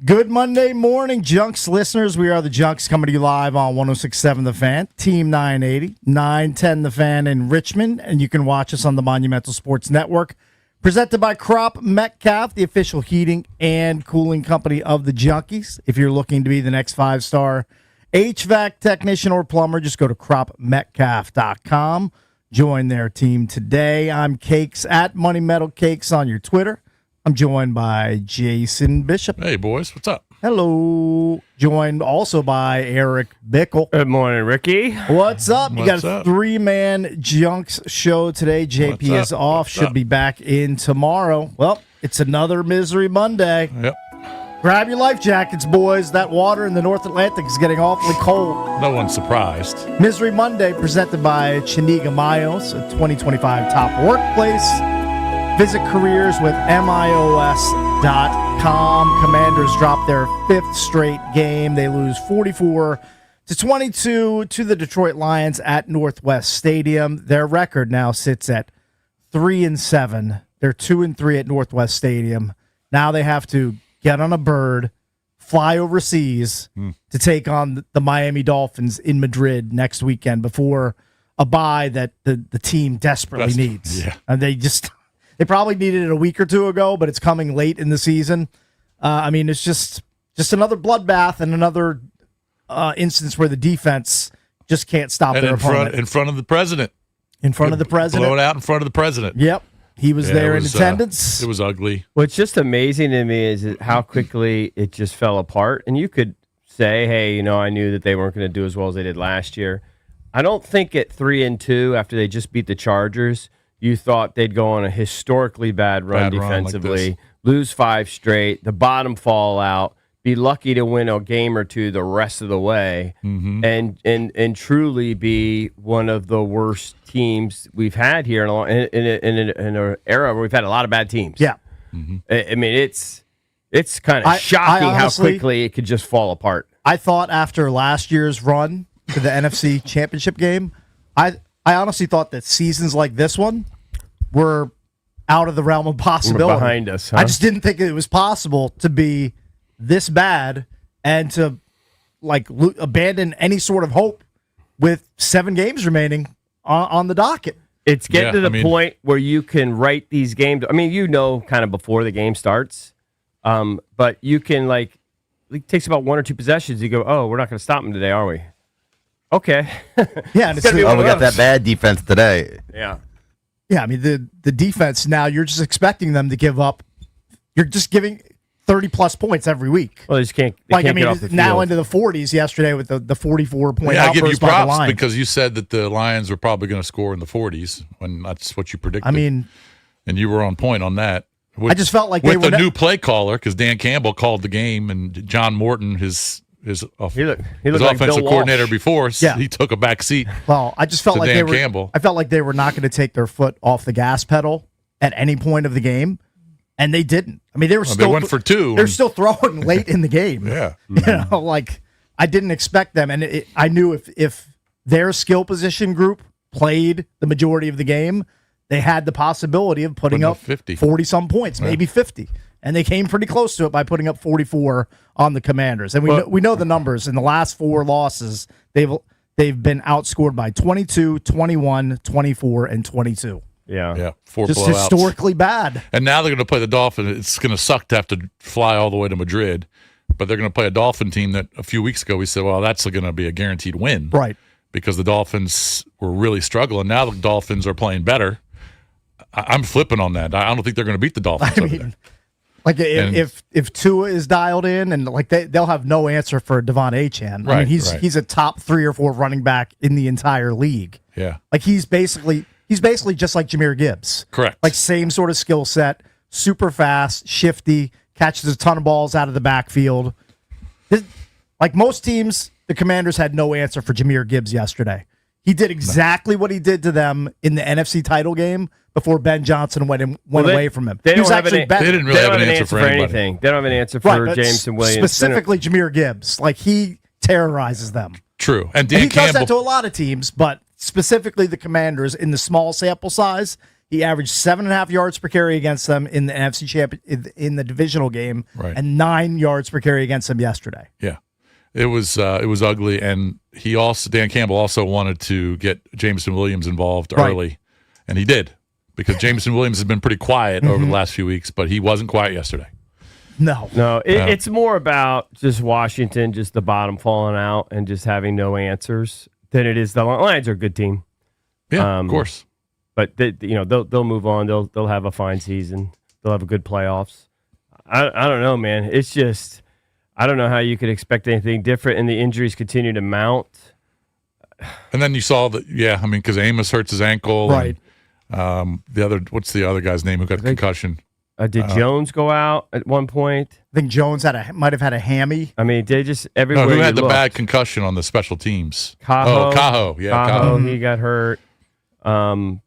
Good Monday morning, Junks listeners. We are the Junks coming to you live on 106.7 The Fan, Team 980, 910 The Fan in Richmond, and you can watch us on the Monumental Sports Network. Presented by Crop Metcalf, the official heating and cooling company of the Junkies. If you're looking to be the next 5-star HVAC technician or plumber, just go to cropmetcalf.com. Join their team today. I'm Cakes at Money Metal Cakes on your Twitter. I'm joined by Jason Bishop. Hey, boys. What's up? Hello. Joined also by Eric Bickle. Good morning, Ricky. What's up? You got What's a up? three-man Junks show today. JP What's is up? off. What's Should up? be back in tomorrow. Well, it's another Misery Monday. Yep. Grab your life jackets, boys. That water in the North Atlantic is getting awfully cold. No one's surprised. Misery Monday presented by Chiniga Mayos, a 2025 top workplace. Visit careers with MIOS.com. Commanders drop their fifth straight game. They lose 44-22 to the Detroit Lions at Northwest Stadium. Their record now sits at 3-7. They're 2-3 at Northwest Stadium. Now they have to get on a bird, fly overseas to take on the Miami Dolphins in Madrid next weekend before a bye that the team desperately needs. Yeah. And they probably needed it a week or two ago, but it's coming late in the season. I mean, it's just another bloodbath and another instance where the defense just can't stop And their opponent. in front of the president. In front of the president. Blow it out in front of the president. Yep. He was Yeah, there it in was, attendance. It was ugly. What's just amazing to me is how quickly it just fell apart. And you could say, hey, I knew that they weren't going to do as well as they did last year. I don't think at 3-2, after they just beat the Chargers, you thought they'd go on a historically bad run defensively, like lose 5 straight, the bottom fall out, be lucky to win a game or two the rest of the way, and truly be one of the worst teams we've had here in an era where we've had a lot of bad teams. Yeah. I mean, it's kind of shocking honestly, how quickly it could just fall apart. I thought after last year's run to the NFC Championship game, I honestly thought that seasons like this one were out of the realm of possibility. We're behind us, huh? I just didn't think it was possible to be this bad and to abandon any sort of hope with 7 games remaining on the docket. It's getting to the point where you can write these games. I mean, kind of before the game starts, but you can it takes about 1 or 2 possessions. You go, oh, we're not going to stop them today, are we? Okay. Yeah, and It's gonna be one we of got those. that bad defense today. Yeah. Yeah, I mean the defense now, you're just expecting them to give up. You're just giving 30-plus points every week. Well, they just can't. They can't get off the now field. into the 40s yesterday with the 44-point I give you outburst by the props line. because you said that the Lions were probably going to score in the 40s when that's what you predicted. I mean, and you were on point on that. I just felt like they with were the new play caller, because Dan Campbell called the game, and John Morton, his He looked like offensive Bill coordinator Walsh. before, Yeah. he took a back seat. Well, I just felt to like Dan they were. Campbell. I felt like they were not going to take their foot off the gas pedal at any point of the game, and they didn't. I mean, they were still. They went for 2. They're still throwing late in the game. Yeah. I didn't expect them, and I knew if their skill position group played the majority of the game, they had the possibility of putting up 50. 40-some points, maybe 50. And they came pretty close to it by putting up 44 on the Commanders. And we know the numbers. In the last 4 losses, they've been outscored by 22, 21, 24, and 22. Yeah. 4 Just blowouts. historically bad. And now they're going to play the Dolphins. It's going to suck to have to fly all the way to Madrid, but they're going to play a Dolphin team that a few weeks ago we said, well, that's going to be a guaranteed win. Right. Because the Dolphins were really struggling. Now the Dolphins are playing better. I'm flipping on that. I don't think they're going to beat the Dolphins over there. Like if Tua is dialed in, and they'll have no answer for Devon Achane. I mean, he's a top 3 or 4 running back in the entire league. Yeah. Like he's basically just like Jahmyr Gibbs. Correct. Like same sort of skill set, super fast, shifty, catches a ton of balls out of the backfield. Like most teams, the Commanders had no answer for Jahmyr Gibbs yesterday. He did exactly what he did to them in the NFC title game before Ben Johnson went away from him. They He was don't have actually an, better. They didn't really they have don't an answer for anybody. anything. They don't have an answer Right, for but Jameson Williams. specifically Jahmyr Gibbs. Like he terrorizes them. True. And And Dan he does that to Campbell. a lot of teams, but specifically the Commanders in the small sample size, He averaged 7.5 yards per carry against them in the NFC in the divisional game, Right. and 9 yards per carry against them yesterday. Yeah, it was ugly, and Dan Campbell also wanted to get Jameson Williams involved Right. early, and he did because Jameson Williams has been pretty quiet over the Mm-hmm. last few weeks, but he wasn't quiet yesterday. No. It's more about just Washington, just the bottom falling out and just having no answers than it is the Lions are a good team. Yeah, of course. But they'll move on. They'll have a fine season. They'll have a good playoffs. I don't know, man. It's just I don't know how you could expect anything different, and the injuries continue to mount. And then you saw that, because Amos hurts his ankle, Right. And, what's the other guy's name who got the concussion? Did Jones go out at one point? I think Jones might have had a hammy. I mean, they just No, everywhere. who you had the looked. bad concussion on the special teams? Cajo. Cajo. Yeah, Cajo, Cajo. he got hurt. They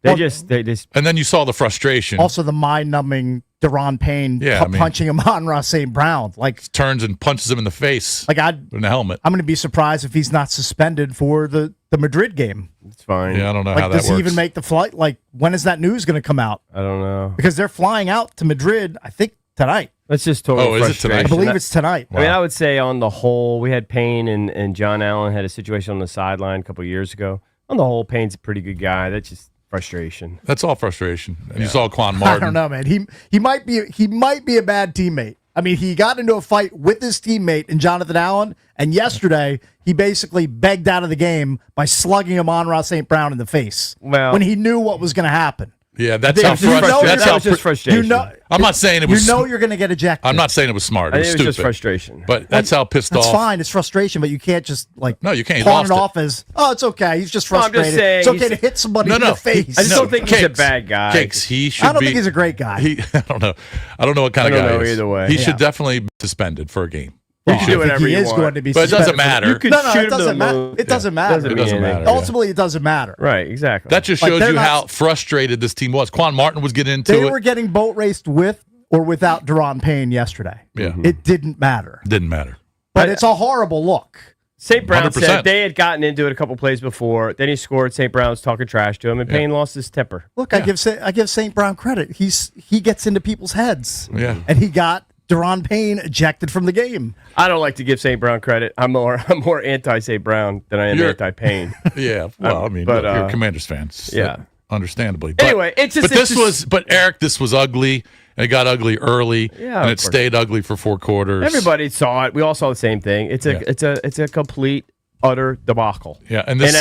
Well- just And then you saw the frustration. Also, the mind-numbing Deron Payne punching him on Ross St. Brown. Turns and punches him in the face in the helmet. I'm going to be surprised if he's not suspended for the Madrid game. it's fine. Yeah, I don't know how that Does works. he even make the flight? When is that news going to come out? I don't know. Because they're flying out to Madrid, I think, tonight. That's just total Oh, is it frustration. tonight? I believe it's tonight. I mean, I would say on the whole, we had Payne and John Allen had a situation on the sideline a couple of years ago. On the whole, Payne's a pretty good guy. That's just frustration. That's all frustration. And you saw Quan I Martin. don't know, man. He might be a bad teammate. I mean, he got into a fight with his teammate and Jonathan Allen, and yesterday he basically begged out of the game by slugging Amon-Ra St. Brown in the face when he knew what was going to happen. Yeah, that's how That was just frustration. I'm not saying it was. you're going to get ejected. I'm not saying it was smart. I It was think it stupid. was just frustration. But that's how pissed That's off. fine. It's frustration, but you can't just No, you can't. He pawn lost it it. off as, oh, it's okay. He's just No, I'm frustrated. just saying it's okay he's- to hit somebody in No. the face. I just don't think he's a Cakes. bad guy. Cakes. He should I don't be. think he's a great guy. I don't know. I don't know what kind I of guy don't know he is. either way. He Yeah. should definitely be suspended for a game. You Well, can do I think whatever he you is want. going to be But it doesn't suspended for- matter. You could No, shoot it him to the doesn't matter. moon. It doesn't matter. Doesn't mean doesn't anything. matter. Yeah. Ultimately, it doesn't matter. Right, exactly. That just Like, shows they're you not- how frustrated this team was. Quan Martin was getting into They it. were getting boat raced with or without Deron Payne yesterday. Yeah. It didn't matter. Didn't matter. But it's a horrible look. St. Brown 100%. said they had gotten into it a couple plays before. Then he scored. St. Brown's talking trash to him, and Payne lost his temper. Look, I give St. Brown credit. He gets into people's heads. Yeah. And he got Deron Payne ejected from the game. I don't like to give St. Brown credit. I'm more anti St. Brown than I am You're- anti Payne. Yeah. Well, I mean, but, look, you're Commanders fans. yeah. Understandably. But, Anyway, it's just- But it's this just- was. But Eric, this was ugly. And it got ugly early. Yeah, And of it course. stayed ugly for 4 quarters. Everybody saw it. We all saw the same thing. It's a complete utter debacle. Yeah, and this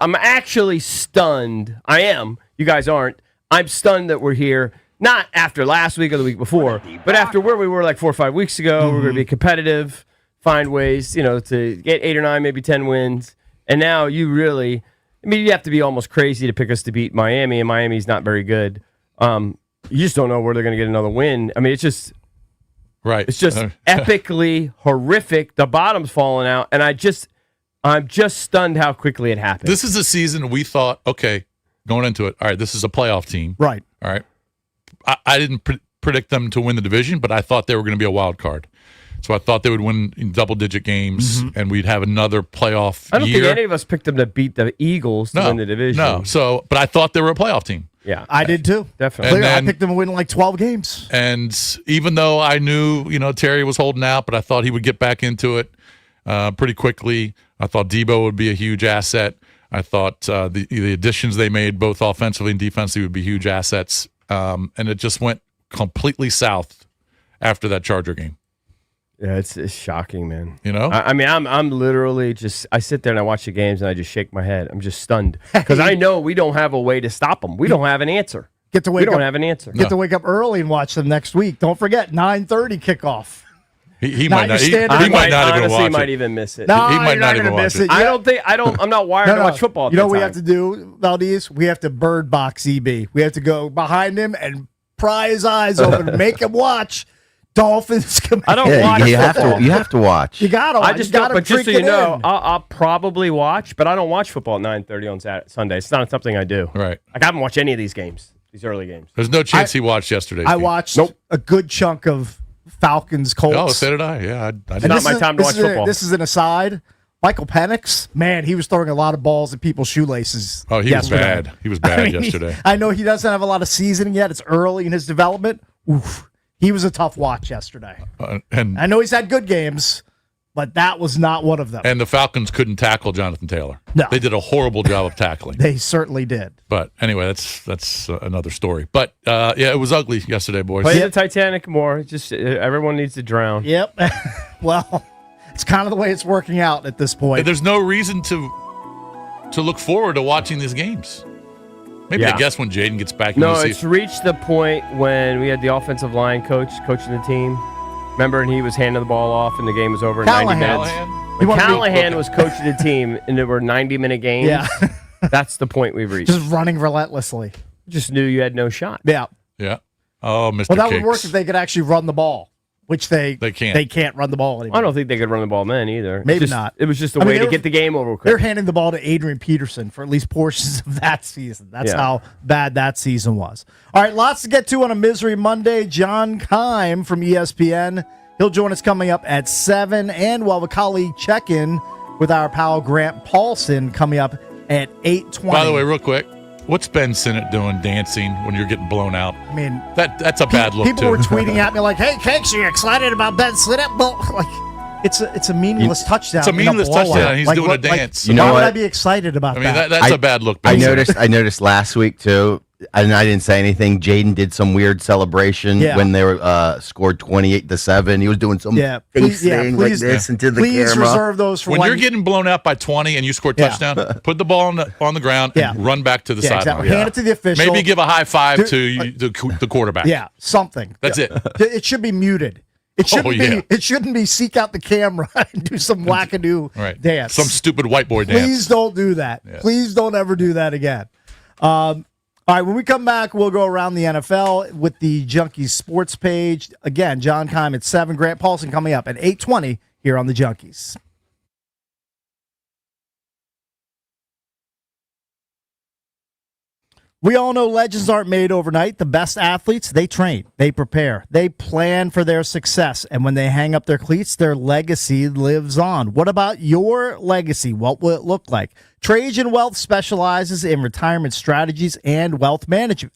I'm actually stunned. I am. You guys aren't. I'm stunned that we're here. Not after last week or the week before, but after where we were like 4 or 5 weeks ago. We're going to be competitive, find ways, to get 8 or 9, maybe 10 wins. And now you really, you have to be almost crazy to pick us to beat Miami, and Miami's not very good. You just don't know where they're going to get another win. I mean, it's just epically horrific. The bottom's falling out, and I'm just stunned how quickly it happened. This is a season we thought, okay, going into it, all right, this is a playoff team. Right. All right. I didn't predict them to win the division, but I thought they were going to be a wild card. So I thought they would win in double-digit games, and we'd have another playoff I don't year. think any of us picked them to beat the Eagles to win the division. No. So, but I thought they were a playoff team. Yeah, I did too. definitely. And I then- picked them to win like 12 games. And even though I knew, Terry was holding out, but I thought he would get back into it pretty quickly. I thought Debo would be a huge asset. I thought the additions they made, both offensively and defensively, would be huge assets. And it just went completely south after that Charger game. Yeah, it's shocking, man. I mean, I'm literally just. I sit there and I watch the games and I just shake my head. I'm just stunned because I know we don't have a way to stop them. We don't have an answer. Get to We wake don't up. have an answer. Get to wake up early and watch them next week. Don't forget 9:30 kickoff. He Now might you're not. He standing- might not even honestly watch might it. even miss it. No, He might you're not gonna even watch miss it. it. I'm not wired to watch football. At You know that what we time. have to do, Valdez? We have to bird box EB. We have to go behind him and pry his eyes open, make him watch Dolphins. I don't Yeah, watch you have football. to. You have to watch. You gotta. I just you gotta don't. But just so freak you it know, in. I'll probably watch, but I don't watch football at 9:30 on Sunday. It's not something I do. Right. Like I haven't watched any of these games, these early games. There's no chance he watched yesterday's I game. watched a good chunk of Falcons Colts. Oh, so did I. Yeah, I And did. not this my is- time to this watch is football. This is an aside. Michael Penix, man, he was throwing a lot of balls at people's shoelaces. Oh, he was bad. He was bad yesterday. I know he doesn't have a lot of seasoning yet. It's early in his development. Oof, he was a tough watch yesterday. And I know he's had good games, but that was not one of them. the Falcons couldn't tackle Jonathan Taylor. No. They did a horrible job of tackling. They certainly did. But anyway, that's another story. But yeah, it was ugly yesterday, boys. Play the Titanic more. Just everyone needs to drown. Yep. Well, it's kind of the way it's working out at this point. There's no reason to look forward to watching these games. Maybe I guess when Jaden gets back. No, it's reached the point when we had the offensive line coaching the team. Remember, and he was handing the ball off, and the game was over in 90 minutes. When Callahan was coaching the team, and there were 90-minute games. Yeah. That's the point we've reached. Just running relentlessly. Just knew you had no shot. Yeah. Yeah. Oh, Mr. Well, that Cakes. would work if they could actually run the ball, which they can't. They can't run the ball anymore. I don't think they could run the ball then either. Maybe Just- not. It was just a I mean, way they to were- get the game over They're quick. handing the ball to Adrian Peterson for at least portions of that season. That's how bad that season was. All right, lots to get to on a Misery Monday. John Keim from ESPN. He'll join us coming up at 7. And we'll have a colleague check-in with our pal Grant Paulson coming up at 8:20. By the way, real quick, what's Ben Sinnott doing dancing when you're getting blown out? I mean, That's a bad look, people too. were tweeting at me like, "Hey, Cakes, are you excited about Ben Sinnott?" Well, like, it's a meaningless touchdown. It's a meaningless in blowout. touchdown. He's doing a what- dance. You know why would what? I be excited about I mean, that? that's a bad look, Ben I Sinnott. noticed last week too, and I didn't say anything. Jaden did some weird celebration when they were scored 28-7. He was doing some face thing like this into the please camera. reserve those for When you're getting blown out by 20 and you score a touchdown, put the ball on the ground and run back to the sideline. exactly. Hand it to the official. Maybe give a high five to the quarterback. Yeah, something. That's it. It should be muted. It shouldn't yeah. be. It shouldn't be. Seek out the camera and do some wackadoo dance. Some stupid white boy dance. Please don't do that. Yeah. Please don't ever do that again. All right, when we come back, we'll go around the NFL with the Junkies Sports page. Again, John Keim at 7, Grant Paulson coming up at 8:20 here on the Junkies. We all know legends aren't made overnight. The best athletes, they train, they prepare, they plan for their success. And when they hang up their cleats, their legacy lives on. What about your legacy? What will it look like? Trajan Wealth specializes in retirement strategies and wealth management.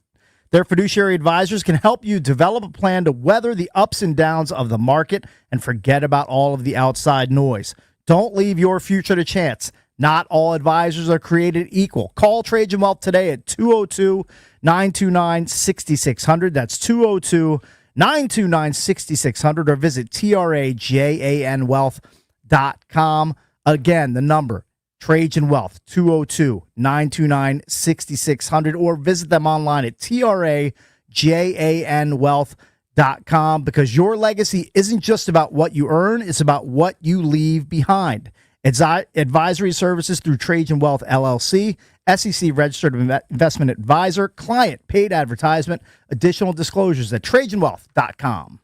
Their fiduciary advisors can help you develop a plan to weather the ups and downs of the market and forget about all of the outside noise. Don't leave your future to chance. Not all advisors are created equal. Call Trajan Wealth today at 202-929-6600. That's 202-929-6600 or visit trajanwealth.com. Again, the number, Trajan Wealth, 202-929-6600 or visit them online at trajanwealth.com because your legacy isn't just about what you earn, it's about what you leave behind. Advisory services through Trajan Wealth LLC, SEC registered investment advisor, client paid advertisement, additional disclosures at trajanwealth.com.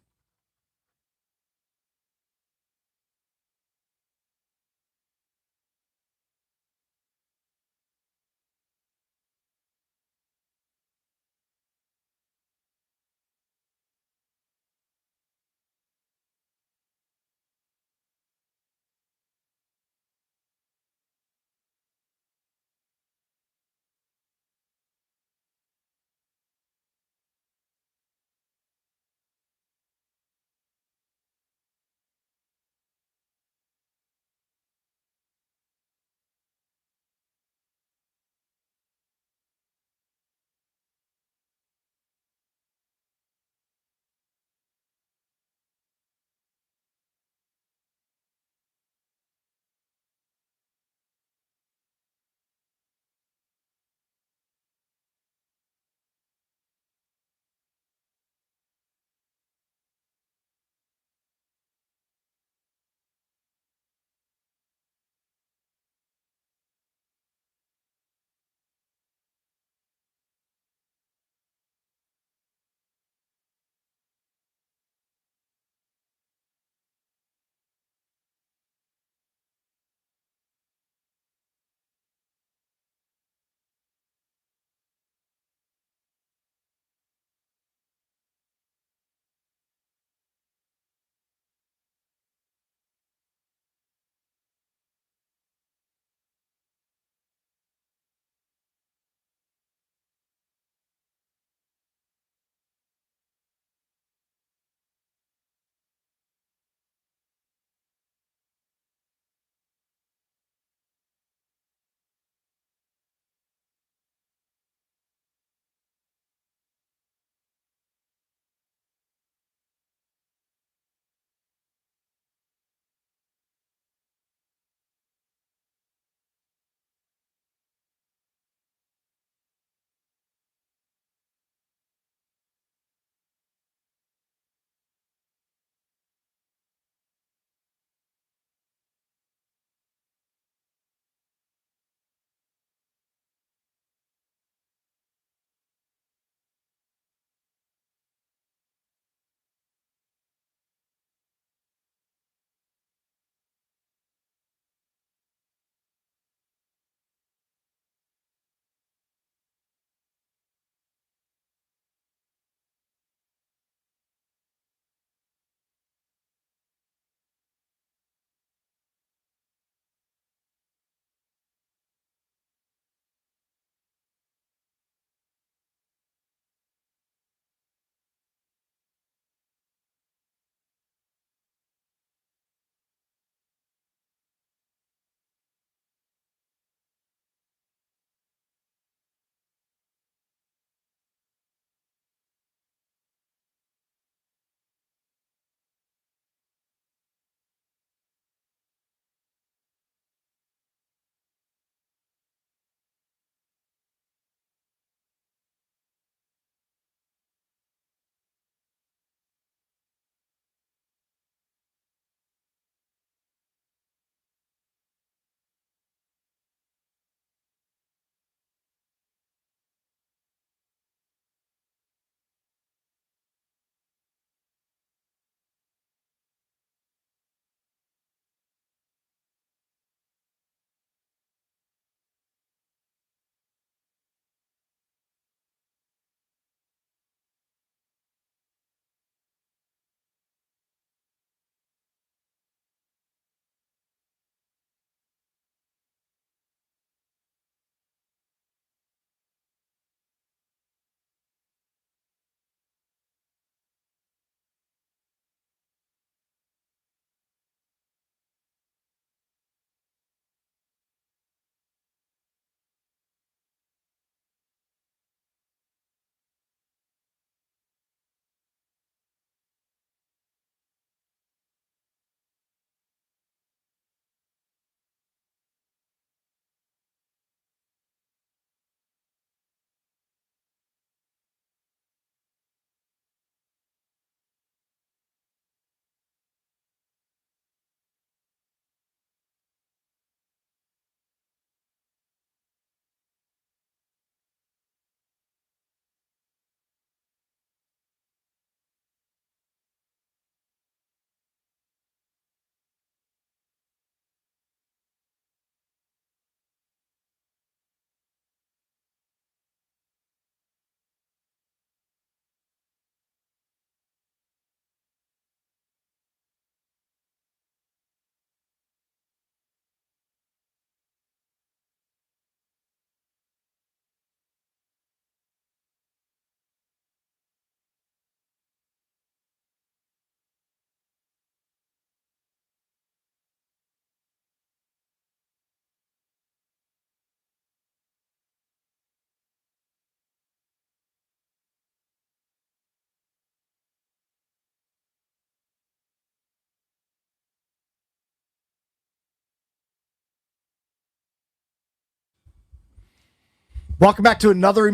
Welcome back to another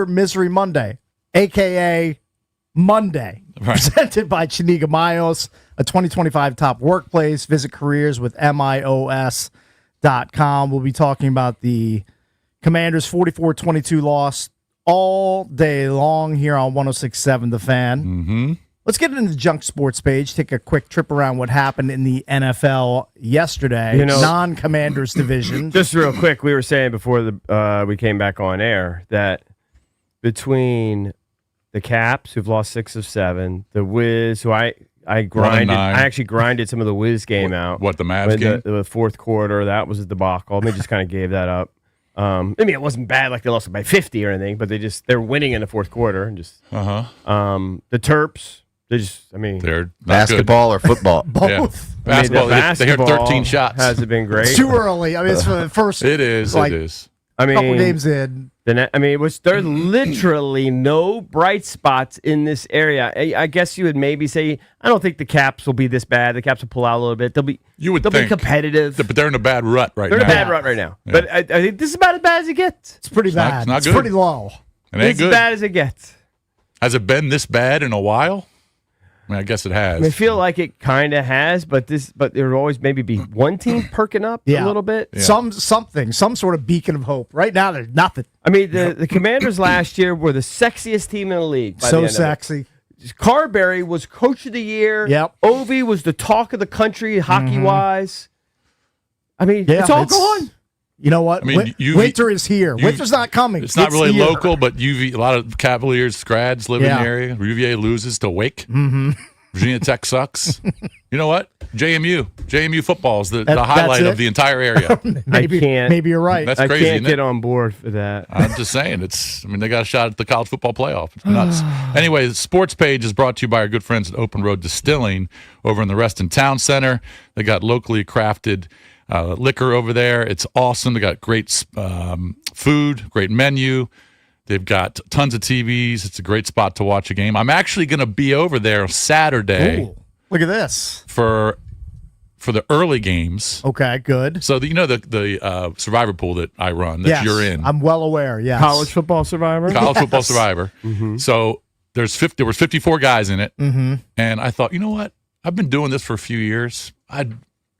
Misery Monday, a.k.a. Monday, presented by Chiniga Mayos, a 2025 top workplace. Visit careers with MIOS.com. We'll be talking about the Commanders' 44-22 loss all day long here on 106.7 The Fan. Mm-hmm. Let's get into the Junk Sports page, take a quick trip around what happened in the NFL yesterday, non-Commanders division. Just real quick, we were saying before we came back on air that between the Caps, who've lost 6 of 7, the Wiz, who I grinded, I actually grinded some of the Wiz game out. What, the Mavs game? The fourth quarter, that was a debacle. They just kind of gave that up. I mean, it wasn't bad like they lost by 50 or anything, but they're winning in the fourth quarter and just the Terps. They're basketball or football. Both. Yeah. Basketball. They hit 13 shots. Hasn't been great. It's too early. I mean, it's for the first. It is. Like, it is. I mean, couple games in. There's literally no bright spots in this area. I guess you would maybe say, I don't think the Caps will be this bad. The Caps will pull out a little bit. They'll be competitive. But they're in a bad rut right now. They're in a bad rut right now. Yeah. But I think this is about as bad as it gets. It's pretty bad. It's pretty low. It's as bad as it gets. Has it been this bad in a while? I mean, I guess it has. I feel like it kind of has, but there will always maybe be one team perking up a little bit. Yeah. Some sort of beacon of hope. Right now, there's nothing. I mean, the Commanders last year were the sexiest team in the league. So sexy. Carberry was coach of the year. Yep. Ovi was the talk of the country, hockey-wise. I mean, it's all gone. You know what? I mean, winter is here. Winter's not coming. It's not really local, but UV. A lot of Cavaliers grads live in the area. UVA loses to Wake. Mm-hmm. Virginia Tech sucks. You know what? JMU football is the highlight of the entire area. Maybe you're right. That's crazy. I can't get on board for that. I'm just saying. They got a shot at the college football playoff. It's nuts. Anyway, the sports page is brought to you by our good friends at Open Road Distilling over in the Reston Town Center. They got locally crafted liquor over there. It's awesome. They got great food, great menu. They've got tons of TVs. It's a great spot to watch a game. I'm actually going to be over there Saturday. Ooh, look at this. For the early games. Okay, good. So the Survivor pool that I run that you're in. I'm well aware. Yes. College Football Survivor. College Football Survivor. Mm-hmm. So there was 54 guys in it, and I thought, you know what? I've been doing this for a few years. I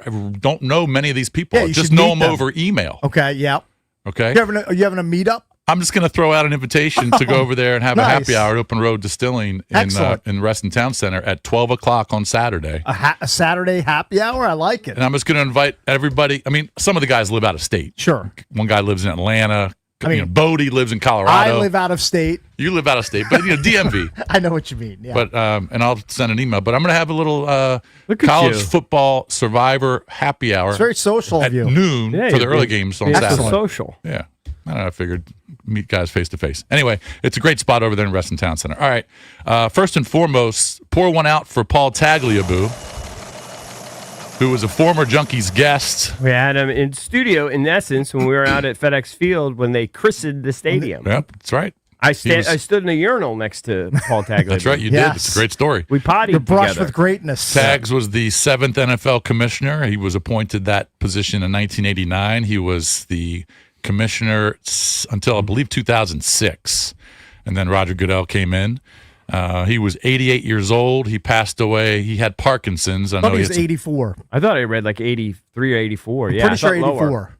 don't know many of these people. I just know them over email. Okay, yeah. Okay. Are you having a meetup? I'm just going to throw out an invitation to go over there and have a happy hour at Open Road Distilling in Reston Town Center at 12 o'clock on Saturday. A Saturday happy hour? I like it. And I'm just going to invite everybody. I mean, some of the guys live out of state. Sure. One guy lives in Atlanta. Bodie lives in Colorado. I live out of state. You live out of state, but DMV. I know what you mean. Yeah. But and I'll send an email. But I'm going to have a little college football Survivor happy hour. It's very social at of you. Noon for the early games on Saturday. Social. Yeah. I don't know. I figured meet guys face to face. Anyway, it's a great spot over there in Reston Town Center. All right. First and foremost, pour one out for Paul Tagliabue, who was a former Junkies guest. We had him in studio, in essence, when we were out at FedEx Field when they christened the stadium. Yep, that's right. I stood in a urinal next to Paul Tagliabue. That's right, you did. It's a great story. We pottied You're brushed together. with greatness. Tags was the 7th NFL commissioner. He was appointed that position in 1989. He was the commissioner until, I believe, 2006. And then Roger Goodell came in. He was 88 years old. He passed away. He had Parkinson's. I thought he was 84. I thought I read like 83 or 84. Yeah, pretty sure 84. Lower.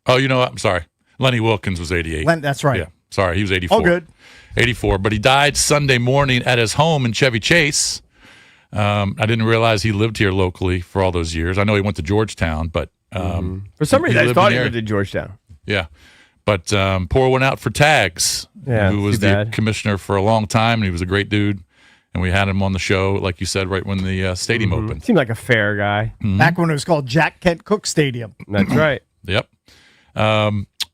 Oh, you know what? I'm sorry. Lenny Wilkins was 88. That's right. Yeah, sorry. He was 84. Oh, good. 84. But he died Sunday morning at his home in Chevy Chase. I didn't realize he lived here locally for all those years. I know he went to Georgetown, but for some reason I thought he lived in Georgetown. Yeah. But pour one out for Tags, who was the commissioner for a long time, and he was a great dude. And we had him on the show, like you said, right when the stadium opened. Seemed like a fair guy. Mm-hmm. Back when it was called Jack Kent Cooke Stadium. That's right. Yep.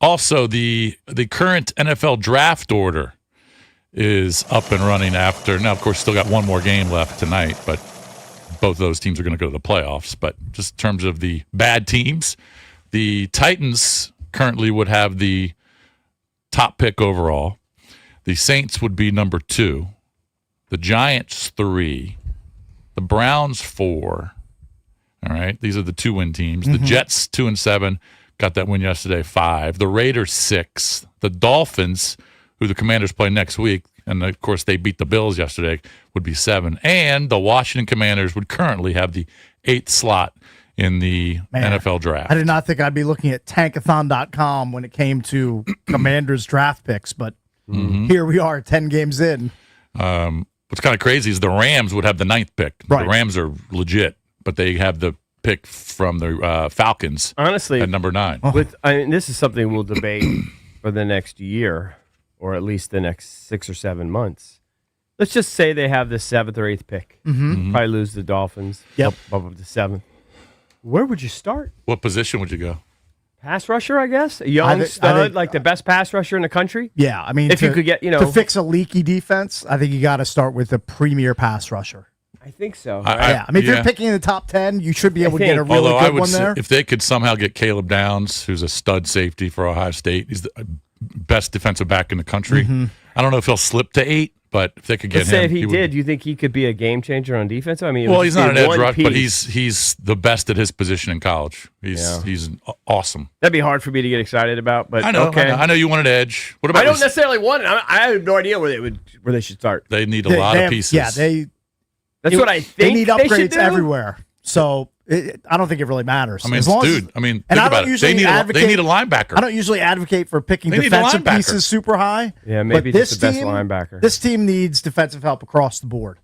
Also, the current NFL draft order is up and running after. Now, of course, still got one more game left tonight, but both those teams are going to go to the playoffs. But just in terms of the bad teams, the Titans currently would have the top pick overall. The Saints would be number 2. The Giants 3. The Browns 4. All right, these are the 2-win teams. The Jets 2-7. got that win yesterday, 5. The Raiders, 6. The Dolphins, who the Commanders play next week, and of course they beat the Bills yesterday, would be 7. And the Washington Commanders would currently have the 8th slot in the NFL draft. I did not think I'd be looking at tankathon.com when it came to Commanders draft picks, but here we are 10 games in. What's kind of crazy is the Rams would have the 9th pick. Right. The Rams are legit, but they have the pick from the Falcons. Honestly, at number 9. This is something we'll debate for the next year, or at least the next 6 or 7 months. Let's just say they have the 7th or 8th pick. Probably lose the Dolphins. Yep. Bump up to 7th. Where would you start? What position would you go? Pass rusher, I guess. A young stud, like the best pass rusher in the country. Yeah, I mean, if you could get, to fix a leaky defense, I think you got to start with a premier pass rusher. I think so. I mean, if you're picking in the top 10, you should be able to get a really good one there. If they could somehow get Caleb Downs, who's a stud safety for Ohio State, he's the best defensive back in the country. I don't know if he'll slip to 8. But if they could get Let's him, say if he did, do you think he could be a game changer on defense? I mean, well, he's not an edge rush, but he's the best at his position in college. He's awesome. That'd be hard for me to get excited about, but I know. okay. I know you wanted edge. What about? I don't necessarily want it. I have no idea where they should start. They need a lot of pieces. Yeah, that's what I think. They need upgrades should do. everywhere. So I don't think it really matters. I mean, think about it. They need a linebacker. I don't usually advocate for picking defensive pieces super high. Yeah, maybe just the best linebacker. This team needs defensive help across the board.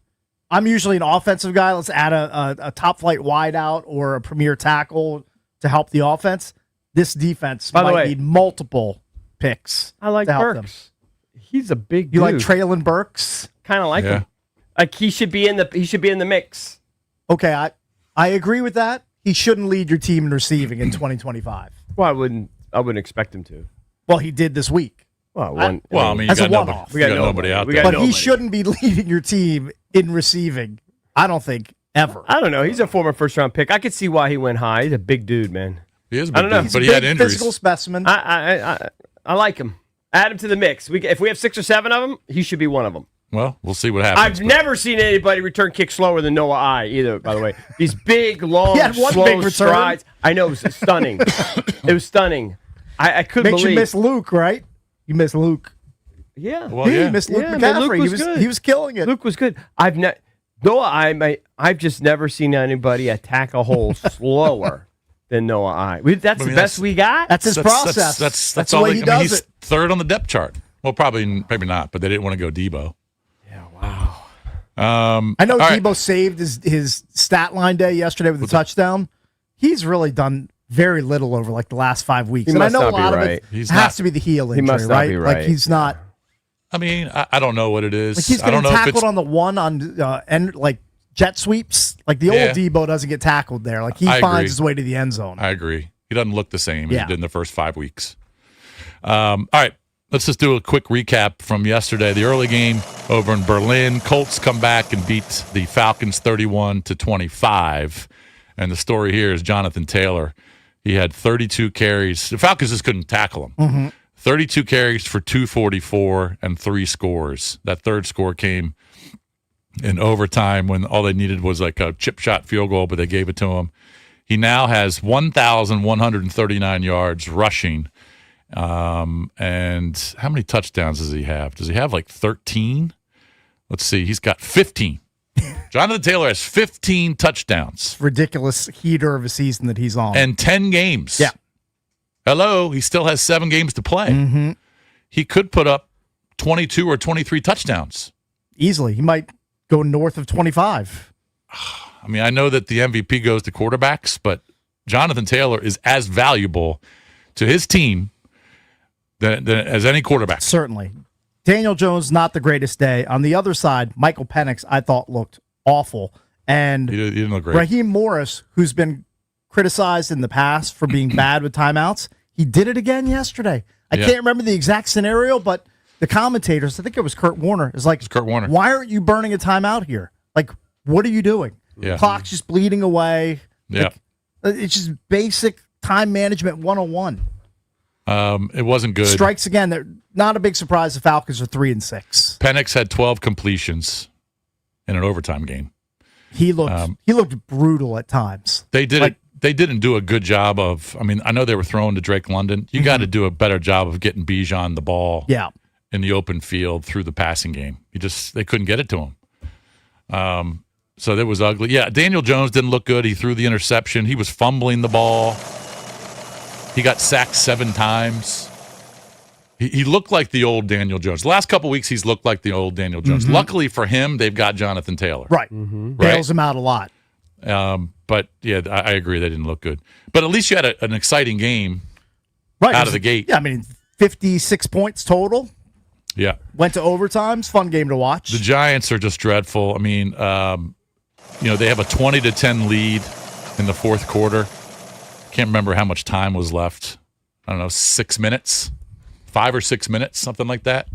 I'm usually an offensive guy. Let's add a top flight wideout or a premier tackle to help the offense. This defense might need multiple picks. I like to help Burks. Them. He's a big dude. You like Traylon Burks? Kind of like him. Like he should be in the mix. Okay, I agree with that. He shouldn't lead your team in receiving in 2025. Well, I wouldn't expect him to. Well, he did this week. I mean, you as got a one-off. We got nobody out there. But he shouldn't be leading your team in receiving. I don't think ever. I don't know. He's a former first-round pick. I could see why he went high. He's a big dude, man. He is a big dude, but he had injuries. Physical specimen. I like him. Add him to the mix. If we have 6 or 7 of them, he should be one of them. Well, we'll see what happens. I've never seen anybody return kick slower than Noah I either, by the way. These big, long, slow strides. I know, it was stunning. It was stunning. I couldn't believe. Makes you miss Luke, right? You miss Luke. Yeah. Well, you missed Luke McCaffrey. He was killing it. Luke was good. I've just never seen anybody attack a hole slower than Noah I. That's the best we got? That's his process. That's all he does. He's third on the depth chart. Well, maybe not, but they didn't want to go Debo. Wow. I know Debo saved his stat line day yesterday with a touchdown. He's really done very little over like the last 5 weeks. And I know a lot of it has to be the heel injury, must not be right. Like he's not. I mean, I don't know what it is. Like he's getting tackled on the one on like jet sweeps. Like the old Debo doesn't get tackled there. Like he finds his way to the end zone. I agree. He doesn't look the same as he did in the first 5 weeks. All right. Let's just do a quick recap from yesterday. The early game over in Berlin. Colts come back and beat the Falcons 31-25. And the story here is Jonathan Taylor. He had 32 carries. The Falcons just couldn't tackle him. 32 carries for 244 and 3 scores. That third score came in overtime when all they needed was like a chip shot field goal, but they gave it to him. He now has 1,139 yards rushing. And how many touchdowns does he have? Does he have like 13? Let's see. He's got 15. Jonathan Taylor has 15 touchdowns. Ridiculous heater of a season that he's on. And 10 games. Yeah. Hello. He still has 7 games to play. He could put up 22 or 23 touchdowns. Easily. He might go north of 25. I mean, I know that the MVP goes to quarterbacks, but Jonathan Taylor is as valuable to his team than as any quarterback. Certainly. Daniel Jones, not the greatest day. On the other side, Michael Penix, I thought, looked awful. And he didn't look great. Raheem Morris, who's been criticized in the past for being bad with timeouts, he did it again yesterday. I can't remember the exact scenario, but the commentators, I think it was Kurt Warner, is like, Kurt Warner. Why aren't you burning a timeout here? Like, what are you doing? Yeah. Clock's just bleeding away. Yeah. Like, it's just basic time management 101. It wasn't good. Strikes again. They're not a big surprise. The Falcons are 3-6. Penix had 12 completions in an overtime game. He looked brutal at times. They did like, they didn't do a good job of. I mean, I know they were throwing to Drake London. You got to do a better job of getting Bijan the ball. Yeah. In the open field through the passing game. They couldn't get it to him. So that was ugly. Yeah, Daniel Jones didn't look good. He threw the interception. He was fumbling the ball. He got sacked 7 times. He looked like the old Daniel Jones. The last couple weeks, he's looked like the old Daniel Jones. Luckily for him, they've got Jonathan Taylor. Right. Bails him out a lot. But, yeah, I agree. They didn't look good. But at least you had an exciting game out of the gate. Yeah, I mean, 56 points total. Yeah. Went to overtimes. Fun game to watch. The Giants are just dreadful. I mean, they have a 20-10 lead in the fourth quarter. Can't remember how much time was left. I don't know, 6 minutes, 5 or 6 minutes, something like that.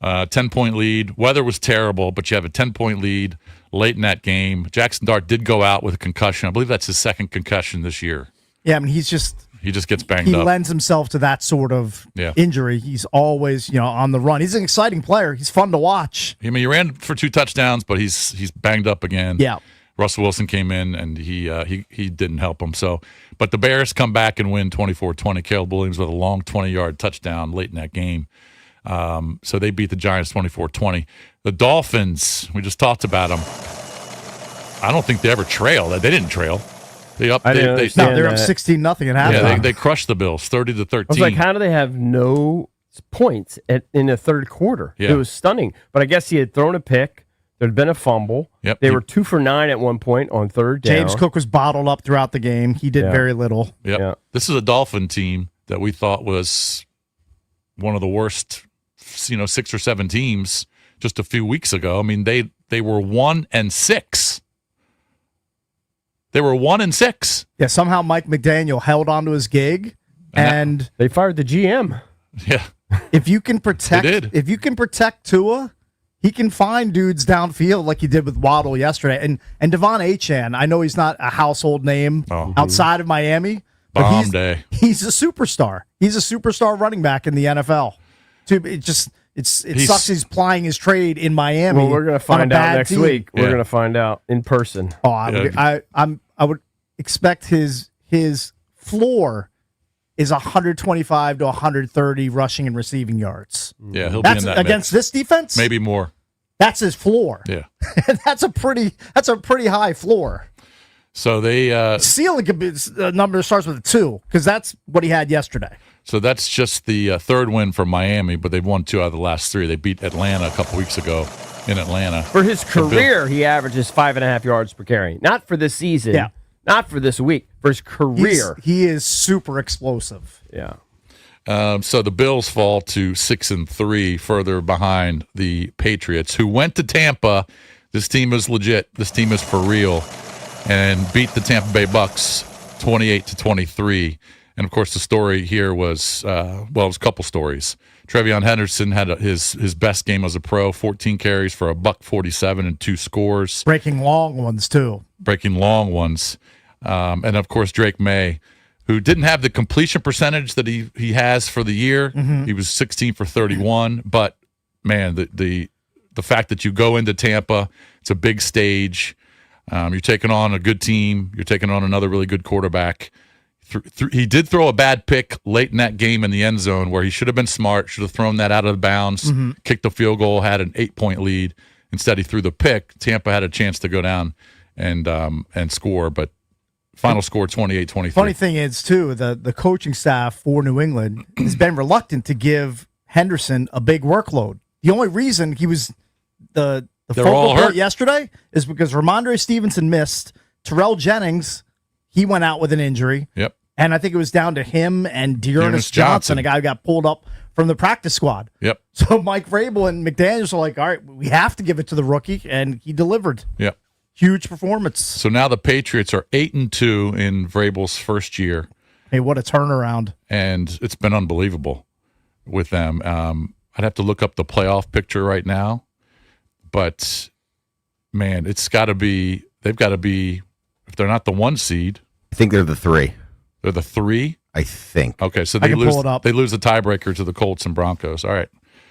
10-point lead. Weather was terrible, but you have a 10-point lead late in that game. Jackson Dart did go out with a concussion. I believe that's his second concussion this year. Yeah, I mean, he just gets banged up. He lends himself to that sort of injury. He's always, on the run. He's an exciting player. He's fun to watch. I mean, he ran for 2 touchdowns, but he's banged up again. Yeah. Russell Wilson came in, and he didn't help him. So, but the Bears come back and win 24-20. Caleb Williams with a long 20-yard touchdown late in that game. So they beat the Giants 24-20. The Dolphins, we just talked about them. I don't think they ever trail. They didn't trail. They're up 16-0 at halftime. Yeah, they crushed the Bills 30-13. I was like, how do they have no points in the third quarter? Yeah. It was stunning. But I guess he had thrown a pick. There had been a fumble. Yep. They were 2 for 9 at one point on third down. James Cook was bottled up throughout the game. He did very little. Yep. Yeah. This is a Dolphin team that we thought was one of the worst, 6 or 7 teams just a few weeks ago. I mean, they were 1-6. They were 1-6. Yeah, somehow Mike McDaniel held onto his gig, and they fired the GM. Yeah. If you can protect Tua, he can find dudes downfield like he did with Waddle yesterday. And Devon Achane, I know he's not a household name outside of Miami, but he's a superstar. He's a superstar running back in the NFL. It sucks he's plying his trade in Miami. Well, we're going to find out next week. We're going to find out in person. Oh, I would expect his floor is 125 to 130 rushing and receiving yards. Yeah, he'll be in that against mix. This defense. Maybe more. That's his floor. Yeah, that's a pretty high floor. So they ceiling could be a number that starts with a 2 because that's what he had yesterday. So that's just the third win for Miami, but they've won 2 out of the last 3. They beat Atlanta a couple weeks ago in Atlanta. For his career, he averages 5.5 yards per carry. Not for this season. Yeah. Not for this week. For his career. He is super explosive. Yeah. So the Bills fall to 6-3, further behind the Patriots, who went to Tampa. This team is legit. This team is for real, and beat the Tampa Bay Bucks 28-23. And of course, the story here was it was a couple stories. Trevion Henderson had his best game as a pro, 14 carries for $147 and 2 scores, breaking long ones too. And of course, Drake May, who didn't have the completion percentage that he has for the year. Mm-hmm. He was 16 for 31. But man, the fact that you go into Tampa, it's a big stage. You're taking on a good team. You're taking on another really good quarterback. He did throw a bad pick late in that game in the end zone where he should have been smart, should have thrown that out of bounds, kicked a field goal, had an 8-point lead. Instead, he threw the pick. Tampa had a chance to go down and score, but final score 28-23. Funny thing is, too, the coaching staff for New England has been reluctant to give Henderson a big workload. The only reason he was the focal point yesterday is because Ramondre Stevenson missed. Terrell Jennings, he went out with an injury. Yep. And I think it was down to him and Dearness Johnson, a guy who got pulled up from the practice squad. Yep. So Mike Vrabel and McDaniels are like, all right, we have to give it to the rookie, and he delivered. Yep. Huge performance. So now the Patriots are 8-2 in Vrabel's first year. Hey, what a turnaround. And it's been unbelievable with them. I'd have to look up the playoff picture right now. But, man, they've got to be, if they're not the 1 seed. I think they're the 3. They're the 3? I think. Okay, so they lose the tiebreaker to the Colts and Broncos. All right.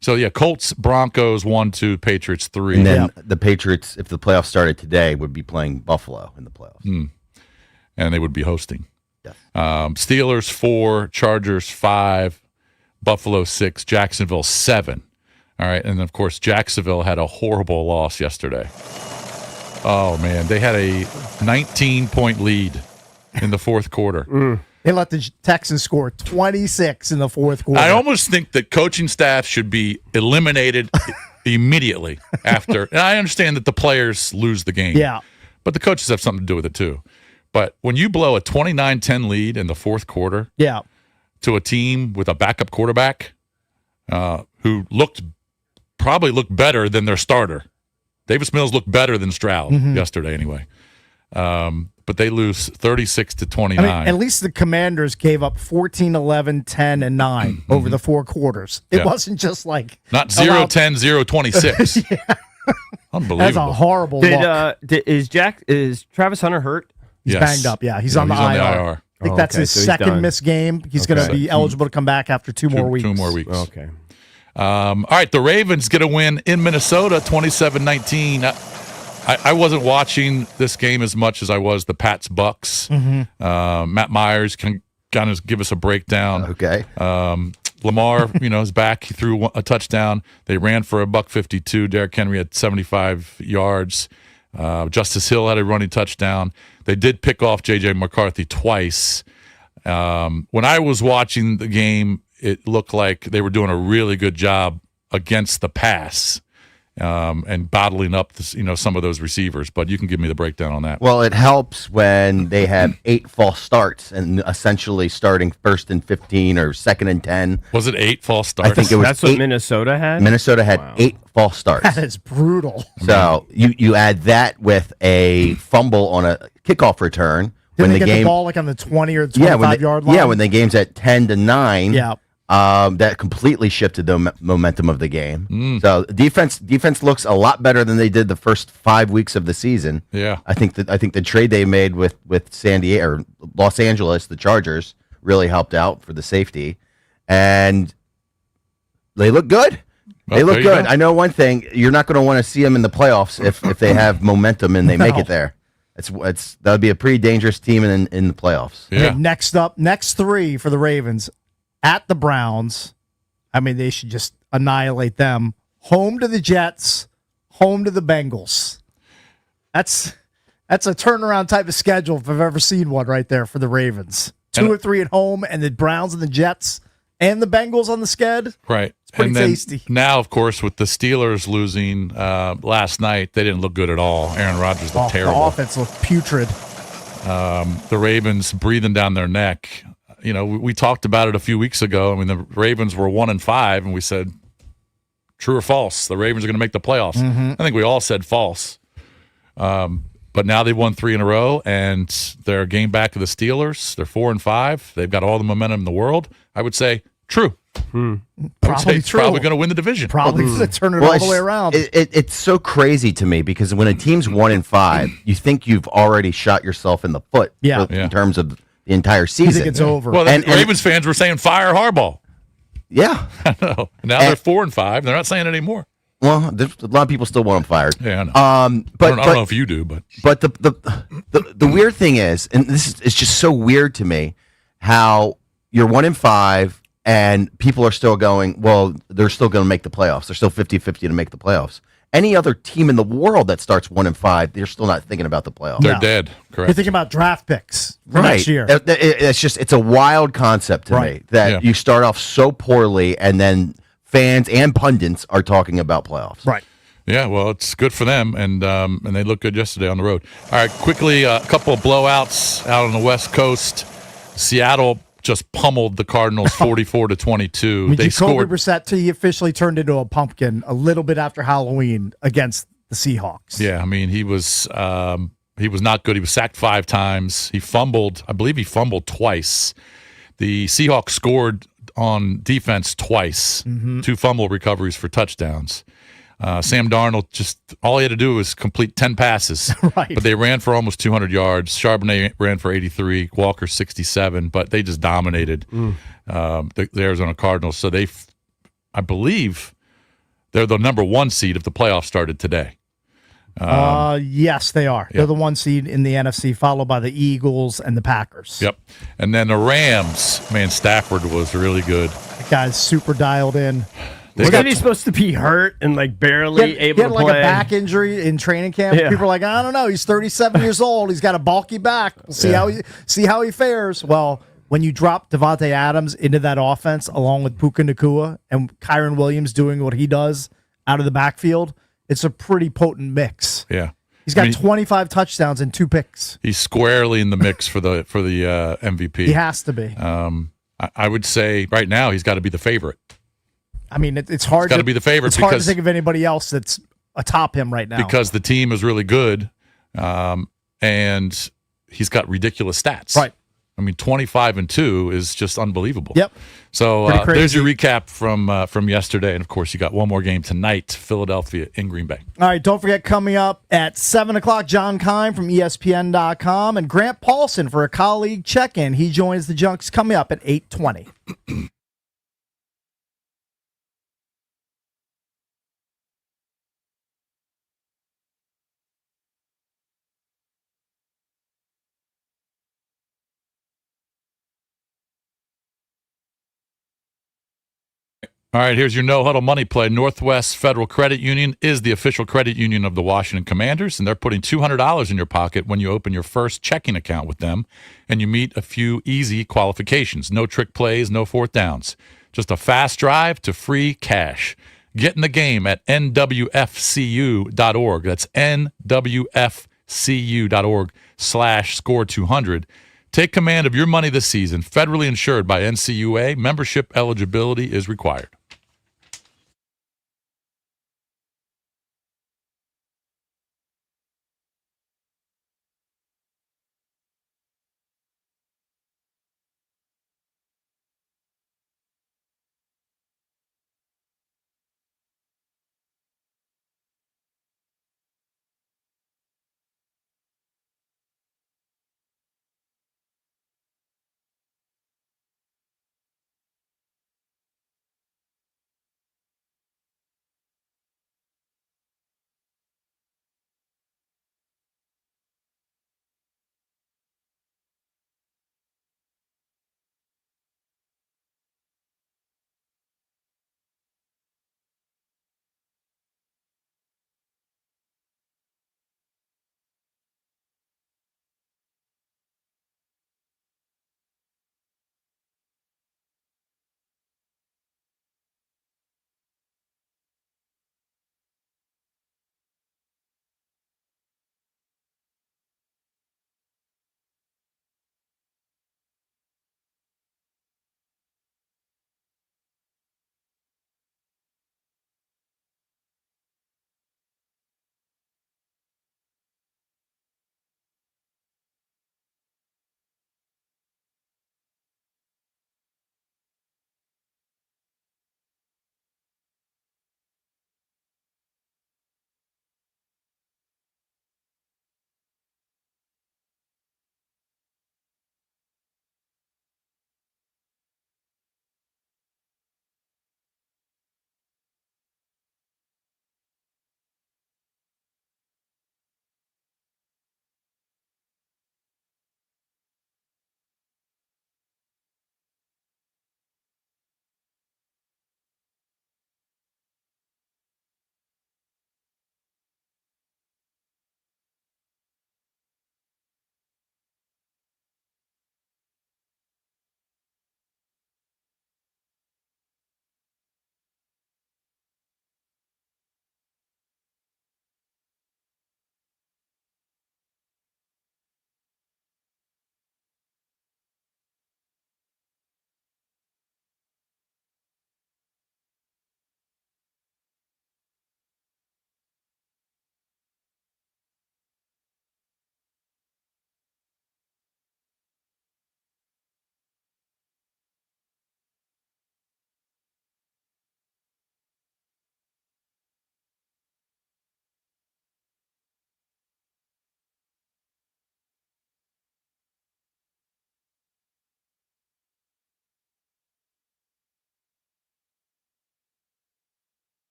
So, yeah, Colts, Broncos 1-2, Patriots 3. And then the Patriots, if the playoffs started today, would be playing Buffalo in the playoffs. and they would be hosting. Yes. Steelers 4, Chargers 5, Buffalo 6, Jacksonville 7. All right, and of course Jacksonville had a horrible loss yesterday. Oh man, they had a 19-point lead in the fourth quarter. They let the Texans score 26 in the fourth quarter. I almost think that coaching staff should be eliminated immediately after. And I understand that the players lose the game. Yeah. But the coaches have something to do with it too. But when you blow a 29-10 lead in the fourth quarter Yeah. to a team with a backup quarterback who probably looked better than their starter. Davis Mills looked better than Stroud yesterday anyway. But they lose 36-29. I mean, at least the Commanders gave up 14, 11, 10, and 9 over the 4 quarters. It wasn't just like not 0-10, 0-26. Yeah. Unbelievable. That's a horrible look. Is Travis Hunter hurt? He's banged up. Yeah, he's on the IR. I think that's his second missed game. He's going to be eligible to come back after 2 more weeks. 2 more weeks. Okay. All right, the Ravens get a win in Minnesota, 27-19. I wasn't watching this game as much as I was the Pats-Bucks. Matt Myers can kind of give us a breakdown. Okay. Lamar, is back. He threw a touchdown. They ran for $152. Derrick Henry had 75 yards. Justice Hill had a running touchdown. They did pick off J.J. McCarthy twice. When I was watching the game, it looked like they were doing a really good job against the pass and bottling up some of those receivers. But you can give me the breakdown on that. Well, it helps when they have 8 false starts and essentially starting 1st and 15 or 2nd and 10. Was it 8 false starts? I think it was. That's what Minnesota had? Minnesota had 8 false starts. That is brutal. So you add that with a fumble on a kickoff return. Didn't they get the ball like on the 20 or 25-yard line? Yeah, when the game's at 10-9. Yeah. That completely shifted the momentum of the game. So defense looks a lot better than they did the first 5 weeks of the season. Yeah, I think the trade they made with San Diego or Los Angeles, the Chargers, really helped out for the safety, and they look good. Well, they look good. Go. I know one thing: you're not going to want to see them in the playoffs if they have momentum and they make it there. That would be a pretty dangerous team in the playoffs. Yeah. Okay, next 3 for the Ravens. At the Browns, I mean, they should just annihilate them. Home to the Jets, home to the Bengals. That's a turnaround type of schedule if I've ever seen one right there for the Ravens. 2 or 3 at home, and the Browns and the Jets and the Bengals on the sched. Right. It's pretty tasty. Now, of course, with the Steelers losing last night, they didn't look good at all. Aaron Rodgers looked terrible. The offense looked putrid. The Ravens breathing down their neck. We talked about it a few weeks ago. I mean, the Ravens were 1-5, and we said, true or false, the Ravens are going to make the playoffs. I think we all said false. But now they've won 3 in a row, and they're a game back of the Steelers. They're 4-5. They've got all the momentum in the world. I would say true. Probably true. Probably going to win the division. Probably going to turn it all the way around. It's so crazy to me because when a team's 1-5, you think you've already shot yourself in the foot in terms of the entire season. You think it's over. Well, and Ravens fans were saying fire Harbaugh. Yeah. I know. Now they're 4-5. They're not saying it anymore. Well, there's a lot of people still want him fired. Yeah, I know. But I don't know if you do, but the weird thing is, and it's just so weird to me, how you're 1-5 and people are still going, well, they're still going to make the playoffs. They're still 50-50 to make the playoffs. Any other team in the world that starts 1-5, they're still not thinking about the playoffs. They're dead. Correct. You're thinking about draft picks for next year. It's a wild concept to me that you start off so poorly and then fans and pundits are talking about playoffs. Right. Yeah, well, it's good for them, and they looked good yesterday on the road. All right, quickly, a couple of blowouts out on the West Coast. Seattle just pummeled the Cardinals 44-22. They scored. Jacoby Brissett, he officially turned into a pumpkin a little bit after Halloween against the Seahawks. Yeah, I mean, he was not good. He was sacked 5 times. He fumbled. I believe he fumbled twice. The Seahawks scored on defense twice. 2 fumble recoveries for touchdowns. Sam Darnold, just all he had to do was complete 10 passes. Right. But they ran for almost 200 yards. Charbonnet ran for 83, Walker 67, but they just dominated the Arizona Cardinals. So I believe they're the number 1 seed if the playoffs started today. Yes, they are. They're the 1 seed in the NFC, followed by the Eagles and the Packers. Yep. And then the Rams, man, Stafford was really good. That guy's super dialed in. Wasn't he supposed to be hurt and like barely able he had to like play? a back injury in training camp. Yeah. People are like, I don't know. He's 37 years old. He's got a bulky back. We'll see how he fares. Well, when you drop Devontae Adams into that offense along with Puka Nacua and Kyron Williams doing what he does out of the backfield, it's a pretty potent mix. Yeah. He's got 25 touchdowns and 2 picks. He's squarely in the mix for the MVP. He has to be. I would say right now he's got to be the favorite. I mean, it's hard. Got to be the favorite. It's hard to think of anybody else that's atop him right now. Because the team is really good, and he's got ridiculous stats. Right. I mean, 25-2 is just unbelievable. Yep. So Pretty crazy. there's your recap from yesterday, and of course, you got one more game tonight: Philadelphia in Green Bay. All right, don't forget, coming up at 7 o'clock, John Kine from ESPN.com and Grant Paulson for a colleague check-in. He joins the Junks coming up at 8:20. All right, here's your no-huddle money play. Northwest Federal Credit Union is the official credit union of the Washington Commanders, and they're putting $200 in your pocket when you open your first checking account with them, and you meet a few easy qualifications. No trick plays, no fourth downs. Just a fast drive to free cash. Get in the game at nwfcu.org. That's nwfcu.org/score200. Take command of your money this season. Federally insured by NCUA. Membership eligibility is required.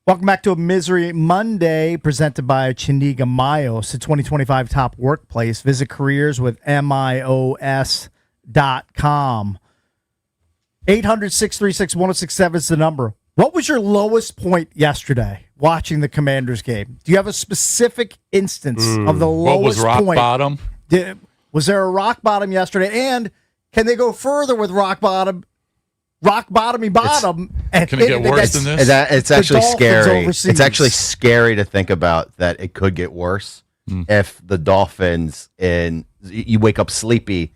Welcome back to a Misery Monday presented by Chiniga Mayos, the 2025 top workplace. Visit careers with MIOS.com. 800-636-1067 is the number. What was your lowest point yesterday watching the Commanders game? Do you have a specific instance of the What was lowest rock point? bottom? Was there a rock bottom yesterday? And can they go further with rock bottom? Rock bottomy bottom. And Can it get worse than this? It's The actually Dolphins scary. overseas. It's actually scary to think about that it could get worse if the Dolphins you wake up sleepy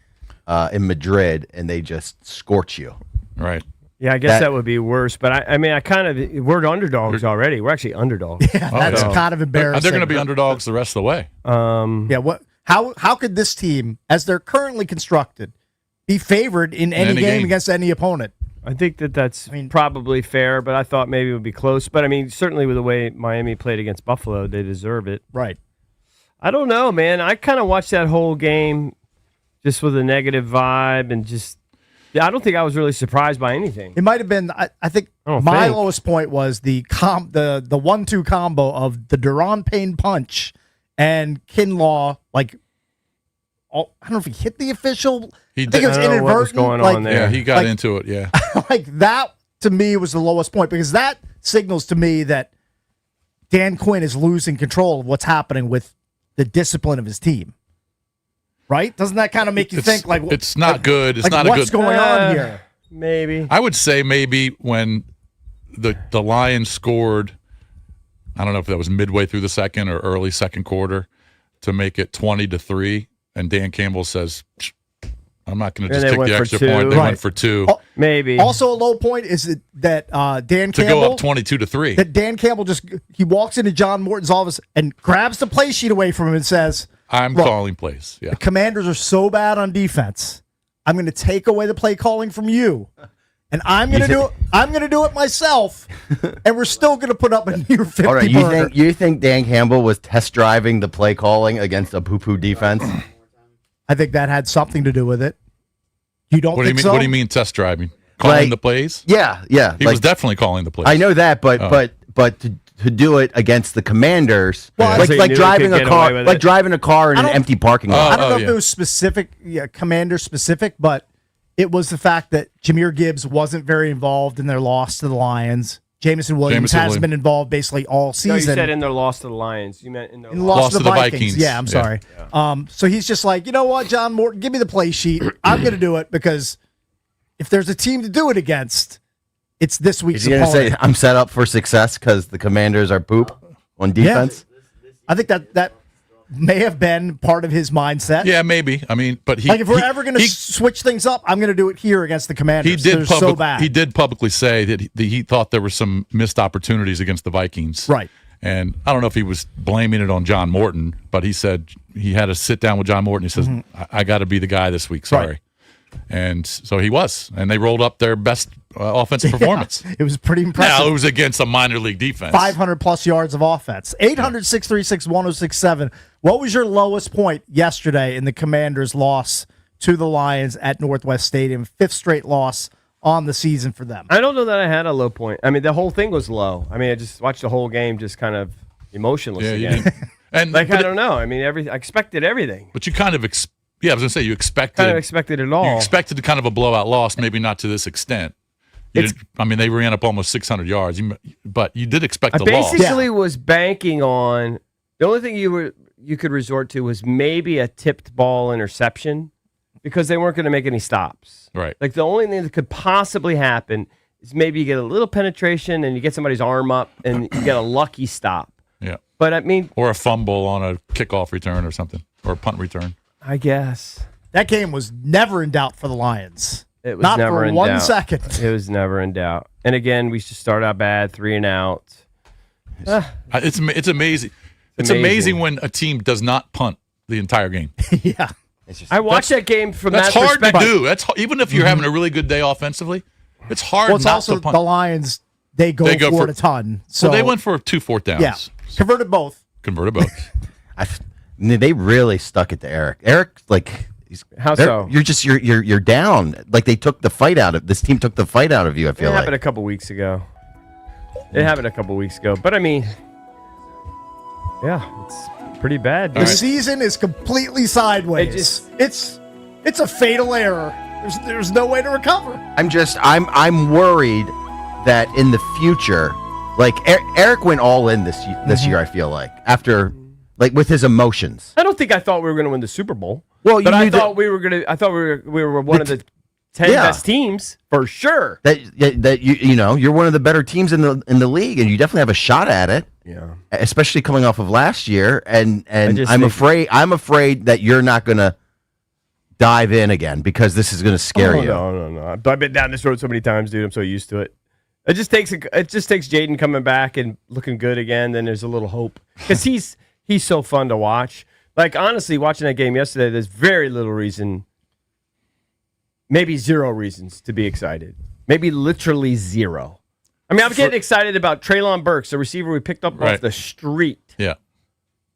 in Madrid and they just scorch you. Right. Yeah, I guess that would be worse. But I mean, we're underdogs already. We're actually underdogs. Yeah, that's yeah. kind of embarrassing. They're going to be underdogs the rest of the way. Yeah, what? How could this team, as they're currently constructed, be favored in any game against any opponent? I think that's probably fair, but I thought maybe it would be close. But I mean, certainly with the way Miami played against Buffalo, they deserve it. Right. I don't know, man. I kind of watched that whole game just with a negative vibe and just. Yeah, I don't think I was really surprised by anything. It might have been. I think my lowest point was the 1-2 combo of the Duron Payne punch and Kinlaw. Like, I don't know if he hit the official. He I think did. it was I don't know what was inadvertent. going on there. Yeah, he got Like- into it. Yeah. Like that to me was the lowest point because that signals to me that Dan Quinn is losing control of what's happening with the discipline of his team. Right? Doesn't that kind of make you think like it's not good? It's like not a what's good. going on here? Maybe. I would say maybe when the Lions scored, I don't know if that was midway through the second or early second quarter, to make it 20-3, and Dan Campbell says, "I'm not going to And just they take went the for extra two. point." They Right. went for two Maybe. Also, a low point is that Dan to Campbell go up 22-3. that Dan Campbell he walks into John Morton's office and grabs the play sheet away from him and says, I'm Look, calling plays. Yeah. "The Commanders are so bad on defense. I'm going to take away the play calling from you, and I'm going to do it. I'm going to do it myself, and we're still going to put up a near 50 All right, burger." you think Dan Campbell was test driving the play calling against a poo-poo defense? I think that had something to do with it. You don't What do you think mean? so? What do you mean test driving? Calling Like- the plays? Yeah. He was definitely calling the plays. I know that, but to do it against the Commanders, Well, So you like knew he driving could a get car, away with like it? driving a car in an don't- empty parking I lot. don't know if yeah. it was specific, Commander specific, but it was the fact that Jahmyr Gibbs wasn't very involved in their loss to the Lions. Jamison Williams Jameson hasn't Williams. been involved basically all No, season. you said in their loss to the Lions. You meant in their And loss. lost to the Vikings. Yeah, I'm sorry. So he's just like, you know what, John Morton, give me the play sheet. I'm going to do it because if there's a team to do it against, it's this week's Is he going to opponent. say I'm set up for success because the Commanders are poop on defense? I think that may have been part of his mindset. Yeah, maybe. I mean, but he Like if we're he- ever going to he- switch things up, I'm going to do it here against the Commanders. he did They're so bad. He did publicly say that he thought there were some missed opportunities against the Vikings. Right. And I don't know if he was blaming it on John Morton, but he said he had to sit down with John Morton. He says, I got to be the guy this week. Sorry. Right. And so he was. And they rolled up their best offensive performance. It was pretty impressive. Now, it was against a minor league defense. 500 plus yards of offense. 800-636-1067. What was your lowest point yesterday in the Commanders' loss to the Lions at Northwest Stadium? Fifth straight loss on the season for them. I don't know that I had a low point. I mean, the whole thing was low. I mean, I just watched the whole game just kind of emotionless Yeah, you again. did. And Like, but I don't know. I mean, I expected everything. But you kind of, I was going to say, you expected. Kind of expected it all. You expected kind of a blowout loss, maybe not to this extent. You It's- didn't, I mean, they ran up almost 600 yards, but you did expect I the loss. basically was banking on the only thing you could resort to was maybe a tipped ball interception because they weren't going to make any stops. Right. Like the only thing that could possibly happen is maybe you get a little penetration and you get somebody's arm up and you get a lucky stop. Yeah. But I mean, Or a fumble on a kickoff return or something, or a punt return. I guess That game was never in doubt for the Lions. it was Not never for in 1 doubt. second. It was never in doubt. And again, we just start out bad, 3 and out. It's amazing. It's amazing. amazing when a team does not punt the entire game. Yeah. I watched that game from That's that hard to perspective. do. Even if you're having a really good day offensively, it's hard Well, it's not also to punt. the Lions, they go for it a ton. So Well, they went for 2 fourth downs. yeah. Converted both. Converted both. They really stuck it to Eric. Eric, like, How so? You're down. Like they took the fight out of this team. Took the fight out of you. I It feel happened a like. couple weeks ago. It happened a couple weeks ago. But, I mean, yeah, it's pretty bad, dude. The season is completely sideways. It just- it's a fatal error. There's no way to recover. I'm worried that in the future, like Eric went all in this year. I feel like after with his emotions. I don't think I thought we were going to win the Super Bowl. Well, you but I knew thought we were going to. I thought we were one of the 10 Yeah. best teams for sure. that you're one of the better teams in the league, and you definitely have a shot at it. Yeah. Especially coming off of last year, and just I'm think- afraid that you're not gonna dive in again because this is gonna scare you. No. I've been down this road so many times, dude. I'm so used to it. It just takes Jaden coming back and looking good again. Then there's a little hope because he's so fun to watch. Like honestly, watching that game yesterday, there's very little reason, maybe zero reasons to be excited. Maybe literally zero. I mean, I'm getting excited about Treylon Burks, the receiver we picked up Right. off the street. Yeah.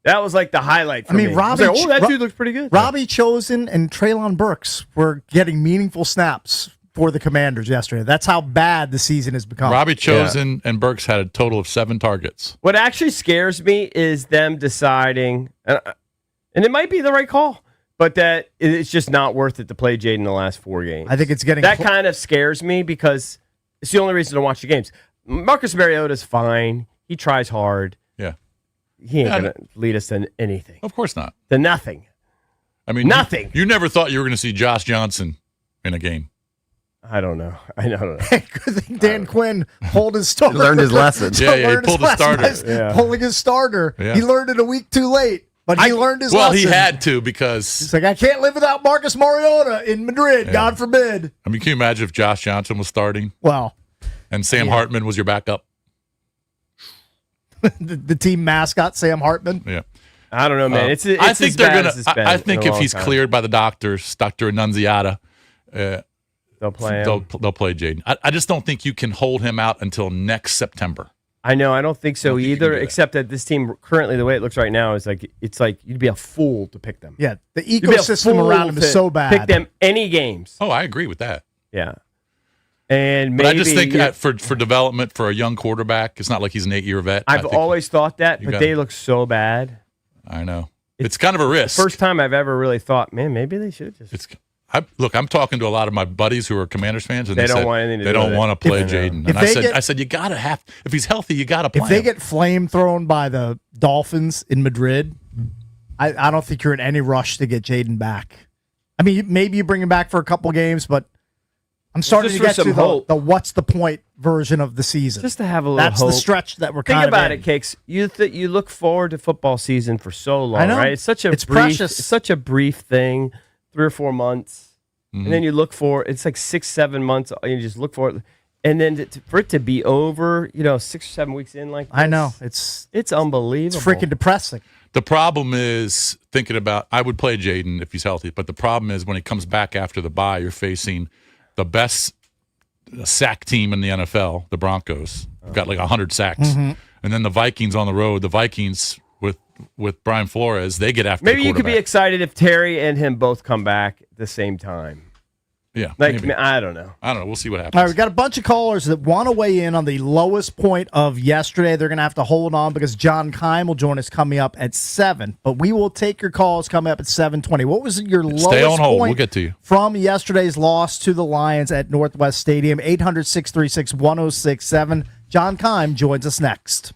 That was like the highlight for I mean, me. Robbie, I was like, that dude looks pretty good. Robbie Chosen and Treylon Burks were getting meaningful snaps for the Commanders yesterday. That's how bad the season has become. Robbie Chosen and Burks had a total of 7 targets. What actually scares me is them deciding, and it might be the right call, but that it's just not worth it to play Jaden the last 4 games. I think it's getting that kind of scares me because it's the only reason to watch the games. Marcus Mariota's fine. He tries hard. Yeah. He ain't Yeah, going to lead us to anything. Of course not. To nothing. I mean, Nothing. You never thought you were going to see Josh Johnson in a game. I don't know. I don't know. Good thing Dan Quinn pulled his starter. Learned his lesson. Yeah, he Learned pulled his the starter. lesson by Yeah. Pulling his starter. Yeah. He learned it a week too late, but he learned his Well, lesson. he had to because, It's like, I can't live without Marcus Mariota in Madrid. God forbid. I mean, can you imagine if Josh Johnson was starting Well, and Sam Hartman was your backup? the team mascot, Sam Hartman. Yeah. I don't know, man. It's I think as they're bad going as it's to, been I think in a if long he's time. cleared by the doctors, Dr. Annunziata, They'll play him. they'll play Jaden. I just don't think you can hold him out until next September. I know. I don't think so think you can either. do that. Except that this team currently, the way it looks right now, is like it's like you'd be a fool to pick them. Yeah, the You'd be a ecosystem fool around him to is so bad. Pick them any games. Oh, I agree with that. Yeah. And But maybe I just think for development for a young quarterback, it's not like he's an 8-year vet. I I've think always thought that, you but gotta- they look so bad. I know. It's kind of a risk. First time I've ever really thought, man, maybe they should just. I'm talking to a lot of my buddies who are Commanders fans, and They they don't said want anything to they do don't with want it. to play If- Jaden. if And they I said, you gotta have if he's healthy, you gotta play If they him. get flame thrown by the Dolphins in Madrid, I don't think you're in any rush to get Jaden back. I mean, maybe you bring him back for a couple games, but I'm starting just to for get to some the hope. what's the point version of the season. Just to have a little That's hope. the stretch that we're Think kind of about in. it, Cakes. You look forward to football season for so long, I know. right? It's such a It's brief, precious. It's such a brief thing, 3 or 4 months, and then you look for it's like 6, 7 months. And you just look for it, and then for it to be over, 6 or 7 weeks in, like this, I know it's unbelievable. freaking depressing. The problem is thinking about I would play Jaden if he's healthy, but the problem is when he comes back after the bye, you're facing the best sack team in the NFL, the Broncos. Got like 100 sacks. And then the Vikings on the road. The Vikings with Brian Flores, they get after Maybe the you could be quarterback. excited if Terry and him both come back at the same time. Yeah, Like maybe. I don't know. I don't know. We'll see what happens. All right, we got a bunch of callers that want to weigh in on the lowest point of yesterday. They're going to have to hold on because John Keim will join us coming up at 7. But we will take your calls coming up at 7:20. What was your lowest Stay on hold. point We'll get to you. from yesterday's loss to the Lions at Northwest Stadium? 800-636-1067. John Keim joins us next.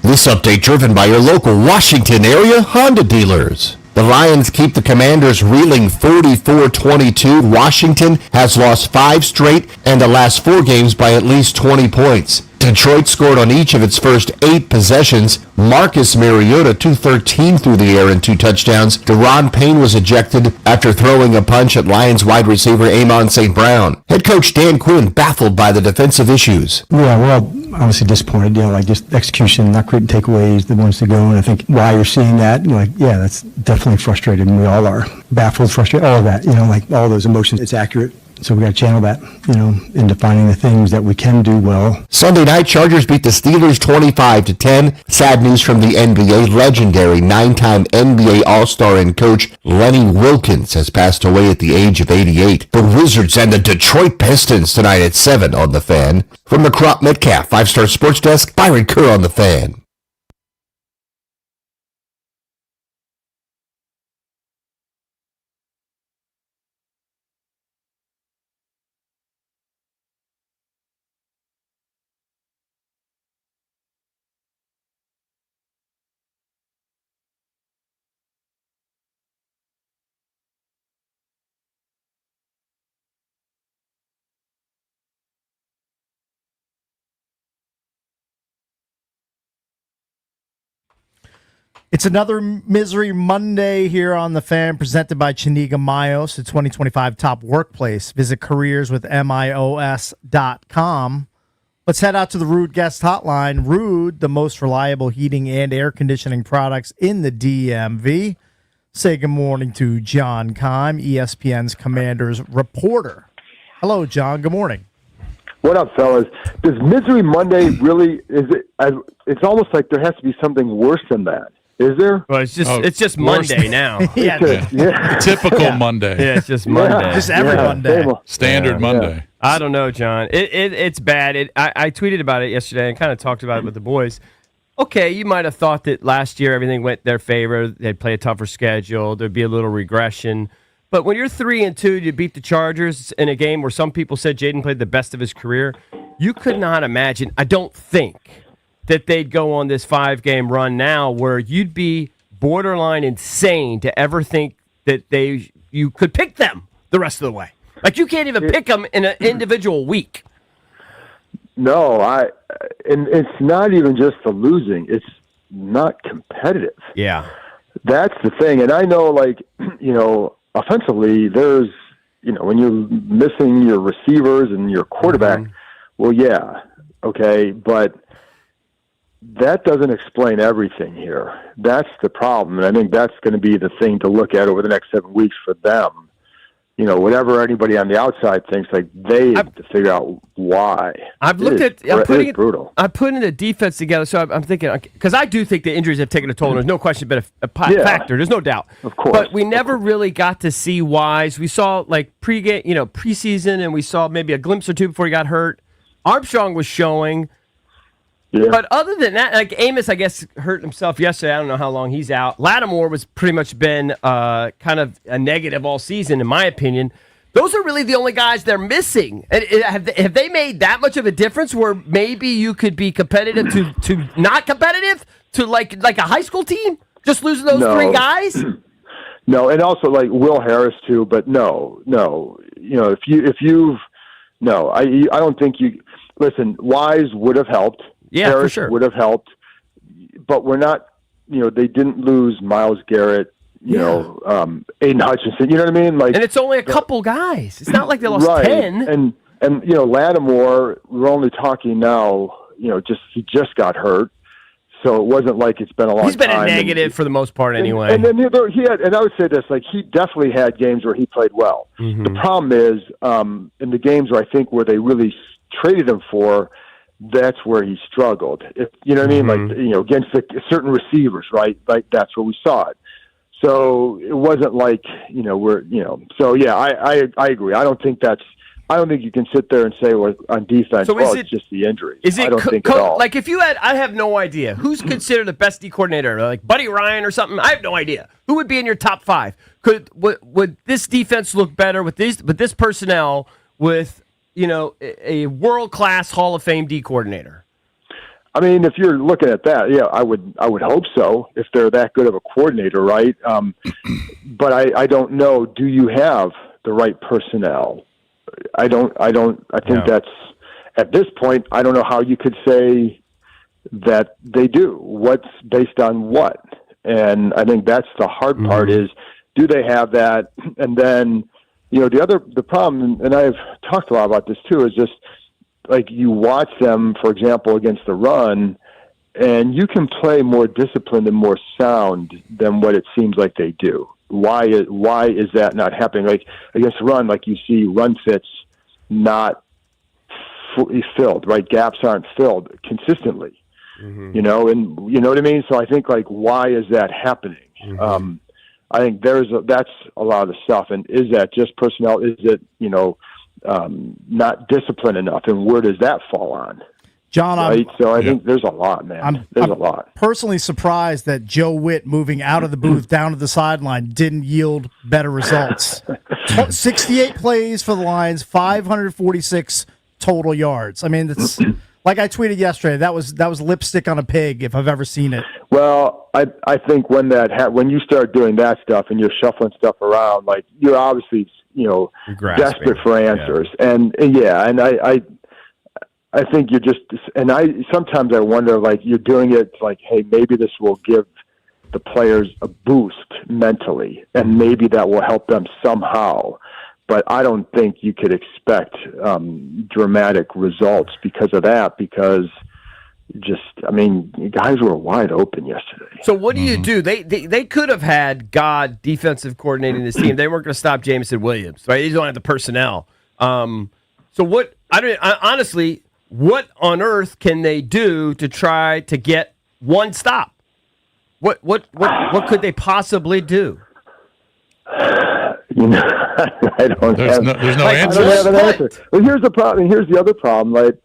This update driven by your local Washington area Honda dealers. The Lions keep the Commanders reeling 44-22. Washington has lost 5 straight and the last 4 games by at least 20 points. Detroit scored on each of its first 8 possessions. Marcus Mariota 213 through the air and 2 touchdowns. Deron Payne was ejected after throwing a punch at Lions wide receiver Amon St. Brown. Head coach Dan Quinn baffled by the defensive issues. Yeah, well, obviously disappointed, like just execution, not creating takeaways, the ones to go. And I think why you're seeing that, yeah, that's definitely frustrated, and we all are. Baffled, frustrated, all of that, like all those emotions, it's accurate. So we got to channel that, into finding the things that we can do well. Sunday night, Chargers beat the Steelers 25-10. Sad news from the NBA. Legendary 9-time NBA All-Star and coach Lenny Wilkens has passed away at the age of 88. The Wizards and the Detroit Pistons tonight at 7 on The Fan. From the Crop Metcalf 5-Star Sports Desk, Byron Kerr on The Fan. It's another Misery Monday here on The Fan, presented by Chiniga Mayos, the 2025 top workplace. Visit careerswithmios.com. Let's head out to the Rude Guest Hotline. Rude, the most reliable heating and air conditioning products in the DMV. Say good morning to John Keim, ESPN's Commanders reporter. Hello, John. Good morning. What up, fellas? Does Misery Monday really, it's almost like there has to be something worse than that. Is there? Well, it's just Monday now. Yeah. Typical Monday. Yeah, it's just Monday. Just every Monday. Standard Monday. Yeah. I don't know, John. It's bad. I tweeted about it yesterday and kind of talked about it with the boys. Okay, you might have thought that last year everything went their favor. They'd play a tougher schedule. There'd be a little regression. But when you're 3-2, you beat the Chargers in a game where some people said Jaden played the best of his career. You could not imagine, I don't think, that they'd go on this 5-game run now where you'd be borderline insane to ever think that you could pick them the rest of the way. Like, you can't even pick them in an individual week. No, and it's not even just the losing. It's not competitive. Yeah. That's the thing. And I know, offensively, there's, when you're missing your receivers and your quarterback, well, yeah, okay, but that doesn't explain everything here. That's the problem, and I think that's going to be the thing to look at over the next 7 weeks for them. Whatever anybody on the outside thinks, they have to figure out why. I'm putting the defense together, so I'm thinking, because I do think the injuries have taken a toll, and there's no question but a factor. There's no doubt. Of course. But we never really got to see whys. We saw, pregame, preseason, and we saw maybe a glimpse or two before he got hurt. Armstrong was showing. Yeah. But other than that, Amos, I guess, hurt himself yesterday. I don't know how long he's out. Lattimore was pretty much been kind of a negative all season, in my opinion. Those are really the only guys they're missing. And have they made that much of a difference where maybe you could be competitive to not competitive to like a high school team? Just losing those 3 guys? No, and also Will Harris too. But no. I don't think you listen. Wise would have helped. Yeah, Harris for sure. would have helped, but we're not. They didn't lose Myles Garrett. Aiden Hutchinson. You know what I mean? And it's only a couple guys. It's not like they lost 10. And Lattimore. We're only talking now. He just got hurt, so it wasn't like it's been a long time. He's been a negative for the most part, anyway. And then he had. And I would say this: he definitely had games where he played well. Mm-hmm. The problem is in the games where I think where they really traded him for. That's where he struggled. If you know what I mean, against certain receivers, right? That's where we saw it. So it wasn't like So yeah, I agree. I don't think you can sit there and say on defense. It's just the injury. Is it? I don't think at all. If you had, I have no idea who's considered the best D coordinator, like Buddy Ryan or something. I have no idea who would be in your top 5. Would this defense look better with this personnel with? A world-class Hall of Fame D coordinator? I mean, if you're looking at that, yeah, I would hope so. If they're that good of a coordinator, right? But I don't know. Do you have the right personnel? I think that's at this point. I don't know how you could say that they do. What's based on what? And I think that's the hard part is, do they have that? And then, the problem, and I've talked a lot about this too, is just like you watch them, for example, against the run, and you can play more disciplined and more sound than what it seems like they do. Why is that not happening? Like against the run, like you see run fits not fully filled, right? Gaps aren't filled consistently, and you know what I mean? So I think like, why is that happening? I think that's a lot of the stuff. And is that just personnel? Is it, not disciplined enough? And where does that fall on? John, right? So I think there's a lot, man. There's a lot. Personally surprised that Joe Witt moving out of the booth down to the sideline didn't yield better results. 68 plays for the Lions, 546 total yards. I mean, it's like I tweeted yesterday. That was lipstick on a pig if I've ever seen it. Well, I think when when you start doing that stuff and you're shuffling stuff around, like you're obviously desperate for answers, and I think you're just, and sometimes I wonder, like, you're doing it like, hey, maybe this will give the players a boost mentally, and maybe that will help them somehow. But I don't think you could expect dramatic results because of that, because guys were wide open yesterday. So what do you do? They could have had God defensive coordinating this team. They weren't going to stop Jameson Williams, right? They don't have the personnel. So what? Honestly, what on earth can they do to try to get one stop? What could they possibly do? I don't. There's no answer. I don't have an answer. But here's the problem. And here's the other problem. Like,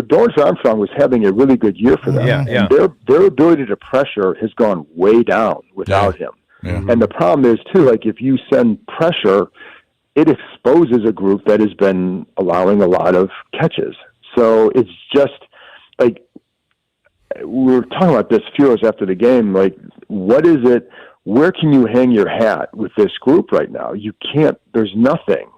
Dorrance Armstrong was having a really good year for them. Yeah. And their ability to pressure has gone way down without him. Yeah. And the problem is too, like, if you send pressure, it exposes a group that has been allowing a lot of catches. So it's just like, we were talking about this a few hours after the game. Like, what is it? Where can you hang your hat with this group right now? You can't. There's nothing.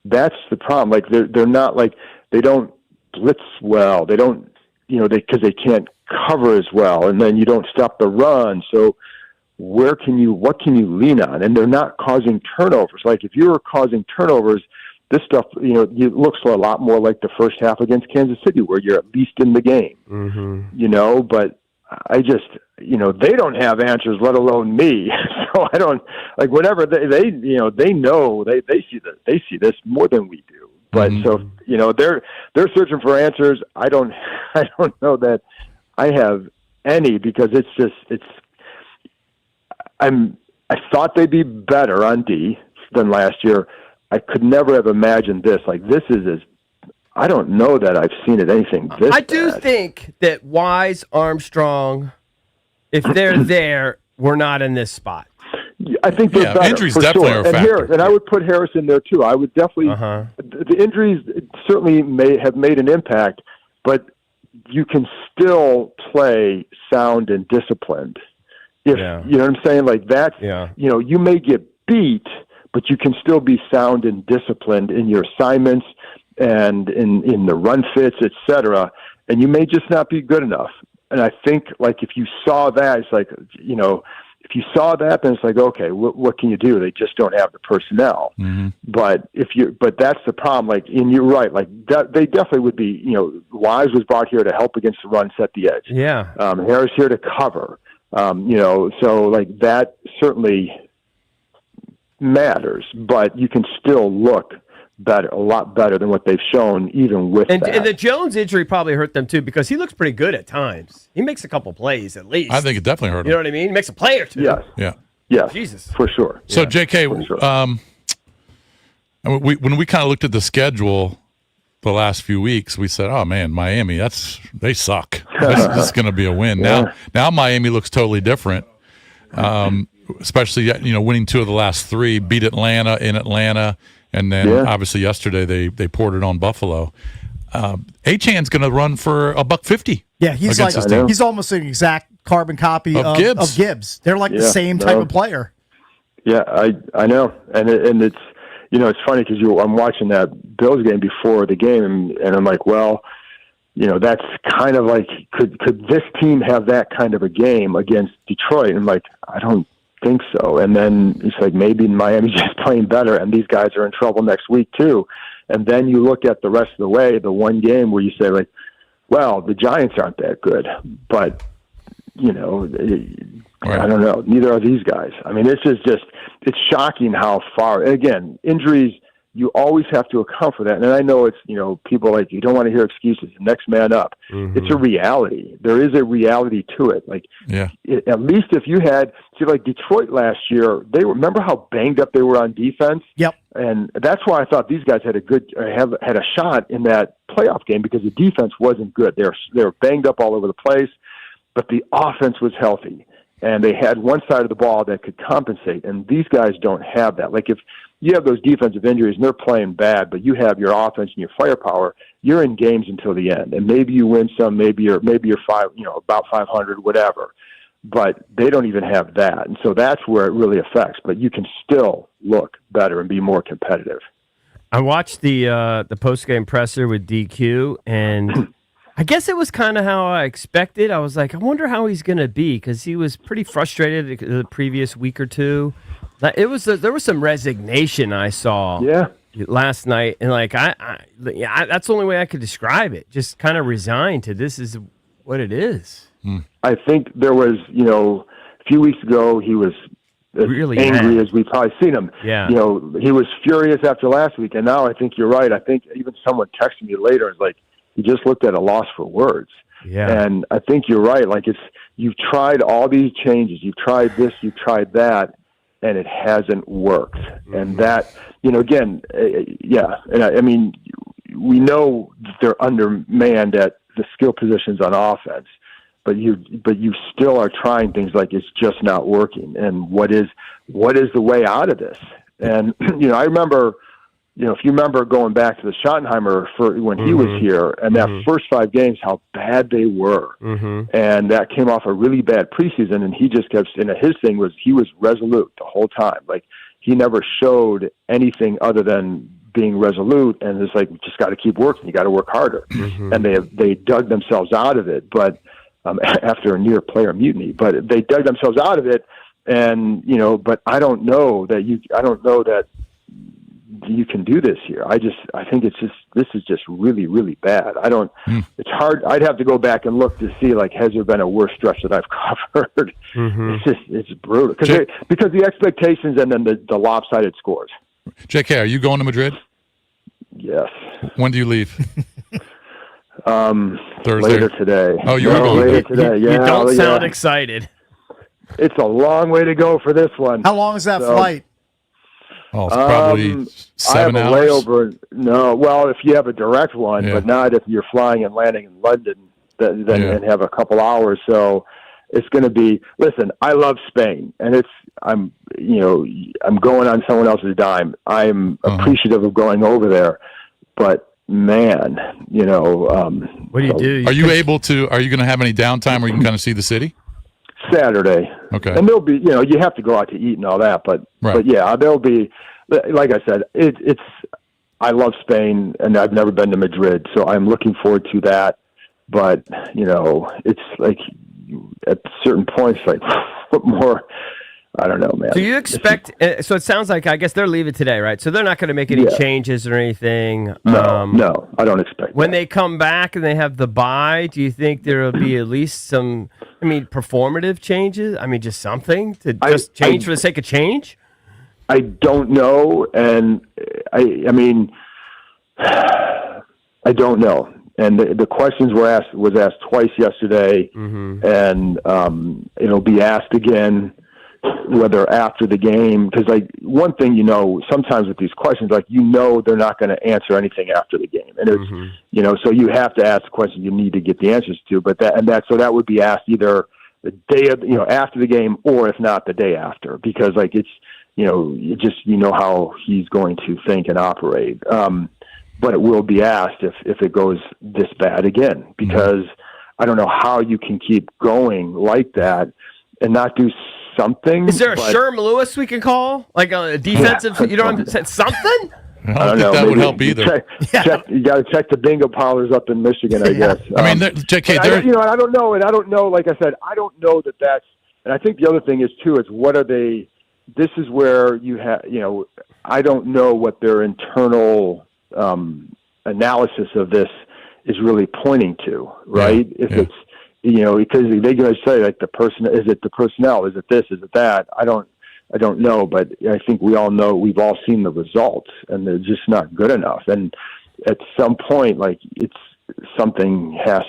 That's the problem. Like, they're not, like, they don't blitz well. They don't, because they can't cover as well, and then you don't stop the run. So what can you lean on? And they're not causing turnovers. Like, if you were causing turnovers, this stuff, it looks a lot more like the first half against Kansas City, where you're at least in the game. But I just, they don't have answers, let alone me. So I don't, like, whenever they know, they see this more than we do. But so, they're searching for answers. I don't know that I have any, because I thought they'd be better on D than last year. I could never have imagined this. Like, this is I don't know that I've seen it anything this I do bad. think that Wise, Armstrong, if they're there, we're not in this spot. I think they're better, injuries for definitely sure. are a And factor. and I would put Harris in there too. I would definitely. The injuries certainly may have made an impact, but you can still play sound and disciplined. If you know what I'm saying, like that's you may get beat, but you can still be sound and disciplined in your assignments and in the run fits, etc. And you may just not be good enough. And I think, like, if you saw that, it's like, if you saw that, then it's like, okay, what can you do? They just don't have the personnel. But but that's the problem. Like, and you're right. Like, they definitely would be. Wise was brought here to help against the run, set the edge. Yeah. Harris here to cover. So like that certainly matters, but you can still look better, a lot better than what they've shown, even with that. And the Jones injury probably hurt them too, because he looks pretty good at times. He makes a couple plays at least. I think it definitely hurt him. You know what I mean? He makes a play or two. Yes. Yeah. Yes. Jesus. For sure. So, Yeah, JK, for sure. When we kind of looked at the schedule the last few weeks, we said, "Oh man, Miami, they suck. This is going to be a win." Now Miami looks totally different. Especially winning 2 of the last 3, beat Atlanta in Atlanta, and then obviously yesterday they poured it on Buffalo. Achan's going to run for $150. Yeah, he's against like his team. he's almost an exact carbon copy Of Gibbs. They're like the same type of player. Yeah, I know, and it's it's funny because I'm watching that Bills game before the game, and I'm like, well, that's kind of like could this team have that kind of a game against Detroit? And I'm like, I don't think so. And then it's like maybe Miami's just playing better, and these guys are in trouble next week too. And then you look at the rest of the way, the one game where you say like, well, the Giants aren't that good, but I don't know. Neither are these guys. I mean, it's shocking how far. And again, injuries, you always have to account for that. And I know it's, people like, you don't want to hear excuses. The next man up. Mm-hmm. It's a reality. There is a reality to it. Like, at least if you had, like Detroit last year, remember how banged up they were on defense? Yep. And that's why I thought these guys had had a shot in that playoff game, because the defense wasn't good. They were banged up all over the place, but the offense was healthy. And they had one side of the ball that could compensate, and these guys don't have that. Like, if you have those defensive injuries and they're playing bad, but you have your offense and your firepower, you're in games until the end. And maybe you win some, maybe you're about 500, whatever. But they don't even have that, and so that's where it really affects. But you can still look better and be more competitive. I watched the post-game presser with DQ, and I guess it was kind of how I expected. I was like, I wonder how he's going to be, because he was pretty frustrated the previous week or two. There was some resignation I saw last night, and like that's the only way I could describe it. Just kind of resigned to this is what it is. I think there was, a few weeks ago he was really angry mad, as we've probably seen him. Yeah. He was furious after last week, and now I think you're right. I think even someone texted me later and was like, he just looked at a loss for words. Yeah. And I think you're right. Like, you've tried all these changes. You've tried this, you've tried that, and it hasn't worked. Mm-hmm. And that, again, And I mean, we know they're undermanned at the skill positions on offense, but you still are trying things like it's just not working. And what is the way out of this? And, I remember, if you remember going back to the Schottenheimer when he was here, and that first 5 games, how bad they were. Mm-hmm. And that came off a really bad preseason, and he just kept, and his thing was he was resolute the whole time. Like, he never showed anything other than being resolute, and it's like, you just got to keep working. You got to work harder. Mm-hmm. And they dug themselves out of it, but after a near player mutiny, but they dug themselves out of it. And, but I don't know that you can do this here. I think this is just really, really bad. It's hard. I'd have to go back and look to see, like, has there been a worse stretch that I've covered? Mm-hmm. It's brutal because the expectations and then the lopsided scores. JK, are you going to Madrid? Yes. When do you leave? Thursday? Later today. Oh, you are going later today. You don't sound excited. It's a long way to go for this one. How long is that flight? Oh, it's probably 7 I have hours. A layover. No, well, if you have a direct one, but not if you're flying and landing in London, then have a couple hours. So it's going to be. Listen, I love Spain, and I'm going on someone else's dime. I'm appreciative of going over there, but man, what do you do? Are you going to have any downtime where you can kind of see the city? Saturday. Okay. And there'll be, you have to go out to eat and all that, but yeah, there'll be, like I said, I love Spain, and I've never been to Madrid, so I'm looking forward to that. But, it's like at certain points, like, what more? I don't know, man. Do you expect? So it sounds like, I guess they're leaving today, right? So they're not going to make any changes or anything. No, I don't expect. When they come back and they have the bye, do you think there will be at least some? Performative changes. Just something to change for the sake of change. I don't know, and I don't know. And the questions was asked twice yesterday, and it'll be asked again, whether after the game, because one thing, sometimes with these questions, they're not going to answer anything after the game, and it's so you have to ask the questions you need to get the answers to, so that would be asked either the day of, after the game, or if not, the day after, because it's how he's going to think and operate. but it will be asked if it goes this bad again, because I don't know how you can keep going like that and not do something. Is there a Sherm Lewis we can call? Like a defensive, you know what I'm saying? Something? I don't think that would help either. You got to check the bingo parlors up in Michigan, I guess. I mean, JK, I don't know, and I don't know. Like I said, I don't know that that's. And I think the other thing is too is what are they? This is where you have, I don't know what their internal analysis of this is really pointing to, right? If it's, because they're going to say like is it the personnel? Is it this? Is it that? I don't know, but I think we all know, we've all seen the results, and they're just not good enough. And at some point, like something has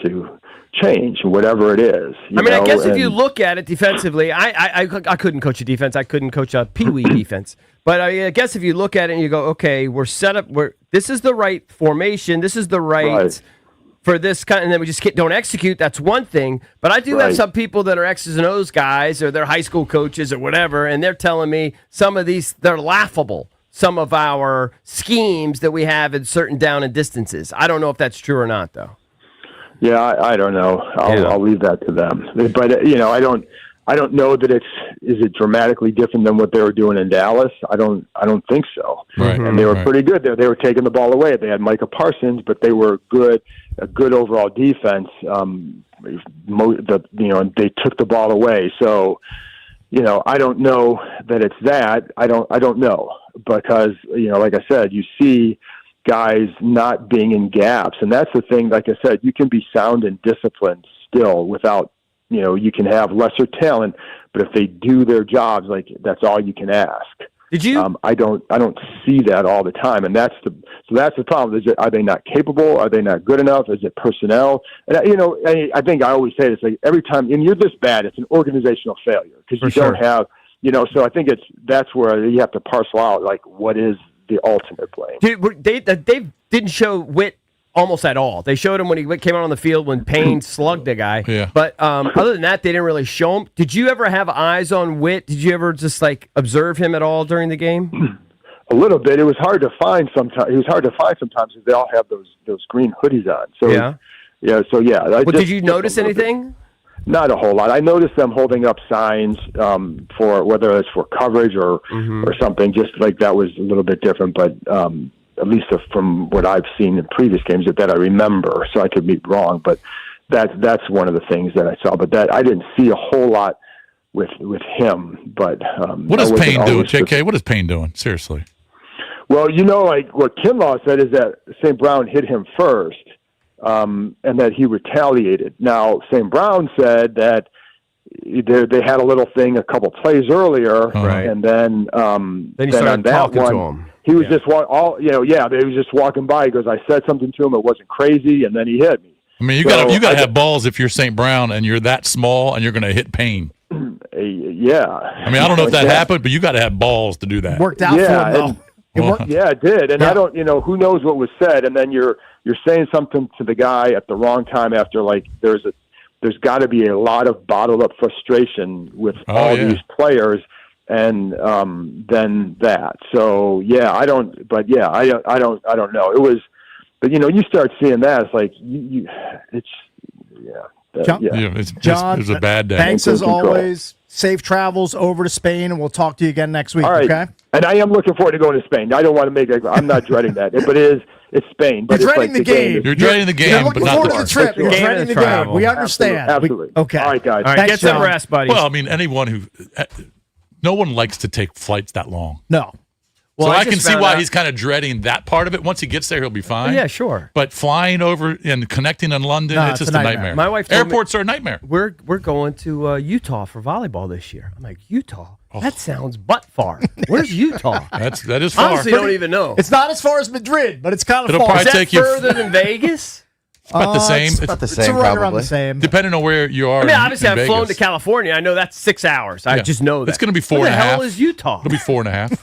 to change, whatever it is. I guess if you look at it defensively, I couldn't coach a defense. I couldn't coach a peewee defense. But I guess if you look at it and you go, okay, we're set up. This is the right formation. This is the right. For this kind, and then we just don't execute. That's one thing. But I do have some people that are X's and O's guys, or they're high school coaches or whatever, and they're telling me some of these, they're laughable. Some of our schemes that we have in certain down and distances. I don't know if that's true or not, though. Yeah, I don't know. I'll leave that to them. But I don't know that is it dramatically different than what they were doing in Dallas. I don't think so. Right. And they were pretty good there. They were taking the ball away. They had Micah Parsons, but they were a good overall defense. And they took the ball away. So, I don't know that it's that. I don't know, because like I said, you see guys not being in gaps, and that's the thing. Like I said, you can be sound and disciplined still without. You can have lesser talent, but if they do their jobs, like that's all you can ask. Did you? I don't see that all the time, and that's the problem. Are they not capable? Are they not good enough? Is it personnel? And I think I always say this, like every time, and you're this bad, it's an organizational failure because you don't have, So I think that's where you have to parcel out like what is the ultimate blame. They didn't show Witt almost at all. They showed him when he came out on the field when Payne slugged the guy. Yeah. But other than that, they didn't really show him. Did you ever have eyes on Witt? Did you ever just observe him at all during the game? A little bit. It was hard to find sometimes. It was hard to find sometimes because they all have those green hoodies on. So yeah. Well, did you notice anything? Not a whole lot. I noticed them holding up signs for whether it's for coverage or something. Just like that was a little bit different, but. At least from what I've seen in previous games that I remember, so I could be wrong, but that's one of the things that I saw. But that I didn't see a whole lot with him. But what is Payne doing, JK? What is Payne doing? Seriously. Well, like what Kinlaw said is that St. Brown hit him first, and that he retaliated. Now, St. Brown said that they had a little thing a couple plays earlier, and then he started talking to him. He was just they was just walking by. He goes, I said something to him. It wasn't crazy, and then he hit me. I mean, you got to have balls if you're St. Brown and you're that small and you're going to hit Payne. Yeah. I mean, I don't know if that happened, but you got to have balls to do that. Worked out for him, though. It worked. Yeah, it did. And I don't, who knows what was said, and then you're saying something to the guy at the wrong time after there's got to be a lot of bottled up frustration with these players. And then that. So I don't know. It was, but you start seeing that. It's like John, it was a bad day. Thanks as always. Safe travels over to Spain, and we'll talk to you again next week. All right. Okay. And I am looking forward to going to Spain. I don't want to make it. I'm not dreading that, but it's Spain. But you're dreading the game. You're dreading the game. You're looking forward to the trip. You're Game dreading the travel. game. We understand. Absolutely. Okay. All right, guys. All right, Thanks, get some John. rest, buddy. Well, I mean, anyone who. No one likes to take flights that long. No. Well, So I just can see found why out- he's kind of dreading that part of it. Once he gets there, he'll be fine. Yeah, sure. But flying over and connecting in London, No, it's it's just a a nightmare. nightmare. My wife told me- Airports are a nightmare. We're going to Utah for volleyball this year. I'm like, Utah? That sounds butt far. Where's Utah? That is far. Honestly, don't even know. It's not as far as Madrid, but it's kind of It'll far. probably Is that take you further than Vegas? It's about the same. It's about the It's same, right around probably. the same. Depending on where you are. I mean, in- obviously, in I've flown to Vegas. California. I know that's 6 hours. I Yeah. just know that. It's going to be 4 Where and a the half. hell is Utah? It'll be 4.5.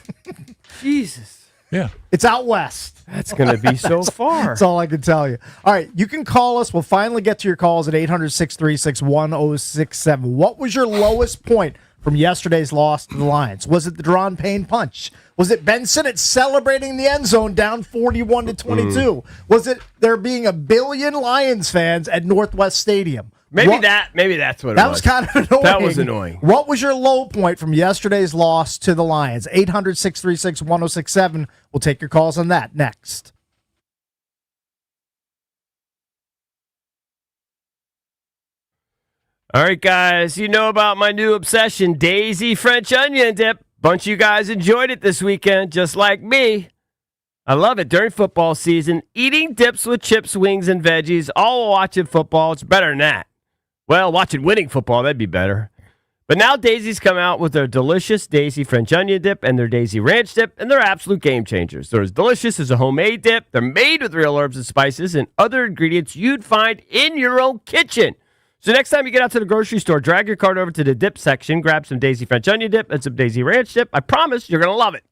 Jesus. Yeah. It's out west. That's going to be so far. That's all I can tell you. All right, you can call us. We'll finally get to your calls at 800-636-1067. What was your lowest point from yesterday's loss to the Lions? Was it the Deron Payne punch? Was it Ben Sinnott celebrating the end zone down 41-22? Was it there being a billion Lions fans at Northwest Stadium? Maybe that's what it was. That was kind of annoying. That was annoying. What was your low point from yesterday's loss to the Lions? 800-636-1067. We'll take your calls on that next. All right, guys, you know about my new obsession, Daisy French onion dip. Bunch of you guys enjoyed it this weekend, just like me. I love it during football season. Eating dips with chips, wings, and veggies, all while watching football. It's better than that. Well, watching winning football, that'd be better. But now Daisy's come out with their delicious Daisy French onion dip and their Daisy Ranch dip, and they're absolute game changers. They're as delicious as a homemade dip. They're made with real herbs and spices and other ingredients you'd find in your own kitchen. So next time you get out to the grocery store, drag your cart over to the dip section, grab some Daisy French onion dip and some Daisy Ranch dip. I promise you're going to love it.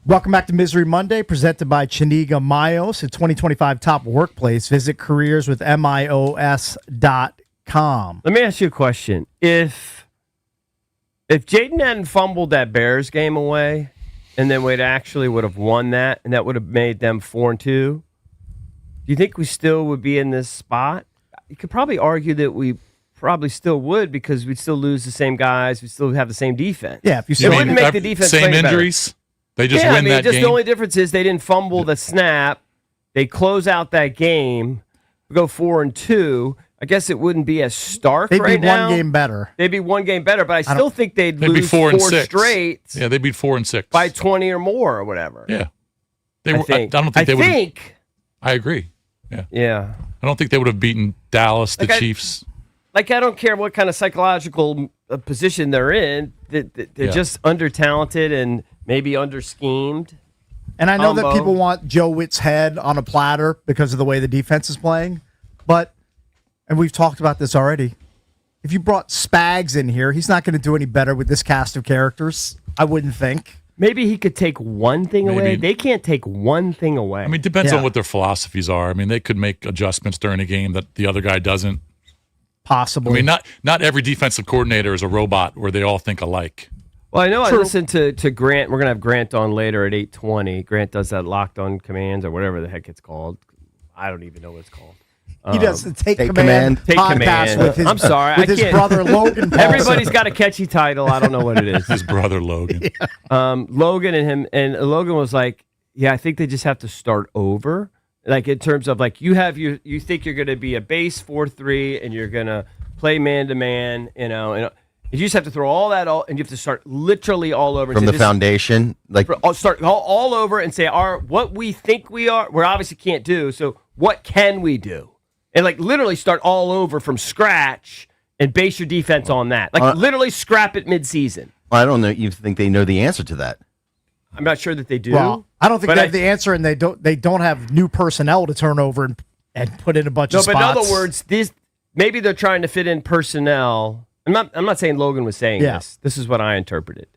Welcome back to Misery Monday, presented by Chiniga Mios, a 2025 top workplace. Visit careerswithmios.com. Let me ask you a question. If Jaden hadn't fumbled that Bears game away, and then we'd actually would have won that, and that would have made them 4-2, do you think we still would be in this spot? You could probably argue that we probably still would, because we'd still lose the same guys. We'd still have the same defense. Yeah, if you It still wouldn't make the defense same play better. injuries. They just Yeah, win that just game. the only difference is they didn't fumble the snap. They close out that game. We go 4-2. I guess it wouldn't be as stark they'd right be now. one game better. They'd be one game better, but I still think they'd They'd be lose 4-6 straight Yeah, they beat 4-6 by 20 or more or whatever. Yeah, I think. I don't think they would. think. I agree. Yeah, Yeah. I don't think they would have beaten Dallas, the Like Chiefs. I don't care what kind of psychological position they're in. They're Yeah. just under-talented and maybe under-schemed. And I know that Combo. people want Joe Witt's head on a platter because of the way the defense is playing, but, and we've talked about this already, if you brought Spags in here, he's not going to do any better with this cast of characters, I wouldn't think. Maybe he could take one thing away. Maybe. They can't take one thing away. I mean, it depends Yeah. on what their philosophies are. I mean, they could make adjustments during a game that the other guy doesn't. Possibly. I mean, not every defensive coordinator is a robot where they all think alike. Well, I know I listened to Grant. We're going to have Grant on later at 8:20. Grant does that Locked On Commands or whatever the heck it's called. I don't even know what it's called. He does the Take Take Command Take podcast Command. with his, I'm sorry, with I his can't- brother Logan Paulson. Everybody's got a catchy title. I don't know what it is. His brother Logan. Logan and him, and Logan was like, "Yeah, I think they just have to start over. Like in terms of like you think you're going to be a base 4-3 and you're going to play man to man, and you just have to throw all that and you have to start literally all over and From say, the this- foundation, like start all over and say what we think we are. We obviously can't do. So what can we do? And like literally start all over from scratch and base your defense on that. Like literally scrap it mid-season. I don't know. You think they know the answer to that? I'm not sure that they do. Well, I don't think but they have the answer, and they don't have new personnel to turn over and put in a bunch of spots. But in other words, maybe they're trying to fit in personnel. I'm not saying Logan was saying this. This is what I interpreted.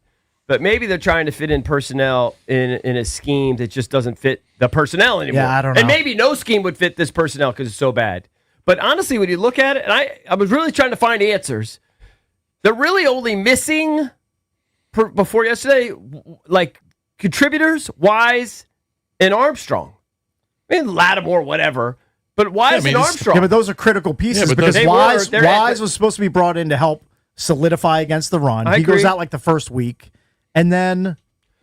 But maybe they're trying to fit in personnel in a scheme that just doesn't fit the personnel anymore. Yeah, I don't know. And maybe no scheme would fit this personnel because it's so bad. But honestly, when you look at it, and I was really trying to find answers, they're really only missing, before yesterday, like contributors, Wise, and Armstrong. I mean, Lattimore, whatever. But Wise and Armstrong. Yeah, but those are critical pieces but because they Wise were. They're- was supposed to be brought in to help solidify against the run. I He goes agree. out like the first week, and then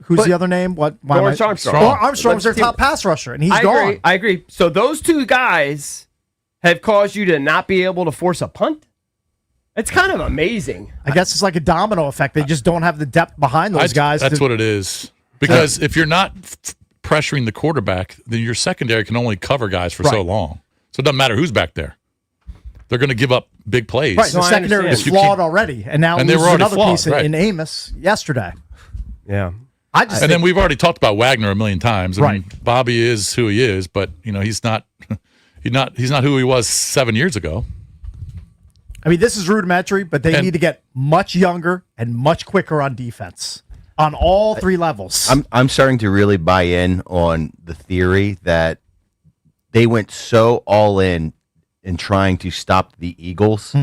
who's the other name? Why am Lawrence I- Armstrong. Armstrong's their top pass rusher, and he's I gone. agree. I agree. So those two guys have caused you to not be able to force a punt? It's kind of amazing. I guess it's like a domino effect. They just don't have the depth behind those guys. That's what it is. Because if you're not pressuring the quarterback, then your secondary can only cover guys for so Right. long. So it doesn't matter who's back there. They're going to give up big plays. Right, the No, I secondary is understand. You flawed can't- already, and now And they loses were already another flawed, piece right. in Amos yesterday. Yeah. I just And then think, we've already talked about Wagner a million times. I mean, Right. Bobby is who he is, but he's not he's not who he was 7 years ago. I mean, this is rudimentary, but they And- need to get much younger and much quicker on defense on all three levels. I'm starting to really buy in on the theory that they went so all in trying to stop the Eagles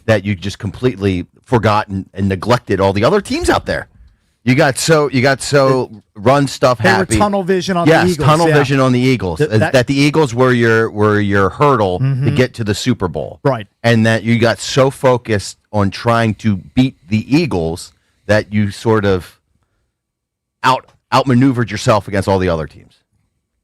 that you just completely forgotten and neglected all the other teams out there. You got so run stuff They were happy. tunnel vision on yes, the Eagles. tunnel yeah. vision on the Eagles. That- That the Eagles were your hurdle to get to the Super Bowl. Right. And that you got so focused on trying to beat the Eagles that you sort of outmaneuvered yourself against all the other teams.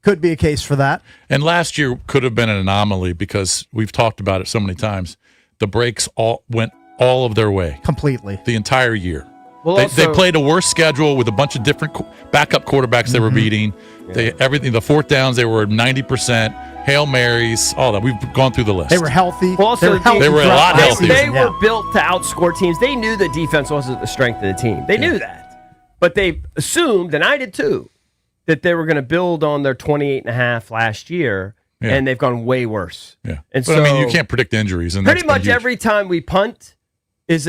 Could be a case for that. And last year could have been an anomaly because we've talked about it so many times. The breaks went all of their way Completely. the entire year. Well, They also- played a worse schedule with a bunch of different backup quarterbacks they were beating. Everything, the fourth downs, they were 90%. Hail Marys, all that. We've gone through the list. They were healthy. Well, also, they were healthy they were a throughout lot last healthier. season, They yeah. were built to outscore teams. They knew the defense wasn't the strength of the team. They knew that. But they assumed, and I did too, that they were going to build on their 28.5 last year, Yeah. and they've gone way worse. Yeah. And but so I mean, you can't predict injuries. And pretty that's been much huge. every time we punt is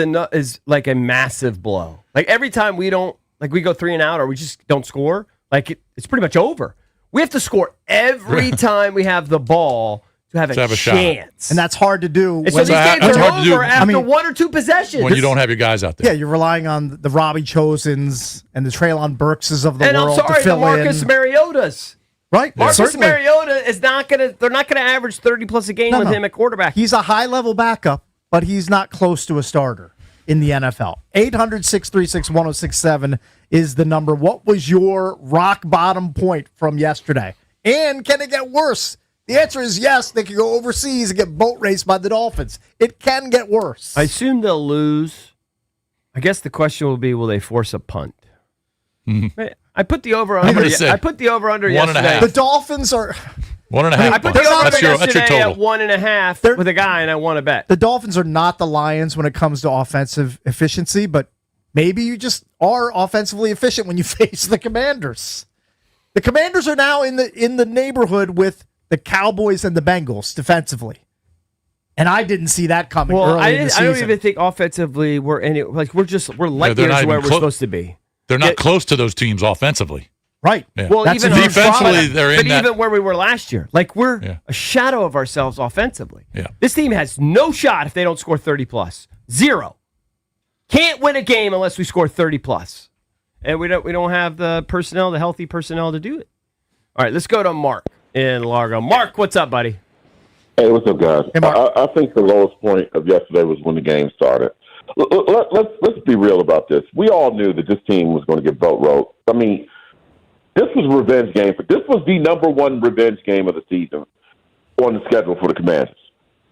like a massive blow. Like every time we don't, like we go 3 and out or we just don't score, Like it's pretty much over. We have to score every time we have the ball to have a shot. chance. And that's hard to do. And so when- these games that's are hard to do. over after I mean, one or two possessions. when you don't have your guys out there. yeah, you're relying on the Robbie Chosens and the Traylon Burkses of the and I'm world sorry, to the fill Marcus in. Mariotas. Right? Marcus Certainly. Mariota is not gonna. They're not gonna average 30 plus a game No, with no. him at quarterback. He's a high-level backup, but he's not close to a starter in the NFL. 800-636-1067 is the number. What was your rock bottom point from yesterday? And can it get worse? The answer is yes. They can go overseas and get boat raced by the Dolphins. It can get worse. I assume they'll lose. I guess the question will be: will they force a punt? I put the over under. gonna say I put the over under 1.5. yesterday. The Dolphins are 1.5. I put the over that's your yesterday total. at 1.5 They're- with a guy, and I won a bet. the Dolphins are not the Lions when it comes to offensive efficiency, but maybe you just are offensively efficient when you face the Commanders. The Commanders are now in the neighborhood with the Cowboys and the Bengals defensively. And I didn't see that coming Well, early in the I season. don't even think offensively we're we're light they're not years even where we're clo- supposed to be. They're not close to those teams offensively. Right. Yeah. Well, That's even a huge defensively, problem. they're in but that. even where we were last year, like we're Yeah. a shadow of ourselves offensively. Yeah. This team has no shot if they don't score 30 plus. Zero. Can't win a game unless we score 30 plus. And we don't have the personnel, the healthy personnel to do it. All right, let's go to Mark in Largo. Mark, what's up, buddy? Hey, what's up, guys? Hey, Mark. I think the lowest point of yesterday was when the game started. Let's be real about this. We all knew that this team was going to get boat rode. I mean, this was a revenge game. This was the number one revenge game of the season on the schedule for the Commanders.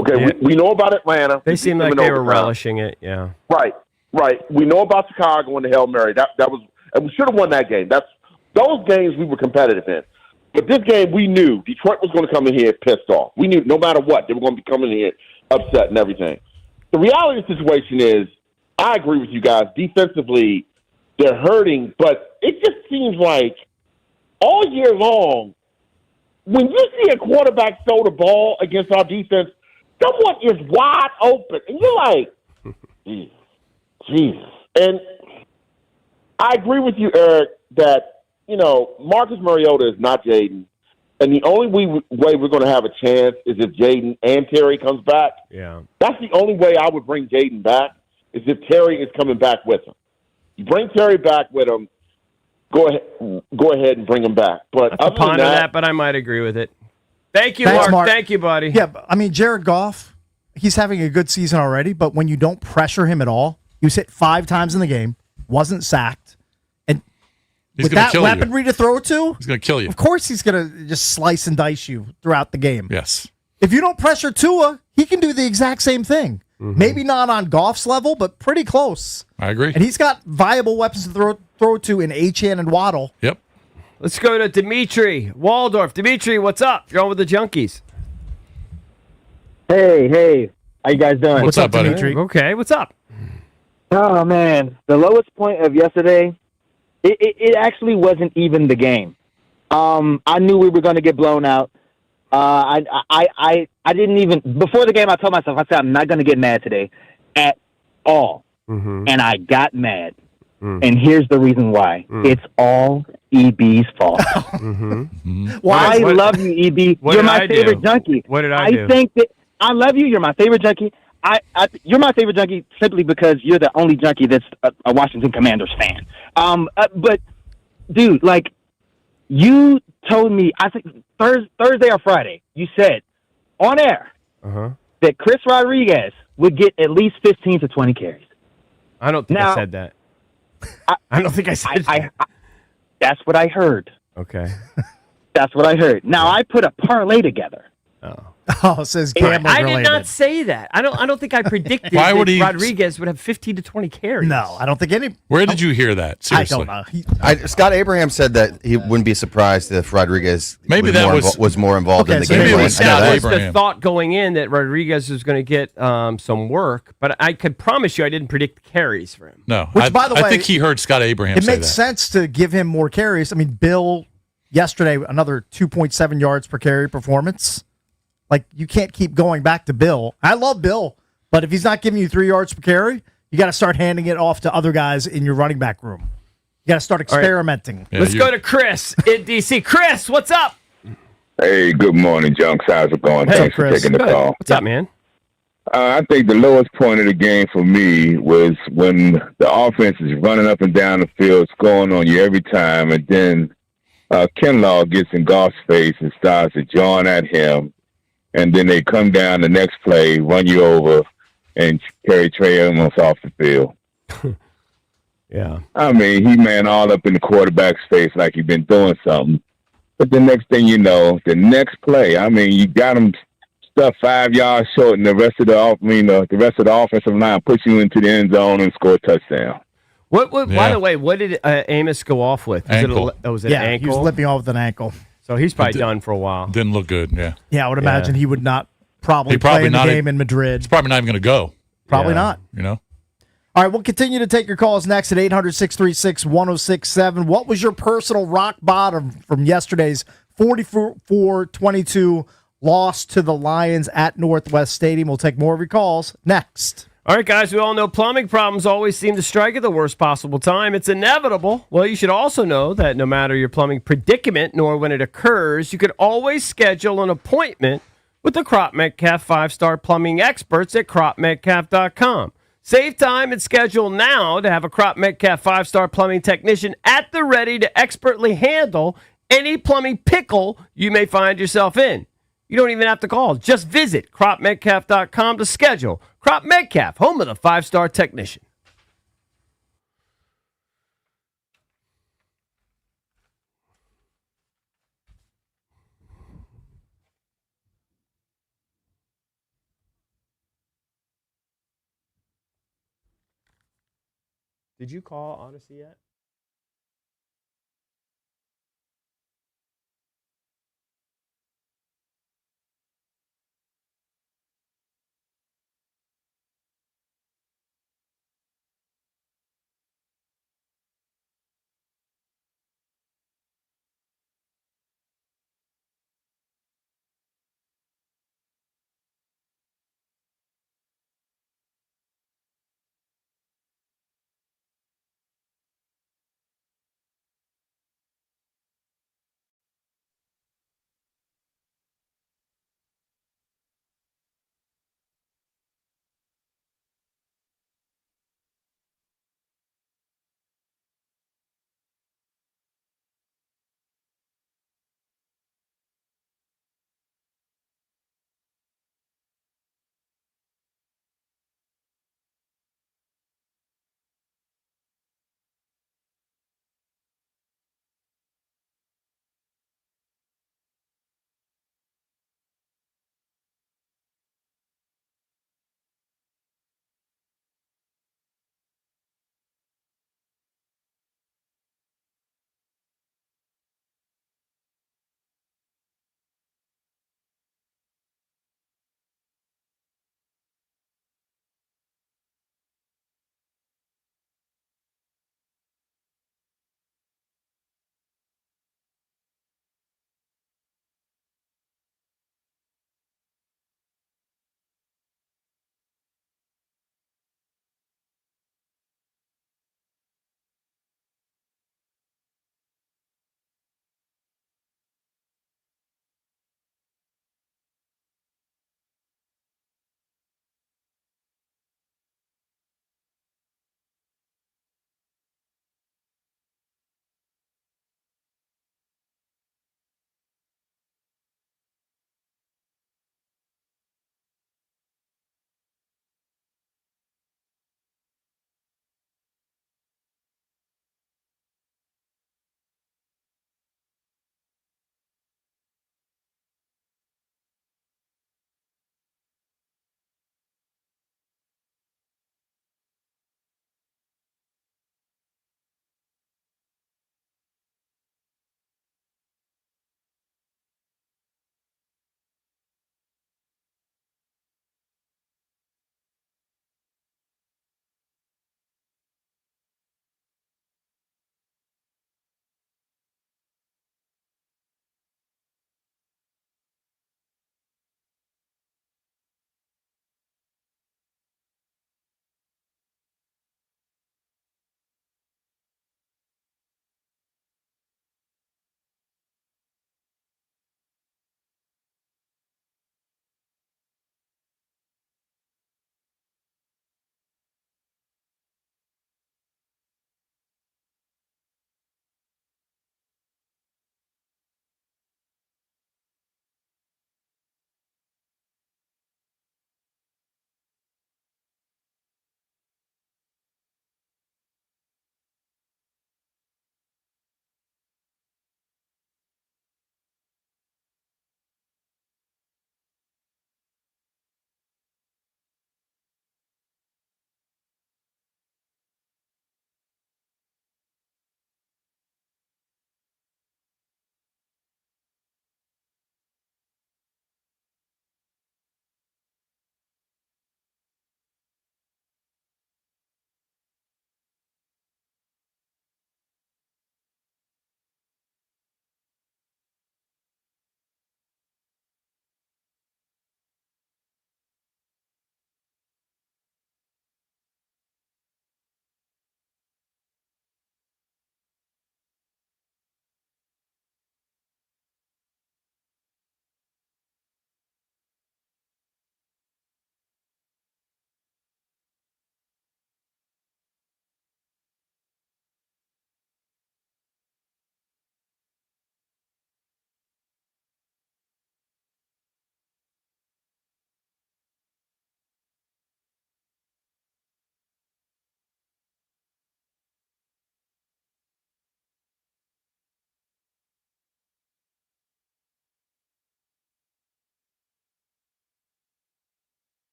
Okay, Yeah. we know about Atlanta. They We seemed beat like them in they were overtime. relishing it, yeah. Right. We know about Chicago and the Hail Mary. That was, and we should have won that game. Those games we were competitive in. But this game, we knew Detroit was going to come in here pissed off. We knew no matter what, they were going to be coming in here upset and everything. The reality of the situation is, I agree with you guys. Defensively, they're hurting, but it just seems like all year long, when you see a quarterback throw the ball against our defense, someone is wide open, and you're like, Jesus. And I agree with you, Eric, that, Marcus Mariota is not Jaden. And the only way we're going to have a chance is if Jaden and Terry comes back. Yeah. That's the only way I would bring Jaden back is if Terry is coming back with him. You bring Terry back with him, go ahead and bring him back. But I other than ponder that, that, but I might agree with it. Thank you, Thanks, Mark. Mark. Thank you, buddy. Yeah, I mean, Jared Goff, he's having a good season already, but when you don't pressure him at all, he was hit 5 times in the game, wasn't sacked, and He's with going to that kill you. weaponry to throw to, He's going to kill you. of course he's going to just slice and dice you throughout the game. Yes. If you don't pressure Tua, he can do the exact same thing. Maybe not on Goff's level, but pretty close. I agree. And he's got viable weapons to throw to in Achane and Waddle. Yep. Let's go to Dimitri Waldorf. Dimitri, what's up? You're on with the Junkies. Hey, how you guys doing? What's up, buddy? Dimitri? Okay, what's up? Oh man, the lowest point of yesterday, it actually wasn't even the game. I knew we were going to get blown out. I didn't even before the game. I told myself, I said, I'm not going to get mad today at all, and I got mad. And here's the reason why: it's all EB's fault. Why? I love you, EB. What You're did my I do? favorite junkie. What did I do? think that I love you. You're my favorite junkie. You're my favorite junkie simply because you're the only junkie that's a Washington Commanders fan. But dude, like you told me, I think Thursday or Friday, you said on air that Chris Rodriguez would get at least 15 to 20 carries. I don't think I Now- said that. I don't think I said that. That's what I heard. Okay. That's what I heard. Now I put a parlay together. Oh, it says gambling I did related. not say that. I don't think I predicted Why would that he- Rodriguez would have 15 to 20 carries. No, I don't think any. Where did you hear that? I Seriously. don't know. Scott Abraham said that he wouldn't be surprised if Rodriguez Maybe was that more was- was more involved Okay, in the so game. maybe it plan. was I know Scott that. was the Abraham. thought going in that Rodriguez was going to get some work, but I could promise you I didn't predict carries for him. No. Which, by the I way, think he heard Scott Abraham It say makes that. sense to give him more carries. I mean, Bill yesterday another 2.7 yards per carry performance. Like you can't keep going back to Bill. I love Bill, but if he's not giving you 3 yards per carry, you got to start handing it off to other guys in your running back room. You got to start experimenting. Yeah, Let's go to Chris in D.C. Chris, what's up? Hey, good morning, Junks. How's it going? Hey, Thanks for Chris. taking the Good. call. What's up, man? I think the lowest point of the game for me was when the offense is running up and down the field, scoring on you every time, and then Kinlaw gets in Goff's face and starts to jaw at him, and then they come down the next play, run you over, and carry Trey Amos off the field. Yeah. I mean, he man all up in the quarterback's face like he'd been doing something. But the next thing you know, the next play, I mean, you got him stuff 5 yards short, and the rest of the offensive line push you into the end zone and score a touchdown. What By Yeah. the way, what did Amos go off with? Ankle. Was it Yeah, ankle? he was limping off with an ankle. So he's probably done for a while. Didn't look good. Yeah, Yeah, I would imagine he would not probably He probably play in the not game e- in Madrid. it's probably not even going to go. Probably Yeah. not. You know, All right, we'll continue to take your calls next at 800-636-1067. What was your personal rock bottom from yesterday's 44-22 loss to the Lions at Northwest Stadium? We'll take more of your calls next. All right, guys, we all know plumbing problems always seem to strike at the worst possible time. It's inevitable. Well, you should also know that no matter your plumbing predicament nor when it occurs, you can always schedule an appointment with the Crop Metcalf 5-star plumbing experts at cropmetcalf.com. Save time and schedule now to have a Crop Metcalf 5-star plumbing technician at the ready to expertly handle any plumbing pickle you may find yourself in. You don't even have to call. Just visit cropmetcalf.com to schedule. Crop Metcalf, home of the 5-star technician. Did you call Odyssey yet?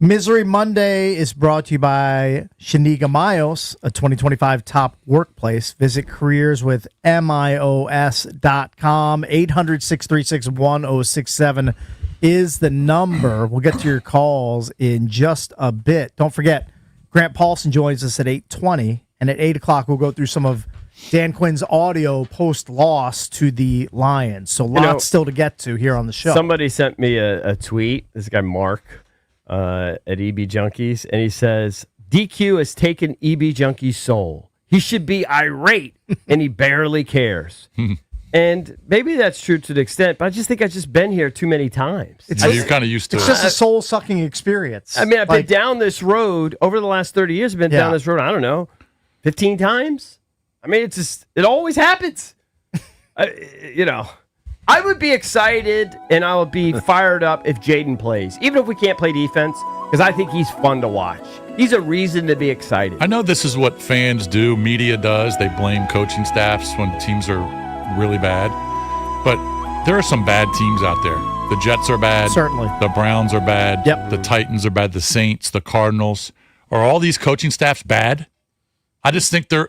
Misery Monday is brought to you by Shaniga Mayos, a 2025 top workplace. Visit careerswithmios.com. 800-636-1067 is the number. We'll get to your calls in just a bit. Don't forget, Grant Paulson joins us at 8:20, and at 8 o'clock we'll go through some of Dan Quinn's audio post-loss to the Lions. So lots still to get to here on the show. Somebody sent me a tweet. This guy, Mark, at EB Junkies, and he says, DQ has taken EB Junkie's soul. He should be irate, and he barely cares. And maybe that's true to the extent, but I just think I've just been here too many times. You're kind of used to it. It's just a soul-sucking experience. I mean, I've been down this road over the last 30 years. I've been down this road, I don't know, 15 times? I mean, it's just, it always happens. I would be excited and I would be fired up if Jaden plays, even if we can't play defense, because I think he's fun to watch. He's a reason to be excited. I know this is what fans do, media does. They blame coaching staffs when teams are really bad. But there are some bad teams out there. The Jets are bad. Certainly. The Browns are bad. Yep. The Titans are bad. The Saints, the Cardinals. Are all these coaching staffs bad? I just think they're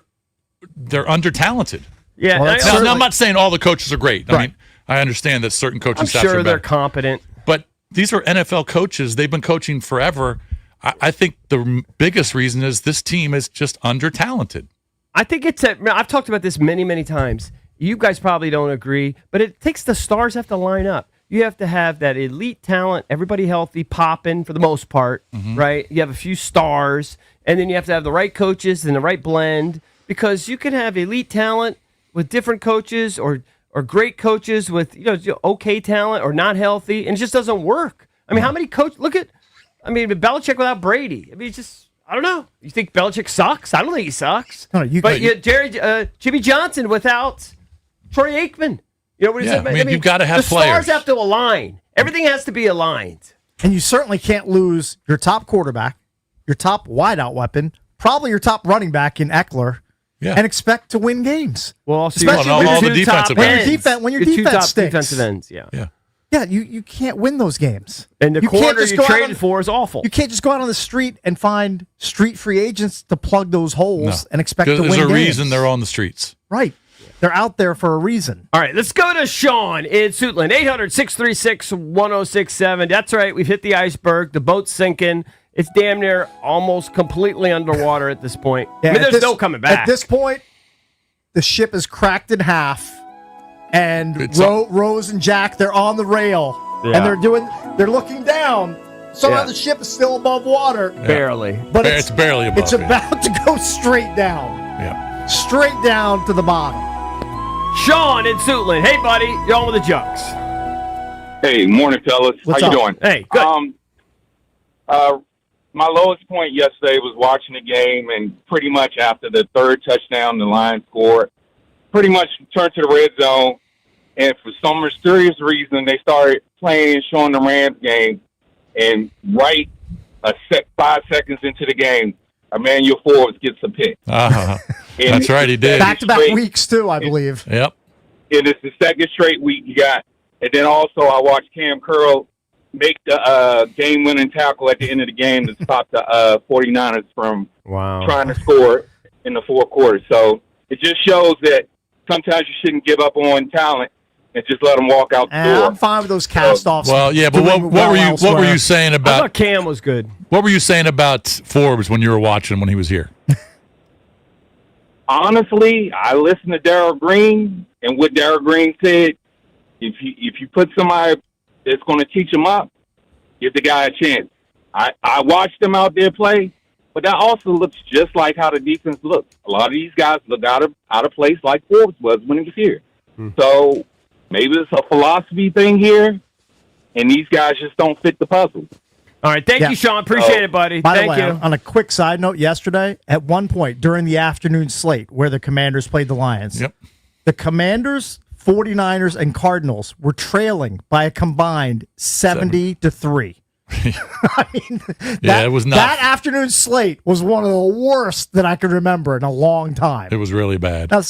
under-talented. Yeah. Now, I'm not saying all the coaches are great. I mean, I understand that certain coaching staffs are bad. I'm sure they're competent. But these are NFL coaches. They've been coaching forever. I think the biggest reason is this team is just under-talented. I think I've talked about this many, many times. You guys probably don't agree, but it takes the stars have to line up. You have to have that elite talent, everybody healthy, popping for the most part, right? You have a few stars, and then you have to have the right coaches and the right blend, because you can have elite talent with different coaches or great coaches with okay talent or not healthy, and it just doesn't work. I mean, how many coaches? Belichick without Brady. I mean, I don't know. You think Belichick sucks? I don't think he sucks. No, Jimmy Johnson without Troy Aikman. You know what I mean, you've got to have the players. The stars have to align. Everything has to be aligned. And you certainly can't lose your top quarterback, your top wideout weapon, probably your top running back in Eckler, and expect to win games. Well, also especially all the defensive ends. When your defense top stinks. defensive ends, yeah. Yeah, you can't win those games. And the corner you traded for is awful. You can't just go out on the street and find street free agents to plug those holes and expect to win games. There's a reason they're on the streets. Right. They're out there for a reason. All right, let's go to Sean in Suitland. 800-636-1067. That's right, we've hit the iceberg. The boat's sinking. It's damn near almost completely underwater at this point. Yeah, there's no coming back. At this point, the ship is cracked in half. And Rose and Jack, they're on the rail. Yeah. And they're looking down. Somehow the ship is still above water. Barely. But it's barely above. It's about to go straight down. Yeah. Straight down to the bottom. Sean in Suitland. Hey, buddy. You're on with the Junks. Hey, morning, fellas. What's How up? you doing? Hey, good. My lowest point yesterday was watching the game, and pretty much after the third touchdown the Lions scored, pretty much turned to the red zone, and for some mysterious reason, they started playing and showing the Rams game, and 5 seconds into the game, Emmanuel Forbes gets a pick. That's right, he did. Back-to-back weeks, too, I believe. Yep. And it's the second straight week you got. And then also I watched Cam Curl make the game-winning tackle at the end of the game to stop the 49ers from trying to score in the fourth quarter. So it just shows that sometimes you shouldn't give up on talent and just let them walk out the door. I'm fine with those cast-offs. Well, yeah, but what were you saying I about thought Cam was good. What were you saying about Forbes when you were watching when he was here? Honestly, I listened to Darryl Green, and what Darryl Green said, if you put somebody that's going to teach him up, give the guy a chance. I watched him out there play, but that also looks just like how the defense looks. A lot of these guys look out of place like Forbes was when he was here. So maybe it's a philosophy thing here, and these guys just don't fit the puzzle. All right, thank you, Sean. Appreciate it, buddy. By Thank the way, you. on a quick side note, yesterday, at one point during the afternoon slate where the Commanders played the Lions, the Commanders, 49ers, and Cardinals were trailing by a combined 70-3. I mean, it was not. That afternoon slate was one of the worst that I could remember in a long time. It was really bad. Now,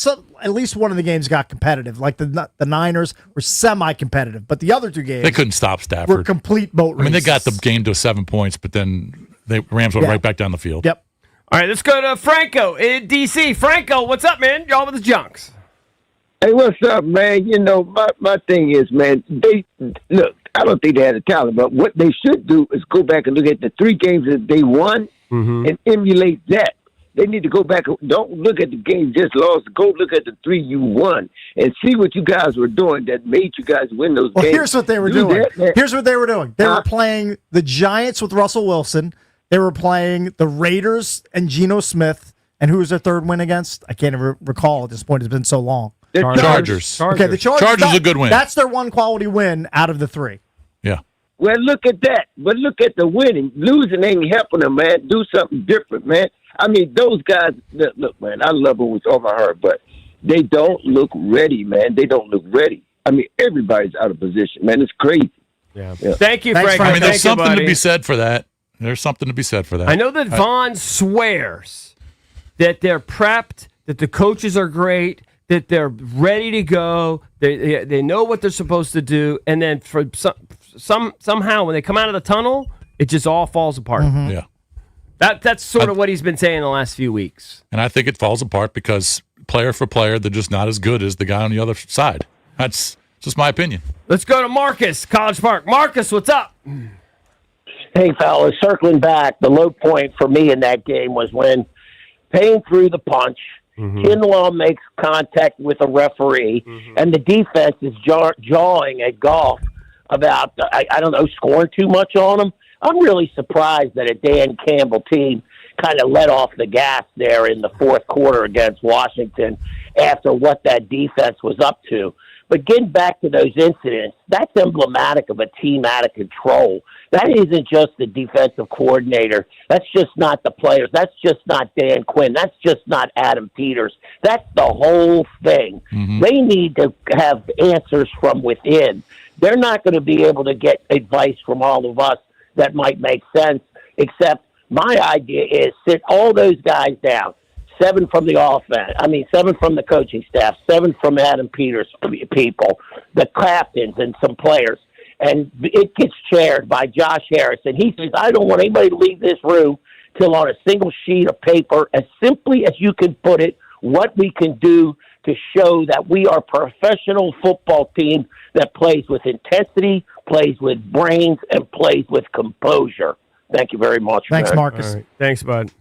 at least one of the games got competitive. Like the Niners were semi-competitive, but the other two games They couldn't stop Stafford. were complete boat races. I mean, they got the game to 7 points, but then the Rams went right back down the field. Yep. All right, let's go to Franco in D.C. Franco, what's up, man? Y'all with the Junks. Hey, what's up, man? You know, my thing is, man, look, I don't think they had the talent, but what they should do is go back and look at the 3 games that they won and emulate that. They need to go back. Don't look at the games just lost. Go look at the 3 you won and see what you guys were doing that made you guys win those games. Here's what they were doing. Here's what they were doing. They were playing the Giants with Russell Wilson. They were playing the Raiders and Geno Smith. And who was their third win against? I can't even recall at this point. It's been so long. Chargers. Okay, the Chargers. Chargers is a good win. That's their one quality win out of the 3. Yeah. Well, look at that. But look at the winning. Losing ain't helping them, man. Do something different, man. I mean, those guys, look, man, I love them with all my heart, but they don't look ready, man. They don't look ready. I mean, everybody's out of position, man. It's crazy. Yeah. Thank you, Frank. I mean, there's something to be said for that. There's something to be said for that. I know that Vaughn swears that they're prepped, that the coaches are great, that they're ready to go, they know what they're supposed to do, and then for somehow when they come out of the tunnel, it just all falls apart. Yeah. That's sort of what he's been saying the last few weeks. And I think it falls apart because player for player, they're just not as good as the guy on the other side. That's just my opinion. Let's go to Marcus, College Park. Marcus, what's up? Hey, fellas, circling back, the low point for me in that game was when Payne threw the punch, Kinlaw makes contact with a referee, and the defense is jawing at Goff about, I don't know, scoring too much on him. I'm really surprised that a Dan Campbell team kind of let off the gas there in the fourth quarter against Washington after what that defense was up to. But getting back to those incidents, that's emblematic of a team out of control. That isn't just the defensive coordinator. That's just not the players. That's just not Dan Quinn. That's just not Adam Peters. That's the whole thing. They need to have answers from within. They're not going to be able to get advice from all of us that might make sense, except my idea is sit all those guys down. 7 from the offense. 7 from the coaching staff, 7 from Adam Peters people, the captains and some players. And it gets chaired by Josh Harris. And he says, I don't want anybody to leave this room till on a single sheet of paper, as simply as you can put it, what we can do to show that we are a professional football team that plays with intensity, plays with brains, and plays with composure. Thank you very much. Thanks, man. Marcus. All right. Thanks, bud.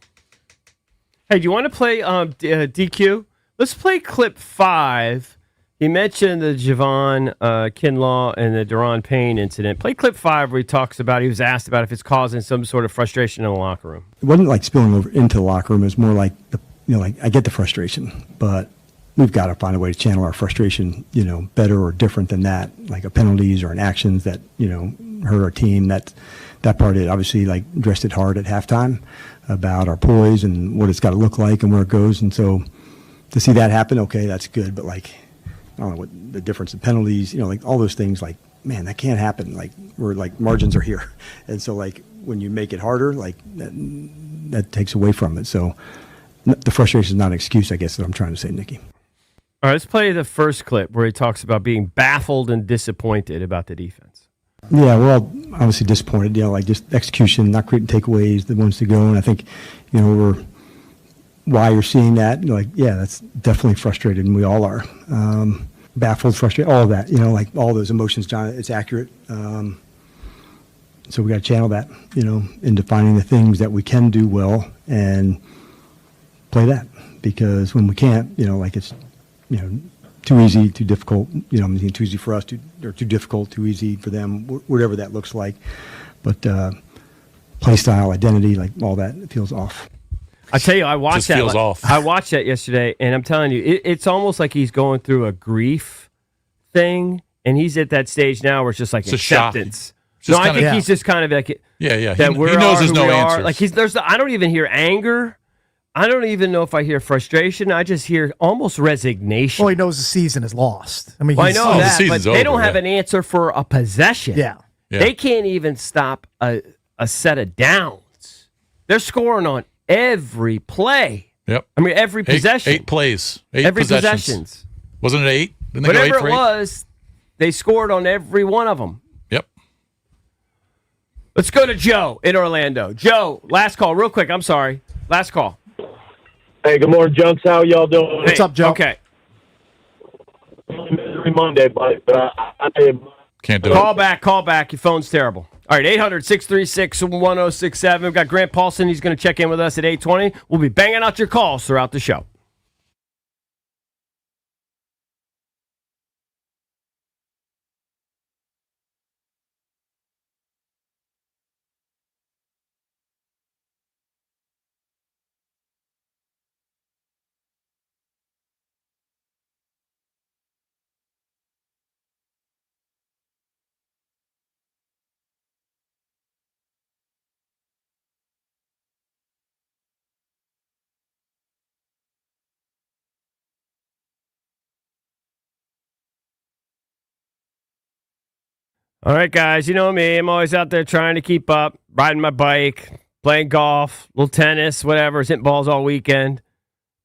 Hey, do you want to play DQ? Let's play clip 5. He mentioned the Javon Kinlaw and the Daron Payne incident. Play clip 5 where he talks about, he was asked about if it's causing some sort of frustration in the locker room. It wasn't like spilling over into the locker room. It was more like I get the frustration, but we've got to find a way to channel our frustration, better or different than that, like a penalties or an actions that, hurt our team. That part of it, obviously, addressed it hard at halftime about our poise and what it's got to look like and where it goes. And so to see that happen, okay, that's good. But I don't know what the difference in penalties, all those things, man, that can't happen. We're margins are here. And so when you make it harder, that takes away from it. So the frustration is not an excuse, I guess, that I'm trying to say, Nikki. All right, let's play the first clip where he talks about being baffled and disappointed about the defense. Yeah, well, obviously disappointed, just execution, not creating takeaways, the ones to go. And I think, why you're seeing that, that's definitely frustrated, and we all are. Baffled, frustrated, all of that, all those emotions, John, it's accurate. So we got to channel that, into finding the things that we can do well and play that. Because when we can't, it's, too easy, too difficult, too easy for us, or too difficult, too easy for them, whatever that looks like. But play style, identity, all that, it feels off. I tell you, I watched that. Feels off. I watched that yesterday, and I'm telling you, it's almost like he's going through a grief thing, and he's at that stage now where it's just like it's acceptance. No, I think he's just kind of like, yeah. That He knows there's no answers. I don't even hear anger. I don't even know if I hear frustration. I just hear almost resignation. Well, he knows the season is lost. I know that, the but they don't have an answer for a possession. Yeah. Yeah. They can't even stop a set of downs. They're scoring on every play. Yep. I mean, every possession. Eight plays. every possessions. possessions. Wasn't it 8? Didn't they Whatever go 8 it for 8? was, they scored on every one of them. Yep. Let's go to Joe in Orlando. Joe, last call, real quick. I'm sorry. Last call. Hey, good morning, Junks. How y'all doing? What's up, Joe? Okay. Every Monday, but I Can't do Call it. back. Your phone's terrible. All right, 800-636-1067. We've got Grant Paulson. He's going to check in with us at 8:20. We'll be banging out your calls throughout the show. All right, guys, you know me. I'm always out there trying to keep up, riding my bike, playing golf, little tennis, whatever, hitting balls all weekend.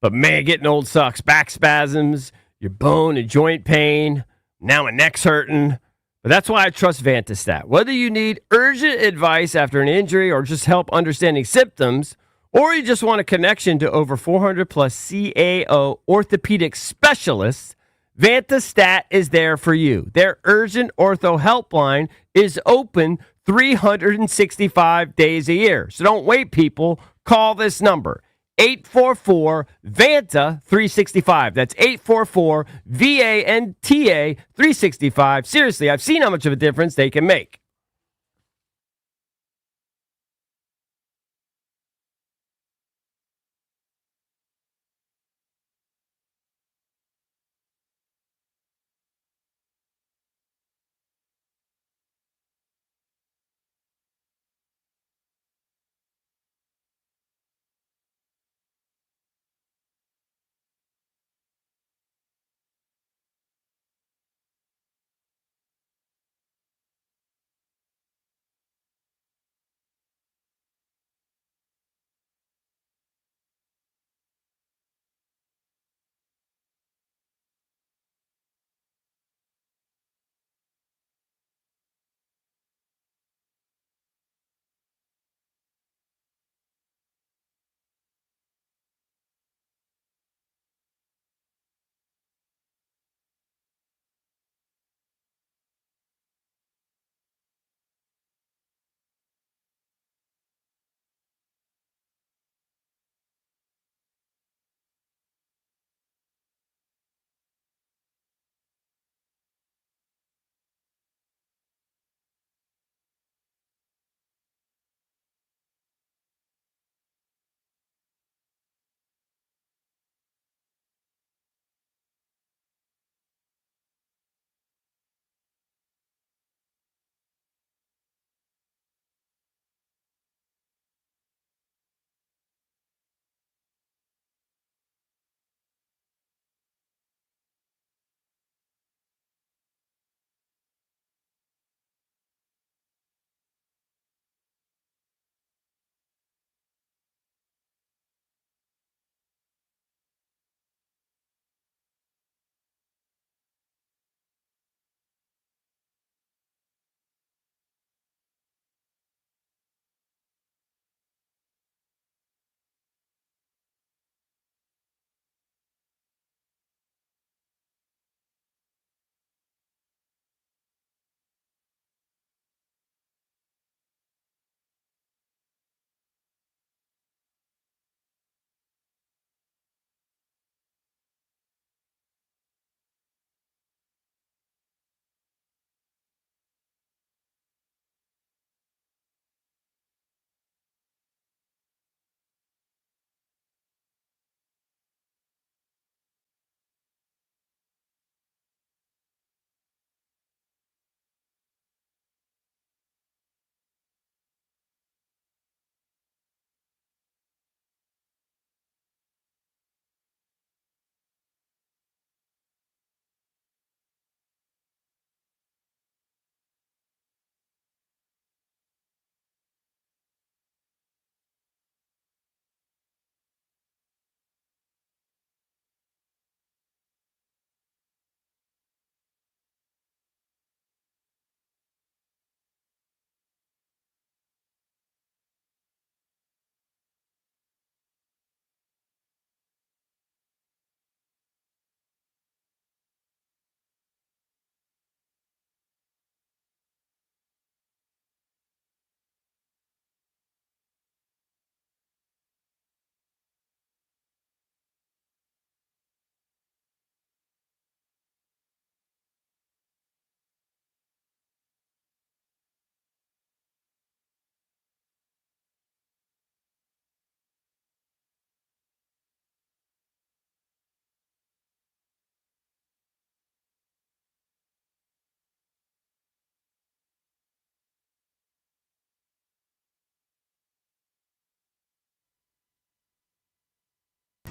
But man, getting old sucks. Back spasms, your bone and joint pain. Now my neck's hurting. But that's why I trust Vantastat. Whether you need urgent advice after an injury or just help understanding symptoms, or you just want a connection to over 400 plus CAO orthopedic specialists, Vantastat is there for you. Their urgent ortho helpline is open 365 days a year. So don't wait, people. Call this number, 844-VANTA-365. That's 844-VANTA-365. Seriously, I've seen how much of a difference they can make.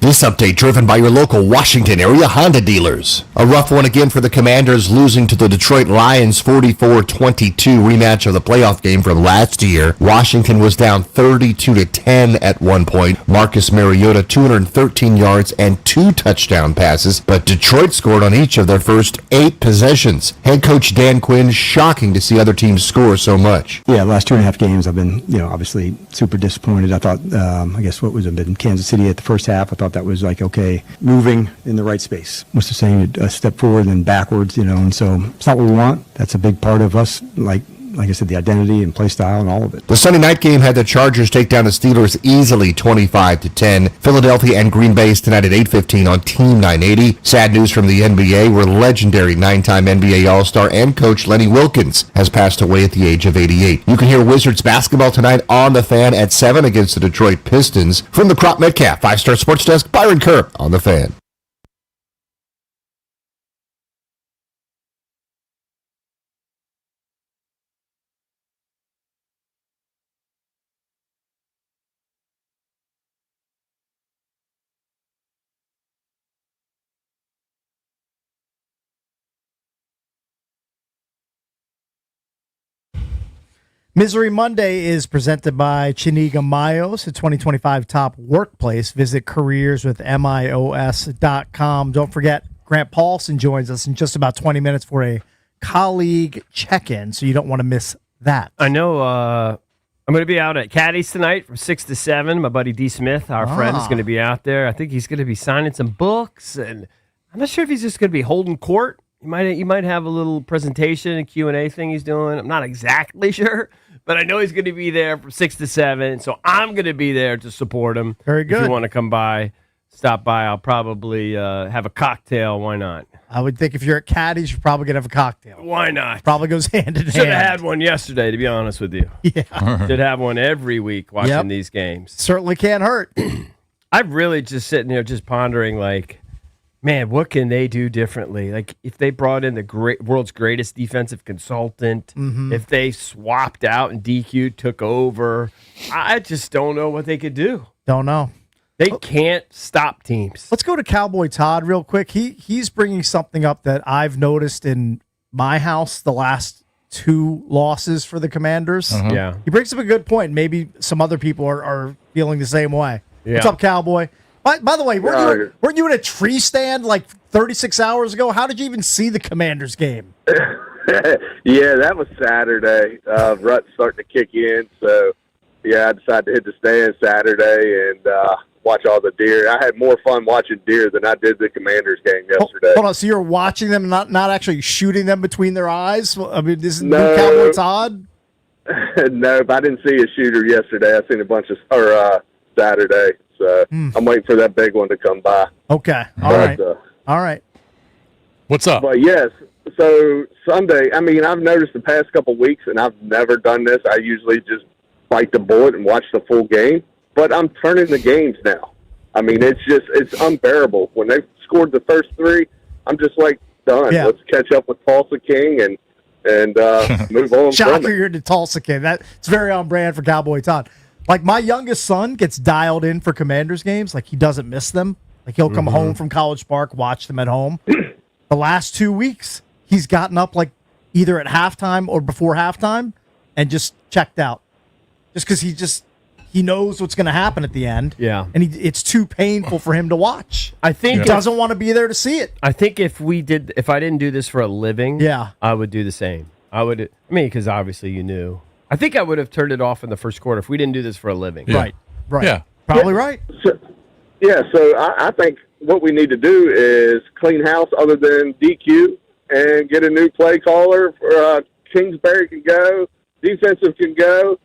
This update driven by your local Washington area Honda dealers. A rough one again for the Commanders, losing to the Detroit Lions 44-22, rematch of the playoff game from last year. Washington was down 32-10 at one point. Marcus Mariota 213 yards and 2 touchdown passes, but Detroit scored on each of their first 8 possessions. Head coach Dan Quinn, shocking to see other teams score so much. Yeah, the last 2.5 games I've been, obviously super disappointed. I thought, I guess what was it, in Kansas City at the first half, I thought that was like, okay, moving in the right space. What's the saying? A step forward and then backwards, and so it's not what we want. That's a big part of us, like I said, the identity and play style and all of it. The Sunday night game had the Chargers take down the Steelers easily 25-10. Philadelphia and Green Bay tonight at 8:15 on Team 980. Sad news from the NBA, where legendary 9-time NBA All-Star and coach Lenny Wilkens has passed away at the age of 88. You can hear Wizards basketball tonight on The Fan at 7 against the Detroit Pistons. From the Crop Metcalf 5-Star Sports Desk, Byron Kerr on The Fan. Misery Monday is presented by Chiniga Mayos, a 2025 top workplace. Visit careerswithmios.com. Don't forget, Grant Paulson joins us in just about 20 minutes for a colleague check-in, so you don't want to miss that. I know I'm going to be out at Caddy's tonight from 6 to 7. My buddy D. Smith, our friend, is going to be out there. I think he's going to be signing some books, and I'm not sure if he's just going to be holding court. He might have a little presentation and Q&A thing he's doing. I'm not exactly sure, but I know he's going to be there from 6 to 7, so I'm going to be there to support him. Very good. If you want to come by, stop by. I'll probably have a cocktail. Why not? I would think if you're at Caddy's, you're probably going to have a cocktail. Why not? Probably goes hand in hand. Should have had one yesterday, to be honest with you. Yeah. Should have one every week watching Yep. these games. Certainly can't hurt. I'm really just sitting there just pondering, like, man, what can they do differently? Like, if they brought in the world's greatest defensive consultant, if they swapped out and DQ took over, I just don't know what they could do. Don't know. They can't stop teams. Let's go to Cowboy Todd real quick. He's bringing something up that I've noticed in my house the last 2 losses for the Commanders. Yeah. He brings up a good point. Maybe some other people are feeling the same way. Yeah. What's up, Cowboy? By the way, weren't you in a tree stand like 36 hours ago? How did you even see the Commanders game? Yeah, that was Saturday. Rut's starting to kick in, so yeah, I decided to hit the stand Saturday and watch all the deer. I had more fun watching deer than I did the Commanders game yesterday. Hold on, so you're watching them, not actually shooting them between their eyes? I mean, this is No. new Cowboy Todd? No, but I didn't see a shooter yesterday. I seen a bunch of Saturday. So I'm waiting for that big one to come by. Okay, all right. All right. What's up? But yes, so Sunday, I mean, I've noticed the past couple weeks, and I've never done this. I usually just bite the bullet and watch the full game, but I'm turning the games now. I mean, it's unbearable. When they scored the first 3, I'm just like, done. Yeah. Let's catch up with Tulsa King and move on from Shocker, it. you're the Tulsa kid. It's very on brand for Cowboy Todd. Like, my youngest son gets dialed in for Commanders games. Like, he doesn't miss them. Like, he'll come home from College Park, watch them at home. The last 2 weeks, he's gotten up, like, either at halftime or before halftime and just checked out. Just because he knows what's going to happen at the end. Yeah. And it's too painful for him to watch. I think He doesn't want to be there to see it. I think if I didn't do this for a living, Yeah. I would do the same. Because obviously you knew. I think I would have turned it off in the first quarter if we didn't do this for a living. Right. Yeah. Probably right. So I think what we need to do is clean house other than DQ and get a new play caller. For Kingsbury can go, defensive can go,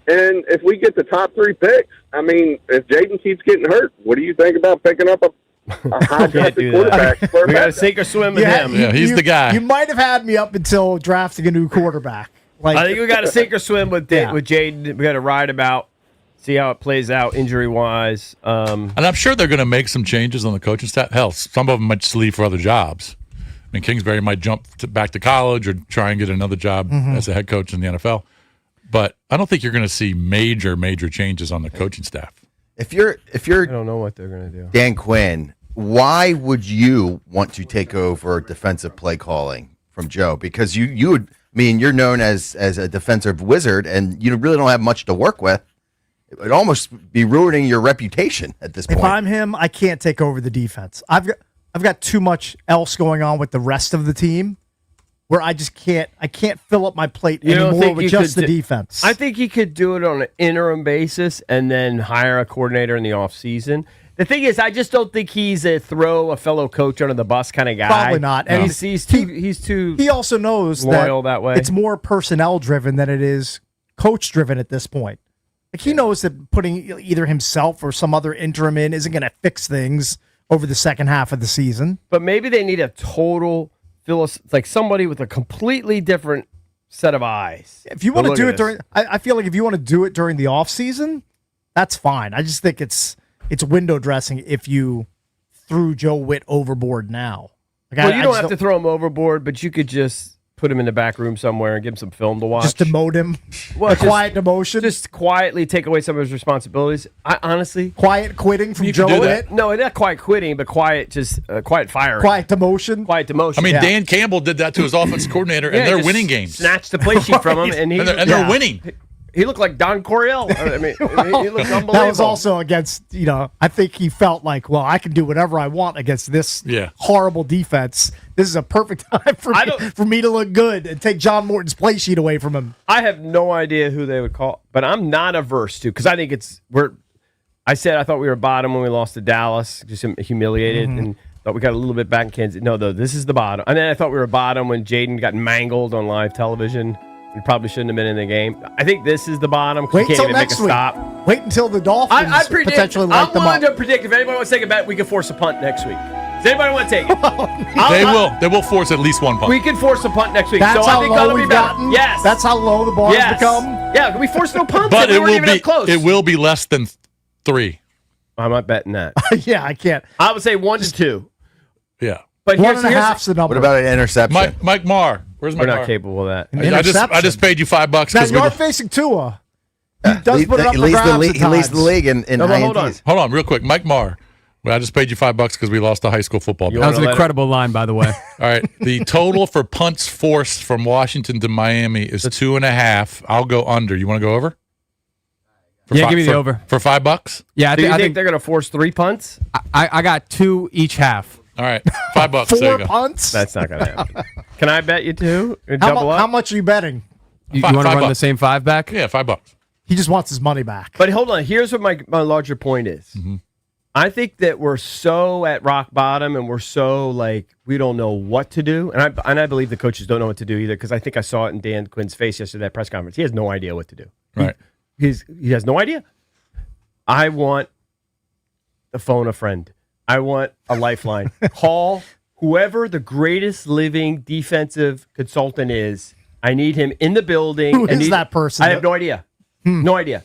and if we get the top 3 picks, I mean, if Jaden keeps getting hurt, what do you think about picking up a high drafted quarterback? For We got to backup? sink or swim with him. Yeah, he's the guy. You might have had me up until drafting a new quarterback. Like, I think we got to sink or swim with Yeah. with Jaden. We got to ride him out, see how it plays out injury wise. And I'm sure they're going to make some changes on the coaching staff. Hell, some of them might just leave for other jobs. I mean, Kingsbury might jump back to college or try and get another job as a head coach in the NFL. But I don't think you're going to see major changes on the coaching staff. If you're I don't know what they're going to do. Dan Quinn, why would you want to take over defensive play calling from Joe? Because you would. I mean, you're known as a defensive wizard, and you really don't have much to work with. It would almost be ruining your reputation at this point. If I'm him, I can't take over the defense. I've got too much else going on with the rest of the team where I just can't fill up my plate anymore with just the defense. I think he could do it on an interim basis and then hire a coordinator in the offseason. The thing is, I just don't think he's a throw a fellow coach under the bus kind of guy. Probably not. And he's too. He also knows loyal that way. It's more personnel driven than it is coach driven at this point. Like he knows that putting either himself or some other interim in isn't going to fix things over the second half of the season. But maybe they need a total like somebody with a completely different set of eyes. If you want to do it during, I feel like if you want to do it during the off season, that's fine. I just think it's window dressing if you threw Joe Witt overboard now. Like well, you don't have to throw him overboard, but you could just put him in the back room somewhere and give him some film to watch. Just demote him. Well, quiet demotion. Just quietly take away some of his responsibilities. I honestly quiet quitting from Joe Witt. No, not quiet quitting, but quiet firing. Quiet demotion. Quiet demotion. I mean, Dan Campbell did that to his offensive coordinator, and they're winning games. Snatched the play sheet from him, and they're winning. He looked like Don Coryell. I mean, he looked unbelievable. That was also against, I think he felt like, well, I can do whatever I want against this horrible defense. This is a perfect time for me to look good and take John Morton's play sheet away from him. I have no idea who they would call, but I'm not averse to, because I think I thought we were bottom when we lost to Dallas, just humiliated, and thought we got a little bit back in Kansas. No, though, this is the bottom. And then I thought we were bottom when Jaden got mangled on live television. We probably shouldn't have been in the game. I think this is the bottom. Wait until next week. Stop. Wait until the Dolphins potentially light them up. I'm willing to predict if anybody wants to take a bet, we can force a punt next week. Does anybody want to take it? They will force at least one punt. We can force a punt next week. That's so how I think low that'll be we've better. gotten? Yes. That's how low the bar has become? Yeah, we force no punts. But it will be close. It will be less than 3. I'm not betting that. Yeah, I can't. I would say 1 to 2. Yeah. But 1.5's the number. What about an interception? Mike Marr. Where's Mike We're Marr? not capable of that. I just paid you $5 Now you're facing Tua. He does put it up for grabs at times. He leads the league in INTs. Hold on, real quick. Mike Marr. Well, I just paid you $5 because we lost a high school football game. That was an incredible line, by the way. All right. The total for punts forced from Washington to Miami is 2.5. I'll go under. You want to go over? Give me the over. For $5? Yeah, I think they're going to force 3 punts? I got 2 each half. All right. $5. 4 there you go. punts? That's not going to happen. Can I bet you 2? How much are you betting? You want to run the same 5 back? Yeah, $5. He just wants his money back. But hold on. Here's what my larger point is. I think that we're so at rock bottom and we're so like we don't know what to do. And I believe the coaches don't know what to do either, because I think I saw it in Dan Quinn's face yesterday at press conference. He has no idea what to do. Right. He has no idea. I want to phone a friend. I want a lifeline. Call whoever the greatest living defensive consultant is. I need him in the building. Who is that person? I have no idea. No idea.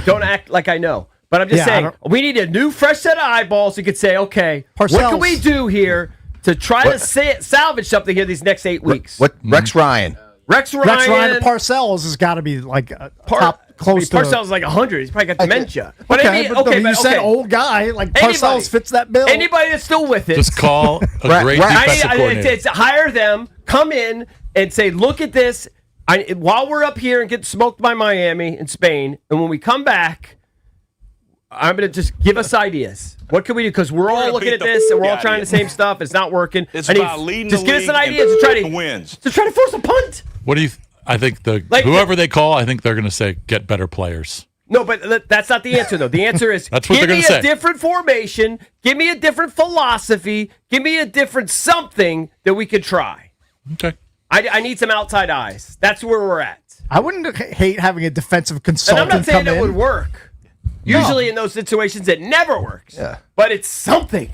Don't act like I know. But I'm just saying, we need a new, fresh set of eyeballs who could say, okay, what can we do here to try to salvage something here these next 8 weeks? Rex Ryan. Rex Ryan and Parcells has got to be like top close to. Parcells is like 100. He's probably got dementia. But you said old guy. Like Parcells fits that bill. Anybody that's still with it. Just call a great defensive coordinator. Hire them, come in, and say, look at this. While we're up here and get smoked by Miami and Spain, and when we come back, I'm going to just give us ideas. What can we do? Because we're all looking at this and we're all trying the same stuff. It's not working. It's about leading just the give us an league idea to try to wins. To try to force a punt. What do you? I think whoever they call, I think they're going to say get better players. No, but that's not the answer though. The answer is that's what give they're me say. A different formation. Give me a different philosophy. Give me a different something that we could try. Okay. I need some outside eyes. That's where we're at. I wouldn't hate having a defensive consultant. And I'm not saying come that would work. Usually in those situations, it never works. Yeah. But it's something.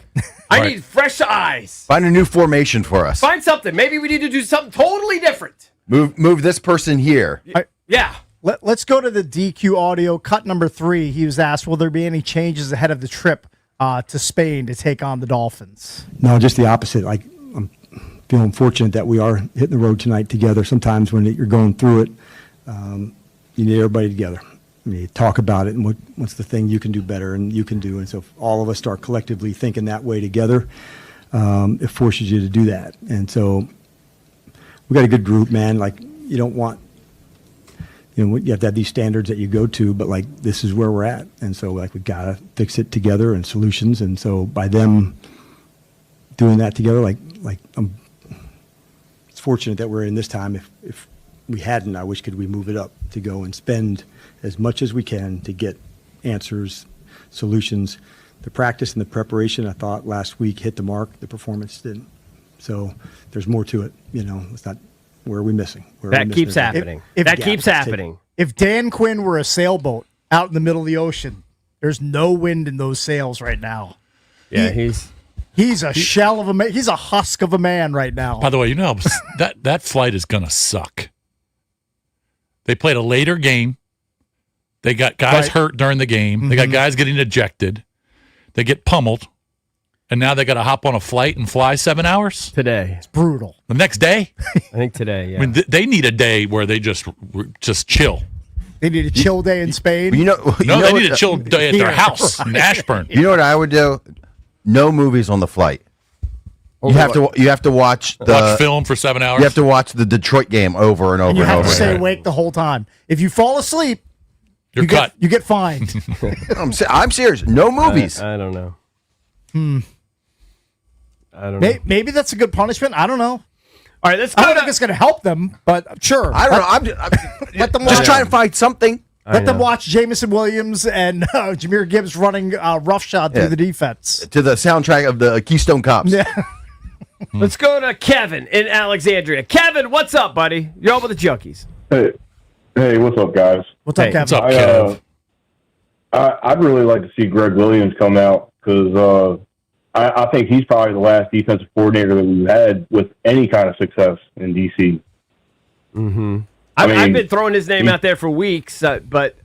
I need fresh eyes. Find a new formation for us. Find something. Maybe we need to do something totally different. Move this person here. Yeah. Let's go to the DQ audio. Cut number 3. He was asked, will there be any changes ahead of the trip to Spain to take on the Dolphins? No, just the opposite. Like, I'm feeling fortunate that we are hitting the road tonight together. Sometimes when you're going through it, you need everybody together. you talk about it and what's the thing you can do better and you can do. And so if all of us start collectively thinking that way together, it forces you to do that. And so we got a good group, man. Like, you don't want, you have to have these standards that you go to, but like, this is where we're at. And so like, we got to fix it together and solutions. And so by them doing that together, it's fortunate that we're in this time. If we hadn't, I wish could we move it up to go and spend as much as we can to get answers, solutions. The practice and the preparation, I thought last week hit the mark. The performance didn't. So there's more to it. It's not where are we missing. That keeps happening. That keeps happening. If Dan Quinn were a sailboat out in the middle of the ocean, there's no wind in those sails right now. Yeah, he's a shell of a man. He's a husk of a man right now. By the way, that flight is going to suck. They played a later game. They got guys hurt during the game. Mm-hmm. They got guys getting ejected. They get pummeled. And now they got to hop on a flight and fly 7 hours? Today. It's brutal. The next day? I think today, yeah. I mean, they need a day where they just chill. They need a chill day in Spain? They need a chill day at their house in Ashburn. You know what I would do? No movies on the flight. You have to watch film for 7 hours. You have to watch the Detroit game over and over and you have over. to stay awake the whole time. If you fall asleep, you get fined. I'm serious. No movies. I don't know. I don't know. Maybe that's a good punishment. I don't know. All right, let's go. I don't think it's going to help them, but sure. I don't know. Let them just trying to find something. Let them watch Jamison Williams and Jahmyr Gibbs running roughshod through the defense. To the soundtrack of the Keystone Cops. Yeah. Let's go to Kevin in Alexandria. Kevin, what's up, buddy? You're on with the Junkies. Hey, what's up, guys? What's up, Kevin? What's up, Kev? I'd really like to see Greg Williams come out because I think he's probably the last defensive coordinator that we've had with any kind of success in DC. Mm-hmm. I've been throwing his name out there for weeks, but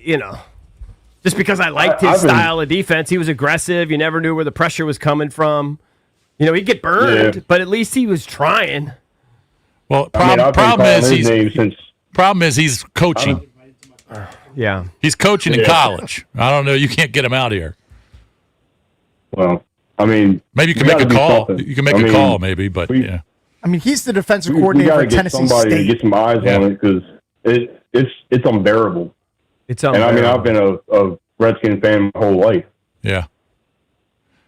just because I liked his style of defense, he was aggressive. You never knew where the pressure was coming from. He'd get burned, but at least he was trying. Well, problem is he's coaching. Yeah, he's coaching in college. I don't know. You can't get him out here. Well, maybe you can make a call. You can make a call, maybe, but yeah. He's the defensive coordinator for Tennessee somebody State. To get some eyes on it because it's unbearable. It's unbearable. And I've been a Redskin fan my whole life. Yeah.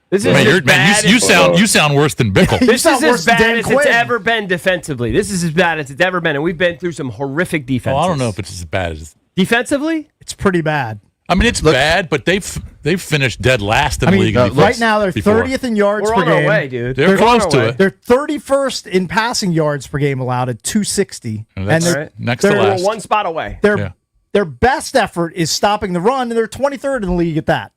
This is you sound worse than Bickle. This is as bad as it's ever been defensively. This is as bad as it's ever been, and we've been through some horrific defenses. Well, I don't know if it's as bad as defensively. It's pretty bad. It's bad, but they've finished dead last in the league. Right now they're 30th in yards per game. We're on our way, dude. They're close to it. They're 31st in passing yards per game allowed at 260, and they're next to last. We're one spot away. Their best effort is stopping the run, and they're 23rd in the league at that.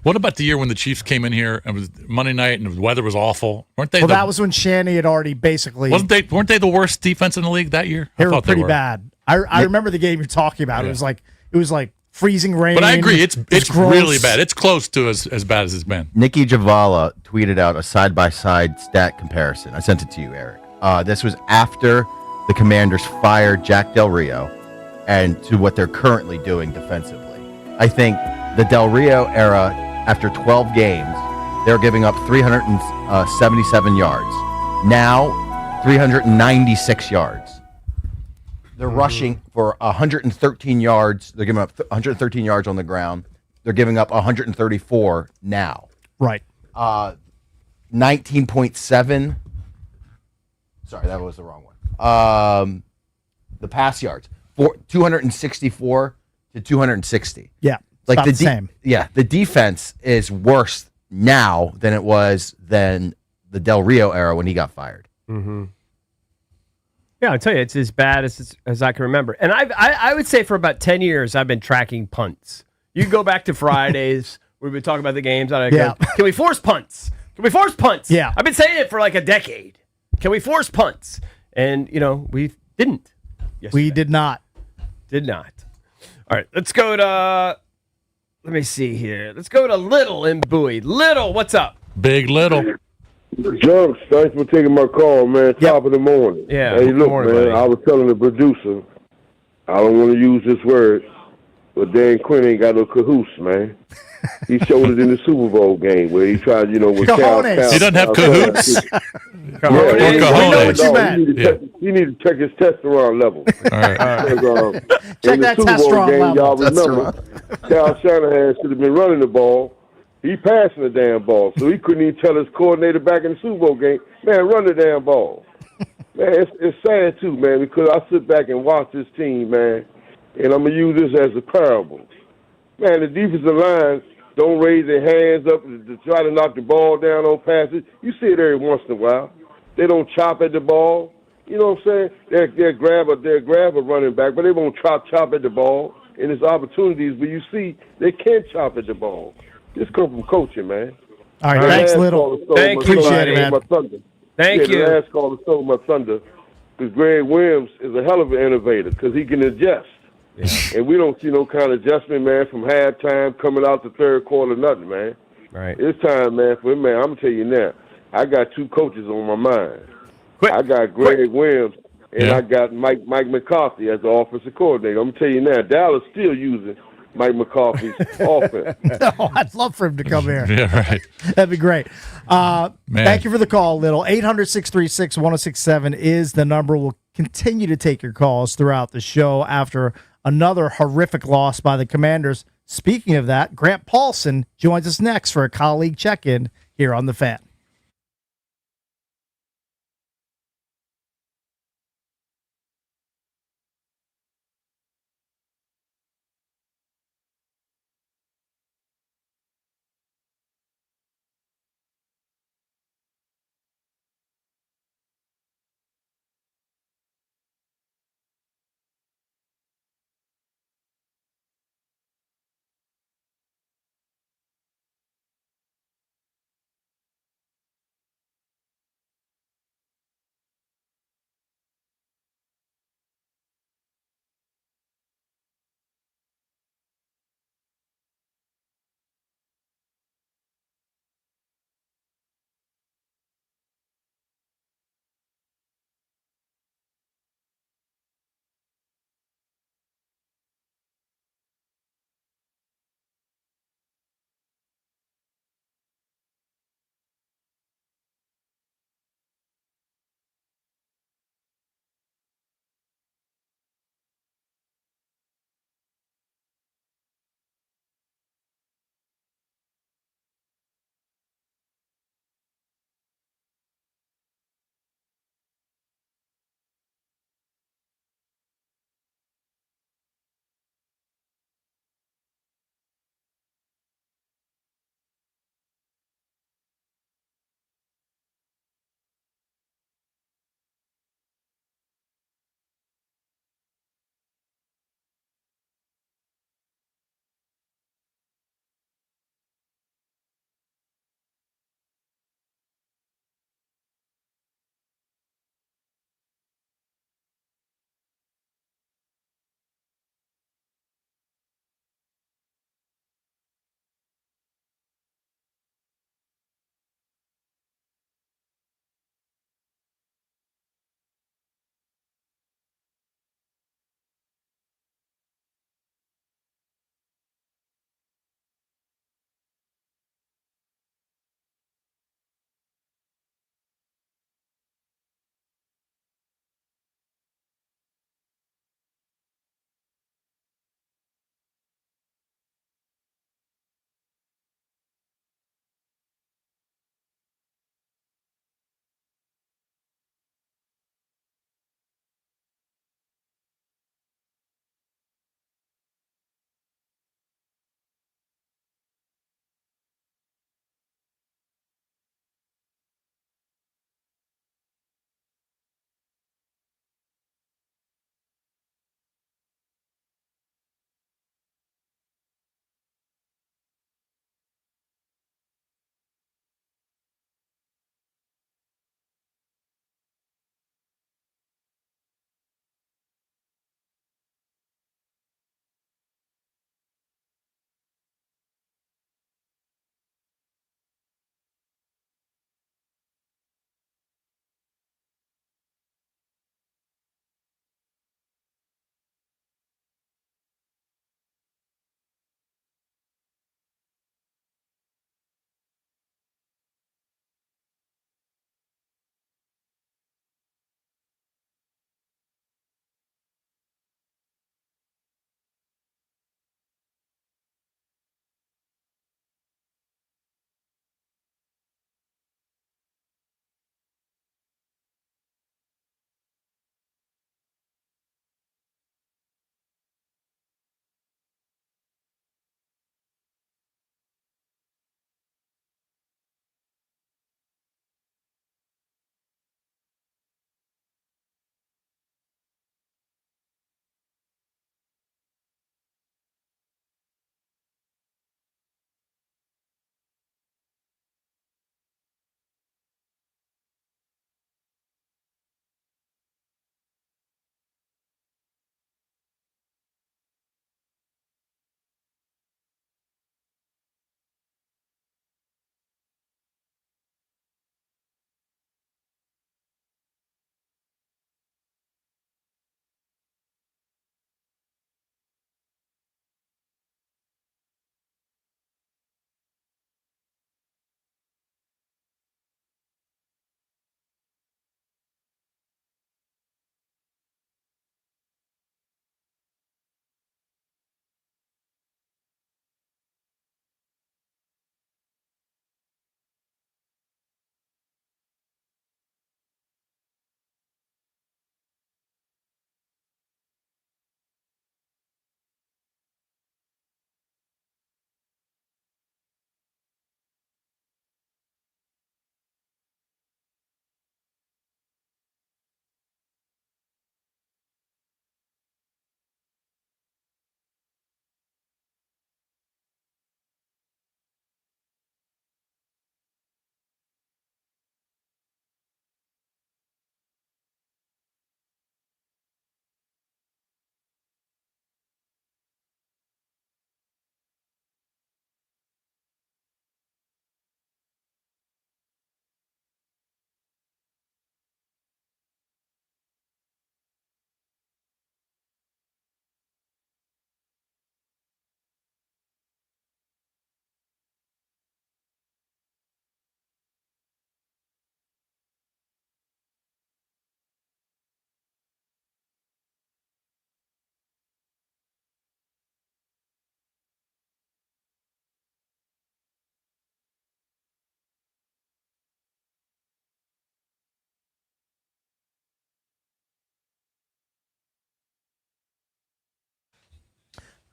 What about the year when the Chiefs came in here and it was Monday night and the weather was awful? Weren't they? Well, that was when Shanny had already basically. Weren't they the worst defense in the league that year? They were pretty bad. I remember the game you're talking about. Yeah. It was like freezing rain. But I agree, it's gross. really bad. It's close to as bad as it's been. Nikki Javala tweeted out a side-by-side stat comparison. I sent it to you, Eric. This was after the Commanders fired Jack Del Rio and to what they're currently doing defensively. I think the Del Rio era, after 12 games, they were giving up 377 yards. Now, 396 yards. They're rushing for 113 yards. They're giving up 113 yards on the ground. They're giving up 134 now. Right. 19.7. Sorry, that was the wrong one. The pass yards, 264 to 260. Yeah, like the same. Yeah, the defense is worse now than it was than the Del Rio era when he got fired. Mm-hmm. Yeah, I'll tell you, it's as bad as I can remember. And I would say for about 10 years, I've been tracking punts. You can go back to Fridays. We've been talking about the games. Can we force punts? Can we force punts? Yeah. I've been saying it for like a decade. Can we force punts? And, we didn't. Yesterday. We did not. Did not. All right, let's go to, let me see here. Let's go to Little in Bowie. Little, what's up? Big Little. Junks, thanks for taking my call, man. Top of the morning. Yeah. Hey, look, morning, man, buddy. I was telling the producer, I don't want to use this word, But Dan Quinn ain't got no cahoose, man. He showed it in the Super Bowl game where he tried, with Cal. He doesn't have cahoots. You need to check his testosterone level. All right. Check in the that Super Bowl testosterone game, level. y'all remember, Cal Shanahan should have been running the ball. He passing the damn ball, so he couldn't even tell his coordinator back in the Super Bowl game, man, run the damn ball. Man, it's sad too, man, because I sit back and watch this team, man, and I'm gonna use this as a parable. Man, the defensive line don't raise their hands up to try to knock the ball down on passes. You see it every once in a while. They don't chop at the ball. You know what I'm saying? They'll grab a running back, but they won't chop at the ball. And there's opportunities where you see they can chop at the ball. This comes from coaching, man. All right, thanks, Little. Appreciate it, man. Thank you. The last caller stole my thunder because Greg Williams is a hell of an innovator because he can adjust. Yeah. And we don't see no kind of adjustment, man, from halftime coming out the third quarter, nothing, man. Right. It's time, man, for him, man. I'm going to tell you now, I got two coaches on my mind. I got Greg Williams and I got Mike McCarthy as the offensive coordinator. I'm going to tell you now, Dallas still using Mike McCarthy's offense. Oh, I'd love for him to come here. Yeah, right. That'd be great. Thank you for the call, Little. 800-636-1067 is the number. We'll continue to take your calls throughout the show after another horrific loss by the Commanders. Speaking of that, Grant Paulson joins us next for a colleague check-in here on The Fan.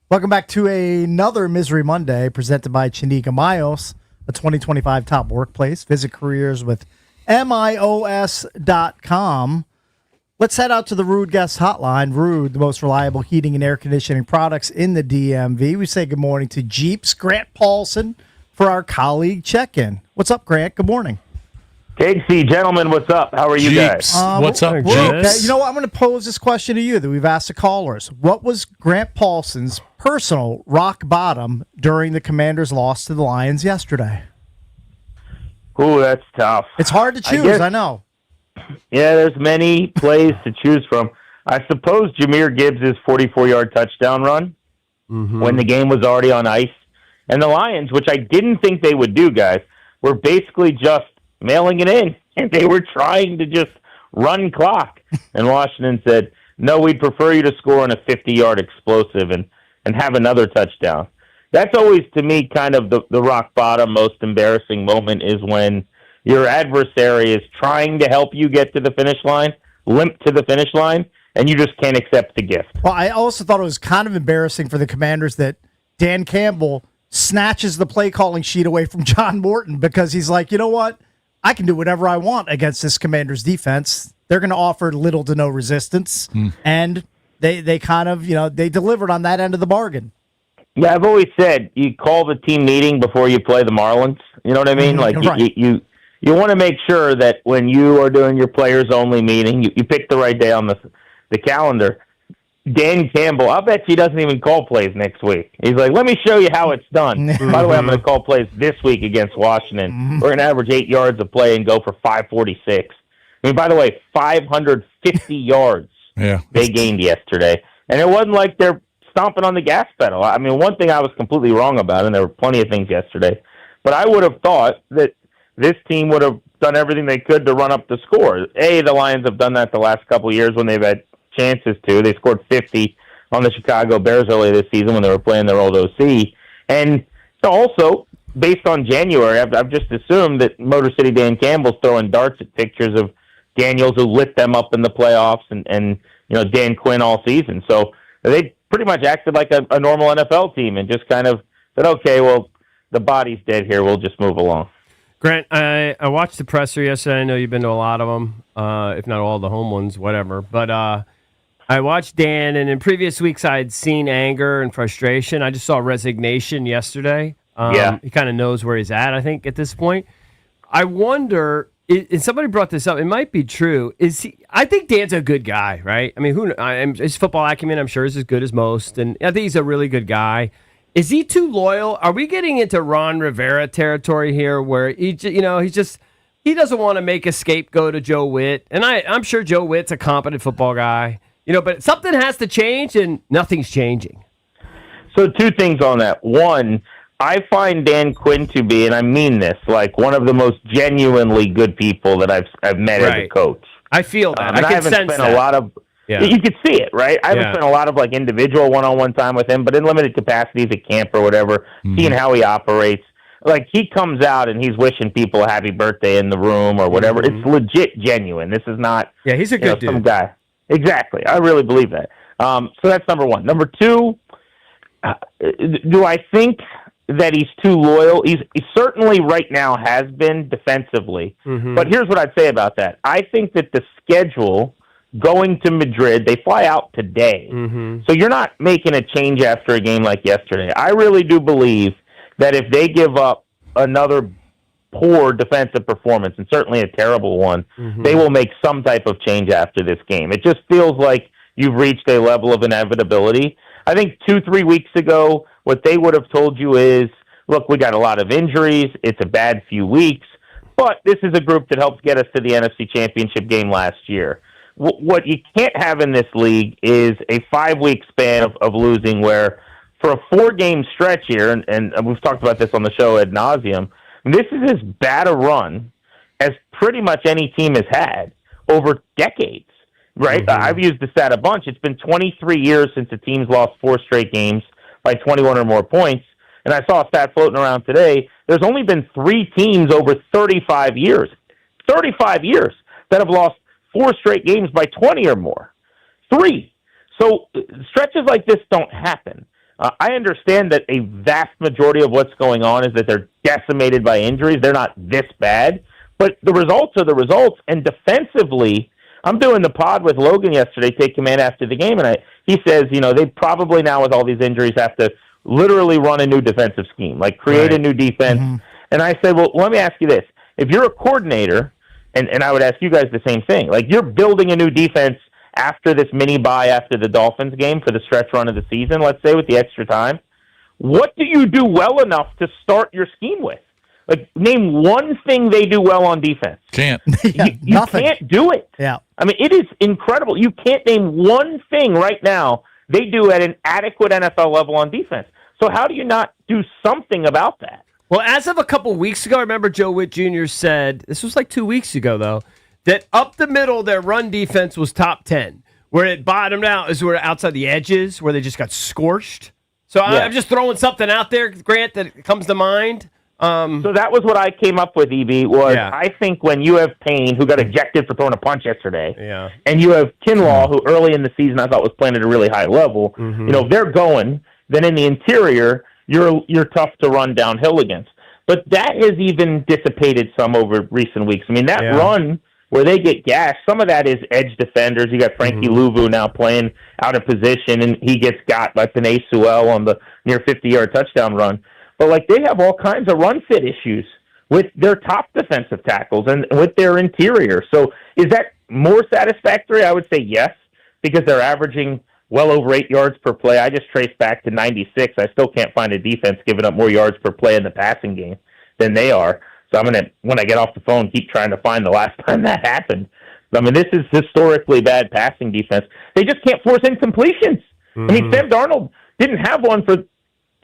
Welcome back to another Misery Monday presented by Chinika Miles, a 2025 top workplace. Visit careers with MIOS.com. Let's head out to the Rude Guest Hotline. Rude, the most reliable heating and air conditioning products in the DMV. We say good morning to Jeep's Grant Paulson for our colleague check-in. What's up, Grant? Good morning. Casey, gentlemen, what's up? How are you Jeeps. guys? What's up, Jeeps? Okay. You know what? I'm going to pose this question to you that we've asked the callers. What was Grant Paulson's personal rock bottom during the Commanders' loss to the Lions yesterday? Ooh, that's tough. It's hard to choose, I know. Yeah, there's many plays to choose from. I suppose Jahmyr Gibbs' 44-yard touchdown run when the game was already on ice. And the Lions, which I didn't think they would do, guys, were basically just mailing it in. And they were trying to just run clock. And Washington said, no, we'd prefer you to score on a 50-yard explosive and have another touchdown. That's always, to me, kind of the rock bottom, most embarrassing moment is when your adversary is trying to help you get to the finish line, limp to the finish line, and you just can't accept the gift. Well, I also thought it was kind of embarrassing for the Commanders that Dan Campbell snatches the play calling sheet away from John Morton because he's like, you know what? I can do whatever I want against this Commanders defense. They're going to offer little to no resistance, and they kind of, they delivered on that end of the bargain. Yeah, I've always said you call the team meeting before you play the Marlins. You know what I mean? Like right. you want to make sure that when you are doing your players only meeting, you pick the right day on the calendar. Dan Campbell, I'll bet he doesn't even call plays next week. He's like, let me show you how it's done. By the way, I'm going to call plays this week against Washington. We're going to average 8 yards a play and go for 546. I mean, by the way, 550 yards they gained yesterday. And it wasn't like they're stomping on the gas pedal. I mean, one thing I was completely wrong about, and there were plenty of things yesterday, but I would have thought that this team would have done everything they could to run up the score. The Lions have done that the last couple of years when they've had chances to. They scored 50 on the Chicago Bears earlier this season when they were playing their old OC. And also, based on January, I've just assumed that Motor City Dan Campbell's throwing darts at pictures of Daniels who lit them up in the playoffs and Dan Quinn all season. So they pretty much acted like a normal NFL team and just kind of said, okay, well, the body's dead here. We'll just move along. Grant, I watched the presser yesterday. I know you've been to a lot of them, if not all the home ones, whatever. But I watched Dan, and in previous weeks I had seen anger and frustration. I just saw resignation yesterday. He kind of knows where he's at, I think, at this point. I wonder, and somebody brought this up, it might be true. I think Dan's a good guy, right? I mean, his football acumen, I'm sure, is as good as most, and I think he's a really good guy. Is he too loyal? Are we getting into Ron Rivera territory here where he doesn't want to make a scapegoat of Joe Witt? And I'm sure Joe Witt's a competent football guy, but something has to change and nothing's changing. So two things on that. One, I find Dan Quinn to be, and I mean this, like one of the most genuinely good people that I've met as a coach. I feel that. I haven't spent a lot of. Yeah. You could see it, right? I haven't spent a lot of like individual one-on-one time with him, but in limited capacities at camp or whatever, seeing how he operates. Like he comes out and he's wishing people a happy birthday in the room or whatever. It's legit genuine. This is not. Yeah, he's a good dude. Some guy. Exactly. I really believe that. So that's number one. Number two, do I think that he's too loyal? He certainly right now has been defensively. But here's what I'd say about that. I think that the schedule going to Madrid, they fly out today. So you're not making a change after a game like yesterday. I really do believe that if they give up another poor defensive performance, and certainly a terrible one, they will make some type of change after this game. It just feels like you've reached a level of inevitability. I think 2-3 weeks ago, what they would have told you is, look, we got a lot of injuries. It's a bad few weeks. But this is a group that helped get us to the NFC Championship game last year. What you can't have in this league is a 5-week span of losing where for a 4-game stretch here, and we've talked about this on the show ad nauseum, this is as bad a run as pretty much any team has had over decades, right? I've used the stat a bunch. It's been 23 years since a team's lost 4 straight games by 21 or more points. And I saw a stat floating around today. There's only been 3 teams over 35 years that have lost 4 straight games by 20 or more. 3. So stretches like this don't happen. I understand that a vast majority of what's going on is that they're decimated by injuries. They're not this bad, but the results are the results. And defensively, I'm doing the pod with Logan yesterday, Take Command after the game, and he says, they probably now with all these injuries have to literally run a new defensive scheme, like create a new defense. Mm-hmm. And I said, well, let me ask you this. If you're a coordinator, and I would ask you guys the same thing, like you're building a new defense after this mini bye after the Dolphins game for the stretch run of the season, let's say, with the extra time, what do you do well enough to start your scheme with? Like, name one thing they do well on defense. Can't. You can't do it. Yeah. I mean, it is incredible. You can't name one thing right now they do at an adequate NFL level on defense. So how do you not do something about that? Well, as of a couple weeks ago, I remember Joe Witt Jr. said, this was like 2 weeks ago, though, that up the middle, their run defense was top 10. Where it bottomed out is where outside the edges, where they just got scorched. So I'm just throwing something out there, Grant, that comes to mind. So that was what I came up with, EB, I think when you have Payne, who got ejected for throwing a punch yesterday, and you have Kinlaw, who early in the season I thought was playing at a really high level, if they're going, then in the interior, you're tough to run downhill against. But that has even dissipated some over recent weeks. I mean, that run where they get gashed, some of that is edge defenders. You got Frankie Louvu now playing out of position, and he gets got by Penei Sewell on the near 50-yard touchdown run. But, they have all kinds of run fit issues with their top defensive tackles and with their interior. So is that more satisfactory? I would say yes, because they're averaging well over 8 yards per play. I just traced back to 96. I still can't find a defense giving up more yards per play in the passing game than they are. So I'm going to, when I get off the phone, keep trying to find the last time that happened. I mean, this is historically bad passing defense. They just can't force incompletions. I mean, Sam Darnold didn't have one for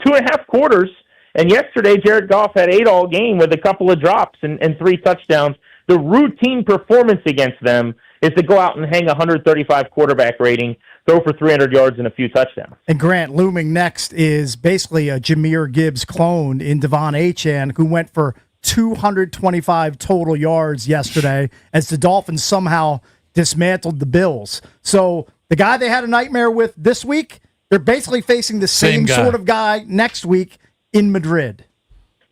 2.5 quarters, and yesterday Jared Goff had 8 all game with a couple of drops and 3 touchdowns. The routine performance against them is to go out and hang 135 quarterback rating, throw for 300 yards and a few touchdowns. And Grant, looming next is basically a Jahmyr Gibbs clone in Devon Achane, who went for 225 total yards yesterday as the Dolphins somehow dismantled the Bills. So the guy they had a nightmare with this week, they're basically facing the same sort of guy next week in Madrid.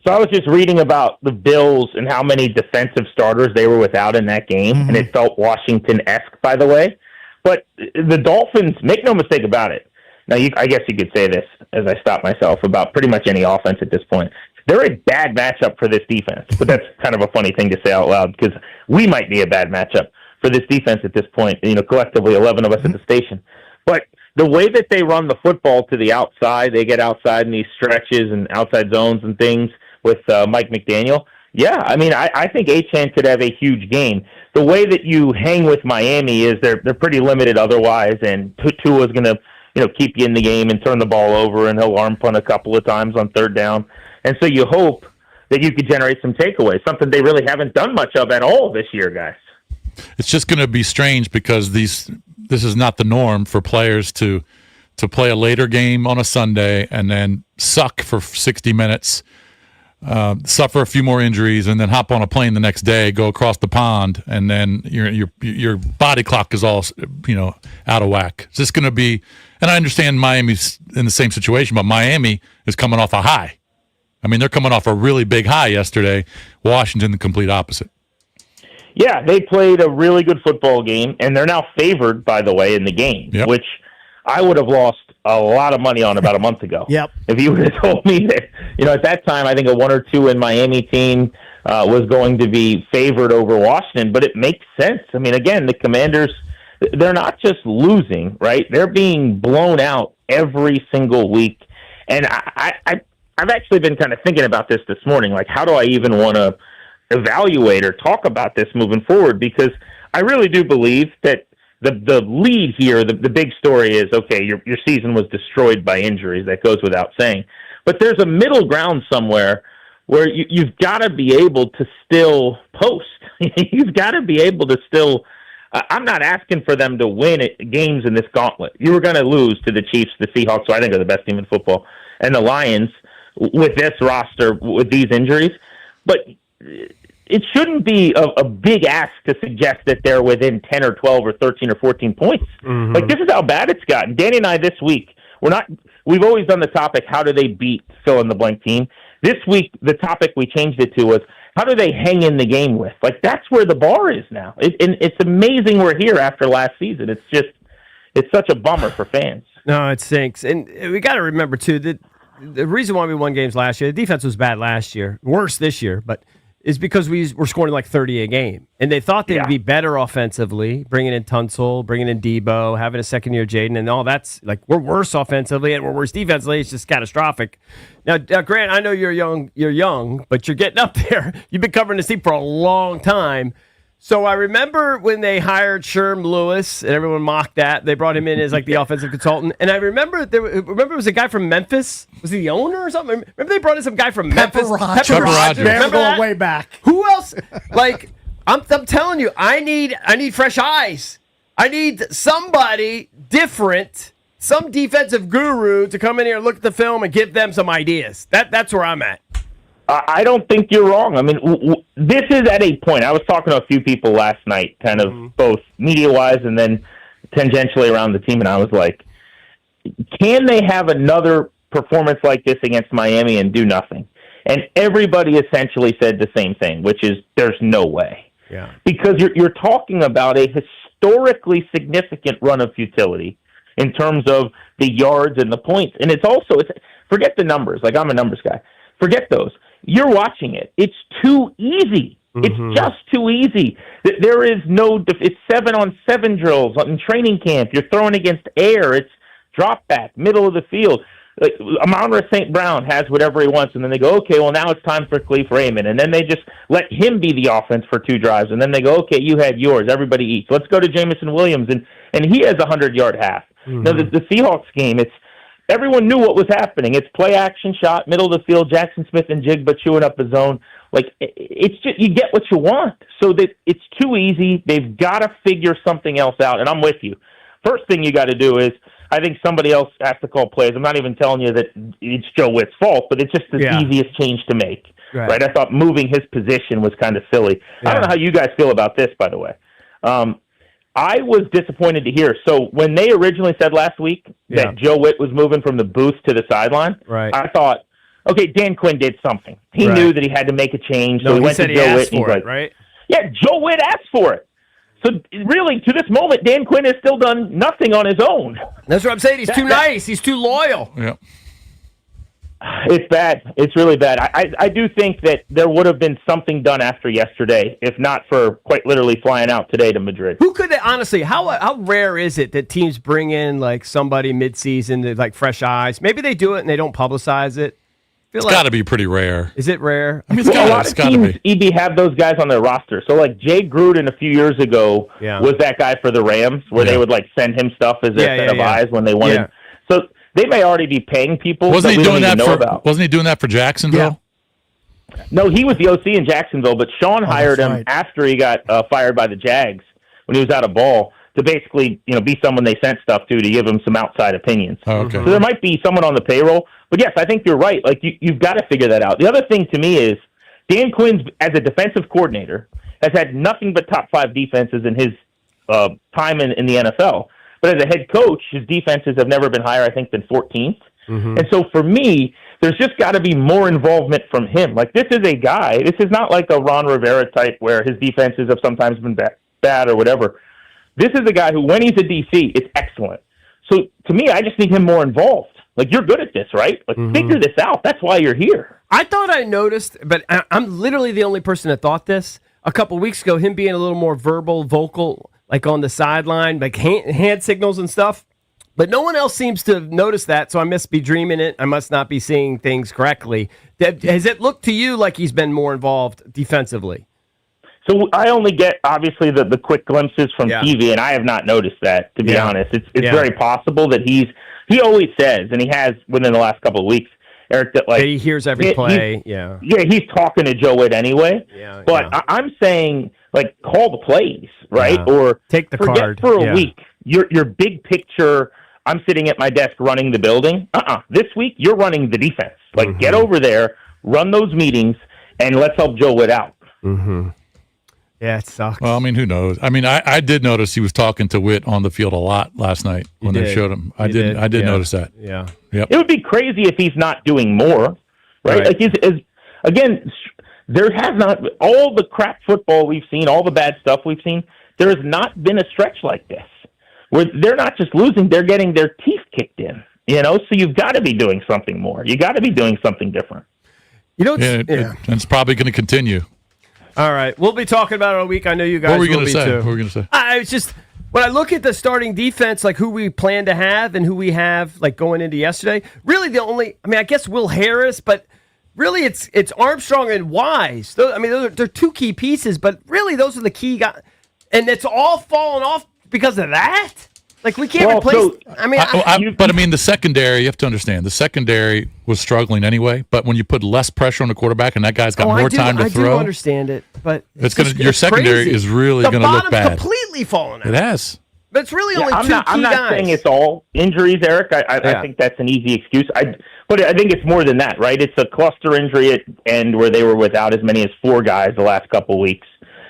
So I was just reading about the Bills and how many defensive starters they were without in that game, and it felt Washington-esque, by the way. But the Dolphins, make no mistake about it. Now, I guess you could say this as I stop myself about pretty much any offense at this point. They're a bad matchup for this defense, but that's kind of a funny thing to say out loud because we might be a bad matchup for this defense at this point, collectively 11 of us at the station. But the way that they run the football to the outside, they get outside in these stretches and outside zones and things with Mike McDaniel. Yeah, I mean, I think Achane could have a huge game. The way that you hang with Miami is they're pretty limited otherwise, and Tua is going to keep you in the game and turn the ball over, and he'll arm punt a couple of times on third down. And so you hope that you could generate some takeaways, something they really haven't done much of at all this year, guys. It's just going to be strange because this is not the norm for players to play a later game on a Sunday and then suck for 60 minutes, suffer a few more injuries, and then hop on a plane the next day, go across the pond, and then your body clock is all out of whack. It's just going to be, and I understand Miami's in the same situation, but Miami is coming off a high. I mean, they're coming off a really big high yesterday. Washington, the complete opposite. Yeah, they played a really good football game, and they're now favored, by the way, in the game, which I would have lost a lot of money on about a month ago. If you would have told me that, at that time, I think a 1 or 2 in Miami team was going to be favored over Washington, but it makes sense. I mean, again, the Commanders, they're not just losing, right? They're being blown out every single week. And I've actually been kind of thinking about this morning, like how do I even want to evaluate or talk about this moving forward? Because I really do believe that the lead here, the big story is, okay, your season was destroyed by injuries. That goes without saying. But there's a middle ground somewhere where you've got to be able to still post. You've got to be able to still I'm not asking for them to win games in this gauntlet. You were going to lose to the Chiefs, the Seahawks, who I think are the best team in football, and the Lions with this roster, with these injuries. But it shouldn't be a big ask to suggest that they're within 10 or 12 or 13 or 14 points. Like, this is how bad it's gotten. Danny and I this week, we're not we've always done the topic, how do they beat fill-in-the-blank team? This week, the topic we changed it to was, how do they hang in the game with? Like, that's where the bar is now. And it's amazing we're here after last season. It's such a bummer for fans. No, it stinks. And we got to remember, too, that the reason why we won games last year, the defense was bad last year, worse this year, but is because we were scoring like 30 a game. And they thought they'd be better offensively, bringing in Tunsil, bringing in Debo, having a second-year Jaden, and all that's like, we're worse offensively and we're worse defensively. It's just catastrophic. Now, Grant, I know you're young, but you're getting up there. You've been covering this team for a long time. So I remember when they hired Sherm Lewis, and everyone mocked that. They brought him in as like the offensive consultant. And I remember it was a guy from Memphis. Was he the owner or something? Remember they brought in some guy from Memphis? Pepper Rogers. Remember Going that? way back. Who else? Like, I'm telling you, I need fresh eyes. I need somebody different, some defensive guru to come in here and look at the film and give them some ideas. That's where I'm at. I don't think you're wrong. I mean, this is at a point. I was talking to a few people last night, kind of both media-wise and then tangentially around the team, and I was like, can they have another performance like this against Miami and do nothing? And everybody essentially said the same thing, which is there's no way. Yeah. Because you're talking about a historically significant run of futility in terms of the yards and the points. And it's forget the numbers. Like, I'm a numbers guy. Forget those. You're watching it. It's too easy. It's just too easy. There is it's 7-on-7 drills in training camp. You're throwing against air. It's drop back, middle of the field. Like, Amon-Ra St. Brown has whatever he wants, and then they go, okay, well, now it's time for Khalif Raymond. And then they just let him be the offense for 2 drives. And then they go, okay, you had yours. Everybody eats. Let's go to Jameson Williams. And he has a 100-yard half. Now, the Seahawks game, everyone knew what was happening. It's play action shot, middle of the field, Jackson Smith and Jigba chewing up the zone. Like, it's just, you get what you want. So that it's too easy. They've got to figure something else out. And I'm with you. First thing you got to do is, I think somebody else has to call plays. I'm not even telling you that it's Joe Witt's fault, but it's just the easiest change to make. Right? I thought moving his position was kind of silly. I don't know how you guys feel about this, by the way. I was disappointed to hear. So when they originally said last week that Joe Witt was moving from the booth to the sideline, I thought, okay, Dan Quinn did something. He knew that he had to make a change, so he went to Joe Witt. And he's like, right? Yeah, Joe Witt asked for it. So really, to this moment, Dan Quinn has still done nothing on his own. That's what I'm saying. He's too nice. He's too loyal. Yeah. It's bad. It's really bad. I do think that there would have been something done after yesterday, if not for quite literally flying out today to Madrid. Who could they, honestly, how rare is it that teams bring in like somebody midseason to like fresh eyes? Maybe they do it and they don't publicize it. It's got to be pretty rare. Is it rare? I mean, a lot of teams, EB, have those guys on their roster. So, like, Jay Gruden a few years ago was that guy for the Rams, where they would, like, send him stuff as their set of eyes when they wanted. So they may already be paying people. Wasn't he doing that about. Wasn't he doing that for Jacksonville? Yeah. No, he was the OC in Jacksonville, but Sean hired him after he got fired by the Jags when he was out of ball to basically, be someone they sent stuff to give him some outside opinions. Oh, okay. So there might be someone on the payroll. But yes, I think you're right. Like, you've got to figure that out. The other thing to me is Dan Quinn's, as a defensive coordinator, has had nothing but top 5 defenses in his time in the NFL. But as a head coach, his defenses have never been higher, I think, than 14th. And so for me, there's just got to be more involvement from him. Like, this is a guy, this is not like a Ron Rivera type where his defenses have sometimes been bad or whatever. This is a guy who, when he's a DC, it's excellent. So to me, I just need him more involved. Like, you're good at this, right? Like, figure this out. That's why you're here. I thought I noticed, but I'm literally the only person that thought this. A couple weeks ago, him being a little more vocal, like on the sideline, like hand signals and stuff. But no one else seems to have noticed that, so I must be dreaming it. I must not be seeing things correctly. Has it looked to you like he's been more involved defensively? So I only get, obviously, the quick glimpses from TV, and I have not noticed that, to be honest. It's very possible that he always says, and he has within the last couple of weeks, Eric, that like he hears every play. He's talking to Joe Witt anyway. But I'm saying, like, call the plays, right? Or take the forget card for a week. Your big picture. I'm sitting at my desk running the building. This week you're running the defense. Like, get over there, run those meetings, and let's help Joe Witt out. Yeah, it sucks. Well, I mean, who knows? I mean, I did notice he was talking to Witt on the field a lot last night when they showed him. I did Yeah. notice that. Yeah. Yep. It would be crazy if he's not doing more, right? Like again, there has not all the crap football we've seen, all the bad stuff we've seen. There has not been a stretch like this where they're not just losing; they're getting their teeth kicked in. So you've got to be doing something more. You got to be doing something different. And it's probably going to continue. All right, we'll be talking about it all week. I know you guys What were you will going be to say? too. What were you going to say? It's just when I look at the starting defense, like who we plan to have and who we have, like going into yesterday. Really, I guess Will Harris, but really it's Armstrong and Wise. They're two key pieces, but really those are the key guys, and it's all fallen off because of that. Like we can't replace. The secondary. You have to understand the secondary was struggling anyway. But when you put less pressure on the quarterback and that guy's got more time to throw, I do understand it, but your secondary crazy. is really going to look bad. Completely fallen out. It has. But it's really only I'm two not, key I'm not guys. saying it's all injuries, Eric. I think that's an easy excuse. But I think it's more than that, right? It's a cluster injury at end where they were without as many as 4 guys the last couple of weeks.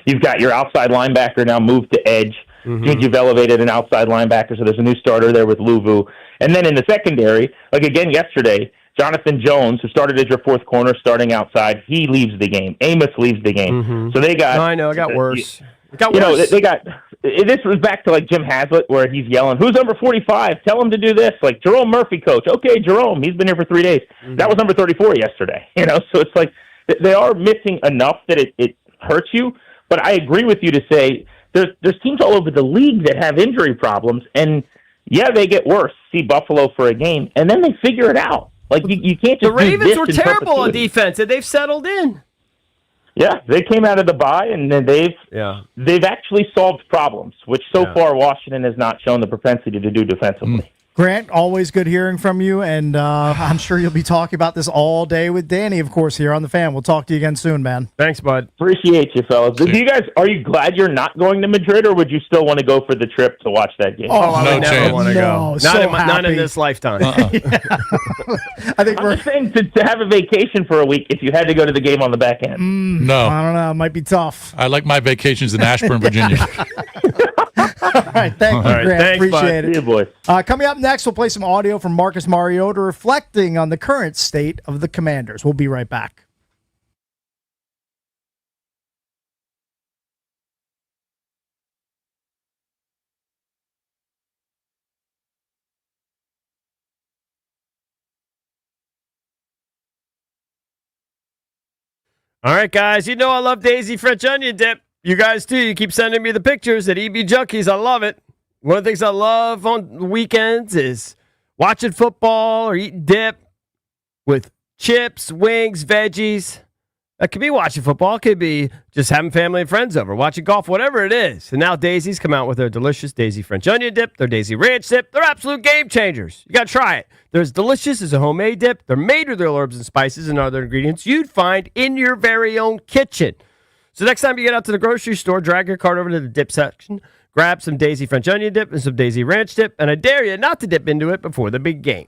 You've got your outside linebacker now moved to edge. You've elevated an outside linebacker, so there's a new starter there with Luvu. And then in the secondary, like again yesterday, Jonathan Jones, who started as your fourth corner, starting outside, he leaves the game. Amos leaves the game. So they got. No, I know, it got worse. It got worse. They got. This was back to like Jim Haslett, where he's yelling, "Who's number 45? Tell him to do this." Like Jerome Murphy, coach. Okay, Jerome, he's been here for 3 days. That was number 34 yesterday. So it's like they are missing enough that it hurts you. But I agree with you to say there's teams all over the league that have injury problems, and they get worse. See Buffalo for a game, and then they figure it out. Like you can't just. The Ravens do this were in terrible on perpetuity. defense, and they've settled in. Yeah, they came out of the bye, and then they've actually solved problems, which so far Washington has not shown the propensity to do defensively. Grant, always good hearing from you, and I'm sure you'll be talking about this all day with Danny, of course, here on The Fan. We'll talk to you again soon, man. Thanks, bud. Appreciate you, fellas. Are you glad you're not going to Madrid, or would you still want to go for the trip to watch that game? I would never want to go. Not in happy. this lifetime. I think I'm just saying to have a vacation for a week if you had to go to the game on the back end. No. I don't know. It might be tough. I like my vacations in Ashburn, Virginia. All right. Thank you, Grant. Thanks, Appreciate bud. it. See you, boys. Coming up next, we'll play some audio from Marcus Mariota reflecting on the current state of the Commanders. We'll be right back. All right, guys. You know I love Daisy French onion dip. You guys too. You keep sending me the pictures at EB Junkies. I love it. One of the things I love on weekends is watching football or eating dip with chips, wings, veggies. That could be watching football. It could be just having family and friends over, watching golf, whatever it is. And now Daisy's come out with their delicious Daisy French onion dip, their Daisy ranch dip. They're absolute game changers. You got to try it. They're as delicious as a homemade dip. They're made with real herbs and spices and other ingredients you'd find in your very own kitchen. So next time you get out to the grocery store, drag your cart over to the dip section, grab some Daisy French onion dip and some Daisy ranch dip, and I dare you not to dip into it before the big game.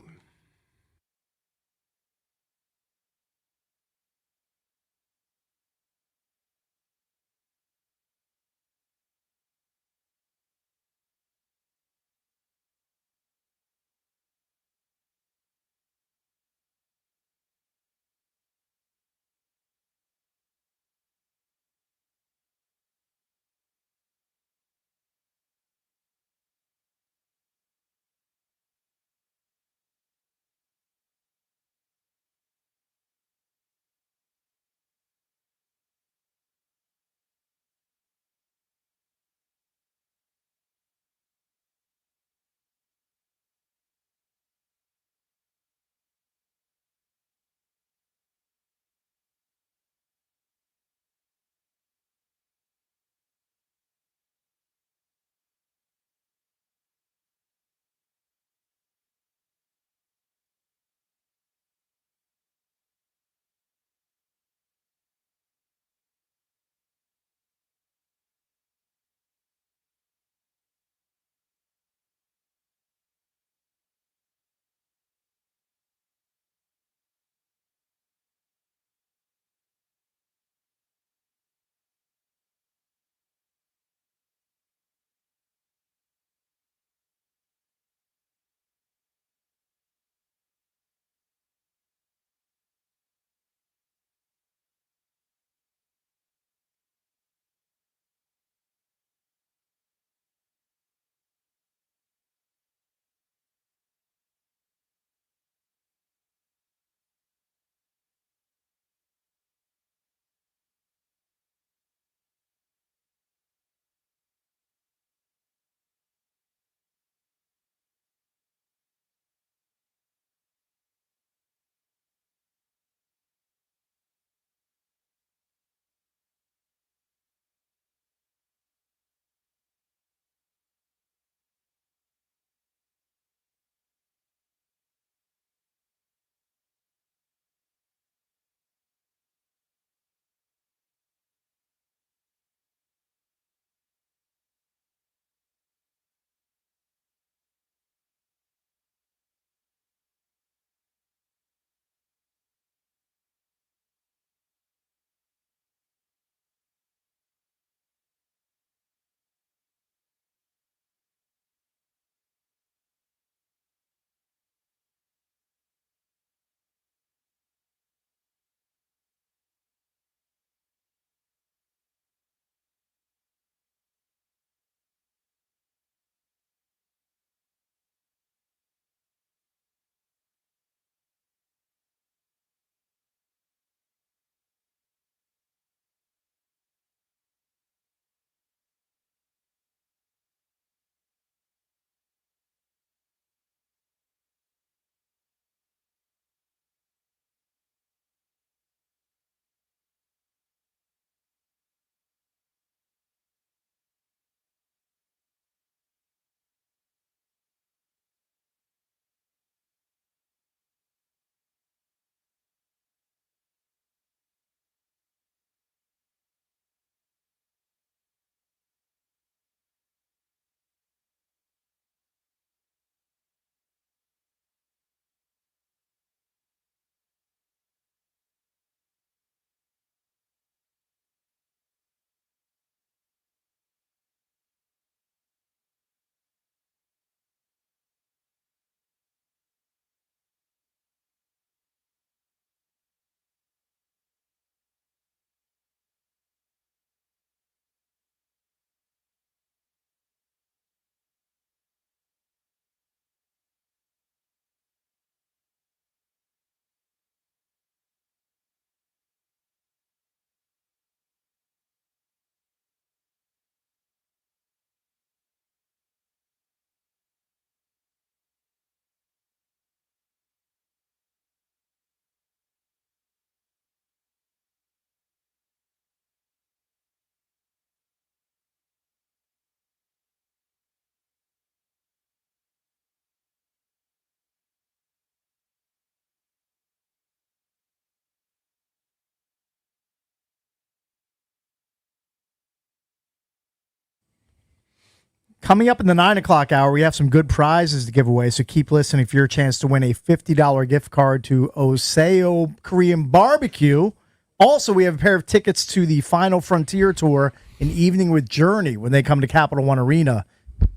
Coming up in the 9 o'clock hour, we have some good prizes to give away, so keep listening for your chance to win a $50 gift card to Oseo Korean Barbecue. Also, we have a pair of tickets to the Final Frontier Tour, an evening with Journey, when they come to Capital One Arena,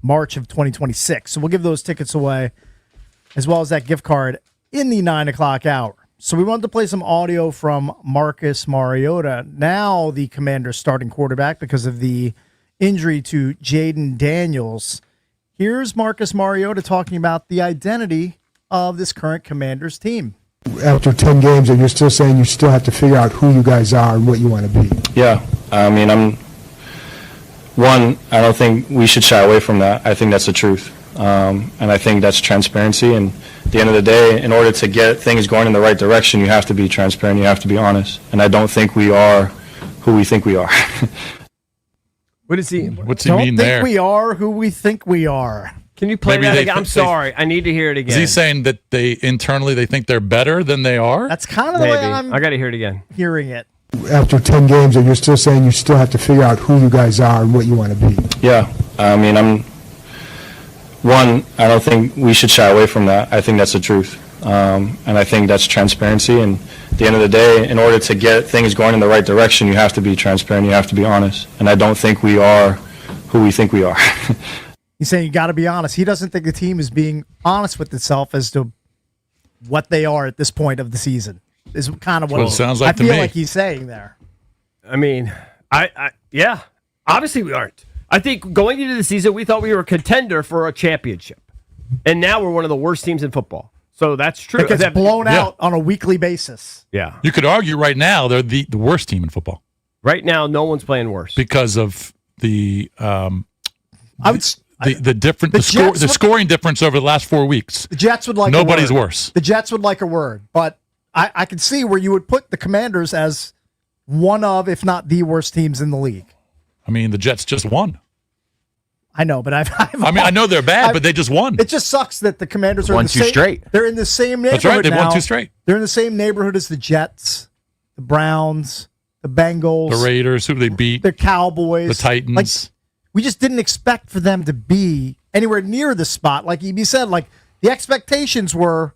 March of 2026. So we'll give those tickets away, as well as that gift card in the 9 o'clock hour. So we wanted to play some audio from Marcus Mariota, now the Commanders' starting quarterback because of the injury to Jaden Daniels. Here's Marcus Mariota talking about the identity of this current Commanders team. After 10 games, and you're still saying you still have to figure out who you guys are and what you want to be. Yeah, I mean, I don't think we should shy away from that. I think that's the truth. And I think that's transparency. And at the end of the day, in order to get things going in the right direction, you have to be transparent, you have to be honest. And I don't think we are who we think we are. What's he mean Don't there? think we are who we think we are. Can you play Maybe that they again? I'm think- sorry. I need to hear it again. Is he saying that they internally they think they're better than they are? That's kind of the way I'm I got to hear it again. hearing it. After 10 games, and you're still saying you still have to figure out who you guys are and what you want to be. Yeah, I mean, I don't think we should shy away from that. I think that's the truth. And I think that's transparency. And at the end of the day, in order to get things going in the right direction, you have to be transparent, you have to be honest. And I don't think we are who we think we are. He's saying you got to be honest. He doesn't think the team is being honest with itself as to what they are at this point of the season. Is kind of what Well, it sounds like I to feel me. like he's saying there. I mean, yeah, obviously we aren't. I think going into the season, we thought we were a contender for a championship. And now we're one of the worst teams in football. So that's true. It gets blown out on a weekly basis. Yeah. You could argue right now they're the worst team in football Right now, no one's playing worse. because of the I would. the different The the Jets would- scoring difference over the last 4 weeks. The Jets would like Nobody's a word. worse. The Jets would like a word, but I can see where you would put the Commanders as one of, if not the worst teams in the league. I mean, the Jets just won. I know, but I know they're bad, but they just won. It just sucks that the Commanders are Won in the two same, straight. They're in the same neighborhood. That's right. They won now. 2 straight. They're in the same neighborhood as the Jets, the Browns, the Bengals, The Raiders, who they beat, the Cowboys, the Titans. Like, we just didn't expect for them to be anywhere near the spot. Like EB said, like the expectations were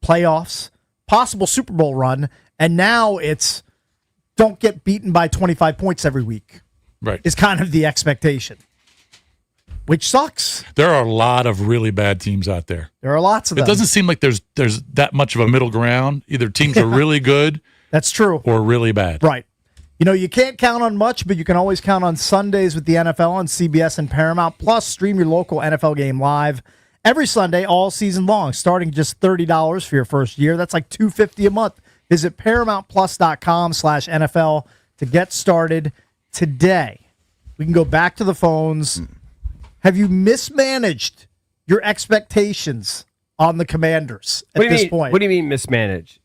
playoffs, possible Super Bowl run, and now it's don't get beaten by 25 points every week. Right. Is kind of the expectation, which sucks. There are a lot of really bad teams out there. There are lots of It them. doesn't seem like there's that much of a middle ground. Either teams are really good That's true. or really bad. Right. You know, you can't count on much, but you can always count on Sundays with the NFL on CBS and Paramount. Plus, stream your local NFL game live every Sunday all season long, starting just $30 for your first year. That's like $250 a month. Visit ParamountPlus.com/NFL to get started today. We can go back to the phones. Have you mismanaged your expectations on the Commanders at this point? What do you mean mismanaged?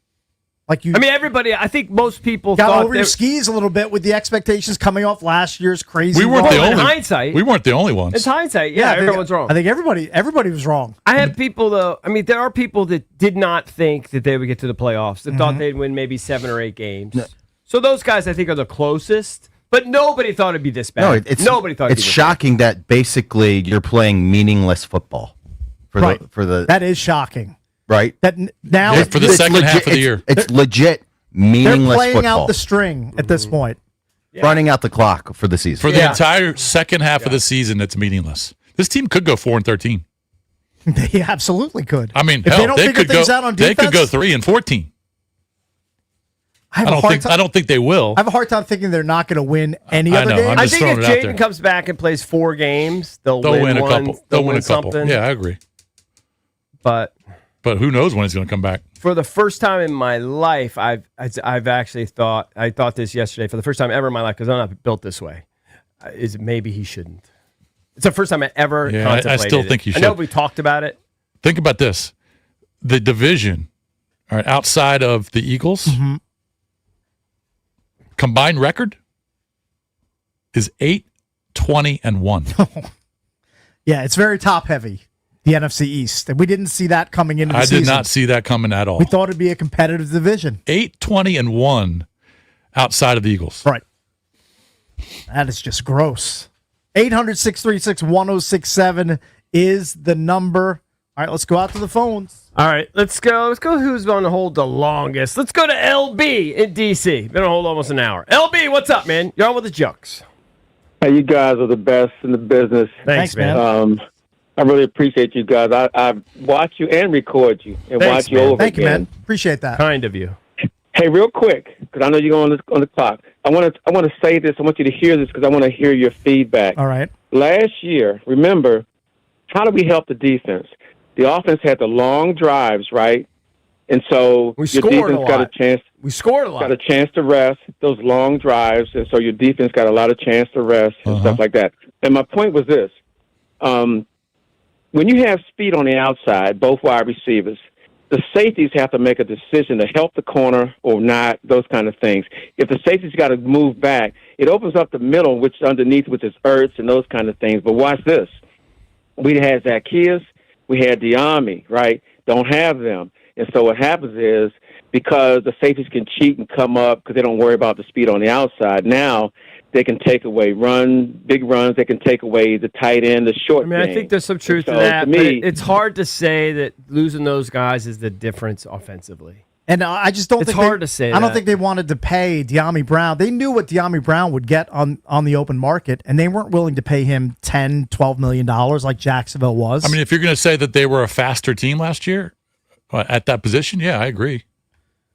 Like you, I mean, everybody. I think most people got thought over your skis a little bit with the expectations coming off last year's crazy. We weren't run. the only. in hindsight. We weren't the only ones. It's hindsight. Yeah, I think- everyone's wrong. I think everybody was wrong. I have people though. I mean, there are people that did not think that they would get to the playoffs. That thought they'd win maybe 7 or 8 games. So those guys, I think, are the closest. But nobody thought it'd be this bad. No, it's nobody thought it's it'd be shocking that basically you're playing meaningless football for Right. the That is shocking. right. That now Yeah, for the It's second half legit- of the year. It's legit they're meaningless playing football. out the string at this point. Running out the clock for the season. For the entire second half of the season, it's meaningless. This team could go 4-13. They absolutely could. I mean, if hell, they don't figure could go. things out on They defense, could go 3-14. I have I a don't hard think. time. I don't think they will. I have a hard time thinking they're not going to win any I other know, game. I'm I just think throwing if it out there. Jaden comes back and plays 4 games, they'll They'll win a one, couple. They'll win a couple. something. Yeah, I agree. But But who knows when he's going to come back? for the first time in my life, I've actually thought this yesterday for the first time ever in my life because I'm not built this way. Is maybe he shouldn't. It's the first time I ever Yeah, I contemplated still it. think he I know should. we talked about it. Think about this: the division, all right, outside of the Eagles, combined record is 8-20-1. Yeah, it's very top heavy. The NFC East, and we didn't see that coming into the I season. did not see that coming at all. We thought it'd be a competitive division. 8-20-1 outside of the Eagles. Right. That is just gross. 800-636-1067 is the number. All right, let's go out to the phones. All right, let's go. Let's go. Who's on hold the longest? Let's go to LB in DC. Been on hold almost an hour. LB, what's up, man? You're on with the Junks. Hey, you guys are the best in the business. Thanks, man. I really appreciate you guys. I watch you and record you and watch you over Thank you, again. man. Appreciate that. Kind of you. Hey, real quick, because I know you're on the clock. I want to say this. I want you to hear this because I want to hear your feedback. All right. Last year, remember, how did we help the defense? The offense had the long drives, right? And so We your scored a defense got a lot. chance. We scored a lot. Got a chance to rest those long drives, and so your defense got a lot of chance to rest and stuff like that. And my point was this: when you have speed on the outside, both wide receivers, the safeties have to make a decision to help the corner or not, those kind of things. If the safety's got to move back, it opens up the middle, which underneath, which is Ertz and those kind of things. But watch this. We had Zacchaeus, we had Diami, right? Don't have them. And so what happens is, because the safeties can cheat and come up because they don't worry about the speed on the outside, now they can take away big runs. They can take away the tight end, the short I game. think there's some truth to So, that, to but me, it's hard to say that losing those guys is the difference offensively. And I just don't It's think hard to say I don't that. think they wanted to pay De'Ami Brown. They knew what De'Ami Brown would get on the open market, and they weren't willing to pay him $10, $12 million like Jacksonville was. I mean, if you're going to say that they were a faster team last year at that position, yeah, I agree.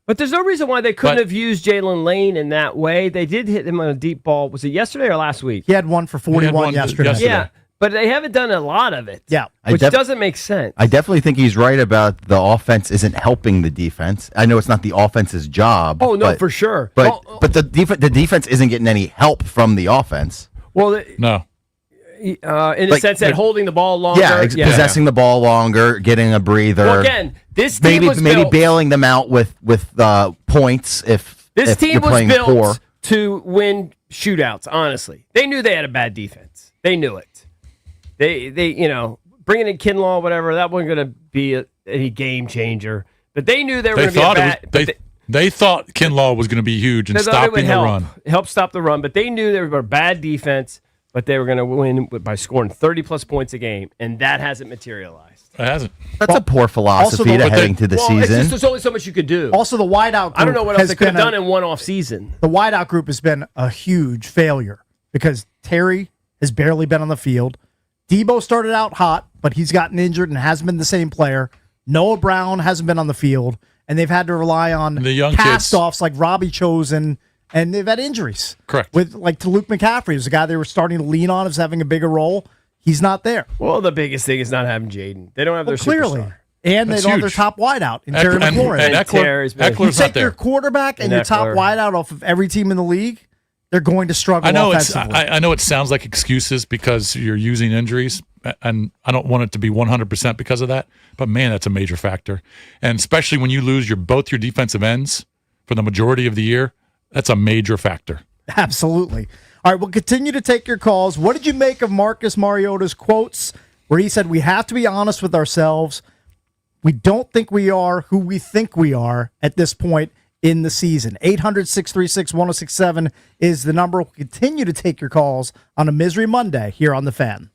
But there's no reason why they couldn't have used Jalen Lane in that way. They did hit him on a deep ball. Was it yesterday or last week? He had one for 41 yesterday. Yeah, but they haven't done a lot of it. Yeah. Which doesn't make sense. I definitely think he's right about the offense isn't helping the defense. I know it's not the offense's job. Oh, no, but- for sure. But the defense isn't getting any help from the offense. Well, no. In a sense that holding the ball longer. Yeah, possessing the ball longer, getting a breather. Well, again, this team maybe was maybe built- bailing them out with points if This if team you're was playing built poor. to win shootouts, honestly. They knew they had a bad defense. They knew it. They bringing in Kinlaw, whatever, that wasn't going to be any game changer. But they knew they were going to be a bad. They thought Kinlaw was going to be huge and They thought it stopping would the run. help stop the run, but they knew they were a bad defense, but they were going to win by scoring 30-plus points a game, and that hasn't materialized. It hasn't. That's a poor philosophy to heading to the season. There's only so much you could do. Also, the wideout group I don't know what else has they could have been done in one off season. The wideout group has been a huge failure because Terry has barely been on the field. Debo started out hot, but he's gotten injured and hasn't been the same player. Noah Brown hasn't been on the field, and they've had to rely on The young cast-offs like Robbie Chosen, and they've had injuries. Correct. With to Luke McCaffrey, who's the guy they were starting to lean on as having a bigger role. He's not there. Well, the biggest thing is not having Jaden. They don't have their Clearly. superstar. And they That's don't have their huge. top wideout in Eckler- Terry and- McLaurin. and Eckler's been- You Eckler's take not there. your quarterback and And your top Eckler. wideout off of every team in the league, they're going to struggle I know offensively. I know it sounds like excuses because you're using injuries, and I don't want it to be 100% because of that. But man, that's a major factor, and especially when you lose both your defensive ends for the majority of the year, that's a major factor. Absolutely. All right, we'll continue to take your calls. What did you make of Marcus Mariota's quotes where he said, we have to be honest with ourselves. We don't think we are who we think we are at this point in the season. 800-636-1067 is the number. We'll continue to take your calls on a Misery Monday here on The Fan.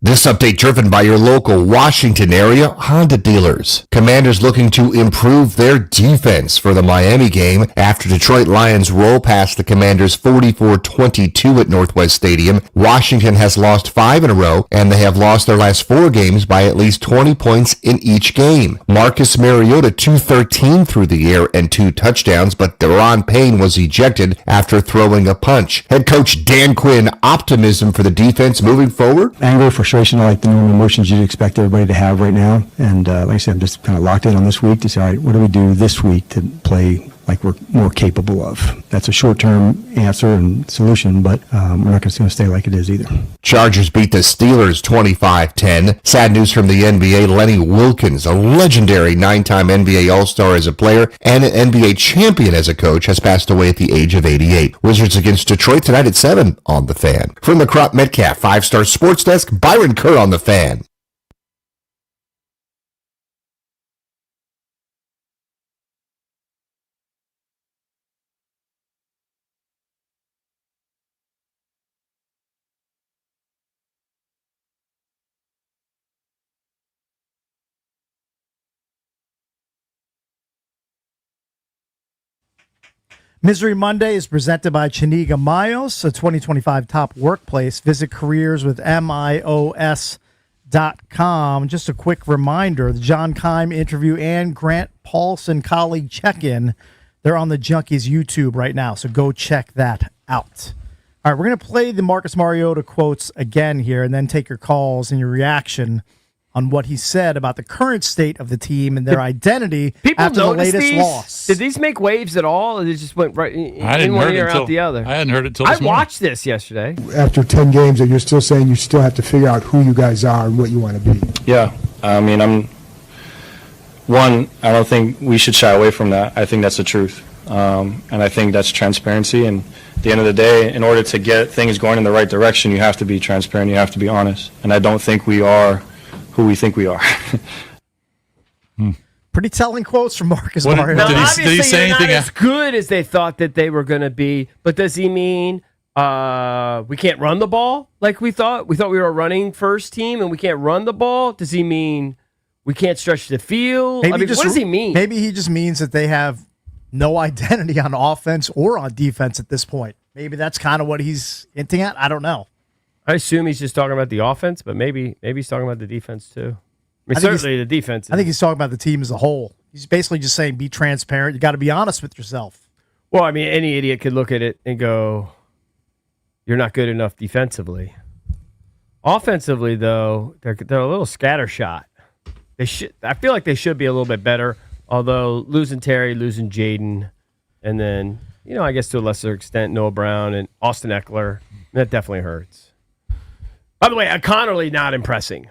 This update driven by your local Washington area Honda dealers. Commanders looking to improve their defense for the Miami game after Detroit Lions roll past the Commanders 44-22 at Northwest Stadium. Washington has lost 5 in a row, and they have lost their last 4 games by at least 20 points in each game. Marcus Mariota 213 through the air and 2 touchdowns, but Deron Payne was ejected after throwing a punch. Head coach Dan Quinn, optimism for the defense moving forward? Anger, frustration, like the normal emotions you'd expect everybody to have right now. And like I said, I'm just kind of locked in on this week to say, all right, what do we do this week to play like we're more capable of? That's a short-term answer and solution, but we're not going to stay like it is either. Chargers beat the Steelers 25-10. Sad news from the NBA. Lenny Wilkins, a legendary 9-time NBA All-Star as a player and an NBA champion as a coach, has passed away at the age of 88. Wizards against Detroit tonight at 7 on The Fan. From the Crop Metcalf 5-Star Sports Desk, Byron Kerr on The Fan. Misery Monday is presented by Chiniga Mayos, a 2025 top workplace. Visit careers with MIOS.com. Just a quick reminder, the John Keim interview and Grant Paulson colleague check-in, they're on the Junkies YouTube right now, so go check that out. All right, we're going to play the Marcus Mariota quotes again here and then take your calls and your reaction on what he said about the current state of the team and their identity after the latest loss. Did these make waves at all? Or they just went right in one ear out the other? I hadn't heard it till this morning. I watched this yesterday. After 10 games, that you're still saying you still have to figure out who you guys are and what you want to be. Yeah, I mean, I don't think we should shy away from that. I think that's the truth. And I think that's transparency. And at the end of the day, in order to get things going in the right direction, you have to be transparent. You have to be honest. And I don't think we are who we think we are. Pretty telling quotes from Marcus Mariota. Now, obviously, they're not as good as they thought that they were going to be. But does he mean we can't run the ball like we thought? We thought we were a running first team and we can't run the ball? Does he mean we can't stretch the field? What does he mean? Maybe he just means that they have no identity on offense or on defense at this point. Maybe that's kind of what he's hinting at. I don't know. I assume he's just talking about the offense, but maybe he's talking about the defense too. I mean, certainly the defense. I think he's talking about the team as a whole. He's basically just saying, be transparent. You got to be honest with yourself. Well, I mean, any idiot could look at it and go, you're not good enough defensively. Offensively, though, they're a little scattershot. I feel like they should be a little bit better, although losing Terry, losing Jaden, and then, I guess to a lesser extent, Noah Brown and Austin Eckler, that definitely hurts. By the way, Connerly not impressing.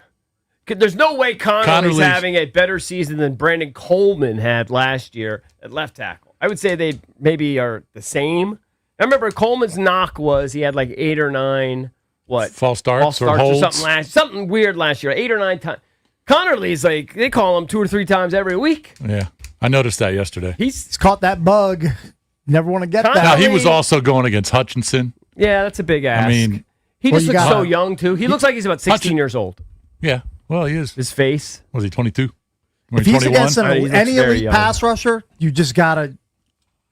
There's no way Connerly's having a better season than Brandon Coleman had last year at left tackle. I would say they maybe are the same. I remember Coleman's knock was he had like 8 or 9 false starts or something weird last year, 8 or 9 times. Connerly's like they call him 2 or 3 times every week. Yeah, I noticed that yesterday. He's caught that bug. Never want to get that. Now he was also going against Hutchinson. Yeah, that's a big ask. I mean. He just looks so young, too. He looks like he's about 16 years old. Yeah, well, he is. His face. Was he 22? If he's against any elite pass rusher, you just got to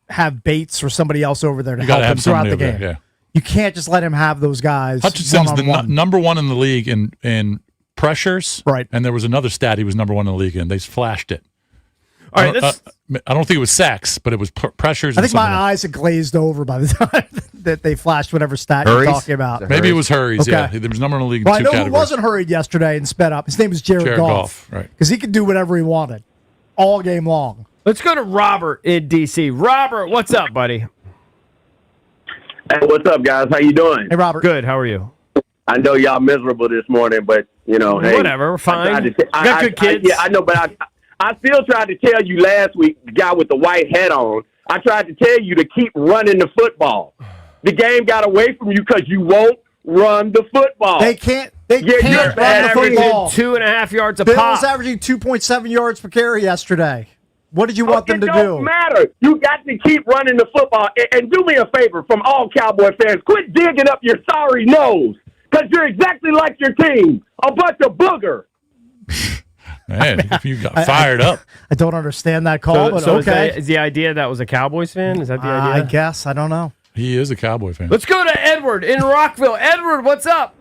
have Bates or somebody else over there to help him throughout the game. Yeah. You can't just let him have those guys. Hutchinson's the number one in the league in pressures. Right. And there was another stat he was number one in the league in. They flashed it. All right, I don't think it was sacks, but it was pressures. I think my eyes had glazed over by the time that they flashed whatever stat you're talking about. Maybe it was Hurries, okay. Yeah. There was number one in the league in well, 2 I know categories. who wasn't hurried yesterday and sped up. His name was Jared Goff. Right. Because he could do whatever he wanted all game long. Let's go to Robert in D.C. Robert, what's up, buddy? Hey, what's up, guys? How you doing? Hey, Robert. Good. How are you? I know y'all miserable this morning, but, hey. Whatever. We're fine. Got good kids. Yeah, I know, but I still tried to tell you last week, the guy with the white hat on, I tried to tell you to keep running the football. The game got away from you because you won't run the football. They can't run the football. 2.5 yards a Bill pop. was averaging 2.7 yards per carry yesterday. What did you want them to do? It don't matter. You got to keep running the football. And do me a favor from all Cowboy fans, quit digging up your sorry nose. because you're exactly like your team, a bunch of booger. Man, you got fired up. I don't understand that call, but okay. Is the idea that was a Cowboys fan? Is that the idea? I guess. I don't know. He is a Cowboy fan. Let's go to Edward in Rockville. Edward, what's up?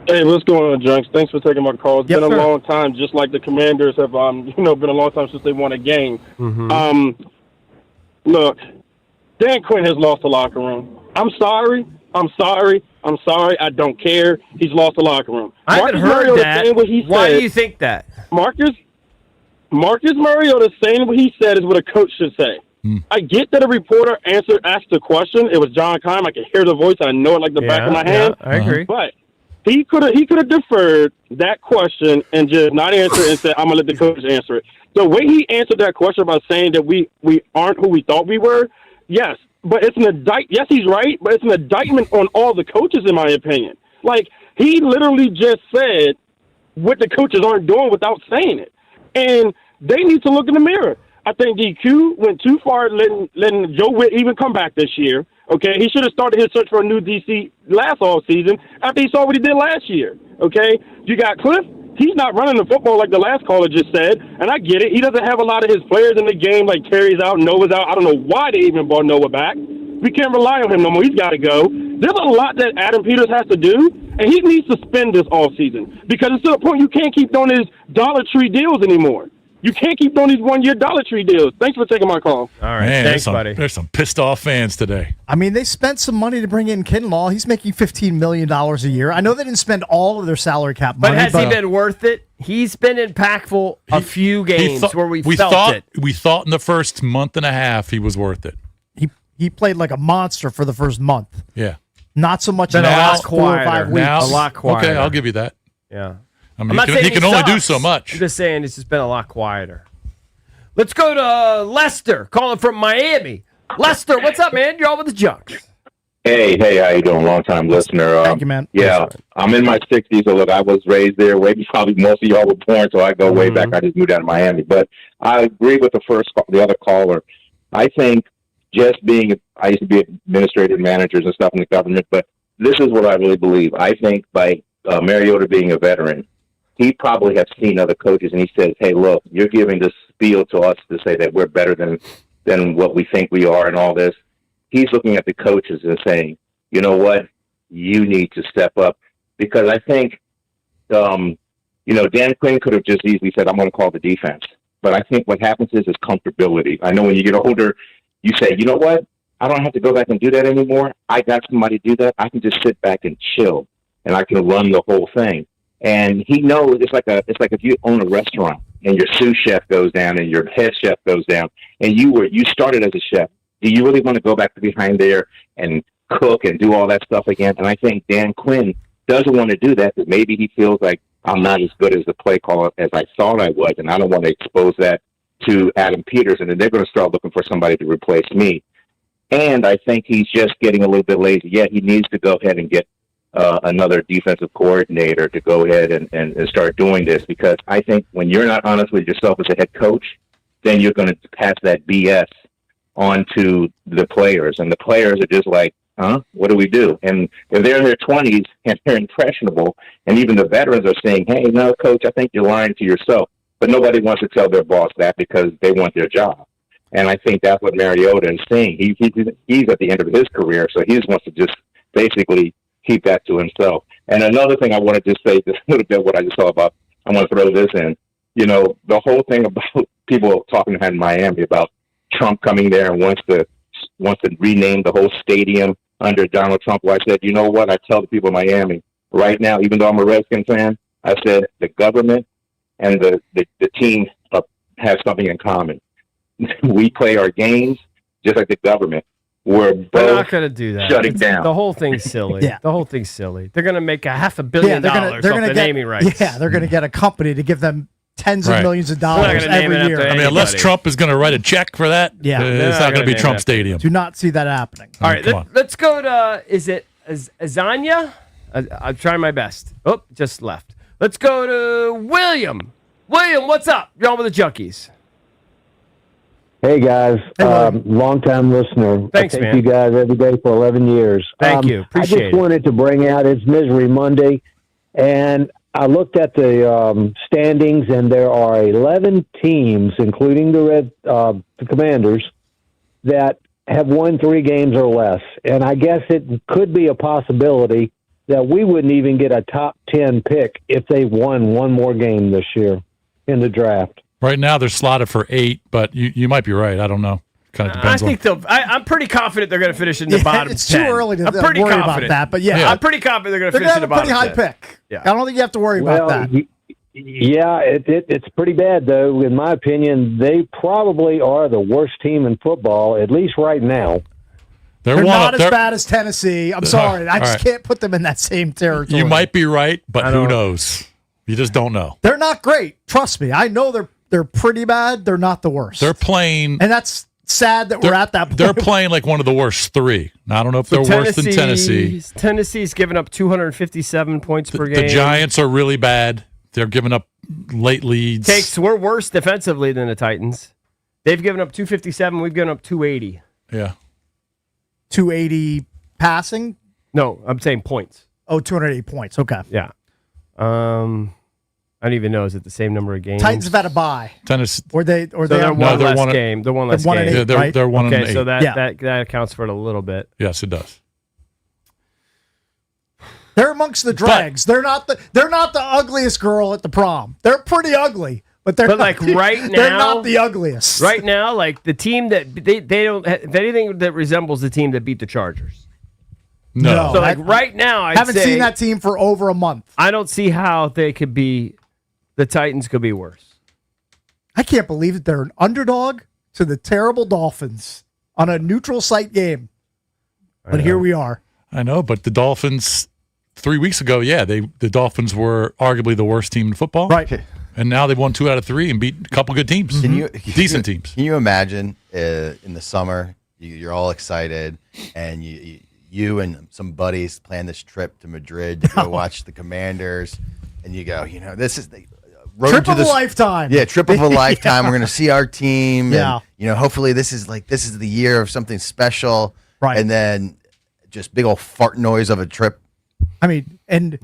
Hey, what's going on, Junks? Thanks for taking my call. It's been a long time, just like the Commanders have, been a long time since they won a game. Mm-hmm. Look, Dan Quinn has lost the locker room. I'm sorry. I don't care. He's lost the locker room. I haven't heard that. Why do you think that? Marcus Mariota saying what he said is what a coach should say. I get that a reporter asked the question. It was John Keim. I can hear the voice. I know it like the back of my hand. I agree. But he could have deferred that question and just not answer it and said, I'm going to let the coach answer it. The way he answered that question about saying that we aren't who we thought we were, yes. But it's an indictment. Yes, he's right, but it's an indictment on all the coaches, in my opinion. Like, he literally just said what the coaches aren't doing without saying it. And they need to look in the mirror. I think DQ went too far letting Joe Witt even come back this year. Okay, he should have started his search for a new DC last offseason after he saw what he did last year. Okay, you got Cliff. He's not running the football like the last caller just said, and I get it. He doesn't have a lot of his players in the game, like Terry's out, Noah's out. I don't know why they even brought Noah back. We can't rely on him no more. He's got to go. There's a lot that Adam Peters has to do, and he needs to spend this offseason because it's to the point you can't keep doing his Dollar Tree deals anymore. You can't keep doing these one-year Dollar Tree deals. Thanks for taking my call. All right, Man, thanks, buddy. There's some pissed off fans today. I mean, they spent some money to bring in Kinlaw. He's making $15 million a year. I know they didn't spend all of their salary cap money. But has he been worth it? He's been impactful a few games where we felt it. We thought in the first month and a half he was worth it. He played like a monster for the first month. Yeah. Not so much in the last 4 or 5 weeks. Now, a lot quieter. Okay, I'll give you that. Yeah. I mean, he can only do so much. I'm just saying it's just been a lot quieter. Let's go to Lester, calling from Miami. Lester, what's up, man? You're on with the Junks. Hey, how you doing? Long-time listener. Thank you, man. Yeah, I'm in my 60s, so look, I was raised there. Probably most of y'all were born, so I go way back. I just moved out of Miami. But I agree with the other caller. I think I used to be administrative managers and stuff in the government, but this is what I really believe. I think by Mariota being a veteran, he probably has seen other coaches, and he says, hey, look, you're giving this spiel to us to say that we're better than what we think we are and all this. He's looking at the coaches and saying, you know what, you need to step up. Because I think, Dan Quinn could have just easily said, I'm going to call the defense. But I think what happens is comfortability. I know when you get older, you say, you know what, I don't have to go back and do that anymore. I got somebody to do that. I can just sit back and chill, and I can run the whole thing. And he knows it's like if you own a restaurant and your sous chef goes down and your head chef goes down, and you started as a chef. Do you really want to go back to behind there and cook and do all that stuff again? And I think Dan Quinn doesn't want to do that because maybe he feels like I'm not as good as the play caller as I thought I was, and I don't want to expose that to Adam Peters, and then they're going to start looking for somebody to replace me. And I think he's just getting a little bit lazy. Yeah, he needs to go ahead and get another defensive coordinator to go ahead and start doing this, because I think when you're not honest with yourself as a head coach, then you're going to pass that BS on to the players, and the players are just like, what do we do? And if they're in their 20s and they're impressionable, and even the veterans are saying, hey, no, coach, I think you're lying to yourself. But nobody wants to tell their boss that because they want their job. And I think that's what Mariota is saying. He's at the end of his career, so he just wants to just basically keep that to himself. And another thing I want to just say, just a little bit what I just saw about, I want to throw this in. The whole thing about people talking in Miami about Trump coming there and wants to rename the whole stadium under Donald Trump. Where I said, you know what? I tell the people in Miami right now, even though I'm a Redskin fan, I said the government and the team have something in common. We play our games just like the government. We're not going to do that. Shutting down. The whole thing's silly. Yeah. The whole thing's silly. They're going to make $500 million off the naming rights. Yeah, they're going to get a company to give them tens of millions of dollars name every it year. after I mean, unless Trump is going to write a check for that, it's not going to be Trump Stadium. Do not see that happening. All right, let's go to, is it Azania? I'm trying my best. Oh, just left. Let's go to William. William, what's up? You're on with the Junkies. Hey guys, long time listener. Thanks, I take man. you guys every day for 11 years. Thank you. Appreciate I just it. wanted to bring out it's Misery Monday, and I looked at the standings, and there are 11 teams, including the Commanders, that have won 3 games or less. And I guess it could be a possibility that we wouldn't even get a top 10 pick if they won one more game this year in the draft. Right now, they're slotted for 8, but you might be right. I don't know. Kind of I depends think they'll. I'm pretty confident they're going to finish in the bottom. It's 10. too early to I'm pretty worry confident. about that, but yeah. I'm pretty confident they're going to They're finish in going the to have a bottom. pretty high 10. pick. Yeah. I don't think you have to worry about that. Yeah, it's pretty bad, though. In my opinion, they probably are the worst team in football, at least right now. They're not as bad as Tennessee. I'm sorry. I just right. can't put them in that same territory. You might be right, but who knows? You just don't know. They're not great. Trust me. I know they're pretty bad. They're not the worst. They're playing. And that's sad that we're at that point. They're playing like one of the worst 3. Now, I don't know if they're worse than Tennessee. Tennessee's given up 257 points per game. The Giants are really bad. They're giving up late leads. We're worse defensively than the Titans. They've given up 257. We've given up 280. Yeah. 280 passing? No, I'm saying points. Oh, 280 points. Okay. Yeah. I don't even know. Is it the same number of games? Titans have had a bye. Tennessee. Or they're they're one less game. They're one less game. 1-8, they're, right? they're 1 and Okay, 8. so that accounts for it a little bit. Yes, it does. They're amongst the dregs. They're not the ugliest girl at the prom. They're pretty ugly, but they're But not like right now, they're not the ugliest. Right now, like the team that they don't have anything that resembles the team that beat the Chargers. No. So like right now, I haven't seen that team for over a month. I don't see how they could be. The Titans could be worse. I can't believe that they're an underdog to the terrible Dolphins on a neutral site game. But here we are. I know, but the Dolphins 3 weeks ago, the Dolphins were arguably the worst team in football. Right. And now they've won 2 out of 3 and beat a couple good teams. Decent teams. Can you imagine in the summer, you're all excited, and you and some buddies plan this trip to Madrid to go watch the Commanders, and you go, this is the trip of a lifetime. Yeah, trip of a lifetime. We're going to see our team. Yeah. And, hopefully this is the year of something special. Right. And then just big old fart noise of a trip. I mean, and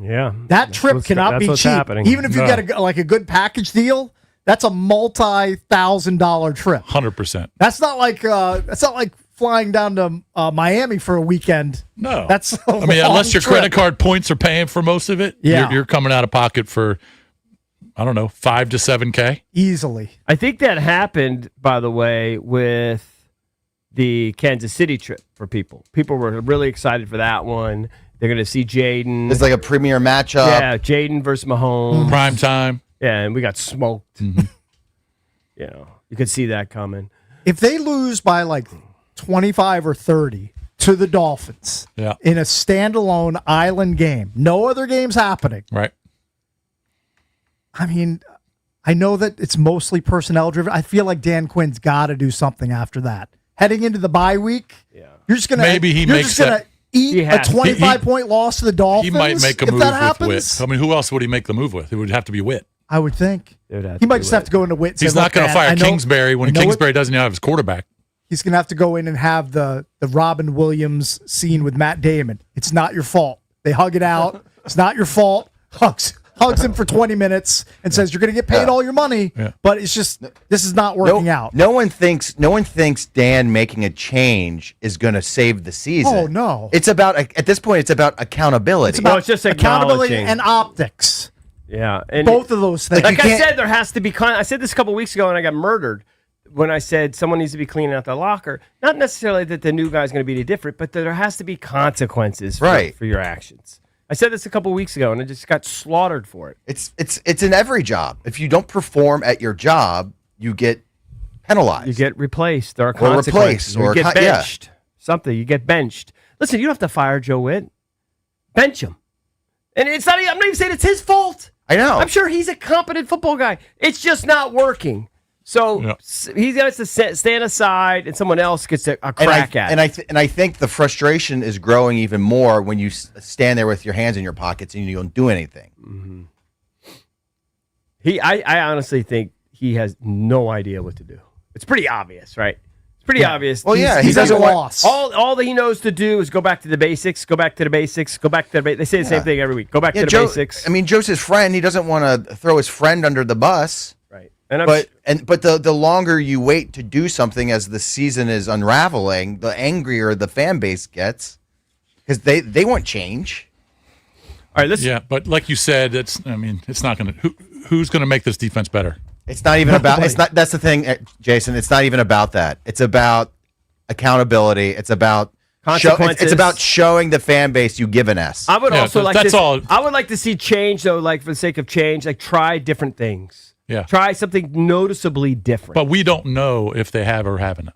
that trip cannot be cheap. Happening. Even if you get a good package deal, that's a multi-$1,000 trip. 100%. That's not like flying down to Miami for a weekend. No. That's unless your credit card points are paying for most of it, Yeah. you're coming out of pocket for, I don't know, $5 to $7K. Easily. I think that happened, by the way, with the Kansas City trip for people. People were really excited for that one. They're going to see Jaden. It's like a premier matchup. Yeah, Jaden versus Mahomes. Prime time. Yeah, and we got smoked. Mm-hmm. You could see that coming. If they lose by like 25 or 30 to the Dolphins in a standalone island game, no other games happening. Right. I mean, I know that it's mostly personnel driven. I feel like Dan Quinn's got to do something after that. Heading into the bye week, you're just gonna eat a 25-point loss to the Dolphins. He might make a if move that with happens. Witt. I mean, who else would he make the move with? It would have to be Witt. I would think he might just have to go into Witt. He's not going to fire Kingsbury when Kingsbury doesn't have his quarterback. He's going to have to go in and have the Robin Williams scene with Matt Damon. It's not your fault. They hug it out. It's not your fault. Hugs him for 20 minutes and says, you're going to get paid all your money, but it's just, this is not working out. No one thinks Dan making a change is going to save the season. Oh, no. It's about, at this point, it's about accountability. It's about just accountability acknowledging. and optics. Yeah. And both of those things. Like I said, there has to be, I said this a couple weeks ago and I got murdered when I said someone needs to be cleaning out their locker. Not necessarily that the new guy's going to be any different, but that there has to be consequences for your actions. I said this a couple weeks ago, and I just got slaughtered for it. It's in every job. If you don't perform at your job, you get penalized. You get replaced. There are Or consequences. replaced, or you get benched. Something. You get benched. Listen, you don't have to fire Joe Witt. Bench him. And it's not. I'm not even saying it's his fault. I know. I'm sure he's a competent football guy. It's just not working. So he has to stand aside, and someone else gets a crack at it. And I think the frustration is growing even more when you stand there with your hands in your pockets and you don't do anything. Mm-hmm. I honestly think he has no idea what to do. It's pretty obvious, right? It's pretty obvious. Well, yeah, He's he doesn't at a want. loss. All that he knows to do is go back to the basics. Go back to the basics. Go back to the. They say the same thing every week. Go back to the basics. I mean, Joe's his friend. He doesn't want to throw his friend under the bus. Right. And but the longer you wait to do something as the season is unraveling, the angrier the fan base gets because they want change. All right, Yeah, but like you said, it's not going to. Who's going to make this defense better? It's not even about. It's not. That's the thing, Jason. It's not even about that. It's about accountability. It's about Consequences. It's about showing the fan base you give an S. I would also like that's to. all. I would like to see change, though. Like for the sake of change, like try different things. Yeah. Try something noticeably different. But we don't know if they have or haven't.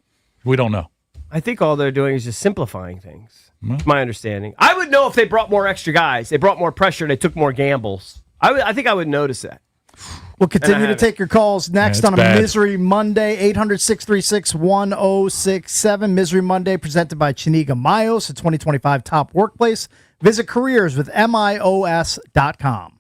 We don't know. I think all they're doing is just simplifying things. It's my understanding. I would know if they brought more extra guys, they brought more pressure, they took more gambles. I think I would notice that. We'll continue to take your calls next Yeah, on a it's bad. Misery Monday, 800-636-1067. Misery Monday presented by Chiniga Mayos, a 2025 top workplace. Visit careers with MIOS.com.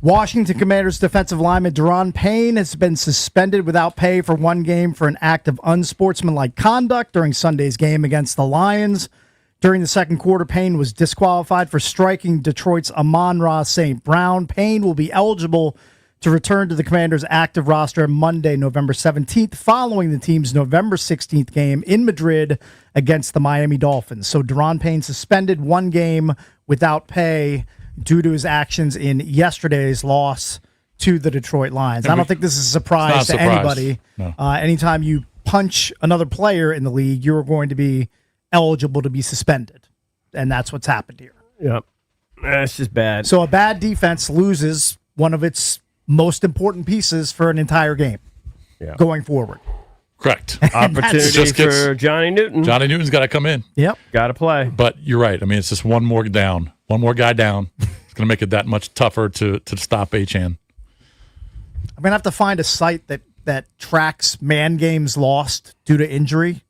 Washington Commanders defensive lineman Deron Payne has been suspended without pay for 1 game for an act of unsportsmanlike conduct during Sunday's game against the Lions. During the second quarter, Payne was disqualified for striking Detroit's Amon-Ra St. Brown. Payne will be eligible to return to the Commanders' active roster Monday, November 17th, following the team's November 16th game in Madrid against the Miami Dolphins. So Deron Payne suspended 1 game without pay due to his actions in yesterday's loss to the Detroit Lions. I don't think this is a surprise to anybody. No. Anytime you punch another player in the league, you're going to be eligible to be suspended. And that's what's happened here. Yep. That's just bad. So a bad defense loses one of its most important pieces for an entire game going forward. Correct. Opportunity for Johnny Newton. Johnny Newton's got to come in. Yep. Got to play. But you're right. I mean, it's just one more down. One more guy down. It's going to make it that much tougher to stop Achane. I'm going to have to find a site that tracks man games lost due to injury.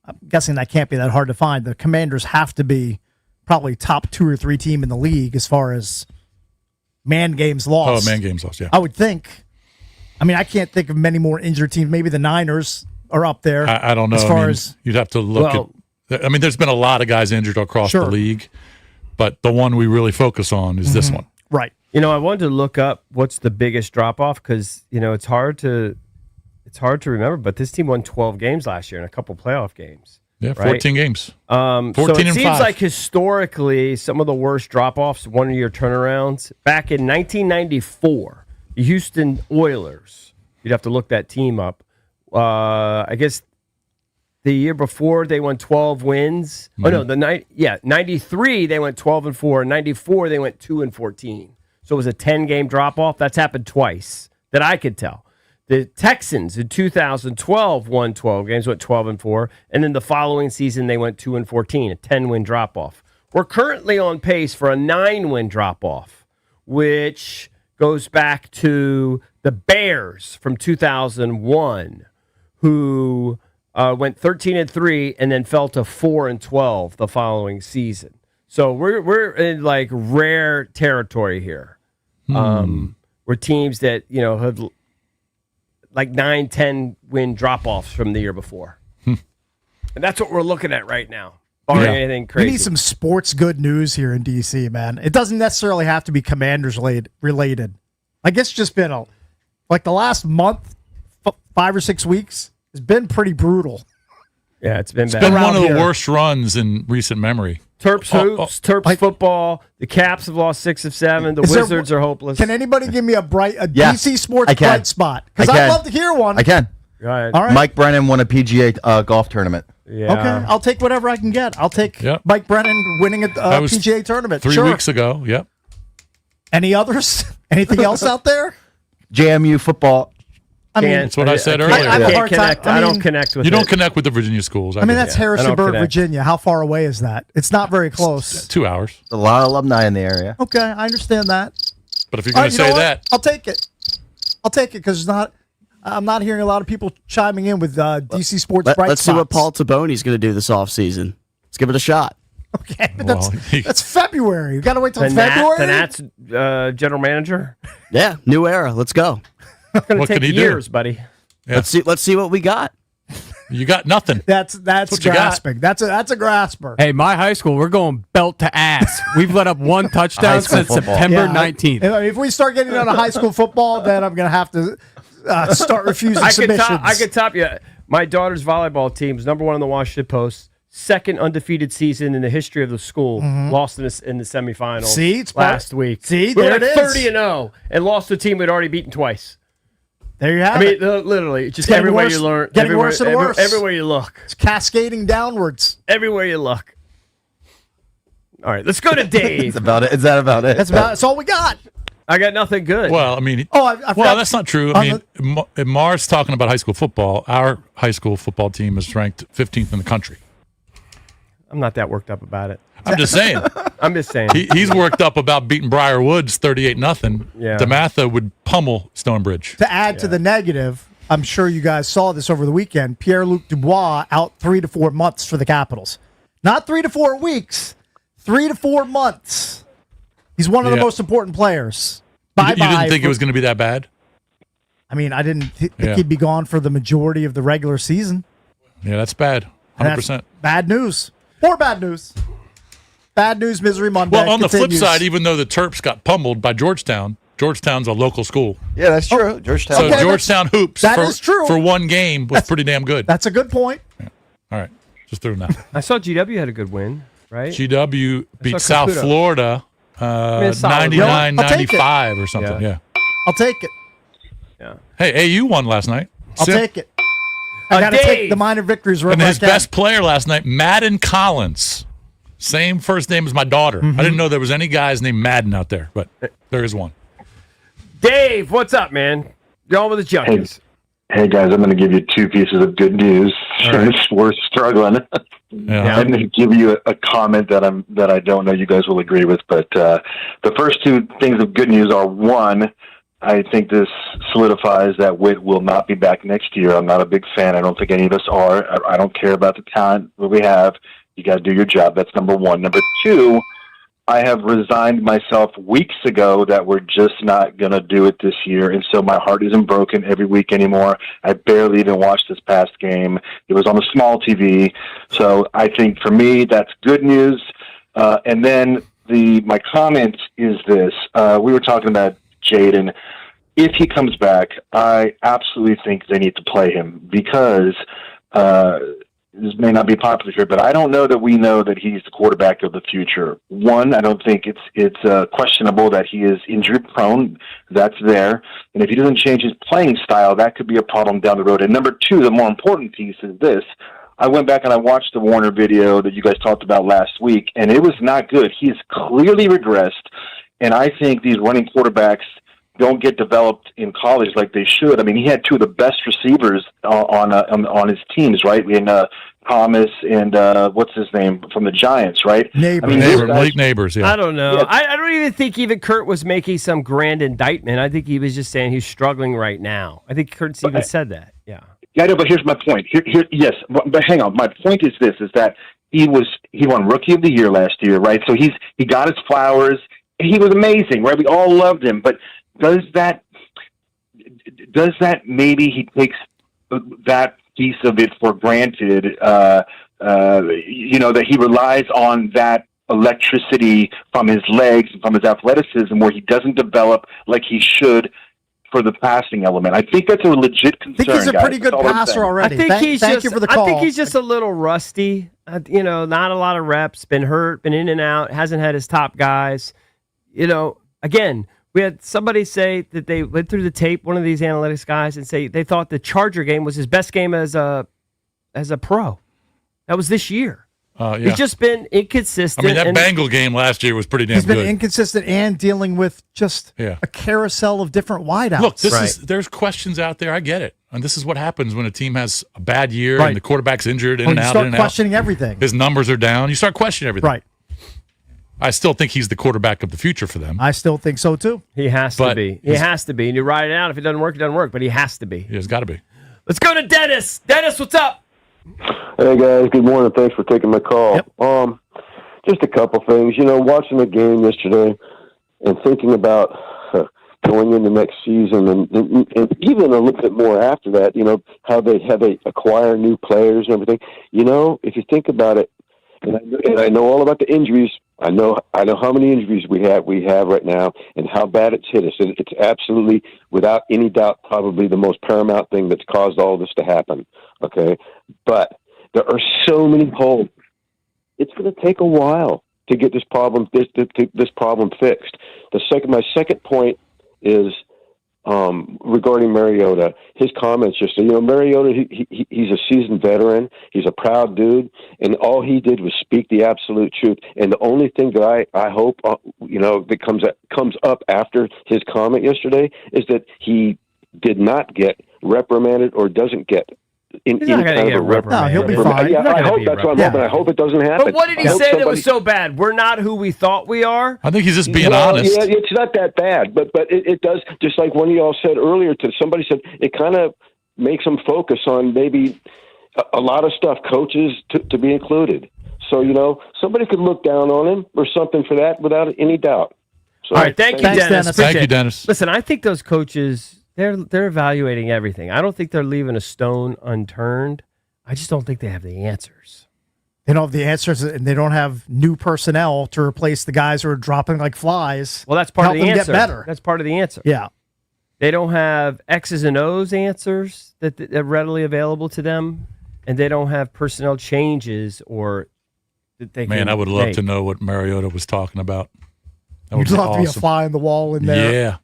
I'm guessing that can't be that hard to find. The Commanders have to be probably top 2 or 3 team in the league as far as man games lost. Oh, man games lost, yeah. I would think. I mean, I can't think of many more injured teams. Maybe the Niners are up there. I don't know. As far as you'd have to look at. I mean, there's been a lot of guys injured across the league, but the one we really focus on is this one. Right. You know, I wanted to look up what's the biggest drop off because it's hard to remember. But this team won 12 games last year and a couple playoff games. Yeah, 14 games. 14 so it and seems 5. like historically some of the worst drop offs, 1-year turnarounds. Back in 1994, the Houston Oilers. You'd have to look that team up. I guess the year before they won 12 wins. Oh no, 93 they went 12-4. 94 they went 2-14. So it was a 10-game drop off. That's happened twice that I could tell. The Texans in 2012 won 12 games, went 12-4, and then the following season they went 2-14, a 10-win drop off. We're currently on pace for a 9-win drop off, which goes back to the Bears from 2001, who went 13-3 and then fell to 4-12 the following season. So we're in like rare territory here. We're teams that have like 9-10 win drop offs from the year before, and that's what we're looking at right now. Barring anything crazy, we need some sports good news here in DC, man. It doesn't necessarily have to be Commanders related. I guess it's just been the last month, 5 or 6 weeks has been pretty brutal. Yeah, it's been bad. It's been one of the worst runs in recent memory. Terps hoops, Terps football. The Caps have lost 6 of 7. The Wizards are hopeless. Can anybody give me a DC sports bright spot? Because I'd love to hear one. I can. Go ahead. All right. Mike Brennan won a PGA golf tournament. Yeah. Okay, I'll take whatever I can get. I'll take Mike Brennan winning a PGA tournament. 3 weeks ago. Yep. Any others? Anything else out there? JMU football. I mean, that's what I said earlier. I have a hard time. I don't connect with you don't connect with the Virginia schools. I mean, that's Harrisonburg, Virginia. How far away is that? It's not very close. 2 hours. A lot of alumni in the area. Okay, I understand that. But if you're going to say that, I'll take it. I'll take it because I'm not hearing a lot of people chiming in with DC Sports bright Let's see what Paul Taboni's going to do this offseason. Let's give it a shot. Okay, but that's February. You got to wait till February. The Nats general manager. Yeah, new era. Let's go. It's going to What take can he years, do? buddy. Yeah. Let's see what we got. You got nothing. That's what you grasping. That's a grasper. Hey, my high school, we're going belt to ass. We've let up 1 touchdown since September 19th. If we start getting on a high school football, then I'm going to have to start refusing submissions. I could top you. My daughter's volleyball team's number 1 on the Washington Post. 2nd undefeated season in the history of the school. Lost in the semifinals. See, it's last week. See, we're there like it is. 30-0 and lost to a team we'd already beaten twice. There you have it. Literally, just getting everywhere worse, you learn, getting worse and worse. Everywhere you look, it's cascading downwards. Everywhere you look. All right, let's go to Dave. Is that about it? That's all we got. I got nothing good. Well, I mean, I forgot. that's not true. I mean, Mar's talking about high school football. Our high school football team is ranked 15th in the country. I'm not that worked up about it. I'm just saying. I'm just saying. He's worked up about beating Briar Woods 38-0. Yeah. DeMatha would pummel Stonebridge. To add to the negative, I'm sure you guys saw this over the weekend. Pierre-Luc Dubois out 3 to 4 months for the Capitals. Not 3 to 4 weeks, 3 to 4 months. He's one of the most important players. bye-bye. You didn't think for- it was going to be that bad? I mean, I didn't think Yeah. he'd be gone for the majority of the regular season. Yeah, that's bad. And 100%. that's bad news. More bad news. Bad news, Misery Monday. Well, on the flip continues. side, even though the Terps got pummeled by Georgetown, Georgetown's a local school. Yeah, that's true. Georgetown. So Okay, Georgetown hoops that is true. for one game was pretty damn good. That's a good point. All right, just throw it out. I saw GW had a good win, right? GW beat saw South Caputo. Florida it's solid. 99-95 or something. Yeah. I'll take it. Hey, AU won last night. I'll take it. I got to take the minor victories right And his I can. best player last night, Madden Collins. Same first name as my daughter. Mm-hmm. I didn't know there was any guys named Madden out there, but there is one. Dave, what's up, man? You're on with the Junkies. Hey guys, I'm going to give you two pieces of good news since we're struggling. I'm going to give you a comment that I don't know you guys will agree with, but the first two things of good news are, one, I think this solidifies that Witt will not be back next year. I'm not a big fan. I don't think any of us are. I don't care about the talent that we have. You got to do your job. That's number one. Number two, I have resigned myself weeks ago that we're just not going to do it this year. And so my heart isn't broken every week anymore. I barely even watched this past game. It was on a small TV. So I think for me, that's good news. And then my comment is this. We were talking about Jaden. If he comes back, I absolutely think they need to play him because this may not be popular here, but I don't know that we know that he's the quarterback of the future. One, I don't think it's questionable that he is injury prone. That's there. And if he doesn't change his playing style, that could be a problem down the road. And number two, the more important piece is this. I went back and I watched the Warner video that you guys talked about last week, and it was not good. He has clearly regressed, and I think these running quarterbacks don't get developed in college like they should. I mean, he had two of the best receivers on his teams, right? In Thomas and what's his name from the Giants, right? Late Neighbors, yeah. I don't know. Yeah. I don't even think even Kurt was making some grand indictment. I think he was just saying he's struggling right now. I think Kurt's even said that. Yeah. Yeah, I know, but here's my point. Yes, but hang on. My point is this: is that he won Rookie of the Year last year, right? So he got his flowers. He was amazing, right? We all loved him, but does that maybe he takes that piece of it for granted? That he relies on that electricity from his legs, from his athleticism, where he doesn't develop like he should for the passing element. I think that's a legit concern. I think he's a guys. pretty good That's all I'm passer saying. already. I think Thank you for the call. I think he's just a little rusty. Not a lot of reps, been hurt, been in and out, hasn't had his top guys. Again, we had somebody say that they went through the tape, one of these analytics guys, and say they thought the Charger game was his best game as a pro. That was this year. Yeah. He's just been inconsistent. I mean, that Bengal game last year was pretty damn He's been good. inconsistent and dealing with just a carousel of different wideouts. Look, there's questions out there. I get it. And this is what happens when a team has a bad year Right. and the quarterback's injured in When and you out. start in and questioning out. everything. His numbers are down. You start questioning everything. Right. I still think he's the quarterback of the future for them. I still think so, too. He has to But be. He he's- has to be. And you ride it out. If it doesn't work, it doesn't work. But he has to be. He has got to be. Let's go to Dennis. Dennis, what's up? Hey guys, good morning. Thanks for taking my call. Just a couple things. Watching the game yesterday and thinking about going into next season and even a little bit more after that. How they acquire new players and everything. If you think about it, and I know all about the injuries. I know how many injuries we have right now and how bad it's hit us. And it's absolutely, without any doubt, probably the most paramount thing that's caused all this to happen. Okay, but there are so many holes. It's going to take a while to get this problem problem fixed. My second point is regarding Mariota. His comments just, Mariota, he's a seasoned veteran. He's a proud dude, and all he did was speak the absolute truth. And the only thing that I hope, that comes up after his comment yesterday is that he did not get reprimanded or doesn't get any He's not gonna kind get of a reprimand. No, he'll be fine. Yeah, I hope that's what I'm hoping. I hope it doesn't happen. But what did he I hope say that somebody- was so bad? We're not who we thought we are? I think he's just being Well, honest. Yeah, it's not that bad, but it does, just like one of y'all said earlier, somebody said it kind of makes them focus on maybe a lot of stuff, coaches to be included. So, somebody could look down on him or something for that without any doubt. So, All right, thank you, Thanks, Dennis. Dennis. Appreciate Thank you, it. Dennis. Listen, I think those coaches they're evaluating everything. I don't think they're leaving a stone unturned. I just don't think they have the answers. They don't have the answers, and they don't have new personnel to replace the guys who are dropping like flies. Well, that's part help of the them answer. Get better. That's part of the answer. Yeah. They don't have X's and O's answers that are readily available to them, and they don't have personnel changes or that they Man, can I would love make. to know what Mariota was talking about. That would You'd be love to be a awesome. fly on the wall in there. Yeah.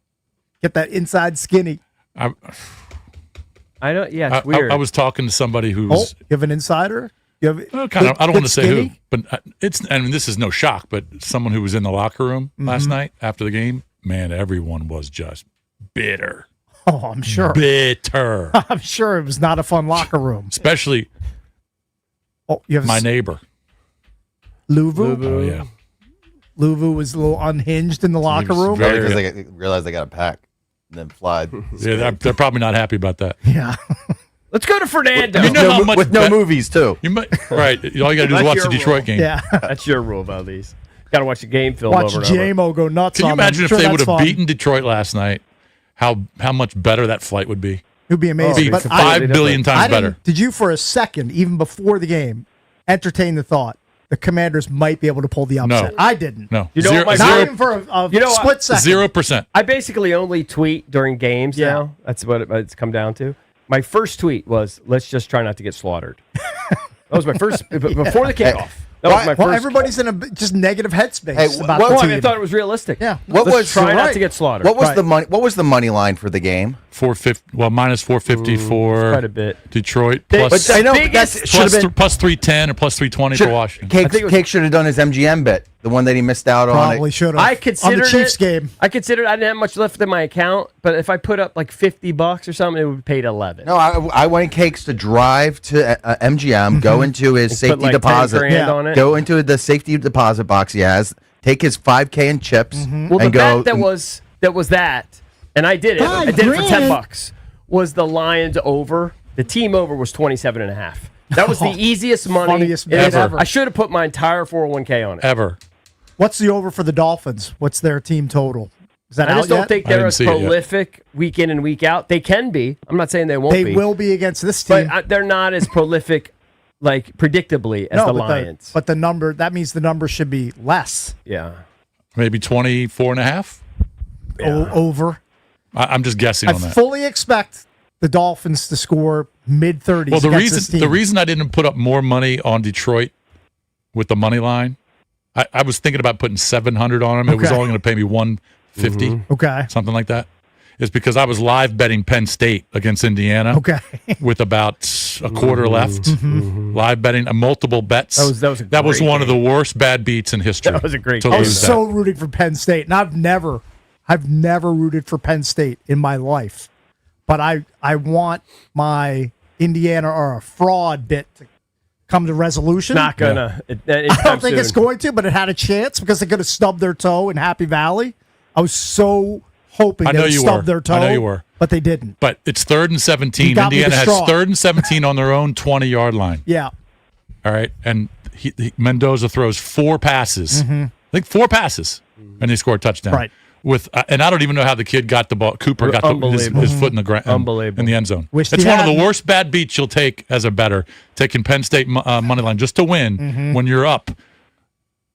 Get that inside skinny. I don't. Yeah, it's I, weird. I was talking to somebody Oh, who's you have an insider? You have kind of. I don't want to say who, skinny? but it's. I mean, this is no shock. But someone who was in the locker room last night after the game, man, everyone was just bitter. Oh, I'm sure. Bitter. I'm sure it was not a fun locker room. Especially you have my neighbor. Luvu? Oh yeah. Luvu was a little unhinged in the locker room. Probably because they realized they got a pack and then flied. Yeah, they're probably not happy about that. Yeah. Let's go to Fernando. You know how much with no movies too. You might, right. All you got to do is That's watch your the Detroit rule. game. Yeah. That's your rule, Valdez. Got to watch the game film Watch over and over. JMO go nuts Can you on them. imagine if Sure, they that's would have fun. beaten Detroit last night? How much better that flight would be? It would be amazing. Be but 5 billion times I didn't- better. Did you, for a second, even before the game, entertain the thought the Commanders might be able to pull the upset? I didn't. No. You know Zero- what my Not zero- even for a You know what? split second. 0%. I basically only tweet during games now. That's what it's come down to. My first tweet was, "Let's just try not to get slaughtered." That was my first before the kickoff. That was my Well, first. everybody's in a just negative headspace Hey, about what- the Well, team. I thought it was realistic. Yeah. What Let's was try not right. to get slaughtered? What was Right. the money? What was the money line for the game? 450. Well, minus 450 for quite a bit. Detroit. They- Plus, But I know biggest- that should have been. plus 310 or plus 320 for Washington. Cake should have done his MGM bet, the one that he missed out on. Probably should have. I on considered the Chiefs it, game. I considered I didn't have much left in my account, but if I put up like $50 or something, it would be paid 11. No, I wanted Cakes to drive to MGM, go into his And safety put like 10 deposit, grand on it. go into the safety deposit box he has, take his $5K in chips, Well, the and go. bet that was that, and I did it. I did it for $10. Was the Lions over? The team over was 27.5. That was the easiest money Funniest in bet history. ever. I should have put my entire 401k on it. Ever. What's the over for the Dolphins? What's their team total? Is that I out just don't yet? think I they're didn't as see it yet. prolific week in and week out. They can be. I'm not saying they won't They be. will be against this team. But they're not as prolific, like predictably, as the but Lions. but the number, that means the number should be less. Yeah. Maybe 24.5. Over. I'm just guessing I on that. fully expect the Dolphins to score mid-30s. Well, against this team. the reason I didn't put up more money on Detroit with the money line, I was thinking about putting 700 on them. It was Okay. only going to pay me 150, Okay. something like that. Is because I was live betting Penn State against Indiana. Okay. With about a quarter left, live betting multiple bets. That was a one great of the worst bad beats in history. That was a great to game. I lose was that. so rooting for Penn State, and I've never rooted for Penn State in my life. But I want my Indiana or a fraud bit to come to resolution. Not gonna. I don't think it's going to, but it had a chance because they could have stubbed their toe in Happy Valley. I was so hoping I they know would you stub were. their toe. I know you were. But they didn't. But it's 3rd and You 17. got me Indiana has distraught. 3rd and 17 on their own 20-yard line. Yeah. All right, and Mendoza throws 4 passes. I think 4 passes, and they score a touchdown. Right. With and I don't even know how the kid got the ball. Cooper got his Unbelievable. foot in the ground, Unbelievable. in the end zone. Wished It's he one of the hadn't. worst bad beats you'll take as a bettor, taking Penn State money line just to win when you're up,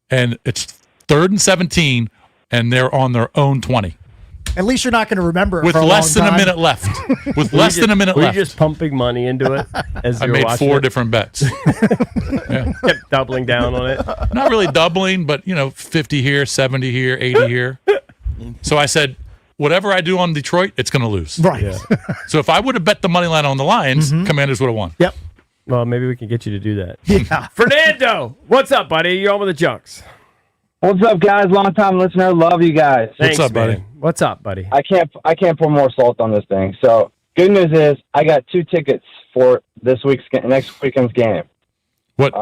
and it's 3rd and 17, and they're on their own 20 At least you're not going to remember it with for a less long than a time. minute left. With less than a minute Were left, you just pumping money into it as I you were made watching 4 it? different bets. Kept doubling down on it. Not really doubling, but 50 here, 70 here, 80 here. So I said, whatever I do on Detroit, it's going to lose. Right. So if I would have bet the money line on the Lions, Commanders would have won. Yep. Well, maybe we can get you to do that. Yeah. Fernando, what's up, buddy? You're on with the Junks. What's up, guys? Long time listener. Love you guys. Thanks, up, buddy? man. What's up, buddy? I can't pour more salt on this thing. So good news is I got 2 tickets for next weekend's game. What?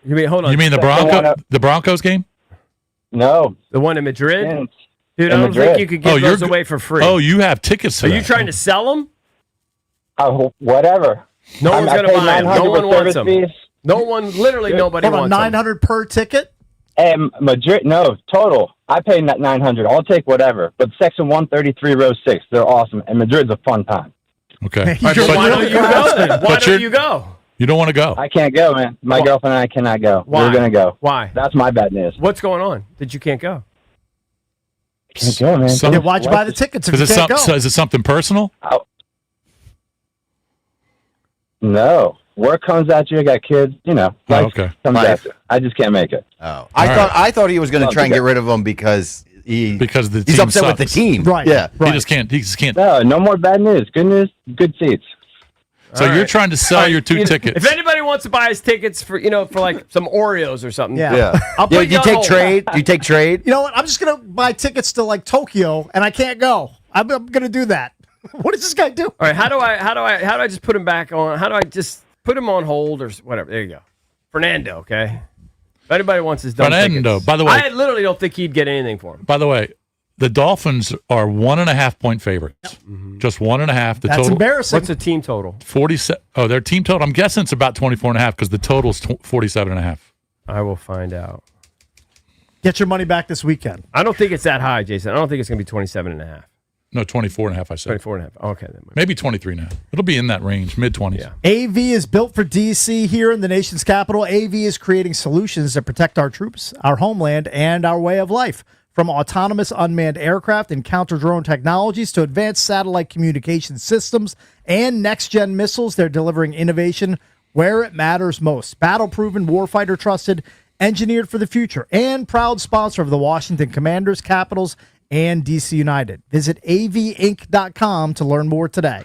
You mean hold on? You mean the Broncos game? No, the one in Madrid? in Dude, I don't Madrid. think you could give those away for free. Oh, you have tickets to Are that. you trying to sell them? Whatever. No one's I going to paid buy them. No $900 one with wants service them. fees. No one, literally nobody Hold on, wants them. 900 per ticket? Hey, Madrid, no, total. I pay 900. I'll take whatever. But section 133, row 6, they're awesome. And Madrid's a fun time. Okay. Why don't you go then? Why don't you go? You don't want to go. I can't go, man. My girlfriend and I cannot go. Why? We're going to go. Why? That's my bad news. What's going on that you can't go? Can't go, man. Yeah, why'd you buy the tickets if Is you it, can't go? so is it something personal? No. Work comes at you. I got kids. You know, life okay. comes Life. at you. I just can't make it. Oh, I thought he was going to try and get rid of him because the he's team upset with the sucks. team. Right. Yeah. He just can't. He just can't. No, no more bad news. Good news, good seats. So you're trying to sell your two tickets. If anybody wants to buy us tickets for for like some Oreos or something, Yeah. I'll put you on take hold. trade? Do you take trade? You know what? I'm just gonna buy tickets to like Tokyo, and I can't go. I'm gonna do that. What does this guy do? All right, how do I just put him back on? How do I just put him on hold or whatever? There you go, Fernando. Okay. If anybody wants his dumb Fernando, tickets, by the way- I literally don't think he'd get anything for him. By the way, the Dolphins are 1.5 point favorites. Just 1.5. The That's total. embarrassing. What's the team total? 47. Oh, their team total. I'm guessing it's about 24.5 because the total's 47.5. I will find out. Get your money back this weekend. I don't think it's that high, Jason. I don't think it's going to be 27.5. No, 24.5. I said 24.5. Okay, then. maybe 23.5. It'll be in that range, mid 20s. Yeah. AV is built for DC here in the nation's capital. AV is creating solutions that protect our troops, our homeland, and our way of life. From autonomous unmanned aircraft and counter-drone technologies to advanced satellite communication systems and next-gen missiles, they're delivering innovation where it matters most. Battle-proven, warfighter trusted, engineered for the future, and proud sponsor of the Washington Commanders, Capitals, and DC United. Visit avinc.com to learn more today.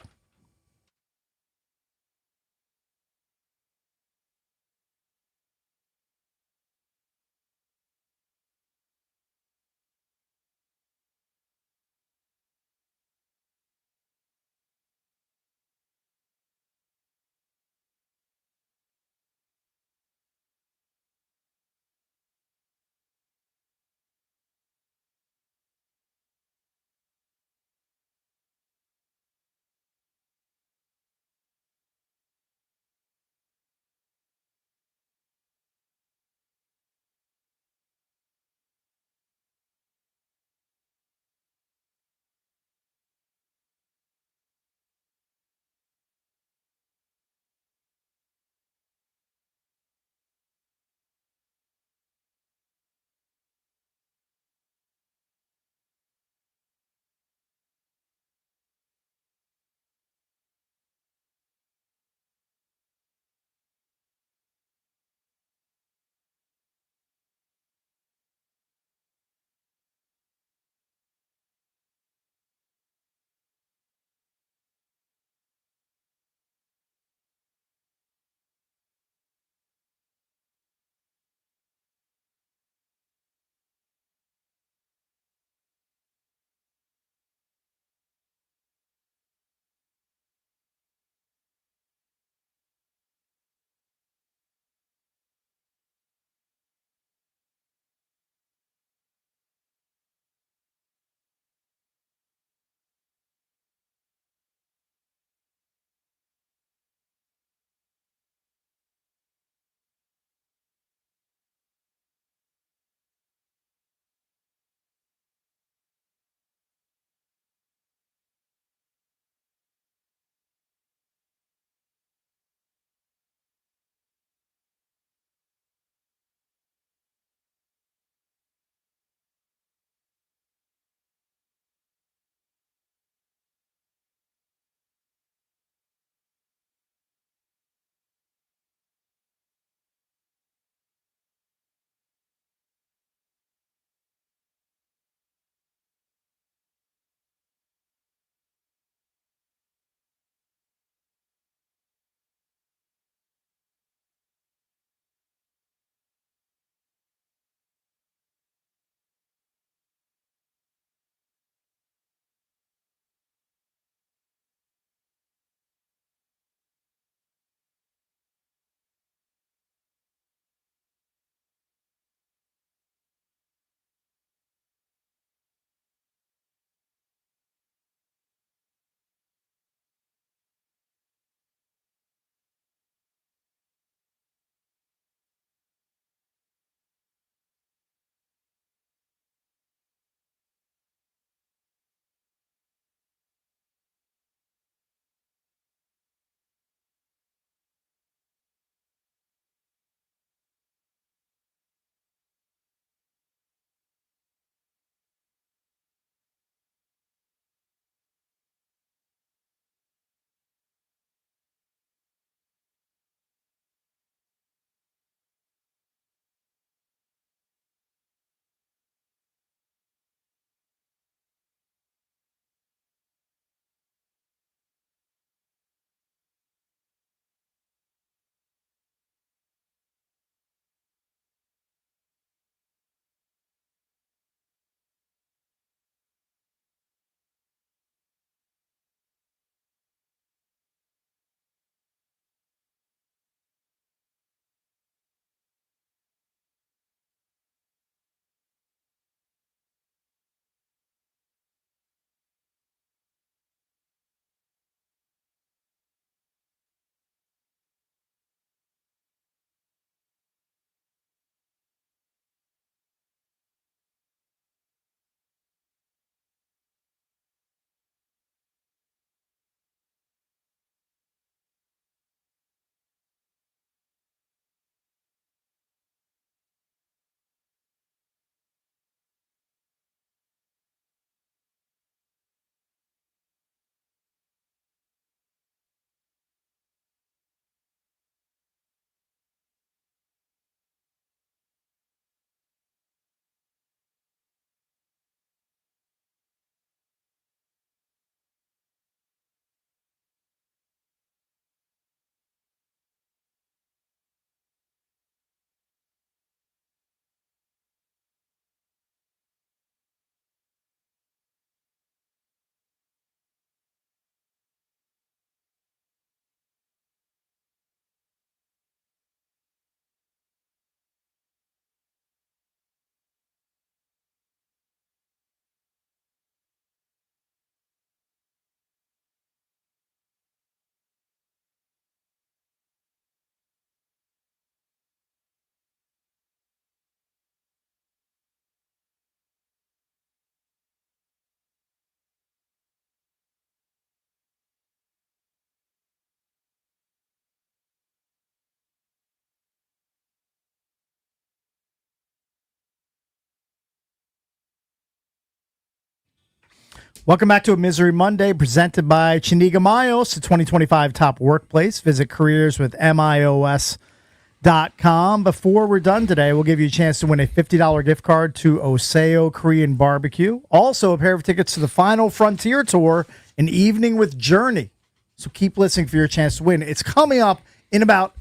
Welcome back to a Misery Monday presented by Chiniga Mayos, the 2025 top workplace. Visit careerswithmios.com. Before we're done today, we'll give you a chance to win a $50 gift card to Oseo Korean Barbecue. Also, a pair of tickets to the Final Frontier Tour, an evening with Journey. So keep listening for your chance to win. It's coming up in about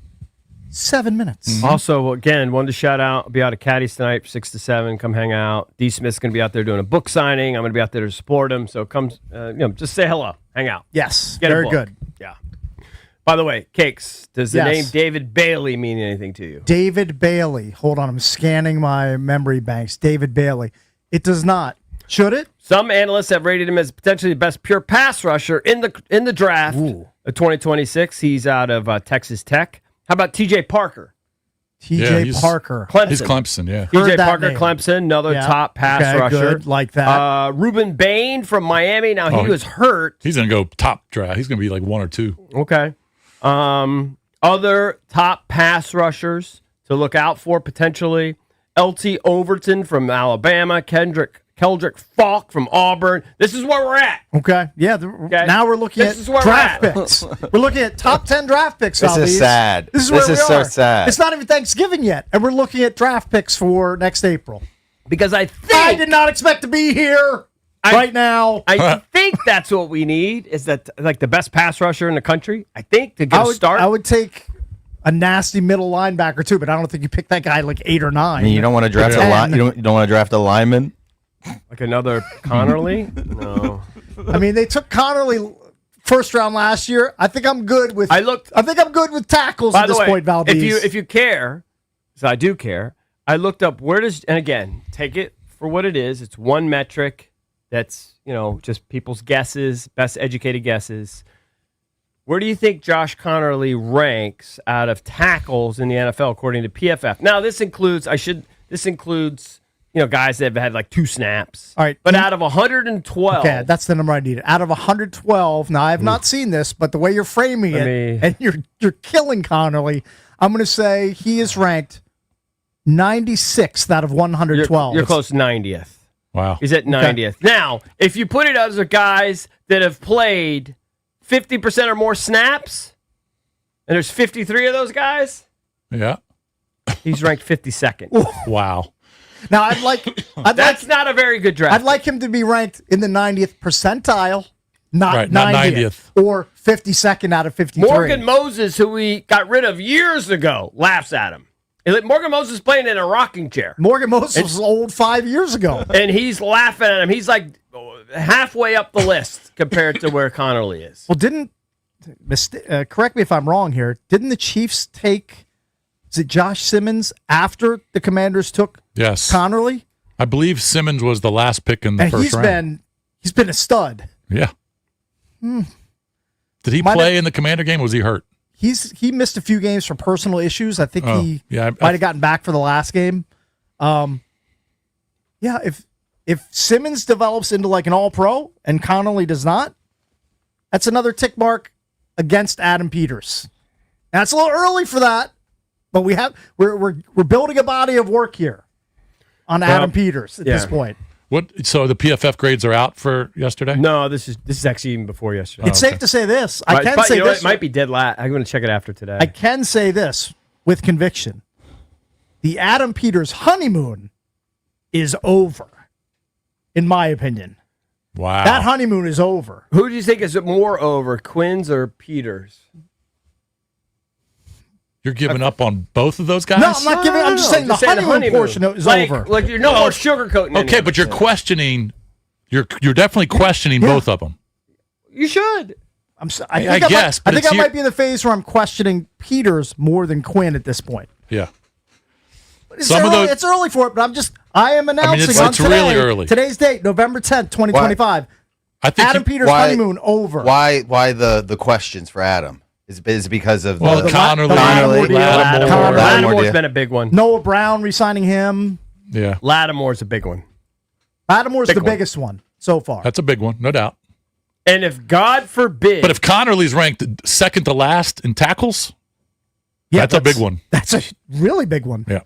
7 minutes. Also, again, wanted to shout out. I'll be out at Caddy's tonight, 6 to 7. Come hang out. D. Smith's going to be out there doing a book signing. I'm going to be out there to support him. So come, just say hello. Hang out. Yes, Get a very book. good. Yeah. By the way, Cakes, does the Yes. name David Bailey mean anything to you? David Bailey. Hold on, I'm scanning my memory banks. David Bailey. It does not. Should it? Some analysts have rated him as potentially the best pure pass rusher in the draft of 2026. He's out of Texas Tech. How about T.J. Parker? T.J. Parker. Clemson. He's Clemson, yeah. T.J. Heard that Parker, name. Clemson, another Yeah. top pass Okay, rusher. good. Like that. Reuben Bain from Miami. Now, he was hurt. He's going to go top draft. He's going to be like 1 or 2. Okay. Other top pass rushers to look out for potentially. L.T. Overton from Alabama. Keldrick Falk from Auburn. This is where we're at. Okay. Yeah. Now we're looking This at is where draft we're at. picks. We're looking at top 10 draft picks. This is Albies. sad. This is This where is we so are. sad. It's not even Thanksgiving yet, and we're looking at draft picks for next April. Because I did not expect to be here right now. I think that's what we need, is that like the best pass rusher in the country, I think, to get a start. I would take a nasty middle linebacker too, but I don't think you pick that guy like 8 or 9. I mean, you don't want to draft you don't want to draft a lineman. Like another Connerly? No. I mean, they took Connerly first round last year. I think I'm good with. I think I'm good with tackles By at the this way, point, Valdez. if you care, so I do care, I looked up and again, take it for what it is. It's one metric that's, just people's guesses, best educated guesses. Where do you think Josh Connerly ranks out of tackles in the NFL according to PFF? Now, this includes guys that have had like 2 snaps. All right. But out of 112. Okay, that's the number I needed. Out of 112. Now, I have not seen this, but the way you're framing it, and you're killing Connerly, I'm going to say he is ranked 96th out of 112. You're close to 90th. Wow. He's at 90th. Now, if you put it as the guys that have played 50% or more snaps, and there's 53 of those guys, Yeah. he's ranked 52nd. Wow. Now, That's not a very good draft. I'd like him to be ranked in the 90th percentile, not Right, not 90th, or 52nd out of 53. Morgan Moses, who we got rid of years ago, laughs at him. Morgan Moses is playing in a rocking chair. Morgan Moses was old 5 years ago. And he's laughing at him. He's like halfway up the list compared to where Connerly is. Well, correct me if I'm wrong here, didn't the Chiefs take, is it Josh Simmons after the Commanders took Yes. Connerly? I believe Simmons was the last pick in the And first round. he's been a stud. Yeah. Hmm. Did he play in the Commander game? Was he hurt? He missed a few games for personal issues. I think he yeah, might have gotten back for the last game. Yeah, if Simmons develops into like an all-pro and Connerly does not, that's another tick mark against Adam Peters. Now, it's a little early for that, but we're building a body of work here on Adam Peters at this point. So the PFF grades are out for yesterday? No, this is actually even before yesterday. It's safe to say this. I But can say you know this. It might be dead last. I'm going to check it after today. I can say this with conviction. The Adam Peters honeymoon is over, in my opinion. Wow. That honeymoon is over. Who do you think is more over, Quinn's or Peters? You're giving up on both of those guys? No, I'm not giving. I'm just saying the honeymoon portion is over. Like you're no more sugarcoating. Okay, but you're questioning. You're definitely questioning both of them. You should. I guess, but I think it's I might be in the phase where I'm questioning Peters more than Quinn at this point. Yeah. It's early for it, but I am announcing it's on today, really early. Today's date, November 10th, 2025. I think Adam Peters' honeymoon over. Why the questions for Adam? Is it because of the Connerly, Lattimore's been a big one. Noah Brown re-signing him. Yeah. Lattimore's a big one. Lattimore's the biggest one so far. That's a big one, no doubt. And if God forbid, But if Connerly's ranked second to last in tackles, Yeah, that's a big one. That's a really big one. Yeah.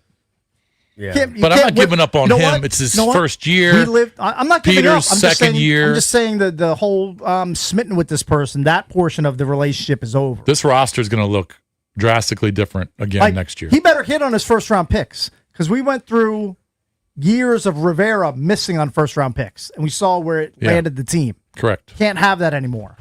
Yeah. But I'm not giving up on him. It's his first year. We lived. I'm not giving up. Peter's second year. I'm just saying that the whole smitten with this person, that portion of the relationship is over. This roster is going to look drastically different again next year. He better hit on his first round picks because we went through years of Rivera missing on first round picks, and we saw where it landed the team. Correct. Can't have that anymore.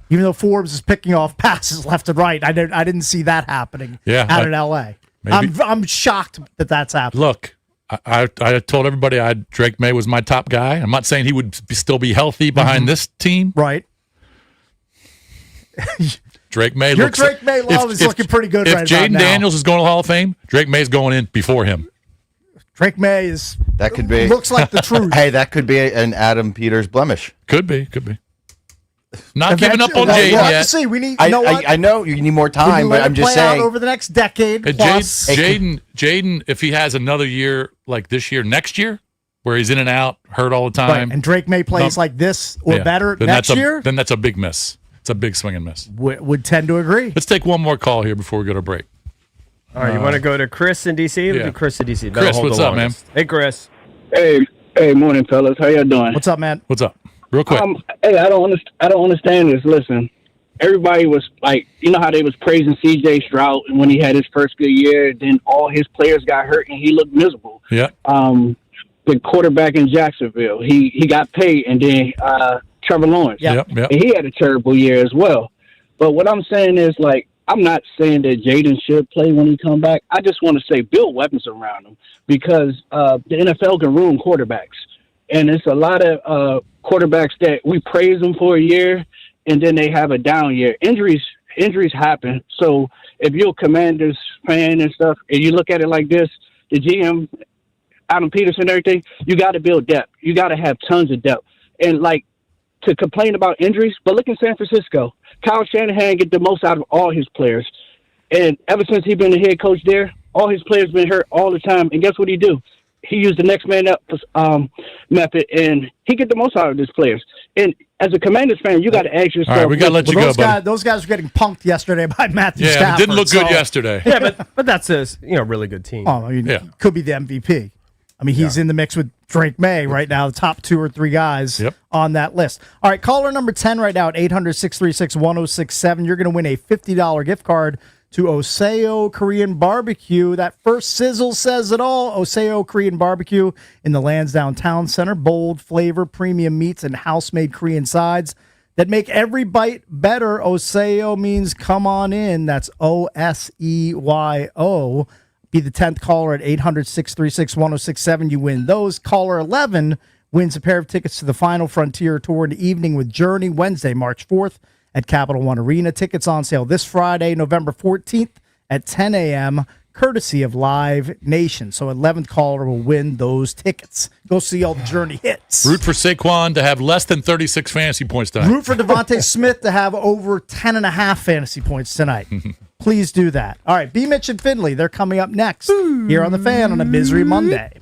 Even though Forbes is picking off passes left and right, I didn't see that happening out in L.A. I'm shocked that that's happening. Look, I told everybody Drake May was my top guy. I'm not saying he would still be healthy behind this team. Right. Drake May Your Drake May love is looking pretty good right now. If Jaden Daniels is going to the Hall of Fame, Drake May's going in before him. Drake May is that could be looks like the truth. Hey, that could be an Adam Peters blemish. Could be. Not giving up on Jaden yet. See, we need. I know you need more time, but I'm just saying over the next decade. Plus, Jaden, if he has another year like this year, next year, where he's in and out, hurt all the time, right, and Drake May plays like this or better next year, then that's a big miss. It's a big swing and miss. Would tend to agree. Let's take one more call here before we go to break. All right, you want to go to Chris in DC? Let's do Chris in DC. Chris, what's up, man? Hey, Chris. Hey, morning, fellas. How y'all doing? What's up, man? What's up? Real quick. Hey, I don't understand this. Listen, everybody was like, you know how they was praising C.J. Stroud when he had his first good year, then all his players got hurt and he looked miserable. Yeah. The quarterback in Jacksonville, he got paid, and then Trevor Lawrence, Yep. and he had a terrible year as well. But what I'm saying is, like, I'm not saying that Jaden should play when he come back. I just want to say build weapons around him because the NFL can ruin quarterbacks. And it's a lot of quarterbacks that we praise them for a year, and then they have a down year. Injuries happen. So if you're a Commanders fan and stuff, and you look at it like this, the GM, Adam Peterson and everything, you got to build depth. You got to have tons of depth. And, like, to complain about injuries, but look in San Francisco. Kyle Shanahan get the most out of all his players. And ever since he's been the head coach there, all his players been hurt all the time. And guess what he do? He used the next man up method, and he get the most out of his players. And as a Commanders fan, you got to ask yourself. All right, we got to let you go, buddy. Those guys were getting punked yesterday by Matthew Yeah, Stafford. it didn't look good yesterday. Yeah, but that's a really good team. Oh, I mean, could be the MVP. I mean, he's in the mix with Drake May right now, the top 2 or 3 guys on that list. All right, caller number 10 right now at 800-636-1067. You're going to win a $50 gift card to Oseo Korean Barbecue. That first sizzle says it all. Oseo Korean Barbecue in the Lansdowne Town Center. Bold flavor, premium meats, and house-made Korean sides that make every bite better. Oseo means come on in. That's O-S-E-Y-O. Be the 10th caller at 800-636-1067. You win those. Caller 11 wins a pair of tickets to the Final Frontier Tour in the evening with Journey Wednesday, March 4th at Capital One Arena. Tickets on sale this Friday, November 14th at 10 a.m., courtesy of Live Nation. So 11th caller will win those tickets. Go see all the Journey hits. Root for Saquon to have less than 36 fantasy points tonight. Root for Devontae Smith to have over 10.5 fantasy points tonight. Please do that. All right, B. Mitch and Finley, they're coming up next here on The Fan on a Misery Monday.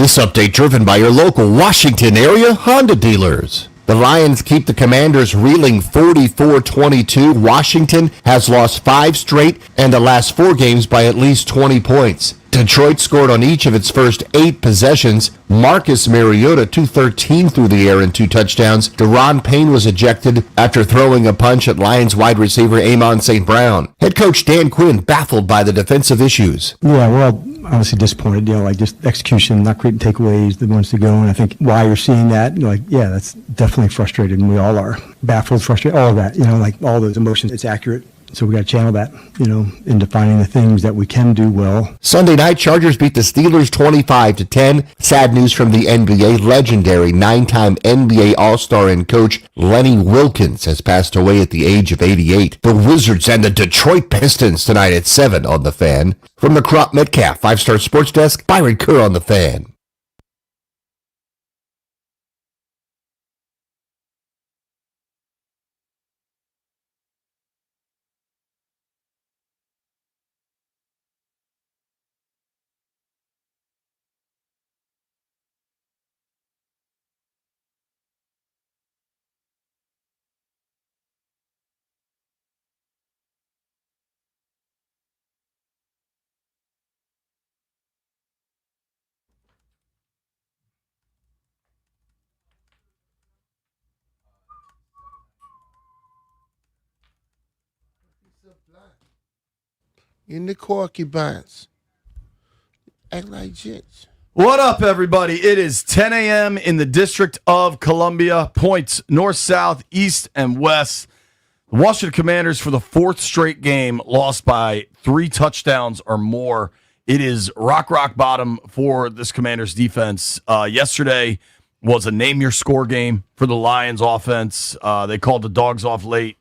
This update driven by your local Washington area Honda dealers. The Lions keep the Commanders reeling 44-22. Washington has lost 5 straight and the last 4 games by at least 20 points. Detroit scored on each of its first 8 possessions. Marcus Mariota 213 through the air and 2 touchdowns. Deron Payne was ejected after throwing a punch at Lions wide receiver Amon St. Brown. Head coach Dan Quinn baffled by the defensive issues. Yeah, well, obviously disappointed, like just execution, not creating takeaways, the ones to go. And I think why you're seeing that, yeah, that's definitely frustrated, and we all are. Baffled, frustrated, all of that, like all those emotions, it's accurate. So we got to channel that, in defining the things that we can do well. Sunday night, Chargers beat the Steelers 25-10. Sad news from the NBA. Legendary 9-time NBA All-Star and coach Lenny Wilkins has passed away at the age of 88. The Wizards and the Detroit Pistons tonight at 7 on The Fan. From the Crop Metcalf 5-Star Sports Desk, Byron Kerr on The Fan. In the corky bunts. Act like jits. What up, everybody? It is 10 a.m. in the District of Columbia. Points north, south, east, and west. The Washington Commanders, for the 4th straight game, lost by 3 touchdowns or more. It is rock bottom for this Commanders defense. Yesterday was a name-your-score game for the Lions offense. They called the dogs off late.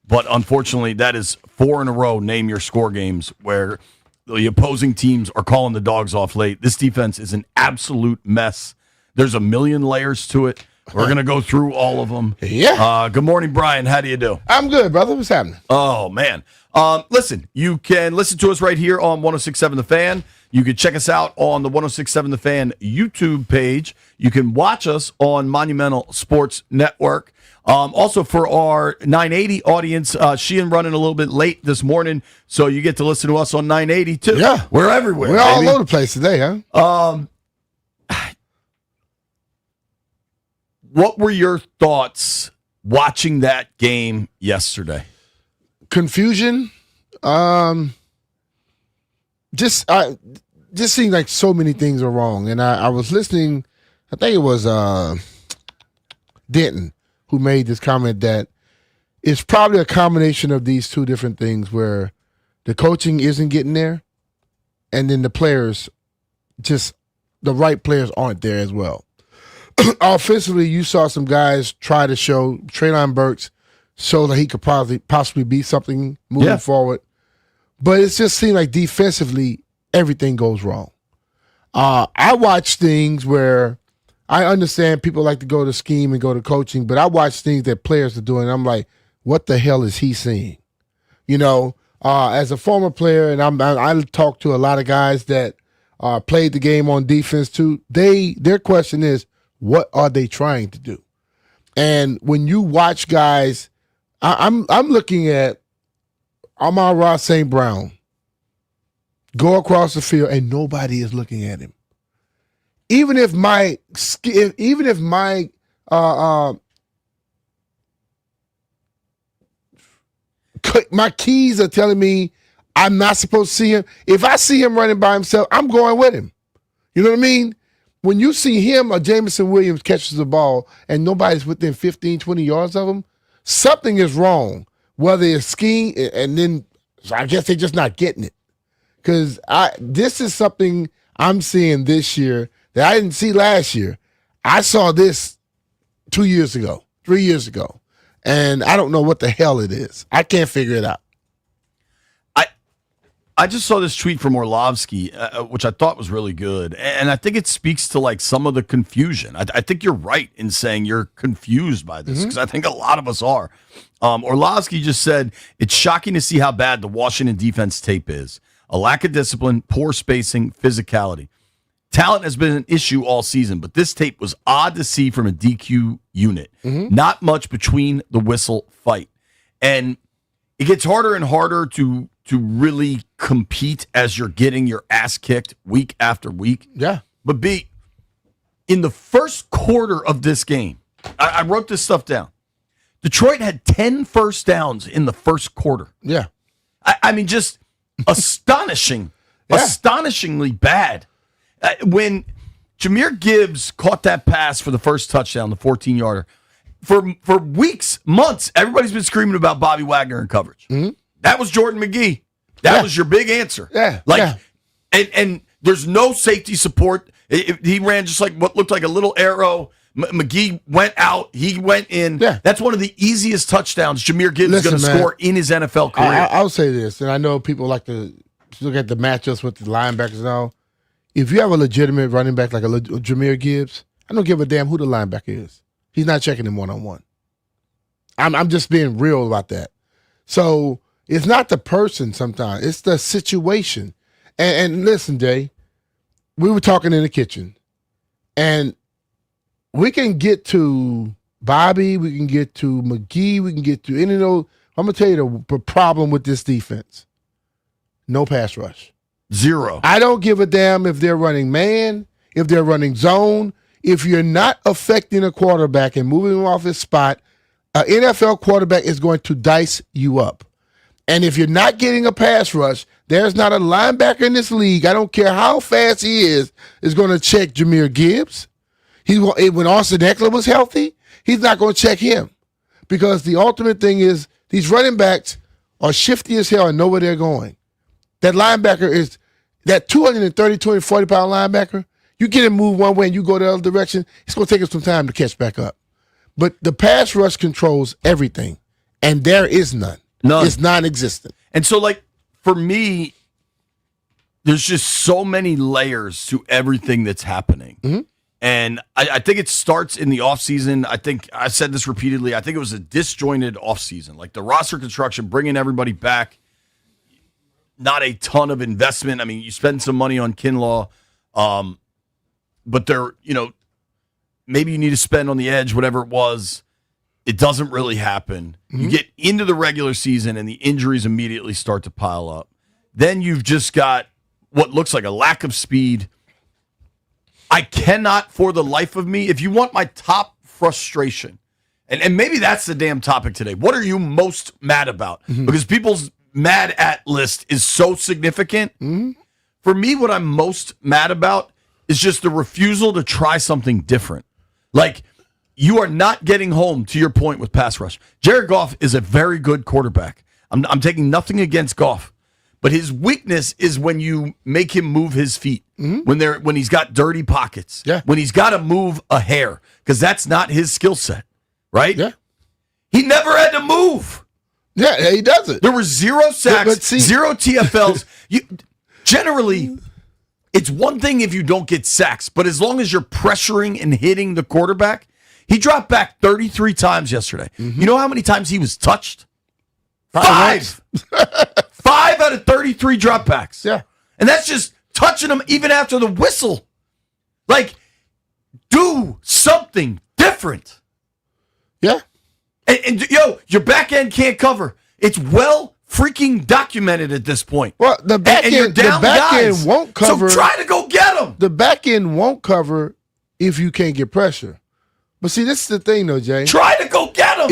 But unfortunately, that is 4 in a row name-your-score games where the opposing teams are calling the dogs off late. This defense is an absolute mess. There's a million layers to it. We're going to go through all of them. Yeah. Good morning, Brian. How do you do? I'm good, brother. What's happening? Oh, man. Listen, you can listen to us right here on 106.7 The Fan. You can check us out on the 106.7 The Fan YouTube page. You can watch us on Monumental Sports Network. Also, for our 980 audience, Sheehan running a little bit late this morning, so you get to listen to us on 980 too. Yeah. We're everywhere. We're all over the place today, huh? What were your thoughts watching that game yesterday? Confusion. Just seemed like so many things are wrong. And I was listening, I think it was Denton who made this comment that it's probably a combination of these 2 different things where the coaching isn't getting there and then the players, just the right players aren't there as well. Offensively, you saw some guys try to show, Treylon Burks show that he could possibly be something moving forward. But it just seemed like defensively, everything goes wrong. I watch things where I understand people like to go to scheme and go to coaching, but I watch things that players are doing, and I'm like, what the hell is he seeing? As a former player, and I talk to a lot of guys that played the game on defense too, their question is, what are they trying to do? And when you watch guys, I'm looking at Amon-Ra St. Brown go across the field and nobody is looking at him. Even if my keys are telling me I'm not supposed to see him, if I see him running by himself, I'm going with him. You know what I mean? When you see him or Jameson Williams catches the ball and nobody's within 15, 20 yards of him, something is wrong. Whether it's scheme, and then so I guess they're just not getting it. Because this is something I'm seeing this year that I didn't see last year. I saw this 2 years ago, 3 years ago, and I don't know what the hell it is. I can't figure it out. I just saw this tweet from Orlovsky, which I thought was really good. And I think it speaks to like some of the confusion. I think you're right in saying you're confused by this because I think a lot of us are. Orlovsky just said, it's shocking to see how bad the Washington defense tape is. A lack of discipline, poor spacing, physicality. talent has been an issue all season, but this tape was odd to see from a DQ unit. Not much between the whistle fight. And it gets harder and harder to really compete as you're getting your ass kicked week after week. Yeah. But B, in the first quarter of this game, I wrote this stuff down. Detroit had 10 first downs in the first quarter. Yeah. I mean, just astonishingly bad. When Jahmyr Gibbs caught that pass for the first touchdown, the 14-yarder, for weeks, months, everybody's been screaming about Bobby Wagner in coverage. That was Jordan McGee. That was your big answer. And there's no safety support. He ran just like what looked like a little arrow. McGee went out. He went in. Yeah. That's one of the easiest touchdowns Jahmyr Gibbs is going to score in his NFL career. I'll say this, and I know people like to look at the matchups with the linebackers and all. If you have a legitimate running back like a Jahmyr Gibbs, I don't give a damn who the linebacker is. He's not checking him one-on-one. I'm just being real about that. So it's not the person sometimes. It's the situation. And listen, Jay, we were talking in the kitchen, and we can get to Bobby, we can get to McGee, we can get to any of those. I'm going to tell you the problem with this defense. No pass rush. Zero. I don't give a damn if they're running man, if they're running zone. If you're not affecting a quarterback and moving him off his spot, an NFL quarterback is going to dice you up. And if you're not getting a pass rush, there's not a linebacker in this league, I don't care how fast he is going to check Jahmyr Gibbs. When Austin Eckler was healthy, he's not going to check him. Because the ultimate thing is these running backs are shifty as hell and know where they're going. That linebacker is that 230, 240-pound linebacker. You get him move one way and you go the other direction, it's going to take him some time to catch back up. But the pass rush controls everything, and there is none. It's non-existent. And so, like, for me, there's just so many layers to everything that's happening. And I think it starts in the offseason. I think I said this repeatedly. I think it was a disjointed offseason. Like the roster construction, bringing everybody back, not a ton of investment. I mean, you spend some money on Kinlaw, but they're, maybe you need to spend on the edge, whatever it was. It doesn't really happen. You get into the regular season and the injuries immediately start to pile up. Then you've just got what looks like a lack of speed. I cannot, for the life of me, if you want my top frustration, and maybe that's the damn topic today, what are you most mad about? Because people's mad at list is so significant. For me, what I'm most mad about is just the refusal to try something different. Like, you are not getting home, to your point with pass rush. Jared Goff is a very good quarterback. I'm taking nothing against Goff. But his weakness is when you make him move his feet, when he's got dirty pockets, when he's got to move a hair, because that's not his skill set, right? Yeah. He never had to move. Yeah, he doesn't. There were 0 sacks, 0 TFLs. Generally, it's one thing if you don't get sacks, but as long as you're pressuring and hitting the quarterback, he dropped back 33 times yesterday. You know how many times he was touched? 5. 5 out of 33 dropbacks. Yeah. And that's just touching him even after the whistle. Like, do something different. Yeah. And your back end can't cover. It's well freaking documented at this point. Well, the back end won't cover. So try to go get him. The back end won't cover if you can't get pressure. But see, this is the thing, though, Jay. Try to go get him.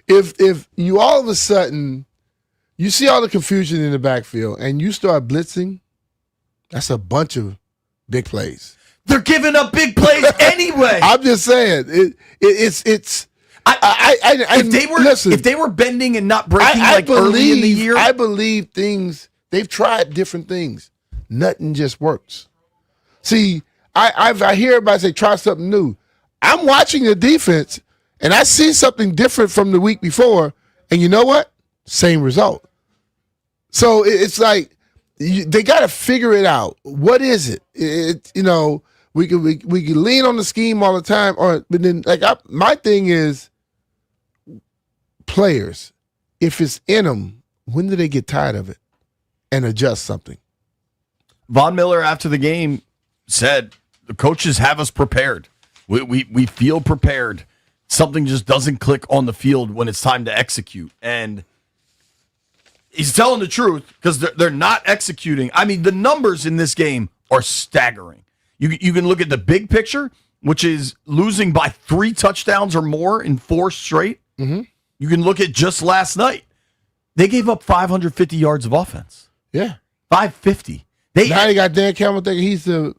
If you all of a sudden you see all the confusion in the backfield and you start blitzing, that's a bunch of big plays. They're giving up big plays anyway. I'm just saying it's. If they were bending and not breaking early in the year, I believe things. They've tried different things. Nothing just works. See, I hear everybody say try something new. I'm watching the defense and I see something different from the week before, and you know what? Same result. So it's like they got to figure it out. What is it? We can lean on the scheme all the time, but then my thing is players. If it's in them, when do they get tired of it and adjust something? Von Miller after the game said, the coaches have us prepared. We feel prepared. Something just doesn't click on the field when it's time to execute. And he's telling the truth because they're not executing. I mean, the numbers in this game are staggering. You can look at the big picture, which is losing by 3 touchdowns or more in 4 straight. Mm-hmm. You can look at just last night. They gave up 550 yards of offense. Yeah. 550. Now you got Dan Campbell thinking he's the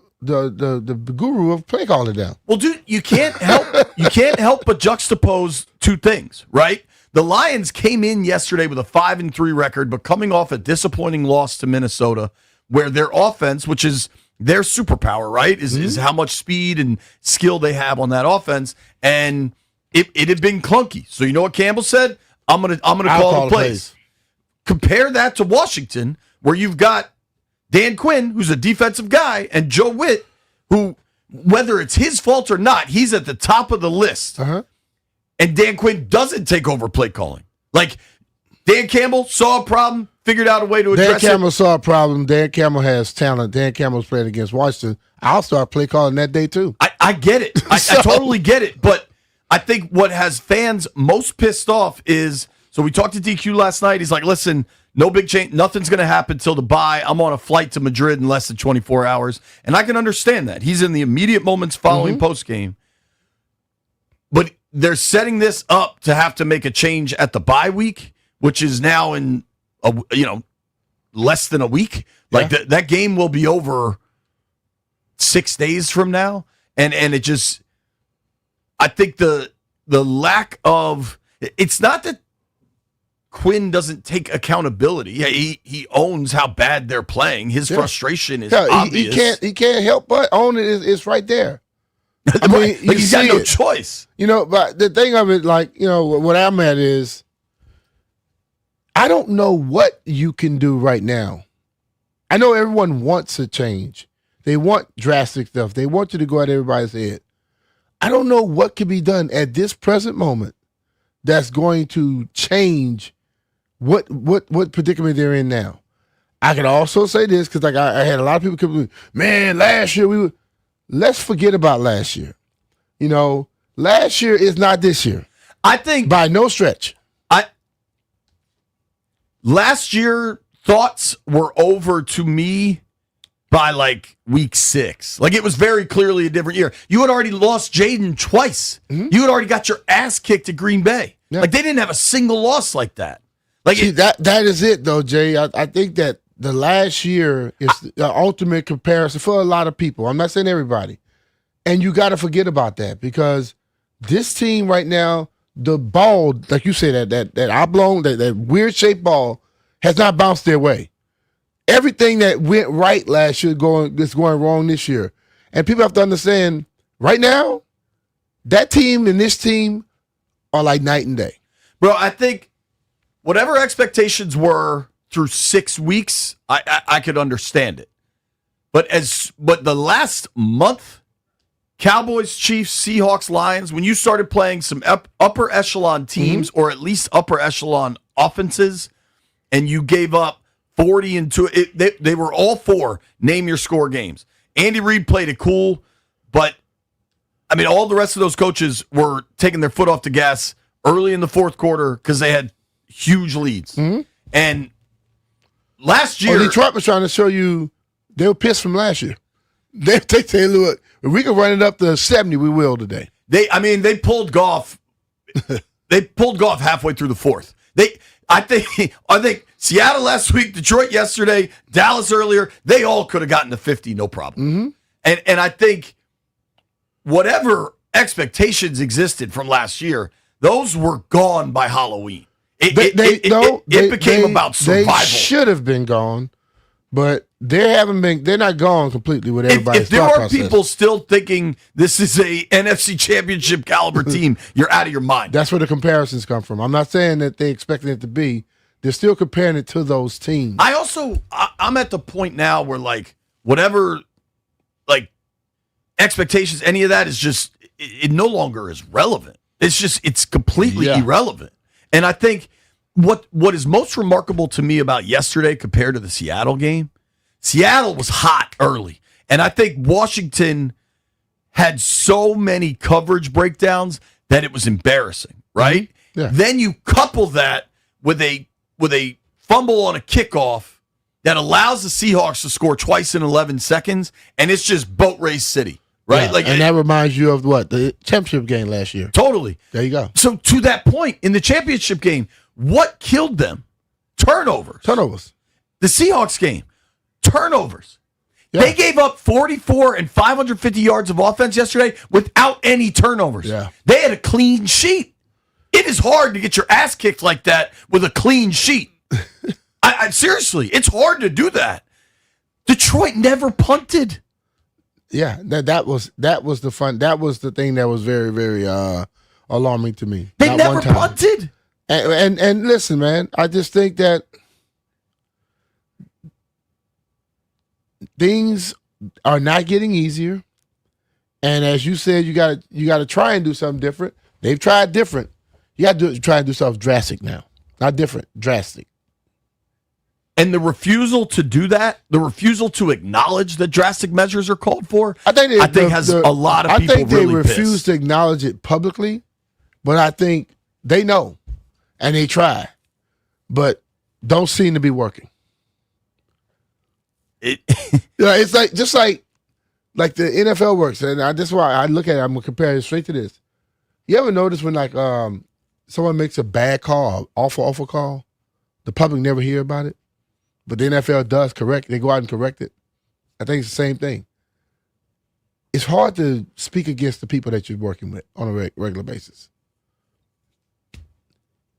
guru of play calling down. Well, dude, you can't help but juxtapose 2 things, right? The Lions came in yesterday with a 5-3 record, but coming off a disappointing loss to Minnesota, where their offense, which is their superpower, right, is how much speed and skill they have on that offense, and it had been clunky. So you know what Campbell said? I'm gonna call the plays. Compare that to Washington, where you've got Dan Quinn, who's a defensive guy, and Joe Witt, who, whether it's his fault or not, he's at the top of the list. Uh-huh. And Dan Quinn doesn't take over play calling. Like, Dan Campbell saw a problem, figured out a way to address Dan Campbell saw a problem. Dan Campbell has talent. Dan Campbell's playing against Washington. I'll start play calling that day, too. I get it. I totally get it. But I think what has fans most pissed off is, so we talked to DQ last night. He's like, listen, no big change. Nothing's going to happen till the bye. I'm on a flight to Madrid in less than 24 hours. And I can understand that. He's in the immediate moments following postgame. But they're setting this up to have to make a change at the bye week, which is now in less than a week. Like that game will be over 6 days from now, and it just, I think the lack of, it's not that Quinn doesn't take accountability. Yeah, he owns how bad they're playing. His frustration is obvious. He can't help but own it. It's right there. I mean, he's got no choice. But the thing of it, what I'm at is, I don't know what you can do right now. I know everyone wants a change. They want drastic stuff. They want you to go at everybody's head. I don't know what can be done at this present moment that's going to change what predicament they're in now. I can also say this because I had a lot of people come to me, man, last year let's forget about last year. Last year is not this year. I think by no stretch. Last year, thoughts were over to me by week 6. It was very clearly a different year. You had already lost Jaden twice. Mm-hmm. You had already got your ass kicked at Green Bay. Yeah. They didn't have a single loss like that. That is it, though, Jay. I think that the last year is the ultimate comparison for a lot of people. I'm not saying everybody. And you got to forget about that because this team right now, the ball, like you say, that oblong, that weird shaped ball has not bounced their way. Everything that went right last year is going wrong this year. And people have to understand, right now, that team and this team are like night and day. Bro, I think whatever expectations were through 6 weeks, I could understand it. But the last month, Cowboys, Chiefs, Seahawks, Lions, when you started playing some upper echelon teams or at least upper echelon offenses, and you gave up 40 and 2, they were all 4 name your score games. Andy Reid played it cool, but I mean, all the rest of those coaches were taking their foot off the gas early in the fourth quarter because they had huge leads. Mm-hmm. And last year, Detroit was trying to show you they were pissed from last year. They say, look, if we can run it up to 70, we will today. They pulled Goff. They pulled Goff halfway through the fourth. I think Seattle last week, Detroit yesterday, Dallas earlier, they all could have gotten to 50, no problem. Mm-hmm. And I think whatever expectations existed from last year, those were gone by Halloween. It became about survival. They should have been gone, but they're not gone completely with everybody's If there are people still thinking this is a NFC Championship caliber team, you're out of your mind. That's where the comparisons come from. I'm not saying that they expected it to be. They're still comparing it to those teams. I'm at the point now where whatever expectations, any of that is just, it no longer is relevant. It's completely irrelevant. And I think what is most remarkable to me about yesterday compared to the Seattle game, Seattle was hot early. And I think Washington had so many coverage breakdowns that it was embarrassing, right? Yeah. Then you couple that with a fumble on a kickoff that allows the Seahawks to score twice in 11 seconds, and it's just boat race city, right? Yeah, and that reminds you of what? The championship game last year. Totally. There you go. So to that point, in the championship game, what killed them? Turnovers. The Seahawks game, turnovers. Yeah. They gave up 44 and 550 yards of offense yesterday without any turnovers. Yeah. They had a clean sheet. It is hard to get your ass kicked like that with a clean sheet. I seriously, it's hard to do that. Detroit never punted. Yeah, that was the thing that was very, very alarming to me. They Not never one time. punted. And listen, man, I just think that things are not getting easier. And as you said, you gotta try and do something different. They've tried different. You got to try and do something drastic now. Not different, drastic. And the refusal to do that, the refusal to acknowledge that drastic measures are called for, I think has a lot of people I think really they refuse pissed. to acknowledge it publicly, but I think they know and they try, but don't seem to be working. It's like just like the NFL works, and that's why I look at it. I'm gonna compare it straight to this. You ever notice when like someone makes a bad call, awful call, the public never hear about it? But the NFL does correct. They go out and correct it. I think it's the same thing. It's hard to speak against the people that you're working with on a regular basis.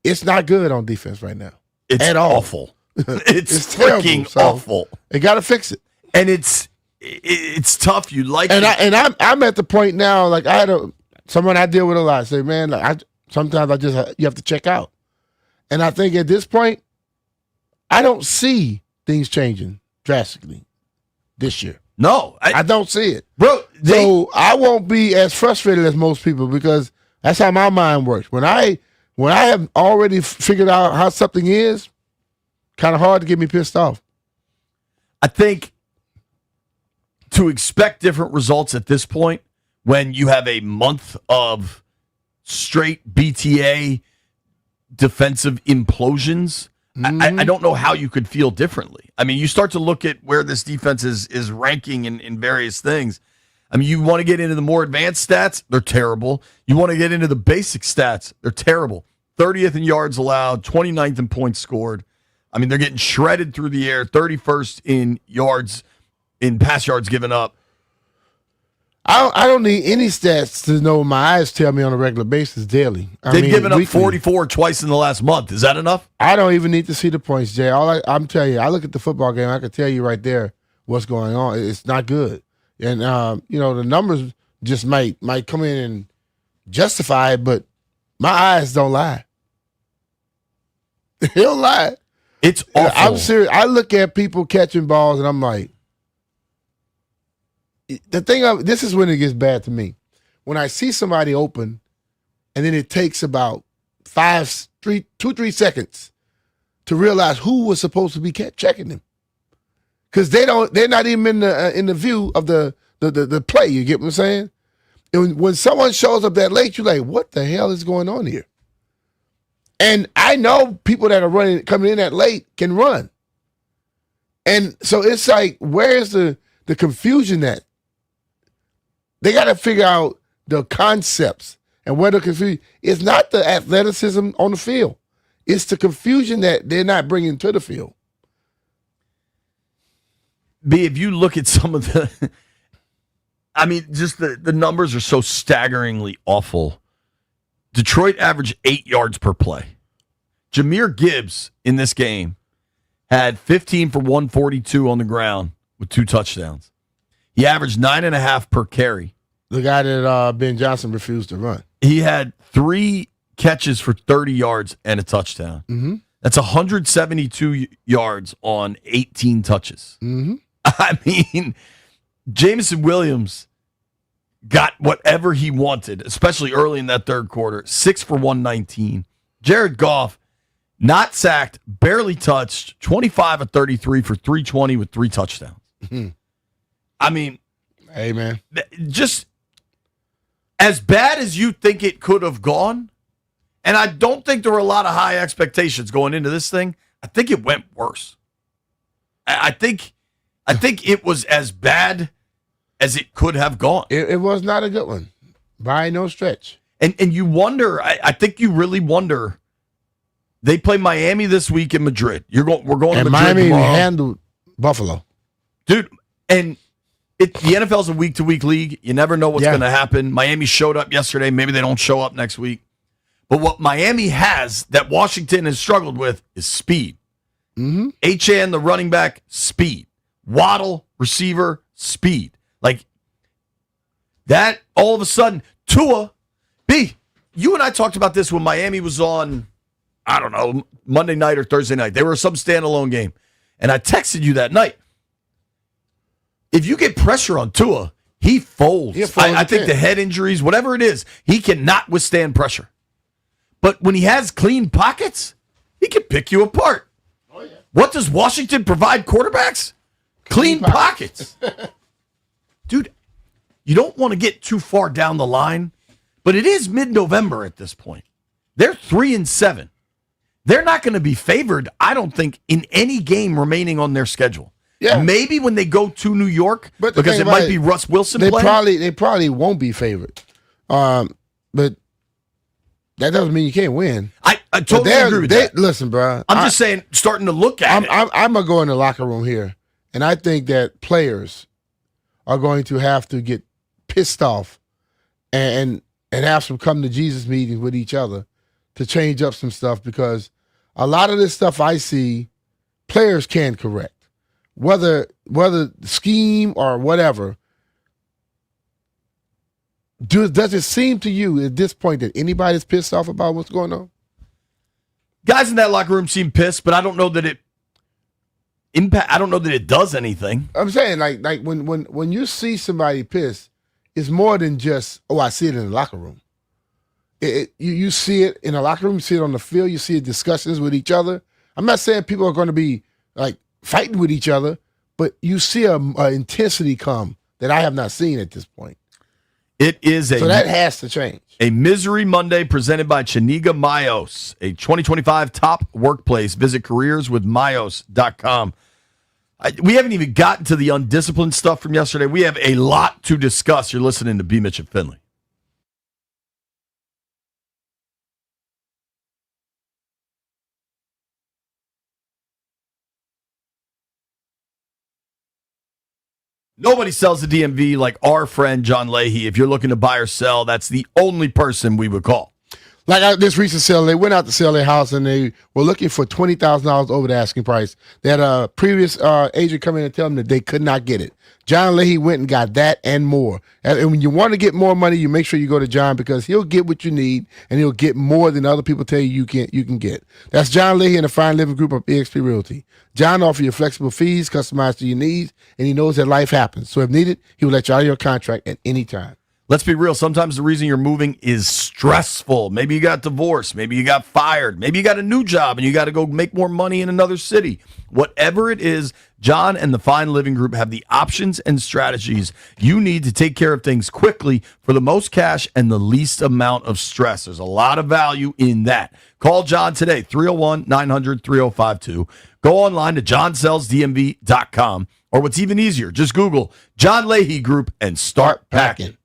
It's not good on defense right now. It's at all. awful. It's terrible. freaking So, awful. They got to fix it. And it's tough. You like and it. I'm at the point now. Like I had someone I deal with a lot say, man, like sometimes you have to check out. And I think at this point, I don't see things changing drastically this year. No, I don't see it, bro. So I won't be as frustrated as most people because that's how my mind works. When I have already figured out how something is, kind of hard to get me pissed off. I think to expect different results at this point, when you have a month of straight BTA defensive implosions, I don't know how you could feel differently. I mean, you start to look at where this defense is ranking in various things. I mean, you want to get into the more advanced stats, they're terrible. You want to get into the basic stats, they're terrible. 30th in yards allowed, 29th in points scored. I mean, they're getting shredded through the air, 31st in yards, in pass yards given up. I don't need any stats to know what my eyes tell me on a regular basis daily. They've given up weekly. 44 twice in the last month. Is that enough? I don't even need to see the points, Jay. I'm telling you, I look at the football game, I can tell you right there what's going on. It's not good. And, the numbers just might come in and justify it, but my eyes don't lie. They don't lie. It's awful. I'm serious. I look at people catching balls and I'm like, this is when it gets bad to me. When I see somebody open and then it takes about 2-3 seconds to realize who was supposed to be checking them. Because they're not even in the view of the play. You get what I'm saying? And when someone shows up that late, you're like, what the hell is going on here? And I know people that are coming in that late can run. And so it's like, where's the confusion at? They got to figure out the concepts and where the confusion. It's not the athleticism on the field. It's the confusion that they're not bringing to the field. B, if you look at some of the, I mean, just the numbers are so staggeringly awful. Detroit averaged 8 yards per play. Jahmyr Gibbs in this game had 15 for 142 on the ground with 2 touchdowns. He averaged 9.5 per carry. The guy that Ben Johnson refused to run. He had 3 catches for 30 yards and a touchdown. Mm-hmm. That's 172 yards on 18 touches. Mm-hmm. I mean, Jameson Williams got whatever he wanted, especially early in that third quarter. 6 for 119. Jared Goff, not sacked, barely touched, 25 of 33 for 320 with 3 touchdowns. Mm-hmm. I mean, Hey, man. Just as bad as you think it could have gone, and I don't think there were a lot of high expectations going into this thing. I think it went worse. I think it was as bad as it could have gone. It was not a good one by no stretch. And you wonder, I think you really wonder. They play Miami this week in Madrid. We're going to Madrid Miami tomorrow. handled Buffalo. Dude, and the NFL's a week-to-week league. You never know what's going to happen. Miami showed up yesterday. Maybe they don't show up next week. But what Miami has that Washington has struggled with is speed. Mm-hmm. HN, the running back, speed. Waddle, receiver, speed. Like that, all of a sudden, Tua, you and I talked about this when Miami was on, I don't know, Monday night or Thursday night. They were some standalone game. And I texted you that night. If you get pressure on Tua, he folds. I think the head injuries, whatever it is, he cannot withstand pressure. But when he has clean pockets, he can pick you apart. Oh, yeah. What does Washington provide quarterbacks? Clean pockets. Dude, you don't want to get too far down the line, but it is mid-November at this point. They're 3-7. They're not going to be favored, I don't think, in any game remaining on their schedule. Yeah. Maybe when they go to New York, because it might be Russ Wilson playing. They probably won't be favored. But that doesn't mean you can't win. I totally agree with that. Listen, bro. I'm just saying, starting to look at it. I'm going to go in the locker room here, and I think that players are going to have to get pissed off and have some come to Jesus meetings with each other to change up some stuff, because a lot of this stuff I see players can correct. Whether scheme or whatever, does it seem to you at this point that anybody's pissed off about what's going on? Guys in that locker room seem pissed, but I don't know that it I don't know that it does anything. I'm saying like when you see somebody pissed, it's more than just, I see it in the locker room. You see it in the locker room, you see it on the field, you see discussions with each other. I'm not saying people are going to be like fighting with each other, but you see a intensity come that I have not seen at this point. It is so that has to change. A Misery Monday presented by Chiniga Mayos, a 2025 top workplace. Visit careerswithmayos.com. We haven't even gotten to the undisciplined stuff from yesterday. We have a lot to discuss. You're listening to B. Mitch and Finley. Nobody sells the DMV like our friend John Leahy. If you're looking to buy or sell, that's the only person we would call. Like this recent sale, they went out to sell their house and they were looking for $20,000 over the asking price. They had a previous agent come in and tell them that they could not get it. John Leahy went and got that and more. And when you want to get more money, you make sure you go to John, because he'll get what you need and he'll get more than other people tell you can get. That's John Leahy and the Fine Living Group of eXp Realty. John offers you flexible fees customized to your needs, and he knows that life happens. So if needed, he will let you out of your contract at any time. Let's be real. Sometimes the reason you're moving is stressful. Maybe you got divorced. Maybe you got fired. Maybe you got a new job and you got to go make more money in another city. Whatever it is, John and the Fine Living Group have the options and strategies you need to take care of things quickly for the most cash and the least amount of stress. There's a lot of value in that. Call John today, 301-900-3052. Go online to johnsellsdmv.com, or what's even easier, just Google John Leahy Group and start packing.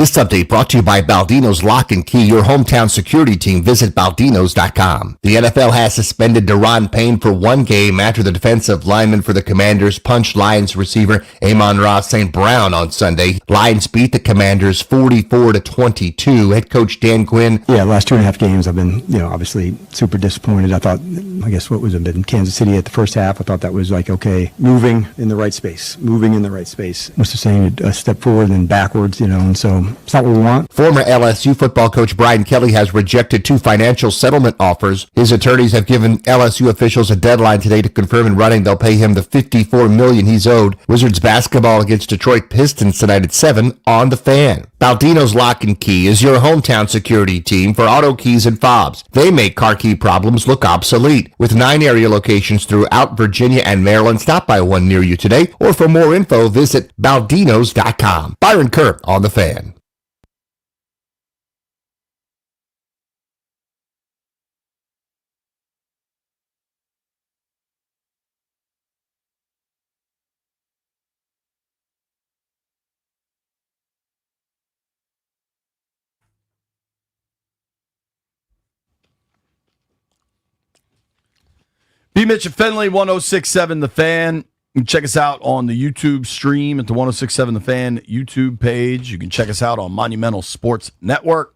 This update brought to you by Baldino's Lock and Key, your hometown security team. Visit baldinos.com. The NFL has suspended Daron Payne for 1 game after the defensive lineman for the Commanders punched Lions receiver Amon-Ra St. Brown on Sunday. Lions beat the Commanders 44-22. Head coach Dan Quinn. Yeah, the last 2.5 games I've been, obviously super disappointed. I thought, what was it, in Kansas City at the first half, I thought that was like, okay, moving in the right space. What's the saying? A step forward and backwards, and so it's not what we want. Former LSU football coach Brian Kelly has rejected 2 financial settlement offers. His attorneys have given LSU officials a deadline today to confirm in writing they'll pay him the $54 million he's owed. Wizards basketball against Detroit Pistons tonight at 7 on The Fan. Baldino's Lock and Key is your hometown security team for auto keys and fobs. They make car key problems look obsolete. With 9 area locations throughout Virginia and Maryland, stop by one near you today, or for more info, visit baldinos.com. Byron Kerr on The Fan. B. Mitch and Fenley, 106.7 The Fan. You can check us out on the YouTube stream at the 106.7 The Fan YouTube page. You can check us out on Monumental Sports Network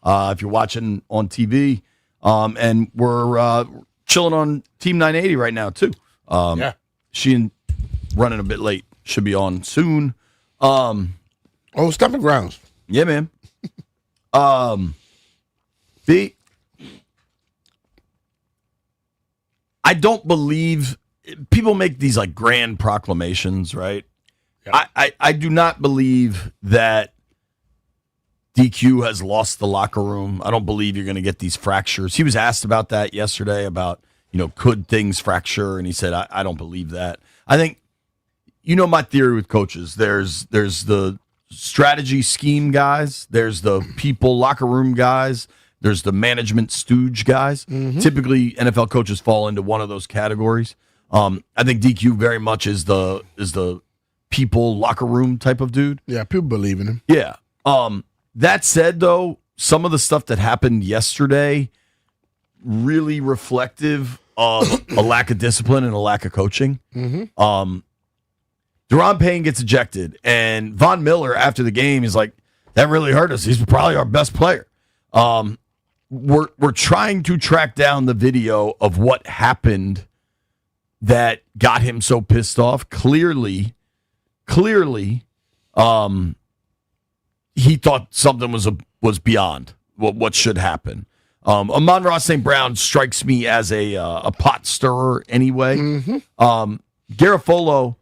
if you're watching on TV. And we're chilling on Team 980 right now, too. Yeah. She running a bit late. Should be on soon. Stomping grounds. Yeah, man. B. I don't believe people make these like grand proclamations, right? Yeah. I do not believe that DQ has lost the locker room. I don't believe you're going to get these fractures. He was asked about that yesterday about, could things fracture? And he said, I don't believe that. I think, my theory with coaches, there's the strategy scheme guys, there's the people locker room guys, there's the management stooge guys. Mm-hmm. Typically, NFL coaches fall into one of those categories. I think DQ very much is the people locker room type of dude. Yeah, people believe in him. Yeah. That said, though, some of the stuff that happened yesterday really reflective of a lack of discipline and a lack of coaching. Mm-hmm. Daron Payne gets ejected, and Von Miller after the game is like, "That really hurt us. He's probably our best player." We're trying to track down the video of what happened that got him so pissed off. Clearly, he thought something was beyond what should happen. Amon-Ra St. Brown strikes me as a pot stirrer anyway. Mm-hmm. Garofolo,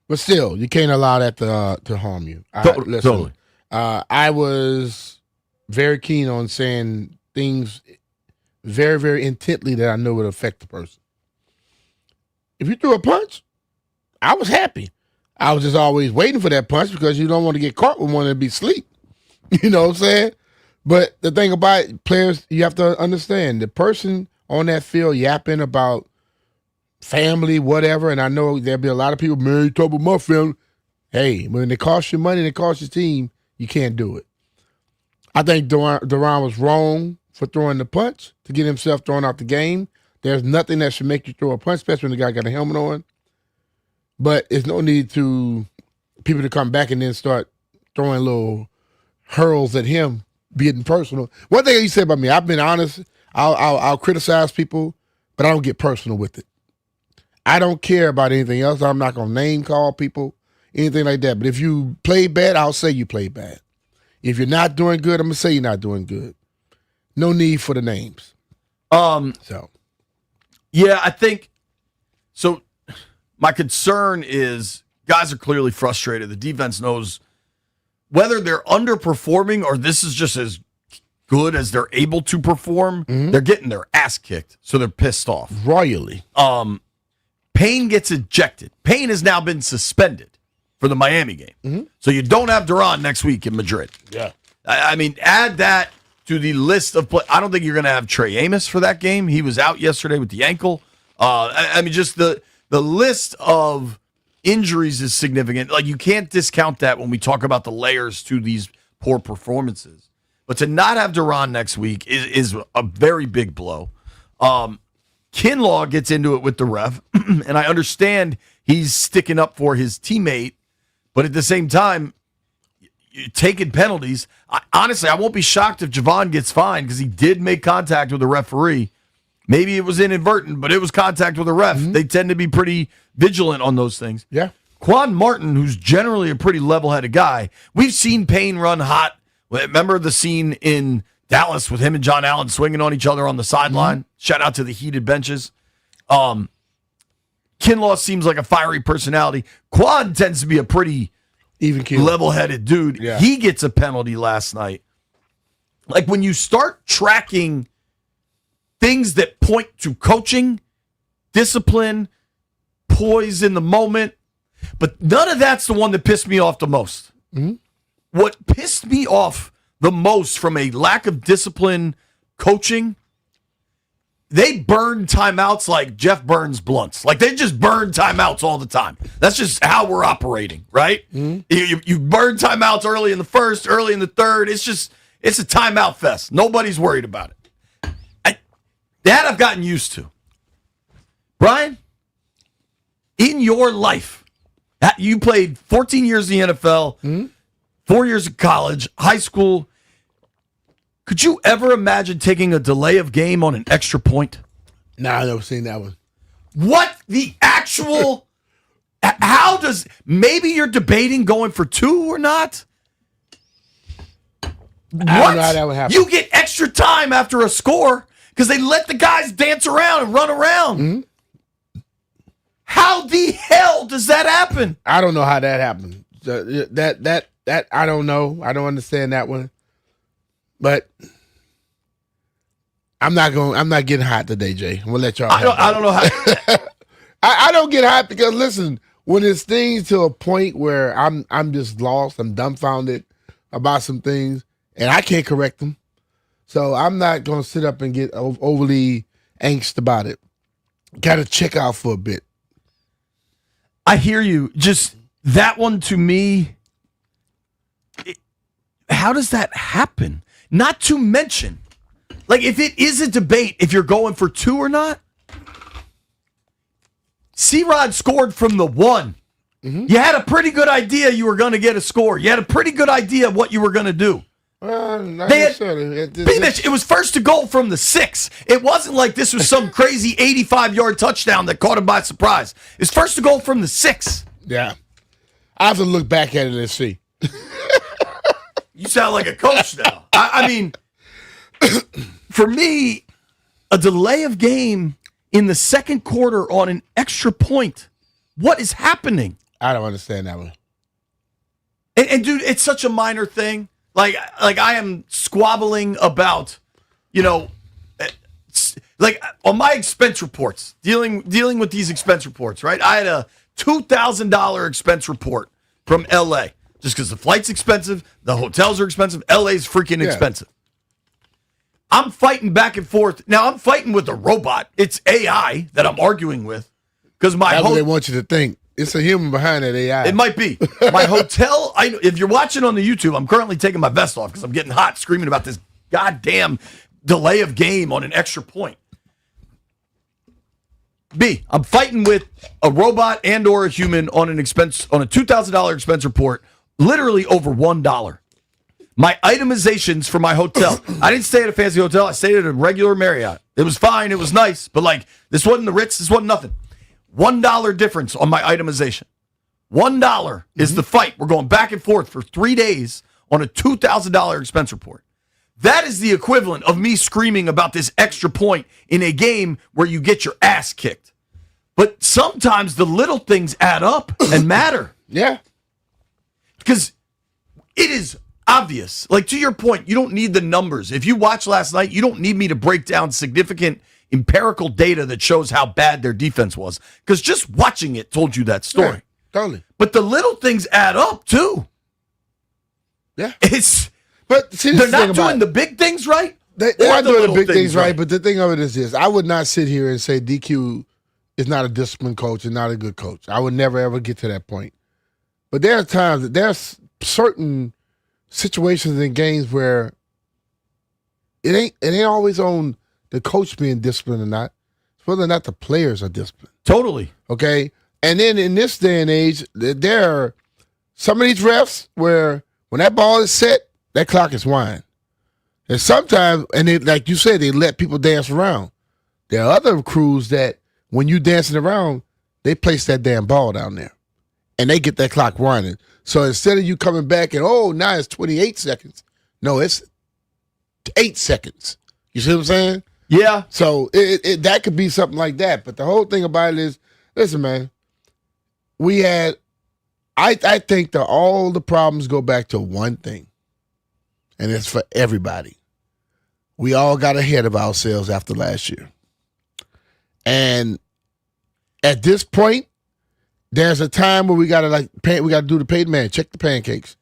but still, you can't allow that to harm you. Totally. I was very keen on saying things very, very intently that I know would affect the person. If you threw a punch, I was happy. I was just always waiting for that punch because you don't want to get caught with one and be asleep. You know what I'm saying? But the thing about it, players, you have to understand, the person on that field yapping about family, whatever, and I know there'll be a lot of people, man, you talk about my family. Hey, when it costs you money and it costs your team, you can't do it. I think Daron was wrong for throwing the punch to get himself thrown out the game. There's nothing that should make you throw a punch, especially when the guy got a helmet on. But there's no need to people to come back and then start throwing little hurls at him, being personal. One thing he said about me, I've been honest. I'll criticize people, but I don't get personal with it. I don't care about anything else. I'm not gonna name call people, anything like that. But if you play bad, I'll say you play bad. If you're not doing good, I'm gonna say you're not doing good. No need for the names. Yeah, I think so. My concern is guys are clearly frustrated. The defense knows whether they're underperforming or this is just as good as they're able to perform. Mm-hmm. They're getting their ass kicked, so they're pissed off royally. Payne gets ejected. Payne has now been suspended for the Miami game. Mm-hmm. So you don't have Daron next week in Madrid. Yeah. I mean, add that to the list of play. I don't think you're going to have Trey Amos for that game. He was out yesterday with the ankle. I mean, just the list of injuries is significant. Like, you can't discount that when we talk about the layers to these poor performances. But to not have Duran next week is a very big blow. Kinlaw gets into it with the ref, and I understand he's sticking up for his teammate, but at the same time, you're taking penalties. Honestly, I won't be shocked if Javon gets fined because he did make contact with the referee. Maybe it was inadvertent, but it was contact with a ref. They tend to be pretty vigilant on those things. Yeah. Quan Martin, who's generally a pretty level-headed guy, we've seen Payne run hot. Remember the scene in Dallas with him and John Allen swinging on each other on the sideline? Shout out to the heated benches. Kinlaw seems like a fiery personality. Quan tends to be a pretty even level-headed dude. Yeah. He gets a penalty last night. Like when you start tracking things that point to coaching, discipline, poise in the moment, but none of that's the one that pissed me off the most. What pissed me off the most from a lack of discipline coaching, they burn timeouts like Jeff burns blunts. Like they just burn timeouts all the time. That's just how we're operating, right? You burn timeouts early in the first, early in the third. It's a timeout fest. Nobody's worried about it. That I've gotten used to. Brian, in your life, you played 14 years in the NFL, 4 years of college, high school. Could you ever imagine taking a delay of game on an extra point? No, I've never seen that one. What the actual... How does... Maybe you're debating going for 2 or not? I don't know how that would happen. You get extra time after a score because they let the guys dance around and run around. How the hell does that happen? I don't know how that happened. That I don't know. I don't understand that one. But I'm not getting hot today, Jay. I'm gonna let y'all. I don't know how. I don't get hot because listen, when it's things to a point where I'm just lost, I'm dumbfounded about some things, and I can't correct them. So I'm not gonna sit up and get overly angst about it. Got to check out for a bit. I hear you. Just that one to me. How does that happen? Not to mention, like if it is a debate, if you're going for 2 or not, C-Rod scored from the 1. You had a pretty good idea you were going to get a score. You had a pretty good idea of what you were going to do. Not necessarily. It was first to goal from the 6. It wasn't like this was some crazy 85-yard touchdown that caught him by surprise. It's first to goal from the 6. Yeah. I have to look back at it and see. You sound like a coach now. I mean, for me, a delay of game in the second quarter on an extra point. What is happening? I don't understand that one. And dude, it's such a minor thing. Like I am squabbling about, like on my expense reports, dealing with these expense reports, right? I had a $2,000 expense report from LA just because the flight's expensive, the hotels are expensive, LA's freaking expensive. I'm fighting back and forth. Now I'm fighting with a robot. It's AI that I'm arguing with because that's what they want you to think. It's a human behind that AI. It might be. My hotel, if you're watching on the YouTube, I'm currently taking my vest off because I'm getting hot screaming about this goddamn delay of game on an extra point. B, I'm fighting with a robot and or a human on a $2,000 expense report, literally over $1. My itemizations for my hotel. I didn't stay at a fancy hotel. I stayed at a regular Marriott. It was fine. It was nice. But like, this wasn't the Ritz. This wasn't nothing. $1 difference on my itemization. $1 is the fight. We're going back and forth for 3 days on a $2,000 expense report. That is the equivalent of me screaming about this extra point in a game where you get your ass kicked. But sometimes the little things add up and matter. Yeah. Because it is obvious. Like, to your point, you don't need the numbers. If you watched last night, you don't need me to break down significant empirical data that shows how bad their defense was. Because just watching it told you that story. Yeah, totally. But the little things add up, too. Yeah. But see, they're not doing the big things right. They're not doing the big things right. But the thing of it is this. I would not sit here and say DQ is not a disciplined coach and not a good coach. I would never, ever get to that point. But there are times that there's certain situations in games where it ain't always on the coach being disciplined or not. It's whether or not the players are disciplined. Totally. Okay? And then in this day and age, there are some of these refs where when that ball is set, that clock is winding. And sometimes, and they, like you said, they let people dance around. There are other crews that when you dancing around, they place that damn ball down there. And they get that clock running. So instead of you coming back and, now it's 28 seconds. No, it's 8 seconds. You see what I'm saying? Yeah. So that could be something like that. But the whole thing about it is, listen, man, I think that all the problems go back to one thing. And it's for everybody. We all got ahead of ourselves after last year. And at this point, there's a time where we gotta do the paid man, check the pancakes.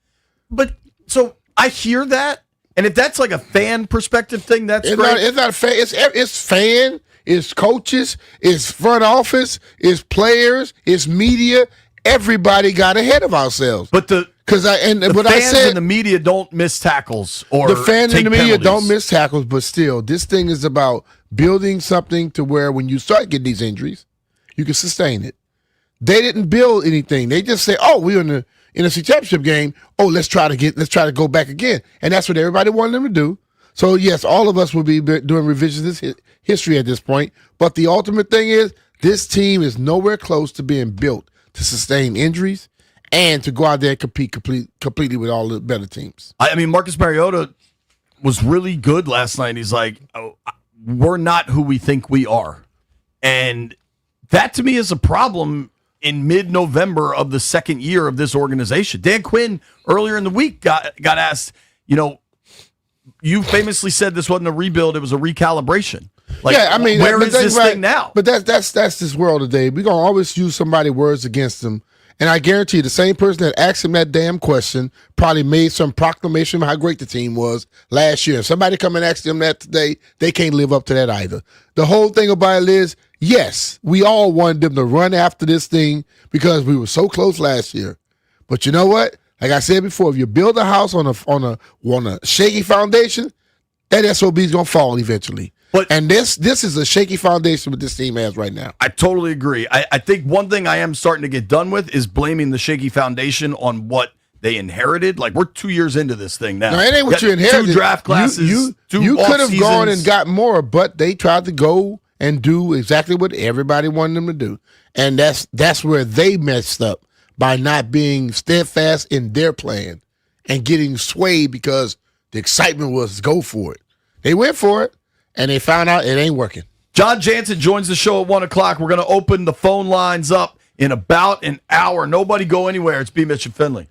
But so I hear that, and if that's like a fan perspective thing, that's great. It's not a fan. It's fan. It's coaches. It's front office. It's players. It's media. Everybody got ahead of ourselves. But the fans and the media don't miss tackles or the fans take and the media penalties. don't miss tackles, but still, this thing is about building something to where when you start getting these injuries, you can sustain it. They didn't build anything. They just say, we're in the NFC Championship game. Let's try to go back again. And that's what everybody wanted them to do. So yes, all of us will be doing revisionist history at this point. But the ultimate thing is this team is nowhere close to being built to sustain injuries and to go out there and compete completely with all the better teams. I mean, Marcus Mariota was really good last night. He's like, we're not who we think we are. And that to me is a problem in mid-November of the second year of this organization. Dan Quinn earlier in the week got asked, you famously said this wasn't a rebuild, it was a recalibration. Where is this thing now? But that's this world today. We're going to always use somebody's words against them. And I guarantee you, the same person that asked him that damn question probably made some proclamation of how great the team was last year. If somebody come and ask them that today, they can't live up to that either. The whole thing about it is, yes, we all wanted them to run after this thing because we were so close last year. But you know what? Like I said before, if you build a house on a shaky foundation, that SOB is going to fall eventually. And this is a shaky foundation what this team has right now. I totally agree. I think one thing I am starting to get done with is blaming the shaky foundation on what they inherited. Like, we're 2 years into this thing now. No, it ain't what you inherited. 2 draft classes, you could have gone and got more, but they tried to go and do exactly what everybody wanted them to do. And that's where they messed up by not being steadfast in their plan and getting swayed because the excitement was go for it. They went for it. And they found out it ain't working. John Jansen joins the show at 1 o'clock. We're going to open the phone lines up in about an hour. Nobody go anywhere. It's B. Mitch and Finley.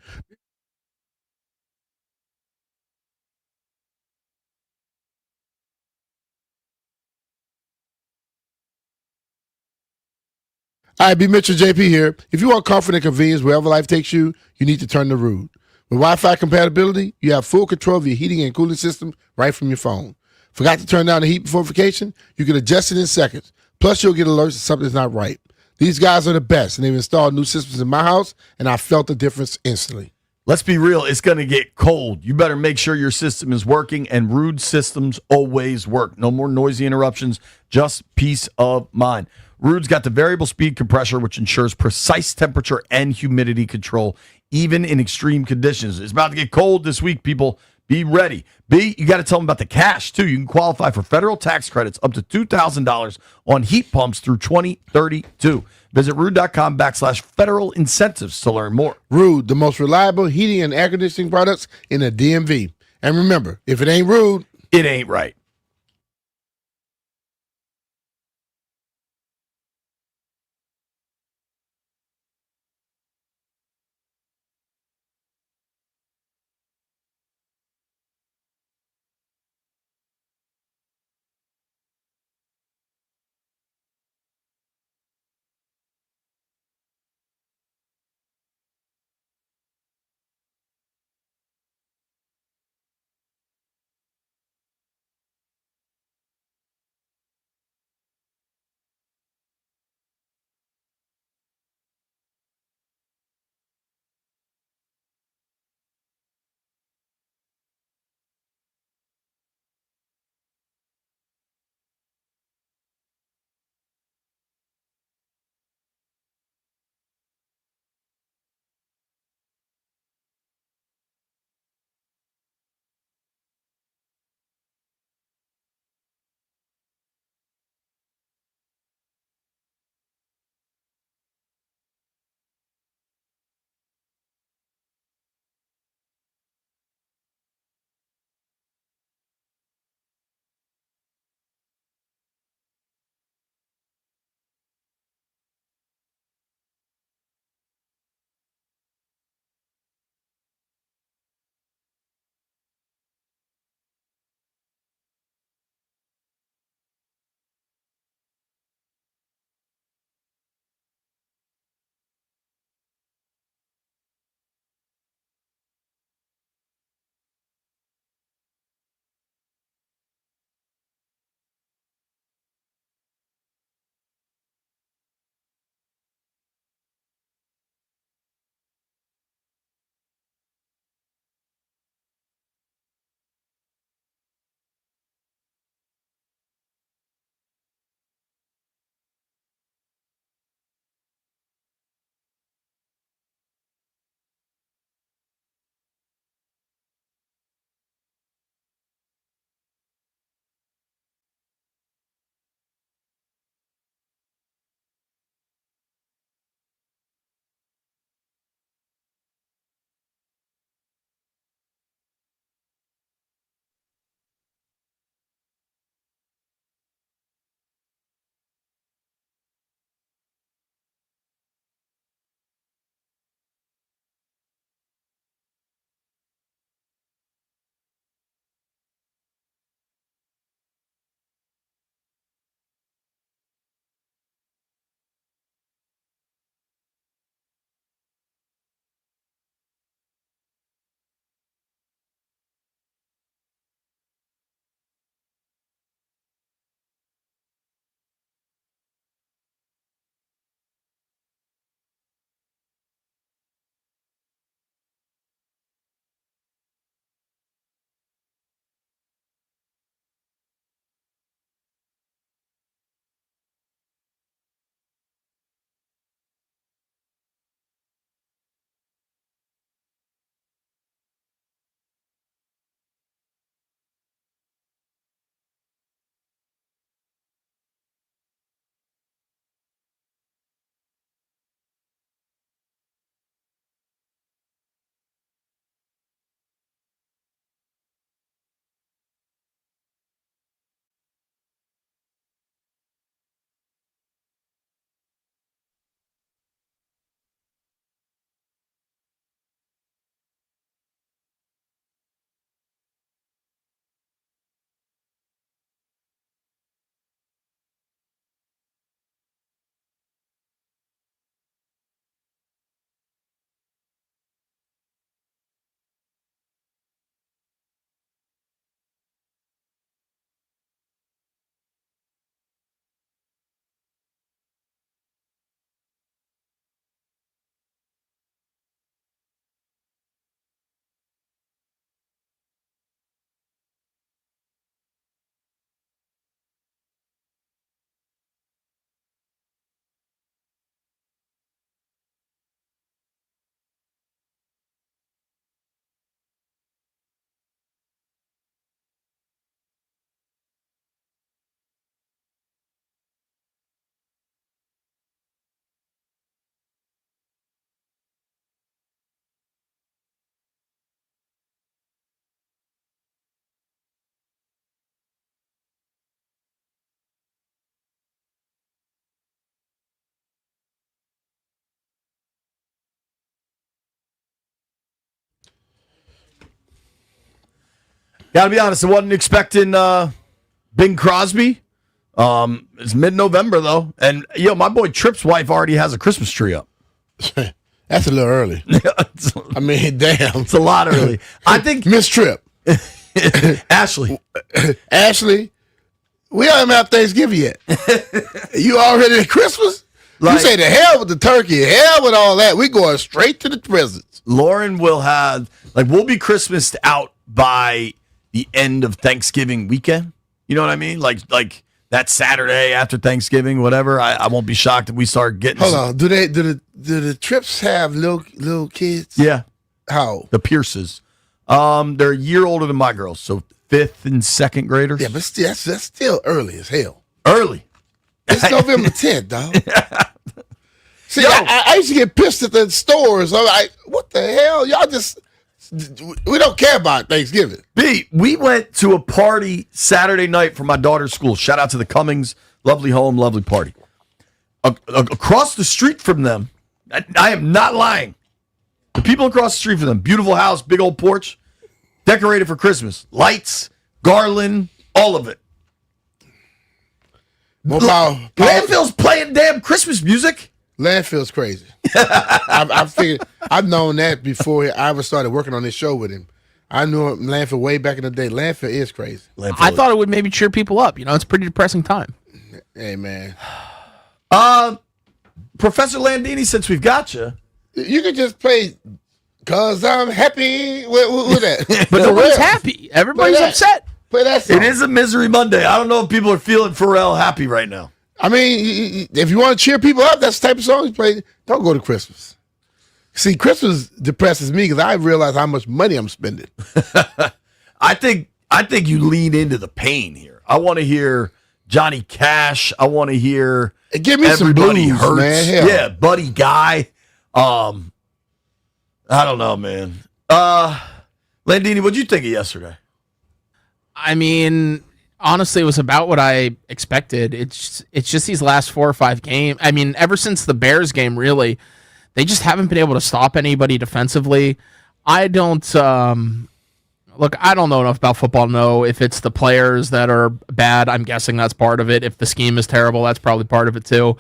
Hi, B. Mitchell JP here. If you want comfort and convenience wherever life takes you, you need to turn to Rude. With Wi-Fi compatibility, you have full control of your heating and cooling system right from your phone. Forgot to turn down the heat before vacation? You can adjust it in seconds. Plus, you'll get alerts if something's not right. These guys are the best, and they've installed new systems in my house, and I felt the difference instantly. Let's be real. It's going to get cold. You better make sure your system is working, and Rude systems always work. No more noisy interruptions, just peace of mind. Rude's got the variable speed compressor, which ensures precise temperature and humidity control, even in extreme conditions. It's about to get cold this week, people. Be ready. B, you got to tell them about the cash, too. You can qualify for federal tax credits up to $2,000 on heat pumps through 2032. Visit rude.com/federal incentives to learn more. Rude, the most reliable heating and air conditioning products in the DMV. And remember, if it ain't Rude, it ain't right. Got to be honest, I wasn't expecting Bing Crosby. It's mid-November, though. And, my boy Tripp's wife already has a Christmas tree up. That's a little early. I mean, damn. It's a lot early. I think Miss Tripp. Ashley, we haven't had Thanksgiving yet. You already at Christmas? You say the hell with the turkey, hell with all that. We going straight to the presents. Lauren will have, we'll be Christmased out by the end of Thanksgiving weekend. You know what I mean? Like that Saturday after Thanksgiving, whatever. I won't be shocked if we start getting. Hold on. Do the Trips have little kids? Yeah. How? The Pierces. They're a year older than my girls, so 5th and 2nd graders. Yeah, but that's still early as hell. Early. It's November 10th, dog. See, I used to get pissed at the stores. I'm like, what the hell? Y'all we don't care about Thanksgiving. B, we went to a party Saturday night for my daughter's school. Shout out to the Cummings. Lovely home, lovely party. Across the street from them, I am not lying. The people across the street from them, beautiful house, big old porch, decorated for Christmas. Lights, garland, all of it. Landfill's playing damn Christmas music. Landfill's crazy. I figured I've known that before I ever started working on this show with him. I knew Landfill way back in the day. Landfill is crazy. I thought it would maybe cheer people up. It's a pretty depressing time. Hey, man. Professor Landini, since we've got you. You can just play "Cause I'm Happy" with that. But nobody's happy. Everybody's upset. Play that song. It is a Misery Monday. I don't know if people are feeling Pharrell happy right now. I mean, if you want to cheer people up, that's the type of song you play. Don't go to Christmas. See, Christmas depresses me because I realize how much money I'm spending. I think you lean into the pain here. I want to hear Johnny Cash. I want to hear Give me Everybody some blues, Hurts. man. Hell. Yeah, Buddy Guy. I don't know, man. Landini, what'd you think of yesterday? I mean, honestly, it was about what I expected. It's just these last 4 or 5 games. I mean, ever since the Bears game, really, they just haven't been able to stop anybody defensively. I don't look. I don't know enough about football to know if it's the players that are bad. I'm guessing that's part of it. If the scheme is terrible, that's probably part of it too.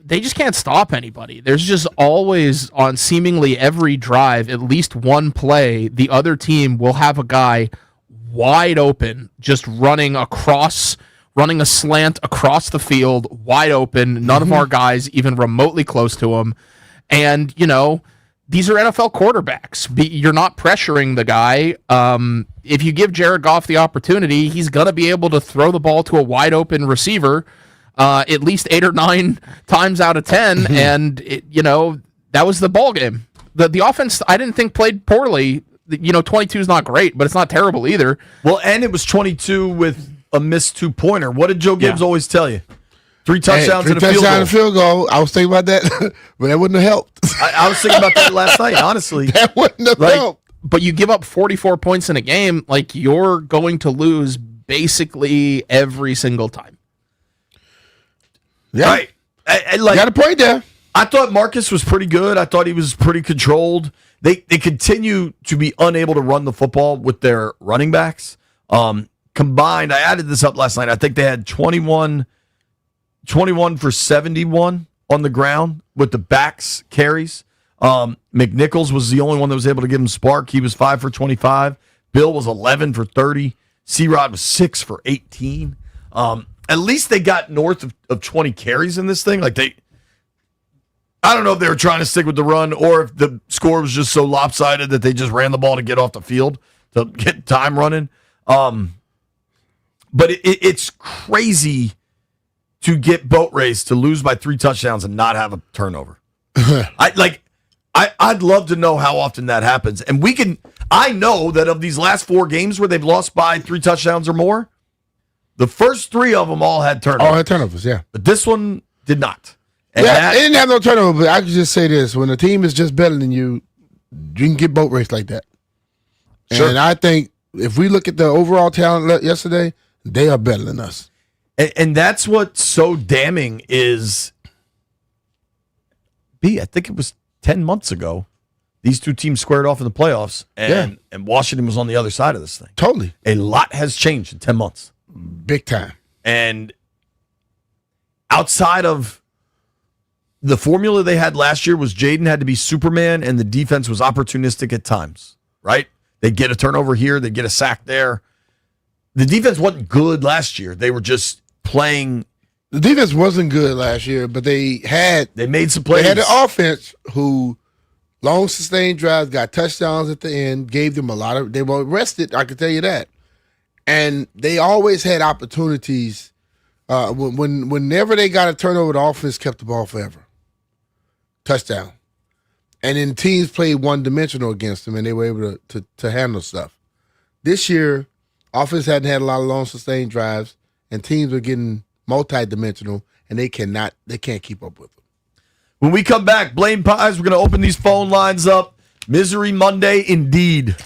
They just can't stop anybody. There's just always, on seemingly every drive, at least one play, the other team will have a guy wide open, just running a slant across the field, wide open. None of our guys even remotely close to him. And, these are NFL quarterbacks. You're not pressuring the guy. If you give Jared Goff the opportunity, he's going to be able to throw the ball to a wide open receiver at least 8 or 9 times out of 10. And, that was the ball game. The offense, I didn't think, played poorly. 22 is not great, but it's not terrible either. Well, and it was 22 with a missed 2-pointer. What did Joe Gibbs always tell you? 3 touchdowns and a field goal. I was thinking about that, but that wouldn't have helped. I was thinking about that last night, honestly. That wouldn't have helped. But you give up 44 points in a game, you're going to lose basically every single time. Yeah. Right. Got a point there. I thought Marcus was pretty good. I thought he was pretty controlled. They continue to be unable to run the football with their running backs. Combined, I added this up last night. I think they had 21 for 71 on the ground with the backs carries. McNichols was the only one that was able to give him spark. He was 5 for 25. Bill was 11 for 30. C-Rod was 6 for 18. At least they got north of 20 carries in this thing. I don't know if they were trying to stick with the run or if the score was just so lopsided that they just ran the ball to get off the field to get time running. But it's crazy to get boat race to lose by 3 touchdowns and not have a turnover. I'd love to know how often that happens. And I know that of these last 4 games where they've lost by 3 touchdowns or more, the first 3 of them all had turnovers. All had turnovers, yeah. But this one did not. And they didn't have no turnover, but I can just say this. When a team is just better than you, you can get boat race like that. Sure. And I think if we look at the overall talent yesterday, they are better than us. And that's what's so damning is, I think it was 10 months ago, these two teams squared off in the playoffs, and Washington was on the other side of this thing. Totally. A lot has changed in 10 months. Big time. And outside of the formula they had last year was Jaden had to be Superman and the defense was opportunistic at times, right? They'd get a turnover here, they'd get a sack there. The defense wasn't good last year. They were just playing. The defense wasn't good last year, but they made some plays. They had an offense who long sustained drives, got touchdowns at the end, gave them a lot of. They were rested, I can tell you that. And they always had opportunities. Whenever they got a turnover, the offense kept the ball forever. Touchdown. And then teams played one-dimensional against them, and they were able to handle stuff. This year, offense hadn't had a lot of long sustained drives, and teams are getting multi-dimensional, and they can't keep up with them. When we come back, Blaine Pies, we're going to open these phone lines up. Misery Monday indeed.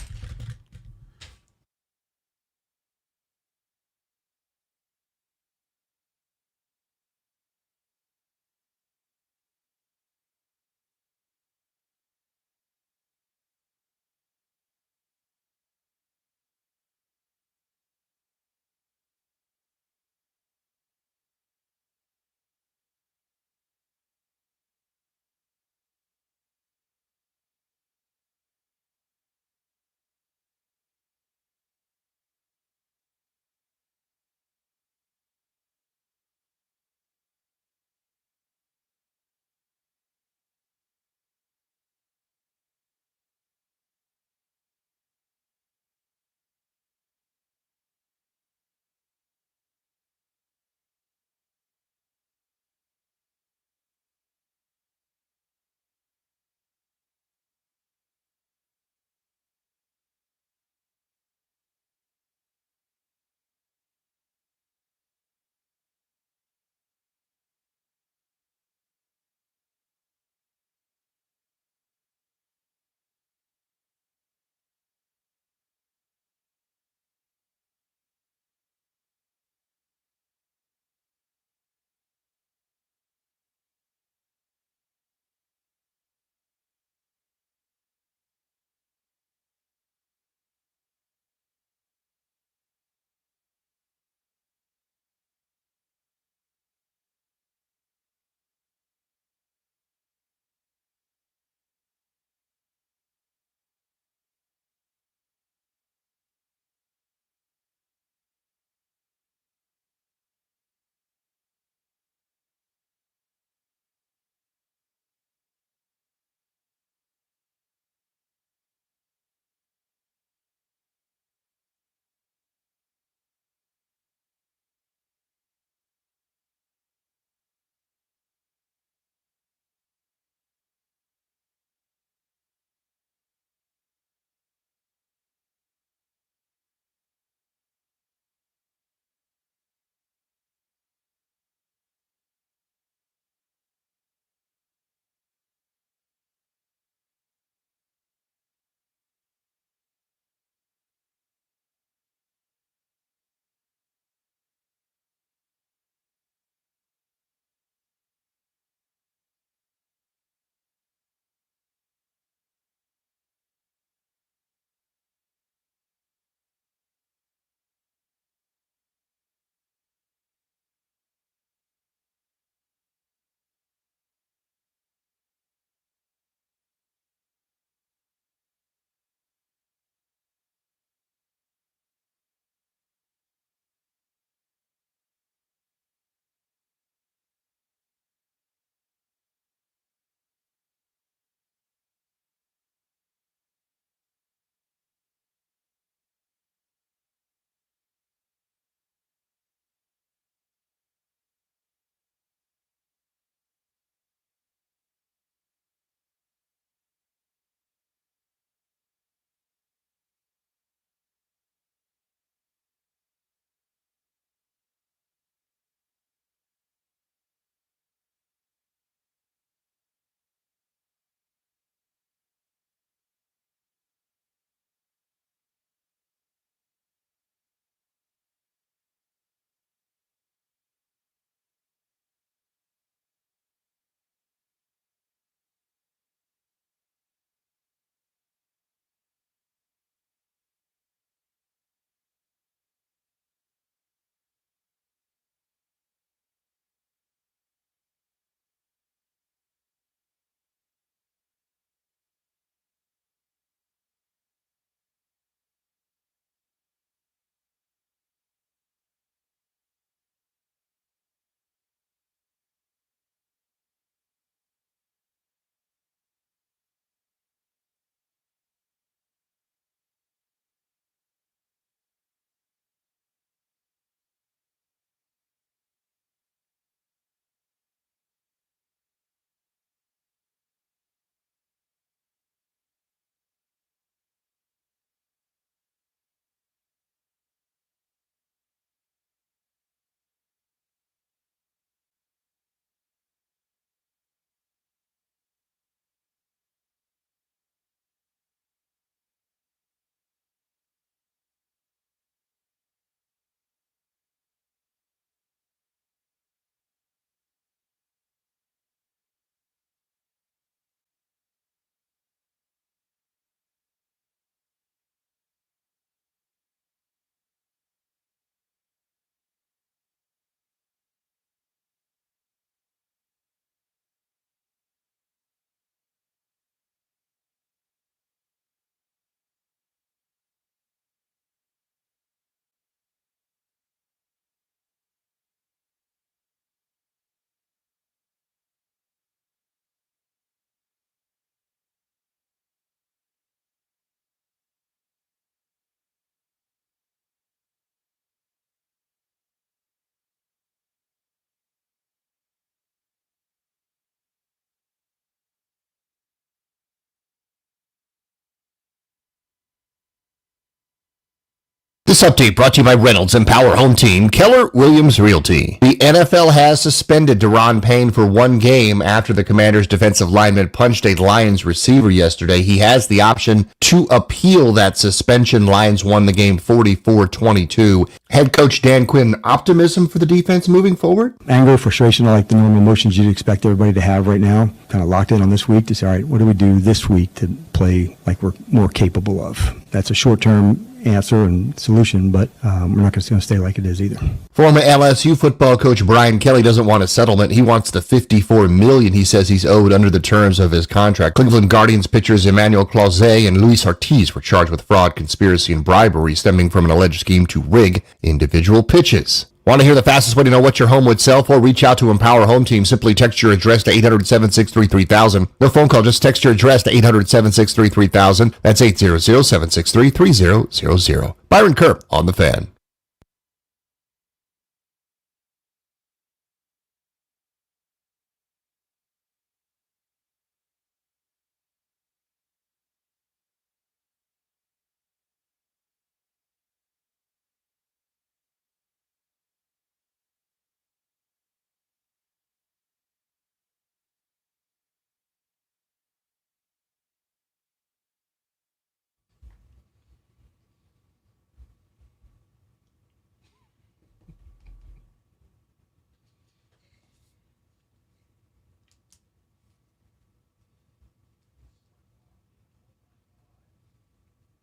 This update brought to you by Reynolds and Power Home Team, Keller Williams Realty. The NFL has suspended Daron Payne for 1 game after the Commanders' defensive lineman punched a Lions receiver yesterday. He has the option to appeal that suspension. Lions won the game 44-22. Head coach Dan Quinn, optimism for the defense moving forward? Anger, frustration, like the normal emotions you'd expect everybody to have right now. Kind of locked in on this week to say, all right, what do we do this week to play like we're more capable of? That's a short-term answer and solution, but we're not going to stay like it is either. Former LSU football coach Brian Kelly doesn't want a settlement. He wants the $54 million he says he's owed under the terms of his contract. Cleveland Guardians pitchers Emmanuel Clase and Luis Ortiz were charged with fraud, conspiracy, and bribery stemming from an alleged scheme to rig individual pitches. Want to hear the fastest way to know what your home would sell for? Reach out to Empower Home Team. Simply text your address to 800-763-3000. No phone call. Just text your address to 800-763-3000. That's 800-763-3000. Byron Kerr on The Fan.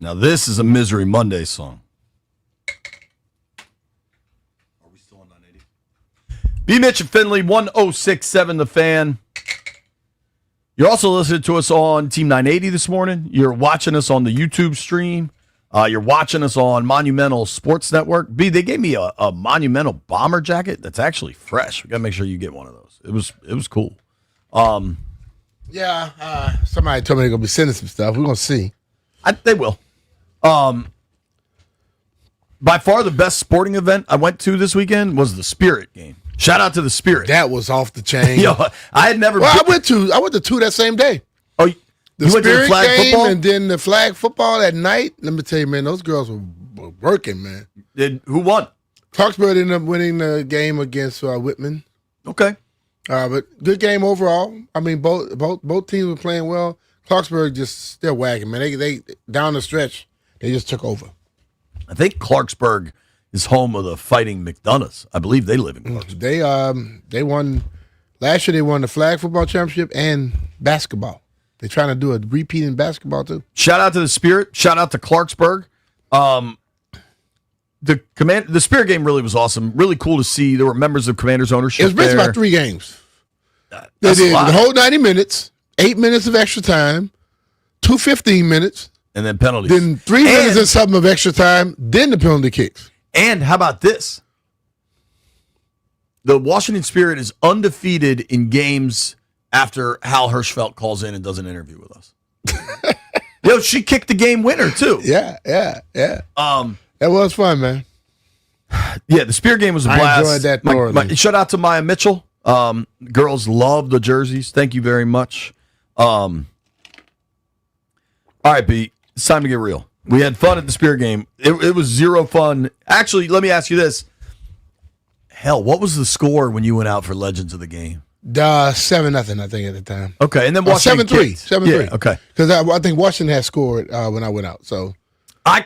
Now, this is a Misery Monday song. Are we still on 980? B. Mitch and Finley, 1067 The Fan. You're also listening to us on Team 980 this morning. You're watching us on the YouTube stream. You're watching us on Monumental Sports Network. B, they gave me a Monumental bomber jacket that's actually fresh. We got to make sure you get one of those. It was cool. Yeah, somebody told me they're going to be sending some stuff. We're going to see. They will. By far the best sporting event I went to this weekend was the Spirit game. Shout out to the Spirit. That was off the chain. Yo, I had never. Well, I went to two that same day. Oh, the you went to the Spirit flag game football? and then the flag football at night. Let me tell you, man, those girls were working, man. Who won? Clarksburg ended up winning the game against Whitman. Okay, but good game overall. I mean, both teams were playing well. Clarksburg just still wagging, man. They down the stretch, they just took over. I think Clarksburg is home of the Fighting McDonoughs. I believe they live in Clarksburg. They won last year. They won the flag football championship and basketball. They're trying to do a repeat in basketball too. Shout out to the Spirit. Shout out to Clarksburg. The Spirit game really was awesome. Really cool to see. There were members of Commanders ownership. It was basically about 3 games. They did the whole 90 minutes, 8 minutes of extra time, 2 15 minutes, and then penalties. Then 3 minutes and something of extra time, then the penalty kicks. And how about this? The Washington Spirit is undefeated in games after Hal Hirschfeld calls in and does an interview with us. Yo, she kicked the game winner too. Yeah. That was fun, man. Yeah, the Spirit game was a blast. I enjoyed that thoroughly. Shout out to Maya Mitchell. Girls love the jerseys. Thank you very much. All right, B, it's time to get real. We had fun at the Spirit game. It was zero fun. Actually, let me ask you this. Hell, what was the score when you went out for Legends of the Game? 7-0, I think, at the time. Okay, and then Washington 7-3. 7-3. Yeah, okay. Because I think Washington had scored when I went out. So I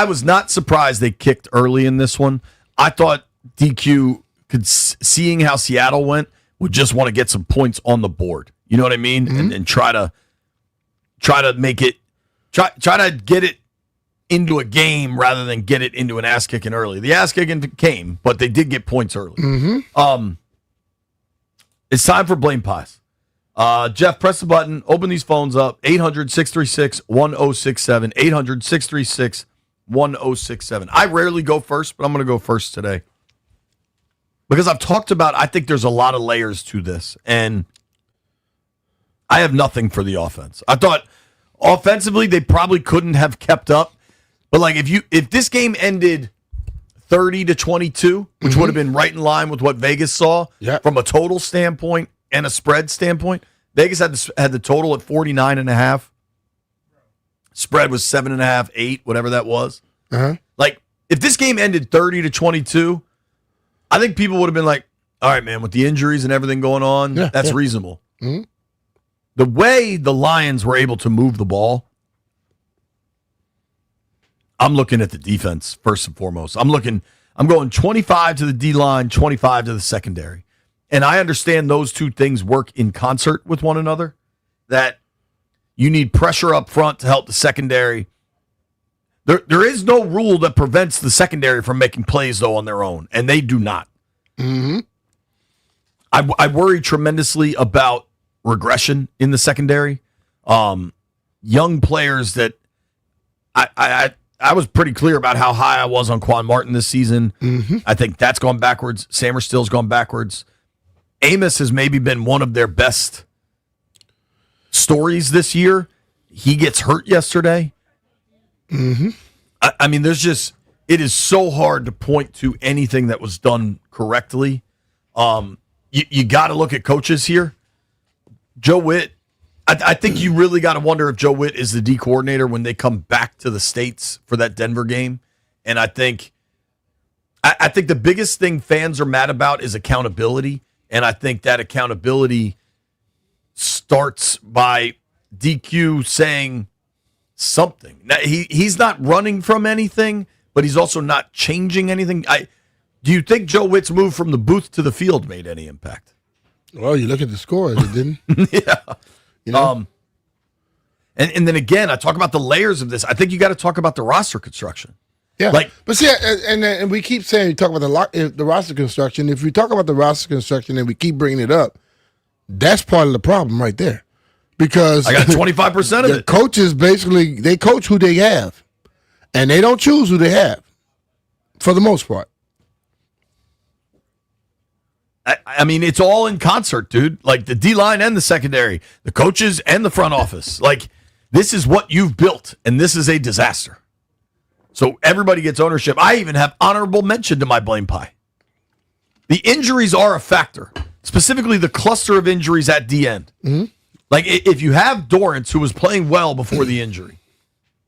was not surprised they kicked early in this one. I thought DQ, seeing how Seattle went, would just want to get some points on the board. You know what I mean? Mm-hmm. And try to make it, try to get it into a game rather than get it into an ass kicking early. The ass kicking came, but they did get points early. Mm-hmm. It's time for Blame Pies. Jeff, press the button. Open these phones up. 800-636-1067. 800-636-1067. I rarely go first, but I'm going to go first today. Because I've talked about, I think there's a lot of layers to this. And I have nothing for the offense. I thought offensively they probably couldn't have kept up. But like if this game ended 30-22, which would have been right in line with what Vegas saw from a total standpoint and a spread standpoint. Vegas had the total at 49.5. Spread was 7.5, 8, whatever that was. Uh-huh. Like if this game ended 30-22, I think people would have been like, all right, man, with the injuries and everything going on, that's reasonable. Mm-hmm. The way the Lions were able to move the ball, I'm looking at the defense first and foremost. I'm going 25 to the D-line, 25 to the secondary. And I understand those two things work in concert with one another, that you need pressure up front to help the secondary. There is no rule that prevents the secondary from making plays, though, on their own, and they do not. Mm-hmm. I worry tremendously about regression in the secondary. Young players that I was pretty clear about how high I was on Quan Martin this season. Mm-hmm. I think that's gone backwards. Samerstill's gone backwards. Amos has maybe been one of their best stories this year. He gets hurt yesterday. Mm-hmm. I mean, it is so hard to point to anything that was done correctly. You got to look at coaches here. Joe Witt, I think you really got to wonder if Joe Witt is the D coordinator when they come back to the States for that Denver game. And I think the biggest thing fans are mad about is accountability. And I think that accountability starts by DQ saying something. Now, he's not running from anything, but he's also not changing anything. Do you think Joe Witt's move from the booth to the field made any impact? Well, you look at the scores, it didn't. Yeah. You know? And then again, I talk about the layers of this. I think you got to talk about the roster construction. Yeah, like, but see, and we keep saying we talk about the roster construction. If we talk about the roster construction and we keep bringing it up, that's part of the problem right there. Because I got 25% of the it. Coaches basically they coach who they have, and they don't choose who they have, for the most part. I mean, it's all in concert, dude. Like the D-line and the secondary, the coaches and the front office. Like, this is what you've built, and this is a disaster. So everybody gets ownership. I even have honorable mention to my blame pie. The injuries are a factor, specifically the cluster of injuries at the end. Mm-hmm. Like, if you have Dorrance, who was playing well before the injury,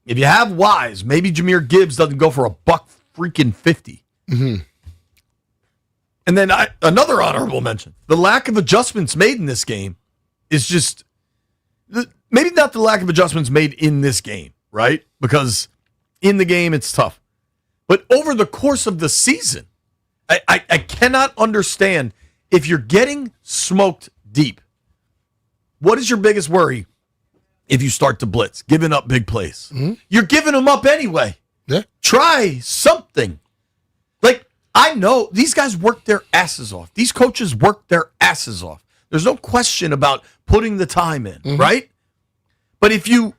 if you have Wise, maybe Jahmyr Gibbs doesn't go for $150. Mm-hmm. And then another honorable mention. The lack of adjustments made in this game is just, maybe not the lack of adjustments made in this game, right? Because in the game, it's tough. But over the course of the season, I cannot understand, if you're getting smoked deep, what is your biggest worry if you start to blitz, giving up big plays? Mm-hmm. You're giving them up anyway. Yeah. Try something. Like, I know these guys work their asses off. These coaches work their asses off. There's no question about putting the time in, Mm-hmm. right? But if you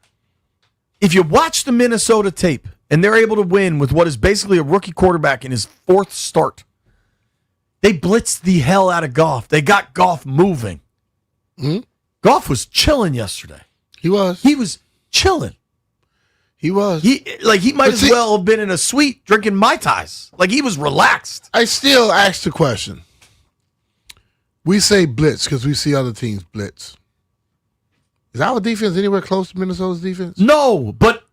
watch the Minnesota tape and they're able to win with what is basically a rookie quarterback in his fourth start, they blitzed the hell out of Goff. They got Goff moving. Mm-hmm. Goff was chilling yesterday. He was chilling. He was. He might as well have been in a suite drinking Mai Tais. Like, he was relaxed. I still ask the question. We say blitz because we see other teams blitz. Is our defense anywhere close to Minnesota's defense? No, but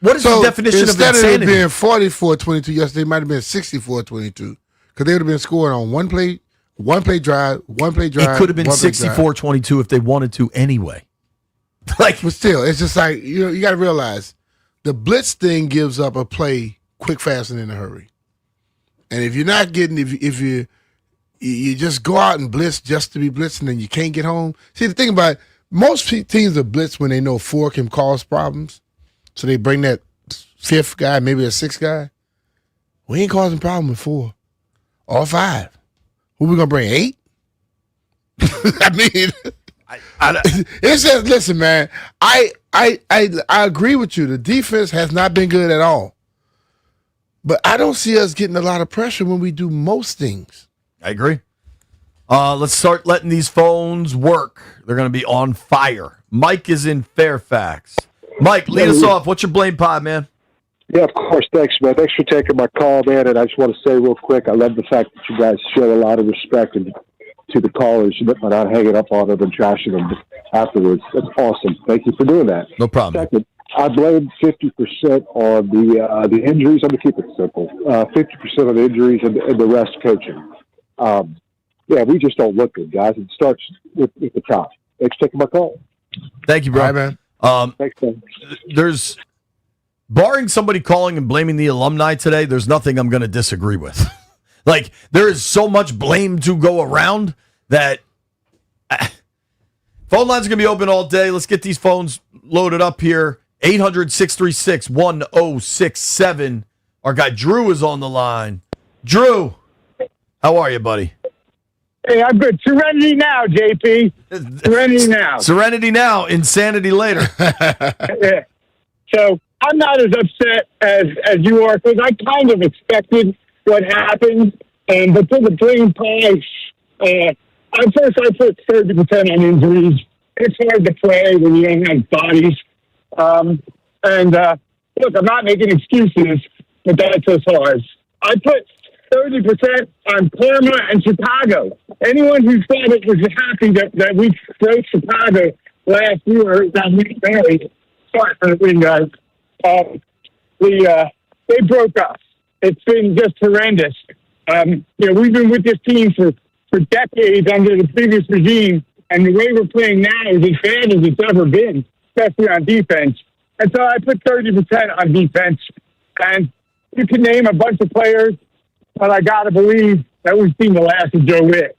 what is the definition of instead insanity? of it being 44-22 yesterday, it might have been 64-22 because they would have been scoring on one play drive. It could have been 64-22 if they wanted to anyway. But still, it's just like, you got to realize the blitz thing gives up a play quick, fast, and in a hurry. And if you're not getting, if you just go out and blitz just to be blitzing and you can't get home. See, the thing about it, most teams are blitz when they know 4 can cause problems. So they bring that 5th guy, maybe a 6th guy. We ain't causing problem with 4 or 5. Who we gonna bring? 8? I mean, it's just, listen, man. I agree with you. The defense has not been good at all, but I don't see us getting a lot of pressure when we do most things. I agree. Let's start letting these phones work. They're going to be on fire. Mike is in Fairfax. Mike, lead us off. What's your blame pie, man? Yeah, of course. Thanks, man. Thanks for taking my call, man. And I just want to say real quick, I love the fact that you guys show a lot of respect to the callers, but not hanging up on them and trashing them afterwards. That's awesome. Thank you for doing that. No problem. I blame 50% on the injuries. I'm gonna keep it simple. 50% on the injuries and the rest coaching. Yeah, we just don't look good, guys. It starts with the top. Thanks for taking my call. Thank you, bro. All right, man. Thanks, man. There's, barring somebody calling and blaming the alumni today, there's nothing I'm going to disagree with. Like, there is so much blame to go around that phone lines are going to be open all day. Let's get these phones loaded up here. 800-636-1067. Our guy Drew is on the line. Drew, how are you, buddy? Hey, I'm good. Serenity now, JP. Serenity now. Serenity now, insanity later. Yeah. So I'm not as upset as you are, because I kind of expected what happened. But for the blame price, I put 30% on injuries. It's hard to play when you don't have bodies. Look, I'm not making excuses, but that's as hard. I put 30% on Parma and Chicago. Anyone who thought it was happy that we broke Chicago last year, that we married, sorry for the win, guys. They broke us. It's been just horrendous. We've been with this team for decades under the previous regime, and the way we're playing now is as bad as it's ever been, especially on defense. And so I put 30% on defense. And you can name a bunch of players, but I got to believe that we've seen the last of Joe Witt.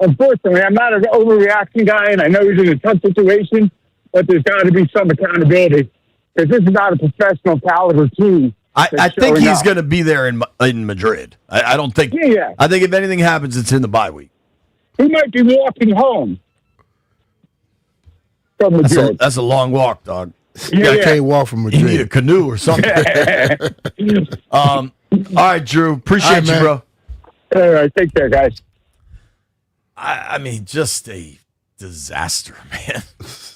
Unfortunately, I'm not an overreaction guy, and I know he's in a tough situation, but there's got to be some accountability, because this is not a professional caliber team. I think he's going to be there in Madrid. I don't think. Yeah. I think if anything happens, it's in the bye week. He might be walking home from Madrid. That's a long walk, dog. I can't walk from Madrid. You need a canoe or something. All right, Drew. Appreciate you, bro. All right, take care, guys. I mean, just a disaster, man.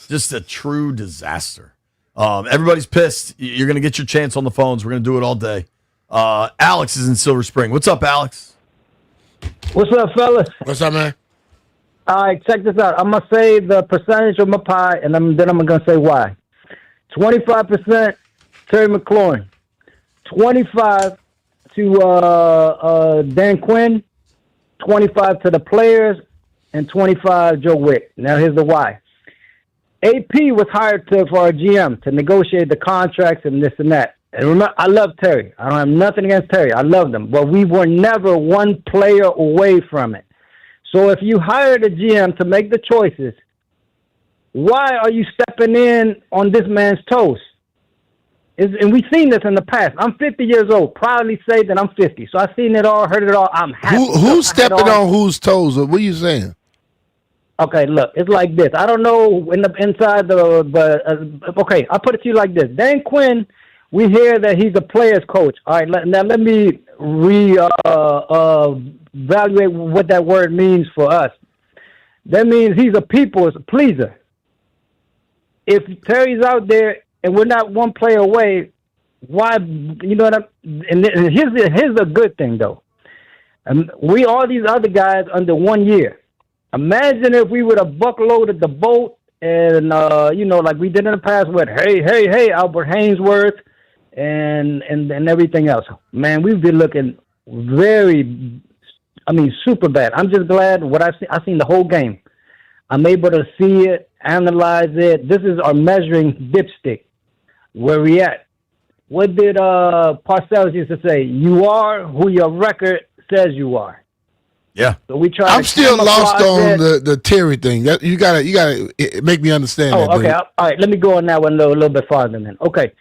Just a true disaster. Everybody's pissed. You're going to get your chance on the phones. We're going to do it all day. Alex is in Silver Spring. What's up, Alex? What's up, fellas? What's up, man? All right, check this out. I'm going to say the percentage of my pie, and then I'm going to say why. 25% Terry McLaurin. 25 to Dan Quinn. 25 to the players. And 25 Joe Witt. Now, here's the why. AP was hired for our GM to negotiate the contracts and this and that. And remember, I love Terry. I don't have nothing against Terry. I love them. But we were never one player away from it. So if you hired a GM to make the choices, why are you stepping in on this man's toes? And we've seen this in the past. I'm 50 years old. Proudly say that I'm 50. So I've seen it all, heard it all. I'm happy. Who's stepping on whose toes? What are you saying? Okay, look, it's like this. I don't know inside okay, I'll put it to you like this. Dan Quinn, we hear that he's a player's coach. All right, now let me evaluate what that word means for us. That means he's a people's pleaser. If Terry's out there and we're not one player away, why, you know what I'm, and here's the good thing, though. We all these other guys under 1 year. Imagine if we would have buckloaded the boat and, like we did in the past with, hey, Albert Hainsworth and everything else. Man, we've been looking super bad. I'm just glad what I've seen the whole game. I'm able to see it, analyze it. This is our measuring dipstick. Where we at? What did Parcells used to say? You are who your record says you are. Yeah. So we try. I'm still lost on the Terry thing. You gotta make me understand. Oh, that, okay. dude. All right. Let me go on that one a little bit farther then. Okay.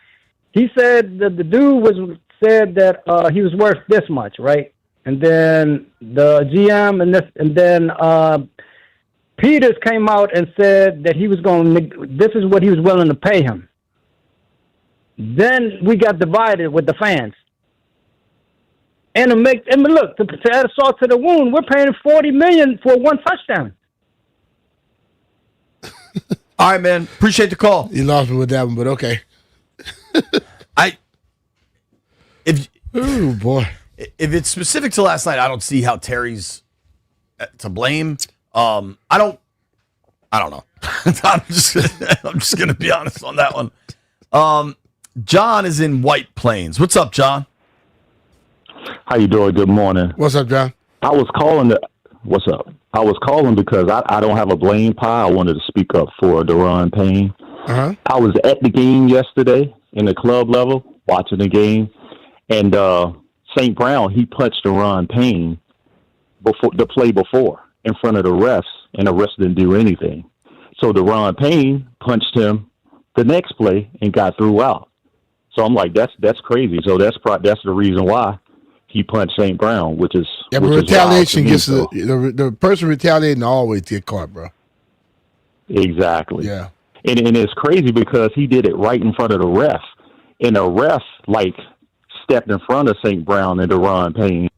He said that the dude said that he was worth this much, right? And then the GM and then Peters came out and said that he was this is what he was willing to pay him. Then we got divided with the fans. And look, to add salt to the wound, we're paying $40 million for one touchdown. All right, man. Appreciate the call. You lost me with that one, but okay. Oh boy. If it's specific to last night, I don't see how Terry's to blame. I don't I don't know. I'm just gonna be honest on that one. John is in White Plains. What's up, John? How you doing? Good morning. What's up, John? I was calling. What's up? I was calling because I don't have a blame pie. I wanted to speak up for Daron Payne. Uh-huh. I was at the game yesterday in the club level watching the game, and St. Brown, he punched Daron Payne before the play before in front of the refs, and the refs didn't do anything. So Daron Payne punched him the next play and got through out. So I'm like, that's crazy. So that's the reason why he punched St. Brown, which is but retaliation gets the person retaliating always get caught, bro. Exactly. Yeah. And it's crazy because he did it right in front of the ref, and the ref stepped in front of St. Brown and Daron Payne,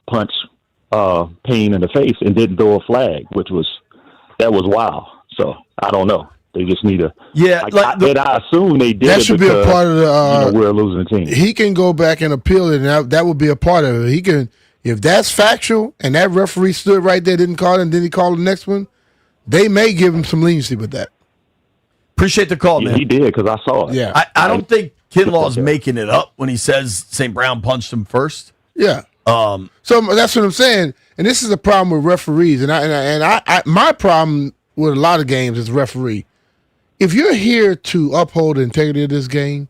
punched Payne in the face and didn't throw a flag, that was wild. So I don't know. They just need to. Yeah, I assume they did. That should be a part of the. We're a losing team. He can go back and appeal it, and that would be a part of it. He can, if that's factual, and that referee stood right there, didn't call it, and then he called the next one. They may give him some leniency with that. Appreciate the call, man. He did because I saw it. Yeah, I don't think Kinlaw's making it up when he says St. Brown punched him first. Yeah. So that's what I'm saying, and this is the problem with referees, and I my problem with a lot of games is referee. If you're here to uphold the integrity of this game,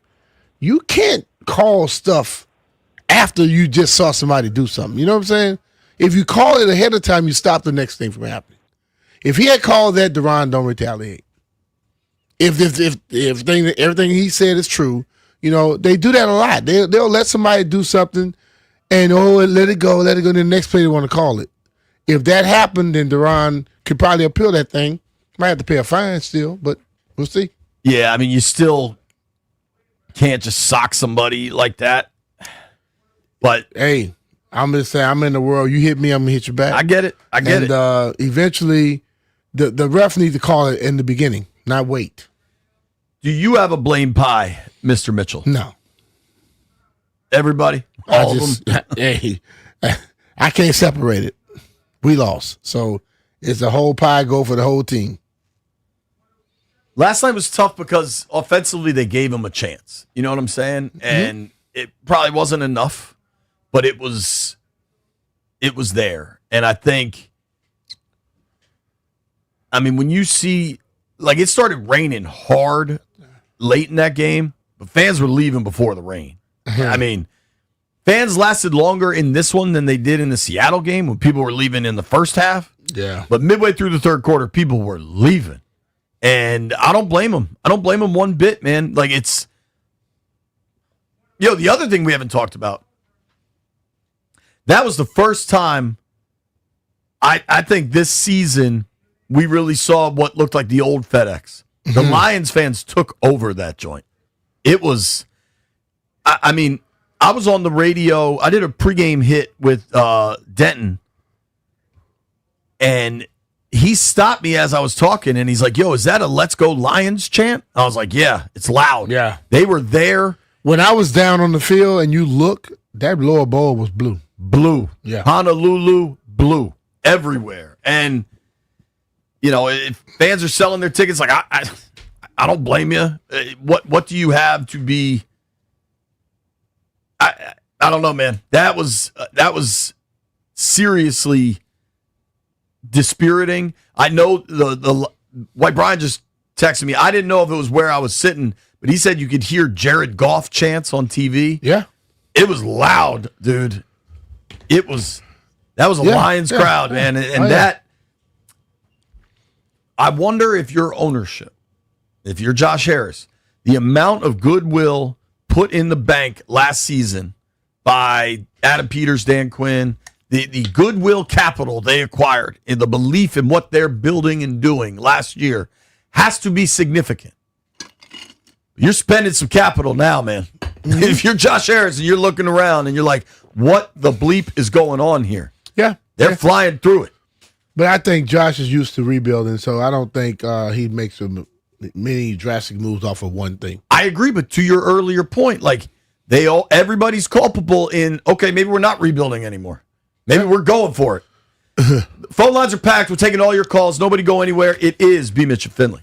you can't call stuff after you just saw somebody do something. You know what I'm saying? If you call it ahead of time, you stop the next thing from happening. If he had called that, Daron don't retaliate. If everything he said is true, they do that a lot. They'll let somebody do something and let it go. Then the next play they want to call it. If that happened, then Daron could probably appeal that thing. Might have to pay a fine still, but we'll see. Yeah, I mean, you still can't just sock somebody like that. But hey, I'm just saying, I'm in the world. You hit me, I'm gonna hit you back. I get it. And eventually, the ref needs to call it in the beginning, not wait. Do you have a blame pie, Mr. Mitchell? No. Everybody? All of them? Hey, I can't separate it. We lost. So it's the whole pie go for the whole team. Last night was tough because offensively they gave him a chance. You know what I'm saying? Mm-hmm. And it probably wasn't enough, but it was there. And I think, when you see, it started raining hard late in that game, but fans were leaving before the rain. Fans lasted longer in this one than they did in the Seattle game when people were leaving in the first half. Yeah. But midway through the third quarter, people were leaving. And I don't blame them. I don't blame them one bit, man. The other thing we haven't talked about, that was the first time I think this season we really saw what looked like the old FedEx. The Lions fans took over that joint. It was, I was on the radio. I did a pregame hit with Denton, and he stopped me as I was talking, and he's like, yo, is that a Let's Go Lions chant? I was like, yeah, it's loud. Yeah. They were there. When I was down on the field and you look, that lower bowl was blue. Blue. Yeah. Honolulu, blue. Everywhere. And, if fans are selling their tickets, I don't blame you. What do you have to be... I don't know, man. That was seriously dispiriting. I know the White Brian just texted me. I didn't know if it was where I was sitting, but he said you could hear Jared Goff chants on TV. Yeah, it was loud, dude. That was a Lions crowd, man, and that. I wonder if your ownership, if you're Josh Harris, the amount of goodwill put in the bank last season by Adam Peters, Dan Quinn, the goodwill capital they acquired in the belief in what they're building and doing last year has to be significant. You're spending some capital now, man. Mm-hmm. If you're Josh Harris and you're looking around and you're like, what the bleep is going on here? Yeah. They're flying through it. But I think Josh is used to rebuilding, so I don't think he'd make many drastic moves off of one thing. I agree, but to your earlier point, everybody's culpable in, okay, maybe we're not rebuilding anymore. Maybe we're going for it. Phone lines are packed. We're taking all your calls. Nobody go anywhere. It is B. Mitch and Finley.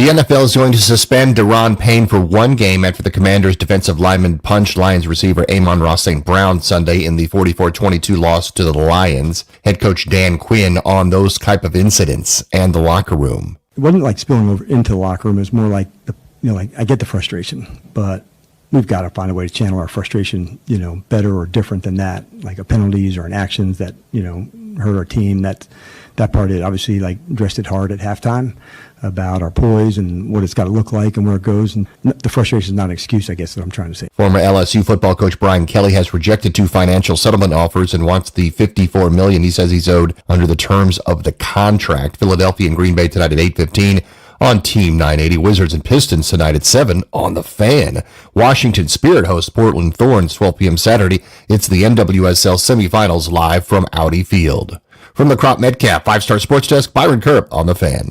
The NFL is going to suspend Deron Payne for one game after the Commanders' defensive lineman punched Lions receiver Amon-Ra St. Brown Sunday in the 44-22 loss to the Lions. Head coach Dan Quinn on those type of incidents and the locker room. It wasn't like spilling over into the locker room. It was more like, I get the frustration, but we've got to find a way to channel our frustration, better or different than that, like a penalties or an actions that, hurt our team. That part of it, obviously, addressed it hard at halftime about our poise and what it's got to look like and where it goes. And the frustration is not an excuse, I guess, that I'm trying to say. Former LSU football coach Brian Kelly has rejected 2 financial settlement offers and wants the $54 million he says he's owed under the terms of the contract. Philadelphia and Green Bay tonight at 8:15 on Team 980. Wizards and Pistons tonight at 7 on The Fan. Washington Spirit hosts Portland Thorns 12 p.m. Saturday. It's the NWSL semifinals live from Audi Field. From the Crop Metcalf 5-Star Sports Desk, Byron Kerp on The Fan.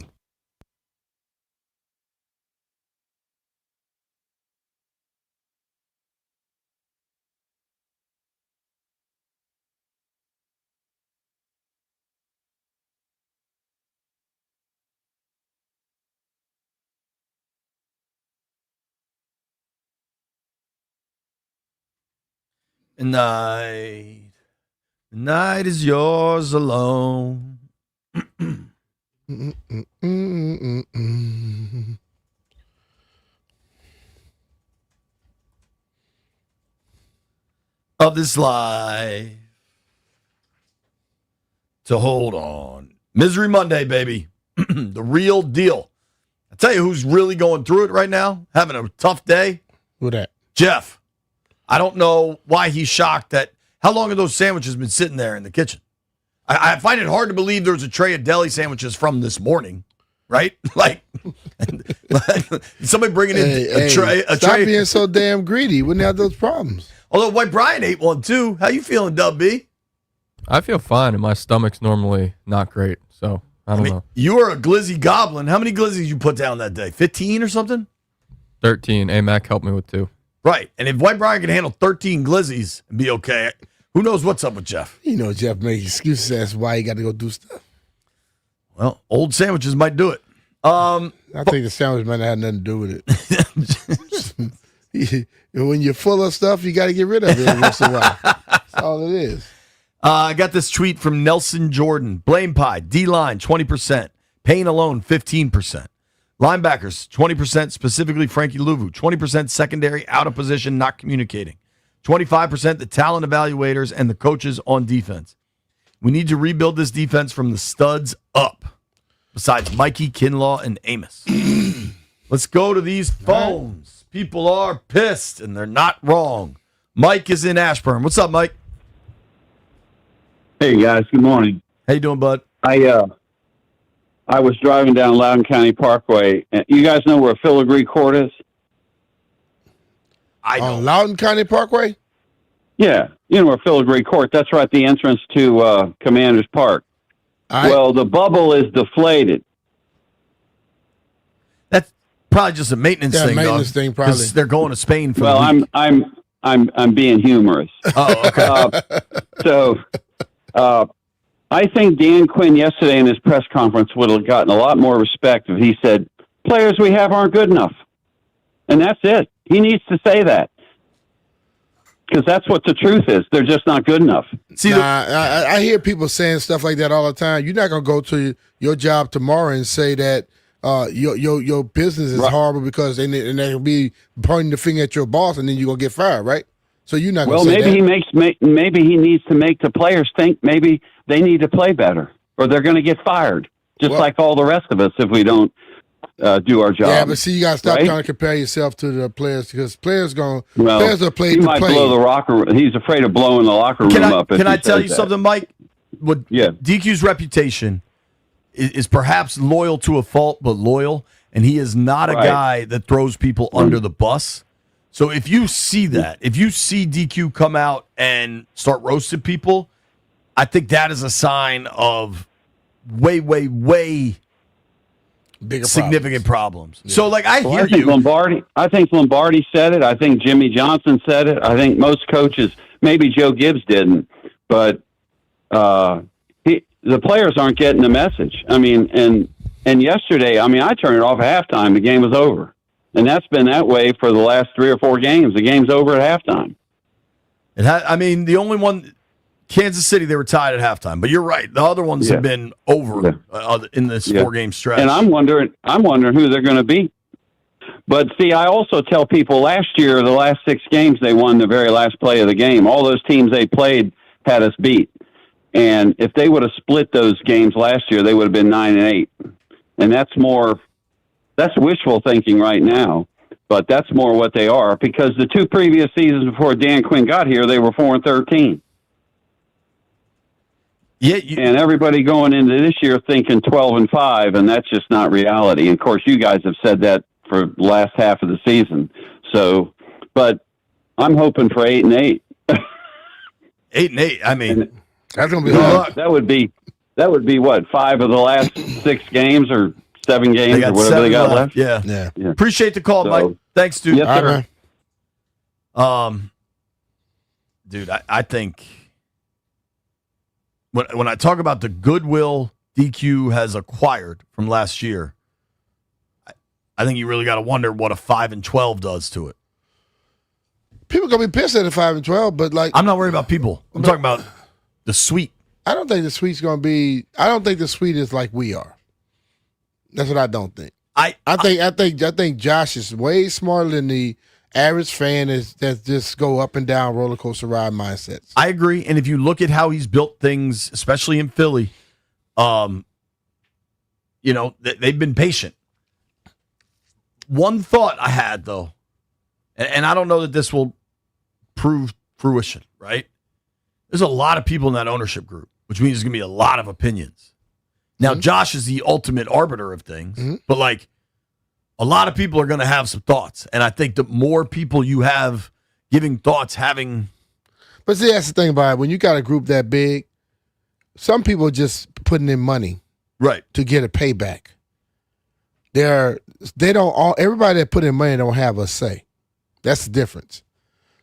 The night is yours alone. Of this life to hold on. Misery Monday, baby. The real deal. I tell you who's really going through it right now, having a tough day. Who that? Jeff. I don't know why he's shocked that. How long have those sandwiches been sitting there in the kitchen? I find it hard to believe there's a tray of deli sandwiches from this morning, right? Somebody bringing in a tray. Stop being so damn greedy. Wouldn't have those problems. Although White Brian ate one too. How you feeling, Dub B? I feel fine, and my stomach's normally not great, so I don't know. You are a glizzy goblin. How many glizzies you put down that day? 15 or something? 13. A-Mac helped me with 2. Right. And if White Brian can handle 13 glizzies and be okay, who knows what's up with Jeff? Jeff makes excuses as to why he got to go do stuff. Well, old sandwiches might do it. I think the sandwich might not have nothing to do with it. When you're full of stuff, you got to get rid of it once in a while. That's all it is. I got this tweet from Nelson Jordan. Blame pie, D-line, 20%. Payne alone, 15%. Linebackers, 20%, specifically Frankie Louvu. 20% secondary, out of position, not communicating. 25% the talent evaluators and the coaches on defense. We need to rebuild this defense from the studs up, besides Mikey, Kinlaw, and Amos. Let's go to these phones. People are pissed, and they're not wrong. Mike is in Ashburn. What's up, Mike? Hey, guys. Good morning. How you doing, bud? I was driving down Loudoun County Parkway. And you guys know where Filigree Court is? On Loudoun County Parkway? Yeah. You know where Filigree Court, that's right, the entrance to Commanders Park. Well, the bubble is deflated. That's probably just a maintenance thing. Maintenance thing, probably. 'Cause they're going to Spain for Well, the week. I'm being humorous. Oh, okay. I think Dan Quinn yesterday in his press conference would have gotten a lot more respect if he said, players we have aren't good enough. And that's it. He needs to say that. Because that's what the truth is. They're just not good enough. I hear people saying stuff like that all the time. You're not going to go to your job tomorrow and say that your business is horrible because they'll be pointing the finger at your boss and then you're going to get fired, right? So you're not going to say that. Maybe he needs to make the players think maybe they need to play better or they're going to get fired, just like all the rest of us if we don't do our job. Yeah, but see, you got to stop right? trying to compare yourself to the players because players will play he to might play. blow the locker room. He's afraid of blowing the locker room up. Can I tell you something, Mike? DQ's reputation is perhaps loyal to a fault, but loyal, and he is not a guy that throws people under the bus. So if you see that, if you see DQ come out and start roasting people, I think that is a sign of way bigger significant problems. Yeah. So, I hear you. I think Lombardi said it. I think Jimmy Johnson said it. I think most coaches, maybe Joe Gibbs didn't, but the players aren't getting the message. I mean, and And yesterday, I mean, I turned it off at halftime. The game was over. And that's been that way for the last 3 or 4 games. The game's over at halftime. The only one, Kansas City, they were tied at halftime. But you're right. The other ones have been over in this 4-game stretch. And I'm wondering who they're going to beat. But see, I also tell people last year, the last 6 games, they won the very last play of the game. All those teams they played had us beat. And if they would have split those games last year, they would have been 9-8. And that's wishful thinking right now. But that's more what they are, because the 2 previous seasons before Dan Quinn got here, they were 4-13. Yeah, and everybody going into this year thinking 12-5, and that's just not reality. And of course, you guys have said that for the last half of the season. So, but I'm hoping for 8-8. 8-8. I mean, that's gonna be hard. That would be what, 5 of the last 6 games or 7 games or whatever they got left. Yeah. Appreciate the call, Mike. Thanks, dude. Yes, sir. Dude, I think when I talk about the goodwill DQ has acquired from last year, I think you really got to wonder what a 5-12 does to it. People gonna be pissed at a 5-12, but I'm not worried about people. I'm talking about the suite. I don't think the suite's gonna be. I don't think the suite is like we are. That's what I don't think. I think Josh is way smarter than the average fan that just go up and down roller coaster ride mindsets. I agree, and if you look at how he's built things, especially in Philly, they've been patient. One thought I had though, and I don't know that this will prove fruition, right? There's a lot of people in that ownership group, which means there's going to be a lot of opinions. Now, Josh is the ultimate arbiter of things, but a lot of people are going to have some thoughts. And I think the more people you have giving thoughts, But see, that's the thing about it. When you got a group that big, some people are just putting in money to get a payback. Everybody that put in money don't have a say. That's the difference.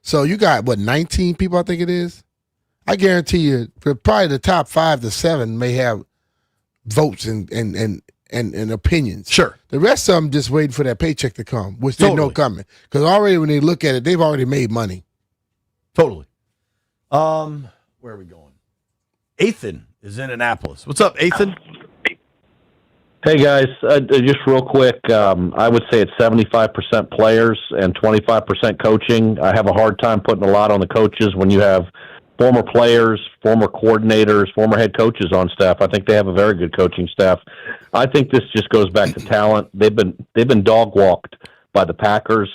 So you got, 19 people, I think it is? I guarantee you, probably the top 5 to 7 may have votes and opinions. Sure. The rest of them just waiting for that paycheck to come, which they know coming. Because already when they look at it, they've already made money. Totally. Where are we going? Ethan is in Annapolis. What's up, Ethan? Hey, guys. Just real quick, I would say it's 75% players and 25% coaching. I have a hard time putting a lot on the coaches when you have former players, former coordinators, former head coaches on staff. I think they have a very good coaching staff. I think this just goes back to talent. They've been dog walked by the Packers,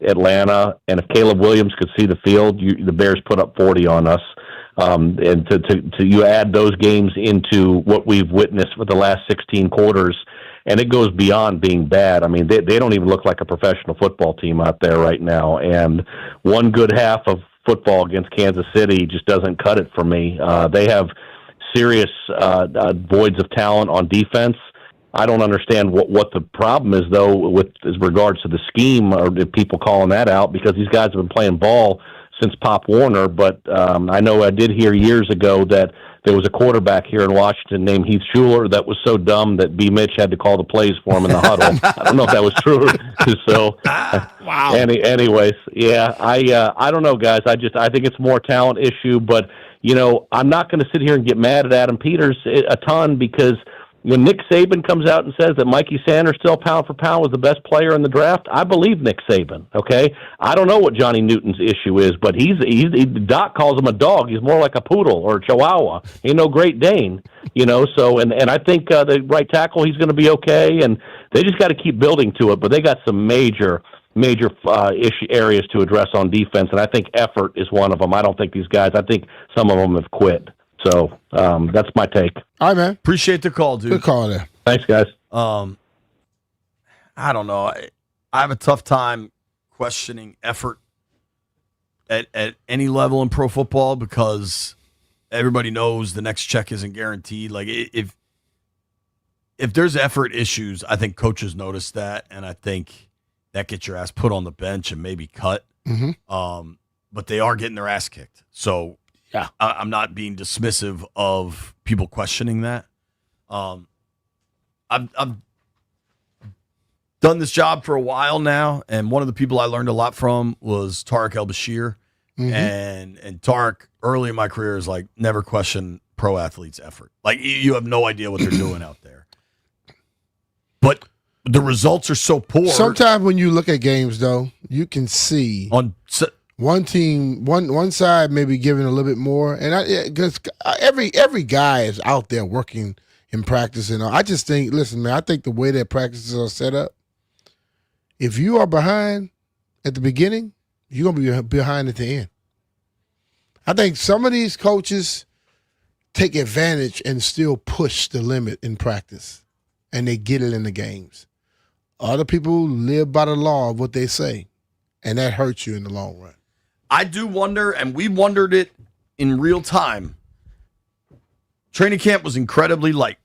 Atlanta, and if Caleb Williams could see the field, the Bears put up 40 on us. And to you add those games into what we've witnessed for the last 16 quarters, and it goes beyond being bad. I mean, they don't even look like a professional football team out there right now. And one good half of football against Kansas City just doesn't cut it for me. They have serious voids of talent on defense. I don't understand what the problem is, though, with as regards to the scheme or the people calling that out, because these guys have been playing ball since Pop Warner. But I know I did hear years ago that there was a quarterback here in Washington named Heath Schuler that was so dumb that B. Mitch had to call the plays for him in the huddle. I don't know if that was true. So, wow. Anyways, yeah, I don't know, guys. I think it's more a talent issue. But I'm not going to sit here and get mad at Adam Peters a ton, because when Nick Saban comes out and says that Mikey Sanders still pound for pound was the best player in the draft, I believe Nick Saban, okay? I don't know what Johnny Newton's issue is, but Doc calls him a dog. He's more like a poodle or a chihuahua. Ain't no Great Dane, so, and I think the right tackle, he's going to be okay, and they just got to keep building to it, but they got some major issue areas to address on defense, and I think effort is one of them. I don't think these guys, I think some of them have quit. So that's my take. All right, man. Appreciate the call, dude. Good call there. Thanks, guys. I don't know. I have a tough time questioning effort at any level in pro football, because everybody knows the next check isn't guaranteed. Like, if there's effort issues, I think coaches notice that, and I think that gets your ass put on the bench and maybe cut. Mm-hmm. But they are getting their ass kicked. So yeah, I'm not being dismissive of people questioning that. I've done this job for a while now, and one of the people I learned a lot from was Tarek El-Bashir. Mhm. And Tarek, early in my career, is like, never question pro athletes' effort. Like, you have no idea what they're doing out there. But the results are so poor. Sometimes when you look at games, though, you can see one team, one side maybe giving a little bit more, and because every guy is out there working in practice, and I just think, listen, man, I think the way that practices are set up, if you are behind at the beginning, you're gonna be behind at the end. I think some of these coaches take advantage and still push the limit in practice, and they get it in the games. Other people live by the law of what they say, and that hurts you in the long run. I do wonder, and we wondered it in real time. Training camp was incredibly light.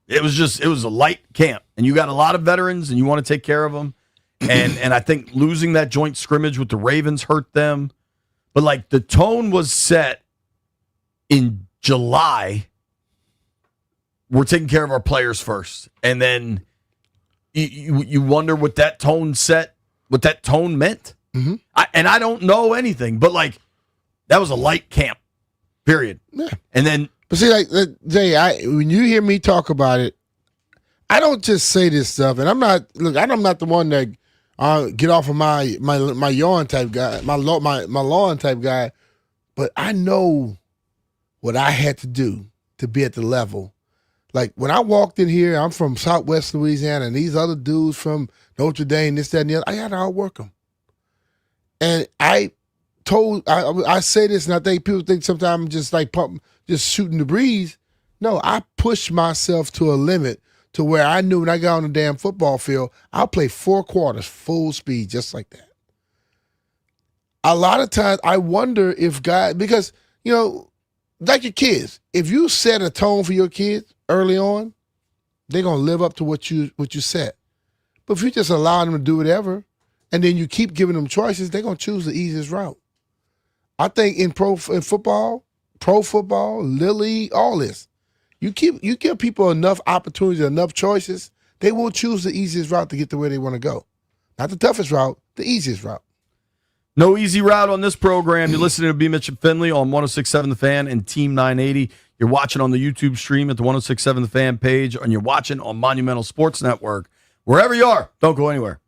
It was a light camp, and you got a lot of veterans, and you want to take care of them. And I think losing that joint scrimmage with the Ravens hurt them. But, like, the tone was set in July. We're taking care of our players first. And then you wonder what that tone meant. Mm-hmm. I don't know anything, but, like, that was a light camp, period. Yeah. And then, but see, like Jay, when you hear me talk about it, I don't just say this stuff, and I'm not the one that get off of my yawn type guy, my lawn type guy, but I know what I had to do to be at the level. Like, when I walked in here, I'm from Southwest Louisiana, and these other dudes from Notre Dame, this, that, and the other, I had to outwork them. And I say this, and I think people think sometimes I'm just like just shooting the breeze. No, I pushed myself to a limit to where I knew when I got on the damn football field, I'll play 4 quarters full speed just like that. A lot of times I wonder if guys, because, you know, like your kids, if you set a tone for your kids early on, they're going to live up to what you set. But if you just allow them to do whatever, and then you keep giving them choices, they're going to choose the easiest route. I think in football, Little League, all this, you give people enough opportunities, enough choices, they will choose the easiest route to get to where they want to go. Not the toughest route, the easiest route. no easy route on this program. You're listening to B. Mitch and Finley on 106.7 The Fan and Team 980. You're watching on the YouTube stream at the 106.7 The Fan page, and you're watching on Monumental Sports Network. Wherever you are, don't go anywhere.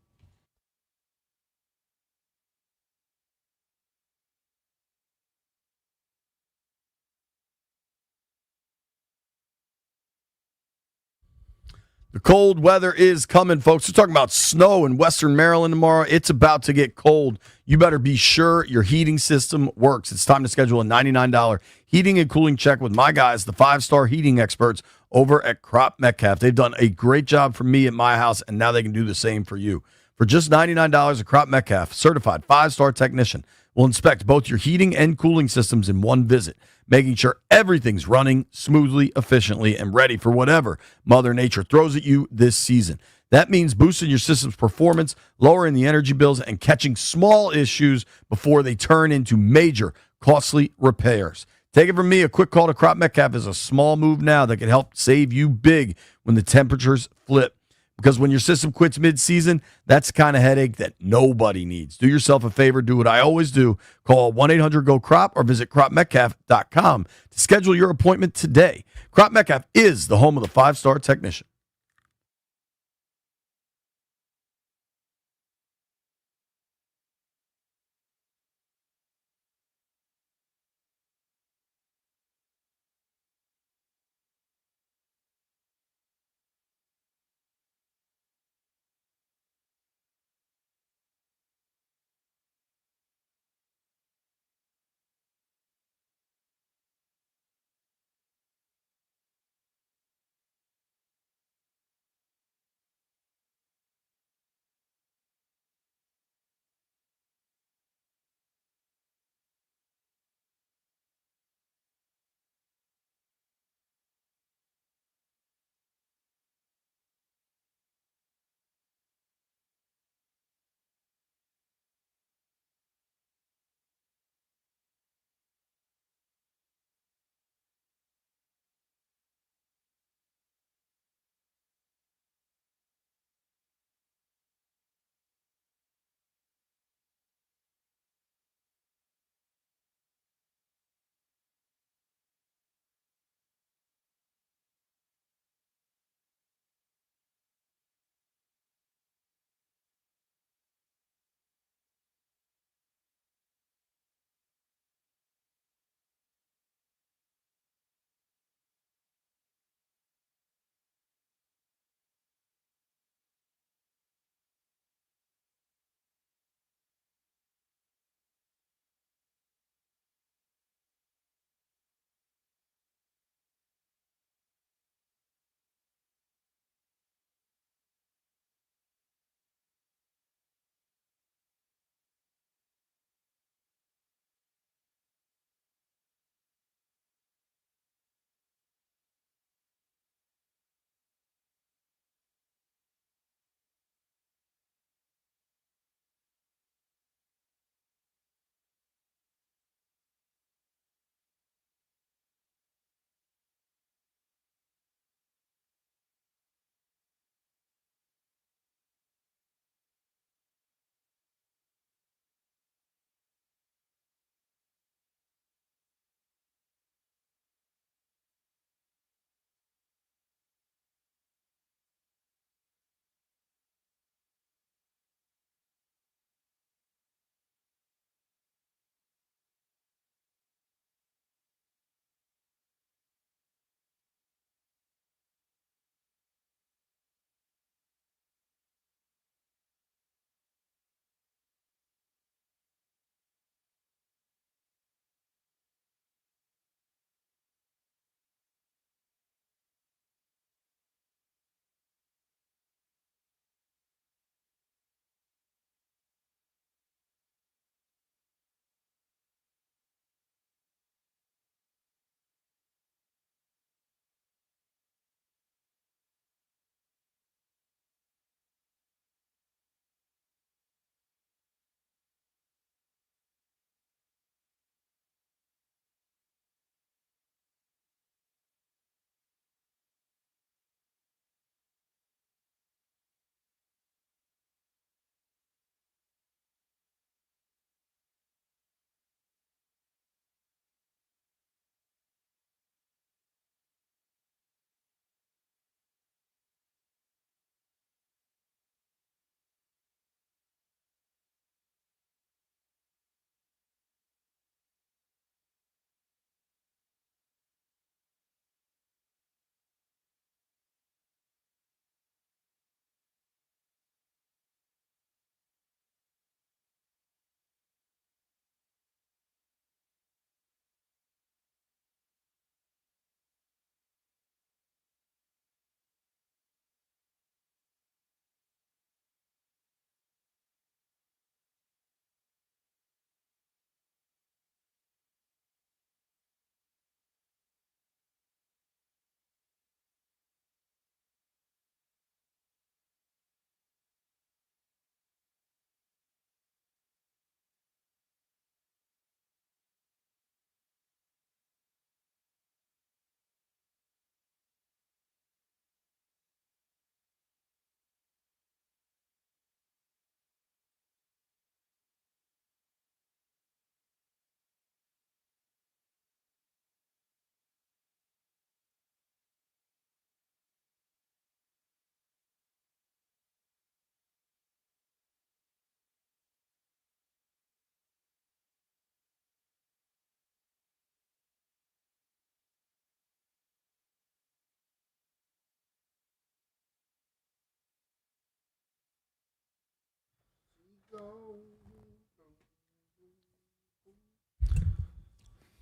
The cold weather is coming, folks. We're talking about snow in Western Maryland tomorrow. It's about to get cold. You better be sure your heating system works. It's time to schedule a $99 heating and cooling check with my guys, the 5-star heating experts over at Crop Metcalf. They've done a great job for me at my house, and now they can do the same for you. For just $99, a Crop Metcalf certified 5-star technician will inspect both your heating and cooling systems in one visit, making sure everything's running smoothly, efficiently, and ready for whatever Mother Nature throws at you this season. That means boosting your system's performance, lowering the energy bills, and catching small issues before they turn into major, costly repairs. Take it from me, a quick call to Crop Metcalf is a small move now that can help save you big when the temperatures flip. Because when your system quits mid-season, that's the kind of headache that nobody needs. Do yourself a favor. Do what I always do. Call 1-800-GO-CROP or visit cropmetcalf.com to schedule your appointment today. Crop Metcalf is the home of the 5-star technician.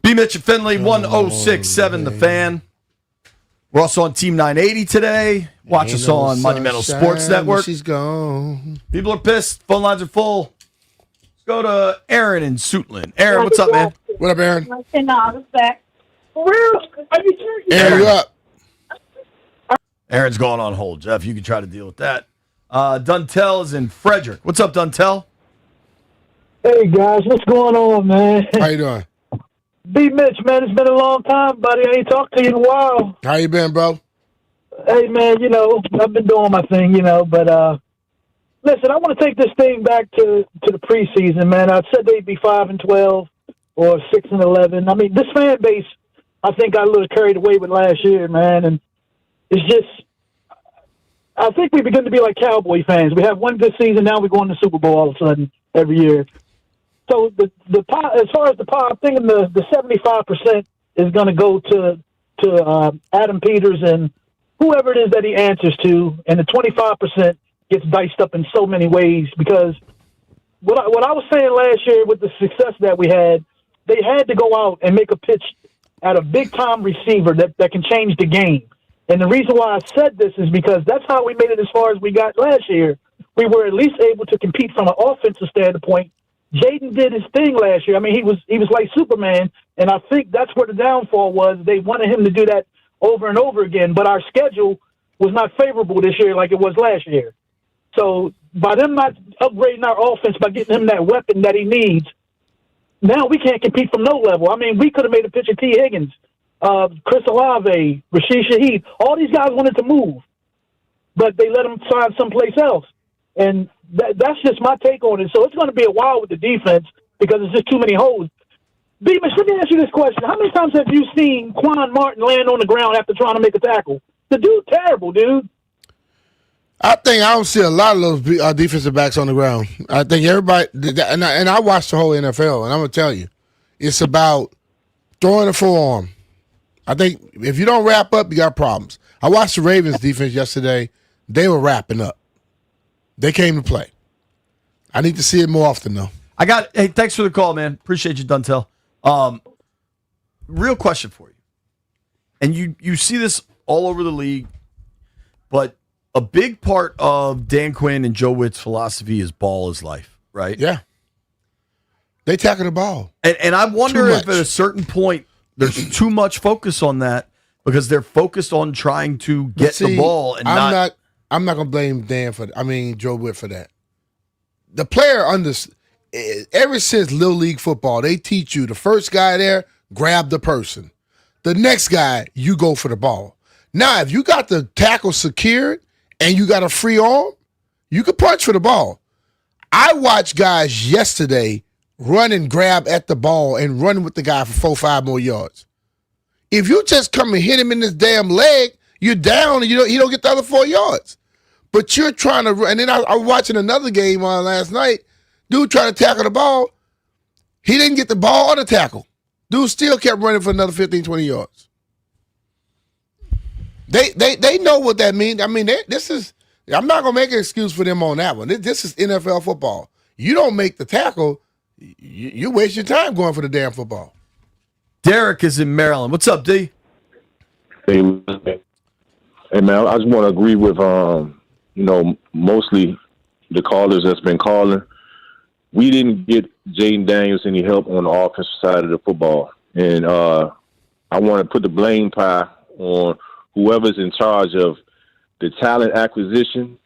B. Mitch and Finley, 106.7 The Fan. We're also on Team 980 today. Watch us on Monumental Sports Network. She's gone. People are pissed. Phone lines are full. Let's go to Aaron in Suitland. Aaron, what's up, man? What up, Aaron? Aaron, you up? Aaron's going on hold. Jeff, you can try to deal with that. Duntel is in Frederick. What's up, Duntel? Hey, guys. What's going on, man? How you doing? B. Mitch, man. It's been a long time, buddy. I ain't talked to you in a while. How you been, bro? Hey, man, you know, I've been doing my thing, you know, but listen, I want to take this thing back to the preseason, man. I said they'd be 5-12 or 6-11. I mean, this fan base, I think got a little carried away with last year, man, and it's just, I think we begin to be like Cowboy fans. We have one good season, now we're going to the Super Bowl all of a sudden every year. So as far as the pot, I'm thinking the 75% is going to go to Adam Peters and whoever it is that he answers to, and the 25% gets diced up in so many ways because what I was saying last year with the success that we had, they had to go out and make a pitch at a big-time receiver that can change the game. And the reason why I said this is because that's how we made it as far as we got last year. We were at least able to compete from an offensive standpoint. Jaden did his thing last year. I mean, he was like Superman, and I think that's where the downfall was. They wanted him to do that over and over again, but our schedule was not favorable this year like it was last year. So by them not upgrading our offense, by getting him that weapon that he needs, now we can't compete from no level. I mean, we could have made a pitch of T. Higgins, Chris Olave, Rashid Shaheed. All these guys wanted to move, but they let him sign someplace else. And that's just my take on it. So it's going to be a while with the defense because there's just too many holes. Bemis, let me ask you this question. How many times have you seen Quan Martin land on the ground after trying to make a tackle? The dude's terrible, dude. I think I don't see a lot of those defensive backs on the ground. I think everybody, and I watched the whole NFL, and I'm going to tell you, it's about throwing a forearm. I think if you don't wrap up, you got problems. I watched the Ravens defense yesterday. They were wrapping up. They came to play. I need to see it more often, though. Hey, thanks for the call, man. Appreciate you, Duntel. Real question for you. And you see this all over the league, but a big part of Dan Quinn and Joe Witt's philosophy is ball is life, right? Yeah. They tackle the ball. And I wonder if at a certain point there's too much focus on that because they're focused on trying to get the ball and I'm not gonna blame Joe Witt for that. The player ever since Little League football, they teach you the first guy there, grab the person. The next guy, you go for the ball. Now, if you got the tackle secured and you got a free arm, you can punch for the ball. I watched guys yesterday run and grab at the ball and run with the guy for 4-5 more yards. If you just come and hit him in this damn leg, you're down and he don't get the other 4 yards. But you're trying to run. And then I was watching another game last night. Dude tried to tackle the ball. He didn't get the ball or the tackle. Dude still kept running for another 15, 20 yards. They know what that means. I mean, I'm not going to make an excuse for them on that one. This is NFL football. You don't make the tackle, you waste your time going for the damn football. Derek is in Maryland. What's up, D? Hey, man, I just want to agree with, mostly the callers that's been calling. We didn't get Jaden Daniels any help on the offensive side of the football. And I want to put the blame pie on whoever's in charge of the talent acquisition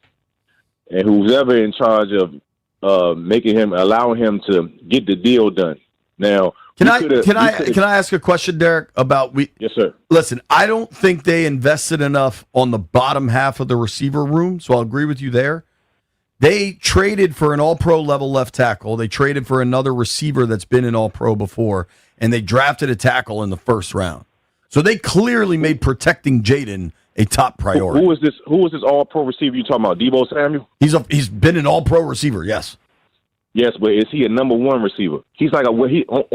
and who's ever in charge of allowing him to get the deal done. Now, can I ask a question, Derek, about Yes, sir. Listen, I don't think they invested enough on the bottom half of the receiver room, so I'll agree with you there. They traded for an all-pro level left tackle. They traded for another receiver that's been an all-pro before, and they drafted a tackle in the first round. So they clearly made protecting Jaden a top priority. Who was this all-pro receiver you talking about? Deebo Samuel? He's been an all-pro receiver, yes. Yes, but is he a number one receiver? He's like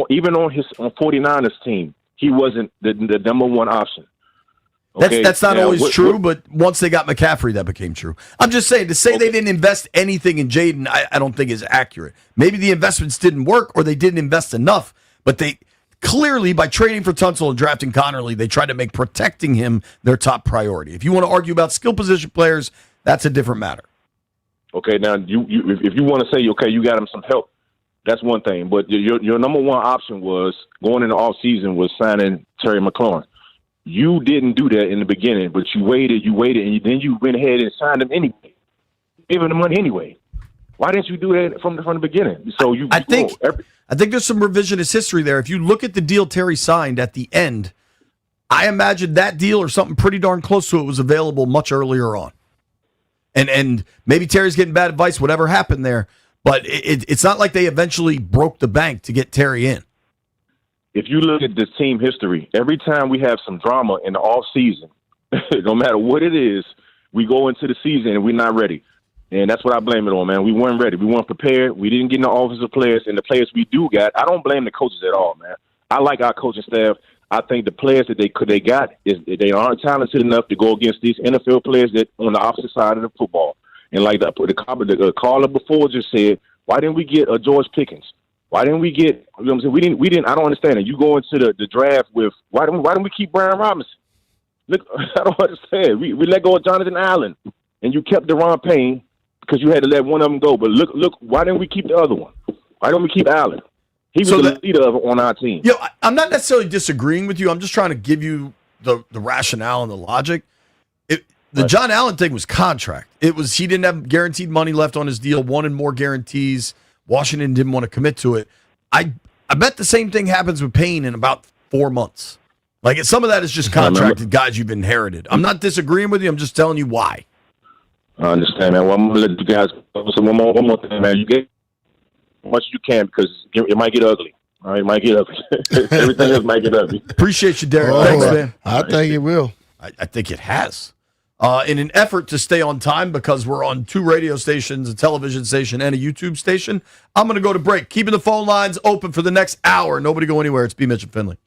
even on 49ers team, he wasn't the number one option. That's not now, always true, but once they got McCaffrey, that became true. I'm just saying, to say they didn't invest anything in Jaden, I don't think is accurate. Maybe the investments didn't work or they didn't invest enough, but they clearly, by trading for Tunsil and drafting Connerly, they tried to make protecting him their top priority. If you want to argue about skill position players, that's a different matter. Okay, now if you want to say, okay, you got him some help, that's one thing. But your number one option was going in the off season was signing Terry McLaurin. You didn't do that in the beginning, but you waited, and then you went ahead and signed him anyway, gave him the money anyway. Why didn't you do that from the beginning? So I think there's some revisionist history there. If you look at the deal Terry signed at the end, I imagine that deal or something pretty darn close to it was available much earlier on. And maybe Terry's getting bad advice, whatever happened there, but it's not like they eventually broke the bank to get Terry in. If you look at this team history, every time we have some drama in the off season, no matter what it is, we go into the season and we're not ready. And that's what I blame it on, man. We weren't ready. We weren't prepared. We didn't get no offensive players, and the players we do got, I don't blame the coaches at all, man. I like our coaching staff. I think the players that they got they aren't talented enough to go against these NFL players that on the opposite side of the football. And like the caller before just said, why didn't we get George Pickens? Why didn't we get? You know what I'm saying? We didn't. I don't understand it. You go into the draft with why don't we keep Brian Robinson? Look, I don't understand. We let go of Jonathan Allen, and you kept Deron Payne because you had to let one of them go. But look, why didn't we keep the other one? Why don't we keep Allen? He was the leader on our team. I'm not necessarily disagreeing with you. I'm just trying to give you the rationale and the logic. The John Allen thing was contract. It was he didn't have guaranteed money left on his deal, wanted more guarantees. Washington didn't want to commit to it. I bet the same thing happens with Payne in about 4 months. Like some of that is just contracted guys you've inherited. I'm not disagreeing with you. I'm just telling you why. I understand, man. Well, I'm gonna let you guys. So one more thing, man. You get as much as you can because it might get ugly. All right, it might get ugly. Everything else might get ugly. Appreciate you, Derek. Thanks, man. I think it will. I think it has. In an effort to stay on time because we're on 2 radio stations, a television station, and a YouTube station, I'm going to go to break. Keeping the phone lines open for the next hour. Nobody go anywhere. It's B. Mitch and Finley.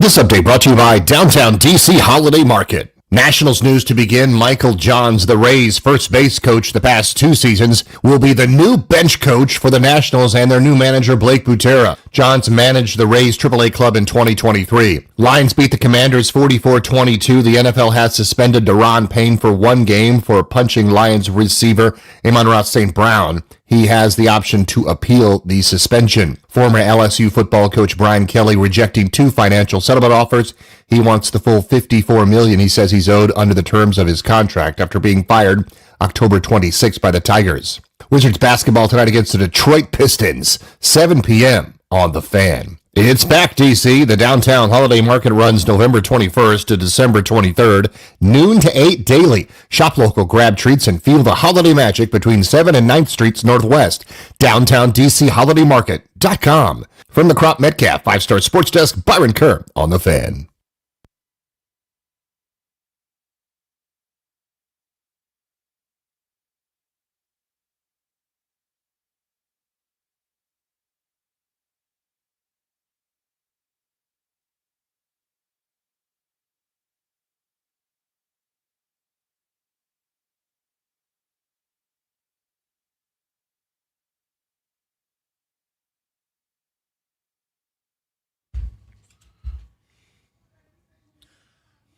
This update brought to you by Downtown DC Holiday Market. Nationals news to begin. Michael Johns, the Rays' first base coach the past 2 seasons, will be the new bench coach for the Nationals and their new manager, Blake Butera. Johns managed the Rays AAA club in 2023. Lions beat the Commanders 44-22. The NFL has suspended Daron Payne for 1 game for punching Lions receiver Amon-Ra St. Brown. He has the option to appeal the suspension. Former LSU football coach Brian Kelly rejecting 2 financial settlement offers. He wants the full $54 million he says he's owed under the terms of his contract after being fired October 26 by the Tigers. Wizards basketball tonight against the Detroit Pistons, 7 p.m. on The Fan. It's back, DC. The Downtown Holiday Market runs November 21st to December 23rd, noon to 8 daily. Shop local, grab treats, and feel the holiday magic between 7th and 9th Streets Northwest. DowntownDCHolidayMarket.com. From the Crop Metcalf 5-Star Sports Desk, Byron Kerr on The Fan.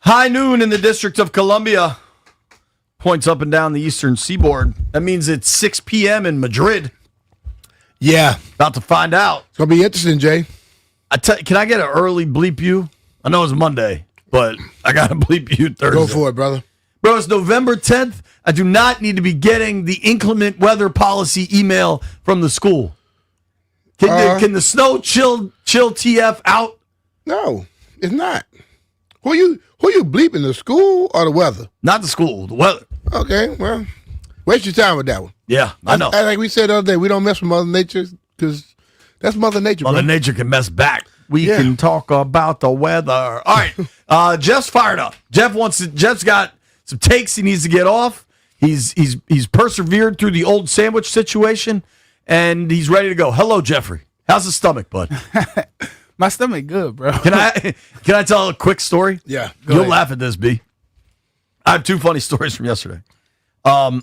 High noon in the District of Columbia. Points up and down the eastern seaboard. That means it's 6 p.m. in Madrid. Yeah. About to find out. It's going to be interesting, Jay. Can I get an early bleep you? I know it's Monday, but I got to bleep you Thursday. Go for it, brother. Bro, it's November 10th. I do not need to be getting the inclement weather policy email from the school. Can the snow chill TF out? No, it's not. Who you bleeping, the school or the weather? Not the school, the weather. Okay, well, waste your time with that one. Yeah, I know. Like we said the other day, we don't mess with Mother Nature because that's Mother Nature. Mother Nature can mess back. We can talk about the weather. All right, Jeff's fired up. Jeff's got some takes he needs to get off. He's persevered through the old sandwich situation, and he's ready to go. Hello, Jeffrey. How's the stomach, bud? My stomach good, bro. Can I tell a quick story? Yeah. You'll laugh at this, B. I have 2 funny stories from yesterday. Both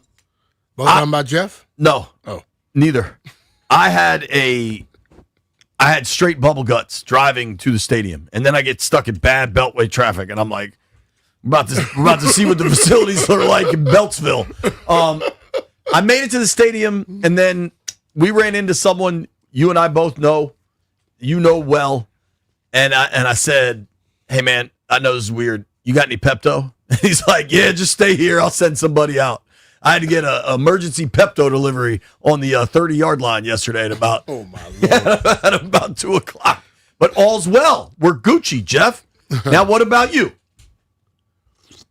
of them about Jeff? No. Oh. Neither. I had straight bubble guts driving to the stadium, and then I get stuck in bad Beltway traffic, and I'm like, we're about to see what the facilities are like in Beltsville. I made it to the stadium, and then we ran into someone you and I both know. You know well, and I said, "Hey man, I know this is weird. You got any Pepto?" And he's like, "Yeah, just stay here. I'll send somebody out." I had to get an emergency Pepto delivery on the 30-yard line yesterday at about oh my Lord. at about 2:00. But all's well. We're Gucci, Jeff. Now, what about you?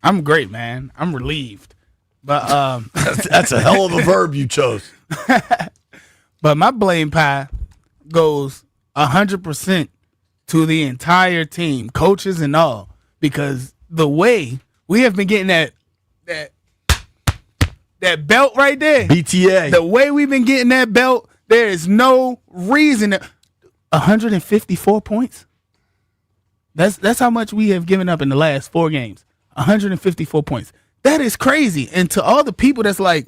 I'm great, man. I'm relieved, but that's a hell of a verb you chose. But my blame pie goes 100% to the entire team, coaches and all, because the way we have been getting that belt right there, BTA, the way we've been getting that belt, there is no reason. 154 points. That's how much we have given up in the last 4 games. 154 points. That is crazy. And to all the people that's like,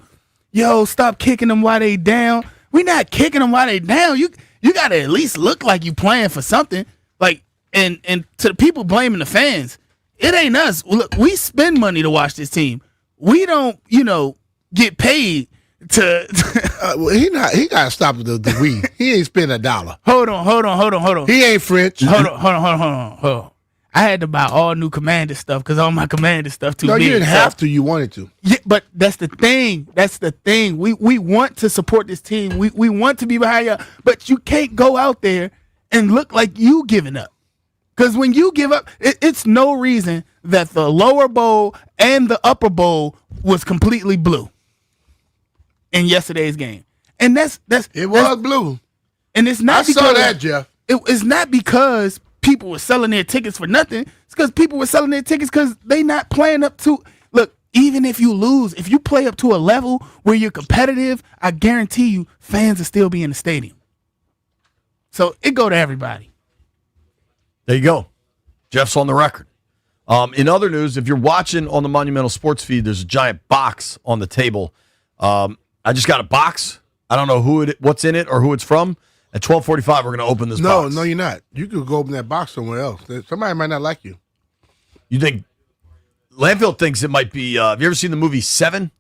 yo, stop kicking them while they down. We're not kicking them while they down. You got to at least look like you playing for something. Like, and to the people blaming the fans, it ain't us. Look, we spend money to watch this team. We don't, get paid to. He got to stop the weed. He ain't spend $1. Hold on. He ain't French. Hold on. I had to buy all new Commander stuff because all my Commander stuff too big. No, you didn't have to. You wanted to. Yeah, but that's the thing. We want to support this team. We want to be behind you, but you can't go out there and look like you giving up. Because when you give up, it's no reason that the lower bowl and the upper bowl was completely blue in yesterday's game, and that's blue, and it's not. I saw that, Jeff. It's not because people were selling their tickets for nothing. It's because people were selling their tickets because they not playing up to. Look, even if you lose, if you play up to a level where you're competitive, I guarantee you, fans will still be in the stadium. So it go to everybody. There you go. Jeff's on the record. In other news, if you're watching on the Monumental Sports feed, there's a giant box on the table. I just got a box. I don't know what's in it or who it's from. At 12:45, we're going to open this box. No, you're not. You could go open that box somewhere else. Somebody might not like you. You think Landfill thinks it might be? Have you ever seen the movie Seven?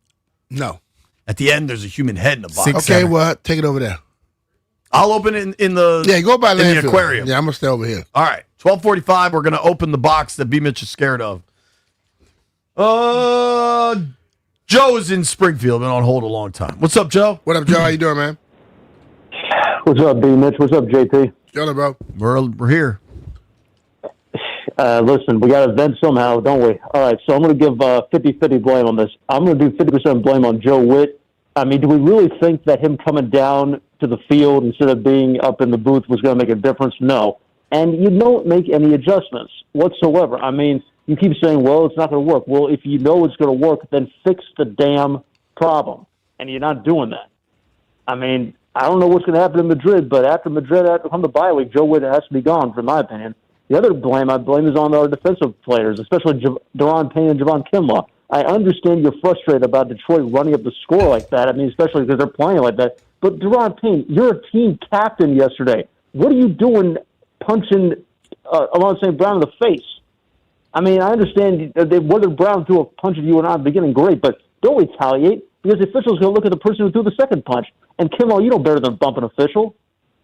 No. At the end, there's a human head in a box. Okay, well, take it over there. I'll open it in the go by in the Landfill. aquarium. Yeah, I'm gonna stay over here. All right, 12:45. We're gonna open the box that B. Mitch is scared of. Joe is in Springfield, been on hold a long time. What's up, Joe? What up, Joe? How you doing, man? What's up, B. Mitch? What's up, JP? Chilling, bro. We're here. Listen, we got to vent somehow, don't we? All right, so I'm going to give 50-50 blame on this. I'm going to do 50% blame on Joe Witt. I mean, do we really think that him coming down to the field instead of being up in the booth was going to make a difference? No. And you don't make any adjustments whatsoever. I mean, you keep saying, well, it's not going to work. Well, if you know it's going to work, then fix the damn problem. And you're not doing that. I mean, I don't know what's going to happen in Madrid, but after come the bye week, Joe Witt has to be gone, for my opinion. The other blame I blame is on our defensive players, especially Deron Payne and Javon Kinlaw. I understand you're frustrated about Detroit running up the score like that. I mean, especially because they're playing like that. But Deron Payne, you're a team captain yesterday. What are you doing punching Amon St. Brown in the face? I mean, I understand whether Brown threw a punch at you or not in the beginning, great, but don't retaliate because the official's going to look at the person who threw the second punch. And Kinlaw, you know better than bump an official.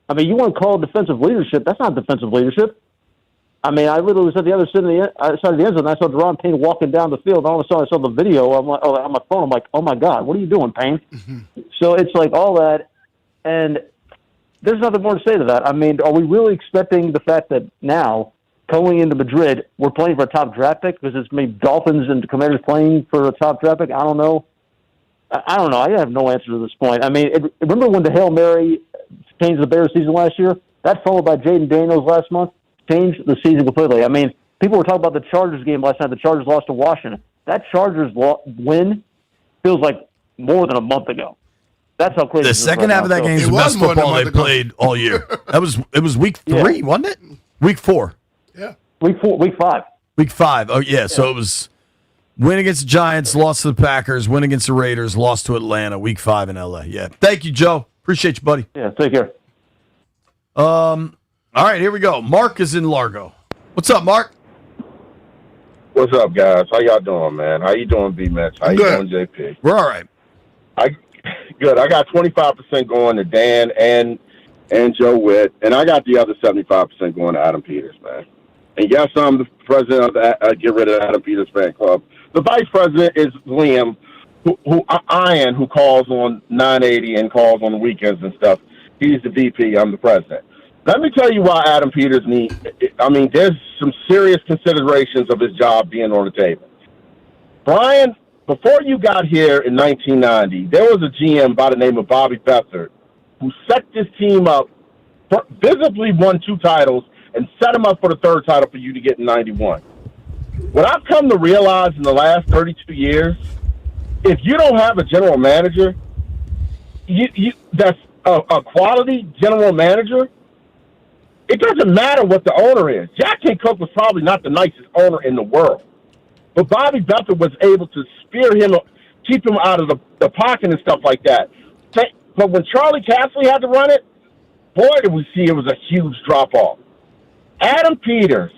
I mean, you want to call it defensive leadership. That's not defensive leadership. I mean, I literally was at the other side of the end zone, and I saw Deron Payne walking down the field. And all of a sudden, I saw the video on my phone. I'm like, oh, my God, what are you doing, Payne? So it's like all that, and there's nothing more to say to that. I mean, are we really expecting the fact that now, going into Madrid, we're playing for a top draft pick because it's maybe Dolphins and Commanders playing for a top draft pick? I don't know. I have no answer to this point. I mean, remember when the Hail Mary changed the Bears season last year? That followed by Jaden Daniels last month changed the season completely. I mean, people were talking about the Chargers game last night. The Chargers lost to Washington. That Chargers win feels like more than a month ago. That's how crazy the second half of that game is the best football they played all year. It was week 3, wasn't it? Week 4. Yeah. Week 5. Week 5. Oh, yeah. So it was win against the Giants, lost to the Packers, win against the Raiders, lost to Atlanta, week 5 in L.A. Yeah. Thank you, Joe. Appreciate you, buddy. Yeah, take care. All right, here we go. Mark is in Largo. What's up, Mark? What's up, guys? How y'all doing, man? How you doing, B-Mitch? How you doing, JP? We're all right. Good. I got 25% going to Dan and Joe Witt, and I got the other 75% going to Adam Peters, man. And yes, I'm the president of the Get Rid of Adam Peters fan club. The vice president is Liam, who calls on 980 and calls on the weekends and stuff. He's the VP. I'm the president. Let me tell you why Adam Peters there's some serious considerations of his job being on the table. Brian, before you got here in 1990, there was a GM by the name of Bobby Beathard who set this team up, visibly won 2 titles, and set him up for the 3rd title for you to get in 91. What I've come to realize in the last 32 years, if you don't have a general manager, that's a quality general manager, it doesn't matter what the owner is. Jack King Cook was probably not the nicest owner in the world. But Bobby Beathard was able to spear him, keep him out of the pocket and stuff like that. But when Charlie Casserly had to run it, boy, did we see it was a huge drop-off. Adam Peters,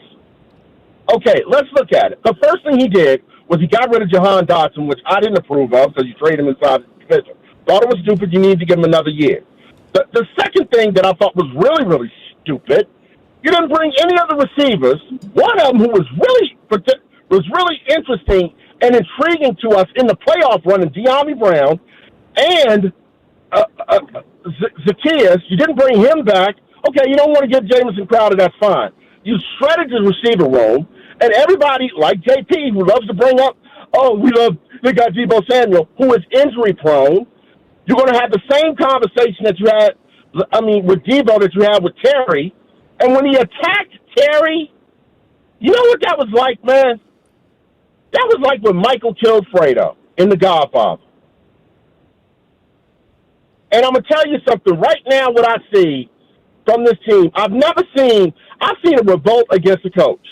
okay, let's look at it. The first thing he did was he got rid of Jahan Dotson, which I didn't approve of because you trade him inside the division. Thought it was stupid. You needed to give him another year. The second thing that I thought was really, really stupid, you didn't bring any of the receivers. One of them who was really interesting and intriguing to us in the playoff run, and De'Ami Brown and Zacchaeus. You didn't bring him back. Okay, you don't want to get Jamison Crowder, that's fine. You shredded the receiver room, and everybody, like JP, who loves to bring up, they got Deebo Samuel, who is injury-prone. You're going to have the same conversation that you had, with Deebo that you had with Terry. And when he attacked Terry, you know what that was like, man? That was like when Michael killed Fredo in The Godfather. And I'm going to tell you something. Right now, what I see from this team, I've seen a revolt against the coach.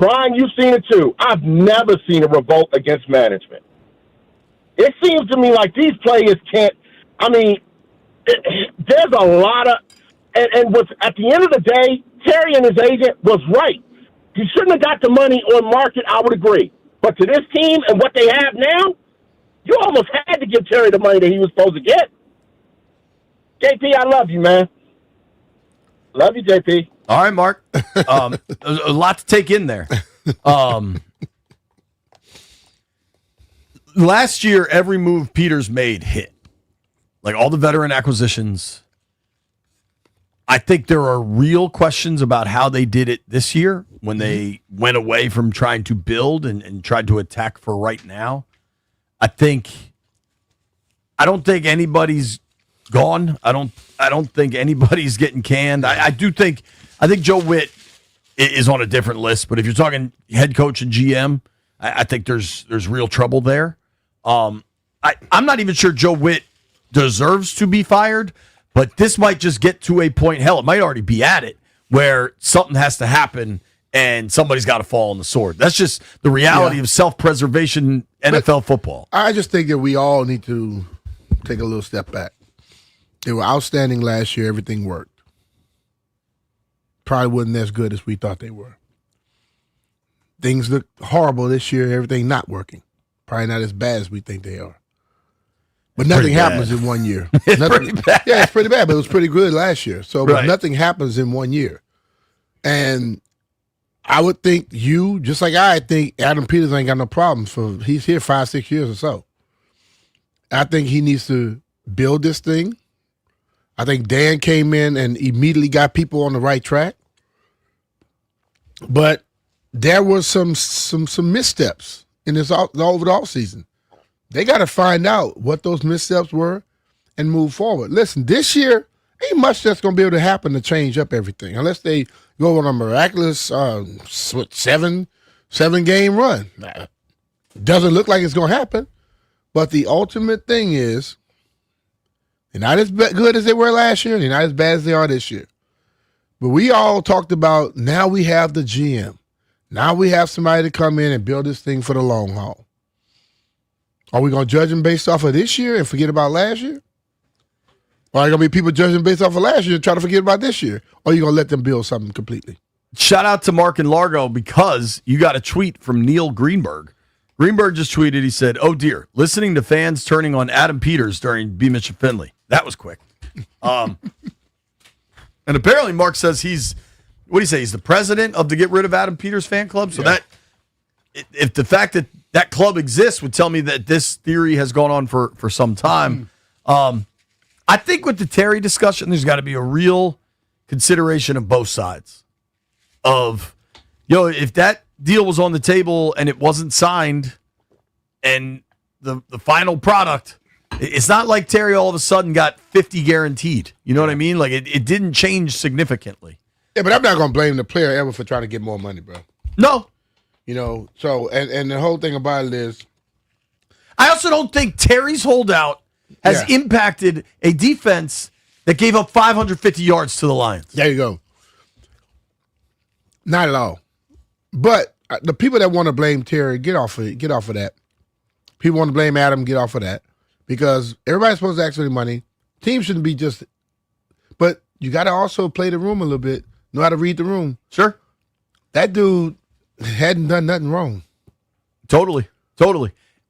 Brian, you've seen it too. I've never seen a revolt against management. It seems to me like these players can't. I mean, there's a lot of, and what's at the end of the day, Terry and his agent was right. He shouldn't have got the money on market. I would agree, but to this team and what they have now, you almost had to give Terry the money that he was supposed to get. JP, I love you, man. Love you, JP. All right, Mark. There's a lot to take in there. Last year, every move Peters made hit. Like all the veteran acquisitions. I think there are real questions about how they did it this year when they went away from trying to build and tried to attack for right now. I don't think anybody's gone. I don't think anybody's getting canned. I think Joe Witt is on a different list, but if you're talking head coach and GM, I think there's real trouble there. I'm not even sure Joe Witt deserves to be fired, but this might just get to a point, hell, it might already be at it, where something has to happen and somebody's got to fall on the sword. That's just the reality of self-preservation NFL football. I just think that we all need to take a little step back. They were outstanding last year. Everything worked. Probably wasn't as good as we thought they were. Things look horrible this year. Everything not working. Probably not as bad as we think they are. But nothing happens in 1 year. Pretty bad. Yeah, it's pretty bad, but it was pretty good last year. So but nothing happens in 1 year. And I would think just like I think Adam Peters ain't got no problems. He's here 5-6 years or so. I think he needs to build this thing. I think Dan came in and immediately got people on the right track. But there were some missteps in this over the offseason. They got to find out what those missteps were and move forward. Listen, this year, ain't much that's going to be able to happen to change up everything unless they go on a miraculous 7-game run. Doesn't look like it's going to happen. But the ultimate thing is, they're not as good as they were last year. They're not as bad as they are this year. But we all talked about now we have the GM. Now we have somebody to come in and build this thing for the long haul. Are we going to judge them based off of this year and forget about last year? Or are there going to be people judging based off of last year and try to forget about this year? Or are you going to let them build something completely? Shout out to Mark in Largo because you got a tweet from Neil Greenberg. Greenberg just tweeted, he said, "Oh dear, listening to fans turning on Adam Peters during B. Mitchell Finley." That was quick. And apparently Mark says he's the president of the Get Rid of Adam Peters fan club. So that, if the fact that club exists would tell me that this theory has gone on for some time. I think with the Terry discussion, there's got to be a real consideration of both sides. If that deal was on the table and it wasn't signed and the final product, it's not like Terry all of a sudden got 50 guaranteed. You know what I mean? Like it didn't change significantly. Yeah, but I'm not going to blame the player ever for trying to get more money, bro. No. So, and the whole thing about it is, I also don't think Terry's holdout has impacted a defense that gave up 550 yards to the Lions. There you go. Not at all. But the people that want to blame Terry, get off of that. People want to blame Adam, get off of that. Because everybody's supposed to ask for the money. Team shouldn't be just, but you got to also play the room a little bit, know how to read the room. Sure. That dude hadn't done nothing wrong. Totally.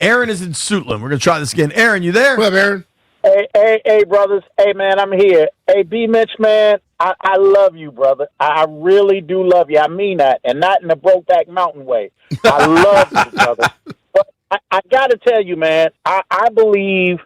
Aaron is in Suitland. We're going to try this again. Aaron, you there? What up, Aaron? Hey, brothers. Hey, man, I'm here. Hey, B. Mitch, man, I love you, brother. I really do love you. I mean that, and not in the Brokeback Mountain way. I love you, brother. But I got to tell you, man, I believe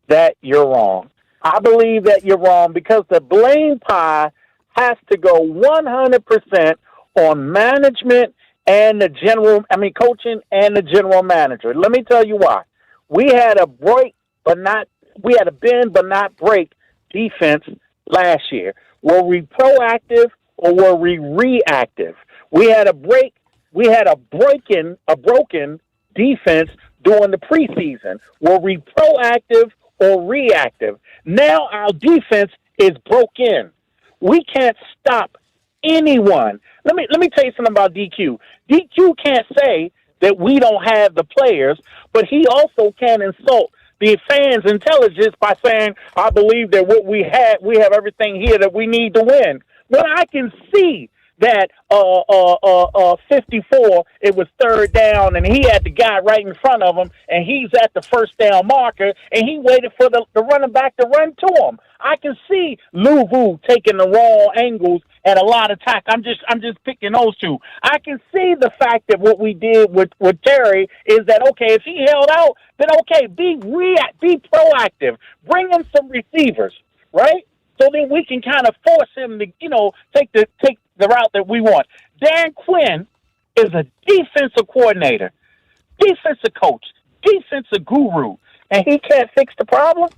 that you're wrong. I believe that you're wrong because the blame pie has to go 100% on management and coaching and the general manager. Let me tell you why. We had a bend but not break defense last year. Were we proactive or were we reactive? We had a broken defense during the preseason. Were we proactive or reactive? Now our defense is broken. We can't stop anyone. let me tell you something about DQ. DQ can't say that we don't have the players, but he also can't insult the fans' intelligence by saying, "I believe that what we have everything here that we need to win." When I can see that 54, it was third down, and he had the guy right in front of him, and he's at the first down marker, and he waited for the running back to run to him. I can see Louvu taking the wrong angles and a lot of tack. I'm just picking those two. I can see the fact that what we did with Terry is that, okay, if he held out, then okay, be proactive, bring in some receivers, right? So then we can kind of force him to, take the route that we want. Dan Quinn is a defensive coordinator, defensive coach, defensive guru, and he can't fix the problem.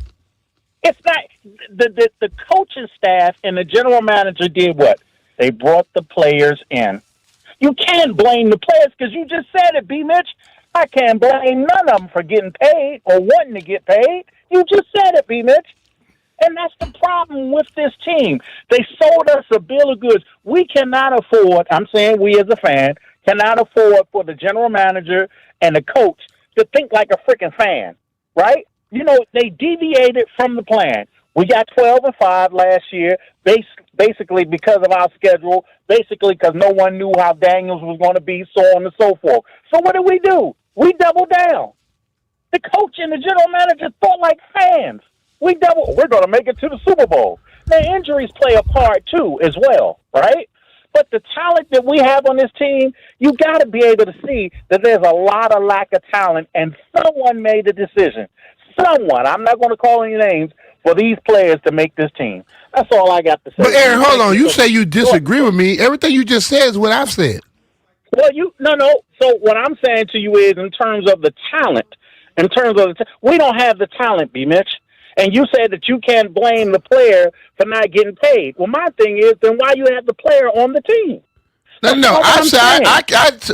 It's not the coaching staff and the general manager did what? They brought the players in. You can't blame the players because you just said it, B. Mitch. I can't blame none of them for getting paid or wanting to get paid. You just said it, B. Mitch. And that's the problem with this team. They sold us a bill of goods. We cannot afford, I'm saying we as a fan, cannot afford for the general manager and the coach to think like a freaking fan, right? They deviated from the plan. We got 12-5 last year, basically because of our schedule, basically because no one knew how Daniels was going to be, so on and so forth. So what do? We doubled down. The coach and the general manager thought like fans. We're going to make it to the Super Bowl. Now, injuries play a part, too, as well, right? But the talent that we have on this team, you got to be able to see that there's a lot of lack of talent, and someone made a decision. Someone, I'm not going to call any names, for these players to make this team. That's all I got to say. But, Aaron, hold on. You say you disagree with me. Everything you just said is what I've said. Well, no. So what I'm saying to you is in terms of the talent, we don't have the talent, B. Mitch. And you said that you can't blame the player for not getting paid. Well, my thing is, then why you have the player on the team? No.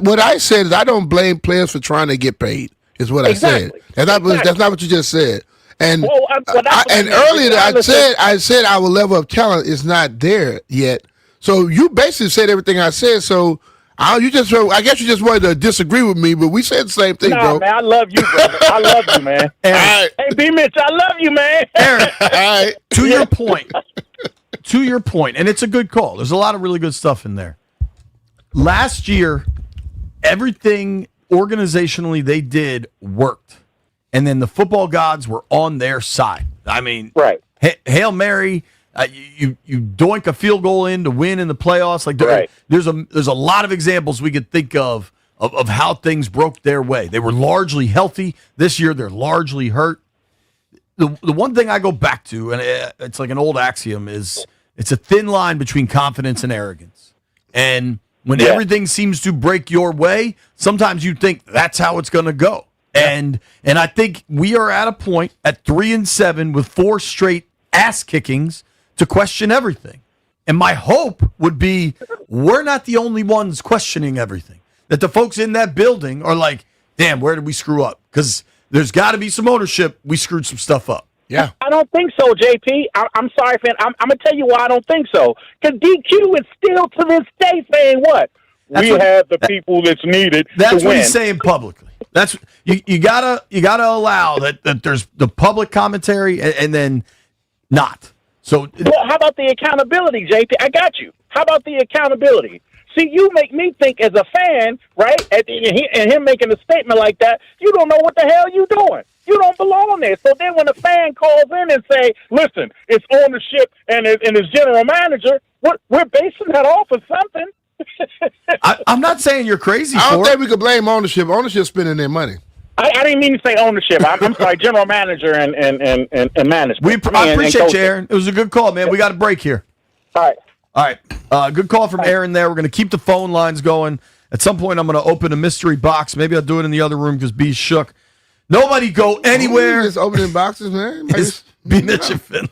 What I said is I don't blame players for trying to get paid. Is what I said. That's not what you just said. And earlier I said our level of talent is not there yet. So you basically said everything I said. So I guess you just wanted to disagree with me, but we said the same thing, bro. Man, I love you, brother. I love you, man. Hey, B. Mitch, I love you, man. Aaron, to your point, and it's a good call. There's a lot of really good stuff in there. Last year, everything organizationally they did worked, and then the football gods were on their side. I mean, right? Hail Mary. You doink a field goal in to win in the playoffs. Like there's a lot of examples we could think of how things broke their way. They were largely healthy. This year they're largely hurt. The one thing I go back to, and it's like an old axiom, is it's a thin line between confidence and arrogance. And when everything seems to break your way, sometimes you think that's how it's going to go. And I think we are at a point at 3-7 with 4 straight ass kickings to question everything. And my hope would be we're not the only ones questioning everything. That the folks in that building are like, damn, where did we screw up? Because there's got to be some ownership. We screwed some stuff up. Yeah. I don't think so, JP. I'm sorry, fan. I'm going to tell you why I don't think so. Because DQ is still to this day saying what? We have the people that's needed That's to what win. he's saying publicly. That's you gotta allow that there's the public commentary and then not. So well, how about the accountability, JP? I got you. How about the accountability? See, you make me think as a fan, right? And him making a statement like that, you don't know what the hell you doing. You don't belong there. So then when a fan calls in and say, listen, it's ownership and it's general manager, we're basing that off of something. I'm not saying you're crazy. I don't think we could blame ownership. Ownership spending their money. I didn't mean to say ownership. I'm sorry, general manager and management. I appreciate you, Aaron. It was a good call, man. We got a break here. All right. Good call from Aaron there. We're going to keep the phone lines going. At some point, I'm going to open a mystery box. Maybe I'll do it in the other room because B's shook. Nobody go anywhere. Just opening boxes, man. It's B. Mitch and Finley.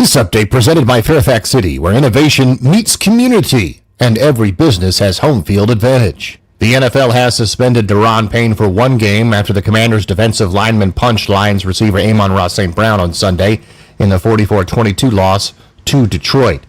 This update presented by Fairfax City, where innovation meets community, and every business has home field advantage. The NFL has suspended Daron Payne for 1 game after the Commanders' defensive lineman punched Lions receiver Amon-Ra St. Brown on Sunday in the 44-22 loss to Detroit.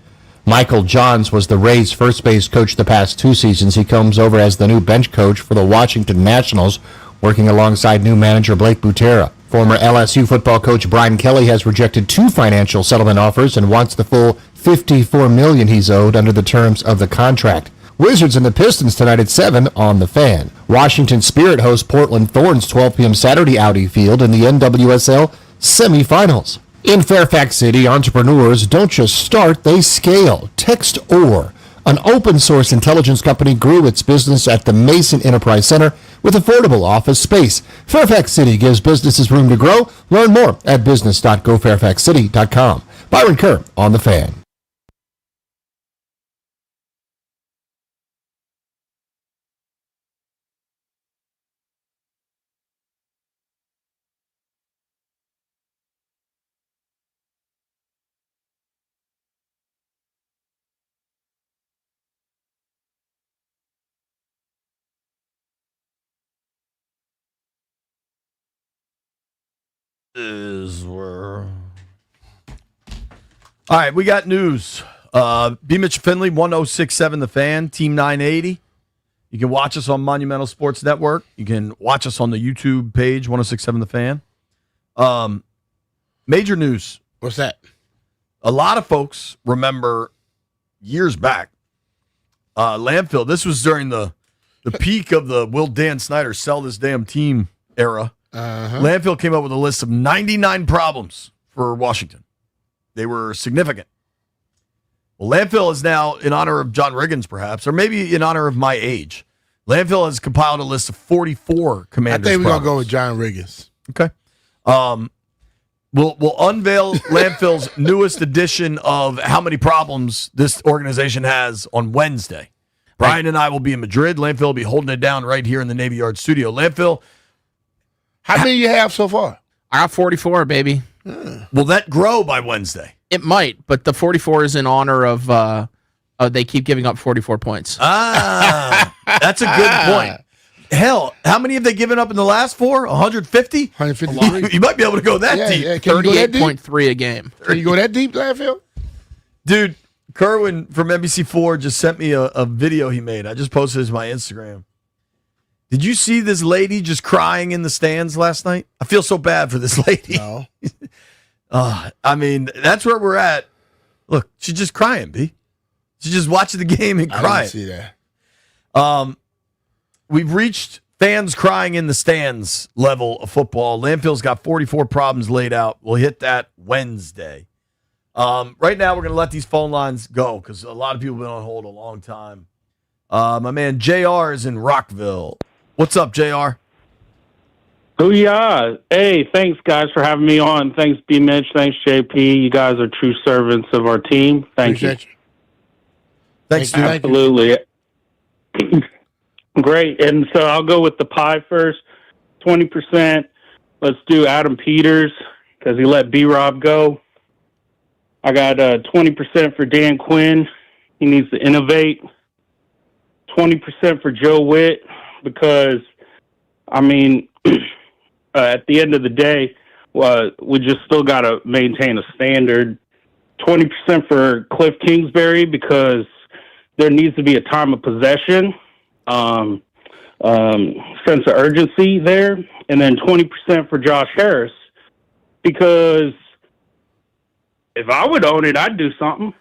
Michael Johns was the Rays' first base coach the past 2 seasons. He comes over as the new bench coach for the Washington Nationals, working alongside new manager Blake Butera. Former LSU football coach Brian Kelly has rejected 2 financial settlement offers and wants the full $54 million he's owed under the terms of the contract. Wizards and the Pistons tonight at 7 on The Fan. Washington Spirit hosts Portland Thorns 12 p.m. Saturday Audi Field in the NWSL semifinals. In Fairfax City, entrepreneurs don't just start, they scale. Text OR, an open-source intelligence company, grew its business at the Mason Enterprise Center with affordable office space. Fairfax City gives businesses room to grow. Learn more at business.gofairfaxcity.com. Byron Kerr on The Fan. All right, we got news. B. Mitch Finley, 1067 The Fan, Team 980. You can watch us on Monumental Sports Network. You can watch us on the YouTube page, 1067 The Fan. Major news. What's that? A lot of folks remember years back, landfill. This was during the peak of the Will Dan Snyder sell this damn team era. Landfill came up with a list of 99 problems for Washington. They were significant. Well, Landfill is now, in honor of John Riggins, perhaps, or maybe in honor of my age, Landfill has compiled a list of 44 Commanders. I think we're going to problems. go with John Riggins. Okay. We'll unveil Landfill's newest edition of how many problems this organization has on Wednesday. Brian and I will be in Madrid. Landfill will be holding it down right here in the Navy Yard studio. Landfill. How many you have so far? I got 44, baby. Will that grow by Wednesday? It might, but the 44 is in honor of they keep giving up 44 points. That's a good point. Hell, how many have they given up in the last 4? 150? 153. You might be able to go that deep. Yeah. Can you go that deep? 38.3 a game. Can you go that deep, Landfill? Dude, Kerwin from NBC4 just sent me a video he made. I just posted it to my Instagram. Did you see this lady just crying in the stands last night? I feel so bad for this lady. No. I mean, that's where we're at. Look, she's just crying, B. She's just watching the game and crying. I didn't see that. We've reached fans crying in the stands level of football. Landfill's got 44 problems laid out. We'll hit that Wednesday. Right now, we're going to let these phone lines go because a lot of people have been on hold a long time. My man JR is in Rockville. What's up, JR? Booyah. Hey, thanks, guys, for having me on. Thanks, B. Mitch. Thanks, JP. You guys are true servants of our team. Thank you. Thanks, dude. Absolutely. Great. And so I'll go with the pie first. 20%. Let's do Adam Peters because he let B-Rob go. I got 20% for Dan Quinn. He needs to innovate. 20% for Joe Witt because, I mean, at the end of the day, we just still got to maintain a standard. 20% for Cliff Kingsbury because there needs to be a time of possession, sense of urgency there. And then 20% for Josh Harris because if I would own it, I'd do something.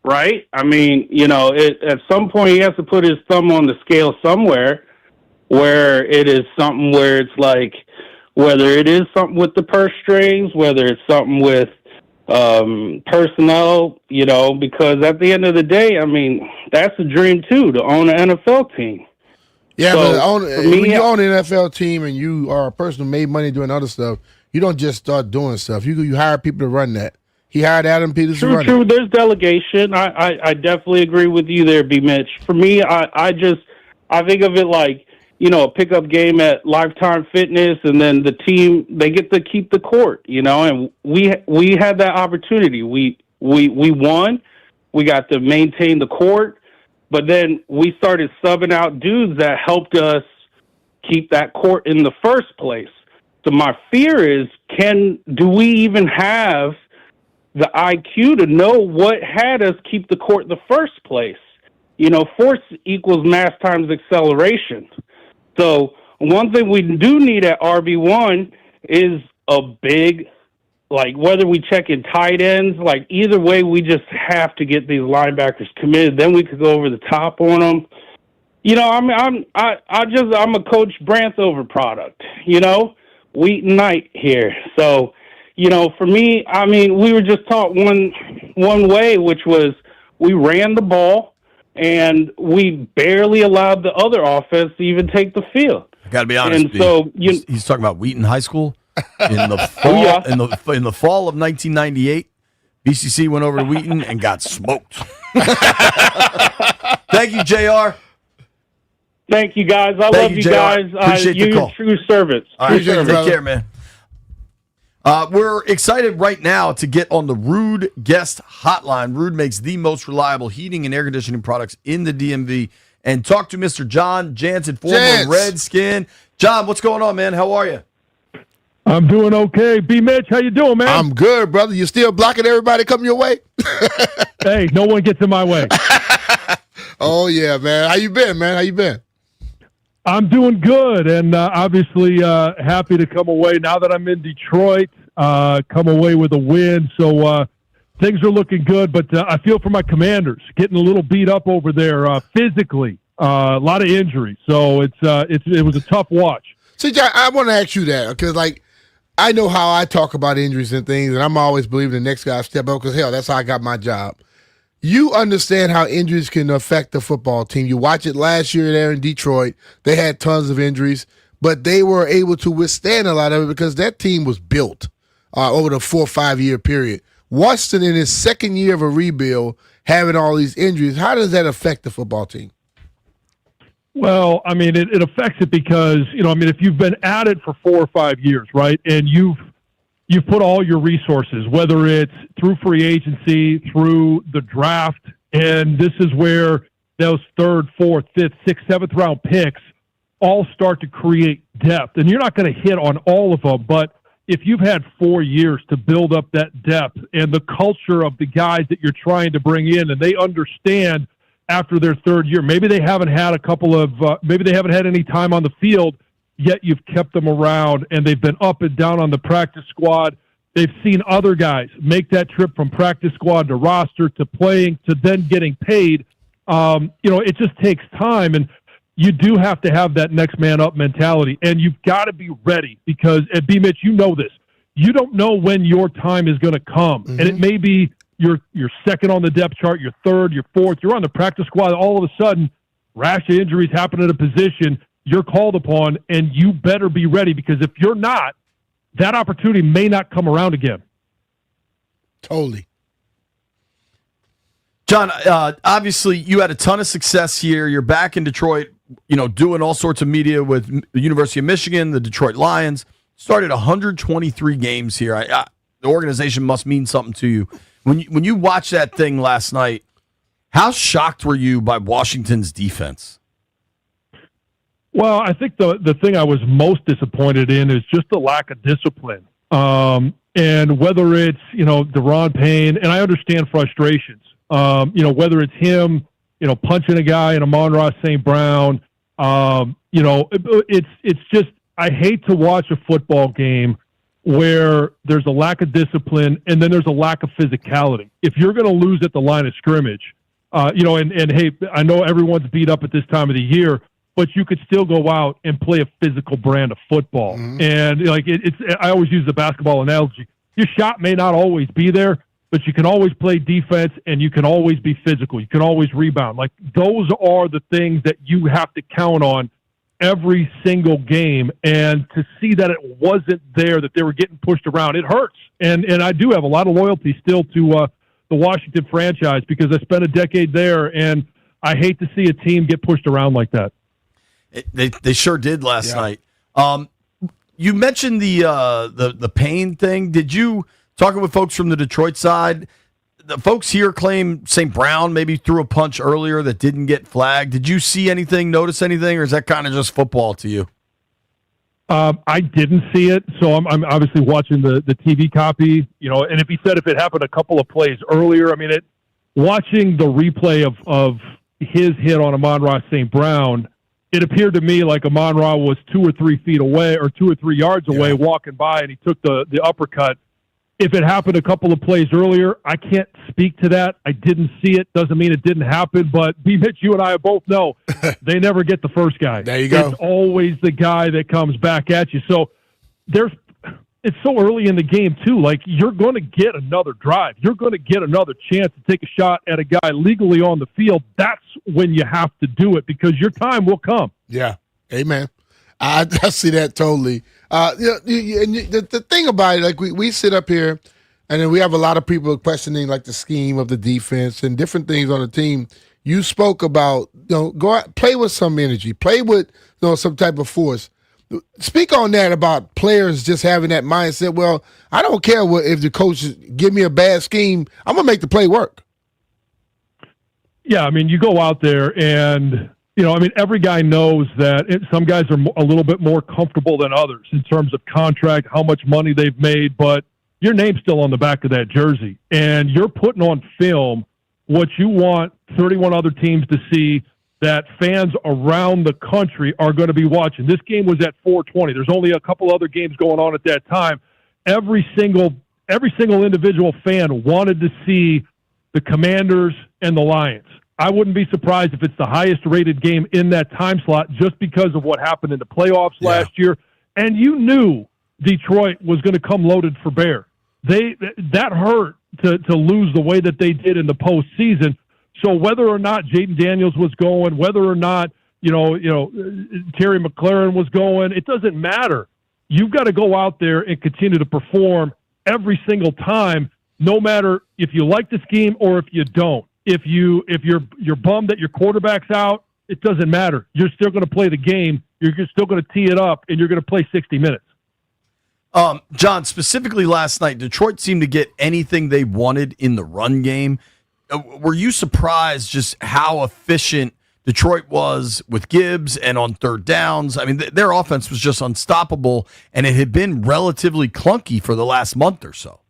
Right? I mean, at some point he has to put his thumb on the scale somewhere where it is something where it's like, whether it is something with the purse strings, whether it's something with personnel, because at the end of the day, I mean, that's a dream too, to own an NFL team. Yeah, So, but for me, when you own an NFL team and you are a person who made money doing other stuff, you don't just start doing stuff. You hire people to run that. He hired Adam Peters to run True. it. There's delegation. I definitely agree with you there, B. Mitch. For me, I think of it like, a pickup game at Lifetime Fitness, and then the team, they get to keep the court, and we had that opportunity. We We won. We got to maintain the court, but then we started subbing out dudes that helped us keep that court in the first place. So my fear is, do we even have the IQ to know what had us keep the court in the first place? Force equals mass times acceleration. So one thing we do need at RB1 is a big, whether we check in tight ends, either way, we just have to get these linebackers committed. Then we could go over the top on them. I'm a Coach Branthover product. Wheaton Knight here. So, for me, we were just taught one way, which was we ran the ball and we barely allowed the other offense to even take the field. I got to be honest. And so he's talking about Wheaton High School in the fall. In the fall of 1998, BCC went over to Wheaton and got smoked. Thank you, JR. Thank you, guys. I love you, guys. Appreciate the call. True servants. All right, take care, man. We're excited right now to get on the Rude guest hotline. Rude makes the most reliable heating and air conditioning products in the DMV. And talk to Mr. John Jansen, former Redskin. John, what's going on, man? How are you? I'm doing okay. B. Mitch, how you doing, man? I'm good, brother. You still blocking everybody coming your way? Hey, no one gets in my way. Oh, yeah, man. How you been, man? How you been? I'm doing good, and obviously happy to come away. Now that I'm in Detroit, come away with a win. So things are looking good, but I feel for my Commanders, getting a little beat up over there physically. A lot of injuries. So it was a tough watch. See, John, I want to ask you that because, I know how I talk about injuries and things, and I'm always believing the next guy step up because, hell, that's how I got my job. You understand how injuries can affect the football team. You watch it last year there in Detroit. They had tons of injuries, but they were able to withstand a lot of it because that team was built over the 4 or 5 year period. Washington, in his second year of a rebuild, having all these injuries, how does that affect the football team? Well, it affects it because, if you've been at it for 4 or 5 years, right, and you've put all your resources, whether it's through free agency, through the draft, and this is where those 3rd, 4th, 5th, 6th, 7th round picks all start to create depth. And you're not going to hit on all of them, but if you've had 4 years to build up that depth and the culture of the guys that you're trying to bring in, and they understand after their 3rd year, maybe they haven't had maybe they haven't had any time on the field, yet you've kept them around, and they've been up and down on the practice squad. They've seen other guys make that trip from practice squad to roster to playing to then getting paid. It just takes time, and you do have to have that next man up mentality, and you've got to be ready because, and B. Mitch, you know this. You don't know when your time is going to come, and it may be you're second on the depth chart, you're 3rd, you're 4th, you're on the practice squad. All of a sudden, rash of injuries happen at a position. You're called upon, and you better be ready because if you're not, that opportunity may not come around again. Totally. John, obviously you had a ton of success here. You're back in Detroit, doing all sorts of media with the University of Michigan, the Detroit Lions. Started 123 games here. The organization must mean something to you. When you watched that thing last night, how shocked were you by Washington's defense? Well, I think the thing I was most disappointed in is just the lack of discipline. And whether it's, Deron Payne, and I understand frustrations, whether it's him, punching a guy in Amon-Ra St. Brown, it's just, I hate to watch a football game where there's a lack of discipline and then there's a lack of physicality. If you're going to lose at the line of scrimmage, and hey, I know everyone's beat up at this time of the year, but you could still go out and play a physical brand of football. And I always use the basketball analogy. Your shot may not always be there, but you can always play defense and you can always be physical. You can always rebound. Like, those are the things that you have to count on every single game. And to see that it wasn't there, that they were getting pushed around, it hurts. And I do have a lot of loyalty still to the Washington franchise because I spent a decade there, and I hate to see a team get pushed around like that. They sure did last night. You mentioned the Payne thing. Did you, talking with folks from the Detroit side, the folks here claim St. Brown maybe threw a punch earlier that didn't get flagged. Did you see anything, notice anything, or is that kind of just football to you? I didn't see it, so I'm obviously watching the TV copy. And if he said if it happened a couple of plays earlier, I mean, watching the replay of his hit on Amon-Ra St. Brown, it appeared to me like Amon-Ra was 2 or 3 feet away or 2 or 3 yards away walking by, and he took the uppercut. If it happened a couple of plays earlier, I can't speak to that. I didn't see it. Doesn't mean it didn't happen. But B-Mitch, you and I both know they never get the first guy. There you go. It's always the guy that comes back at you. So it's so early in the game, too. Like, you're going to get another drive. You're going to get another chance to take a shot at a guy legally on the field. That's when you have to do it because your time will come. Yeah. Amen. I see that totally. The thing about it, like we sit up here, and then we have a lot of people questioning like the scheme of the defense and different things on the team. You spoke about, go out, play with some energy, play with some type of force. Speak on that about players just having that mindset. Well, I don't care if the coach give me a bad scheme. I'm gonna make the play work. Yeah, I mean, you go out there and. Every guy knows that some guys are a little bit more comfortable than others in terms of contract, how much money they've made, but your name's still on the back of that jersey. And you're putting on film what you want 31 other teams to see that fans around the country are going to be watching. This game was at 4:20. There's only a couple other games going on at that time. Every single individual fan wanted to see the Commanders and the Lions. I wouldn't be surprised if it's the highest rated game in that time slot just because of what happened in the playoffs last year. And you knew Detroit was going to come loaded for bear. That hurt to lose the way that they did in the postseason. So whether or not Jaden Daniels was going, whether or not Terry McLaurin was going, it doesn't matter. You've got to go out there and continue to perform every single time, no matter if you like the scheme or if you don't. If you're bummed that your quarterback's out, it doesn't matter. You're still going to play the game. You're still going to tee it up, and you're going to play 60 minutes. John, specifically last night, Detroit seemed to get anything they wanted in the run game. Were you surprised just how efficient Detroit was with Gibbs and on third downs? I mean, their offense was just unstoppable, and it had been relatively clunky for the last month or so.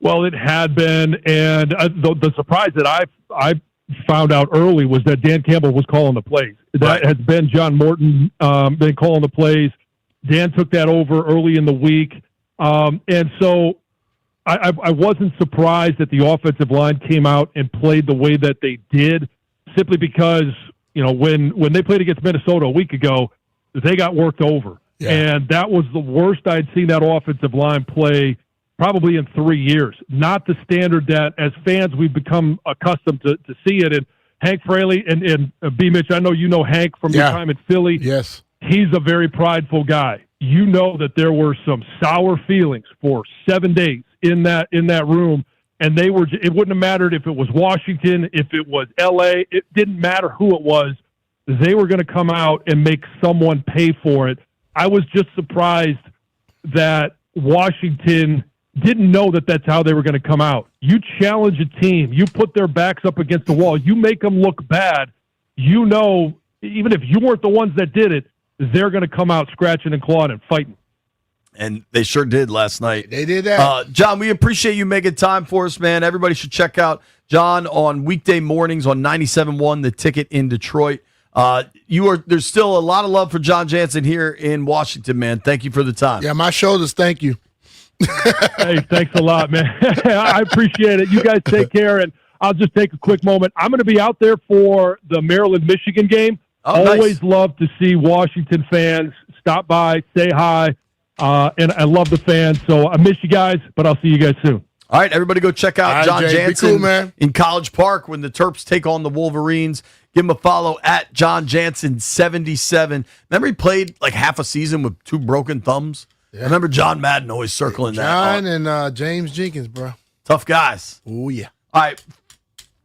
Well, it had been, and the surprise that I found out early was that Dan Campbell was calling the plays. That has been John Morton been calling the plays. Dan took that over early in the week, and so I wasn't surprised that the offensive line came out and played the way that they did, simply because when they played against Minnesota a week ago, they got worked over, and that was the worst I'd seen that offensive line play probably in 3 years. Not the standard that, as fans, we've become accustomed to see it. And Hank Fraley and B. Mitch, I know you know Hank from your time in Philly. Yes. He's a very prideful guy. You know that there were some sour feelings for 7 days in that room, and it wouldn't have mattered if it was Washington, if it was L.A., it didn't matter who it was. They were going to come out and make someone pay for it. I was just surprised that Washington didn't know that that's how they were going to come out. You challenge a team, you put their backs up against the wall, you make them look bad, even if you weren't the ones that did it, they're going to come out scratching and clawing and fighting. And they sure did last night. They did that. John, we appreciate you making time for us, man. Everybody should check out John on weekday mornings on 97.1 The Ticket in Detroit. There's still a lot of love for John Jansen here in Washington, man. Thank you for the time. Yeah, my shoulders thank you. Hey, thanks a lot, man. I appreciate it. You guys take care, and I'll just take a quick moment. I'm going to be out there for the Maryland-Michigan game. Always love to see Washington fans stop by, say hi, and I love the fans. So I miss you guys, but I'll see you guys soon. All right, everybody go check out John Jansen cool, man. in College Park when the Terps take on the Wolverines. Give him a follow at John Jansen77. Remember he played like half a season with 2 broken thumbs? Yeah. I remember John Madden always circling that. John and James Jenkins, bro. Tough guys. Oh, yeah. All right.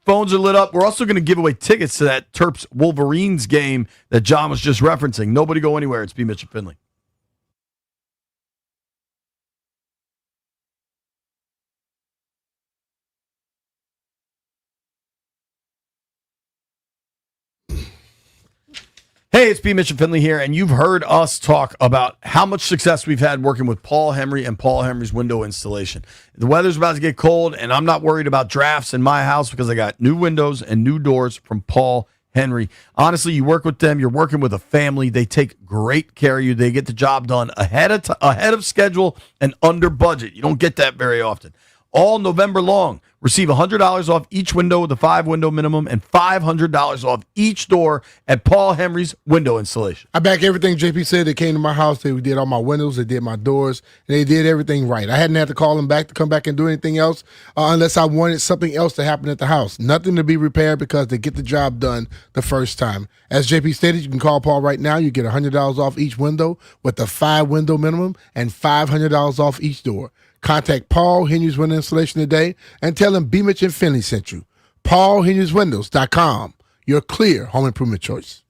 Phones are lit up. We're also going to give away tickets to that Terps Wolverines game that John was just referencing. Nobody go anywhere. It's B. Mitch and Finley. Hey, it's B. Mitch and Finley here, and you've heard us talk about how much success we've had working with Paul Henry and Paul Henry's window installation. The weather's about to get cold, and I'm not worried about drafts in my house because I got new windows and new doors from Paul Henry. Honestly, you work with them, you're working with a family. They take great care of you. They get the job done ahead of schedule and under budget. You don't get that very often. All November long, receive $100 off each window with a 5-window minimum and $500 off each door at Paul Henry's window installation. I back everything JP said. They came to my house. They did all my windows. They did my doors. And they did everything right. I hadn't had to call them back to come back and do anything else unless I wanted something else to happen at the house. Nothing to be repaired because they get the job done the first time. As JP stated, you can call Paul right now. You get $100 off each window with a 5-window minimum and $500 off each door. Contact Paul Henry's Window Installation today and tell him B. Mitch and Finley sent you. PaulHenry'sWindows.com, your clear home improvement choice.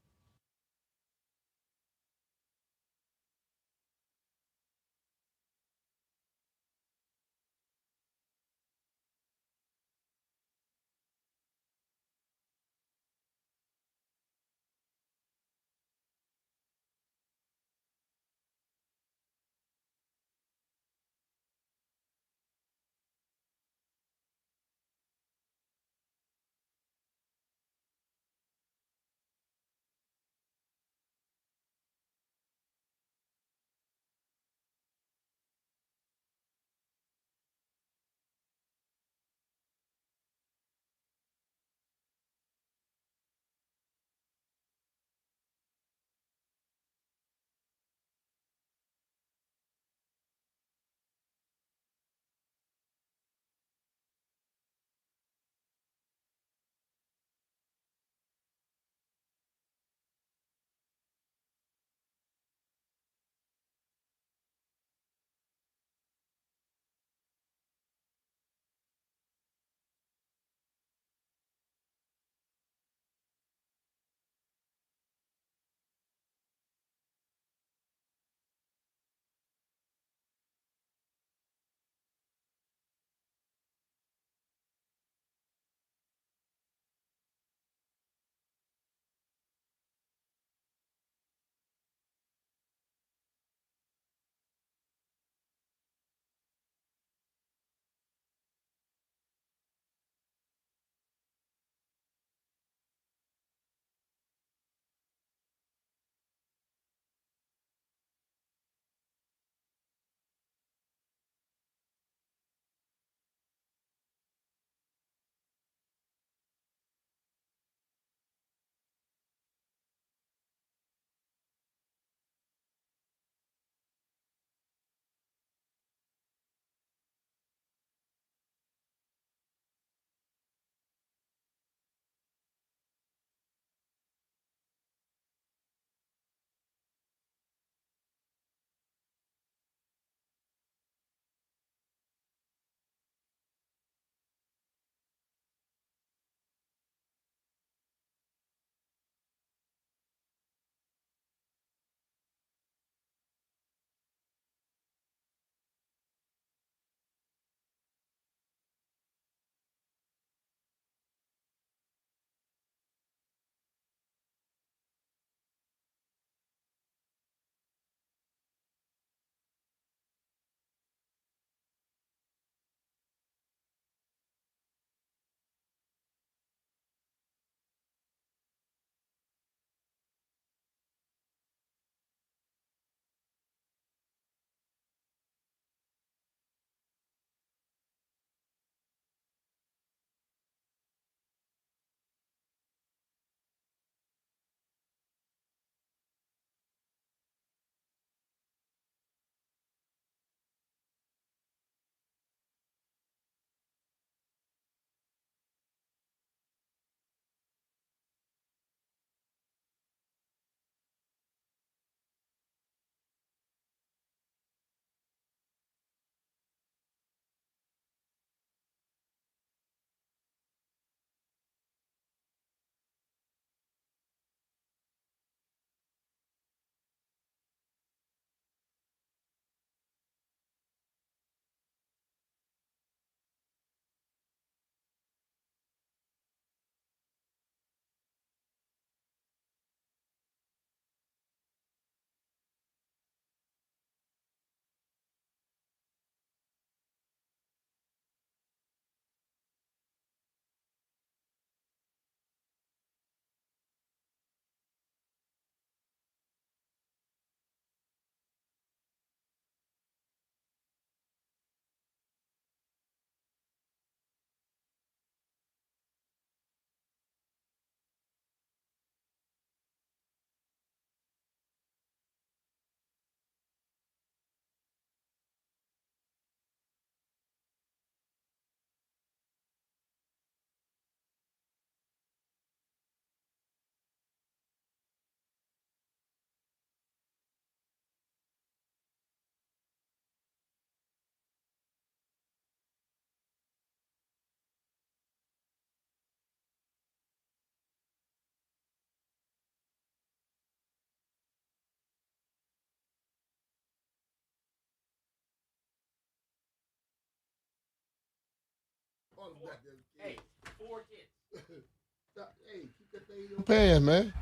Pan, man.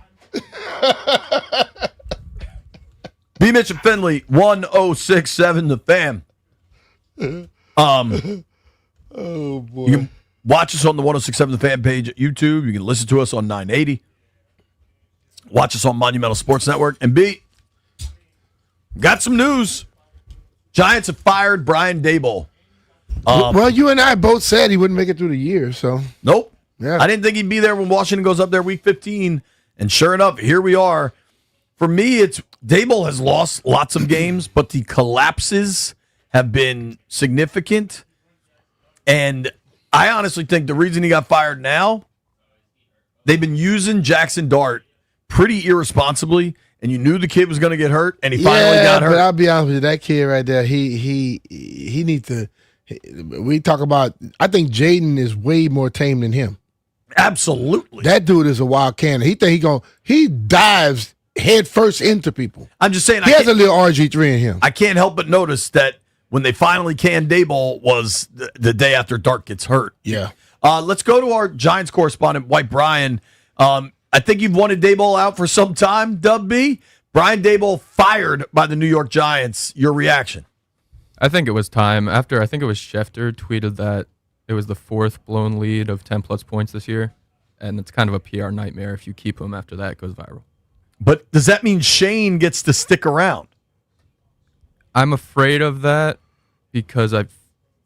B. Mitch and Finley, 1067 The Fan. Oh, boy. You can watch us on the 1067 The Fan page at YouTube. You can listen to us on 980. Watch us on Monumental Sports Network. And B, got some news. Giants have fired Brian Daboll. Well, you and I both said he wouldn't make it through the year, so. Nope. Yeah. I didn't think he'd be there when Washington goes up there week 15. And sure enough, here we are. For me, it's Daboll has lost lots of games, but the collapses have been significant. And I honestly think the reason he got fired now, they've been using Jackson Dart pretty irresponsibly, and you knew the kid was going to get hurt, and he finally got hurt. But I'll be honest with you, that kid right there, he needs to. We talk about. I think Jaden is way more tame than him. Absolutely, that dude is a wild cannon. He dives head first into people. I'm just saying, he has a little RG3 in him. I can't help but notice that when they finally canned Daboll was the day after Dart gets hurt. Yeah. Let's go to our Giants correspondent, White Brian. I think you've wanted Daboll out for some time, Dub B. Brian Daboll fired by the New York Giants. Your reaction? I think it was time. After, I think it was Schefter tweeted that it was the 4th blown lead of 10-plus points this year, and it's kind of a PR nightmare. If you keep him after that, it goes viral. But does that mean Shane gets to stick around? I'm afraid of that because I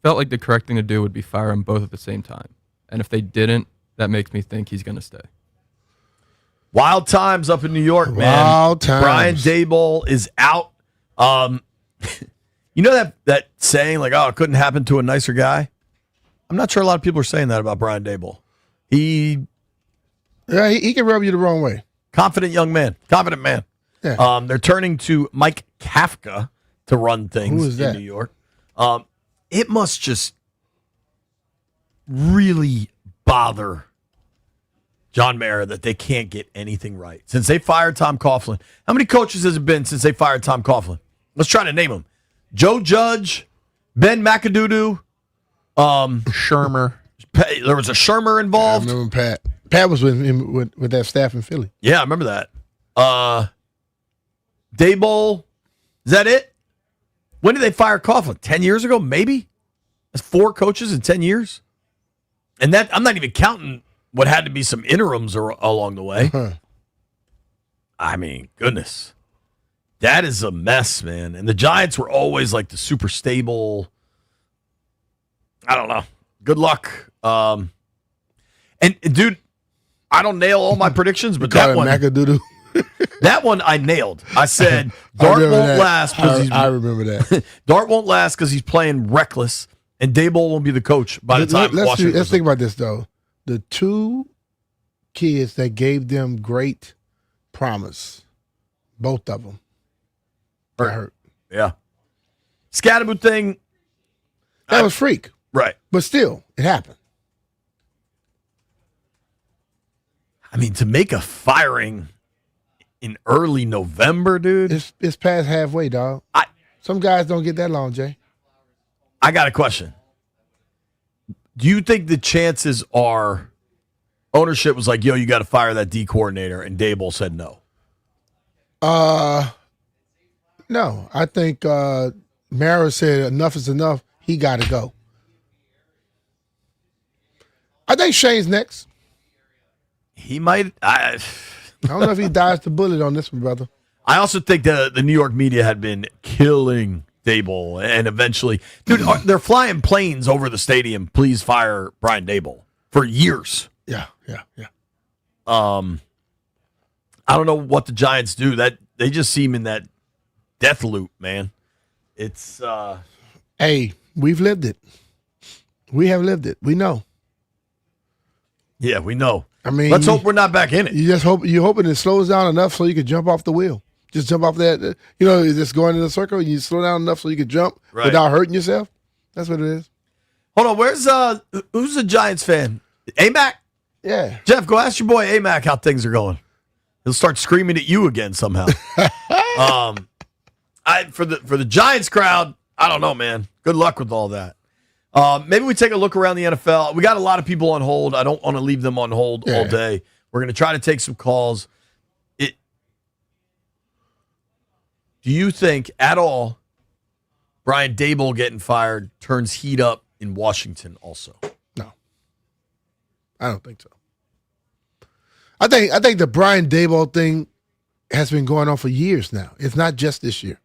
felt like the correct thing to do would be fire them both at the same time. And if they didn't, that makes me think he's going to stay. Wild times up in New York, man. Wild times. Brian Daboll is out. You know that saying, like, oh, it couldn't happen to a nicer guy? I'm not sure a lot of people are saying that about Brian Daboll. He can rub you the wrong way. Confident young man. Confident man. Yeah. They're turning to Mike Kafka to run things Who is that? in New York. It must just really bother John Mara that they can't get anything right. Since they fired Tom Coughlin. How many coaches has it been since they fired Tom Coughlin? Let's try to name them. Joe Judge, Ben McAdoo, Shermer. There was a Shermer involved. I remember Pat. Pat was with him with that staff in Philly. Yeah, I remember that. Daboll. Is that it? When did they fire Coughlin? 10 years ago, maybe? That's 4 coaches in 10 years? And that I'm not even counting what had to be some interims along the way. I mean, goodness. That is a mess, man. And the Giants were always like the super stable. I don't know. Good luck. And dude, I don't nail all my predictions, but that one, that one I nailed. I said Dart won't last because I remember that. Dart won't last because he's playing reckless, and Daboll won't be the coach by the time Washington. Let's think about this though. The 2 kids that gave them great promise, both of them got hurt. Yeah. Scatterboot thing. That was freak. Right. But still, it happened. I mean, to make a firing in early November, dude. It's past halfway, dog. Some guys don't get that long, Jay. I got a question. Do you think the chances are ownership was like, yo, you got to fire that D coordinator, and Daboll said no? No. I think Mara said enough is enough. He got to go. I think Shane's next. He might. I don't know if he dodged the bullet on this one, brother. I also think the New York media had been killing Daboll, and eventually, dude, they're flying planes over the stadium. Please fire Brian Daboll for years. Yeah. I don't know what the Giants do. That they just seem in that death loop, man. It's hey, we've lived it. We have lived it. We know. Yeah, we know. I mean, let's hope we're not back in it. You just hope you're hoping it slows down enough so you can jump off the wheel. Just jump off that. You know, just going in a circle. You slow down enough so you can jump without hurting yourself. That's what it is. Hold on, who's a Giants fan? AMAC? Yeah. Jeff, go ask your boy AMAC how things are going. He'll start screaming at you again somehow. For the Giants crowd, I don't know, man. Good luck with all that. Maybe we take a look around the NFL. We got a lot of people on hold. I don't want to leave them on hold all day. We're going to try to take some calls. Do you think at all Brian Daboll getting fired turns heat up in Washington also? No. I don't think so. I think the Brian Daboll thing has been going on for years now. It's not just this year.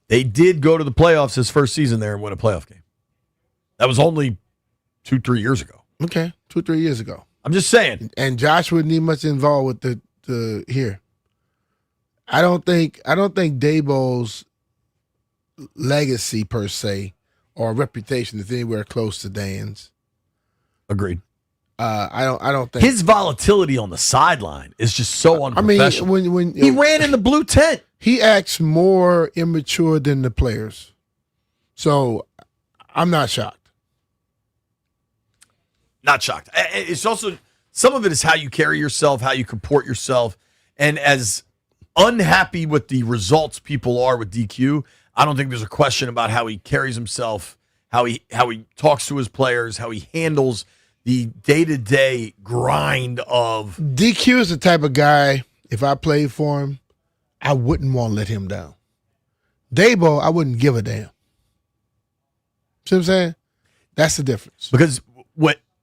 They did go to the playoffs his first season there and win a playoff game. That was only 2-3 years ago. Okay, 2-3 years ago. I'm just saying. And Josh wouldn't need much involved with the here. I don't think Daboll's legacy per se or reputation is anywhere close to Dan's. Agreed. I don't think his volatility on the sideline is just so unprofessional. I mean, when he ran in the blue tent, he acts more immature than the players. So I'm not shocked. Not shocked. It's also some of it is how you carry yourself, how you comport yourself, and as unhappy with the results people are with DQ, I don't think there's a question about how he carries himself, how he talks to his players, how he handles the day-to-day grind of... DQ is the type of guy, if I played for him, I wouldn't want to let him down. Daboll, I wouldn't give a damn. See what I'm saying? That's the difference. Because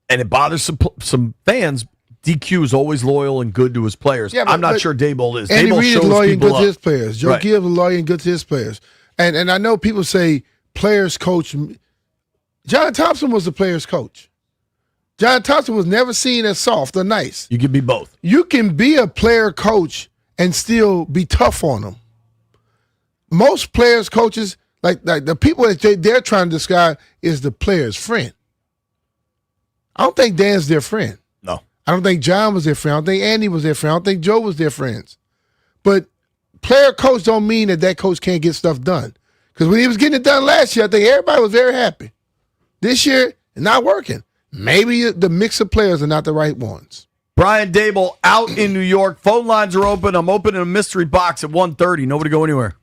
and it bothers some fans, DQ is always loyal and good to his players. Yeah, I'm not sure Daboll is. Andy Daboll Reid is loyal and good to his players. Joe Right. Gibbs is loyal and good to his players. And I know people say players coach. John Thompson was the players coach. John Thompson was never seen as soft or nice. You can be both. You can be a player coach and still be tough on them. Most players coaches, like the people that they're trying to describe, is the player's friend. I don't think Dan's their friend. No. I don't think John was their friend. I don't think Andy was their friend. I don't think Joe was their friends. But player coach don't mean that coach can't get stuff done. Because when he was getting it done last year, I think everybody was very happy. This year, it's not working. Maybe the mix of players are not the right ones. Brian Daboll out in New York. Phone lines are open. I'm opening a mystery box at 1:30. Nobody go anywhere.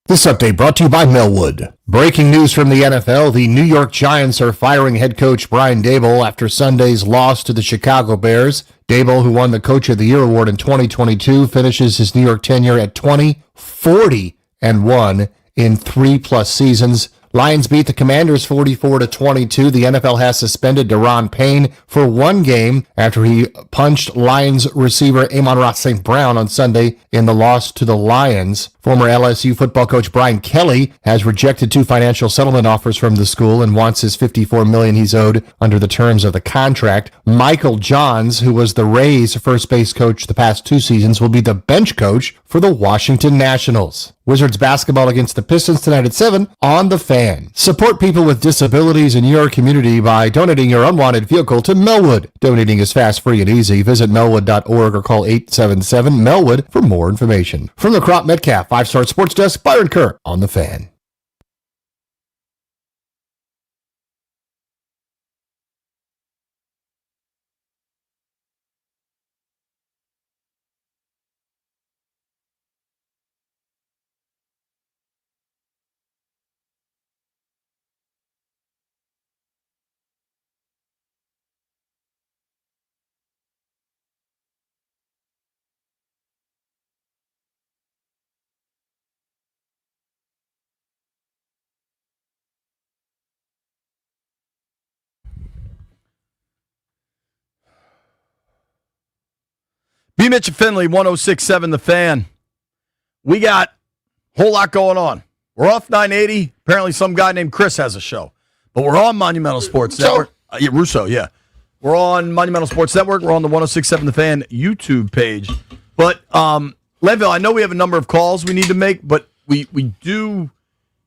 This update brought to you by Melwood. Breaking news from the NFL, the New York Giants are firing head coach Brian Daboll after Sunday's loss to the Chicago Bears. Daboll, who won the Coach of the Year award in 2022, finishes his New York tenure at 20-40-1 in 3+ seasons. Lions beat the Commanders 44-22. The NFL has suspended Daron Payne for 1 game after he punched Lions receiver Amon-Ra St. Brown on Sunday in the loss to the Lions. Former LSU football coach Brian Kelly has rejected 2 financial settlement offers from the school and wants his $54 million he's owed under the terms of the contract. Michael Johns, who was the Rays' first base coach the past 2 seasons, will be the bench coach for the Washington Nationals. Wizards basketball against the Pistons tonight at 7 on The Fan. Support people with disabilities in your community by donating your unwanted vehicle to Melwood. Donating is fast, free, and easy. Visit melwood.org or call 877-MELWOOD for more information. From the Crop Metcalf 5-Star Sports Desk, Byron Kerr on The Fan. B. Mitch and Finley, 106.7 The Fan. We got a whole lot going on. We're off 980. Apparently some guy named Chris has a show. But we're on Monumental Sports Network. Russo, yeah. We're on Monumental Sports Network. We're on the 106.7 The Fan YouTube page. But, Leadville, I know we have a number of calls we need to make, but we do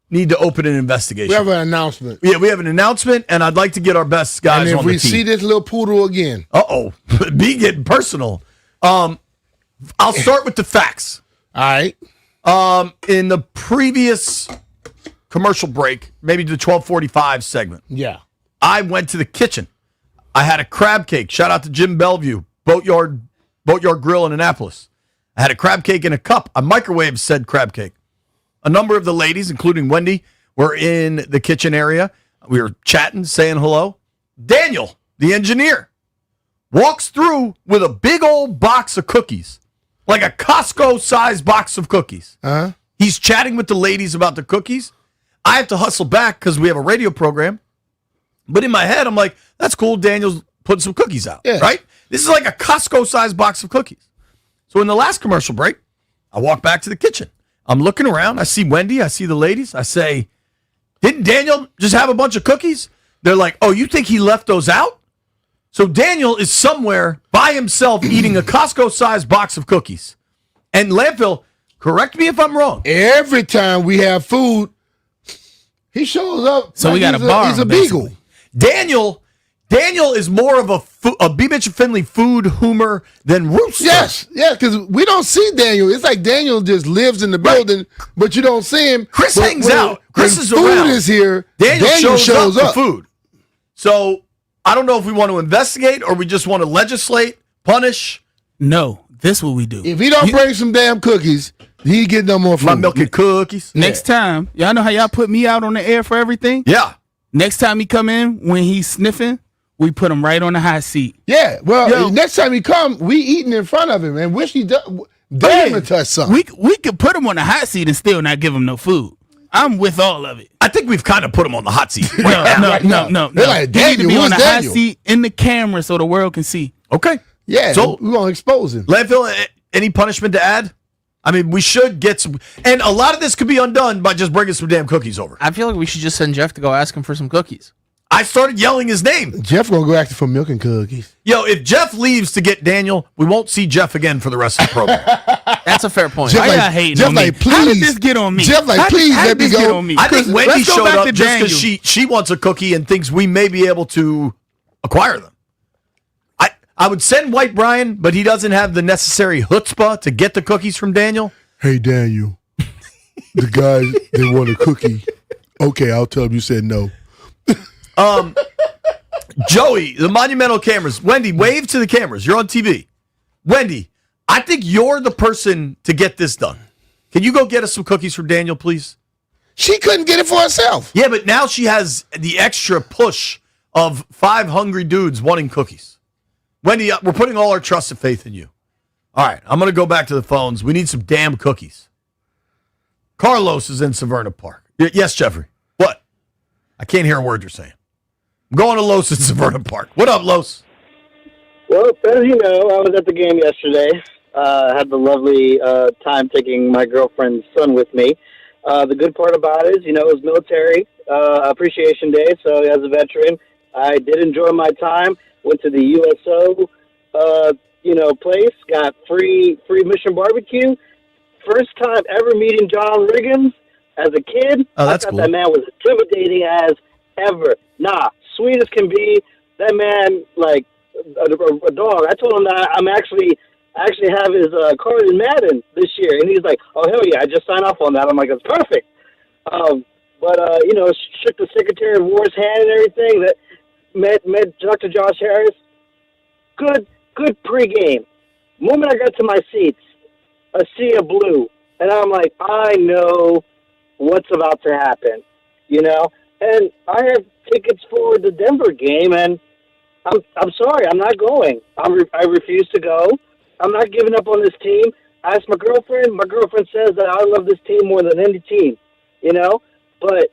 need to open an investigation. We have an announcement. Yeah, we have an announcement, and I'd like to get our best guys on the team. And if we see this little poodle again. Uh-oh. Be getting personal. I'll start with the facts. All right. In the previous commercial break, maybe the 12:45 segment. Yeah. I went to the kitchen. I had a crab cake. Shout out to Jim Bellevue, Boatyard Grill in Annapolis. I had a crab cake in a cup. I microwaved said crab cake. A number of the ladies, including Wendy, were in the kitchen area. We were chatting, saying hello. Daniel, the engineer, walks through with a big old box of cookies, like a Costco-sized box of cookies. Uh-huh. He's chatting with the ladies about the cookies. I have to hustle back because we have a radio program. But in my head, I'm like, that's cool. Daniel's putting some cookies out, right? This is like a Costco-sized box of cookies. So in the last commercial break, I walk back to the kitchen. I'm looking around. I see Wendy. I see the ladies. I say, didn't Daniel just have a bunch of cookies? They're like, oh, you think he left those out? So Daniel is somewhere by himself eating a Costco-sized box of cookies. And Landfill, correct me if I'm wrong. Every time we have food, he shows up. So like we got he's a bar. He's a beagle. Daniel is more of a B. Mitch and Finley food humor than Rooster. Yes, because we don't see Daniel. It's like Daniel just lives in the building, but you don't see him. Chris hangs out. Chris is food around. is here. Daniel shows up for food. So I don't know if we want to investigate or we just want to legislate, punish. No, this is what we do. If he don't bring some damn cookies, he get no more food. My milk and cookies. Next time, y'all know how y'all put me out on the air for everything? Yeah. Next time he come in, when he's sniffing, we put him right on the hot seat. Yeah, well, next time he come, we eating in front of him and wish he damn to touch something. We could put him on the hot seat and still not give him no food. I'm with all of it. I think we've kind of put him on the hot seat. No. They're like, He need to Daniel, be on the who's hot Daniel? seat in the camera so the world can see. Okay. Yeah, So we gonna expose him. Landfill, any punishment to add? I mean, we should get some, and a lot of this could be undone by just bringing some damn cookies over. I feel like we should just send Jeff to go ask him for some cookies. I started yelling his name. Jeff gonna go after for milk and cookies. Yo, if Jeff leaves to get Daniel, we won't see Jeff again for the rest of the program. That's a fair point. Jeff Why like, y'all hating Jeff on like, me? please. How did this get on me? Jeff like, please how let did me this get go. on me? I think Wendy Let's go showed back up to just Daniel. because she wants a cookie and thinks we may be able to acquire them. I would send White Brian, but he doesn't have the necessary chutzpah to get the cookies from Daniel. Hey Daniel, the guys they want a cookie. Okay, I'll tell them you said no. Joey, the Monumental cameras. Wendy, wave to the cameras. You're on TV. Wendy, I think you're the person to get this done. Can you go get us some cookies from Daniel, please? She couldn't get it for herself. Yeah, but now she has the extra push of 5 hungry dudes wanting cookies. Wendy, we're putting all our trust and faith in you. All right, I'm going to go back to the phones. We need some damn cookies. Carlos is in Severna Park. Yes, Jeffrey. What? I can't hear a word you're saying. I'm going to Los in Severna Park. What up, Los? Well, as you know, I was at the game yesterday. Had the lovely time taking my girlfriend's son with me. The good part about it is, it was military appreciation day, so as a veteran, I did enjoy my time. Went to the USO, place, got free Mission barbecue. First time ever meeting John Riggins as a kid. Oh, that's I thought cool. that man was intimidating as ever. Nah, sweet as can be. That man, like a dog. I told him that I actually have his card in Madden this year, and he's like, "Oh hell yeah, I just signed off on that." I'm like, "That's perfect." Shook the Secretary of War's hand and everything. That met Dr. Josh Harris. Good pregame. Moment I got to my seats, a sea of blue, and I'm like, I know what's about to happen, And I have tickets for the Denver game, and I'm sorry, I'm not going. I refuse to go. I'm not giving up on this team. I asked my girlfriend. My girlfriend says that I love this team more than any team, But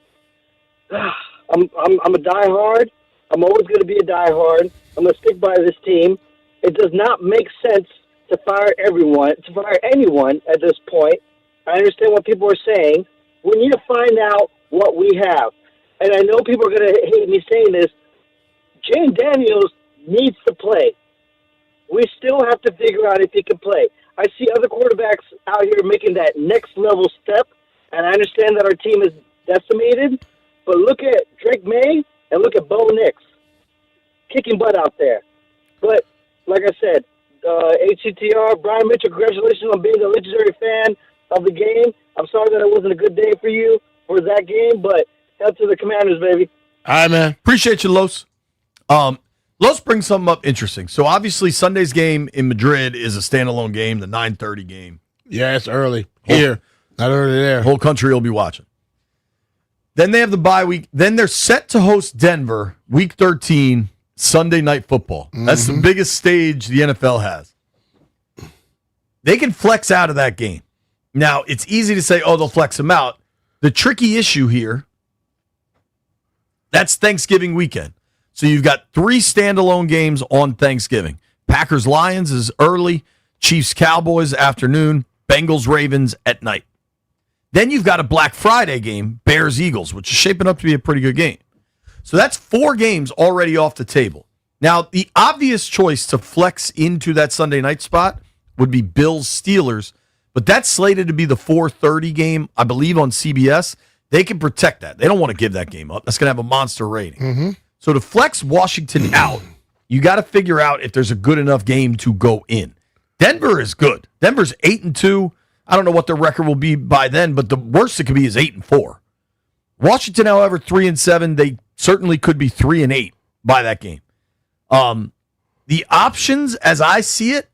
I'm a diehard. I'm always going to be a diehard. I'm going to stick by this team. It does not make sense to fire anyone at this point. I understand what people are saying. We need to find out what we have. And I know people are going to hate me saying this. Jane Daniels needs to play. We still have to figure out if he can play. I see other quarterbacks out here making that next level step, and I understand that our team is decimated, but look at Drake May and look at Bo Nix kicking butt out there. But like I said, HCTR, Brian Mitchell, congratulations on being a legendary fan of the game. I'm sorry that it wasn't a good day for you for that game, but hell to the Commanders, baby. All right, man. Appreciate you, Los. Los brings something up interesting. So obviously Sunday's game in Madrid is a standalone game, the 9:30 game. Yeah, it's early here, not early there. Whole country will be watching. Then they have the bye week. Then they're set to host Denver, Week 13, Sunday Night Football. That's the biggest stage the NFL has. They can flex out of that game. Now, it's easy to say, they'll flex them out. The tricky issue here, that's Thanksgiving weekend. So you've got 3 standalone games on Thanksgiving. Packers-Lions is early, Chiefs-Cowboys afternoon, Bengals-Ravens at night. Then you've got a Black Friday game, Bears-Eagles, which is shaping up to be a pretty good game. So that's 4 games already off the table. Now, the obvious choice to flex into that Sunday night spot would be Bills-Steelers, but that's slated to be the 4:30 game, I believe, on CBS. They can protect that. They don't want to give that game up. That's going to have a monster rating. So to flex Washington out, you got to figure out if there's a good enough game to go in. Denver is good. Denver's 8-2. I don't know what their record will be by then, but the worst it could be is 8-4. Washington, however, 3-7. They certainly could be 3-8 by that game. The options, as I see it,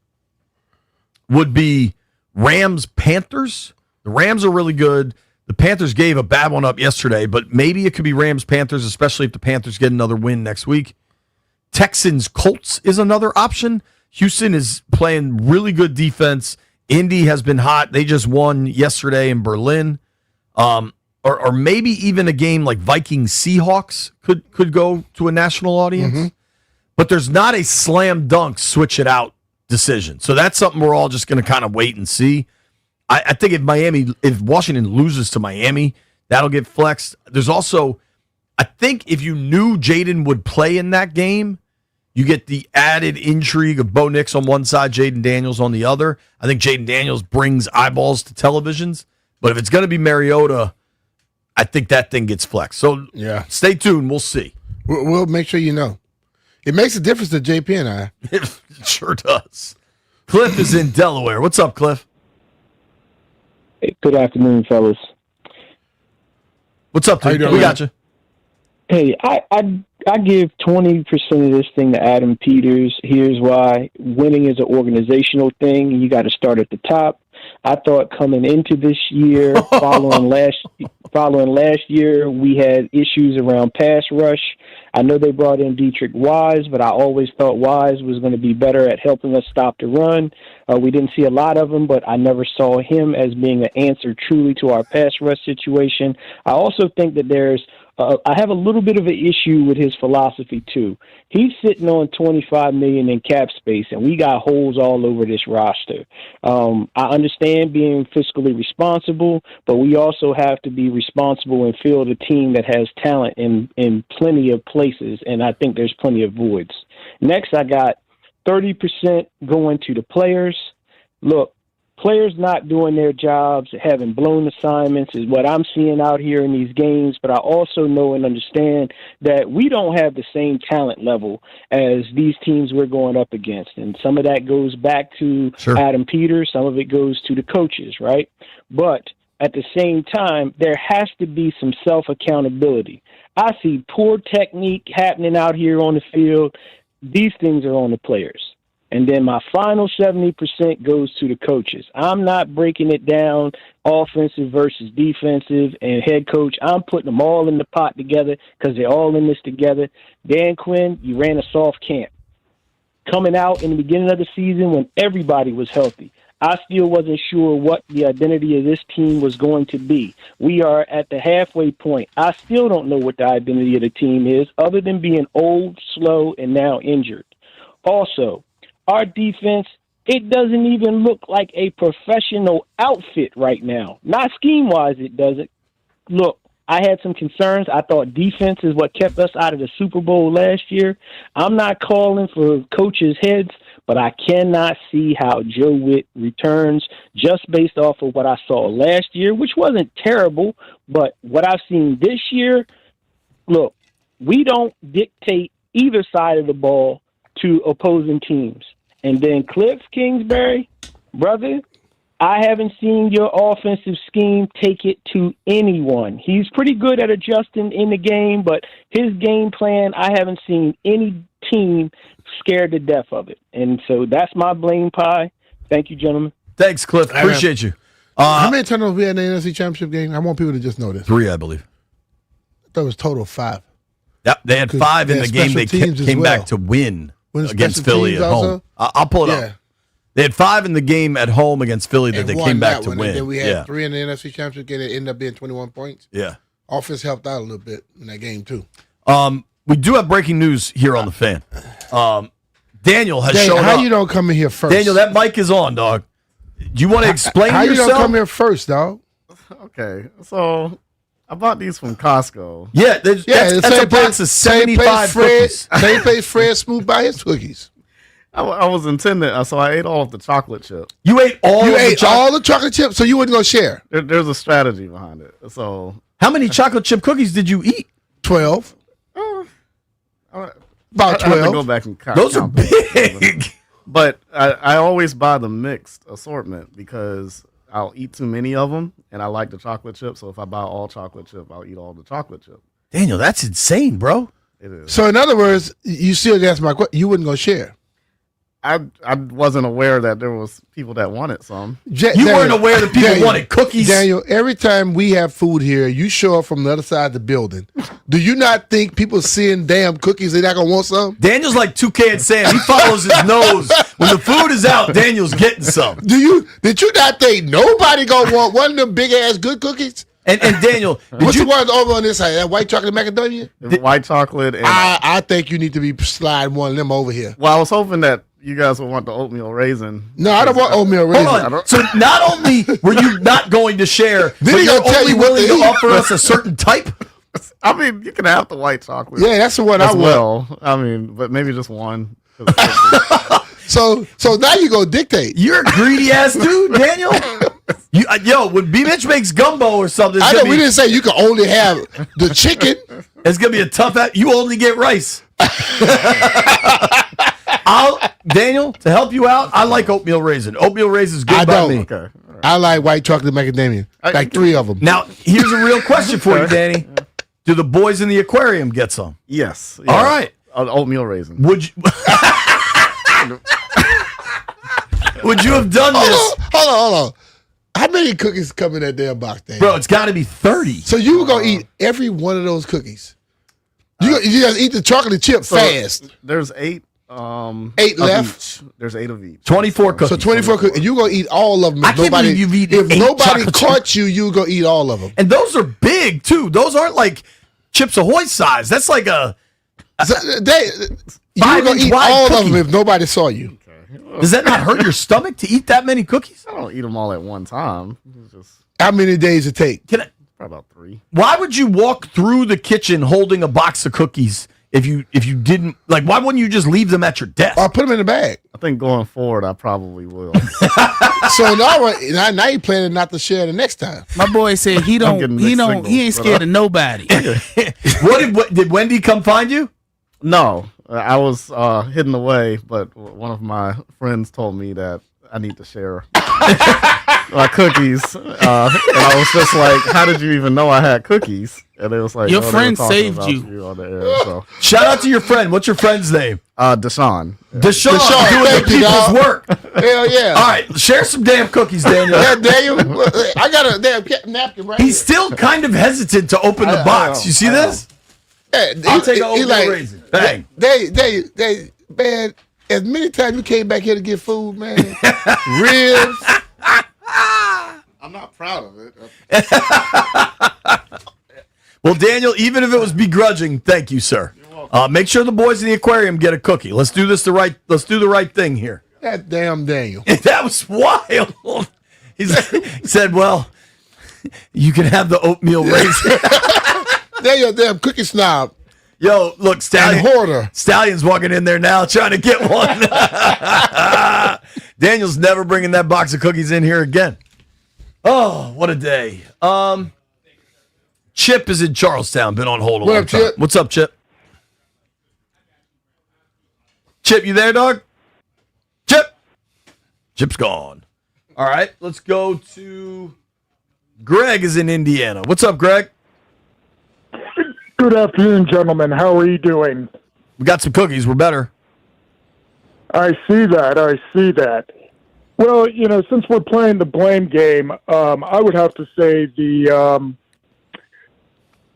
would be Rams-Panthers. The Rams are really good. The Panthers gave a bad one up yesterday, but maybe it could be Rams-Panthers, especially if the Panthers get another win next week. Texans-Colts is another option. Houston is playing really good defense. Indy has been hot. They just won yesterday in Berlin. Or maybe even a game like Vikings-Seahawks could go to a national audience. But there's not a slam dunk switch it out decision. So that's something we're all just going to kind of wait and see. I think if Washington loses to Miami, that'll get flexed. There's also, I think if you knew Jaden would play in that game, you get the added intrigue of Bo Nix on one side, Jaden Daniels on the other. I think Jaden Daniels brings eyeballs to televisions. But if it's going to be Mariota, I think that thing gets flexed. So stay tuned. We'll see. We'll make sure you know. It makes a difference to JP and I. It sure does. Cliff is in Delaware. What's up, Cliff? Hey, good afternoon, fellas. What's up, dude? We got you. Hey, I give 20% of this thing to Adam Peters. Here's why. Winning is an organizational thing, and you got to start at the top. I thought coming into this year, following last year, we had issues around pass rush. I know they brought in Dietrich Wise, but I always thought Wise was going to be better at helping us stop the run. We didn't see a lot of him, but I never saw him as being an answer truly to our pass rush situation. I also think that I have a little bit of an issue with his philosophy too. He's sitting on $25 million in cap space, and we got holes all over this roster. I understand being fiscally responsible, but we also have to be responsible and field a team that has talent in plenty of places, and I think there's plenty of voids. Next, I got 30% going to the players. Look, players not doing their jobs, having blown assignments is what I'm seeing out here in these games, but I also know and understand that we don't have the same talent level as these teams we're going up against. And some of that goes back to Adam Peters, some of it goes to the coaches, right? But at the same time, there has to be some self-accountability. I see poor technique happening out here on the field. These things are on the players. And then my final 70% goes to the coaches. I'm not breaking it down offensive versus defensive and head coach. I'm putting them all in the pot together because they're all in this together. Dan Quinn, you ran a soft camp. Coming out in the beginning of the season when everybody was healthy, I still wasn't sure what the identity of this team was going to be. We are at the halfway point. I still don't know what the identity of the team is other than being old, slow, and now injured. Also, our defense, it doesn't even look like a professional outfit right now. Not scheme-wise, it doesn't. Look, I had some concerns. I thought defense is what kept us out of the Super Bowl last year. I'm not calling for coaches' heads, but I cannot see how Joe Witt returns just based off of what I saw last year, which wasn't terrible, but what I've seen this year, look, we don't dictate either side of the ball to opposing teams. And then Cliff Kingsbury, brother, I haven't seen your offensive scheme take it to anyone. He's pretty good at adjusting in the game, but his game plan, I haven't seen any team scared to death of it. And so that's my blame pie. Thank you, gentlemen. Thanks, Cliff. Appreciate you. How many turnovers we had in the NFC Championship game? I want people to just know this. 3, I believe. That was total 5. Yep, they had 5 in the game they came back to win against Philly at home. I'll pull it up. They had 5 in the game at home against Philly that they came back to win. And then we had 3 in the NFC Championship game that ended up being 21 points. Yeah. Offense helped out a little bit in that game, too. We do have breaking news here on the Fan. Daniel has shown up. How you don't come in here first? Daniel, that mic is on, dog. Do you want to explain how yourself? How you don't come here first, dog? Okay, so I bought these from Costco. Yeah, that's a box of 75 cookies. Same place Fred smoothed by his cookies. I was intending, so I ate all of the chocolate chip. You ate all the chocolate chips, so you wouldn't go share? There's a strategy behind it. So, how many chocolate chip cookies did you eat? 12. About 12. I have to go back and count. Those are big. But I always buy the mixed assortment because I'll eat too many of them, and I like the chocolate chip. So if I buy all chocolate chip, I'll eat all the chocolate chip. Daniel, that's insane, bro. It is. So in other words, you still that's my question. You wouldn't go share. I wasn't aware that there was people that wanted some. You weren't aware that people wanted cookies? Daniel, every time we have food here, you show up from the other side of the building. Do you not think people seeing damn cookies, they're not going to want some? Daniel's like 2K and Sam. He follows his nose. When the food is out, Daniel's getting some. Did you not think nobody going to want one of them big-ass good cookies? And Daniel, what's the one over on this side? That white chocolate macadamia? White chocolate. And I think you need to be sliding one of them over here. Well, I was hoping that you guys would want the oatmeal raisin. No, I don't want oatmeal raisin. Hold on. So not only were you not going to share, but you're only willing to offer us a certain type? I mean, you can have the white chocolate. Yeah, that's the one I want. Well, I mean, but maybe just one. So now you go dictate. You're a greedy ass dude, Daniel. When B. Mitch makes gumbo or something, I know we didn't say you can only have the chicken. It's gonna be a tough. You only get rice. Daniel, to help you out, I like oatmeal raisin. Oatmeal raisin is good by me. Okay. I like white chocolate macadamia. Like 3 of them. Now, here's a real question for you, Danny. Do the boys in the aquarium get some? Yes. All right. Oatmeal raisin. Would you? Would you have done this? Hold on. How many cookies come in that damn box, Daniel? Bro, it's got to be 30. So you were going to eat every one of those cookies? You just eat the chocolate chip fast. There's 8. 8 left? Each. There's 8 of each. 24 cookies. So 24 cookies. And you're going to eat all of them. I can't believe you've eaten if 8 nobody chocolate caught you're going to eat all of them. And those are big, too. Those aren't like Chips Ahoy size. That's like a... You were going to eat all of them if nobody saw you. Does that not hurt your stomach to eat that many cookies? I don't eat them all at one time. How many days it take? Probably about 3. Why would you walk through the kitchen holding a box of cookies if you didn't like? Why wouldn't you just leave them at your desk? Or put them in the bag. I think going forward, I probably will. So now you're planning not to share the next time. My boy said he ain't scared of nobody. Did Wendy come find you? No, I was hidden away, but one of my friends told me that I need to share my cookies, and I was just like, "How did you even know I had cookies?" And it was like, your friend saved you. On the air, so. Shout out to your friend. What's your friend's name? Deshaun. Deshaun doing the people's work. Hell yeah! All right, share some damn cookies, Daniel. Yeah, Daniel. I got a damn napkin right He's still kind of hesitant to open the box. You see this? I'll take an oatmeal raisin. Bang. They, man, as many times you came back here to get food, man, ribs. I'm not proud of it. Well, Daniel, even if it was begrudging, thank you, sir. Make sure the boys in the aquarium get a cookie. Let's do this Let's do the right thing here. That damn Daniel. That was wild. He said, "Well, you can have the oatmeal raisin." Daniel, damn cookie snob. Yo, look, Stallion. Hoarder. Stallion's walking in there now trying to get one. Daniel's never bringing that box of cookies in here again. Oh, what a day. Chip is in Charlestown. Been on hold a long time. Chip? What's up, Chip? Chip, you there, dog? Chip? Chip's gone. All right, let's go to Greg is in Indiana. What's up, Greg? Good afternoon, gentlemen. How are you doing? We got some cookies. We're better. I see that. Well, since we're playing the blame game, I would have to say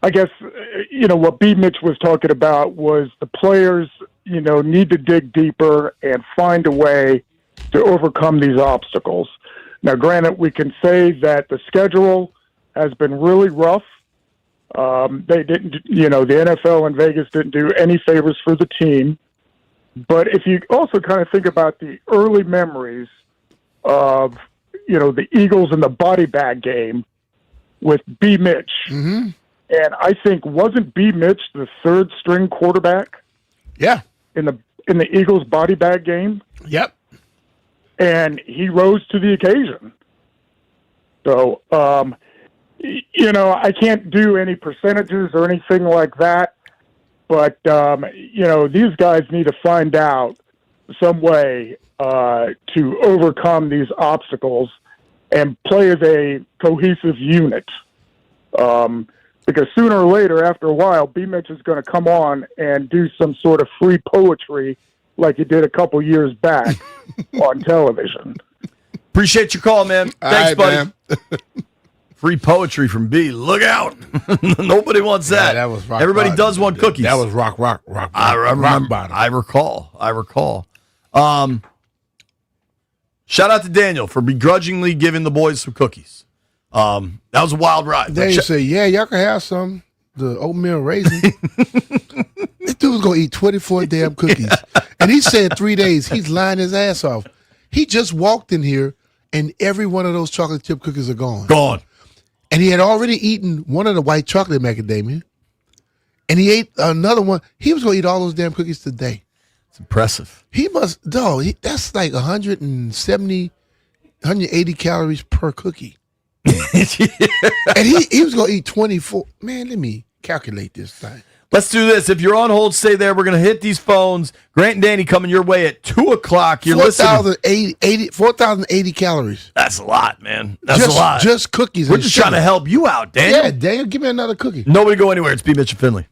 I guess, what B. Mitch was talking about was the players, need to dig deeper and find a way to overcome these obstacles. Now, granted, we can say that the schedule has been really rough. They didn't, the NFL and Vegas didn't do any favors for the team. But if you also kind of think about the early memories of, the Eagles in the body bag game with B. Mitch. Mm-hmm. And I think, wasn't B. Mitch the third string quarterback? Yeah. In the Eagles body bag game? Yep. And he rose to the occasion. So, I can't do any percentages or anything like that, but, these guys need to find out some way to overcome these obstacles and play as a cohesive unit. Because sooner or later, after a while, B. Mitch is going to come on and do some sort of free poetry like he did a couple years back on television. Appreciate your call, man. Thanks, right, buddy. Man. Free poetry from B. Look out. Nobody wants that. Yeah, that was rock Everybody bottom. does want cookies. That was rock I remember. rock bottom. I recall. Shout out to Daniel for begrudgingly giving the boys some cookies. That was a wild ride. Daniel said, yeah, y'all can have some. The oatmeal raisin. This dude was going to eat 24 damn cookies. And he said 3 days, he's lying his ass off. He just walked in here, and every one of those chocolate chip cookies are gone. Gone. And he had already eaten one of the white chocolate macadamia. And he ate another one. He was going to eat all those damn cookies today. It's impressive. He must, that's like 170, 180 calories per cookie. And he was going to eat 24. Man, let me calculate this thing. Let's do this. If you're on hold, stay there. We're going to hit these phones. Grant and Danny coming your way at 2 o'clock. You're listening. 4,080 calories. That's a lot, man. That's a lot. Just cookies. We're just trying to help you out, Daniel. Yeah, Daniel, give me another cookie. Nobody go anywhere. It's B. Mitch and Finley.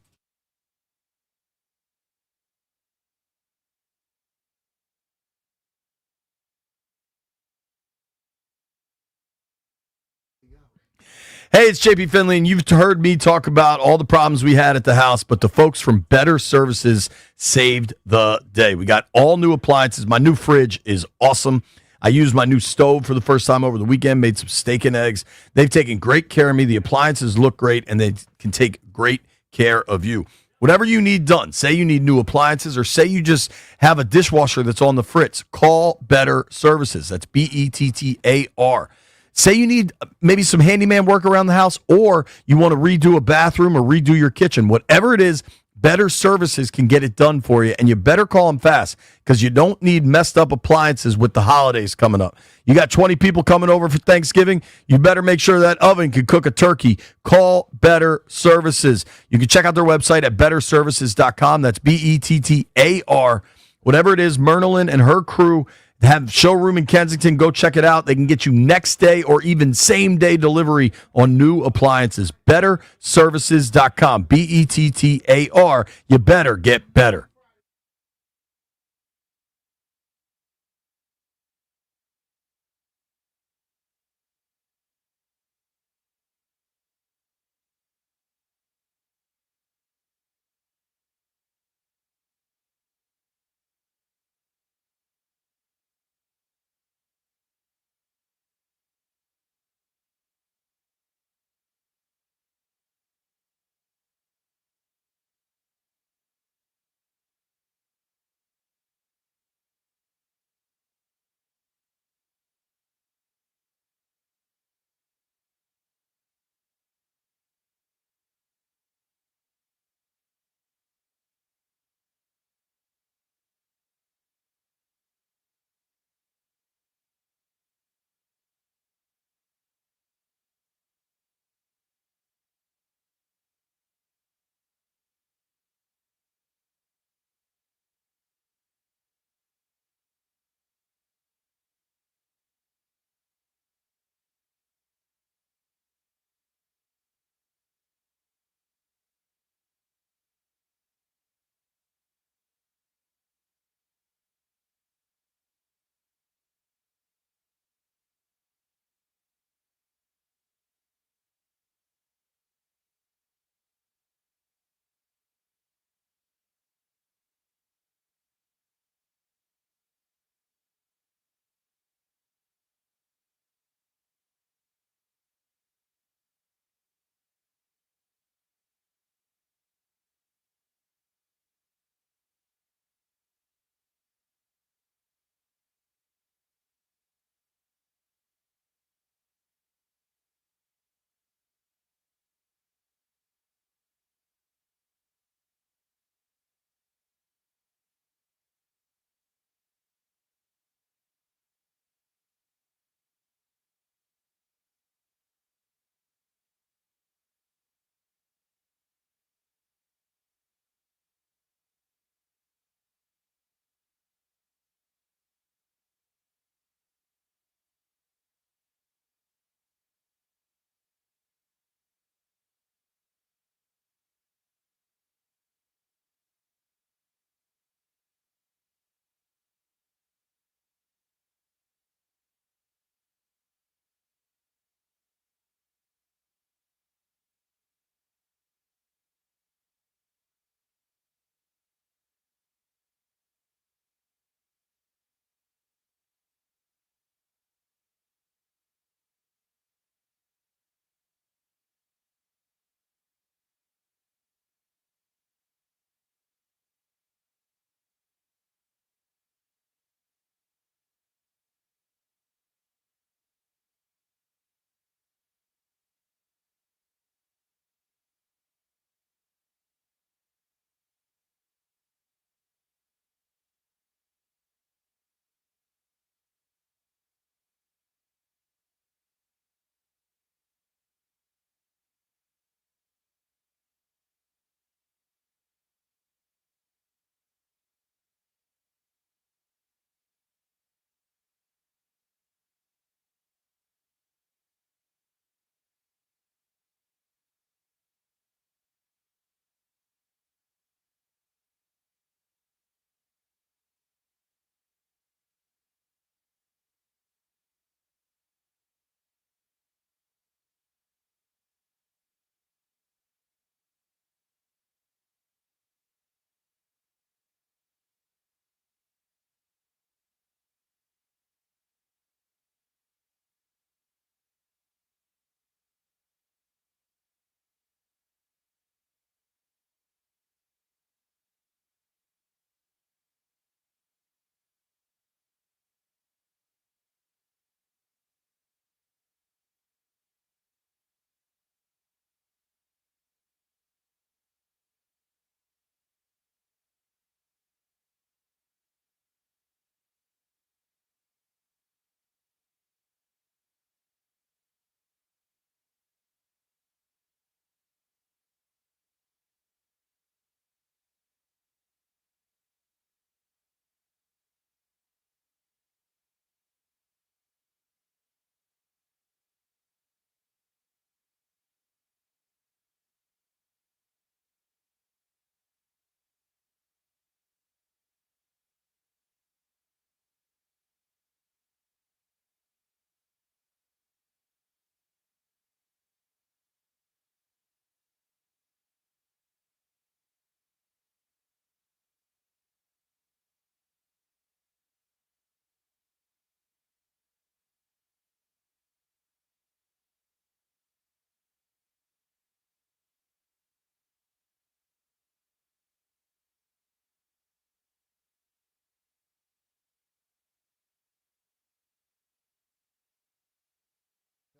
Hey, it's JP Finley, and you've heard me talk about all the problems we had at the house, but the folks from Better Services saved the day. We got all new appliances. My new fridge is awesome. I used my new stove for the first time over the weekend, made some steak and eggs. They've taken great care of me. The appliances look great, and they can take great care of you. Whatever you need done, say you need new appliances or say you just have a dishwasher that's on the fritz, call Better Services. That's Bettar. Say you need maybe some handyman work around the house, or you want to redo a bathroom or redo your kitchen. Whatever it is, Better Services can get it done for you, and you better call them fast because you don't need messed up appliances with the holidays coming up. You got 20 people coming over for Thanksgiving, you better make sure that oven can cook a turkey. Call Better Services. You can check out their website at betterservices.com. That's Bettar. Whatever it is, Mernalyn and her crew have showroom in Kensington. Go check it out. They can get you next day or even same day delivery on new appliances. BetterServices.com. Bettar. You better get better.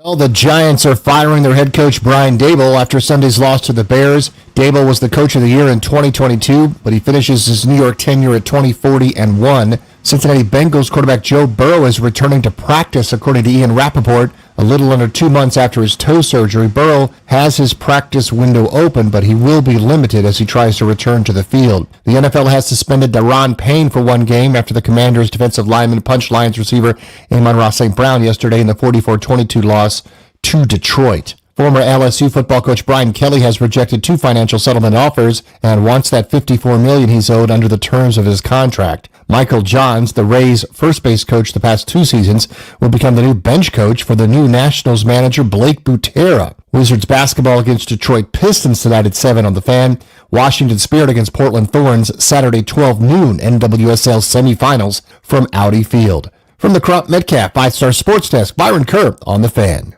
Well, the Giants are firing their head coach Brian Daboll after Sunday's loss to the Bears. Daboll was the coach of the year in 2022, but he finishes his New York tenure at 20-40-1. Cincinnati Bengals quarterback Joe Burrow is returning to practice, according to Ian Rappaport. A little under 2 months after his toe surgery, Burrow has his practice window open, but he will be limited as he tries to return to the field. The NFL has suspended Daron Payne for 1 game after the Commanders' defensive lineman punched Lions receiver Amon-Ra St. Brown yesterday in the 44-22 loss to Detroit. Former LSU football coach Brian Kelly has rejected 2 financial settlement offers and wants that $54 million he's owed under the terms of his contract. Michael Johns, the Rays' first base coach the past 2 seasons, will become the new bench coach for the new Nationals manager Blake Butera. Wizards basketball against Detroit Pistons tonight at 7 on the Fan. Washington Spirit against Portland Thorns Saturday 12 noon NWSL semifinals from Audi Field. From the Crump Metcalf 5-Star Sports Desk, Byron Kerr on the Fan.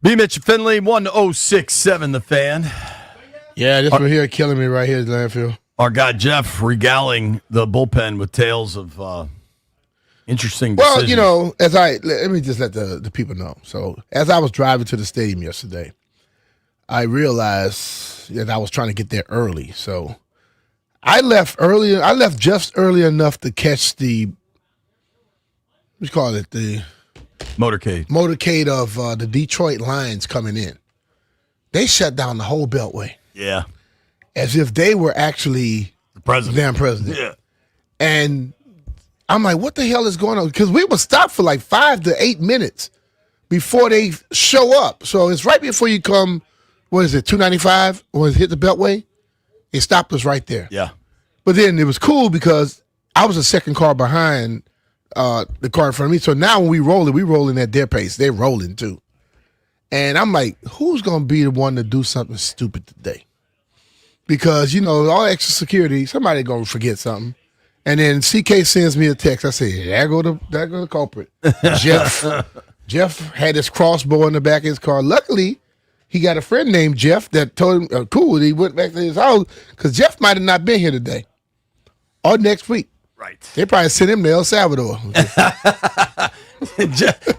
B. Mitch Finley, 1067 The Fan. Yeah, this one here killing me right here at Landfill. Our guy Jeff regaling the bullpen with tales of interesting decisions. Well, you know, let me just let the people know. So, as I was driving to the stadium yesterday, I realized that I was trying to get there early. So, I left early. I left just early enough to catch the, what you call it, the motorcade of the Detroit Lions coming in. They shut down the whole Beltway. Yeah. As if they were actually the president. Damn president. Yeah. And I'm like, what the hell is going on? Because we were stopped for like 5 to 8 minutes before they show up. So it's right before you come, what is it, 295? Or hit the Beltway? They stopped us right there. Yeah. But then it was cool because I was a second car behind the car in front of me. So now when we rolling at their pace. They're rolling too. And I'm like, who's going to be the one to do something stupid today? Because, you know, all extra security, somebody going to forget something. And then CK sends me a text. I say, there go the culprit. Jeff had his crossbow in the back of his car. Luckily, he got a friend named Jeff that told him, cool, he went back to his house because Jeff might have not been here today or next week. Right. They probably sent him to El Salvador.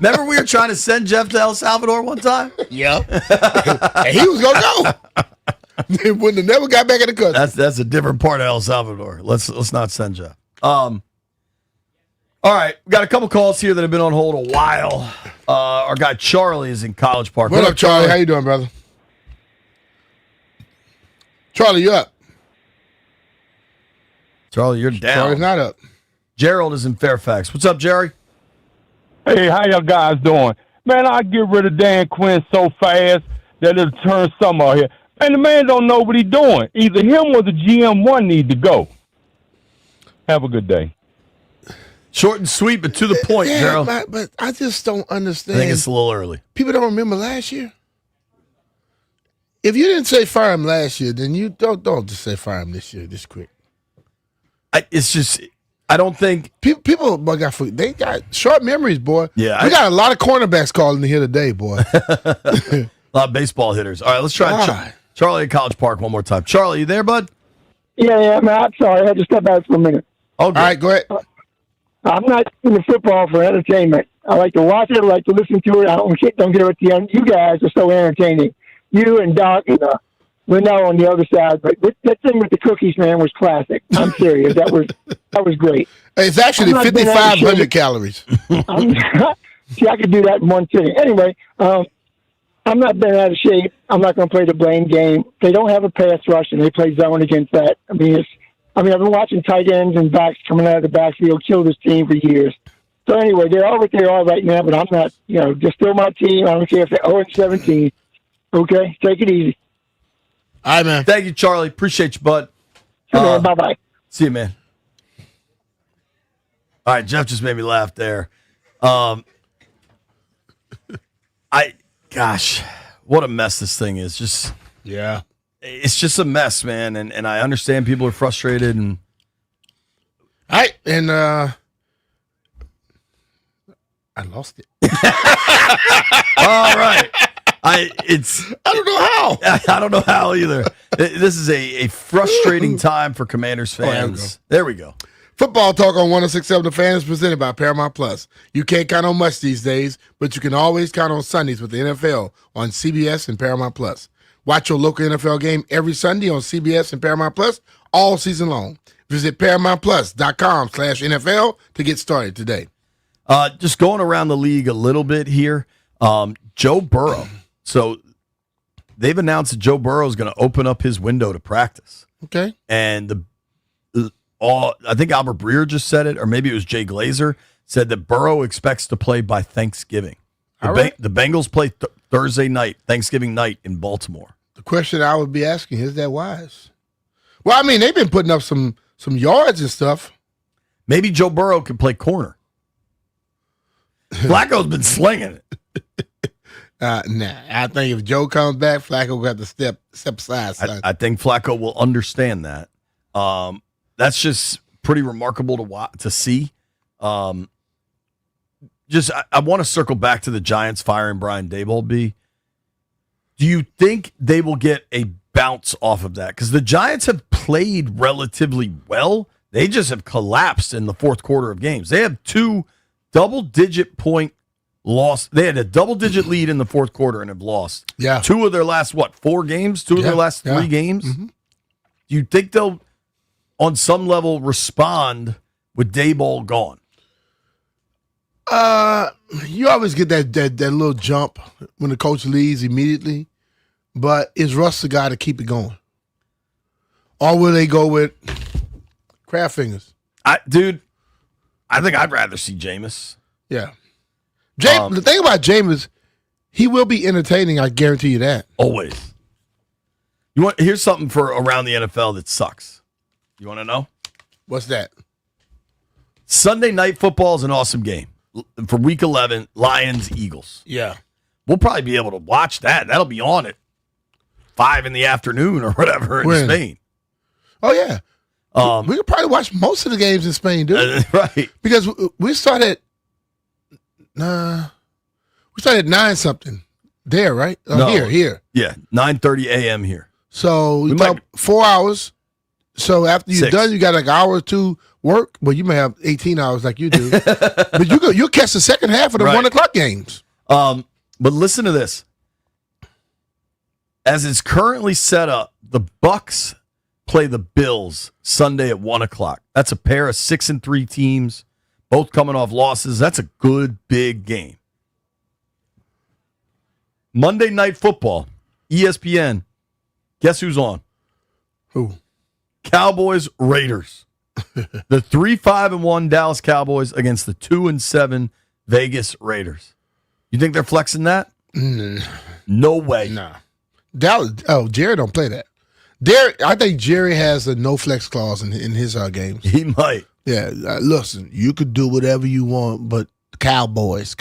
Remember we were trying to send Jeff to El Salvador one time? Yep. And he was going to go. They wouldn't have never got back in the country. That's a different part of El Salvador. Let's not send Jeff. All right, we got a couple calls here that have been on hold a while. Our guy Charlie is in College Park. What up, Charlie? How you doing, brother? Charlie, you up? Charlie, you're down. Charlie's not up. Gerald is in Fairfax. What's up, Jerry? Hey, how y'all guys doing? Man, I get rid of Dan Quinn so fast that it'll turn some out here. And the man don't know what he's doing. Either him or the GM1 need to go. Have a good day. Short and sweet, but to the point, Gerald. But I just don't understand. I think it's a little early. People don't remember last year. If you didn't say fire him last year, then you don't just say fire him this year, this quick. It's just, I don't think people they got short memories, boy. Yeah, we got a lot of cornerbacks calling here today, boy. A lot of baseball hitters. All right, let's try Charlie at College Park one more time. Charlie, you there, bud? Yeah, man. I'm sorry. I had to step out for a minute. Oh, all right, go ahead. I'm not into football for entertainment. I like to watch it. I like to listen to it. I don't care what the end. You guys are so entertaining. You and Doc and Linnell on the other side. But that thing with the cookies, man, was classic. I'm serious. That was great. It's actually 5,500 calories. See, I could do that in one sitting. Anyway, I'm not been out of shape. I'm not going to play the blame game. They don't have a pass rush, and they play zone against that. I mean, I've been watching tight ends and backs coming out of the backfield kill this team for years. So anyway, they're all what they are right now, but I'm not, just still my team. I don't care if they're 0-17. Okay? Take it easy. All right, man. Thank you, Charlie. Appreciate you, bud. Bye-bye. See you, man. All right, Jeff just made me laugh there. Gosh, what a mess this thing is. Just yeah. It's just a mess, man. And I understand people are frustrated and all right, and I lost it. All right. I don't know how. I don't know how either. This is a frustrating time for Commanders fans. There we go. Football Talk on 106.7 The Fan is presented by Paramount Plus. You can't count on much these days, but you can always count on Sundays with the NFL on CBS and Paramount Plus. Watch your local NFL game every Sunday on CBS and Paramount Plus all season long. Visit ParamountPlus.com/NFL to get started today. Just going around the league a little bit here. Joe Burrow. So they've announced that Joe Burrow is going to open up his window to practice. Okay. And I think Albert Breer just said it, or maybe it was Jay Glazer, said that Burrow expects to play by Thanksgiving. The Bengals play Thursday night, Thanksgiving night in Baltimore. The question I would be asking, is that wise? Well, I mean, they've been putting up some yards and stuff. Maybe Joe Burrow can play corner. Flacco's been slinging it. Nah, I think if Joe comes back, Flacco will have to step aside. I think Flacco will understand that. That's just pretty remarkable to see. I want to circle back to the Giants firing Brian Daboll. Do you think they will get a bounce off of that? Because the Giants have played relatively well. They just have collapsed in the fourth quarter of games. They have 2 double-digit point loss. They had a double-digit lead in the fourth quarter and have lost. Yeah. 2 of their last, 4 games? 2 of their last 3 games? Mm-hmm. Do you think they'll, on some level, respond with Daboll gone? You always get that little jump when the coach leaves immediately, but is Russ the guy to keep it going? Or will they go with Kraft fingers? I think I'd rather see Jameis. Yeah. The thing about Jameis, he will be entertaining, I guarantee you that. Always. Here's something for around the NFL that sucks. You want to know? What's that? Sunday Night Football is an awesome game. For Week 11, Lions-Eagles. Yeah. We'll probably be able to watch that. That'll be on at 5 in the afternoon or whatever in Spain. Oh, yeah. We could probably watch most of the games in Spain, dude. Right. Because we started at 9-something there, right? No. Here. Yeah, 9:30 a.m. here. So you talk 4 hours. So after you're 6. done, you got like an hour or 2 work. Well, you may have 18 hours like you do. But you'll catch the second half of the 1 o'clock games. But listen to this. As it's currently set up, the Bucks play the Bills Sunday at 1 o'clock. That's a pair of 6-3 teams, both coming off losses. That's a good, big game. Monday Night Football, ESPN. Guess who's on? Who? Cowboys, Raiders. The 3-5-1 Dallas Cowboys against the 2-7 Vegas Raiders. You think they're flexing that? No way. Nah. Dallas. Oh, Jerry don't play that. I think Jerry has a no flex clause in his games. He might. Yeah. Listen, you could do whatever you want, but Cowboys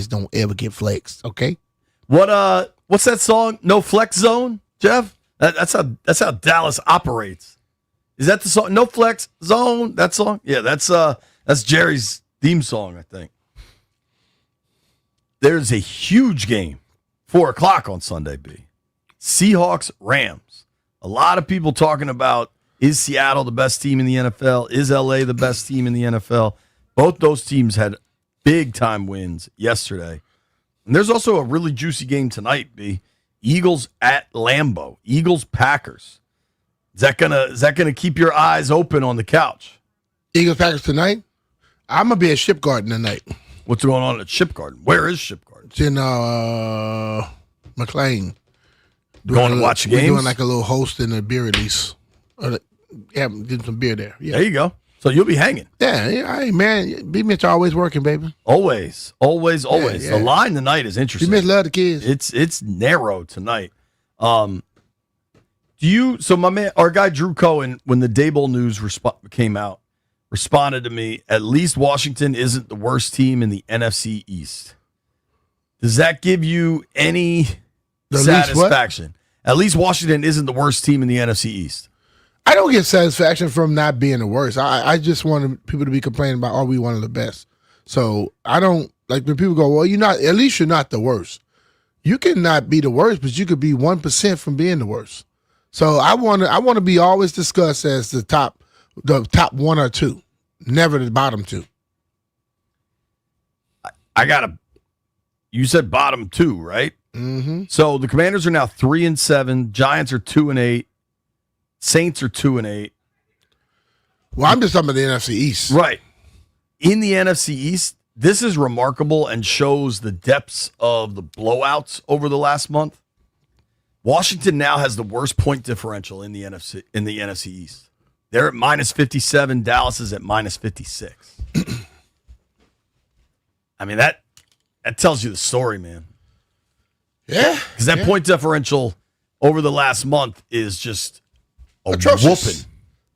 don't ever get flexed. Okay. What's that song? No Flex Zone, Jeff? That's how Dallas operates. Is that the song? No Flex Zone? That song? Yeah, that's Jerry's theme song, I think. There's a huge game, 4 o'clock on Sunday, B. Seahawks, Rams. A lot of people talking about, is Seattle the best team in the NFL? Is LA the best team in the NFL? Both those teams had big-time wins yesterday. And there's also a really juicy game tonight, B. Eagles at Lambeau. Eagles, Packers. Is that gonna keep your eyes open on the couch? Eagles Packers tonight? I'm gonna be at Ship Garden tonight. What's going on at Ship Garden? Where is Ship Garden? It's in McLean. Going to watch games? We're doing like a little host and a beer release. Getting some beer there. Yeah. There you go. So you'll be hanging. Yeah. Hey, man, B-Mitch always working, baby. Always. Yeah. The line tonight is interesting. B-Mitch love the kids. It's narrow tonight. So my man, our guy Drew Cohen, when the Daboll news came out, responded to me, at least Washington isn't the worst team in the NFC East. Does that give you any satisfaction? At least Washington isn't the worst team in the NFC East. I don't get satisfaction from not being the worst. I just want people to be complaining about, are we one of the best? So I don't, like when people go, well, at least you're not the worst. You cannot be the worst, but you could be 1% from being the worst. So I want to be always discussed as the top 1 or 2, never the bottom 2. You said bottom 2, right? Mm-hmm. So the Commanders are now 3-7. Giants are 2-8. Saints are 2-8. Well, I'm just talking about the NFC East. Right. In the NFC East, this is remarkable and shows the depths of the blowouts over the last month. Washington now has the worst point differential in the NFC East. They're at -57. Dallas is at -56. I mean, that tells you the story, man. Yeah. Because that point differential over the last month is just atrocious. Whooping.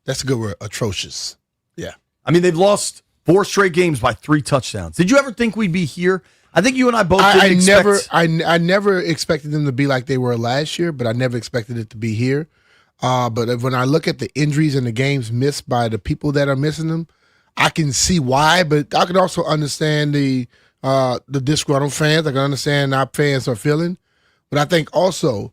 That's a good word. Atrocious. Yeah. I mean, they've lost 4 straight games by 3 touchdowns. Did you ever think we'd be here? I think you and I both didn't expect. I never expected them to be like they were last year, but I never expected it to be here. But when I look at the injuries and the games missed by the people that are missing them, I can see why. But I can also understand the disgruntled fans. I can understand how fans are feeling. But I think also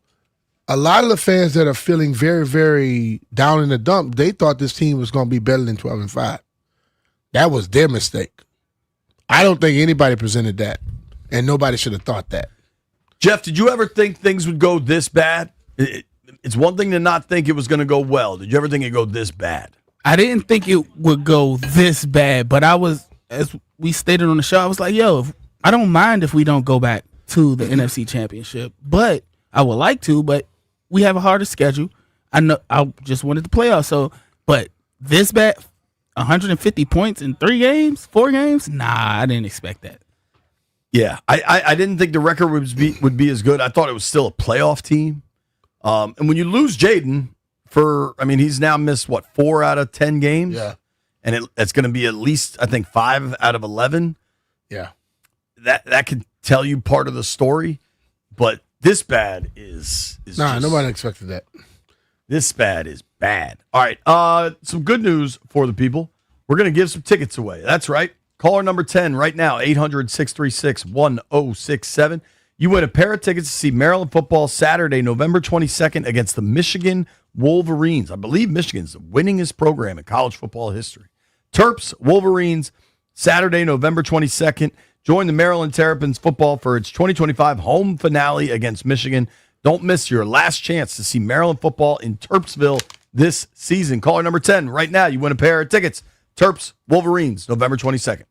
a lot of the fans that are feeling very, very down in the dump, they thought this team was going to be better than 12-5. That was their mistake. I don't think anybody presented that, and nobody should have thought that. Jeff, did you ever think things would go this bad? It's one thing to not think it was going to go well. Did you ever think it'd go this bad? I didn't think it would go this bad, but I was, as we stated on the show, I was like, yo, I don't mind if we don't go back to the NFC Championship, but I would like to, but we have a harder schedule. I know I just wanted the playoffs, so, but this bad, 150 points in 4 games? Nah, I didn't expect that. Yeah, I didn't think the record would be as good. I thought it was still a playoff team. And when you lose Jaden he's now missed, 4 out of 10 games? Yeah. And it's going to be at least, I think, 5 out of 11. Yeah. That could tell you part of the story, but this bad is nobody expected that. This bad is bad. All right, some good news for the people. We're going to give some tickets away. That's right. Caller number 10 right now, 800-636-1067. You win a pair of tickets to see Maryland football Saturday, November 22nd against the Michigan Wolverines. I believe Michigan's the winningest program in college football history. Terps, Wolverines, Saturday, November 22nd. Join the Maryland Terrapins football for its 2025 home finale against Michigan. Don't miss your last chance to see Maryland football in Terpsville this season. Caller number 10 right now. You win a pair of tickets. Terps, Wolverines, November 22nd.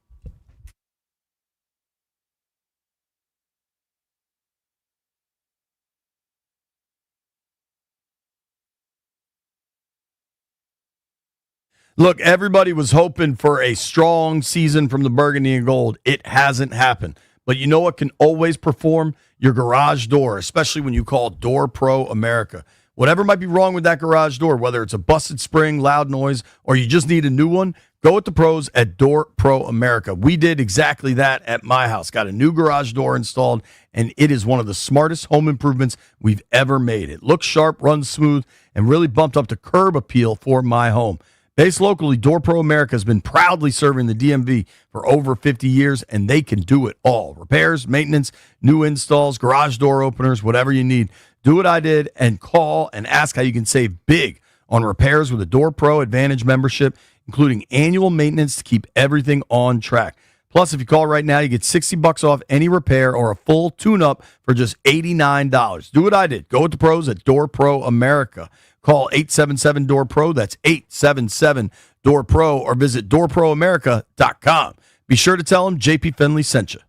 Look, everybody was hoping for a strong season from the Burgundy and Gold. It hasn't happened. But you know what can always perform? Your garage door, especially when you call Door Pro America. Whatever might be wrong with that garage door, whether it's a busted spring, loud noise, or you just need a new one, go with the pros at Door Pro America. We did exactly that at my house. Got a new garage door installed, and it is one of the smartest home improvements we've ever made. It looks sharp, runs smooth, and really bumped up the curb appeal for my home. Based locally, Door Pro America has been proudly serving the DMV for over 50 years, and they can do it all. Repairs, maintenance, new installs, garage door openers, whatever you need. Do what I did and call and ask how you can save big on repairs with a Door Pro Advantage membership, including annual maintenance to keep everything on track. Plus, if you call right now, you get $60 off any repair or a full tune-up for just $89. Do what I did. Go with the pros at Door Pro America. Call 877-DOOR-PRO. That's 877-DOOR-PRO, or visit doorproamerica.com. Be sure to tell them JP Finley sent you.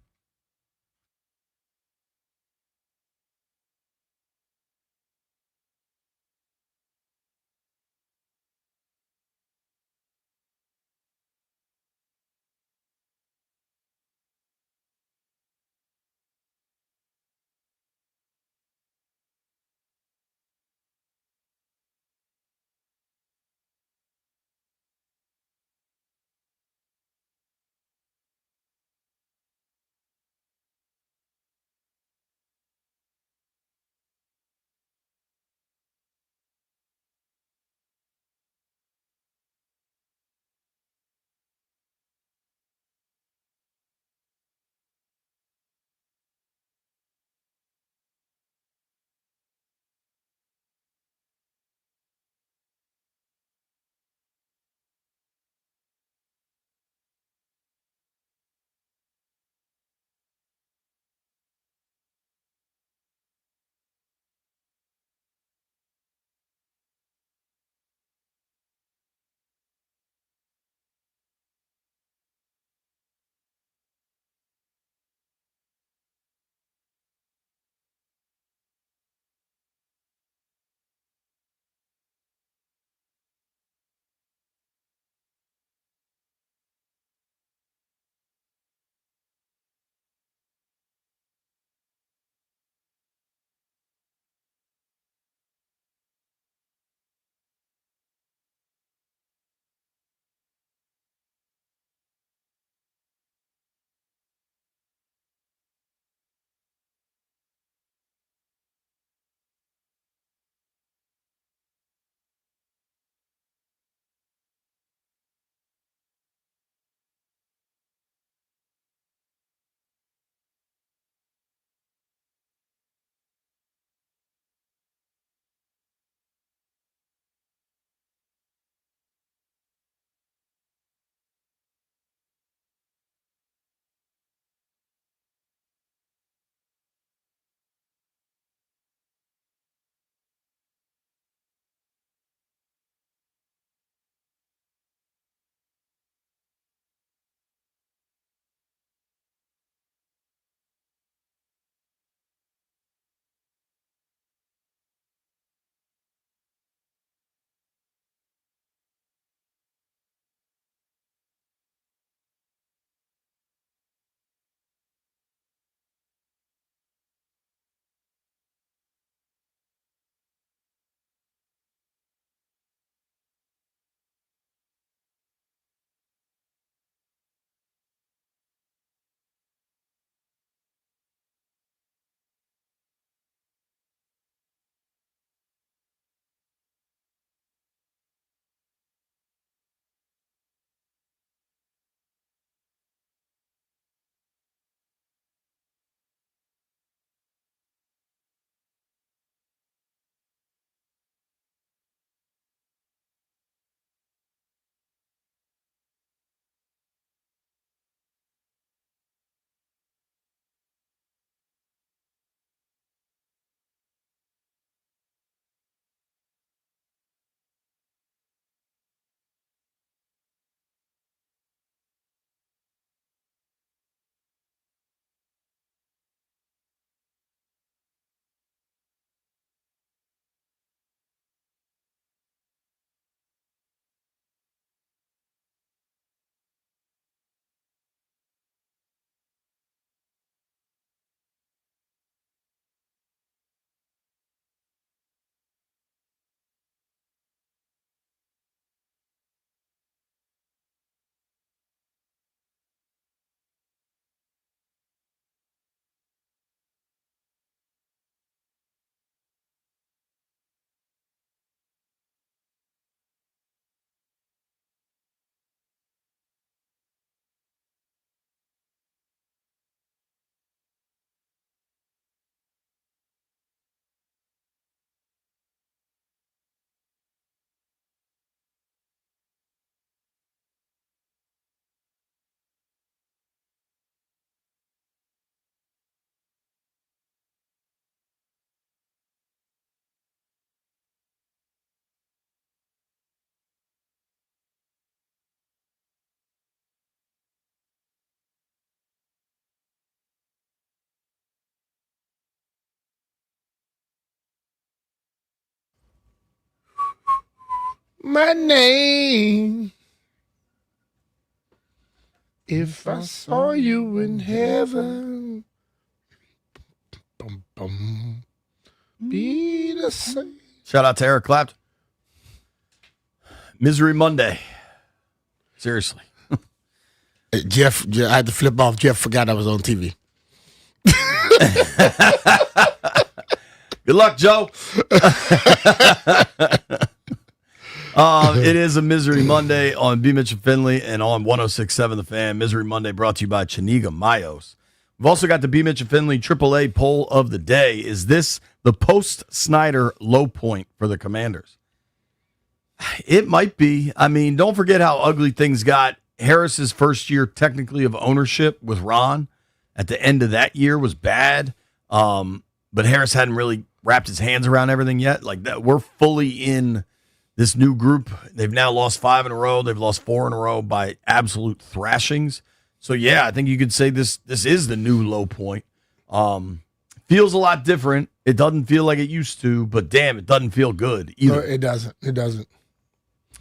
my name. If I saw you in heaven, bum, bum, be the same. Shout out to Eric Clapton. Misery Monday. Seriously. Jeff, I had to flip off. Jeff forgot I was on TV. Good luck, Joe. It is a Misery Monday on B. Mitch and Finley and on 106.7 The Fan. Misery Monday brought to you by Chaniga Mayos. We've also got the B. Mitch and Finley AAA poll of the day. Is this the post-Snyder low point for the Commanders? It might be. I mean, don't forget how ugly things got. Harris's first year technically of ownership with Ron at the end of that year was bad. But Harris hadn't really wrapped his hands around everything yet. Like that, we're fully in this new group. They've now lost 5 in a row. They've lost 4 in a row by absolute thrashings. So yeah, I think you could say this is the new low point. Feels a lot different. It doesn't feel like it used to, but damn, it doesn't feel good either. It doesn't. It doesn't.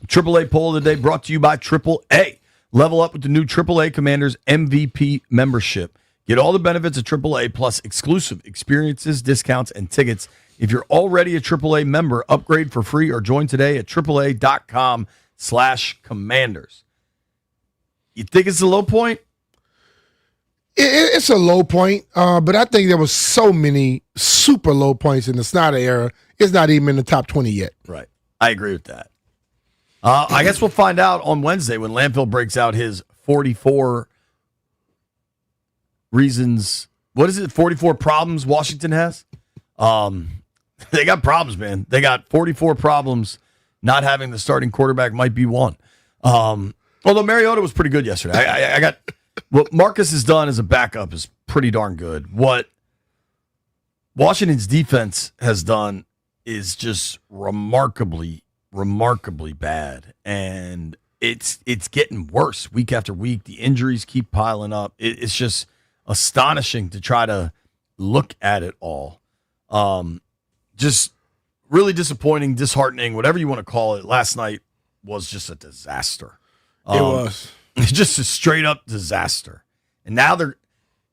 AAA poll of the day brought to you by AAA. Level up with the new AAA Commanders MVP membership. Get all the benefits of AAA plus exclusive experiences, discounts, and tickets. If you're already a AAA member, upgrade for free or join today at AAA.com/Commanders. You think it's a low point? It's a low point, but I think there was so many super low points in the Snyder era. It's not even in the top 20 yet. Right. I agree with that. I guess we'll find out on Wednesday when Landfill breaks out his 44 reasons. What is it? 44 problems Washington has? They got problems, man. They got 44 problems. Not having the starting quarterback might be one. Although Mariota was pretty good yesterday. I got what Marcus has done as a backup is pretty darn good. What Washington's defense has done is just remarkably bad, and it's getting worse week after week. The injuries keep piling up. It's just astonishing to try to look at it all. Just really disappointing, disheartening, whatever you want to call it. Last night was just a disaster. It was just a straight up disaster. And now do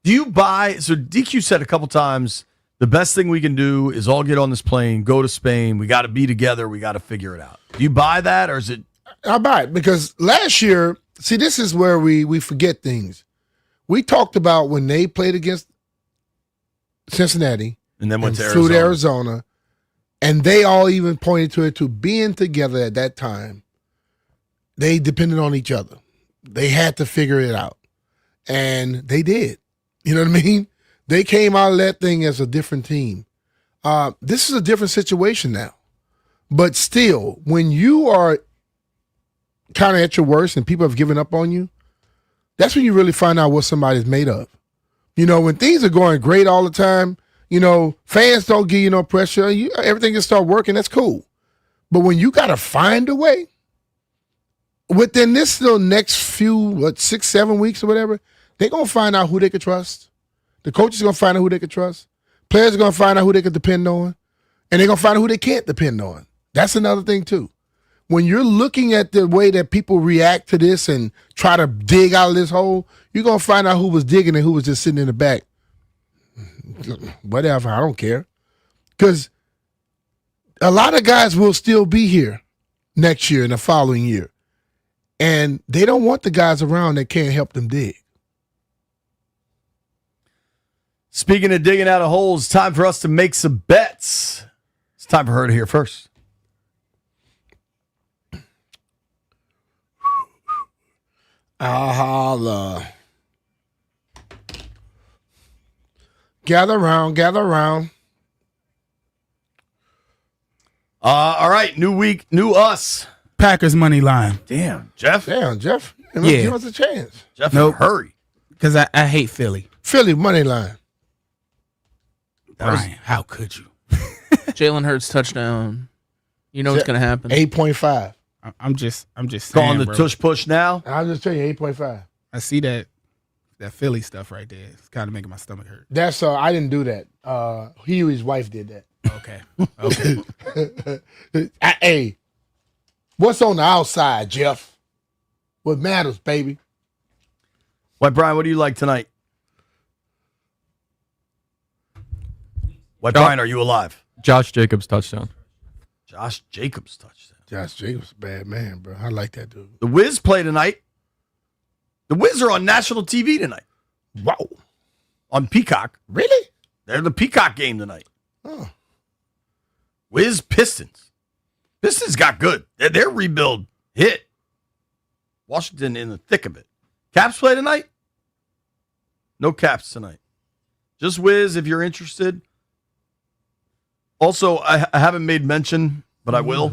you buy? So DQ said a couple times, the best thing we can do is all get on this plane, go to Spain. We got to be together. We got to figure it out. Do you buy that, or is it? I buy it because last year, see, this is where we forget things. We talked about when they played against Cincinnati and then went to flew to Arizona, and they all even pointed to it to being together at that time. They depended on each other. They had to figure it out, and they did. You know what I mean? They came out of that thing as a different team. This is a different situation now. But still, when you are kind of at your worst and people have given up on you, that's when you really find out what somebody's made of. You know, when things are going great all the time, you know, fans don't give you no pressure. Everything can start working. That's cool. But when you got to find a way, within this little next few, 6, 7 weeks or whatever, they're going to find out who they can trust. The coaches are going to find out who they can trust. Players are going to find out who they can depend on. And they're going to find out who they can't depend on. That's another thing, too. When you're looking at the way that people react to this and try to dig out of this hole, you're going to find out who was digging and who was just sitting in the back. Whatever, I don't care. Because a lot of guys will still be here next year and the following year. And they don't want the guys around that can't help them dig. Speaking of digging out of holes, time for us to make some bets. It's time for her to hear first. Holla. Gather round, gather round. All right, new week, new us. Packers money line. Damn, Jeff. Jeff. Yeah. Give us a chance. Jeff, Nope. hurry. Because I hate Philly. Philly money line. Brian, how could you? Jalen Hurts touchdown. You know what's going to happen. 8.5. I'm just saying, Calling the bro. tush push now. I'll just tell you 8.5. I see that Philly stuff right there. It's kind of making my stomach hurt. That's I didn't do that. Huey's wife did that. Okay. Hey, What's on the outside, Jeff? What matters, baby? White Brian, what do you like tonight? White Brian, are you alive? Josh Jacobs touchdown. Josh Jacobs touchdown. Josh Jacobs, a bad man, bro. I like that dude. The Wiz play tonight. The Wiz are on national TV tonight. Wow. On Peacock. Really? They're the Peacock game tonight. Oh. Wiz Pistons. Pistons got good. Their rebuild hit. Washington in the thick of it. Caps play tonight? No Caps tonight. Just Wiz if you're interested. Also, I haven't made mention, but I will.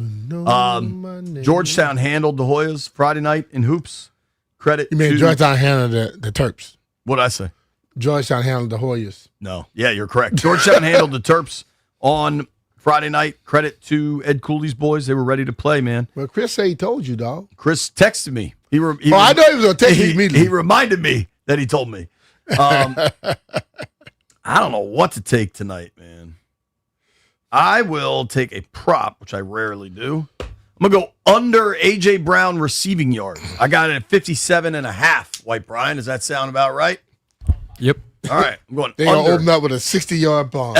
Georgetown handled the Hoyas Friday night in hoops. Credit You mean to Georgetown handled the Terps? What'd I say? Georgetown handled the Hoyas. No. Yeah, you're correct. Georgetown handled the Terps on Friday night. Credit to Ed Cooley's boys. They were ready to play, man. Well, Chris said he told you, dog. Chris texted me. I know he was going to text you immediately. He reminded me that he told me. I don't know what to take tonight, man. I will take a prop, which I rarely do. I'm going to go under A.J. Brown receiving yards. I got it at 57.5, White Brian. Does that sound about right? Yep. All right. I'm going They're going under. to open up with a 60-yard bomb.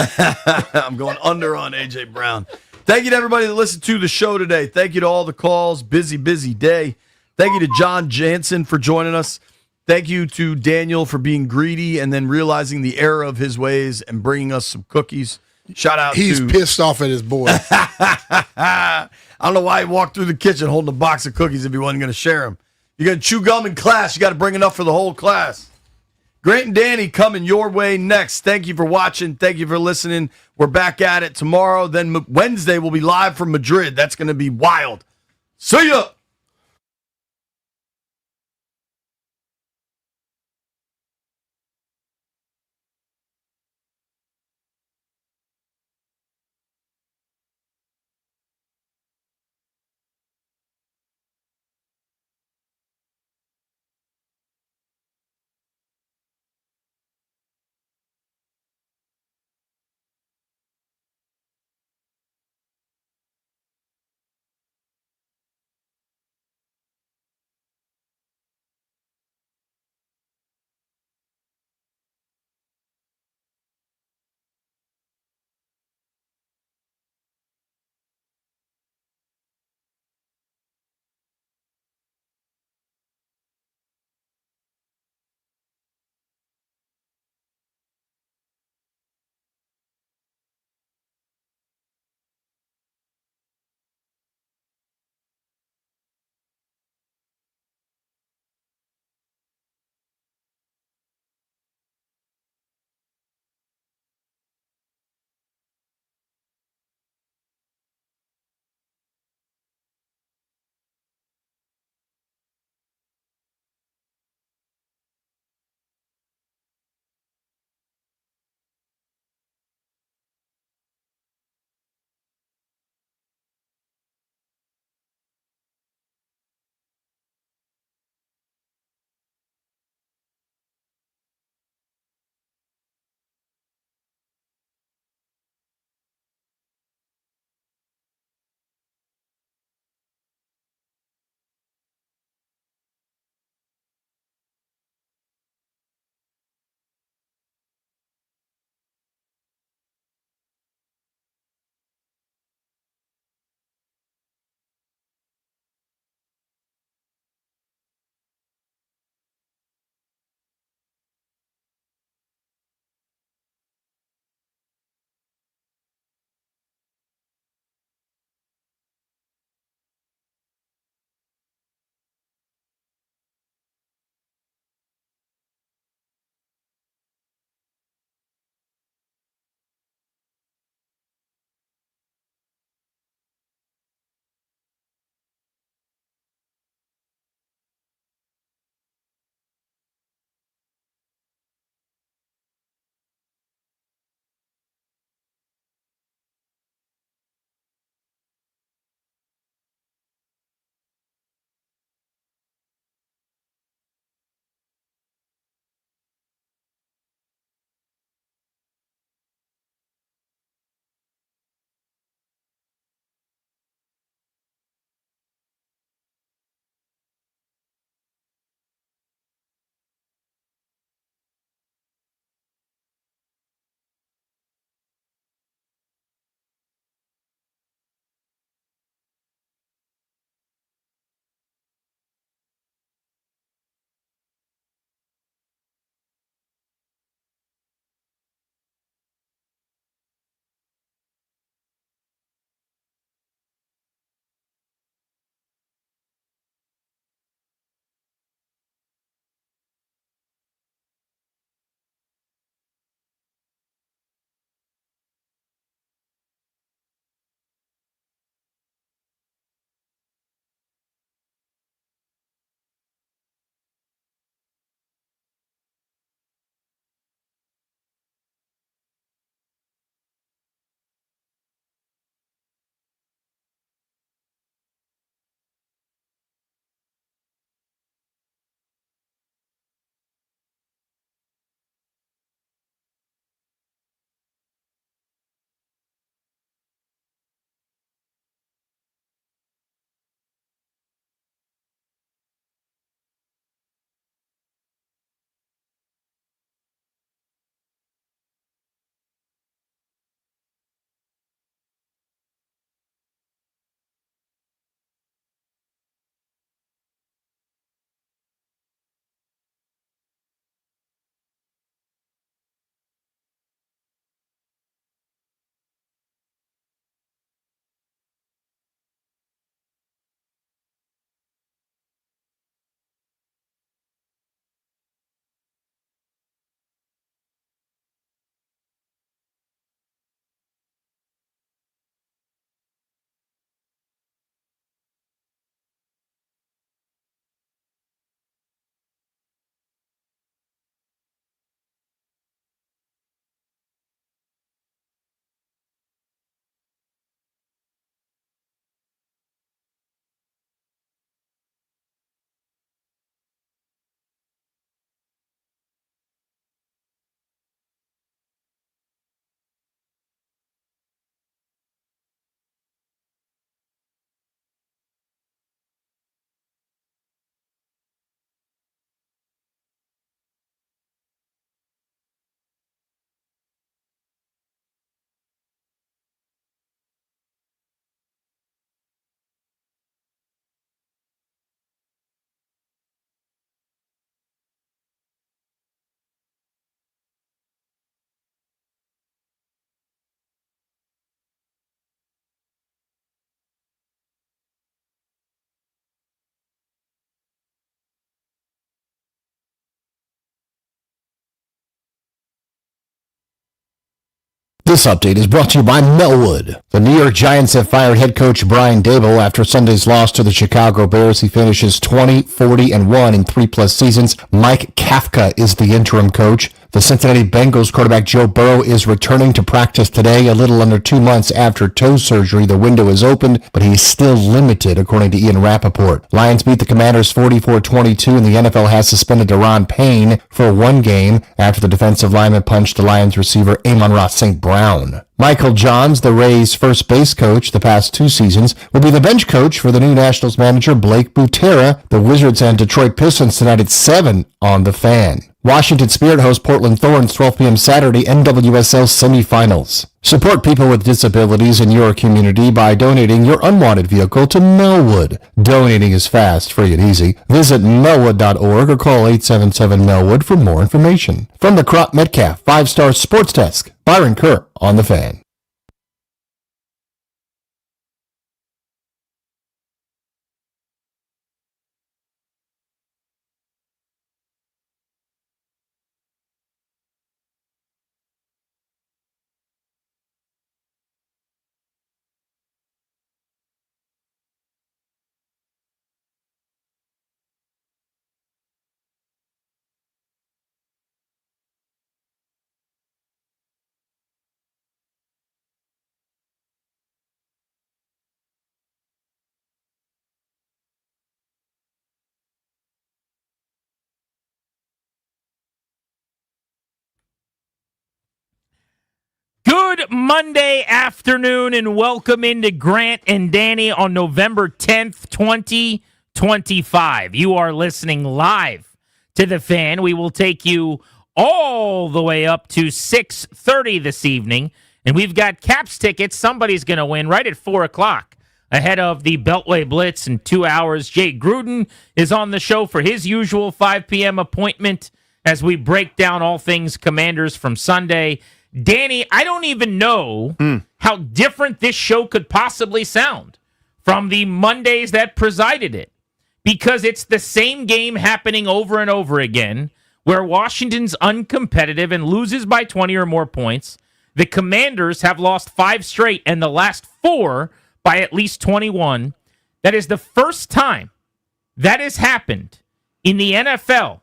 I'm going under on A.J. Brown. Thank you to everybody that listened to the show today. Thank you to all the calls. Busy day. Thank you to John Jansen for joining us. Thank you to Daniel for being greedy and then realizing the error of his ways and bringing us some cookies. Shout out He's to... pissed off at his boy. I don't know why he walked through the kitchen holding a box of cookies if he wasn't going to share them. You're going to chew gum in class. You got to bring enough for the whole class. Grant and Danny coming your way next. Thank you for watching. Thank you for listening. We're back at it tomorrow. Then Wednesday, we'll be live from Madrid. That's going to be wild. See ya! This update is brought to you by Melwood. The New York Giants have fired head coach Brian Daboll after Sunday's loss to the Chicago Bears. He finishes 20, 40, and 1 in 3+ seasons. Mike Kafka is the interim coach. The Cincinnati Bengals quarterback Joe Burrow is returning to practice today, a little under 2 months after toe surgery. The window is opened, but he's still limited, according to Ian Rappaport. Lions beat the Commanders 44-22, and the NFL has suspended Deron Payne for 1 game after the defensive lineman punched the Lions receiver Amon-Ra St. Brown. Michael Johns, the Rays' first base coach the past 2 seasons, will be the bench coach for the new Nationals manager Blake Butera. The Wizards and Detroit Pistons tonight at 7 on The Fan. Washington Spirit hosts Portland Thorns 12 p.m. Saturday, NWSL semifinals. Support people with disabilities in your community by donating your unwanted vehicle to Melwood. Donating is fast, free, and easy. Visit melwood.org or call 877-MELWOOD for more information. From the Crop Metcalf 5-Star Sports Desk, Byron Kerr on The Fan. Good Monday afternoon and welcome into Grant and Danny on November 10th, 2025. You are listening live to The Fan. We will take you all the way up to 6:30 this evening, and we've got Caps tickets. Somebody's going to win right at 4 o'clock ahead of the Beltway Blitz in 2 hours. Jay Gruden is on the show for his usual 5 p.m. appointment as we break down all things Commanders from Sunday. Danny, I don't even know how different this show could possibly sound from the Mondays that presided it, because it's the same game happening over and over again where Washington's uncompetitive and loses by 20 or more points. The Commanders have lost 5 straight and the last 4 by at least 21. That is the first time that has happened in the NFL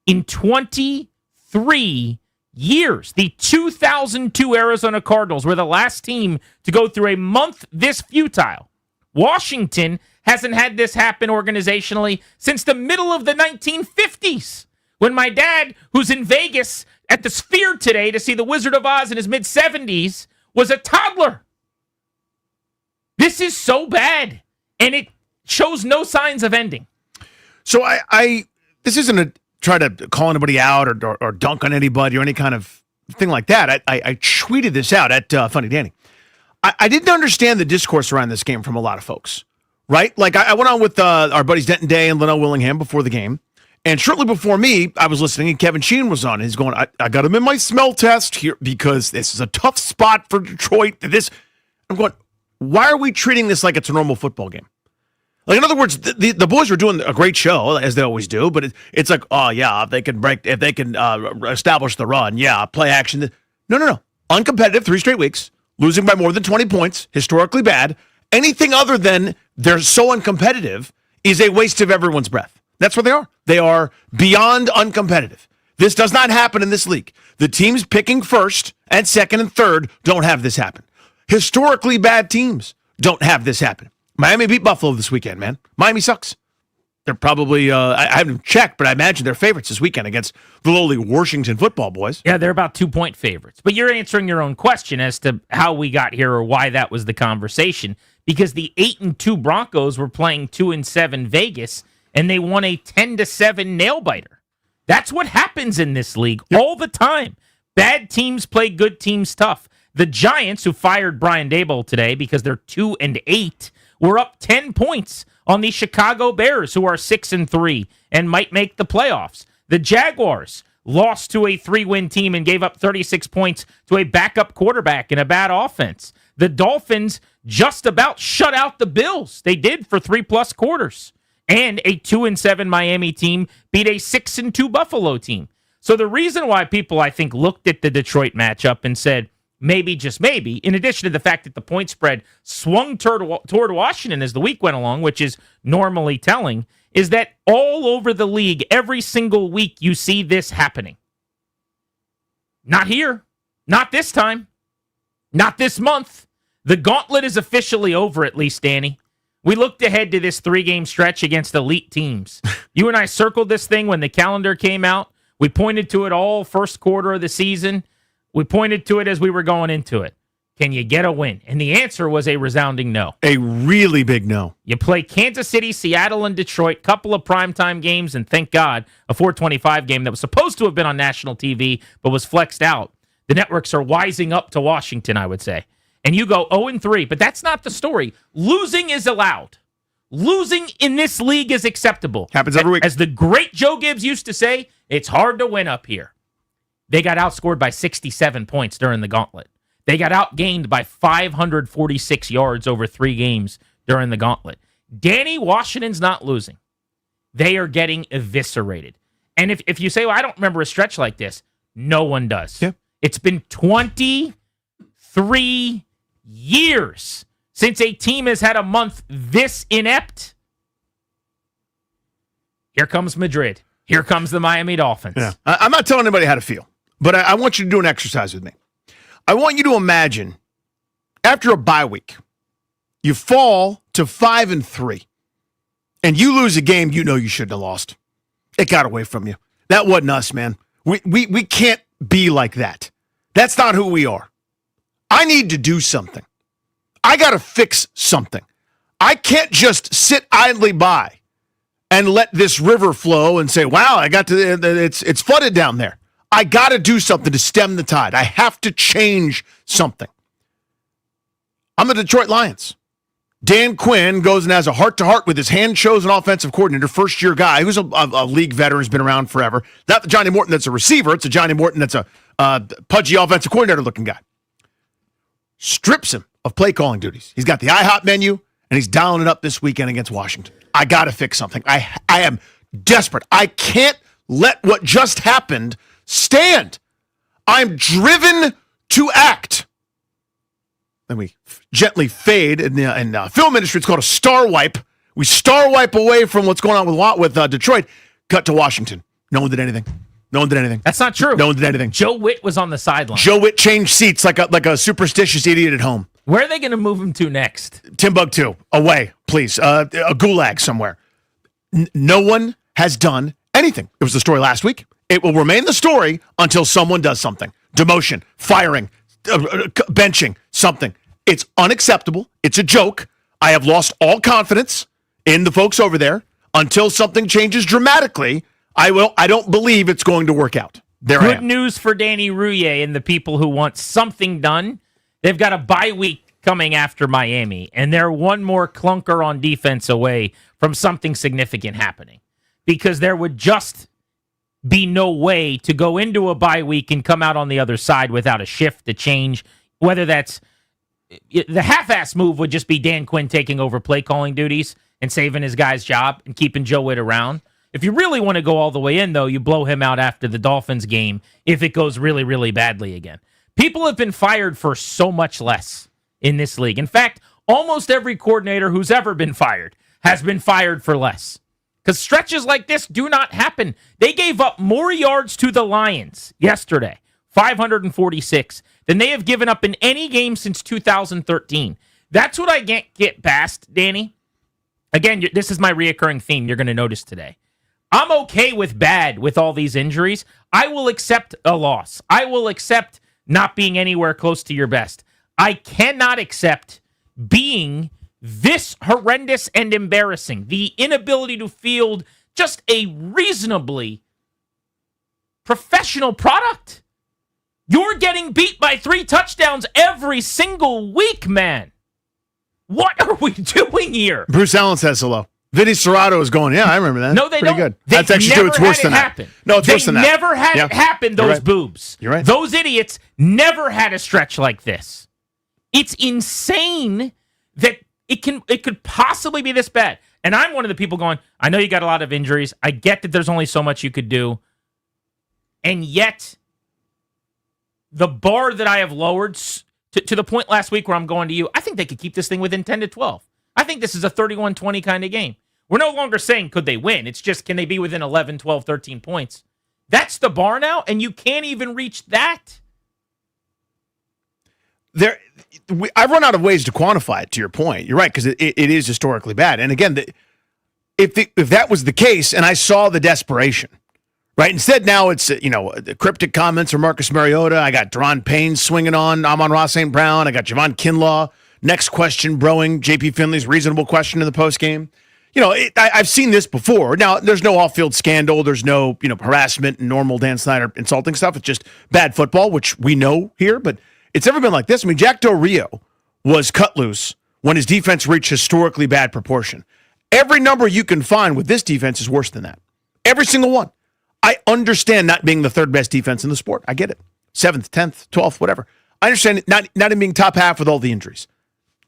in 23 years. The 2002 Arizona Cardinals were the last team to go through a month this futile. Washington hasn't had this happen organizationally since the middle of the 1950s, when my dad, who's in Vegas at the Sphere today to see the Wizard of Oz in his mid-70s, was a toddler. This is so bad, and it shows no signs of ending. So this isn't a try to call anybody out or dunk on anybody or any kind of thing like that. I tweeted this out at Funny Danny. I didn't understand the discourse around this game from a lot of folks, right? Like I went on with our buddies Denton Day and Linnell Willingham before the game. And shortly before me, I was listening and Kevin Sheehan was on. And he's going, I got him in my smell test here because this is a tough spot for Detroit. I'm going, why are we treating this like it's a normal football game? Like, in other words, the boys were doing a great show, as they always do, but it's like, oh, yeah, if they can establish the run, yeah, play action. No. Uncompetitive, 3 straight weeks, losing by more than 20 points, historically bad. Anything other than they're so uncompetitive is a waste of everyone's breath. That's what they are. They are beyond uncompetitive. This does not happen in this league. The teams picking first and second and third don't have this happen. Historically bad teams don't have this happen. Miami beat Buffalo this weekend, man. Miami sucks. They're probably, I haven't checked, but I imagine they're favorites this weekend against the lowly Washington football boys. Yeah, they're about 2-point favorites. But you're answering your own question as to how we got here or why that was the conversation. Because the 8-2 Broncos were playing 2-7 Vegas, and they won a 10-7 nail-biter. That's what happens in this league all the time. Bad teams play good teams tough. The Giants, who fired Brian Daboll today because they're 2-8, were up 10 points on the Chicago Bears, who are 6-3 and might make the playoffs. The Jaguars lost to a 3-win team and gave up 36 points to a backup quarterback and a bad offense. The Dolphins just about shut out the Bills. They did for 3+ quarters. And a 2-7 Miami team beat a 6-2 Buffalo team. So the reason why people, I think, looked at the Detroit matchup and said, maybe, just maybe, in addition to the fact that the point spread swung toward Washington as the week went along, which is normally telling, is that all over the league, every single week, you see this happening. Not here. Not this time. Not this month. The gauntlet is officially over, at least, Danny. We looked ahead to this 3-game stretch against elite teams. You and I circled this thing when the calendar came out. We pointed to it all first quarter of the season. We pointed to it as we were going into it. Can you get a win? And the answer was a resounding no. A really big no. You play Kansas City, Seattle, and Detroit, couple of primetime games, and thank God, a 425 game that was supposed to have been on national TV but was flexed out. The networks are wising up to Washington, I would say. And you go 0-3, but that's not the story. Losing is allowed. Losing in this league is acceptable. Happens every week. As the great Joe Gibbs used to say, it's hard to win up here. They got outscored by 67 points during the gauntlet. They got outgained by 546 yards over 3 games during the gauntlet. Danny, Washington's not losing. They are getting eviscerated. And if you say, well, I don't remember a stretch like this, no one does. Yeah. It's been 23 years since a team has had a month this inept. Here comes Madrid. Here comes the Miami Dolphins. Yeah. I'm not telling anybody how to feel, but I want you to do an exercise with me. I want you to imagine after a bye week, you fall to 5-3, and you lose a game you know you shouldn't have lost. It got away from you. That wasn't us, man. We can't be like that. That's not who we are. I need to do something. I got to fix something. I can't just sit idly by and let this river flow and say, wow, I got to, it's flooded down there. I got to do something to stem the tide. I have to change something. I'm the Detroit Lions. Dan Quinn goes and has a heart-to-heart with his hand-chosen offensive coordinator, first-year guy who's a league veteran, has been around forever. Not the Johnny Morton that's a receiver. It's a Johnny Morton that's a pudgy offensive coordinator-looking guy. Strips him of play-calling duties. He's got the IHOP menu, and he's dialing it up this weekend against Washington. I got to fix something. I am desperate. I can't let what just happened stand. I'm driven to act. Then we gently fade. In film industry, it's called a star wipe. We star wipe away from what's going on with Detroit. Cut to Washington. No one did anything. No one did anything. That's not true. No one did anything. Joe Witt was on the sideline. Joe Witt changed seats like a superstitious idiot at home. Where are they going to move him to next? Timbuktu. Away, please. A gulag somewhere. No one has done anything. It was the story last week. It will remain the story until someone does something. Demotion, firing, benching, something. It's unacceptable. It's a joke. I have lost all confidence in the folks over there. Until something changes dramatically, I don't believe it's going to work out. Good news for Danny Rouillet and the people who want something done. They've got a bye week coming after Miami, and they're one more clunker on defense away from something significant happening. Because there would just be no way to go into a bye week and come out on the other side without a shift, a change, whether that's the half-ass move would just be Dan Quinn taking over play calling duties and saving his guy's job and keeping Joe Witt around. If you really want to go all the way in, though, you blow him out after the Dolphins game if it goes really, really badly again. People have been fired for so much less in this league. In fact, almost every coordinator who's ever been fired has been fired for less. Because stretches like this do not happen. They gave up more yards to the Lions yesterday, 546, than they have given up in any game since 2013. That's what I can't get past, Danny. Again, this is my reoccurring theme you're going to notice today. I'm okay with bad with all these injuries. I will accept a loss. I will accept not being anywhere close to your best. I cannot accept being this horrendous and embarrassing. The inability to field just a reasonably professional product. You're getting beat by 3 touchdowns every single week, man. What are we doing here? Bruce Allen says hello. Vinny Serrato is going, yeah, I remember that. No, they Pretty don't. Good. That's actually true. It's worse than that. No, it's worse than that. They never had it happen, those boobs. You're right. Those idiots never had a stretch like this. It's insane that it could possibly be this bad. And I'm one of the people going, I know you got a lot of injuries. I get that there's only so much you could do. And yet, the bar that I have lowered to the point last week where I'm going to you, I think they could keep this thing within 10 to 12. I think this is a 31-20 kind of game. We're no longer saying could they win. It's just can they be within 11, 12, 13 points. That's the bar now, and you can't even reach that. I've run out of ways to quantify it, to your point. You're right, because it is historically bad. And again, if that was the case and I saw the desperation, right? Instead, now it's, the cryptic comments from Marcus Mariota. I got Deron Payne swinging on Amon-Ra St. Brown. I got Javon Kinlaw. Next question brewing. JP Finley's reasonable question in the postgame. I've seen this before. Now, there's no off-field scandal. There's no, harassment and normal Dan Snyder insulting stuff. It's just bad football, which we know here, but it's never been like this. I mean, Jack Del Rio was cut loose when his defense reached historically bad proportion. Every number you can find with this defense is worse than that. Every single one. I understand not being the third best defense in the sport. I get it. 7th, 10th, 12th, whatever. I understand not in being top half with all the injuries.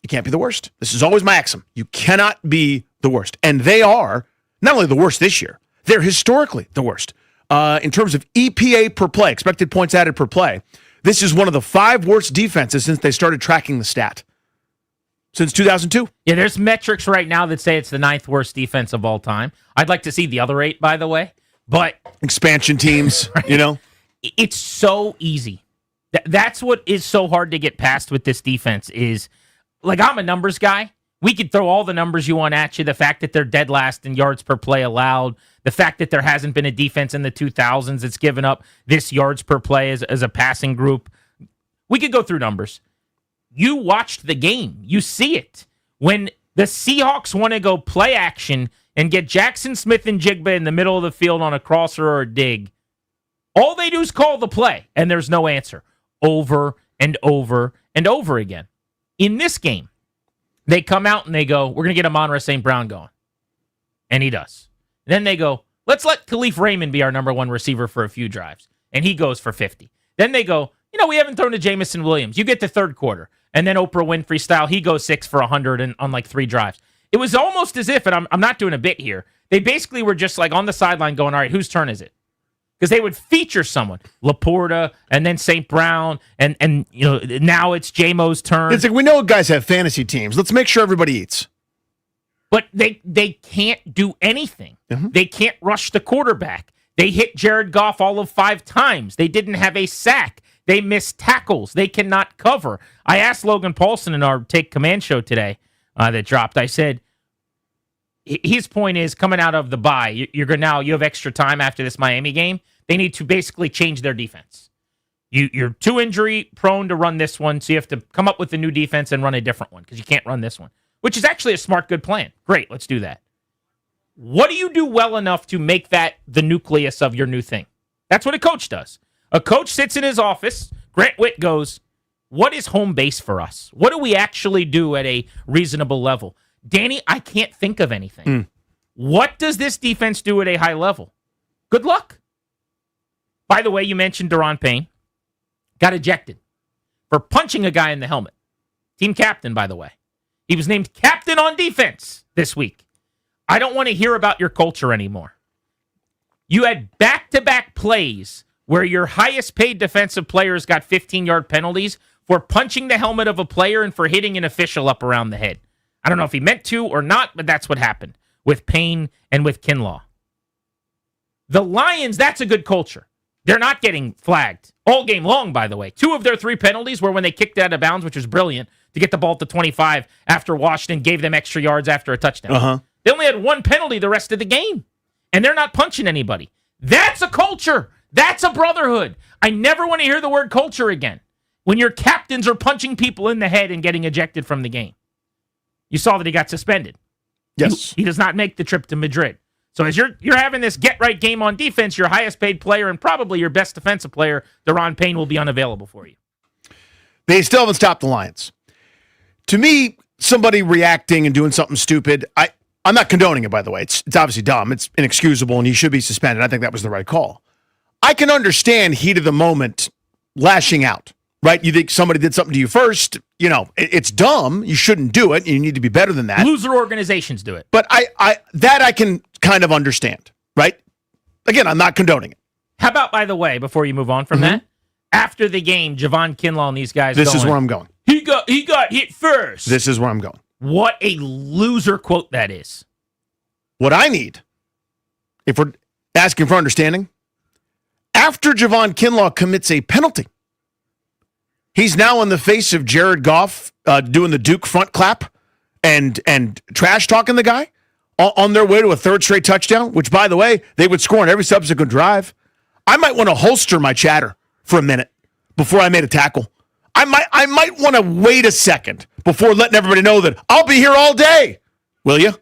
You can't be the worst. This is always my axiom. You cannot be the worst. And they are not only the worst this year, they're historically the worst. In terms of EPA per play, expected points added per play, this is one of the 5 worst defenses since they started tracking the stat. Since 2002. Yeah, there's metrics right now that say it's the 9th worst defense of all time. I'd like to see the other 8, by the way. But expansion teams, right? It's so easy. That's what is so hard to get past with this defense is, like, I'm a numbers guy. We could throw all the numbers you want at you. The fact that they're dead last in yards per play allowed. The fact that there hasn't been a defense in the 2000s that's given up this yards per play as a passing group. We could go through numbers. You watched the game. You see it. When the Seahawks want to go play action and get Jackson Smith and Jigba in the middle of the field on a crosser or a dig, all they do is call the play, and there's no answer. Over and over and over again. In this game, they come out and they go, we're going to get Amon-Ra St. Brown going. And he does. Then they go, let's let Khalif Raymond be our number 1 receiver for a few drives. And he goes for 50. Then they go, we haven't thrown to Jamison Williams. You get the third quarter. And then Oprah Winfrey style, he goes 6 for 100 on like 3 drives. It was almost as if, and I'm not doing a bit here, they basically were just like on the sideline going, all right, whose turn is it? Because they would feature someone, Laporta, and then St. Brown, and now it's J-Mo's turn. It's like, we know guys have fantasy teams. Let's make sure everybody eats. But they can't do anything. Mm-hmm. They can't rush the quarterback. They hit Jared Goff all of 5 times. They didn't have a sack. They missed tackles. They cannot cover. I asked Logan Paulson in our Take Command show today that dropped. I said, his point is coming out of the bye, you have extra time after this Miami game. They need to basically change their defense. You're too injury prone to run this one, so you have to come up with a new defense and run a different one because you can't run this one, which is actually a smart, good plan. Great, let's do that. What do you do well enough to make that the nucleus of your new thing? That's what a coach does. A coach sits in his office. Grant Witt goes, what is home base for us? What do we actually do at a reasonable level? Danny, I can't think of anything. What does this defense do at a high level? Good luck. By the way, you mentioned Deron Payne. Got ejected for punching a guy in the helmet. Team captain, by the way. He was named captain on defense this week. I don't want to hear about your culture anymore. You had back-to-back plays where your highest paid defensive players got 15-yard penalties for punching the helmet of a player and for hitting an official up around the head. I don't know if he meant to or not, but that's what happened with Payne and with Kinlaw. The Lions, that's a good culture. They're not getting flagged all game long, by the way. 2 of their 3 penalties were when they kicked out of bounds, which was brilliant, to get the ball to 25 after Washington gave them extra yards after a touchdown. Uh-huh. They only had 1 penalty the rest of the game, and they're not punching anybody. That's a culture. That's a brotherhood. I never want to hear the word culture again when your captains are punching people in the head and getting ejected from the game. You saw that he got suspended. Yes. He does not make the trip to Madrid. So as you're having this get-right game on defense, your highest-paid player and probably your best defensive player, Deron Payne, will be unavailable for you. They still haven't stopped the Lions. To me, somebody reacting and doing something stupid, I'm not condoning it, by the way. It's obviously dumb. It's inexcusable, and he should be suspended. I think that was the right call. I can understand heat of the moment lashing out, right? You think somebody did something to you first. It's dumb. You shouldn't do it. You need to be better than that. Loser organizations do it. But I can kind of understand, right? Again, I'm not condoning it. How about, by the way, before you move on from that, After the game, Javon Kinlaw and these guys This is where I'm going. He got hit first. This is where I'm going. What a loser quote that is. What I need, if we're asking for understanding, after Javon Kinlaw commits a penalty, he's now in the face of Jared Goff doing the Duke front clap and trash talking the guy on their way to a third straight touchdown, which, by the way, they would score on every subsequent drive. I might want to holster my chatter for a minute before I made a tackle. I might want to wait a second before letting everybody know that I'll be here all day. Will you?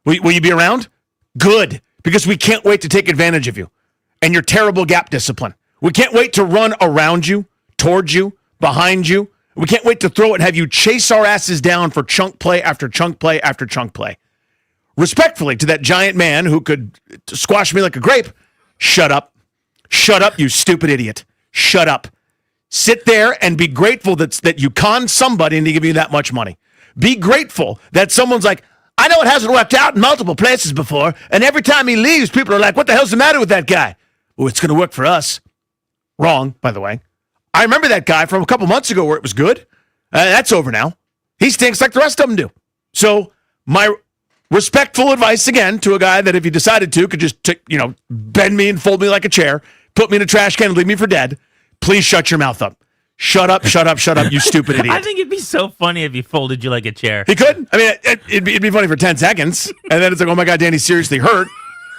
Will you be around? Good, because we can't wait to take advantage of you and your terrible gap discipline. We can't wait to run around you, towards you, behind you. We can't wait to throw it and have you chase our asses down for chunk play after chunk play after chunk play. Respectfully to that giant man who could squash me like a grape, shut up. Shut up, you stupid idiot. Shut up. Sit there and be grateful that you conned somebody into giving you that much money. Be grateful that someone's like, I know it hasn't worked out in multiple places before, and every time he leaves, people are like, what the hell's the matter with that guy? Oh, it's going to work for us. Wrong, by the way. I remember that guy from a couple months ago where it was good. That's over now. He stinks like the rest of them do. So my respectful advice, again, to a guy that if he decided to, could just bend me and fold me like a chair, put me in a trash can and leave me for dead. Please shut your mouth up. Shut up, shut up, shut up, you stupid idiot. I think it'd be so funny if he folded you like a chair. He could. I mean, it'd be funny for 10 seconds. And then it's like, oh my God, Danny's seriously hurt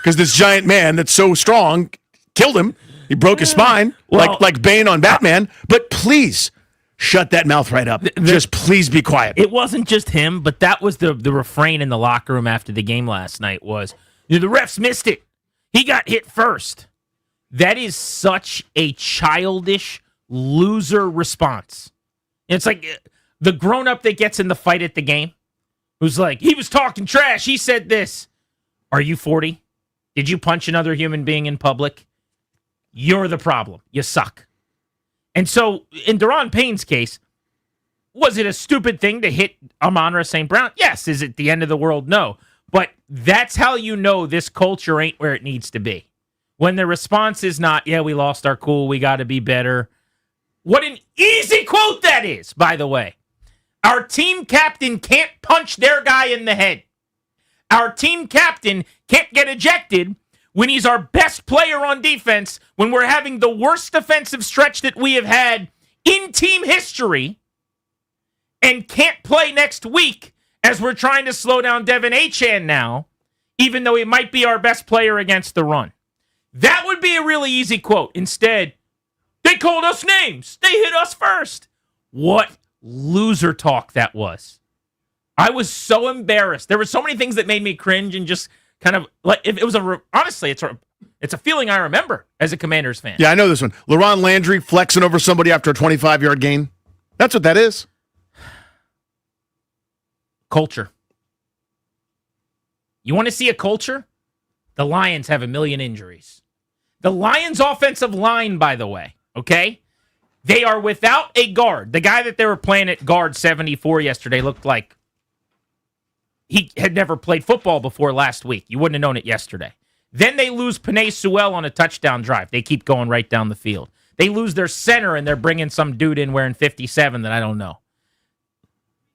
because this giant man that's so strong killed him. He broke his spine like Bane on Batman. But please shut that mouth right up. Just please be quiet. It wasn't just him, but that was the refrain in the locker room after the game last night was, the refs missed it. He got hit first. That is such a childish loser response. It's like the grown-up that gets in the fight at the game who's like, he was talking trash. He said this. Are you 40? Did you punch another human being in public? You're the problem. You suck. And so in Daron Payne's case, was it a stupid thing to hit Amon-Ra St. Brown? Yes. Is it the end of the world? No. But that's how you know this culture ain't where it needs to be. When the response is not, yeah, we lost our cool, we got to be better. What an easy quote that is, by the way. Our team captain can't punch their guy in the head. Our team captain can't get ejected when he's our best player on defense, when we're having the worst defensive stretch that we have had in team history, and can't play next week as we're trying to slow down Devin Achane now, even though he might be our best player against the run. That would be a really easy quote. Instead, they called us names. They hit us first. What loser talk that was. I was so embarrassed. There were so many things that made me cringe and just kind of like it was honestly, it's a feeling I remember as a Commanders fan. Yeah, I know this one. LaRon Landry flexing over somebody after a 25-yard gain. That's what that is. Culture. You want to see a culture? The Lions have 1 million injuries. The Lions' offensive line, by the way, okay? They are without a guard. The guy that they were playing at guard 74 yesterday looked like he had never played football before last week. You wouldn't have known it yesterday. Then they lose Penei Sewell on a touchdown drive. They keep going right down the field. They lose their center, and they're bringing some dude in wearing 57 that I don't know.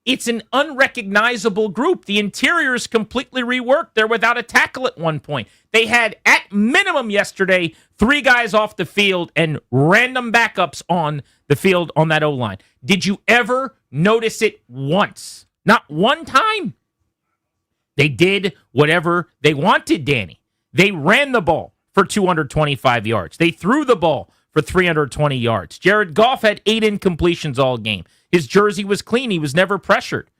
It's an unrecognizable group. The interior is completely reworked. They're without a tackle at one point. They had, at minimum yesterday, 3 guys off the field and random backups on the field on that O-line. Did you ever notice it once? Not one time. They did whatever they wanted, Danny. They ran the ball for 225 yards. They threw the ball for 320 yards. Jared Goff had 8 incompletions all game. His jersey was clean. He was never pressured.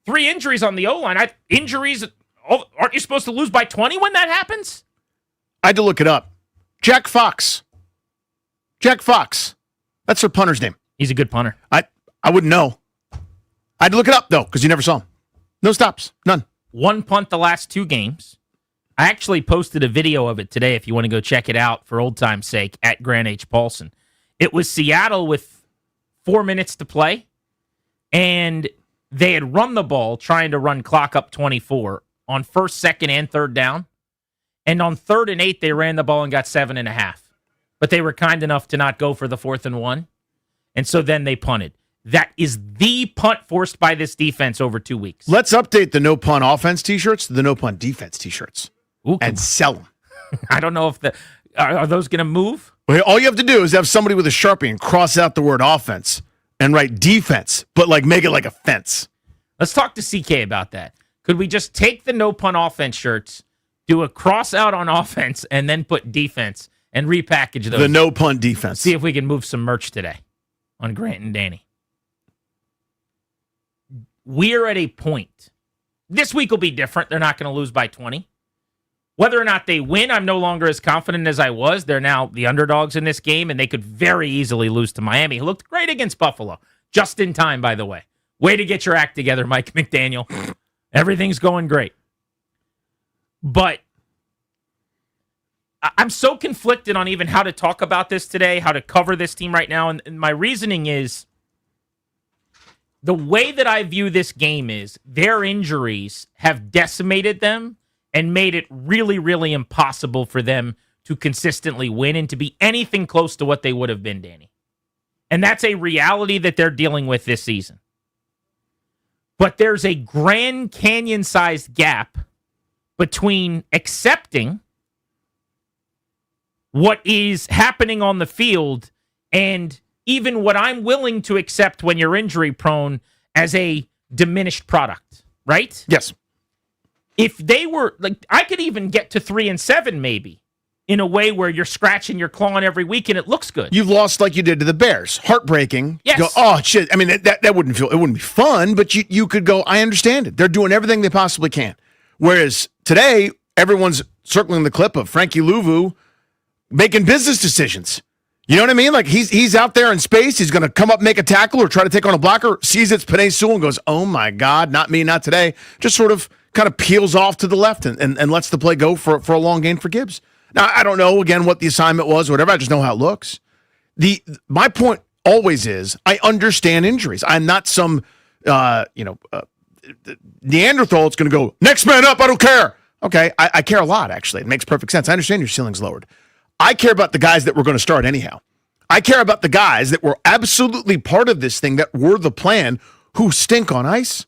3 injuries on the O-line. Injuries, aren't you supposed to lose by 20 when that happens? I had to look it up. Jack Fox. Jack Fox. That's their punter's name. He's a good punter. I wouldn't know. I had to look it up, though, because you never saw him. No stops. None. 1 punt the last 2 games. I actually posted a video of it today if you want to go check it out for old time's sake at Grant H. Paulson. It was Seattle with 4 minutes to play, and they had run the ball trying to run clock up 24 on 1st, 2nd, and 3rd down. And on 3rd and 8, they ran the ball and got 7.5. but they were kind enough to not go for the 4th and 1. And so then they punted. That is the punt forced by this defense over 2 weeks. Let's update the no punt offense T-shirts to the no punt defense T-shirts and sell them. I don't know if are those going to move? Well, all you have to do is have somebody with a Sharpie and cross out the word offense and write defense, but make it like a fence. Let's talk to CK about that. Could we just take the no punt offense shirts, do a cross out on offense, and then put defense and repackage those? The no punt defense. See if we can move some merch today on Grant and Danny. We're at a point. This week will be different. They're not going to lose by 20. Whether or not they win, I'm no longer as confident as I was. They're now the underdogs in this game, and they could very easily lose to Miami, who looked great against Buffalo. Just in time, by the way. Way to get your act together, Mike McDaniel. Everything's going great. But I'm so conflicted on even how to talk about this today, how to cover this team right now, and my reasoning is the way that I view this game is their injuries have decimated them and made it really, really impossible for them to consistently win and to be anything close to what they would have been, Danny. And that's a reality that they're dealing with this season. But there's a Grand Canyon-sized gap between accepting what is happening on the field and even what I'm willing to accept when you're injury prone as a diminished product, right? Yes. If they were I could even get to 3-7 maybe in a way where you're scratching your clawing every week and it looks good. You've lost like you did to the Bears. Heartbreaking. Yes. You go, oh shit. I mean, that wouldn't be fun, but you could go, I understand it. They're doing everything they possibly can. Whereas today, everyone's circling the clip of Frankie Louvu making business decisions. You know what I mean? Like he's out there in space. He's going to come up, make a tackle, or try to take on a blocker. Sees it's Penei Sewell and goes, "Oh my God, not me, not today." Just sort of kind of peels off to the left and lets the play go for a long gain for Gibbs. Now I don't know again what the assignment was or whatever. I just know how it looks. My point always is I understand injuries. I'm not some Neanderthal that's going to go next man up. I don't care. Okay, I care a lot actually. It makes perfect sense. I understand your ceiling's lowered. I care about the guys that were going to start anyhow. I care about the guys that were absolutely part of this thing, that were the plan, who stink on ice.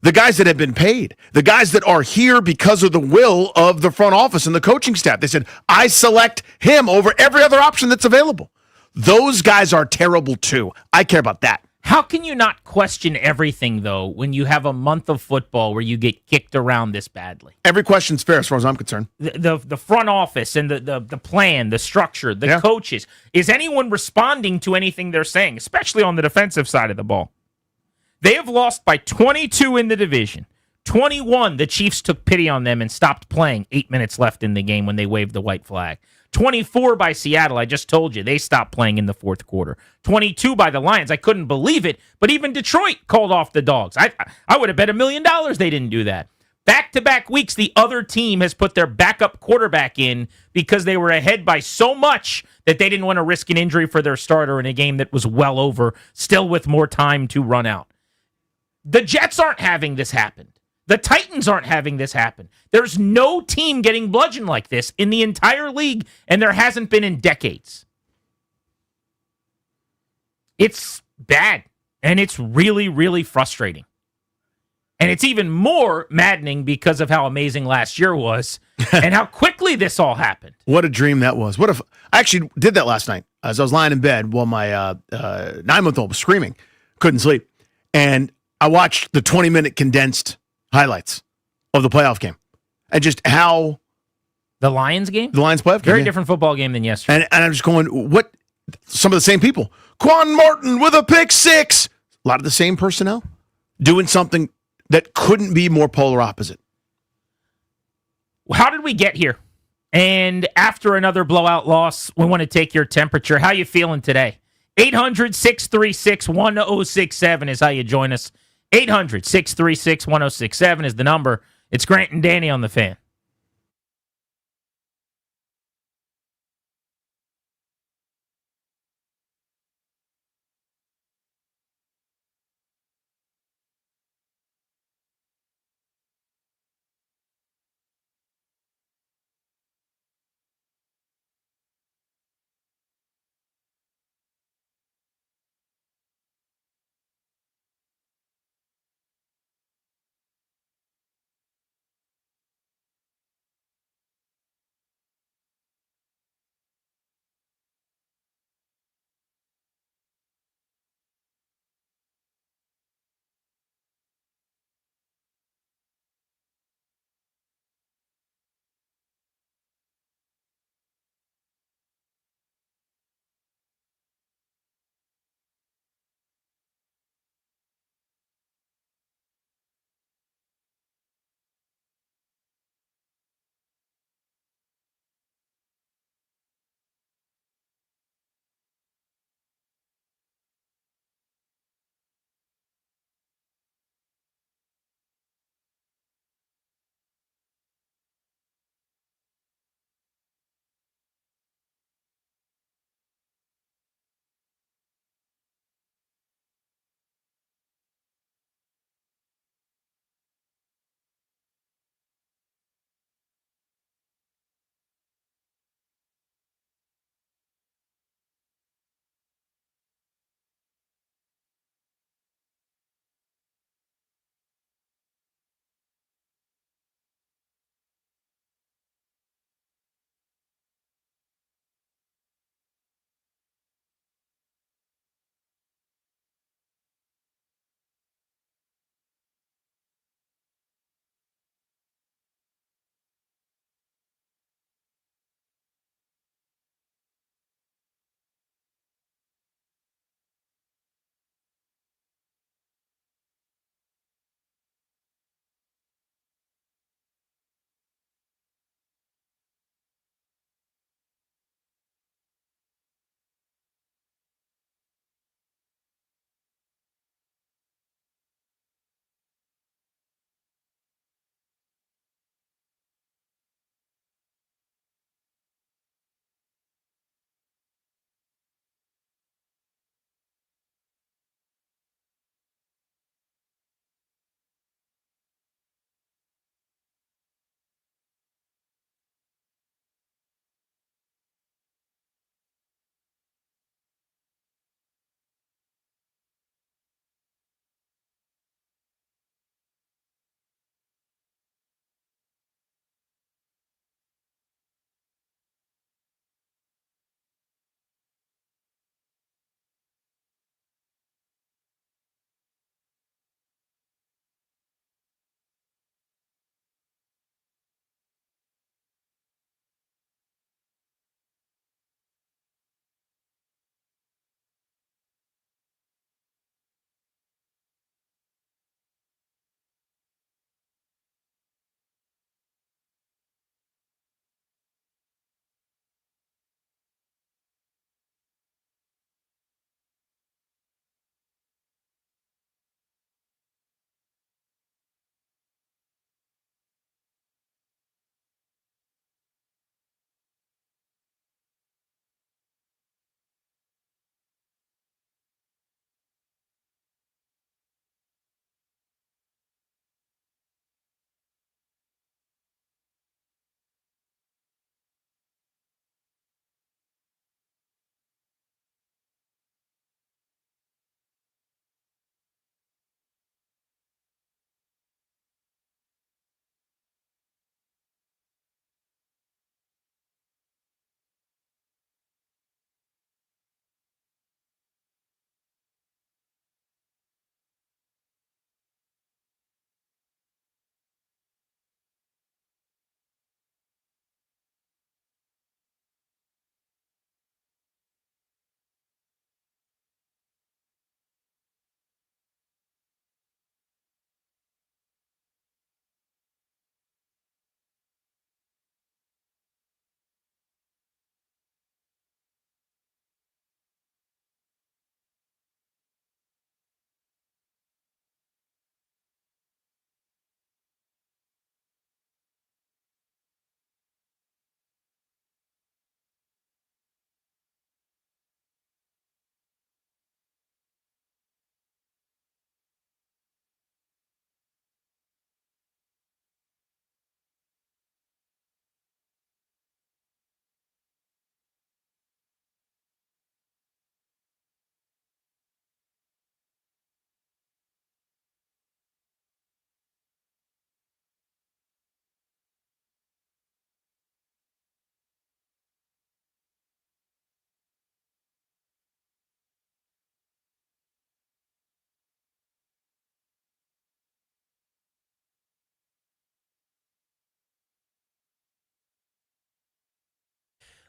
The guys that have been paid. The guys that are here because of the will of the front office and the coaching staff. They said, I select him over every other option that's available. Those guys are terrible too. I care about that. How can you not question everything, though, when you have a month of football where you get kicked around this badly? Every question's fair as far as I'm concerned. The front office and the plan, the structure, the coaches. Is anyone responding to anything they're saying, especially on the defensive side of the ball? They have lost by 22 in the division. 21, the Chiefs took pity on them and stopped playing 8 minutes left in the game when they waved the white flag. 24 by Seattle, I just told you, they stopped playing in the fourth quarter. 22 by the Lions, I couldn't believe it, but even Detroit called off the Dogs. I would have bet $1 million they didn't do that. Back-to-back weeks, the other team has put their backup quarterback in because they were ahead by so much that they didn't want to risk an injury for their starter in a game that was well over, still with more time to run out. The Jets aren't having this happen. The Titans aren't having this happen. There's no team getting bludgeoned like this in the entire league, and there hasn't been in decades. It's bad, and it's really, really frustrating. And it's even more maddening because of how amazing last year was and how quickly this all happened. What a dream that was. I actually did that last night as I was lying in bed while my 9-month-old was screaming, couldn't sleep. And I watched the 20-minute condensed highlights of the playoff game and just how the Lions game, the Lions playoff game, very different football game than yesterday. And I'm just going, what? Some of the same people. Quan Martin with a pick six. A lot of the same personnel doing something that couldn't be more polar opposite. How did we get here? And after another blowout loss, we want to take your temperature. How you feeling today? 800-636-1067 is how you join us. 800-636-1067 is the number. It's Grant and Danny on the Fan.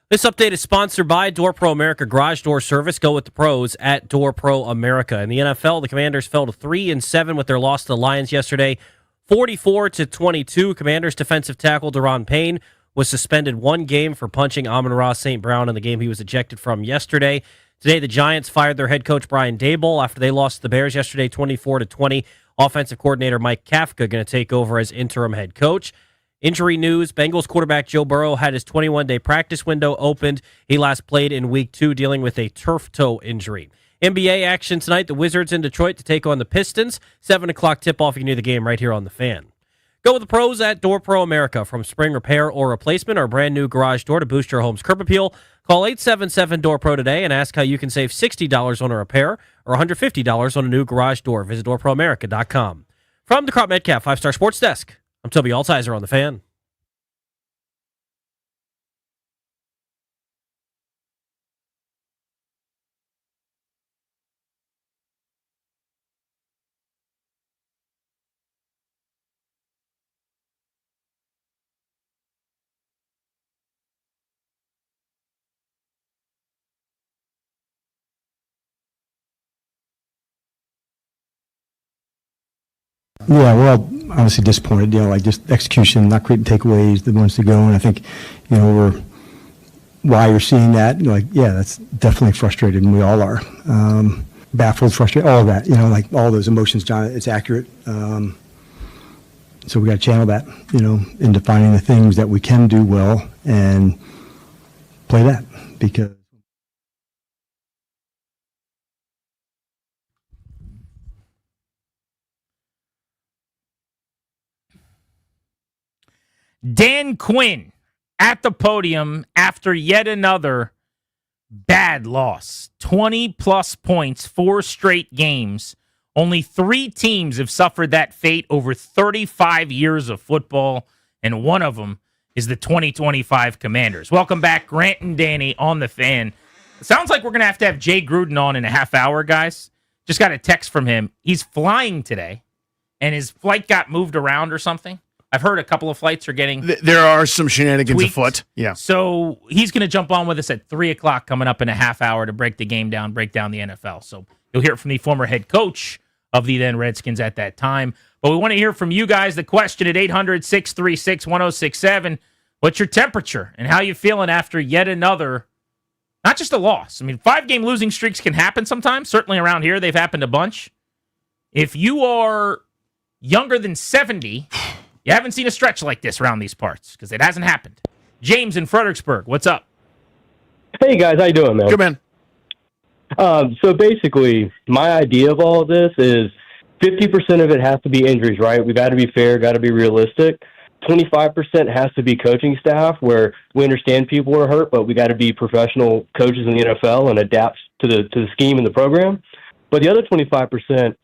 This update is sponsored by Door Pro America Garage Door Service. Go with the pros at Door Pro America. In the NFL, the Commanders fell to 3-7 with their loss to the Lions yesterday, 44-22. Commanders defensive tackle Daron Payne was suspended 1 game for punching Amon-Ra St. Brown in the game he was ejected from yesterday. Today, the Giants fired their head coach Brian Daboll after they lost to the Bears yesterday, 24-20. Offensive coordinator Mike Kafka going to take over as interim head coach. Injury news, Bengals quarterback Joe Burrow had his 21-day practice window opened. He last played in Week 2 dealing with a turf toe injury. NBA action tonight, the Wizards in Detroit to take on the Pistons. 7 o'clock tip-off, you can do the game right here on The Fan. Go with the pros at Door Pro America. From spring repair or replacement or brand new garage door to boost your home's curb appeal, call 877-DOOR-PRO today and ask how you can save $60 on a repair or $150 on a new garage door. Visit DoorProAmerica.com. From the Crop Metcalf 5-Star Sports Desk, I'm Toby Altizer on The Fan. Yeah, well, obviously disappointed, like just execution, not creating takeaways, the ones to go, and I think, why you're seeing that, that's definitely frustrated, and we all are. Baffled, frustrated, all of that, like all those emotions, John, it's accurate. So we got to channel that, into finding the things that we can do well and play that, because Dan Quinn at the podium after yet another bad loss. 20-plus points, 4 straight games. Only 3 teams have suffered that fate over 35 years of football, and one of them is the 2025 Commanders. Welcome back, Grant and Danny on The Fan. It sounds like we're going to have Jay Gruden on in a half hour, guys. Just got a text from him. He's flying today, and his flight got moved around or something. I've heard a couple of flights are getting There are some shenanigans tweaked. afoot. Yeah. So he's going to jump on with us at 3 o'clock coming up in a half hour to break the game down, break down the NFL. So you'll hear from the former head coach of the then Redskins at that time. But we want to hear from you guys. The question at 800-636-1067. What's your temperature and how you feeling after yet another, not just a loss. I mean, 5-game losing streaks can happen sometimes. Certainly around here, they've happened a bunch. If you are younger than 70... You haven't seen a stretch like this around these parts because it hasn't happened. James in Fredericksburg, what's up? Hey, guys. How you doing, man? Good, man. So basically, my idea of all of this is 50% of it has to be injuries, right? We got to be fair, got to be realistic. 25% has to be coaching staff where we understand people are hurt, but we got to be professional coaches in the NFL and adapt to the scheme and the program. But the other 25%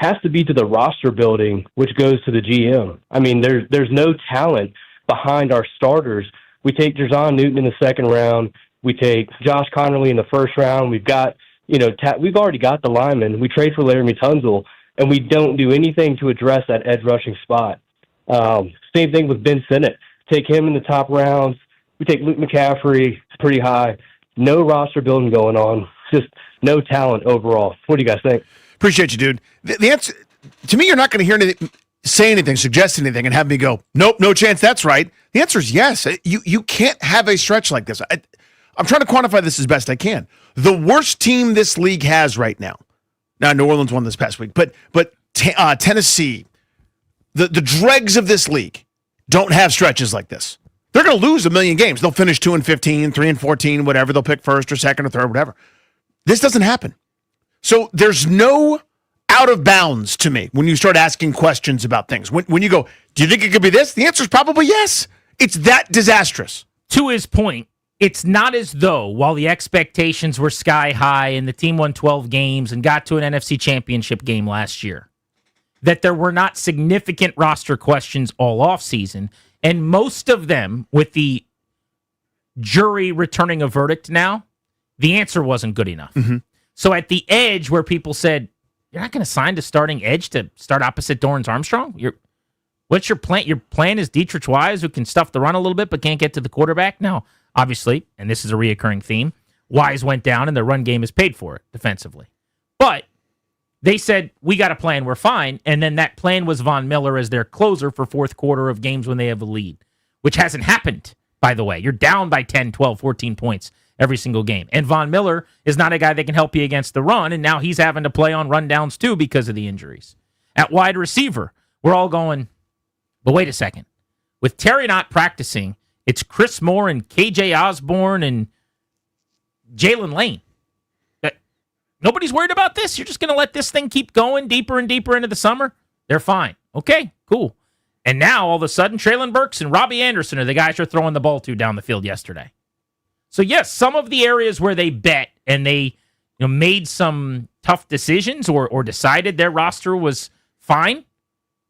has to be to the roster building, which goes to the GM. I mean, there's no talent behind our starters. We take Jer'Zhan Newton in the second round. We take Josh Connerly in the first round. We've got, we've already got the linemen. We trade for Laramie Tunzel, and we don't do anything to address that edge rushing spot. Same thing with Ben Sinnott. Take him in the top rounds. We take Luke McCaffrey, it's pretty high. No roster building going on. Just no talent overall. What do you guys think? Appreciate you, dude. The answer, to me, you're not going to hear anything, say anything, suggest anything, and have me go, nope, no chance that's right. The answer is yes. You can't have a stretch like this. I'm trying to quantify this as best I can. The worst team this league has right now, New Orleans won this past week, but Tennessee, the dregs of this league don't have stretches like this. They're going to lose a million games. They'll finish 2-15, 3-14, whatever. They'll pick first or second or third, whatever. This doesn't happen. So there's no out of bounds to me when you start asking questions about things. When you go, do you think it could be this? The answer is probably yes. It's that disastrous. To his point, it's not as though while the expectations were sky high and the team won 12 games and got to an NFC championship game last year, that there were not significant roster questions all offseason. And most of them, with the jury returning a verdict now, the answer wasn't good enough. Mm-hmm. So at the edge where people said, you're not going to sign to starting edge to start opposite Dorrance Armstrong? What's your plan? Your plan is Dietrich Wise, who can stuff the run a little bit but can't get to the quarterback? No, Obviously, and this is a reoccurring theme, Wise went down and the run game is paid for it defensively. But they said, we got a plan, we're fine. And then that plan was Von Miller as their closer for fourth quarter of games when they have a lead, which hasn't happened, by the way. You're down by 10, 12, 14 points every single game. And Von Miller is not a guy that can help you against the run, and now he's having to play on rundowns too because of the injuries. At wide receiver, we're all going, but wait a second. With Terry not practicing, it's Chris Moore and KJ Osborne and Jalen Lane. Nobody's worried about this? You're just going to let this thing keep going deeper and deeper into the summer? They're fine. Okay, cool. And now, all of a sudden, Treylon Burks and Robbie Anderson are the guys you're throwing the ball to down the field yesterday. So, yes, some of the areas where they bet and they made some tough decisions or decided their roster was fine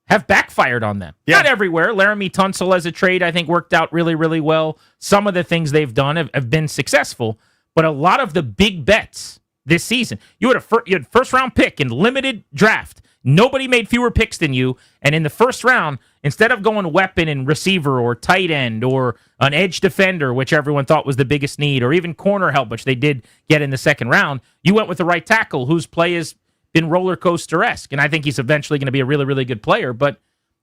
have backfired on them. Yeah. Not everywhere. Laramie Tunsil as a trade, I think, worked out really, really well. Some of the things they've done have been successful, but a lot of the big bets this season, you had first-round pick in limited draft. Nobody made fewer picks than you, and in the first round, instead of going weapon and receiver or tight end or an edge defender, which everyone thought was the biggest need, or even corner help, which they did get in the second round, you went with the right tackle whose play has been roller coaster-esque, and I think he's eventually going to be a really, really good player. But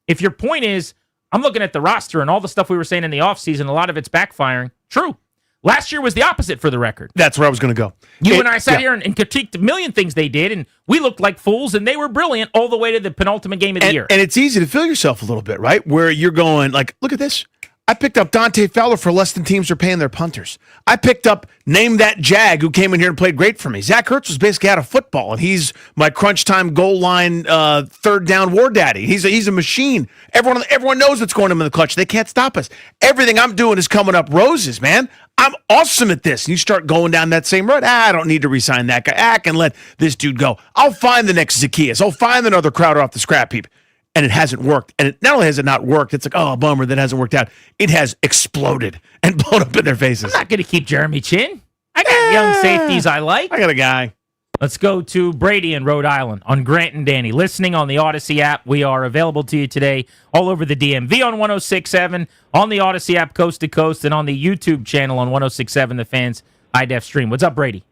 if your point is, I'm looking at the roster and all the stuff we were saying in the offseason, a lot of it's backfiring, true. Last year was the opposite for the record. That's where I was going to go. You and I sat here and critiqued a million things they did, and we looked like fools, and they were brilliant all the way to the penultimate game of the year. And it's easy to feel yourself a little bit, right? Where you're going, like, look at this. I picked up Dante Fowler for less than teams are paying their punters. I picked up Name That Jag, who came in here and played great for me. Zach Ertz was basically out of football, and he's my crunch time goal line third down war daddy. He's a machine. Everyone knows what's going on in the clutch. They can't stop us. Everything I'm doing is coming up roses, man. I'm awesome at this. And you start going down that same road. I don't need to re-sign that guy. I can let this dude go. I'll find the next Zacchaeus. I'll find another Crowder off the scrap heap. And it hasn't worked. And not only has it not worked, it's like, oh, bummer, that hasn't worked out. It has exploded and blown up in their faces. I'm not going to keep Jeremy Chin. I got young safeties I like. I got a guy. Let's go to Brady in Rhode Island on Grant and Danny. Listening on the Odyssey app. We are available to you today all over the DMV on 106.7, on the Odyssey app coast to coast, and on the YouTube channel on 106.7, the Fans high-def stream. What's up, Brady?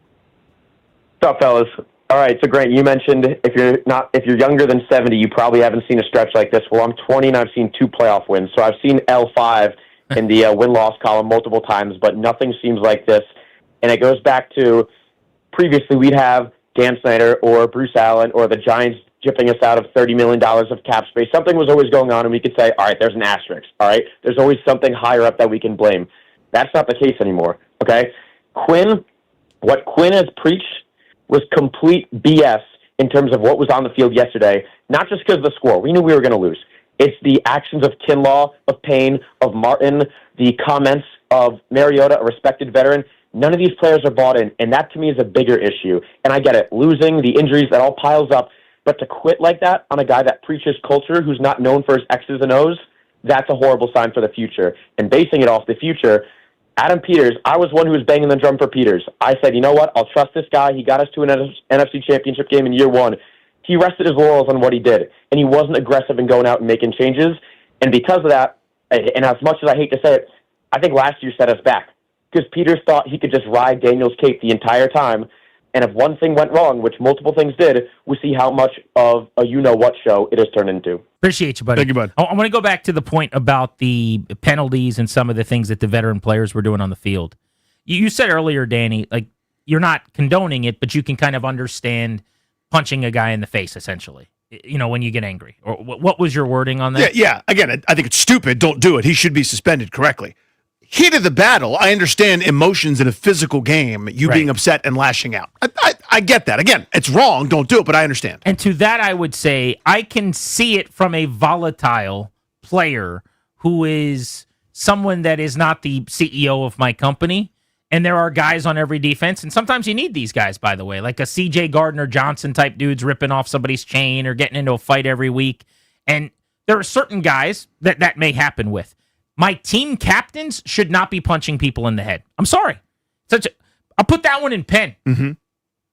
What's up, fellas? All right, so Grant, you mentioned if you're younger than 70, you probably haven't seen a stretch like this. Well, I'm 20 and I've seen 2 playoff wins. So I've seen L5 in the win-loss column multiple times, but nothing seems like this. And it goes back to previously we'd have Dan Snyder or Bruce Allen or the Giants jipping us out of $30 million of cap space. Something was always going on, and we could say, all right, there's an asterisk. All right, there's always something higher up that we can blame. That's not the case anymore, okay? What Quinn has preached was complete BS in terms of what was on the field yesterday, not just because of the score. We knew we were going to lose. It's the actions of Kinlaw, of Payne, of Martin, the comments of Mariota, a respected veteran. None of these players are bought in, and that to me is a bigger issue. And I get it, losing, the injuries, that all piles up. But to quit like that on a guy that preaches culture who's not known for his X's and O's, that's a horrible sign for the future. And basing it off the future, Adam Peters, I was one who was banging the drum for Peters. I said, you know what, I'll trust this guy. He got us to an NFC Championship game in year one. He rested his laurels on what he did, and he wasn't aggressive in going out and making changes. And because of that, and as much as I hate to say it, I think last year set us back because Peters thought he could just ride Daniel's cape the entire time. And if one thing went wrong, which multiple things did, we see how much of a you-know-what show it has turned into. Appreciate you, buddy. Thank you, bud. I want to go back to the point about the penalties and some of the things that the veteran players were doing on the field. You said earlier, Danny, like you're not condoning it, but you can kind of understand punching a guy in the face, essentially, when you get angry. Or what was your wording on that? Yeah. Again, I think it's stupid. Don't do it. He should be suspended correctly. Heat of the battle, I understand emotions in a physical game, you being upset and lashing out. I get that. Again, it's wrong. Don't do it, but I understand. And to that, I would say I can see it from a volatile player who is someone that is not the CEO of my company. And there are guys on every defense. And sometimes you need these guys, by the way, like a CJ Gardner-Johnson type dudes ripping off somebody's chain or getting into a fight every week. And there are certain guys that may happen with. My team captains should not be punching people in the head. I'm sorry. I'll put that one in pen. Mm-hmm.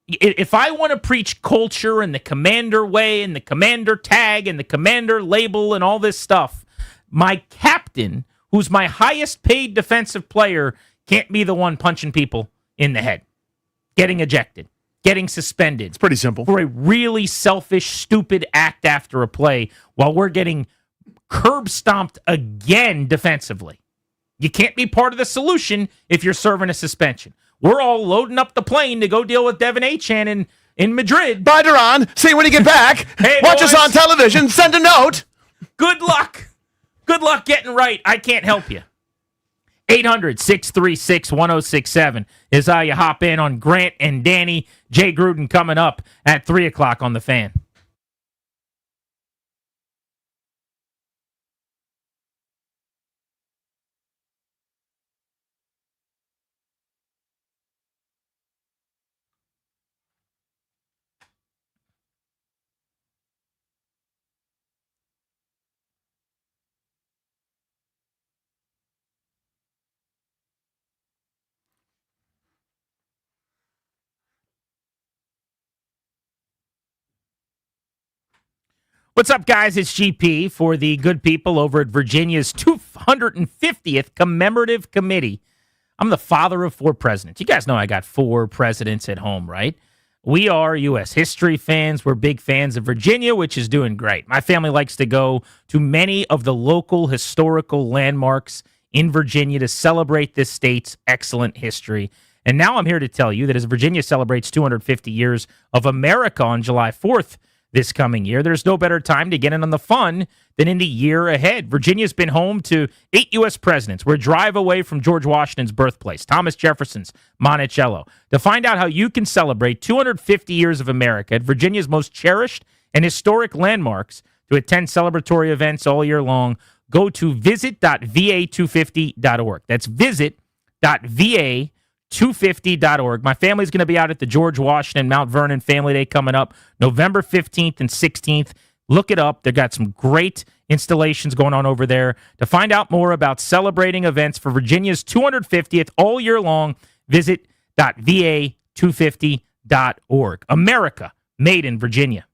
If I want to preach culture and the commander way and the commander tag and the commander label and all this stuff, my captain, who's my highest paid defensive player, can't be the one punching people in the head, getting ejected, getting suspended. It's pretty simple. For a really selfish, stupid act after a play while we're getting curb stomped again defensively. You can't be part of the solution if you're serving a suspension. We're all loading up the plane to go deal with Devin Achane in Madrid. Bye, Duran. See you when you get back. Hey, watch us boys. on television. Send a note. Good luck. Good luck getting right. I can't help you. 800-636-1067 is how you hop in on Grant and Danny. Jay Gruden coming up at 3 o'clock on The Fan. What's up, guys? It's GP for the good people over at Virginia's 250th Commemorative Committee. I'm the father of 4 presidents. You guys know I got 4 presidents at home, right? We are U.S. history fans. We're big fans of Virginia, which is doing great. My family likes to go to many of the local historical landmarks in Virginia to celebrate this state's excellent history. And now I'm here to tell you that as Virginia celebrates 250 years of America on July 4th, this coming year, there's no better time to get in on the fun than in the year ahead. Virginia's been home to 8 U.S. presidents. We're a drive away from George Washington's birthplace, Thomas Jefferson's Monticello. To find out how you can celebrate 250 years of America at Virginia's most cherished and historic landmarks, to attend celebratory events all year long, go to visit.va250.org. That's visit.va250.org. My family's going to be out at the George Washington Mount Vernon Family Day coming up November 15th and 16th. Look it up. They've got some great installations going on over there. To find out more about celebrating events for Virginia's 250th all year long, visit va250.org. America, made in Virginia.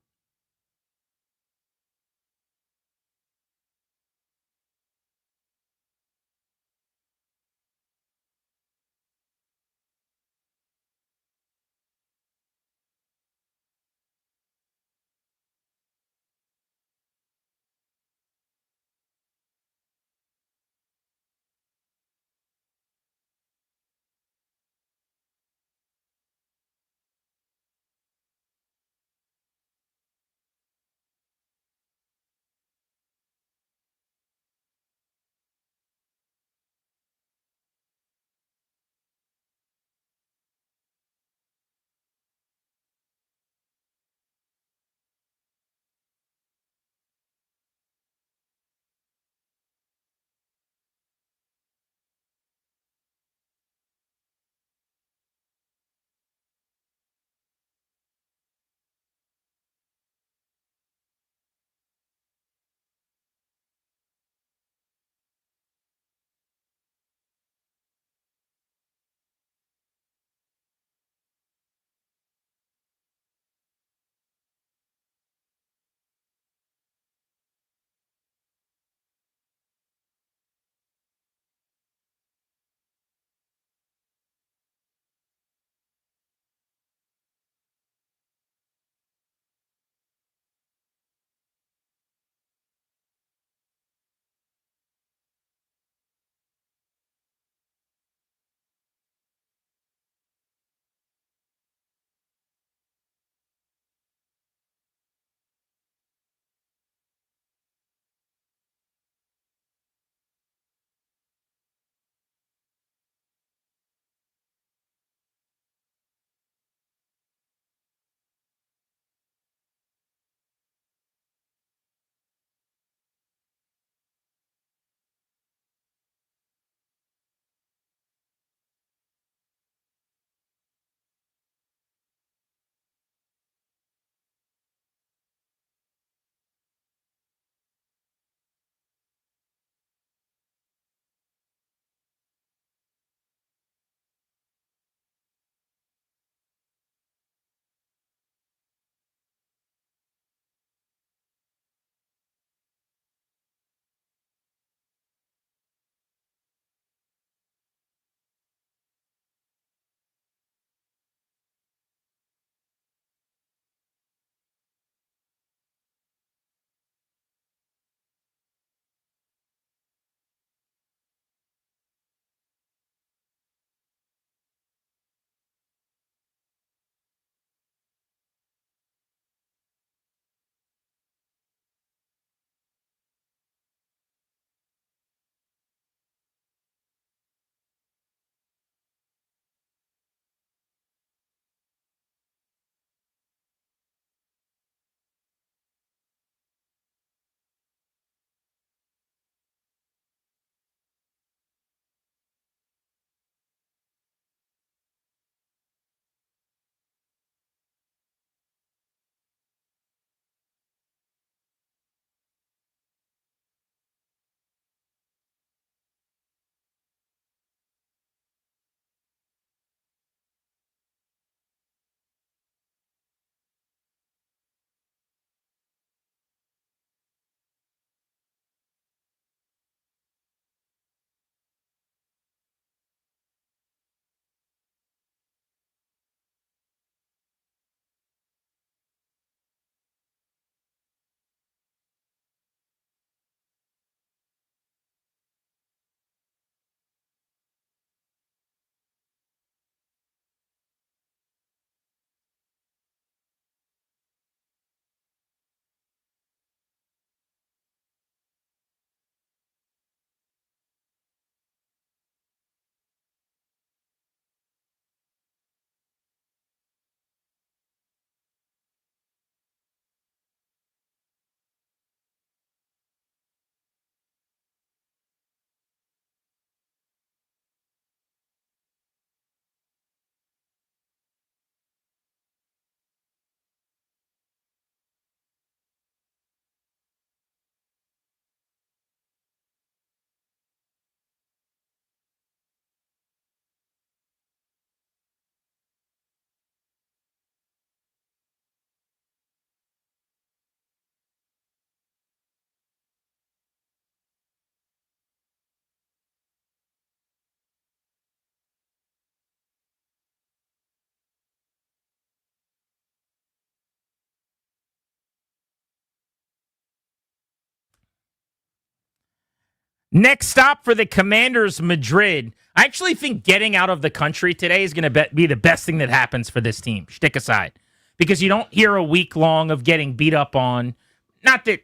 Next stop for the Commanders, Madrid. I actually think getting out of the country today is going to be the best thing that happens for this team, shtick aside, because you don't hear a week long of getting beat up on. Not that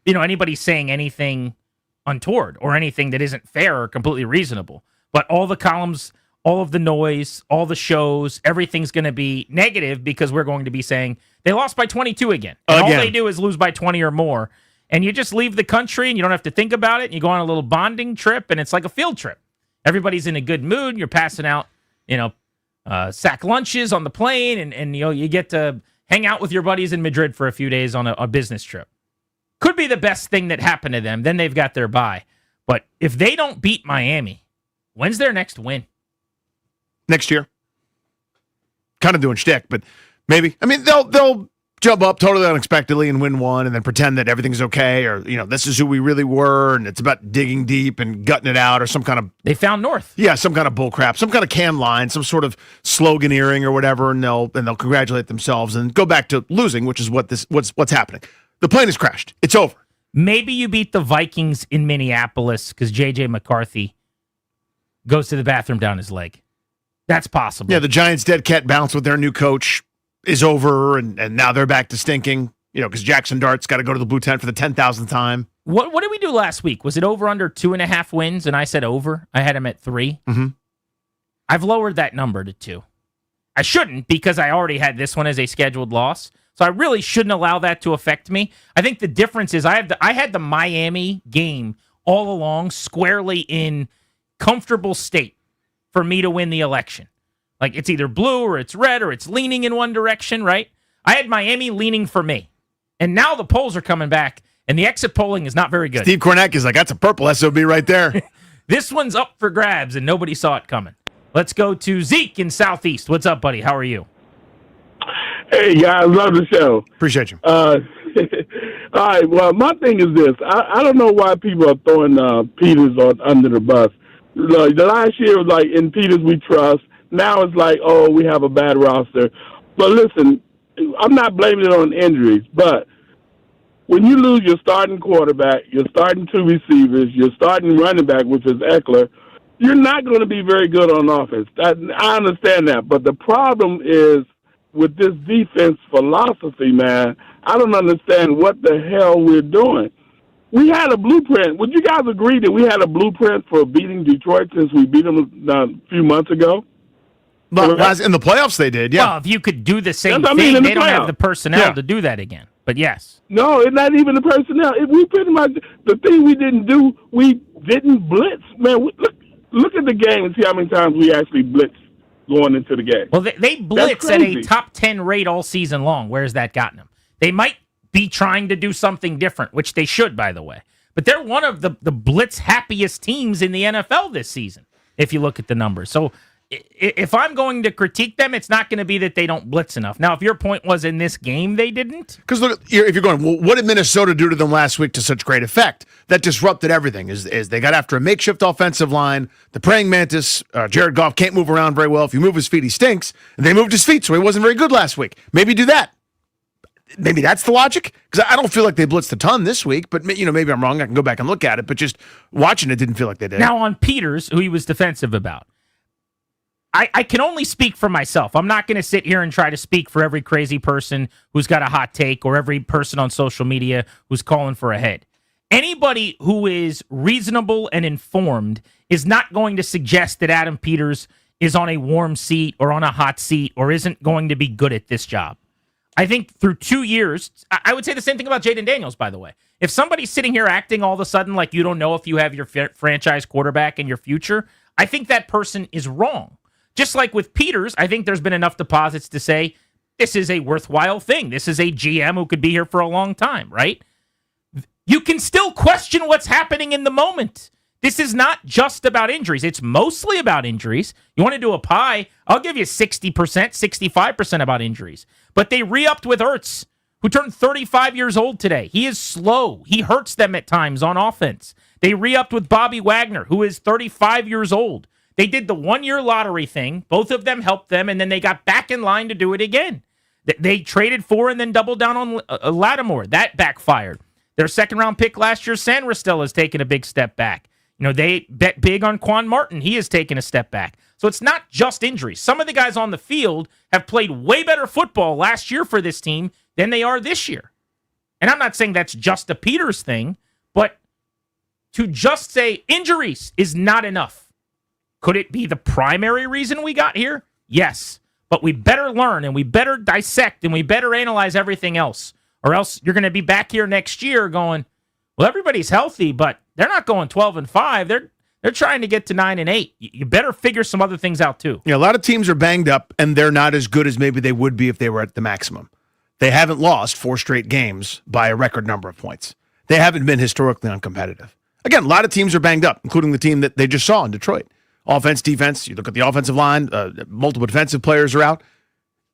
anybody's saying anything untoward or anything that isn't fair or completely reasonable, but all the columns, all of the noise, all the shows, everything's going to be negative because we're going to be saying they lost by 22 again. And all they do is lose by 20 or more. And you just leave the country and you don't have to think about it. And you go on a little bonding trip and it's like a field trip. Everybody's in a good mood. You're passing out, sack lunches on the plane and you get to hang out with your buddies in Madrid for a few days on a business trip. Could be the best thing that happened to them. Then they've got their bye. But if they don't beat Miami, when's their next win? Next year. Kind of doing shtick, but maybe. I mean, they'll jump up totally unexpectedly and win one and then pretend that everything's okay or, this is who we really were and it's about digging deep and gutting it out or some kind of... They found North. Yeah, some kind of bullcrap, some kind of can line, some sort of sloganeering or whatever, and they'll congratulate themselves and go back to losing, which is what's happening. The plane has crashed. It's over. Maybe you beat the Vikings in Minneapolis because J.J. McCarthy goes to the bathroom down his leg. That's possible. Yeah, the Giants' dead cat bounce with their new coach is over, and now they're back to stinking, because Jackson Dart's got to go to the blue tent for the 10,000th time. What did we do last week? Was it over under 2.5 wins? And I said over. I had him at 3. Mm-hmm. I've lowered that number to 2. I shouldn't because I already had this one as a scheduled loss. So I really shouldn't allow that to affect me. I think the difference is I had the Miami game all along squarely in comfortable state for me to win the election. Like it's either blue or it's red or it's leaning in one direction, right? I had Miami leaning for me. And now the polls are coming back and the exit polling is not very good. Steve Kornacki is like, that's a purple SOB right there. This one's up for grabs and nobody saw it coming. Let's go to Zeke in Southeast. What's up, buddy? How are you? Hey, guys, love the show. Appreciate you. All right, well, my thing is this. I don't know why people are throwing Peters under the bus. Like, the last year was like, in Peters we trust. Now it's like, oh, we have a bad roster. But listen, I'm not blaming it on injuries, but when you lose your starting quarterback, your starting 2 receivers, your starting running back, which is Eckler, you're not going to be very good on offense. I understand that, but the problem is with this defense philosophy, man, I don't understand what the hell we're doing. We had a blueprint. Would you guys agree that we had a blueprint for beating Detroit since we beat them a few months ago? But in the playoffs, they did, yeah. Well, if you could do the same That's what I thing, mean, in the they don't have playoffs. the personnel Yeah. to do that again. But yes. No, it's not even the personnel. We pretty much, the thing we didn't do, we didn't blitz. Man, look at the game and see how many times we actually blitzed going into the game. Well, they blitz at a top 10 rate all season long. Where's that gotten them? They might be trying to do something different, which they should, by the way. But they're one of the blitz happiest teams in the NFL this season, if you look at the numbers. So if I'm going to critique them, it's not going to be that they don't blitz enough. Now, if your point was in this game they didn't. Because look, if you're going, well, what did Minnesota do to them last week to such great effect? That disrupted everything. Is they got after a makeshift offensive line. The praying mantis, Jared Goff, can't move around very well. If you move his feet, he stinks. And they moved his feet, so he wasn't very good last week. Maybe do that. Maybe that's the logic. Because I don't feel like they blitzed a ton this week. But maybe I'm wrong. I can go back and look at it. But just watching it didn't feel like they did. Now on Peters, who he was defensive about, I can only speak for myself. I'm not going to sit here and try to speak for every crazy person who's got a hot take or every person on social media who's calling for a head. Anybody who is reasonable and informed is not going to suggest that Adam Peters is on a warm seat or on a hot seat or isn't going to be good at this job. I think through 2 years, I would say the same thing about Jaden Daniels, by the way. If somebody's sitting here acting all of a sudden like you don't know if you have your franchise quarterback in your future, I think that person is wrong. Just like with Peters, I think there's been enough deposits to say this is a worthwhile thing. This is a GM who could be here for a long time, right? You can still question what's happening in the moment. This is not just about injuries. It's mostly about injuries. You want to do a pie, I'll give you 60%, 65% about injuries. But they re-upped with Ertz, who turned 35 years old today. He is slow. He hurts them at times on offense. They re-upped with Bobby Wagner, who is 35 years old. They did the one-year lottery thing. Both of them helped them, and then they got back in line to do it again. They traded for and then doubled down on Lattimore. That backfired. Their second-round pick last year, San Ristel, has taken a big step back. You know, they bet big on Quan Martin. He has taken a step back. So it's not just injuries. Some of the guys on the field have played way better football last year for this team than they are this year. And I'm not saying that's just a Peters thing, but to just say injuries is not enough. Could it be the primary reason we got here? Yes. But we better learn and we better dissect and we better analyze everything else. Or else you're going to be back here next year going, well, everybody's healthy, but they're not going 12-5. They're trying to get to 9-8. You better figure some other things out too. Yeah, a lot of teams are banged up, and they're not as good as maybe they would be if they were at the maximum. They haven't lost 4 straight games by a record number of points. They haven't been historically uncompetitive. Again, a lot of teams are banged up, including the team that they just saw in Detroit. Offense, defense, you look at the offensive line, multiple defensive players are out.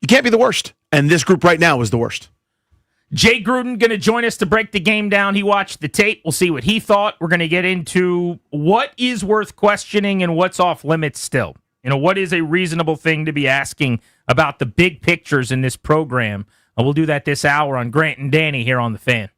You can't be the worst, and this group right now is the worst. Jay Gruden going to join us to break the game down. He watched the tape. We'll see what he thought. We're going to get into what is worth questioning and what's off limits still. You know, what is a reasonable thing to be asking about the big pictures in this program. We'll do that this hour on Grant and Danny here on The Fan.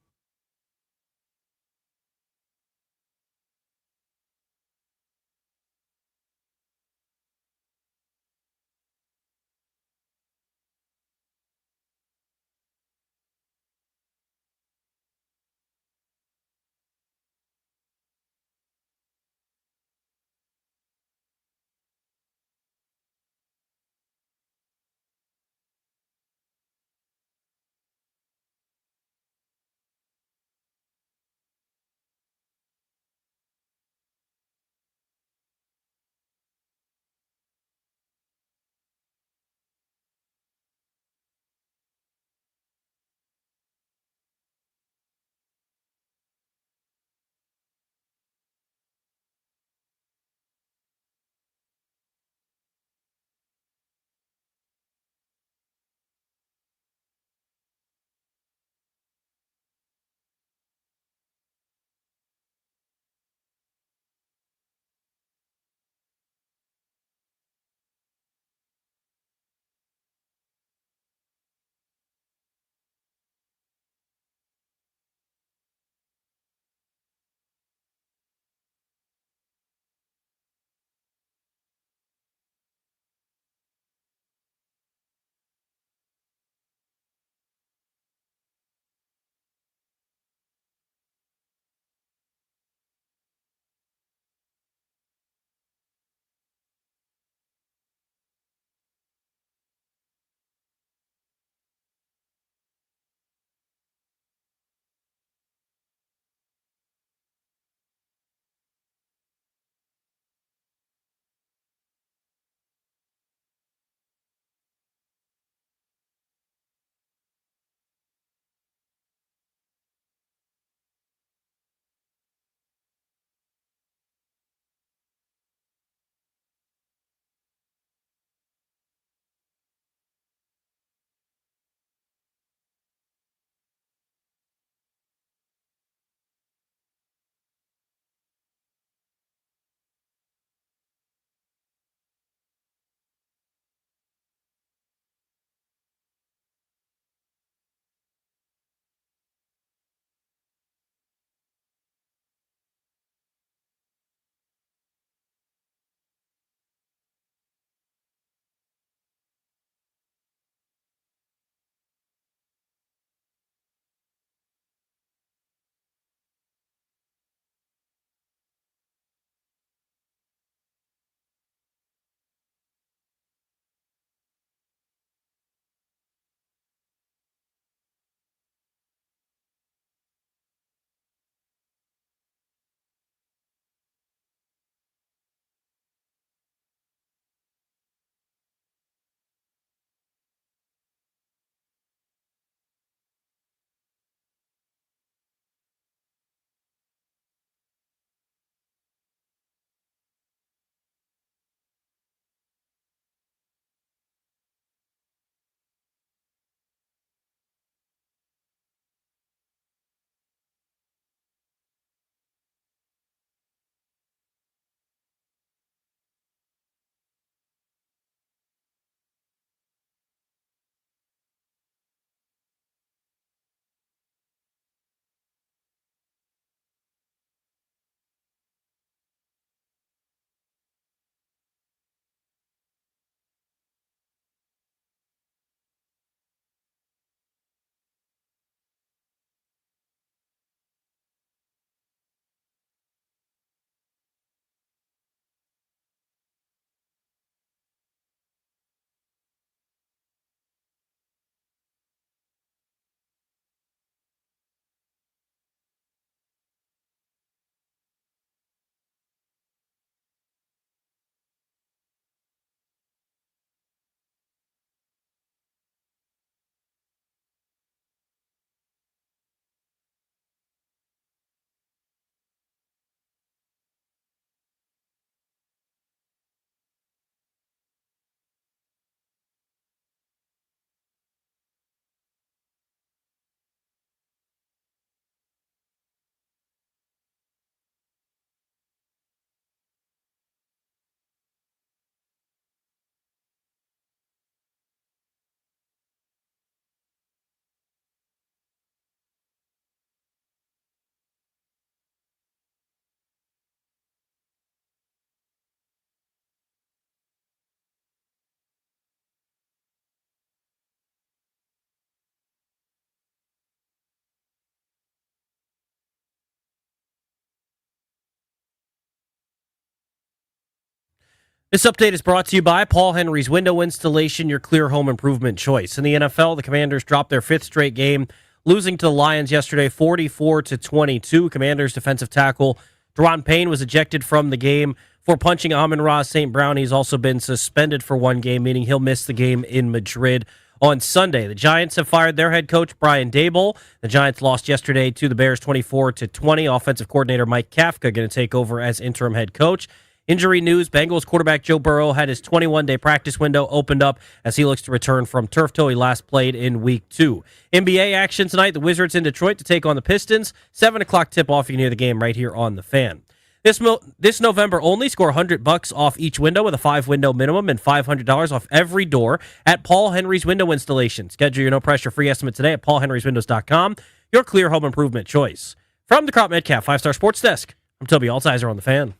This update is brought to you by Paul Henry's Window Installation, your clear home improvement choice. In the NFL, the Commanders dropped their 5th straight game, losing to the Lions yesterday 44-22. Commanders defensive tackle Deron Payne was ejected from the game for punching Amon-Ra St. Brown. He's also been suspended for 1 game, meaning he'll miss the game in Madrid on Sunday. The Giants have fired their head coach, Brian Daboll. The Giants lost yesterday to the Bears 24-20. Offensive coordinator Mike Kafka going to take over as interim head coach. Injury news, Bengals quarterback Joe Burrow had his 21-day practice window opened up as he looks to return from turf toe. He last played in Week 2. NBA action tonight, the Wizards in Detroit to take on the Pistons. 7 o'clock tip-off, you can hear the game right here on The Fan. This November only, score $100 off each window with a 5-window minimum and $500 off every door at Paul Henry's Window Installation. Schedule your no-pressure free estimate today at paulhenryswindows.com, your clear home improvement choice. From the Crop Metcalf 5-Star Sports Desk, I'm Toby Altizer on The Fan.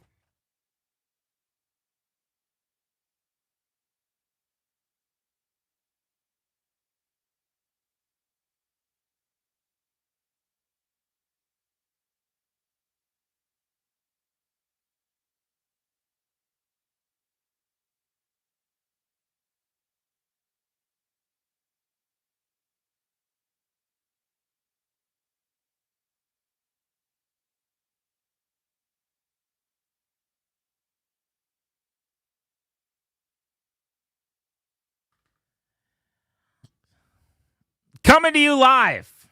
Coming to you live,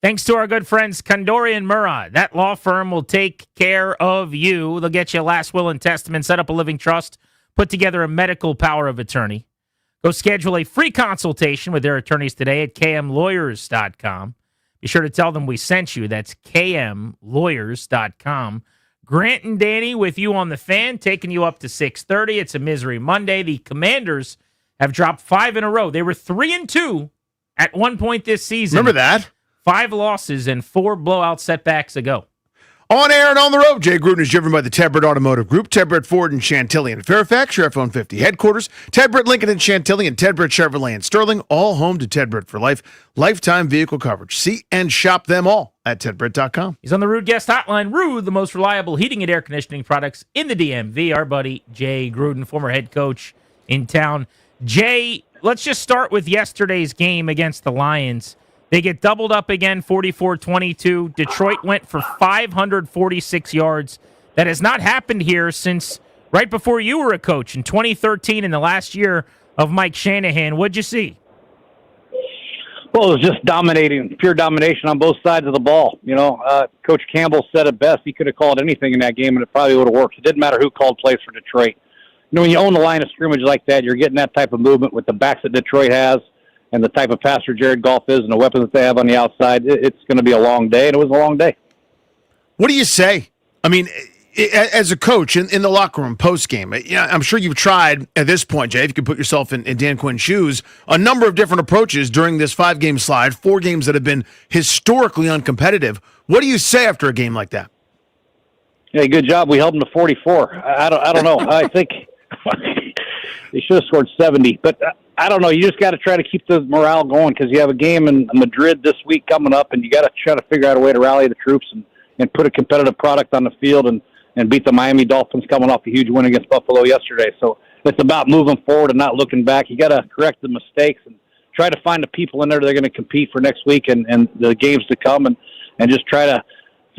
thanks to our good friends Kondorian Murrah. That law firm will take care of you. They'll get you a last will and testament, set up a living trust, put together a medical power of attorney. Go schedule a free consultation with their attorneys today at kmlawyers.com. Be sure to tell them we sent you. That's kmlawyers.com. Grant and Danny with you on The Fan, taking you up to 6:30. It's a misery Monday. The Commanders have dropped 5 in a row. They were 3-2 at one point this season. Remember that? 5 losses and 4 blowout setbacks ago. On air and on the road, Jay Gruden is driven by the Ted Britt Automotive Group, Ted Britt Ford in Chantilly and Fairfax, your F-150 headquarters, Ted Britt Lincoln in Chantilly, and Ted Britt Chevrolet in Sterling, all home to Ted Britt for life, lifetime vehicle coverage. See and shop them all at tedbritt.com. He's on the Rude Guest Hotline. Rude, the most reliable heating and air conditioning products in the DMV. Our buddy Jay Gruden, former head coach in town. Jay, let's just start with yesterday's game against the Lions. They get doubled up again, 44-22. Detroit went for 546 yards. That has not happened here since right before you were a coach in 2013, in the last year of Mike Shanahan. What'd you see? Well, it was just dominating, pure domination on both sides of the ball. You know, Coach Campbell said it best. He could have called anything in that game, and it probably would have worked. It didn't matter who called plays for Detroit. You know, when you own the line of scrimmage like that, you're getting that type of movement with the backs that Detroit has and the type of passer Jared Goff is and the weapons that they have on the outside. It's going to be a long day, and it was a long day. What do you say? I mean, as a coach in the locker room post-game, I'm sure you've tried at this point, Jay, if you could put yourself in Dan Quinn's shoes, a number of different approaches during this 5-game slide, 4 games that have been historically uncompetitive. What do you say after a game like that? Hey, good job. We held them to 44. I don't know. I think they should have scored 70, but I don't know. You just got to try to keep the morale going because you have a game in Madrid this week coming up, and you got to try to figure out a way to rally the troops and put a competitive product on the field and beat the Miami Dolphins coming off a huge win against Buffalo yesterday. So it's about moving forward and not looking back. You got to correct the mistakes and try to find the people in there that are going to compete for next week and the games to come and just try to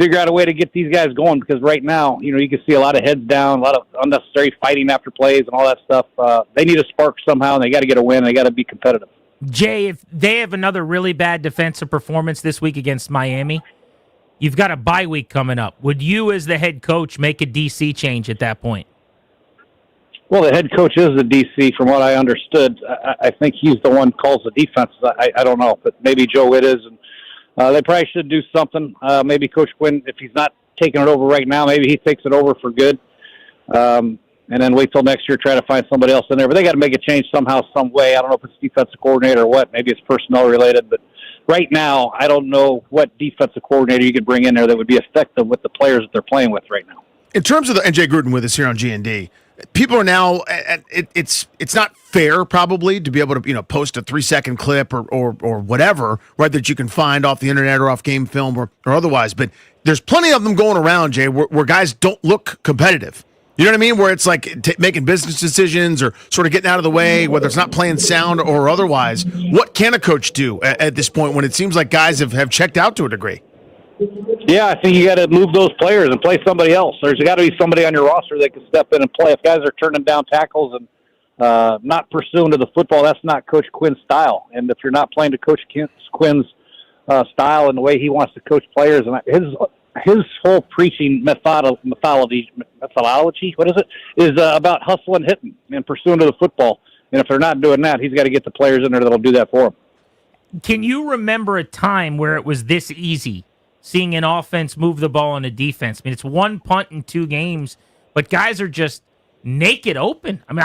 figure out a way to get these guys going because right now, you know, you can see a lot of heads down, a lot of unnecessary fighting after plays and all that stuff. They need a spark somehow, and they got to get a win. They got to be competitive. Jay, if they have another really bad defensive performance this week against Miami, you've got a bye week coming up. Would you, as the head coach, make a DC change at that point? Well, the head coach is the DC, from what I understood. I think he's the one who calls the defense. I don't know, but maybe Joe Witt is. And they probably should do something. Maybe Coach Quinn, if he's not taking it over right now, maybe he takes it over for good. And then wait till next year, try to find somebody else in there. But they got to make a change somehow, some way. I don't know if it's defensive coordinator or what. Maybe it's personnel related. But right now, I don't know what defensive coordinator you could bring in there that would be effective with the players that they're playing with right now. In terms of the Jay Gruden with us here on G&D, people are now it's not fair probably to be able to post a 3-second clip or whatever, right, that you can find off the internet or off game film or otherwise. But there's plenty of them going around, Jay, where guys don't look competitive. You know what I mean? Where it's like making business decisions or sort of getting out of the way, whether it's not playing sound or otherwise. What can a coach do at this point when it seems like guys have checked out to a degree? Yeah, I think you got to move those players and play somebody else. There's got to be somebody on your roster that can step in and play. If guys are turning down tackles and not pursuing to the football, that's not Coach Quinn's style. And if you're not playing to Coach Quinn's style and the way he wants to coach players, and his whole preaching methodology, what is it, is about hustling, hitting, and pursuing to the football. And if they're not doing that, he's got to get the players in there that'll do that for him. Can you remember a time where it was this easy, seeing an offense move the ball on a defense? I mean, it's 1 punt in 2 games, but guys are just naked open. I mean,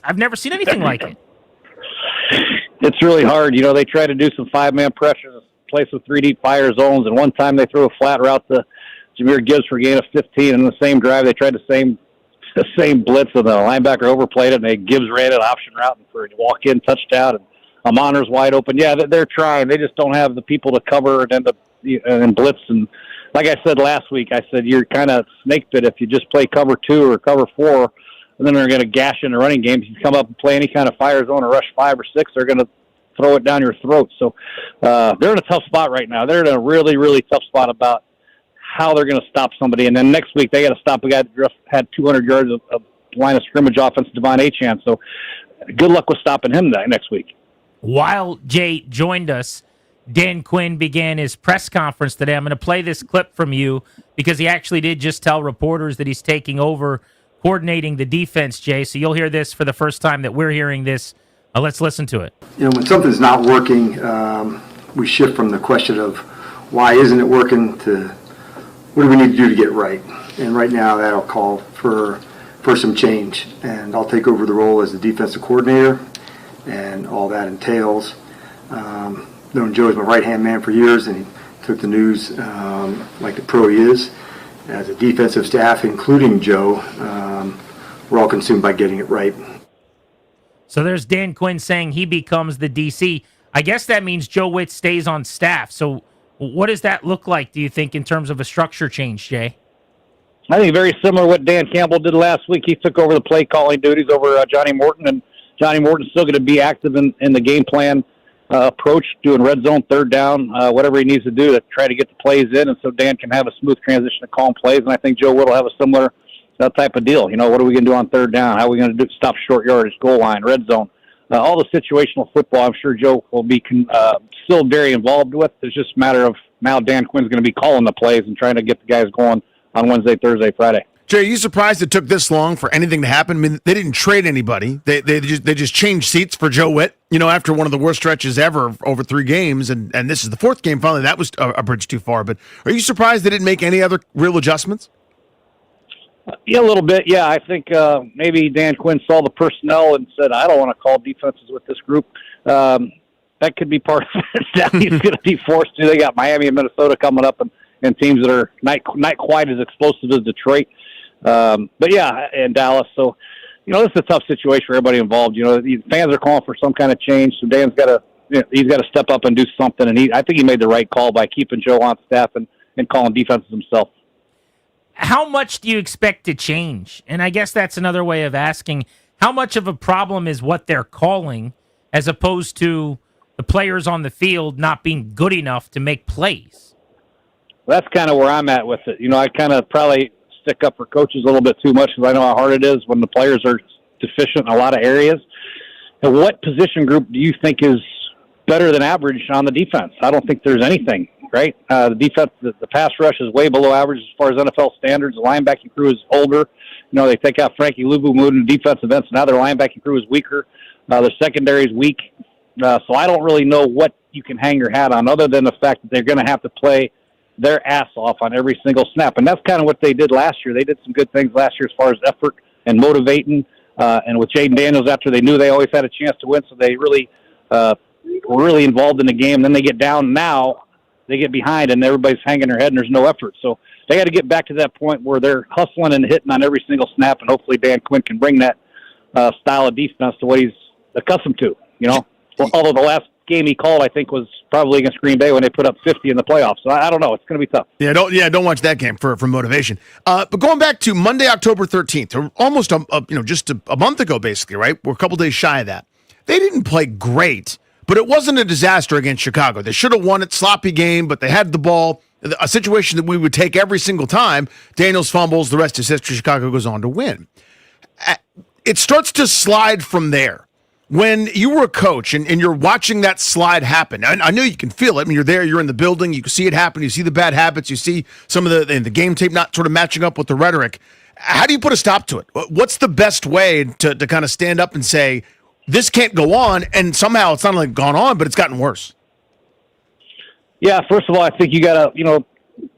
I've never seen anything like it. It's really hard. You know, they try to do some 5-man pressures, place with 3 deep fire zones, and one time they threw a flat route to Jahmyr Gibbs for a gain of 15, and in the same drive they tried the same blitz, and the linebacker overplayed it, and Gibbs ran an option route for a walk-in touchdown, and Amoner's wide open. Yeah, they're trying. They just don't have the people to cover and blitz. And like I said last week, I said you're kind of snake bit if you just play cover 2 or cover 4, and then they're going to gash in the running game. If you come up and play any kind of fire zone or rush 5 or 6, they're going to throw it down your throat. So they're in a tough spot right now. They're in a really, really tough spot about how they're going to stop somebody. And then next week they got to stop a guy that just had 200 yards of line of scrimmage offense, Devon Achane. So good luck with stopping him next week. While Jay joined us, Dan Quinn began his press conference today. I'm going to play this clip from you because he actually did just tell reporters that he's taking over coordinating the defense, Jay. So you'll hear this for the first time that we're hearing this. Let's listen to it. You know, when something's not working, we shift from the question of why isn't it working to what do we need to do to get right. And right now that'll call for some change. And I'll take over the role as the defensive coordinator and all that entails. Known Joe as my right-hand man for years, and he took the news like the pro he is. As a defensive staff, including Joe, we're all consumed by getting it right. So there's Dan Quinn saying he becomes the DC. I guess that means Joe Witt stays on staff. So what does that look like, do you think, in terms of a structure change, Jay? I think very similar to what Dan Campbell did last week. He took over the play calling duties over Johnny Morton, and Johnny Morton's still going to be active in the game plan approach, doing red zone, third down, whatever he needs to do to try to get the plays in, and so Dan can have a smooth transition to calling plays. And I think Joe Witt will have a similar type of deal. You know, what are we going to do on third down? How are we going to stop short yardage, goal line, red zone? All the situational football, I'm sure Joe will be still very involved with. It's just a matter of now Dan Quinn's going to be calling the plays and trying to get the guys going on Wednesday, Thursday, Friday. Jay, are you surprised it took this long for anything to happen? I mean, they didn't trade anybody. They just changed seats for Joe Witt, you know, after one of the worst stretches ever over 3 games, and this is the 4th game finally. That was a bridge too far. But are you surprised they didn't make any other real adjustments? Yeah, a little bit. Yeah, I think maybe Dan Quinn saw the personnel and said, I don't want to call defenses with this group. That could be part of it. Now he's going to be forced to. They got Miami and Minnesota coming up, and teams that are not quite as explosive as Detroit. But yeah, and Dallas. So, you know, this is a tough situation for everybody involved. You know, the fans are calling for some kind of change. So Dan's got to, he's got to step up and do something. And I think he made the right call by keeping Joe on staff and calling defenses himself. How much do you expect to change? And I guess that's another way of asking, how much of a problem is what they're calling as opposed to the players on the field not being good enough to make plays? Well, that's kind of where I'm at with it. You know, I kind of probably stick up for coaches a little bit too much because I know how hard it is when the players are deficient in a lot of areas. And what position group do you think is better than average on the defense? I don't think there's anything, right? The defense, the pass rush is way below average as far as NFL standards. The linebacking crew is older. You know, they take out Frankie Luvu, moved into defensive ends. Now their linebacking crew is weaker. Their secondary is weak. So I don't really know what you can hang your hat on other than the fact that they're going to have to play their ass off on every single snap. And that's kind of what they did last year. They did some good things last year as far as effort and motivating. And with Jaden Daniels, after they knew they always had a chance to win, so they really were really involved in the game. Then they get down now, they get behind, and everybody's hanging their head, and there's no effort. So they got to get back to that point where they're hustling and hitting on every single snap, and hopefully Dan Quinn can bring that style of defense to what he's accustomed to, you know. Well, although the last game he called, I think, was probably against Green Bay when they put up 50 in the playoffs. So I don't know. It's going to be tough. Don't watch that game for motivation. But going back to Monday, October 13th, or almost just a month ago, basically, right? We're a couple days shy of that. They didn't play great, but it wasn't a disaster against Chicago. They should have won it. Sloppy game, but they had the ball. A situation that we would take every single time. Daniels fumbles, the rest is history. Chicago goes on to win. It starts to slide from there. When you were a coach and you're watching that slide happen, I know you can feel it. I mean, you're there, you're in the building, you can see it happen, you see the bad habits, you see some of the game tape not sort of matching up with the rhetoric. How do you put a stop to it? What's the best way to kind of stand up and say, this can't go on, and somehow it's not only gone on, but it's gotten worse? Yeah, first of all, I think you got to,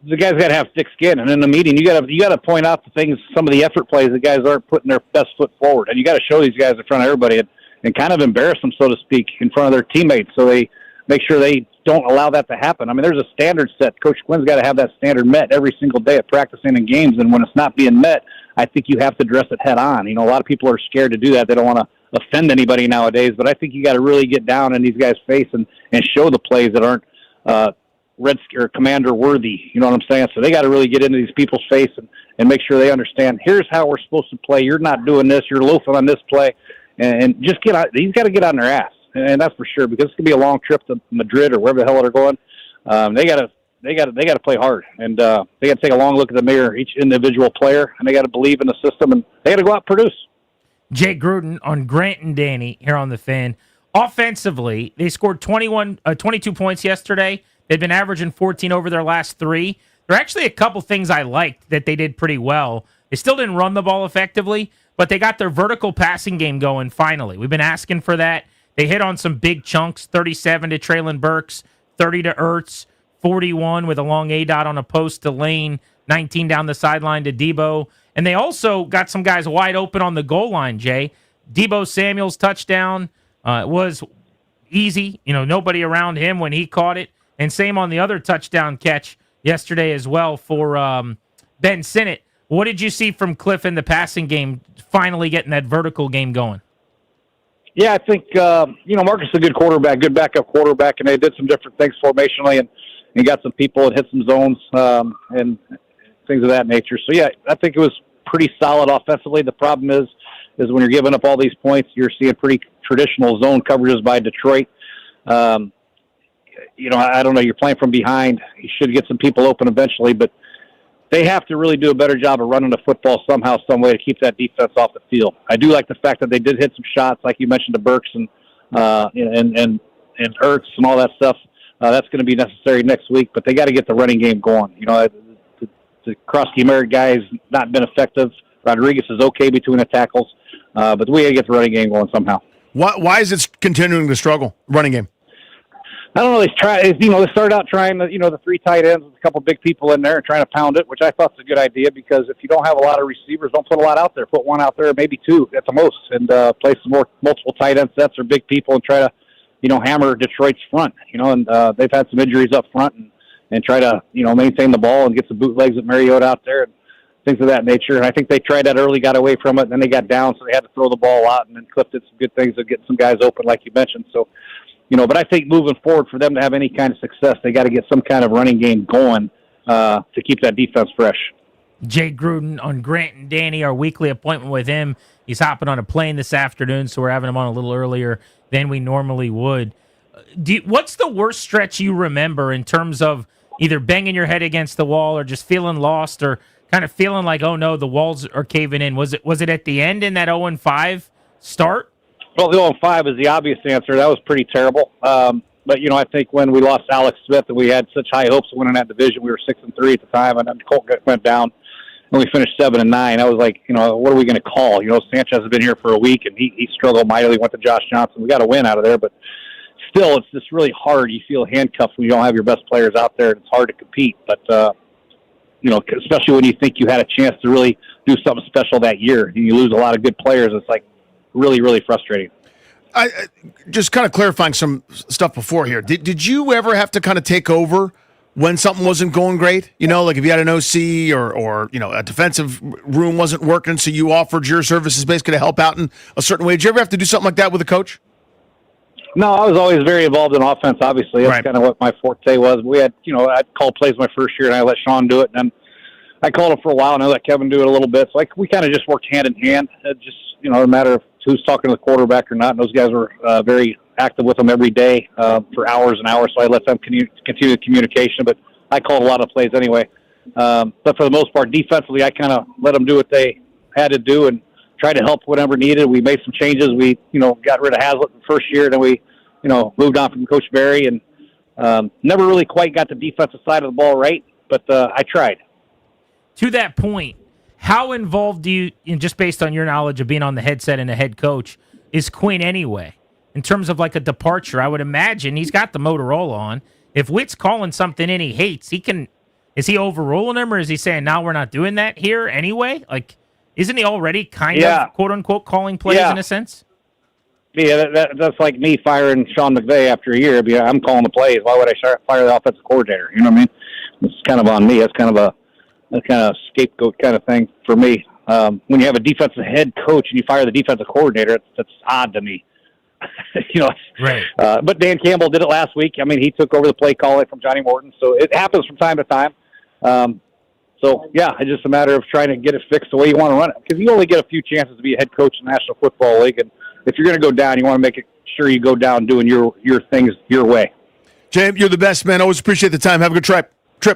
the guys got to have thick skin, and in the meeting, you got to point out the things, some of the effort plays the guys aren't putting their best foot forward, and you got to show these guys in front of everybody and kind of embarrass them, so to speak, in front of their teammates, so they make sure they don't allow that to happen. I mean, there's a standard set. Coach Quinn's got to have that standard met every single day at practicing and games, and when it's not being met, I think you have to address it head on. A lot of people are scared to do that. They don't want to offend anybody nowadays, but I think you got to really get down in these guys' face and show the plays that aren't Red or Commander worthy. You know what I'm saying? So they got to really get into these people's face and make sure they understand, here's how we're supposed to play. You're not doing this. You're loafing on this play. And just get out. He's got to get on their ass. And that's for sure, because it's going to be a long trip to Madrid or wherever the hell they're going. They got to play hard. And they got to take a long look at the mirror, each individual player, and they got to believe in the system, and they got to go out and produce. Jay Gruden on Grant and Danny here on The Fan. Offensively, they scored 22 points yesterday. They've been averaging 14 over their last 3. There are actually a couple things I liked that they did pretty well. They still didn't run the ball effectively, but they got their vertical passing game going finally. We've been asking for that. They hit on some big chunks, 37 to Treylon Burks, 30 to Ertz, 41 with a long A-dot on a post to Lane, 19 down the sideline to Debo. And they also got some guys wide open on the goal line, Jay. Debo Samuel's touchdown was easy. Nobody around him when he caught it. And same on the other touchdown catch yesterday as well for Ben Sinnott. What did you see from Cliff in the passing game, finally getting that vertical game going? Yeah, I think, Marcus is a good quarterback, good backup quarterback, and they did some different things formationally and got some people and hit some zones and things of that nature. So, yeah, I think it was pretty solid offensively. The problem is when you're giving up all these points, you're seeing pretty traditional zone coverages by Detroit. I don't know. You're playing from behind. You should get some people open eventually, but they have to really do a better job of running the football somehow, some way to keep that defense off the field. I do like the fact that they did hit some shots, like you mentioned, to Burks and Ertz and all that stuff. That's going to be necessary next week, but they got to get the running game going. The cross-scheme guy has not been effective. Rodriguez is okay between the tackles, but we got to get the running game going somehow. Why is it continuing to struggle, running game? I don't know. They started out trying the 3 tight ends with a couple big people in there and trying to pound it, which I thought was a good idea, because if you don't have a lot of receivers, don't put a lot out there. Put one out there, maybe 2 at the most, and play some more multiple tight end sets or big people and try to, hammer Detroit's front. And they've had some injuries up front and try to, maintain the ball and get some bootlegs at Mariota out there and things of that nature. And I think they tried that early, got away from it, and then they got down, so they had to throw the ball a lot. And then Cliff did some good things of getting some guys open, like you mentioned. So. But I think moving forward, for them to have any kind of success, they got to get some kind of running game going to keep that defense fresh. Jay Gruden on Grant and Danny, our weekly appointment with him. He's hopping on a plane this afternoon, so we're having him on a little earlier than we normally would. What's the worst stretch you remember in terms of either banging your head against the wall or just feeling lost or kind of feeling like, oh no, the walls are caving in? Was it at the end in that 0-5 start? Well, the 0-5 is the obvious answer. That was pretty terrible. But, I think when we lost Alex Smith and we had such high hopes of winning that division, we were 6-3 at the time, and then Colt went down, and we finished 7-9. I was like, what are we going to call? Sanchez has been here for a week, and he struggled mightily, went to Josh Johnson. We got a win out of there, but still, it's just really hard. You feel handcuffed when you don't have your best players out there, and it's hard to compete. But, especially when you think you had a chance to really do something special that year, and you lose a lot of good players, it's like, really, really frustrating. I just kind of clarifying some stuff before here. Did you ever have to kind of take over when something wasn't going great? Like if you had an OC or a defensive room wasn't working, so you offered your services basically to help out in a certain way. Did you ever have to do something like that with a coach? No, I was always very involved in offense, obviously. That's kind of what my forte was. We had, I'd call plays my first year, and I let Sean do it. And then I called him for a while, and I let Kevin do it a little bit. So we kind of just worked hand in hand. It just, a matter of who's talking to the quarterback or not. And those guys were very active with them every day for hours and hours. So I let them continue the communication. But I called a lot of plays anyway. But for the most part, defensively, I kind of let them do what they had to do and tried to help whatever needed. We made some changes. We, got rid of Hazlitt the first year. Then we, moved on from Coach Berry and never really quite got the defensive side of the ball right. But I tried. To that point, how involved do you, just based on your knowledge of being on the headset and a head coach, is Quinn anyway? In terms of like a departure, I would imagine he's got the Motorola on. If Witt's calling something in he hates, is he overruling him, or is he saying, no, we're not doing that here anyway? Like, isn't he already kind of, quote-unquote, calling plays in a sense? Yeah, that's like me firing Sean McVay after a year. I'm calling the plays. Why would I fire the offensive coordinator? You know what I mean? It's kind of on me. That's kind of a scapegoat kind of thing for me. When you have a defensive head coach and you fire the defensive coordinator, that's odd to me. Right. But Dan Campbell did it last week. I mean, he took over the play calling from Johnny Morton, so it happens from time to time. It's just a matter of trying to get it fixed the way you want to run it, because you only get a few chances to be a head coach in the National Football League, and if you're going to go down, you want to make sure you go down doing your things your way. Jay, you're the best, man. Always appreciate the time. Have a good trip. All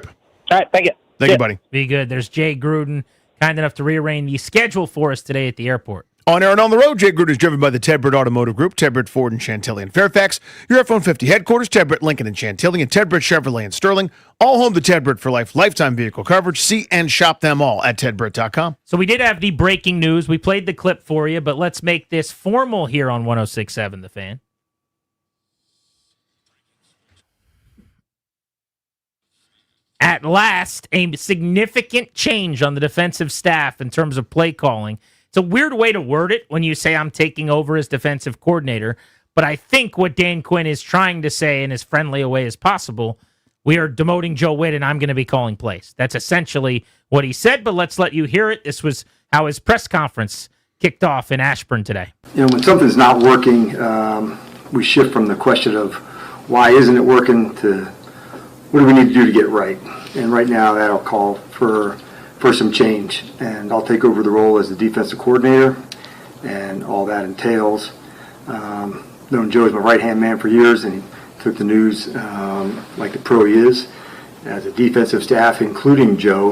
right, thank you. Thank you, buddy. Be good. There's Jay Gruden, kind enough to rearrange the schedule for us today at the airport. On air and on the road, Jay Gruden is driven by the Ted Britt Automotive Group, Ted Britt Ford in Chantilly and Fairfax, your F-150 headquarters, Ted Britt Lincoln in Chantilly, and Ted Britt Chevrolet in Sterling, all home to Ted Britt for life, lifetime vehicle coverage. See and shop them all at tedbritt.com. So we did have the breaking news. We played the clip for you, but let's make this formal here on 106.7 The Fan. At last, a significant change on the defensive staff in terms of play calling. It's a weird way to word it when you say I'm taking over as defensive coordinator, but I think what Dan Quinn is trying to say in as friendly a way as possible, we are demoting Joe Witt and I'm going to be calling plays. That's essentially what he said, but let's let you hear it. This was how his press conference kicked off in Ashburn today. When something's not working, we shift from the question of why isn't it working to what do we need to do to get it right? And right now that'll call for some change, and I'll take over the role as the defensive coordinator and all that entails. Known Joe as my right-hand man for years, and he took the news like the pro he is. As a defensive staff, including Joe,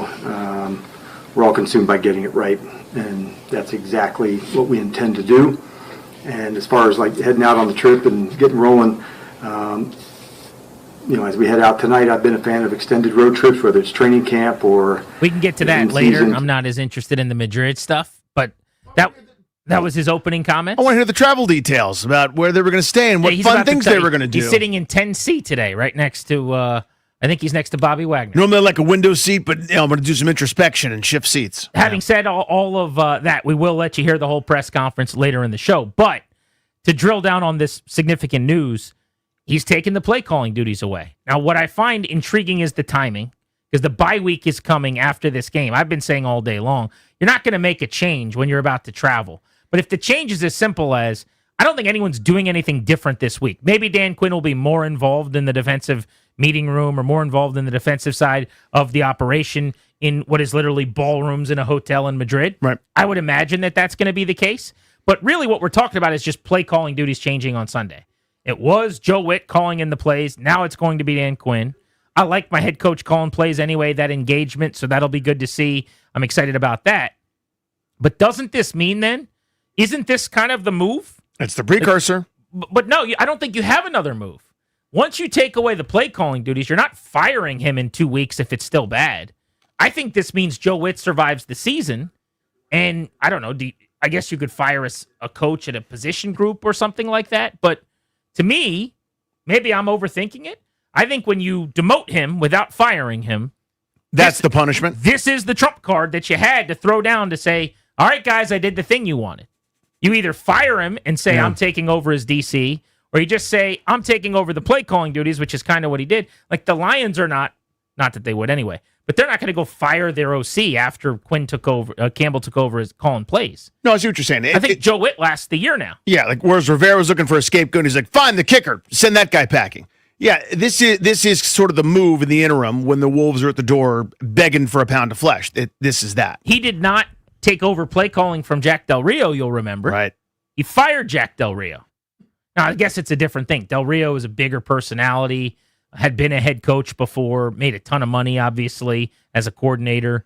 we're all consumed by getting it right, and that's exactly what we intend to do. And as far as heading out on the trip and getting rolling, as we head out tonight, I've been a fan of extended road trips, whether it's training camp or... We can get to that later. I'm not as interested in the Madrid stuff, but that was his opening comment. I want to hear the travel details about where they were going to stay and what fun things they were going to do. He's sitting in 10C today, right next to... I think he's next to Bobby Wagner. Normally like a window seat, but I'm going to do some introspection and shift seats. Having said all of that, we will let you hear the whole press conference later in the show. But to drill down on this significant news... He's taken the play calling duties away. Now, what I find intriguing is the timing, because the bye week is coming after this game. I've been saying all day long, you're not going to make a change when you're about to travel. But if the change is as simple as, I don't think anyone's doing anything different this week. Maybe Dan Quinn will be more involved in the defensive meeting room or more involved in the defensive side of the operation in what is literally ballrooms in a hotel in Madrid. Right. I would imagine that that's going to be the case. But really what we're talking about is just play calling duties changing on Sunday. It was Joe Witt calling in the plays. Now it's going to be Dan Quinn. I like my head coach calling plays anyway, that engagement, so that'll be good to see. I'm excited about that. But doesn't this mean then, isn't this kind of the move? It's the precursor. But no, I don't think you have another move. Once you take away the play calling duties, you're not firing him in 2 weeks if it's still bad. I think this means Joe Witt survives the season. And I don't know, I guess you could fire a coach at a position group or something like that, but to me, maybe I'm overthinking it. I think when you demote him without firing him, that's the punishment. This is the trump card that you had to throw down to say, all right, guys, I did the thing you wanted. You either fire him and say, I'm taking over as DC, or you just say, I'm taking over the play calling duties, which is kind of what he did. Like the Lions are not that they would anyway, but they're not going to go fire their OC after Quinn took over. Campbell took over as calling plays. No, I see what you're saying. I think Joe Witt lasts the year now. Yeah, like whereas Rivera was looking for a scapegoat, he's like, fine, the kicker, send that guy packing. Yeah, this is sort of the move in the interim when the Wolves are at the door begging for a pound of flesh. This is that. He did not take over play calling from Jack Del Rio, you'll remember. Right. He fired Jack Del Rio. Now, I guess it's a different thing. Del Rio is a bigger personality, had been a head coach before, made a ton of money, obviously, as a coordinator.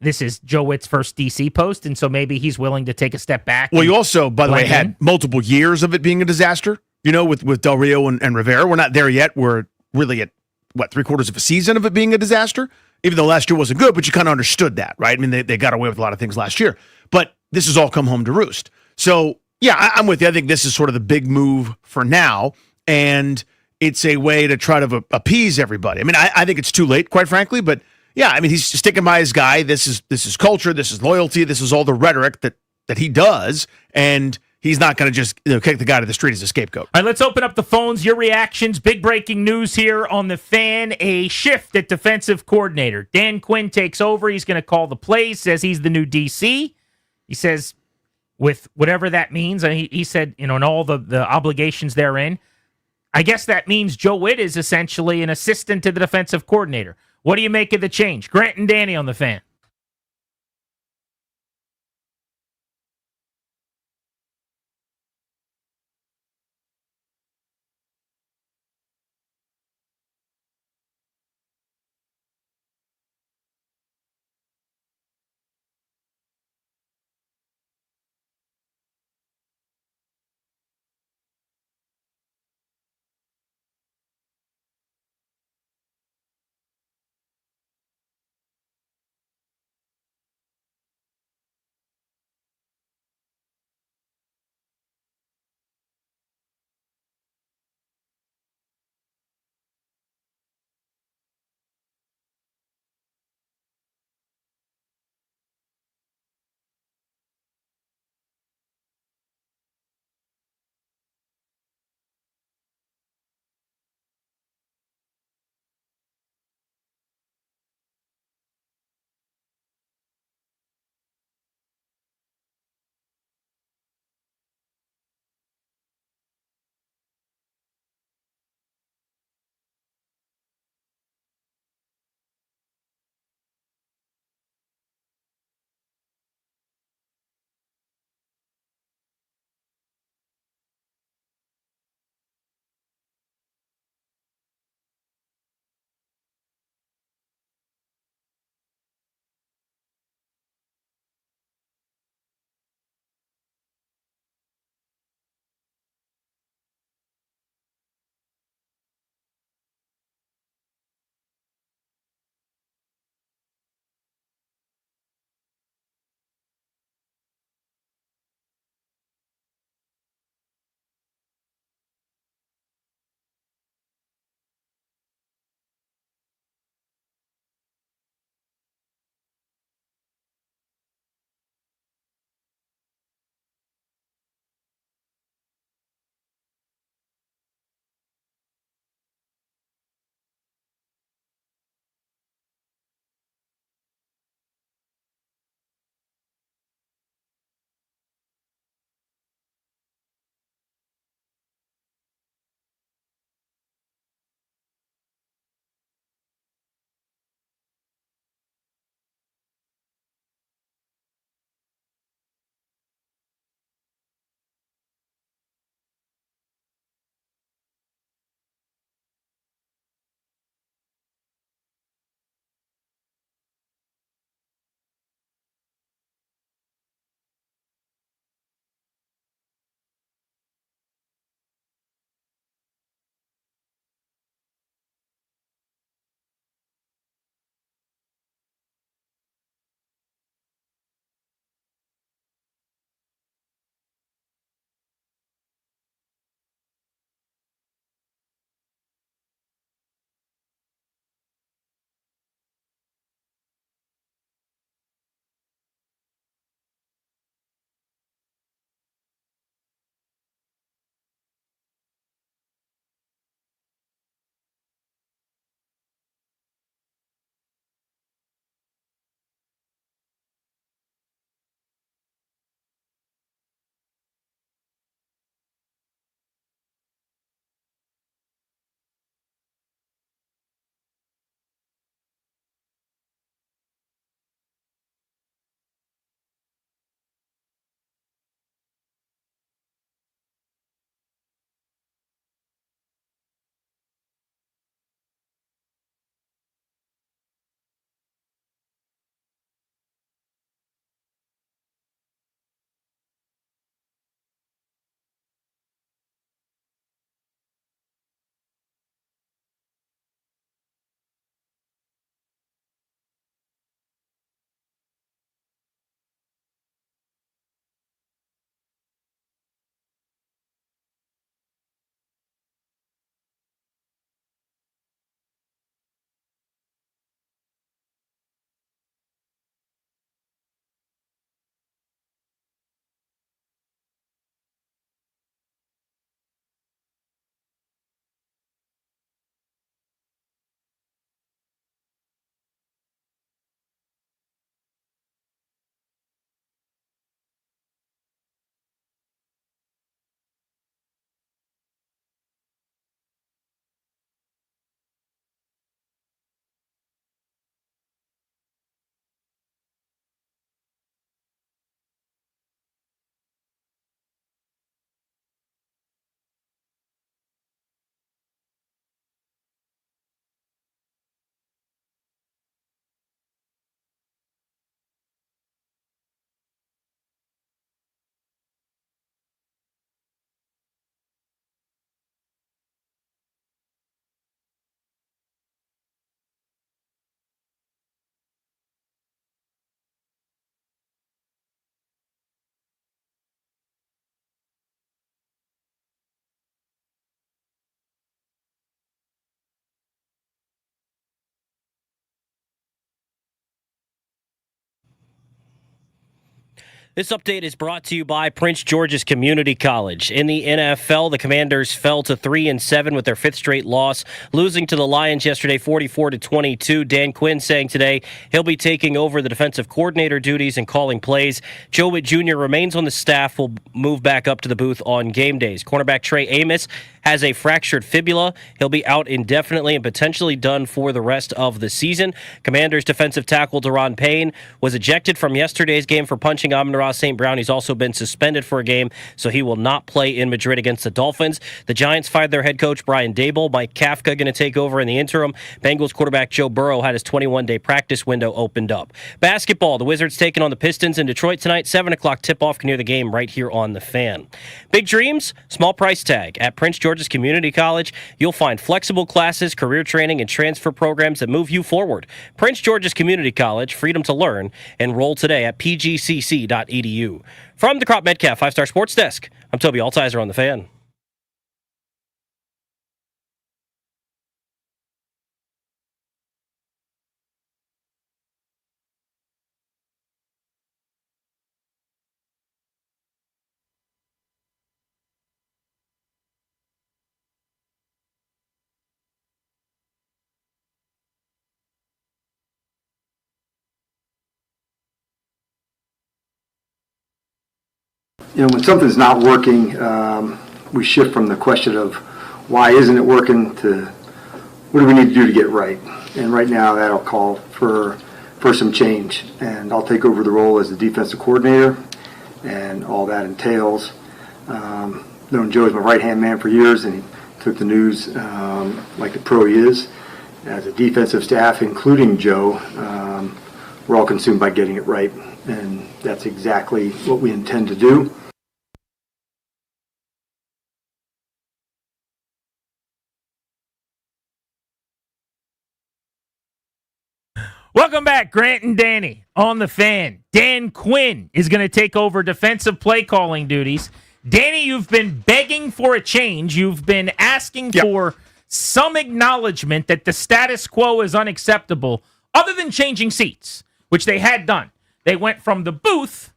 This is Joe Witt's first DC post, and so maybe he's willing to take a step back. Well, you also, by the way, blend in. had multiple years of it being a disaster, with Del Rio and Rivera. We're not there yet. We're really at, 3/4 of a season of it being a disaster? Even though last year wasn't good, but you kind of understood that, right? I mean, they got away with a lot of things last year. But this has all come home to roost. So, yeah, I'm with you. I think this is sort of the big move for now, and it's a way to try to appease everybody. I mean, I think it's too late, quite frankly, but yeah, I mean, he's sticking by his guy. This is culture. This is loyalty. This is all the rhetoric that he does, and he's not going to just kick the guy to the street as a scapegoat. All right, let's open up the phones. Your reactions. Big breaking news here on the Fan. A shift at defensive coordinator. Dan Quinn takes over. He's going to call the plays, says he's the new DC. He says, with whatever that means, and he said, and all the obligations therein, I guess that means Joe Witt is essentially an assistant to the defensive coordinator. What do you make of the change? Grant and Danny on the Fan. This update is brought to you by Prince George's Community College. In the NFL, the Commanders fell to 3-7 with their fifth straight loss, losing to the Lions yesterday 44-22. Dan Quinn saying today he'll be taking over the defensive coordinator duties and calling plays. Joe Witt Jr. remains on the staff, will move back up to the booth on game days. Cornerback Trey Amos has a fractured fibula. He'll be out indefinitely and potentially done for the rest of the season. Commanders defensive tackle Deron Payne was ejected from yesterday's game for punching Amon-Ra St. Brown. He's also been suspended for a game, so he will not play in Madrid against the Dolphins. The Giants fired their head coach Brian Daboll. Mike Kafka going to take over in the interim. Bengals quarterback Joe Burrow had his 21-day practice window opened up. Basketball, the Wizards taking on the Pistons in Detroit tonight. 7 o'clock tip-off near the game right here on The Fan. Big dreams, small price tag. At Prince George's Community College, you'll find flexible classes, career training, and transfer programs that move you forward. Prince George's Community College, freedom to learn. Enroll today at pgcc.edu. From the Crop Metcalf 5-Star Sports Desk, I'm Toby Altizer on The Fan. When something's not working, we shift from the question of why isn't it working to what do we need to do to get right. And right now that'll call for some change. And I'll take over the role as the defensive coordinator and all that entails. Known Joe as my right-hand man for years, and he took the news like the pro he is. As a defensive staff, including Joe, we're all consumed by getting it right. And that's exactly what we intend to do. Welcome back, Grant and Danny on The Fan. Dan Quinn is going to take over defensive play calling duties. Danny, you've been begging for a change. You've been asking for some acknowledgement that the status quo is unacceptable, other than changing seats, which they had done. They went from the booth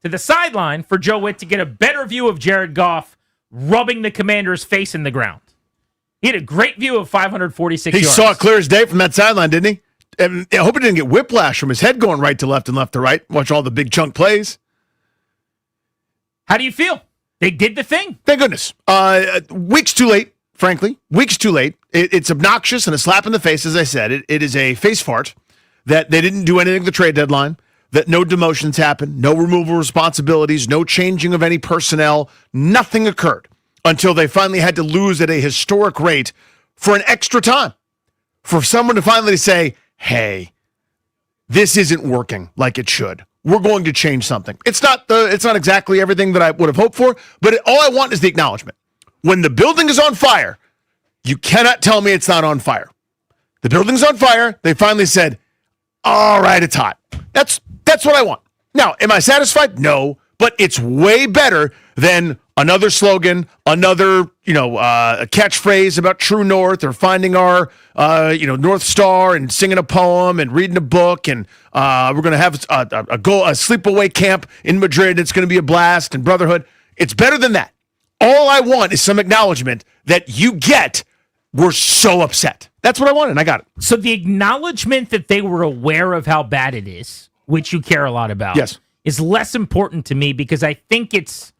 to the sideline for Joe Witt to get a better view of Jared Goff rubbing the Commander's face in the ground. He had a great view of 546 yards. He saw it clear as day from that sideline, didn't he? And I hope he didn't get whiplash from his head going right to left and left to right. Watch all the big chunk plays. How do you feel? They did the thing. Thank goodness. Weeks too late, frankly. Weeks too late. It's obnoxious and a slap in the face, as I said. It is a face fart that they didn't do anything at the trade deadline, that no demotions happened, no removal of responsibilities, no changing of any personnel. Nothing occurred until they finally had to lose at a historic rate for an extra time. For someone to finally say, hey, this isn't working like it should. We're going to change something. It's not exactly everything that I would have hoped for, but all I want is the acknowledgement. When the building is on fire, you cannot tell me it's not on fire. The building's on fire. They finally said, all right, it's hot. That's what I want. Now, am I satisfied? No, but it's way better than another slogan, another, a catchphrase about True North or finding our, North Star and singing a poem and reading a book. And we're going to have a sleepaway camp in Madrid. It's going to be a blast and brotherhood. It's better than that. All I want is some acknowledgement that we're so upset. That's what I want, and I got it. So the acknowledgement that they were aware of how bad it is, which you care a lot about, yes, is less important to me because I think it's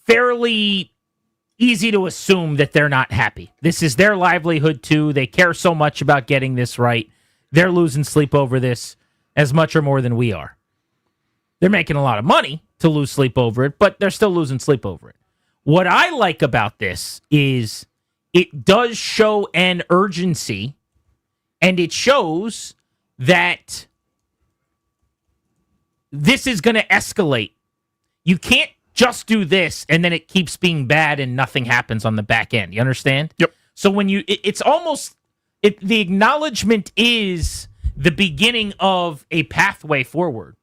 fairly easy to assume that they're not happy. This is their livelihood, too. They care so much about getting this right. They're losing sleep over this as much or more than we are. They're making a lot of money to lose sleep over it, but they're still losing sleep over it. What I like about this is it does show an urgency, and it shows that this is going to escalate. You can't just do this and then it keeps being bad and nothing happens on the back end. You understand? Yep. So when it's almost, the acknowledgement is the beginning of a pathway forward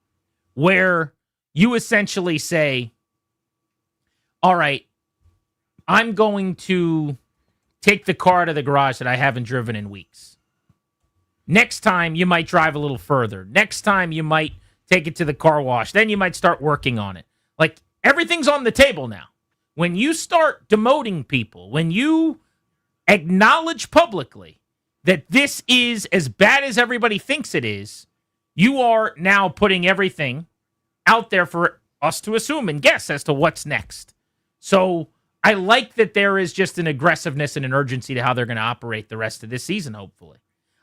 where you essentially say, all right, I'm going to take the car out of the garage that I haven't driven in weeks. Next time you might drive a little further. Next time you might take it to the car wash. Then you might start working on it. Like, everything's on the table now. When you start demoting people, when you acknowledge publicly that this is as bad as everybody thinks it is, you are now putting everything out there for us to assume and guess as to what's next. So I like that there is just an aggressiveness and an urgency to how they're going to operate the rest of this season, hopefully.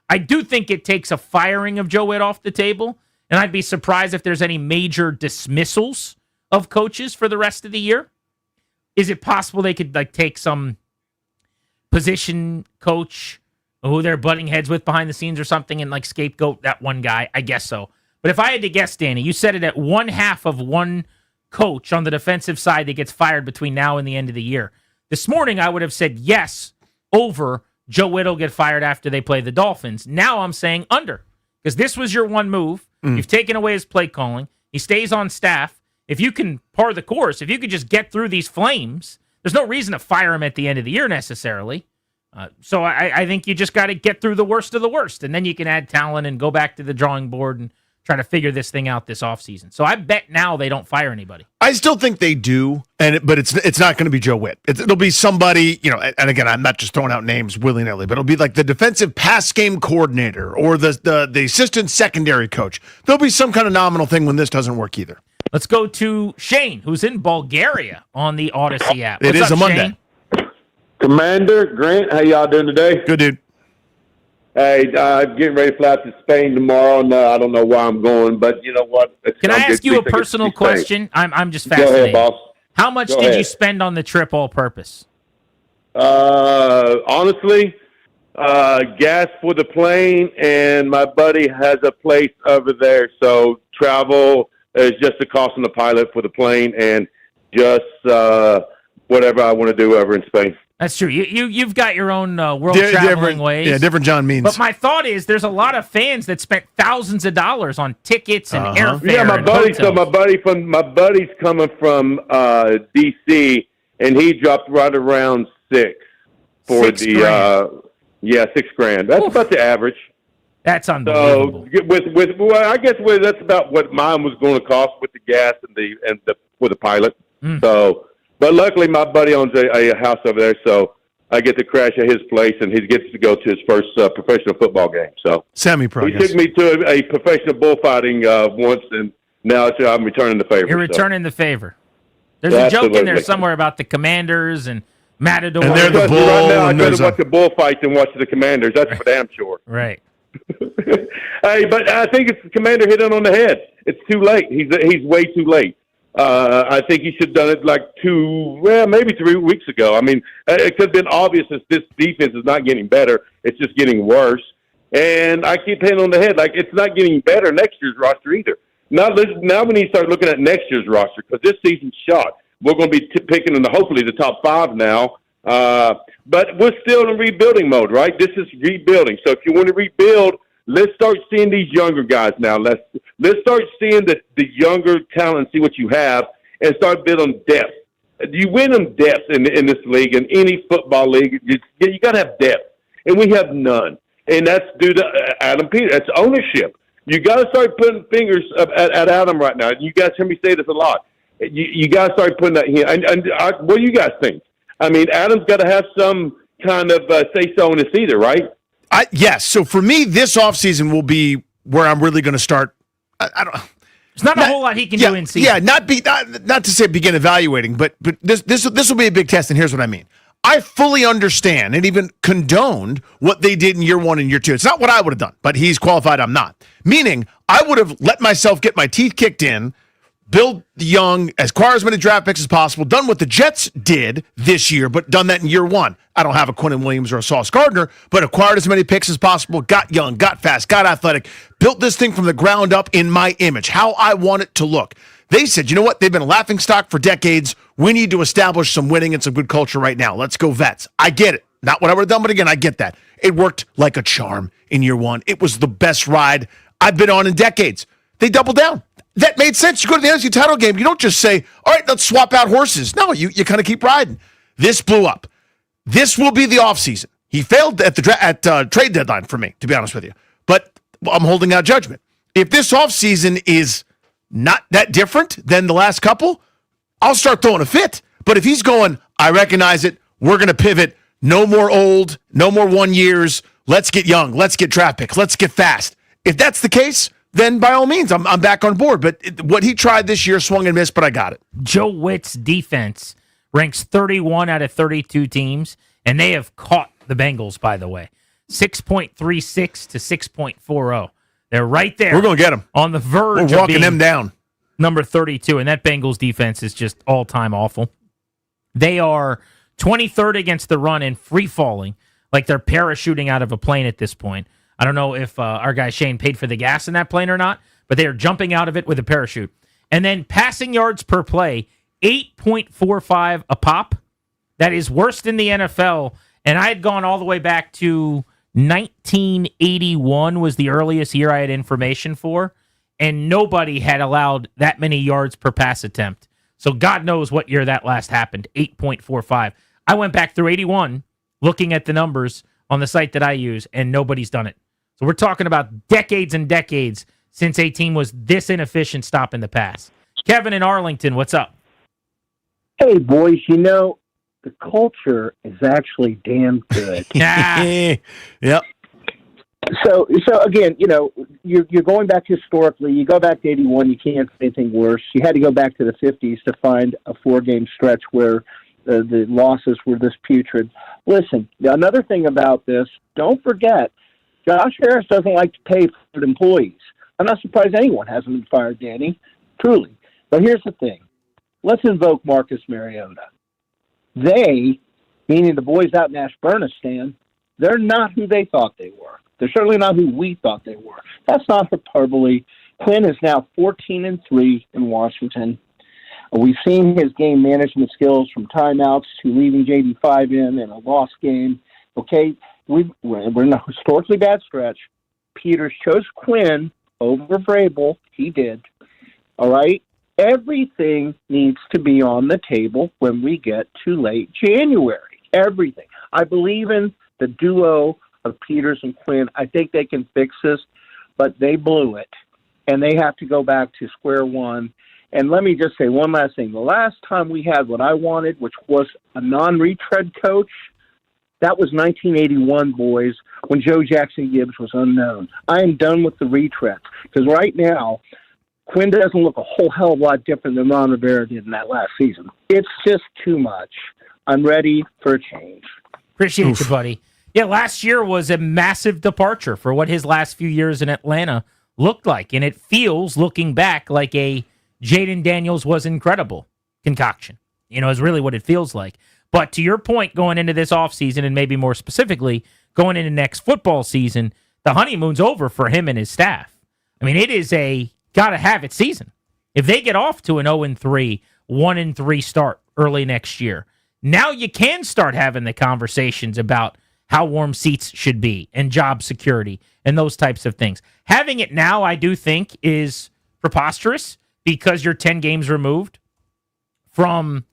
I do think it takes a firing of Joe Witt off the table, and I'd be surprised if there's any major dismissals of coaches for the rest of the year. Is it possible they could take some position coach who they're butting heads with behind the scenes or something and scapegoat that one guy? I guess so. But if I had to guess, Danny, you said it at one half of one coach on the defensive side that gets fired between now and the end of the year. This morning, I would have said yes over Joe Witt will get fired after they play the Dolphins. Now I'm saying under, because this was your one move. You've taken away his play calling. He stays on staff. If you can par the course, if you could just get through these flames, there's no reason to fire him at the end of the year necessarily. So I think you just got to get through the worst of the worst, and then you can add talent and go back to the drawing board and try to figure this thing out this offseason. So I bet now they don't fire anybody. I still think they do, but it's not going to be Joe Witt. It'll be somebody, and again, I'm not just throwing out names willy-nilly, but it'll be like the defensive pass game coordinator or the assistant secondary coach. There'll be some kind of nominal thing when this doesn't work either. Let's go to Shane, who's in Bulgaria on the Odyssey app. It is a Monday. Shane? Commander Grant, how y'all doing today? Good, dude. Hey, I'm getting ready to fly out to Spain tomorrow. No, I don't know where I'm going, but you know what? Can I ask you a personal question? I'm just Go fascinated. ahead, boss. How much Go did ahead. you spend on the trip all purpose? Honestly, gas for the plane, and my buddy has a place over there, so travel is just the cost of the pilot for the plane, and just whatever I want to do over in Spain. That's true. You've got your own world traveling ways. Yeah, different John means. But my thought is, there's a lot of fans that spent thousands of dollars on tickets and airfare. Yeah, my and buddy. hotels. So my buddy's coming from DC, and he dropped right around $6 for $6 grand. $6,000. That's about the average. That's unbelievable. So I guess that's about what mine was going to cost with the gas and for the pilot. So. But luckily, my buddy owns a house over there, so I get to crash at his place, and he gets to go to his first professional football game. So semi-pro. He took me to a professional bullfighting once, and now I'm returning the favor. You're returning the favor. There's Yeah, a joke in there absolutely. somewhere about the Commanders and Matador. And they're the Right bull. now, I'd and rather there's a- watch the bullfights than watch the Commanders. That's for damn sure. Right. Hey, but I think it's the Commander hit it on the head. It's too late. He's way too late. I think he should have done it maybe 3 weeks ago. I mean, it could have been obvious that this defense is not getting better. It's just getting worse. And I keep hitting on the head. It's not getting better next year's roster either. Now we need to start looking at next year's roster because this season's shot. We're going to be picking in hopefully the top 5 now. But we're still in rebuilding mode, right? This is rebuilding. So if you want to rebuild, let's start seeing these younger guys now. Let's start seeing the younger talent, see what you have, and start building depth. You win them depth in this league, in any football league. You got to have depth, and we have none. And that's due to Adam Peters. That's ownership. You got to start putting fingers at Adam right now. You guys hear me say this a lot. You got to start putting that here. What do you guys think? I mean, Adam's got to have some kind of say-so in this either, right? Yes. So for me, this offseason will be where I'm really going to start. I don't. There's not a whole lot he can do in season. Yeah, not to say begin evaluating, but this will be a big test, and here's what I mean. I fully understand and even condoned what they did in year 1 and year 2. It's not what I would have done, but he's qualified. I'm not. Meaning, I would have let myself get my teeth kicked in, build young, acquire as many draft picks as possible, done what the Jets did this year, but done that in year 1. I don't have a Quinnen Williams or a Sauce Gardner, but acquired as many picks as possible, got young, got fast, got athletic, built this thing from the ground up in my image, how I want it to look. They said, you know what? They've been a laughingstock for decades. We need to establish some winning and some good culture right now. Let's go Vets. I get it. Not what I would have done, but again, I get that. It worked like a charm in year 1. It was the best ride I've been on in decades. They doubled down. That made sense. You go to the NFC title game. You don't just say, all right, let's swap out horses. No, you kind of keep riding. This blew up. This will be the offseason. He failed at the trade deadline for me, to be honest with you. But I'm holding out judgment. If this offseason is not that different than the last couple, I'll start throwing a fit. But if he's going, I recognize it, we're going to pivot, no more old, no more 1 years, let's get young, let's get draft picks, let's get fast. If that's the case, then by all means, I'm back on board. But what he tried this year swung and missed, but I got it. Joe Witt's defense ranks 31 out of 32 teams, and they have caught the Bengals, by the way. 6.36 to 6.40. They're right there. We're going to get them. On the verge We're of walking being them down. number 32, and that Bengals defense is just all-time awful. They are 23rd against the run and free-falling, like they're parachuting out of a plane at this point. I don't know if our guy Shane paid for the gas in that plane or not, but they are jumping out of it with a parachute. And then passing yards per play, 8.45 a pop. That is worst in the NFL, and I had gone all the way back to 1981 was the earliest year I had information for, and nobody had allowed that many yards per pass attempt. So God knows what year that last happened, 8.45. I went back through 81 looking at the numbers on the site that I use, and nobody's done it. So we're talking about decades and decades since a team was this inefficient stopping the pass. Kevin in Arlington, what's up? Hey, boys, the culture is actually damn good. Yep. So again, you're going back historically. You go back to 81, you can't say anything worse. You had to go back to the 50s to find a 4-game stretch where the losses were this putrid. Listen, another thing about this, don't forget, Josh Harris doesn't like to pay for employees. I'm not surprised anyone hasn't been fired, Danny, truly. But here's the thing. Let's invoke Marcus Mariota. They, meaning the boys out in Ashburnistan, they're not who they thought they were. They're certainly not who we thought they were. That's not hyperbole. Quinn is now 14-3 in Washington. We've seen his game management skills from timeouts to leaving JD5 in a lost game. Okay, we're in a historically bad stretch. Peters chose Quinn over Vrabel. He did. All right? Everything needs to be on the table when we get to late January. Everything. I believe in the duo of Peters and Quinn. I think they can fix this, but they blew it, and they have to go back to square one. And let me just say one last thing. The last time we had what I wanted, which was a non-retread coach, that was 1981, boys, when Joe Jackson Gibbs was unknown. I am done with the retreads because right now, Quinn doesn't look a whole hell of a lot different than Ron Rivera did in that last season. It's just too much. I'm ready for a change. Appreciate you, buddy. Yeah, last year was a massive departure for what his last few years in Atlanta looked like, and it feels, looking back, like a Jaden Daniels was incredible concoction. Is really what it feels like. But to your point, going into this offseason, and maybe more specifically, going into next football season, the honeymoon's over for him and his staff. I mean, it is a gotta-have-it season. If they get off to an 0-3, 1-3 start early next year, now you can start having the conversations about how warm seats should be and job security and those types of things. Having it now, I do think, is preposterous because you're 10 games removed from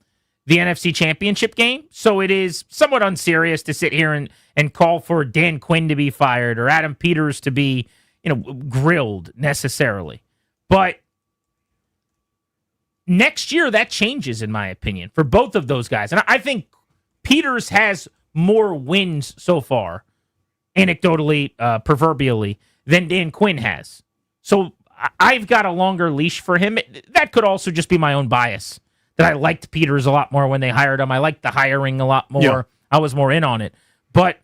the NFC Championship game. So it is somewhat unserious to sit here and call for Dan Quinn to be fired or Adam Peters to be, grilled necessarily. But next year, that changes, in my opinion, for both of those guys. And I think Peters has more wins so far, anecdotally, proverbially, than Dan Quinn has. So I've got a longer leash for him. That could also just be my own bias, that I liked Peters a lot more when they hired him. I liked the hiring a lot more. Yeah. I was more in on it. But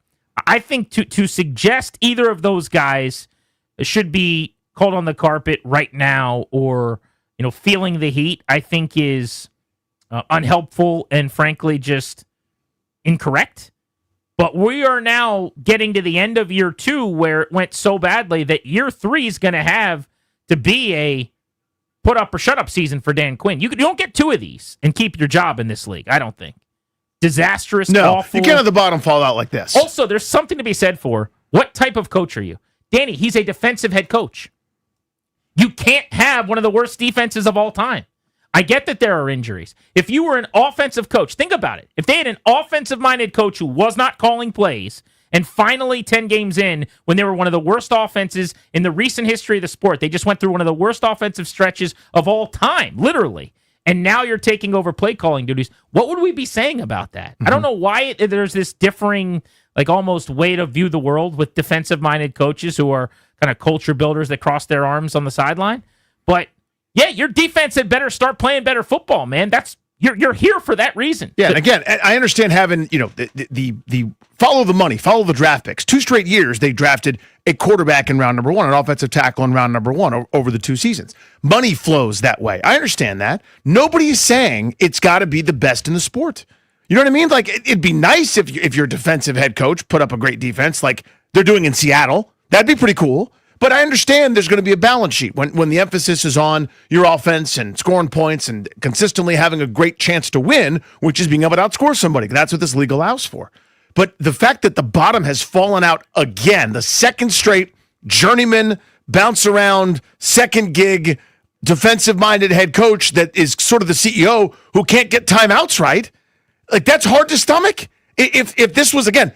I think to suggest either of those guys should be called on the carpet right now or, feeling the heat, I think is unhelpful and frankly just incorrect. But we are now getting to the end of year 2 where it went so badly that year 3 is going to have to be a put up or shut up season for Dan Quinn. You don't get 2 of these and keep your job in this league, I don't think. Disastrous, awful. You can't have the bottom fall out like this. Also, there's something to be said for what type of coach are you? Danny, he's a defensive head coach. You can't have one of the worst defenses of all time. I get that there are injuries. If you were an offensive coach, think about it. If they had an offensive-minded coach who was not calling plays And finally, 10 games in, when they were one of the worst offenses in the recent history of the sport, they just went through one of the worst offensive stretches of all time, literally. And now you're taking over play calling duties. What would we be saying about that? I don't know why there's this differing, like almost way to view the world with defensive-minded coaches who are kind of culture builders that cross their arms on the sideline. But yeah, your defense had better start playing better football, man. That's you're here for that reason. Yeah, and again, I understand having, the follow the money, follow the draft picks. 2 straight years they drafted a quarterback in round number 1, an offensive tackle in round number 1 over the 2 seasons. Money flows that way. I understand that. Nobody is saying it's got to be the best in the sport. You know what I mean? Like, it'd be nice if your defensive head coach put up a great defense like they're doing in Seattle. That'd be pretty cool. But I understand there's going to be a balance sheet when the emphasis is on your offense and scoring points and consistently having a great chance to win, which is being able to outscore somebody. That's what this league allows for. But the fact that the bottom has fallen out again, the second straight journeyman, bounce around, second gig, defensive-minded head coach that is sort of the CEO who can't get timeouts right, like that's hard to stomach. If this was, again,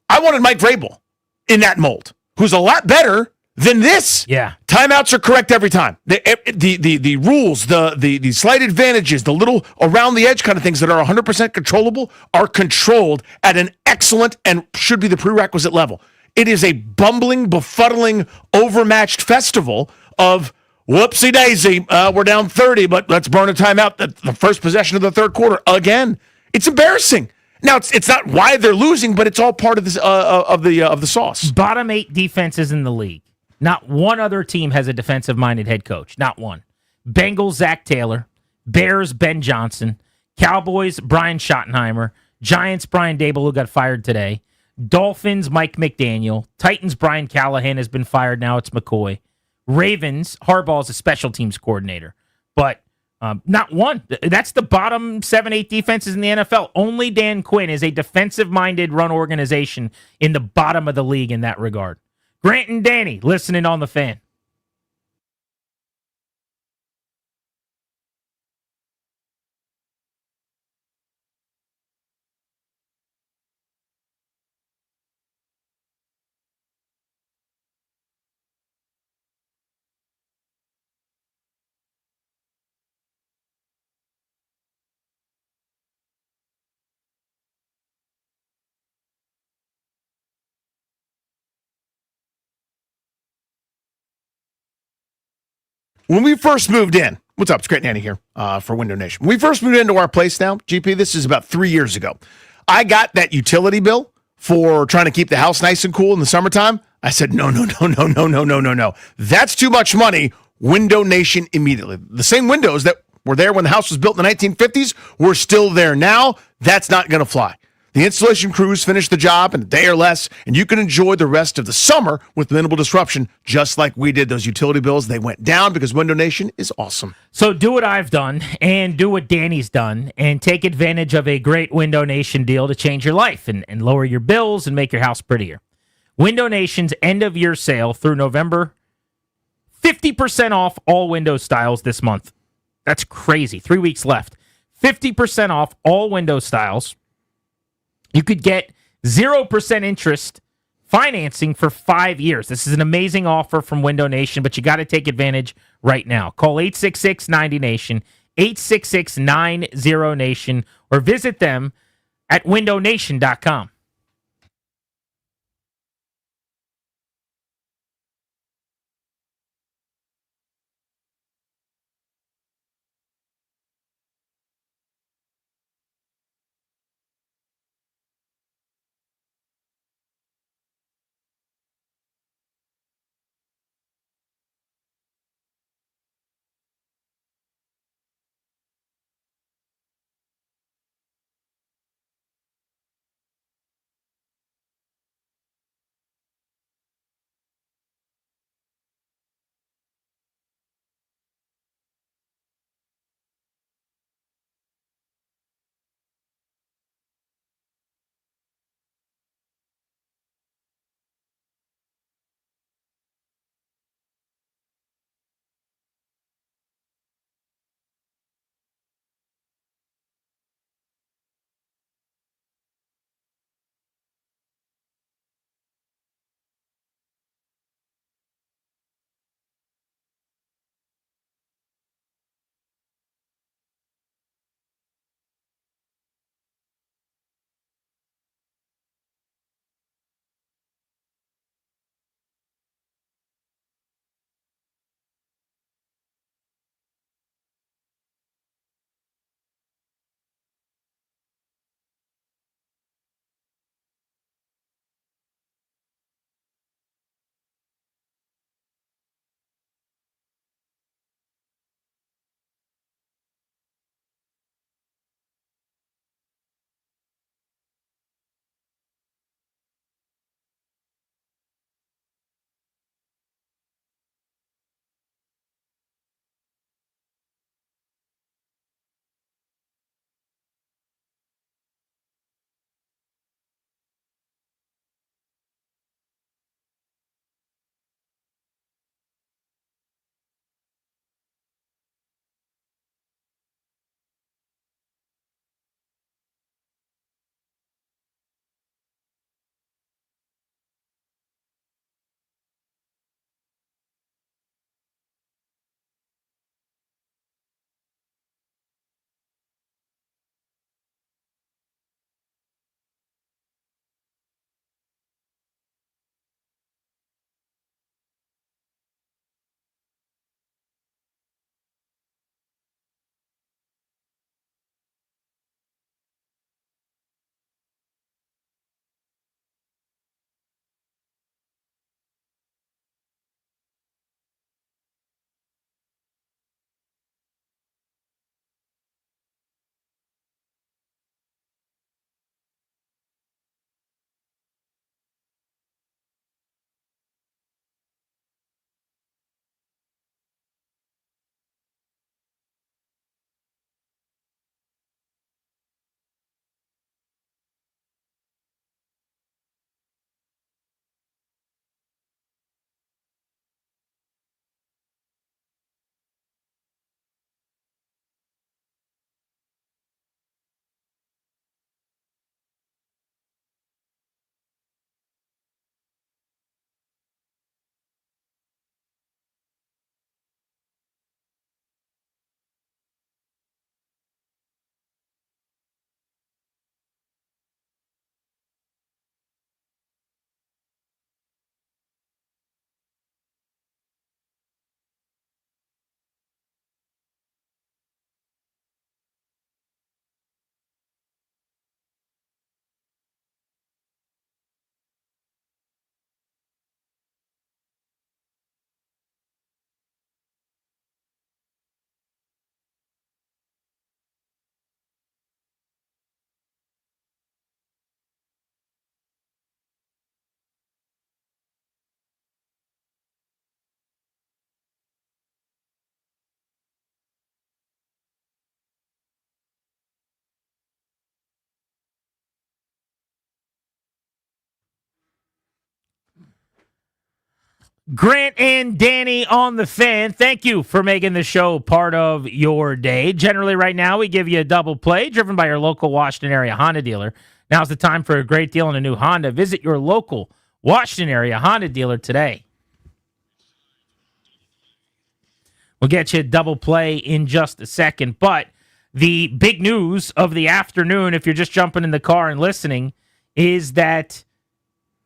I wanted Mike Vrabel in that mold, who's a lot better than this. Yeah. Timeouts are correct every time. The rules, the slight advantages, the little around the edge kind of things that are 100% controllable are controlled at an excellent and should be the prerequisite level. It is a bumbling, befuddling, overmatched festival of whoopsie daisy. We're down 30, but let's burn a timeout at the first possession of the third quarter again. It's embarrassing. Now it's not why they're losing, but it's all part of this of the sauce. Bottom 8 defenses in the league. Not one other team has a defensive-minded head coach. Not one. Bengals, Zach Taylor. Bears, Ben Johnson. Cowboys, Brian Schottenheimer. Giants, Brian Dable, who got fired today. Dolphins, Mike McDaniel. Titans, Brian Callahan has been fired. Now it's McCoy. Ravens, Harbaugh is a special teams coordinator. But not one. That's the bottom 7-8 defenses in the NFL. Only Dan Quinn is a defensive-minded run organization in the bottom of the league in that regard. Grant and Danny, listening on the Fan. When we first moved in, what's up? It's Grant Nanny here for Window Nation. When we first moved into our place now, GP, this is about 3 years ago. I got that utility bill for trying to keep the house nice and cool in the summertime. I said, no. That's too much money. Window Nation immediately. The same windows that were there when the house was built in the 1950s were still there now. That's not going to fly. The installation crews finish the job in a day or less, and you can enjoy the rest of the summer with minimal disruption, just like we did. Those utility bills, they went down because Window Nation is awesome. So do what I've done and do what Danny's done and take advantage of a great Window Nation deal to change your life and lower your bills and make your house prettier. Window Nation's end-of-year sale through November, 50% off all window styles this month. That's crazy. 3 weeks left. 50% off all window styles. You could get 0% interest financing for 5 years. This is an amazing offer from Window Nation, but you got to take advantage right now. Call 866-90-NATION, 866-90-NATION, or visit them at windownation.com. Grant and Danny on the Fan. Thank you for making the show part of your day. Generally, right now, we give you a double play driven by your local Washington area Honda dealer. Now's the time for a great deal on a new Honda. Visit your local Washington area Honda dealer today. We'll get you a double play in just a second. But the big news of the afternoon, if you're just jumping in the car and listening, is that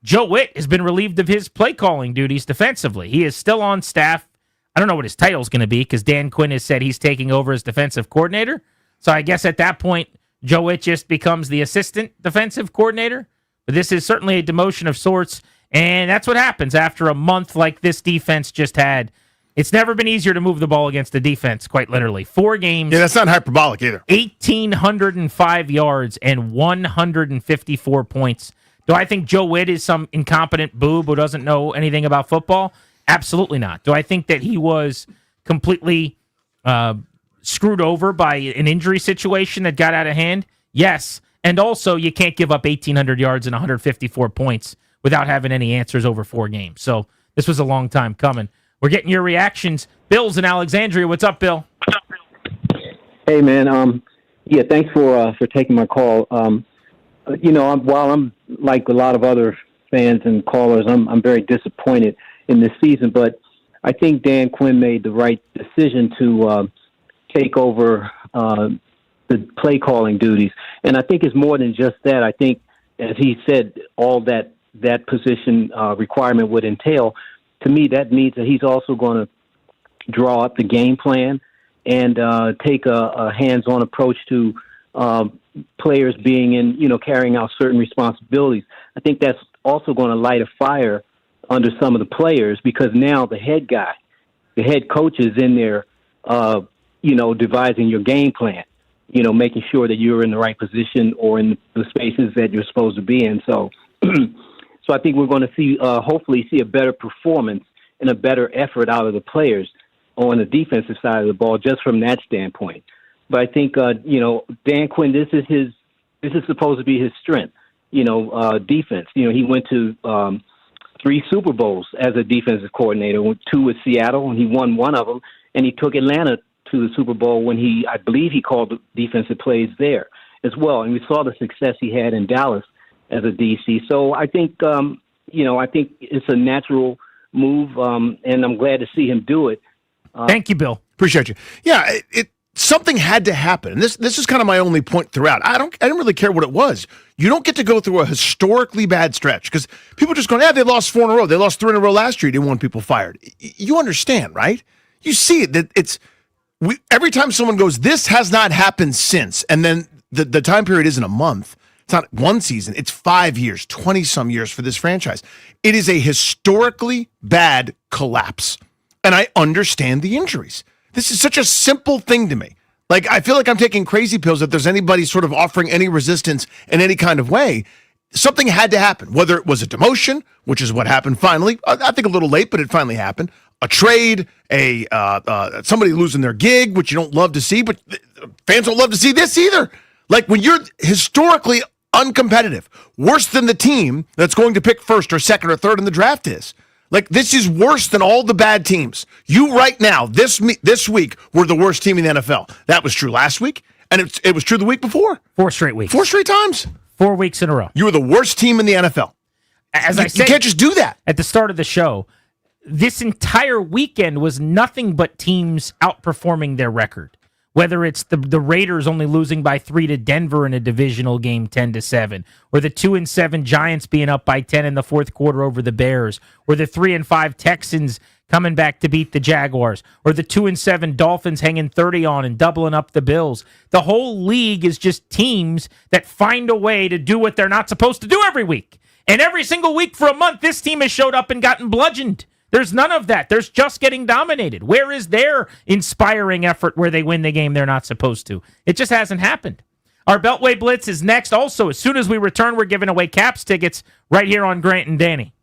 Joe Witt has been relieved of his play calling duties defensively. He is still on staff. I don't know what his title is going to be because Dan Quinn has said he's taking over as defensive coordinator. So I guess at that point, Joe Witt just becomes the assistant defensive coordinator. But this is certainly a demotion of sorts. And that's what happens after a month like this defense just had. It's never been easier to move the ball against the defense, quite literally. 4 games. Yeah, that's not hyperbolic either. 1,805 yards and 154 points. Do I think Joe Witt is some incompetent boob who doesn't know anything about football? Absolutely not. Do I think that he was completely screwed over by an injury situation that got out of hand? Yes. And also, you can't give up 1,800 yards and 154 points without having any answers over 4 games. So this was a long time coming. We're getting your reactions. Bill's in Alexandria. What's up, Bill? Hey, man. Yeah, thanks for taking my call. While I'm like a lot of other fans and callers, I'm very disappointed in this season. But I think Dan Quinn made the right decision to take over the play calling duties, and I think it's more than just that. I think, as he said, all that position requirement would entail. To me, that means that he's also going to draw up the game plan and take a hands-on approach to players being in, carrying out certain responsibilities. I think that's also going to light a fire under some of the players because now the head coach is in there, devising your game plan, making sure that you're in the right position or in the spaces that you're supposed to be in. So, so I think we're going to see, hopefully see a better performance and a better effort out of the players on the defensive side of the ball, just from that standpoint. But I think, Dan Quinn, this is supposed to be his strength, defense. He went to 3 Super Bowls as a defensive coordinator, 2 with Seattle, and he won one of them, and he took Atlanta to the Super Bowl when I believe he called the defensive plays there as well. And we saw the success he had in Dallas as a DC. So I think, I think it's a natural move, and I'm glad to see him do it. Thank you, Bill. Appreciate you. Yeah, something had to happen. And this is kind of my only point throughout. I didn't really care what it was. You don't get to go through a historically bad stretch because people just going, they lost 4 in a row. They lost 3 in a row last year. You didn't want people fired. You understand, right? You see it, that every time someone goes, this has not happened since, and then the time period isn't a month. It's not 1 season. It's 5 years, 20-some years for this franchise. It is a historically bad collapse. And I understand the injuries. This is such a simple thing to me. Like, I feel like I'm taking crazy pills if there's anybody sort of offering any resistance in any kind of way. Something had to happen, whether it was a demotion, which is what happened finally. I think a little late, but it finally happened. A trade, somebody losing their gig, which you don't love to see, but fans don't love to see this either. Like, when you're historically uncompetitive, worse than the team that's going to pick first or second or third in the draft is. Like, this is worse than all the bad teams. You right now, this week, were the worst team in the NFL. That was true last week, and it was true the week before. 4 straight weeks. 4 straight times. 4 weeks in a row. You were the worst team in the NFL. As I said, you can't just do that. At the start of the show, this entire weekend was nothing but teams outperforming their record. Whether it's the Raiders only losing by 3 to Denver in a divisional game 10-7, or the 2-7 Giants being up by 10 in the fourth quarter over the Bears, or the 3-5 Texans coming back to beat the Jaguars, or the 2-7 Dolphins hanging 30 on and doubling up the Bills. The whole league is just teams that find a way to do what they're not supposed to do every week. And every single week for a month, this team has showed up and gotten bludgeoned. There's none of that. There's just getting dominated. Where is their inspiring effort where they win the game they're not supposed to? It just hasn't happened. Our Beltway Blitz is next. Also, as soon as we return, we're giving away Caps tickets right here on Grant and Danny.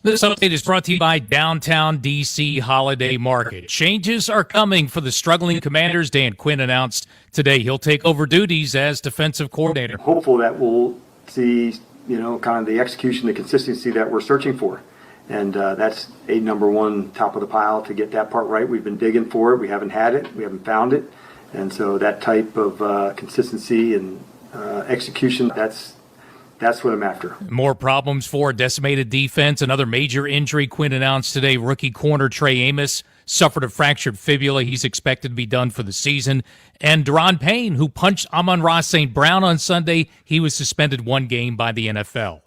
This update is brought to you by Downtown DC Holiday Market. Changes are coming for the struggling Commanders. Dan Quinn announced today he'll take over duties as defensive coordinator. Hopeful that we'll see, kind of the execution, the consistency that we're searching for. And that's a number one, top of the pile to get that part right. We've been digging for it. We haven't had it. We haven't found it. And so that type of consistency and execution, that's what I'm after. More problems for a decimated defense. Another major injury Quinn announced today. Rookie corner Trey Amos suffered a fractured fibula. He's expected to be done for the season. And Deron Payne, who punched Amon-Ra St. Brown on Sunday, he was suspended 1 game by the NFL.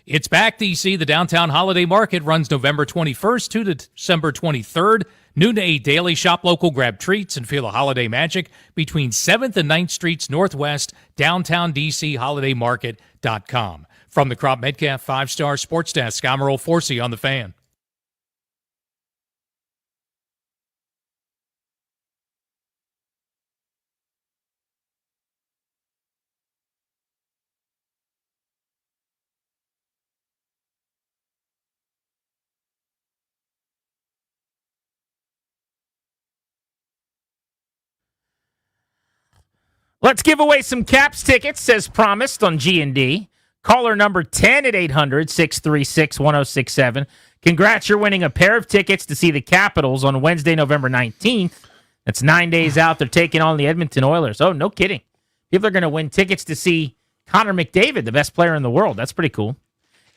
It's back, DC. The Downtown Holiday Market runs November 21st to December 23rd. Noon to 8 daily. Shop local, grab treats, and feel the holiday magic between 7th and 9th Streets Northwest, downtown DC, holidaymarket.com. From the Crop Metcalf 5-Star Sports Desk, I'm Earl Forsey on The Fan. Let's give away some Caps tickets, as promised, on G&D. Caller number 10 at 800-636-1067. Congrats, you're winning a pair of tickets to see the Capitals on Wednesday, November 19th. That's 9 days out. They're taking on the Edmonton Oilers. Oh, no kidding. People are going to win tickets to see Connor McDavid, the best player in the world. That's pretty cool.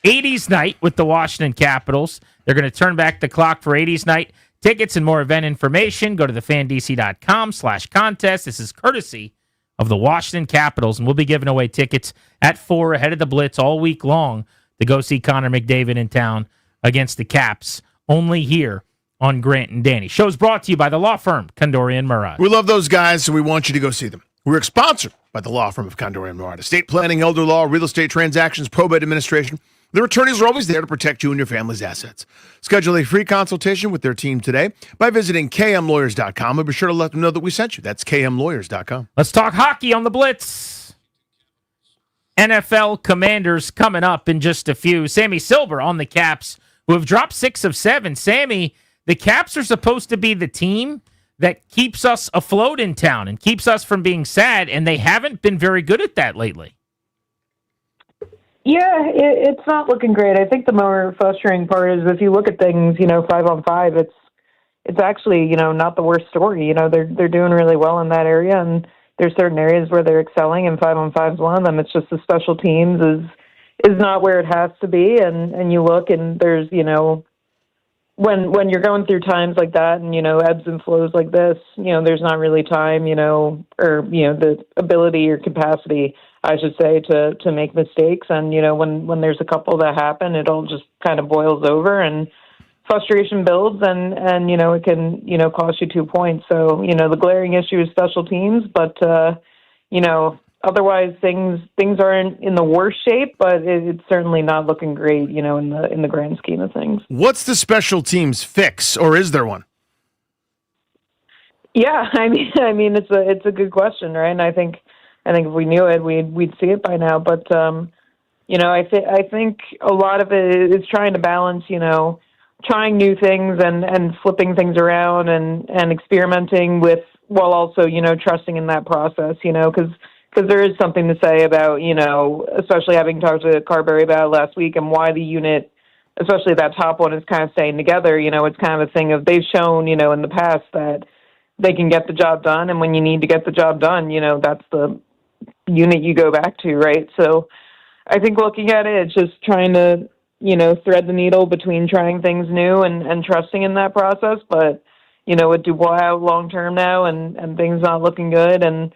80s night with the Washington Capitals. They're going to turn back the clock for 80s night. Tickets and more event information, go to thefandc.com/contest. This is courtesy of the Washington Capitals, and we'll be giving away tickets at 4 ahead of the Blitz all week long to go see Connor McDavid in town against the Caps, only here on Grant and Danny. Show's brought to you by the law firm Kondorian Murad. We love those guys, so we want you to go see them. We're sponsored by the law firm of Kondorian Murad. Estate planning, elder law, real estate transactions, probate administration. Their attorneys are always there to protect you and your family's assets. Schedule a free consultation with their team today by visiting kmlawyers.com, and be sure to let them know that we sent you. That's kmlawyers.com. Let's talk hockey on the Blitz. NFL Commanders coming up in just a few. Sammy Silver on the Caps, who have dropped 6 of 7. Sammy, the Caps are supposed to be the team that keeps us afloat in town and keeps us from being sad, and they haven't been very good at that lately. Yeah, it's not looking great. I think the more frustrating part is if you look at things, 5-on-5, it's actually, not the worst story. They're doing really well in that area, and there's certain areas where they're excelling, and 5-on-5 is one of them. It's just the special teams is not where it has to be, and you look and there's, when you're going through times like that and, ebbs and flows like this, there's not really time, or, the ability or capacity, I should say, to make mistakes. And, when there's a couple that happen, it all just kind of boils over and frustration builds and it can, cost you 2 points. So, the glaring issue is special teams, but, otherwise things aren't in the worst shape, but it's certainly not looking great, in the grand scheme of things. What's the special teams fix, or is there one? Yeah, I mean, it's a good question, right? And I think if we knew it, we'd see it by now. But I think a lot of it is trying to balance, trying new things and flipping things around and experimenting with, while also trusting in that process, because there is something to say about especially having talked to Carberry about it last week and why the unit, especially that top one, is kind of staying together. It's kind of a thing of they've shown in the past that they can get the job done, and when you need to get the job done, that's the unit you go back to, right? So I think looking at it, it's just trying to, thread the needle between trying things new and trusting in that process. But, with Dubois out long-term now and things not looking good and,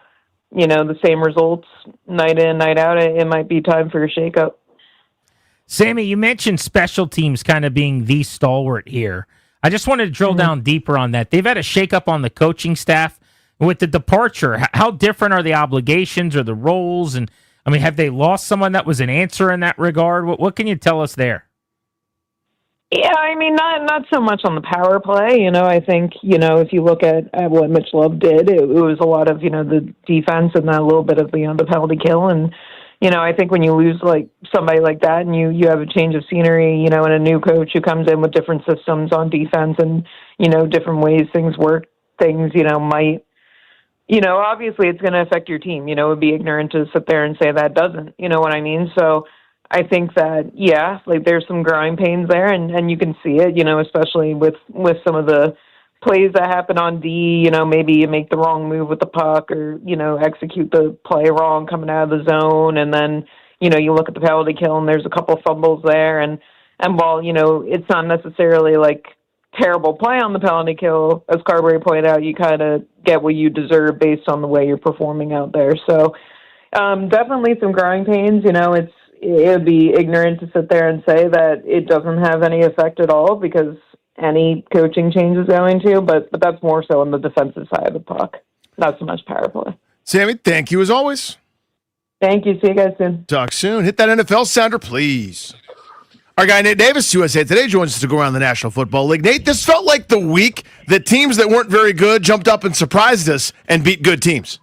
the same results night in, night out, it might be time for a shakeup. Sammy, you mentioned special teams kind of being the stalwart here. I just wanted to drill down deeper on that. They've had a shakeup on the coaching staff. With the departure, how different are the obligations or the roles? And, have they lost someone that was an answer in that regard? What can you tell us there? Yeah, not so much on the power play. I think, if you look at what Mitch Love did, it was a lot of, the defense and a little bit of, the penalty kill. And, I think when you lose like somebody like that and you have a change of scenery, and a new coach who comes in with different systems on defense and, different ways things work, things, might, obviously it's going to affect your team. It would be ignorant to sit there and say that doesn't, you know what I mean? So I think that, like there's some growing pains there and you can see it, especially with some of the plays that happen on D, maybe you make the wrong move with the puck or, execute the play wrong coming out of the zone. And then, you look at the penalty kill and there's a couple fumbles there. And while, it's not necessarily like terrible play on the penalty kill, as Carberry pointed out, you kind of get what you deserve based on the way you're performing out there. So definitely some growing pains. It would be ignorant to sit there and say that it doesn't have any effect at all because any coaching change is going to, but that's more so on the defensive side of the puck, not so much power play. Sammy, thank you as always. Thank you. See you guys soon. Talk soon. Hit that NFL sounder, please. Our guy Nate Davis, USA Today, joins us to go around the National Football League. Nate, this felt like the week that teams that weren't very good jumped up and surprised us and beat good teams.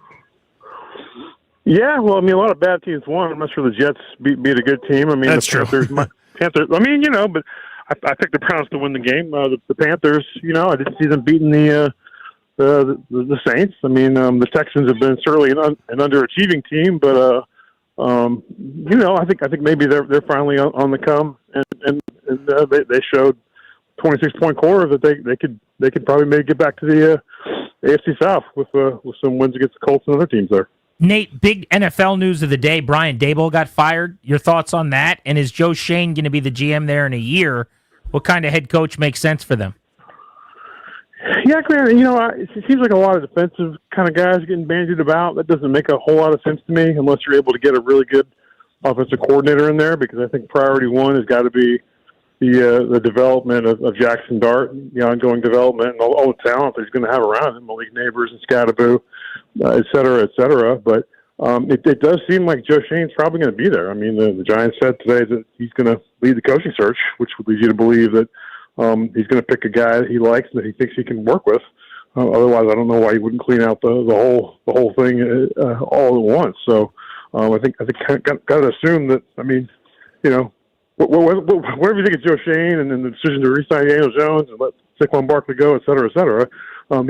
Yeah, well, I mean, a lot of bad teams won. I'm not sure the Jets beat a good team. I mean, that's the Panthers, Panthers. I mean, but I picked the Browns to win the game. The Panthers, I didn't see them beating the Saints. I mean, the Texans have been certainly an underachieving team, but I think maybe they're finally on the come, and they showed 26-point quarter that they could probably maybe get back to the AFC South with some wins against the Colts and other teams there. Nate, big NFL news of the day. Brian Daboll got fired. Your thoughts on that? And is Joe Schoen going to be the GM there in a year? What kind of head coach makes sense for them? Yeah, Grant, it seems like a lot of defensive kind of guys getting bandied about. That doesn't make a whole lot of sense to me unless you're able to get a really good offensive coordinator in there, because I think priority one has got to be the development of Jackson Dart, ongoing development and all the talent that he's going to have around him, Malik Neighbors and Scatteraboo, et cetera, et cetera. But it does seem like Joe Schoen's probably going to be there. I mean, the Giants said today that he's going to lead the coaching search, which would lead you to believe that he's going to pick a guy that he likes and that he thinks he can work with. Otherwise, I don't know why he wouldn't clean out the whole thing all at once. So I think got to assume that. I mean, whatever you think of Joe Schoen and then the decision to re-sign Daniel Jones and let Saquon Barkley go, et cetera, he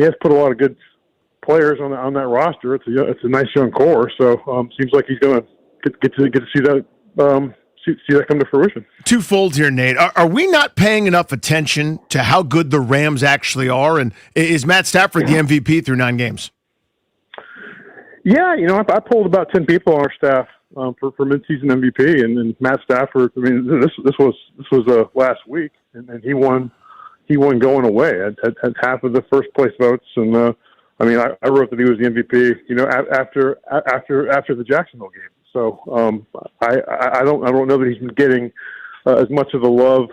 has put a lot of good players on that roster. It's a nice young core, so seems like he's going to get to see that see that come to fruition. Twofold here, Nate. Are we not paying enough attention to how good the Rams actually are? And is Matt Stafford the MVP through 9 games? Yeah, I pulled about 10 people on our staff for midseason MVP, and Matt Stafford. I mean, this was last week, and he won going away at half of the first place votes. And I mean, I wrote that he was the MVP. After the Jacksonville game. So I don't know that he's been getting as much of the love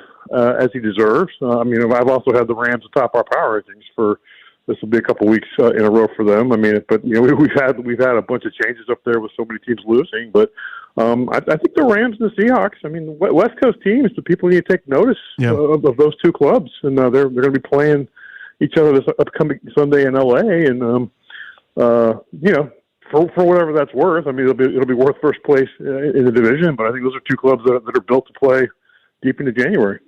as he deserves. I mean, I've also had the Rams atop our power rankings for. This will be a couple weeks in a row for them. I mean, but we've had a bunch of changes up there with so many teams losing. But I think the Rams and the Seahawks. I mean, West Coast teams. The people need to take notice of those two clubs, and they're going to be playing each other this upcoming Sunday in LA. And for whatever that's worth, I mean, it'll be worth first place in the division. But I think those are two clubs that are built to play deep into January.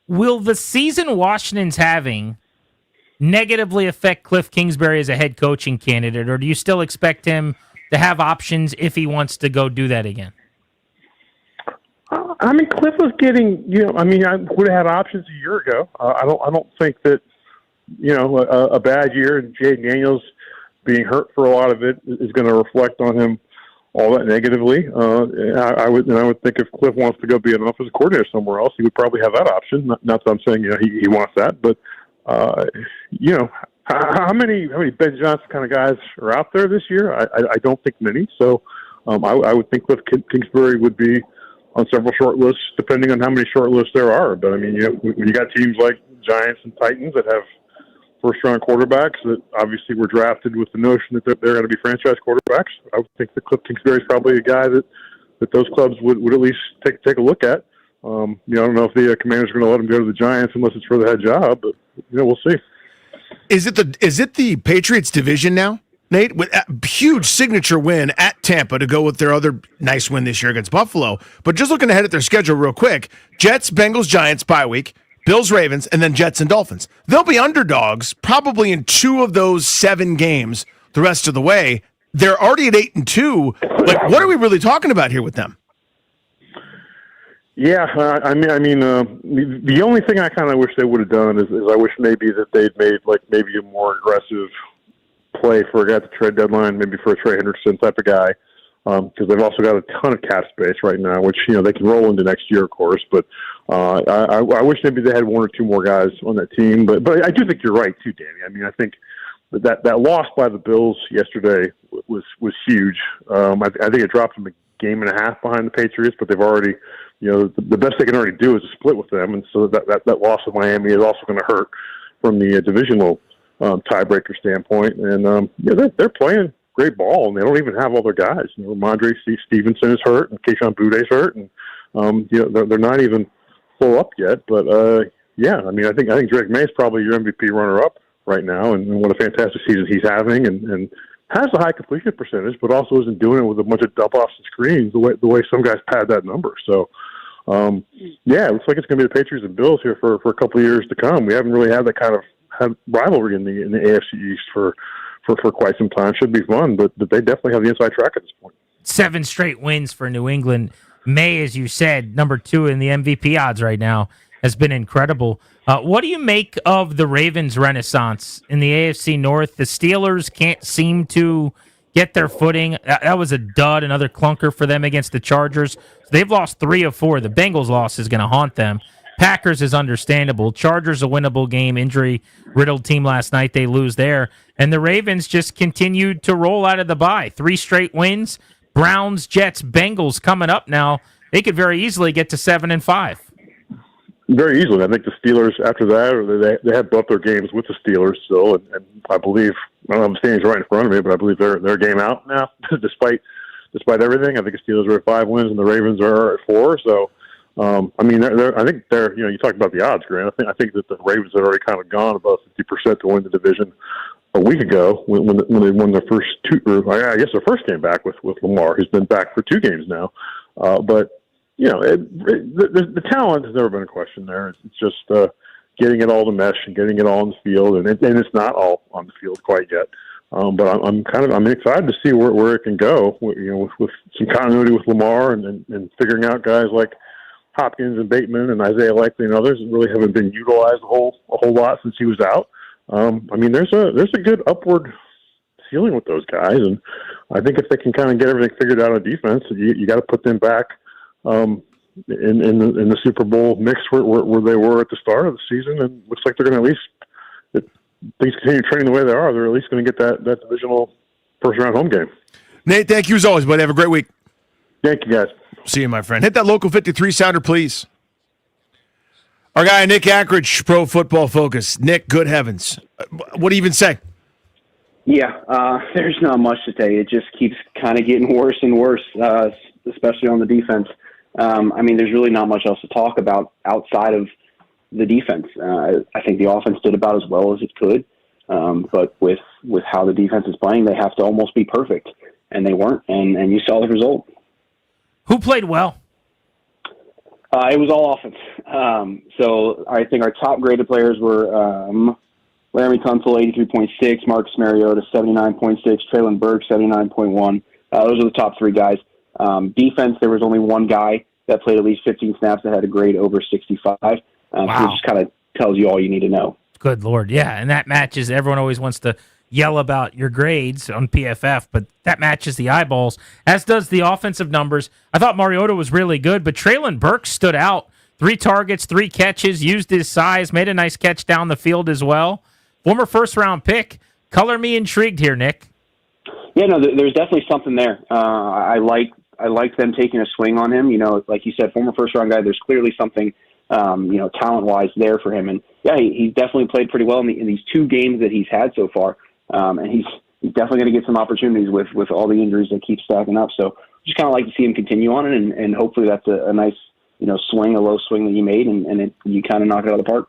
Will the season Washington's having negatively affect Cliff Kingsbury as a head coaching candidate, or do you still expect him to have options if he wants to go do that again? I mean, Cliff was getting, I would have had options a year ago. I don't think that, a bad year and Jay Daniels being hurt for a lot of it is going to reflect on him all that negatively. I would think if Cliff wants to go be an offensive coordinator somewhere else, he would probably have that option. Not that I'm saying he wants that, but how many Ben Johnson kind of guys are out there this year? I don't think many. So I would think Cliff Kingsbury would be on several short lists, depending on how many short lists there are. But I mean, when you got teams like Giants and Titans that have first-round quarterbacks that obviously were drafted with the notion that they're going to be franchise quarterbacks, I would think that Cliff Kingsbury is probably a guy that those clubs would at least take a look at. I don't know if the Commanders are going to let him go to the Giants unless it's for the head job, but we'll see. Is it the Patriots division now? Nate, with a huge signature win at Tampa to go with their other nice win this year against Buffalo. But just looking ahead at their schedule real quick, Jets, Bengals, Giants, bye week, Bills, Ravens, and then Jets and Dolphins. They'll be underdogs probably in 2 of those 7 games the rest of the way. They're already at 8-2. Like, what are we really talking about here with them? Yeah, the only thing I kind of wish they would have done is I wish maybe that they'd made maybe a more aggressive play for a guy at the trade deadline, maybe for a Trey Henderson type of guy, because they've also got a ton of cap space right now, which they can roll into next year, of course. But I wish maybe they had 1 or 2 more guys on that team. But I do think you're right too, Danny. I mean, I think that loss by the Bills yesterday was huge. I think it dropped them a game and a half behind the Patriots, but they've already, the best they can already do is a split with them, and so that loss of Miami is also going to hurt from the divisional tiebreaker standpoint. And they're playing great ball, and they don't even have all their guys. Ramondre Stevenson is hurt, and Kayshon Boudreaux's hurt, and they're not even full up yet. But I think Drake May is probably your MVP runner-up right now, and what a fantastic season he's having, and has a high completion percentage, but also isn't doing it with a bunch of dump-offs and screens the way some guys pad that number. So, it looks like it's going to be the Patriots and Bills here for a couple of years to come. We haven't really had that kind of rivalry in the AFC East for quite some time. Should be fun, but they definitely have the inside track at this point. 7 straight wins for New England. May, as you said, number 2 in the MVP odds right now, has been incredible. What do you make of the Ravens' renaissance in the AFC North? The Steelers can't seem to get their footing. That was a dud, another clunker for them against the Chargers. So they've lost 3 of 4. The Bengals' loss is going to haunt them. Packers is understandable. Chargers a winnable game. Injury-riddled team last night. They lose there. And the Ravens just continued to roll out of the bye. 3 straight wins. Browns, Jets, Bengals coming up now. They could very easily get to 7-5. Very easily. I think the Steelers, after that, they had both their games with the Steelers still, and I believe, I don't have the standings right in front of me, but I believe they're game out now, despite everything. I think the Steelers are at 5 wins and the Ravens are at 4. So, I think they're, you talked about the odds, Grant. I think that the Ravens had already kind of gone above 50% to win the division a week ago when they won their first 2, or I guess their first game back with Lamar, who's been back for 2 games now. But the talent has never been a question there. It's just getting it all to mesh and getting it all on the field, and it's not all on the field quite yet. But I'm excited to see where it can go. With some continuity with Lamar and figuring out guys like Hopkins and Bateman and Isaiah Likely and others that really haven't been utilized a whole lot since he was out. There's a good upward ceiling with those guys, and I think if they can kind of get everything figured out on defense, you got to put them back in the Super Bowl mix where they were at the start of the season, and looks like they're going to at least, if things continue trending the way they are, they're at least going to get that divisional first round home game. Nate, thank you as always, buddy. Have a great week. Thank you, guys. See you, my friend. Hit that local 53 sounder, please. Our guy, Nick Ackridge, Pro Football Focus. Nick, good heavens. What do you even say? Yeah, there's not much to say. It just keeps kind of getting worse and worse, especially on the defense. There's really not much else to talk about outside of the defense. I think the offense did about as well as it could, but with how the defense is playing, they have to almost be perfect, and they weren't, and you saw the result. Who played well? It was all offense. So I think our top-graded players were Laremy Tunsil, 83.6, Marcus Mariota, 79.6, Traylon Burke, 79.1. Those are the top 3 guys. Defense, there was only 1 guy that played at least 15 snaps that had a grade over 65. Wow. So it just kind of tells you all you need to know. Good Lord, yeah. And that matches, everyone always wants to yell about your grades on PFF, but that matches the eyeballs, as does the offensive numbers. I thought Mariota was really good, but Traylon Burke stood out. 3 targets, 3 catches, used his size, made a nice catch down the field as well. Former first-round pick. Color me intrigued here, Nick. Yeah, no, there's definitely something there. I like them taking a swing on him. Like you said, former first-round guy, there's clearly something, talent-wise there for him. And, yeah, he's definitely played pretty well in these 2 games that he's had so far. And he's definitely going to get some opportunities with all the injuries that keep stacking up. So just kind of like to see him continue on it, and hopefully that's a nice, swing, a low swing that he made, and you kind of knock it out of the park.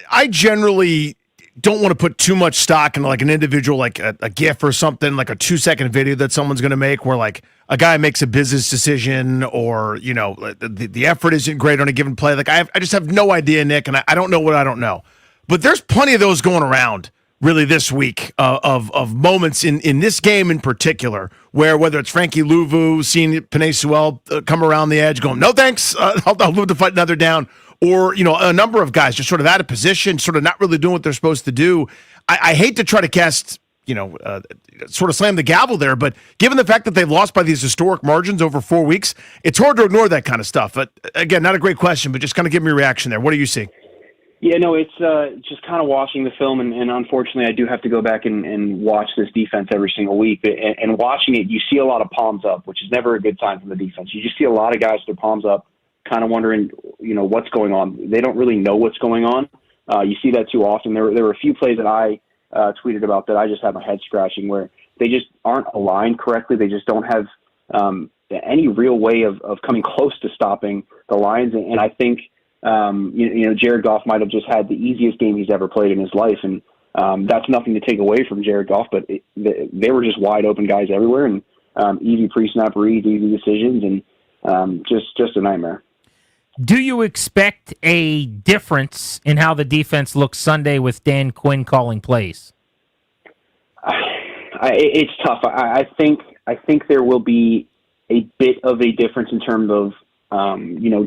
I generally don't want to put too much stock in like an individual, like a GIF or something, like a 2-second video that someone's going to make where like a guy makes a business decision or, the effort isn't great on a given play. Like I just have no idea, Nick, and I don't know what I don't know. But there's plenty of those going around really this week of moments in this game in particular where whether it's Frankie Louvu seeing Penei Sewell come around the edge going, no thanks, I'll move to fight another down. Or, a number of guys just sort of out of position, sort of not really doing what they're supposed to do. I hate to try to cast, sort of slam the gavel there, but given the fact that they've lost by these historic margins over 4 weeks, it's hard to ignore that kind of stuff. But again, not a great question, but just kind of give me a reaction there. What do you see? Yeah, no, it's just kind of watching the film, and unfortunately I do have to go back and watch this defense every single week. And watching it, you see a lot of palms up, which is never a good sign from the defense. You just see a lot of guys with their palms up, kind of wondering, what's going on. They don't really know what's going on. You see that too often. There were a few plays that I tweeted about that I just had my head scratching where they just aren't aligned correctly. They just don't have any real way of coming close to stopping the Lions. And I think, Jared Goff might have just had the easiest game he's ever played in his life. And that's nothing to take away from Jared Goff, but they were just wide open guys everywhere and easy pre-snap reads, easy decisions, and just a nightmare. Do you expect a difference in how the defense looks Sunday with Dan Quinn calling plays? It's tough. I think there will be a bit of a difference in terms of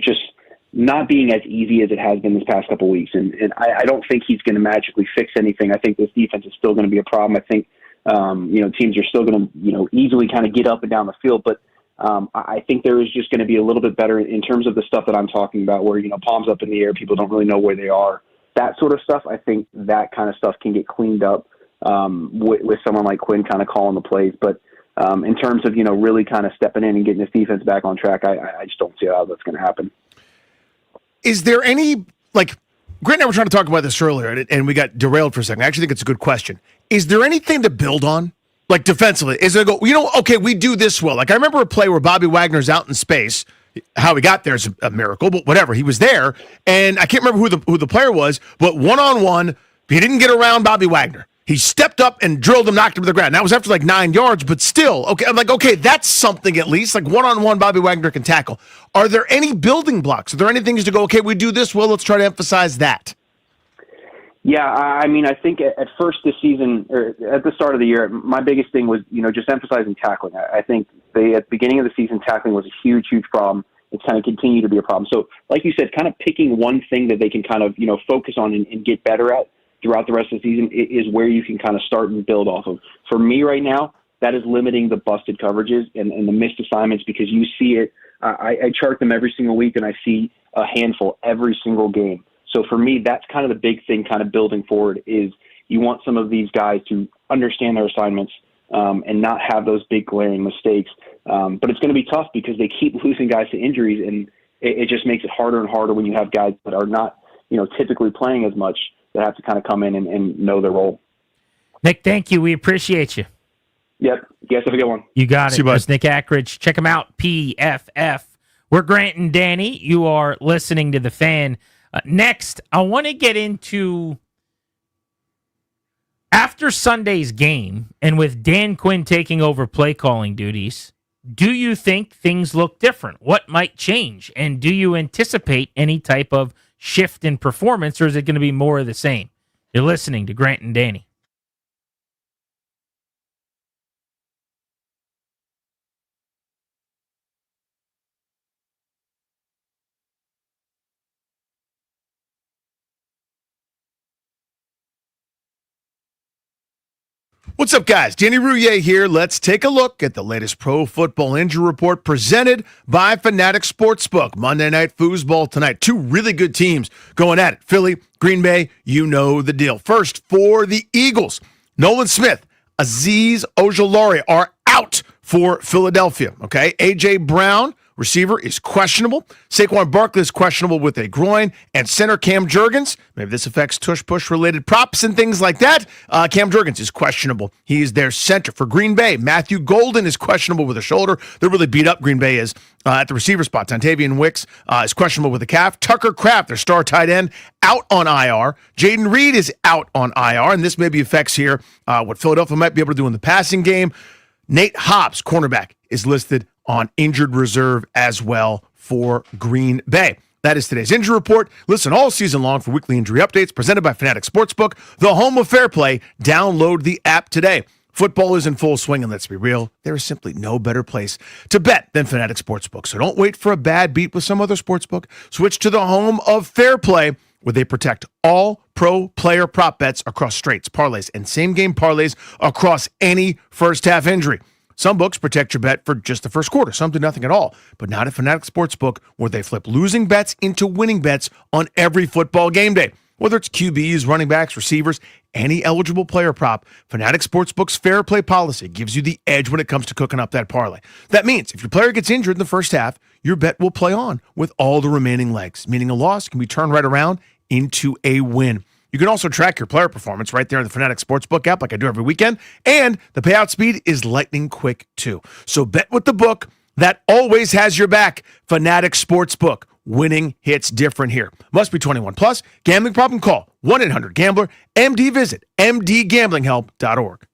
just not being as easy as it has been this past couple of weeks. And I don't think he's going to magically fix anything. I think this defense is still going to be a problem. I think teams are still going to easily kind of get up and down the field, but I think there is just going to be a little bit better in terms of the stuff that I'm talking about where, palms up in the air, people don't really know where they are. That sort of stuff, I think that kind of stuff can get cleaned up with someone like Quinn kind of calling the plays. But in terms of, really kind of stepping in and getting this defense back on track, I just don't see how that's going to happen. Is there any, Grant and I were trying to talk about this earlier, and we got derailed for a second. I actually think it's a good question. Is there anything to build on? Like defensively, is it okay, we do this well. Like I remember a play where Bobby Wagner's out in space. How he got there is a miracle, but whatever. He was there, and I can't remember who the player was, but one-on-one, he didn't get around Bobby Wagner. He stepped up and drilled him, knocked him to the ground. And that was after like 9 yards, but still, okay. I'm like, okay, that's something at least. Like one-on-one, Bobby Wagner can tackle. Are there any building blocks? Are there any things to go, okay, we do this well, let's try to emphasize that? Yeah, I mean, I think at first this season, or at the start of the year, my biggest thing was, just emphasizing tackling. I think at the beginning of the season, tackling was a huge, huge problem. It's kind of continued to be a problem. So, like you said, kind of picking one thing that they can kind of, focus on and get better at throughout the rest of the season is where you can kind of start and build off of. For me right now, that is limiting the busted coverages and the missed assignments because you see it. I chart them every single week, and I see a handful every single game. So for me, that's kind of the big thing kind of building forward is you want some of these guys to understand their assignments and not have those big glaring mistakes. But it's going to be tough because they keep losing guys to injuries, and it just makes it harder and harder when you have guys that are not, typically playing as much that have to kind of come in and know their role. Nick, thank you. We appreciate you. Yep. You guys have a good one. You got See it. you, bud. There's Nick Ackridge. Check him out, PFF. We're Grant and Danny. You are listening to The Fan. Next, I want to get into after Sunday's game and with Dan Quinn taking over play calling duties, do you think things look different? What might change? And do you anticipate any type of shift in performance, or is it going to be more of the same? You're listening to Grant and Danny. What's up, guys? Danny Rouillet here. Let's take a look at the latest Pro Football Injury Report presented by Fanatic Sportsbook. Monday Night Foosball tonight. Two really good teams going at it. Philly, Green Bay, you know the deal. First, for the Eagles, Nolan Smith, Azeez Ojulari are out for Philadelphia. Okay, A.J. Brown, receiver, is questionable. Saquon Barkley is questionable with a groin. And center Cam Jurgens, maybe this affects tush-push related props and things like that. Cam Jurgens is questionable. He is their center. For Green Bay, Matthew Golden is questionable with a shoulder. They're really beat up, Green Bay is, at the receiver spot. Dontavian Wicks is questionable with a calf. Tucker Kraft, their star tight end, out on IR. Jaden Reed is out on IR, and this maybe affects here what Philadelphia might be able to do in the passing game. Nate Hobbs, cornerback, is listed on injured reserve as well for Green Bay. That is today's injury report. Listen all season long for weekly injury updates presented by Fanatic Sportsbook, the home of fair play. Download the app today. Football is in full swing, and let's be real, there is simply no better place to bet than Fanatic Sportsbook. So don't wait for a bad beat with some other sportsbook. Switch to the home of fair play, where they protect all pro player prop bets across straights, parlays, and same-game parlays across any first-half injury. Some books protect your bet for just the first quarter, some do nothing at all, but not at Fanatic Sportsbook, where they flip losing bets into winning bets on every football game day. Whether it's QBs, running backs, receivers, any eligible player prop, Fanatic Sportsbook's fair play policy gives you the edge when it comes to cooking up that parlay. That means if your player gets injured in the first half, your bet will play on with all the remaining legs, meaning a loss can be turned right around into a win. You can also track your player performance right there in the Fanatic Sportsbook app like I do every weekend, and the payout speed is lightning quick too. So bet with the book that always has your back. Fanatic Sportsbook. Winning hits different here. Must be 21 plus. Gambling problem? Call 1-800-GAMBLER. MD visit mdgamblinghelp.org.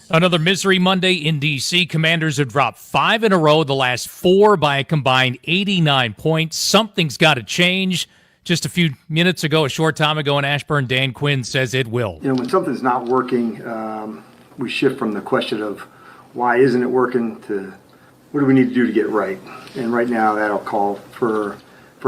Another misery Monday in D.C. Commanders have dropped 5 in a row, the last 4 by a combined 89 points. Something's got to change. Just a few minutes ago, a short time ago in Ashburn, Dan Quinn says it will. You know, when something's not working, we shift from the question of why isn't it working to what do we need to do to get right. And right now that'll call for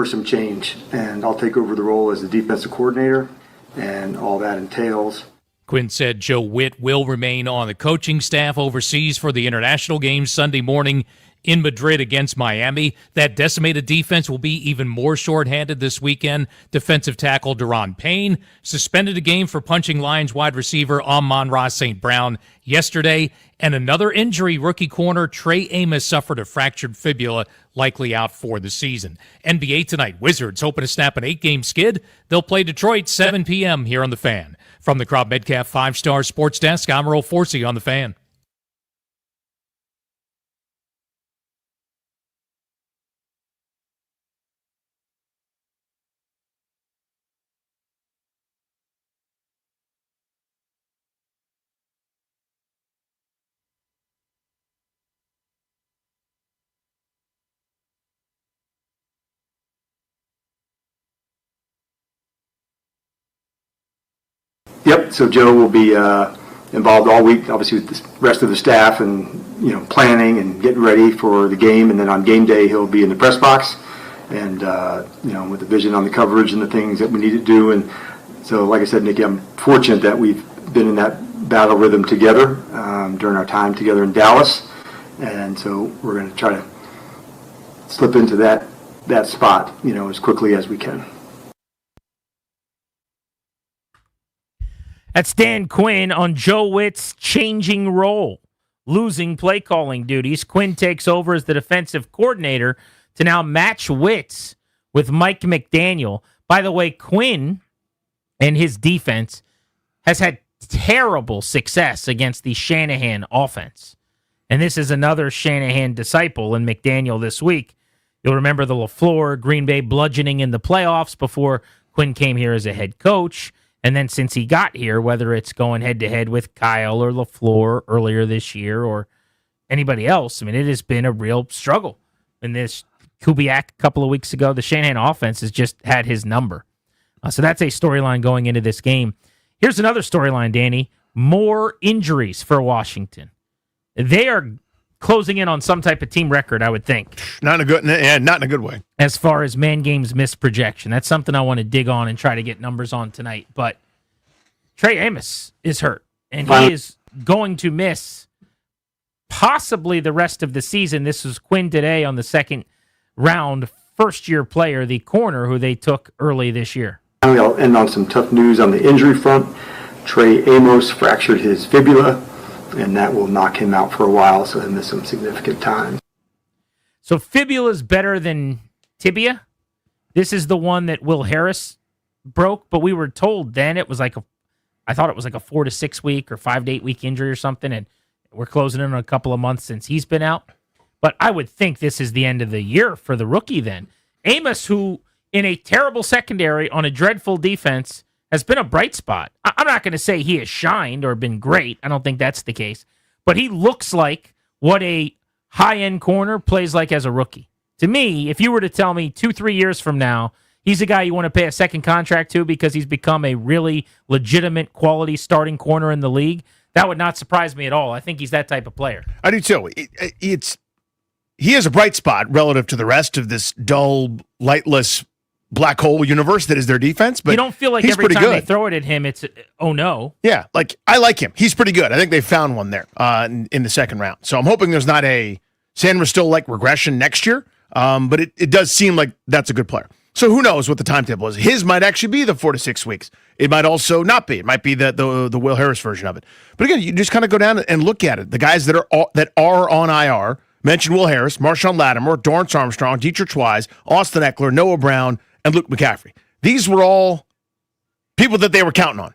some change. And I'll take over the role as the defensive coordinator and all that entails. Quinn said Joe Witt will remain on the coaching staff overseas for the international games Sunday morning in Madrid against Miami. That decimated defense will be even more shorthanded this weekend. Defensive tackle Daron Payne suspended a game for punching Lions wide receiver Amon-Ra St. Brown yesterday. And another injury, rookie corner Trey Amos suffered a fractured fibula, likely out for the season. NBA tonight, Wizards hoping to snap an 8-game skid. They'll play Detroit 7 p.m. here on The Fan. From the Crop Metcalf 5-Star Sports Desk, I'm Earl Forsey on The Fan. Yep, so Joe will be involved all week, obviously with the rest of the staff and, you know, planning and getting ready for the game. And then on game day, he'll be in the press box and, you know, with the vision on the coverage and the things that we need to do. And so, like I said, Nikki, I'm fortunate that we've been in that battle rhythm together during our time together in Dallas. And so we're going to try to slip into that spot, you know, as quickly as we can. That's Dan Quinn on Joe Witt's changing role, losing play calling duties. Quinn takes over as the defensive coordinator to now match Witt's with Mike McDaniel. By the way, Quinn and his defense has had terrible success against the Shanahan offense. And this is another Shanahan disciple in McDaniel this week. You'll remember the LaFleur, Green Bay bludgeoning in the playoffs before Quinn came here as a head coach. And then since he got here, whether it's going head-to-head with Kyle or LaFleur earlier this year or anybody else, I mean, it has been a real struggle. In this Kubiak a couple of weeks ago, the Shanahan offense has just had his number. So that's a storyline going into this game. Here's another storyline, Danny. More injuries for Washington. They are closing in on some type of team record, I would think. Not in a good way. As far as man games missed projection. That's something I want to dig on and try to get numbers on tonight. But Trey Amos is hurt, and he is going to miss possibly the rest of the season. This was Quinn today on the second round, first-year player, the corner who they took early this year. I'll end on some tough news on the injury front. Trey Amos fractured his fibula, and that will knock him out for a while, so he'll miss some significant time. So fibula is better than tibia. This is the one that Will Harris broke, but we were told then it was like I thought it was like a 4 to 6 week or 5 to 8 week injury or something, and we're closing in on a couple of months since he's been out. But I would think this is the end of the year for the rookie then. Amos, who in a terrible secondary on a dreadful defense, has been a bright spot. I'm not going to say he has shined or been great. I don't think that's the case. But he looks like what a high-end corner plays like as a rookie. To me, if you were to tell me 2-3 years from now, he's a guy you want to pay a second contract to because he's become a really legitimate quality starting corner in the league, that would not surprise me at all. I think he's that type of player. I do too. He is a bright spot relative to the rest of this dull, lightless black hole universe that is their defense. But you don't feel like every time they throw it at him, it's, oh no. Yeah, like I like him. He's pretty good. I think they found one there in the second round. So I'm hoping there's not a San Ristil-like regression next year. But it does seem like that's a good player. So who knows what the timetable is? His might actually be the 4 to 6 weeks. It might also not be. It might be the Will Harris version of it. But again, you just kind of go down and look at it. The guys that are on IR, mentioned Will Harris, Marshawn Lattimore, Dorrance Armstrong, Dietrich Wise, Austin Eckler, Noah Brown, and Luke McCaffrey. These were all people that they were counting on.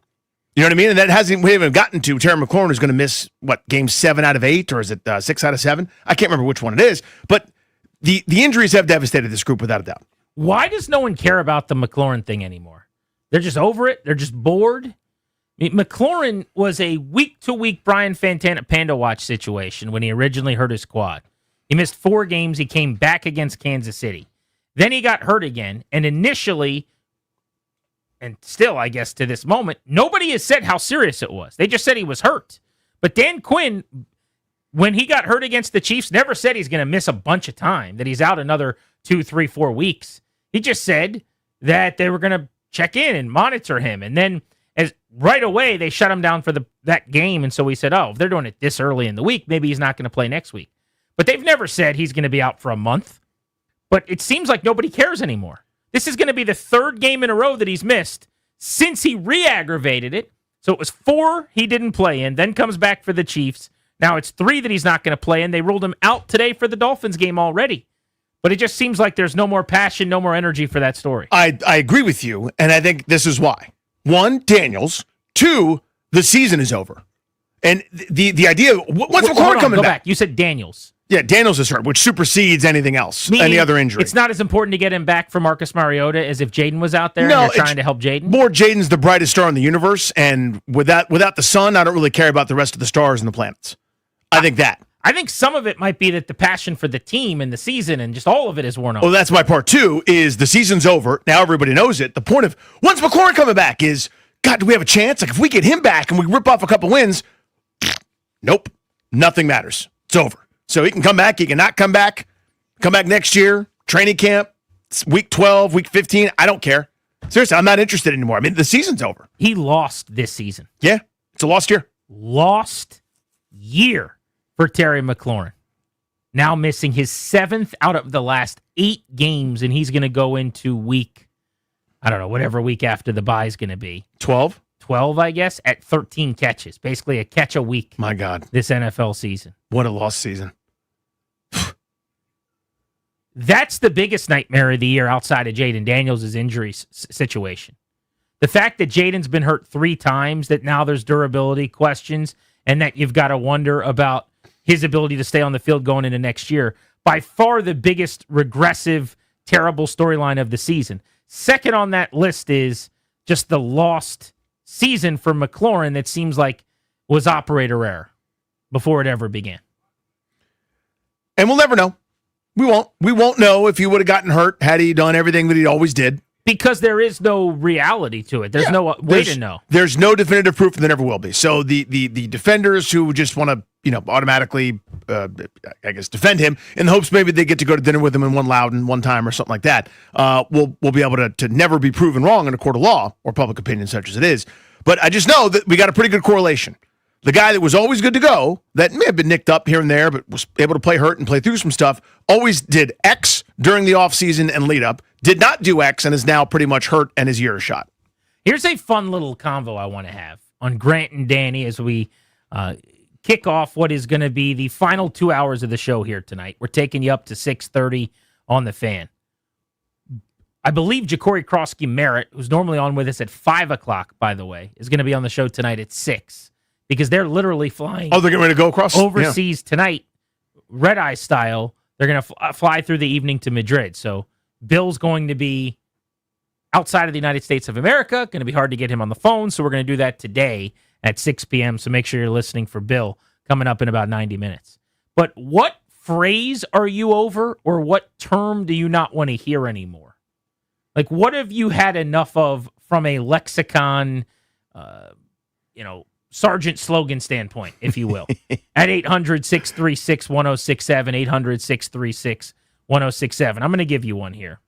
You know what I mean? And we haven't gotten to Terry McLaurin, who's going to miss, game 7 out of 8, or is it 6 out of 7? I can't remember which one it is. But the injuries have devastated this group without a doubt. Why does no one care about the McLaurin thing anymore? They're just over it. They're just bored. McLaurin was a week-to-week Brian Fantana Panda Watch situation when he originally hurt his quad. He missed 4 games. He came back against Kansas City. Then he got hurt again, and initially, and still, I guess, to this moment, nobody has said how serious it was. They just said he was hurt. But Dan Quinn, when he got hurt against the Chiefs, never said he's going to miss a bunch of time, that he's out another 2, 3, 4 weeks. He just said that they were going to check in and monitor him. And then right away, they shut him down for that game. And so we said, oh, if they're doing it this early in the week, maybe he's not going to play next week. But they've never said he's going to be out for a month. But it seems like nobody cares anymore. This is going to be the 3rd game in a row that he's missed since he re-aggravated it. So it was 4 he didn't play in, then comes back for the Chiefs. Now it's 3 that he's not going to play in. They ruled him out today for the Dolphins game already. But it just seems like there's no more passion, no more energy for that story. I agree with you, and I think this is why. 1, Daniels. 2, the season is over. And the idea, once McLaurin coming back. You said Daniels. Yeah, Daniels is hurt, which supersedes anything else, any other injury. It's not as important to get him back for Marcus Mariota as if Jaden was out there and they're trying to help Jaden? More Jaden's the brightest star in the universe, and without the sun, I don't really care about the rest of the stars and the planets. I think that. I think some of it might be that the passion for the team and the season and just all of it is worn off. Well, that's my part, too, is the season's over. Now everybody knows it. The point of, once McLaurin coming back is, God, do we have a chance? Like, if we get him back and we rip off a couple wins, nope, nothing matters. It's over. So he can come back, he can not come back next year, training camp, week 12, week 15, I don't care. Seriously, I'm not interested anymore. I mean, the season's over. He lost this season. Yeah, it's a lost year. Lost year for Terry McLaurin. Now missing his 7th out of the last 8 games, and he's going to go into week, I don't know, whatever week after the bye is going to be. 12? 12, I guess, at 13 catches. Basically a catch a week. My God. This NFL season. What a lost season. That's the biggest nightmare of the year outside of Jaden Daniels' injury situation. The fact that Jaden's been hurt 3 times, that now there's durability questions, and that you've got to wonder about his ability to stay on the field going into next year. By far the biggest regressive, terrible storyline of the season. Second on that list is just the lost season for McLaurin that seems like was operator error before it ever began. And we'll never know. We won't. We won't know if he would have gotten hurt had he done everything that he always did. Because there is no reality to it. There's no way to know. There's no definitive proof, and there never will be. So the defenders who just want to, automatically, I guess, defend him in the hopes maybe they get to go to dinner with him in one Loudon one time or something like that, will be able to never be proven wrong in a court of law or public opinion such as it is. But I just know that we got a pretty good correlation. The guy that was always good to go, that may have been nicked up here and there, but was able to play hurt and play through some stuff, always did X during the offseason and lead up, did not do X, and is now pretty much hurt and his year is shot. Here's a fun little convo I want to have on Grant and Danny as we kick off what is going to be the final 2 hours of the show here tonight. We're taking you up to 6:30 on the Fan. I believe Ja'Cory Krosky-Merritt, who's normally on with us at 5 o'clock, by the way, is going to be on the show tonight at 6. Because they're literally flying. Oh, they're getting ready to go across overseas tonight, red eye style. They're going to fly through the evening to Madrid. So Bill's going to be outside of the United States of America. Going to be hard to get him on the phone. So we're going to do that today at 6 p.m. So make sure you're listening for Bill coming up in about 90 minutes. But what phrase are you over, or what term do you not want to hear anymore? Like, what have you had enough of from a lexicon, Sergeant slogan standpoint, if you will, at 800-636-1067, 800-636-1067. I'm going to give you one here.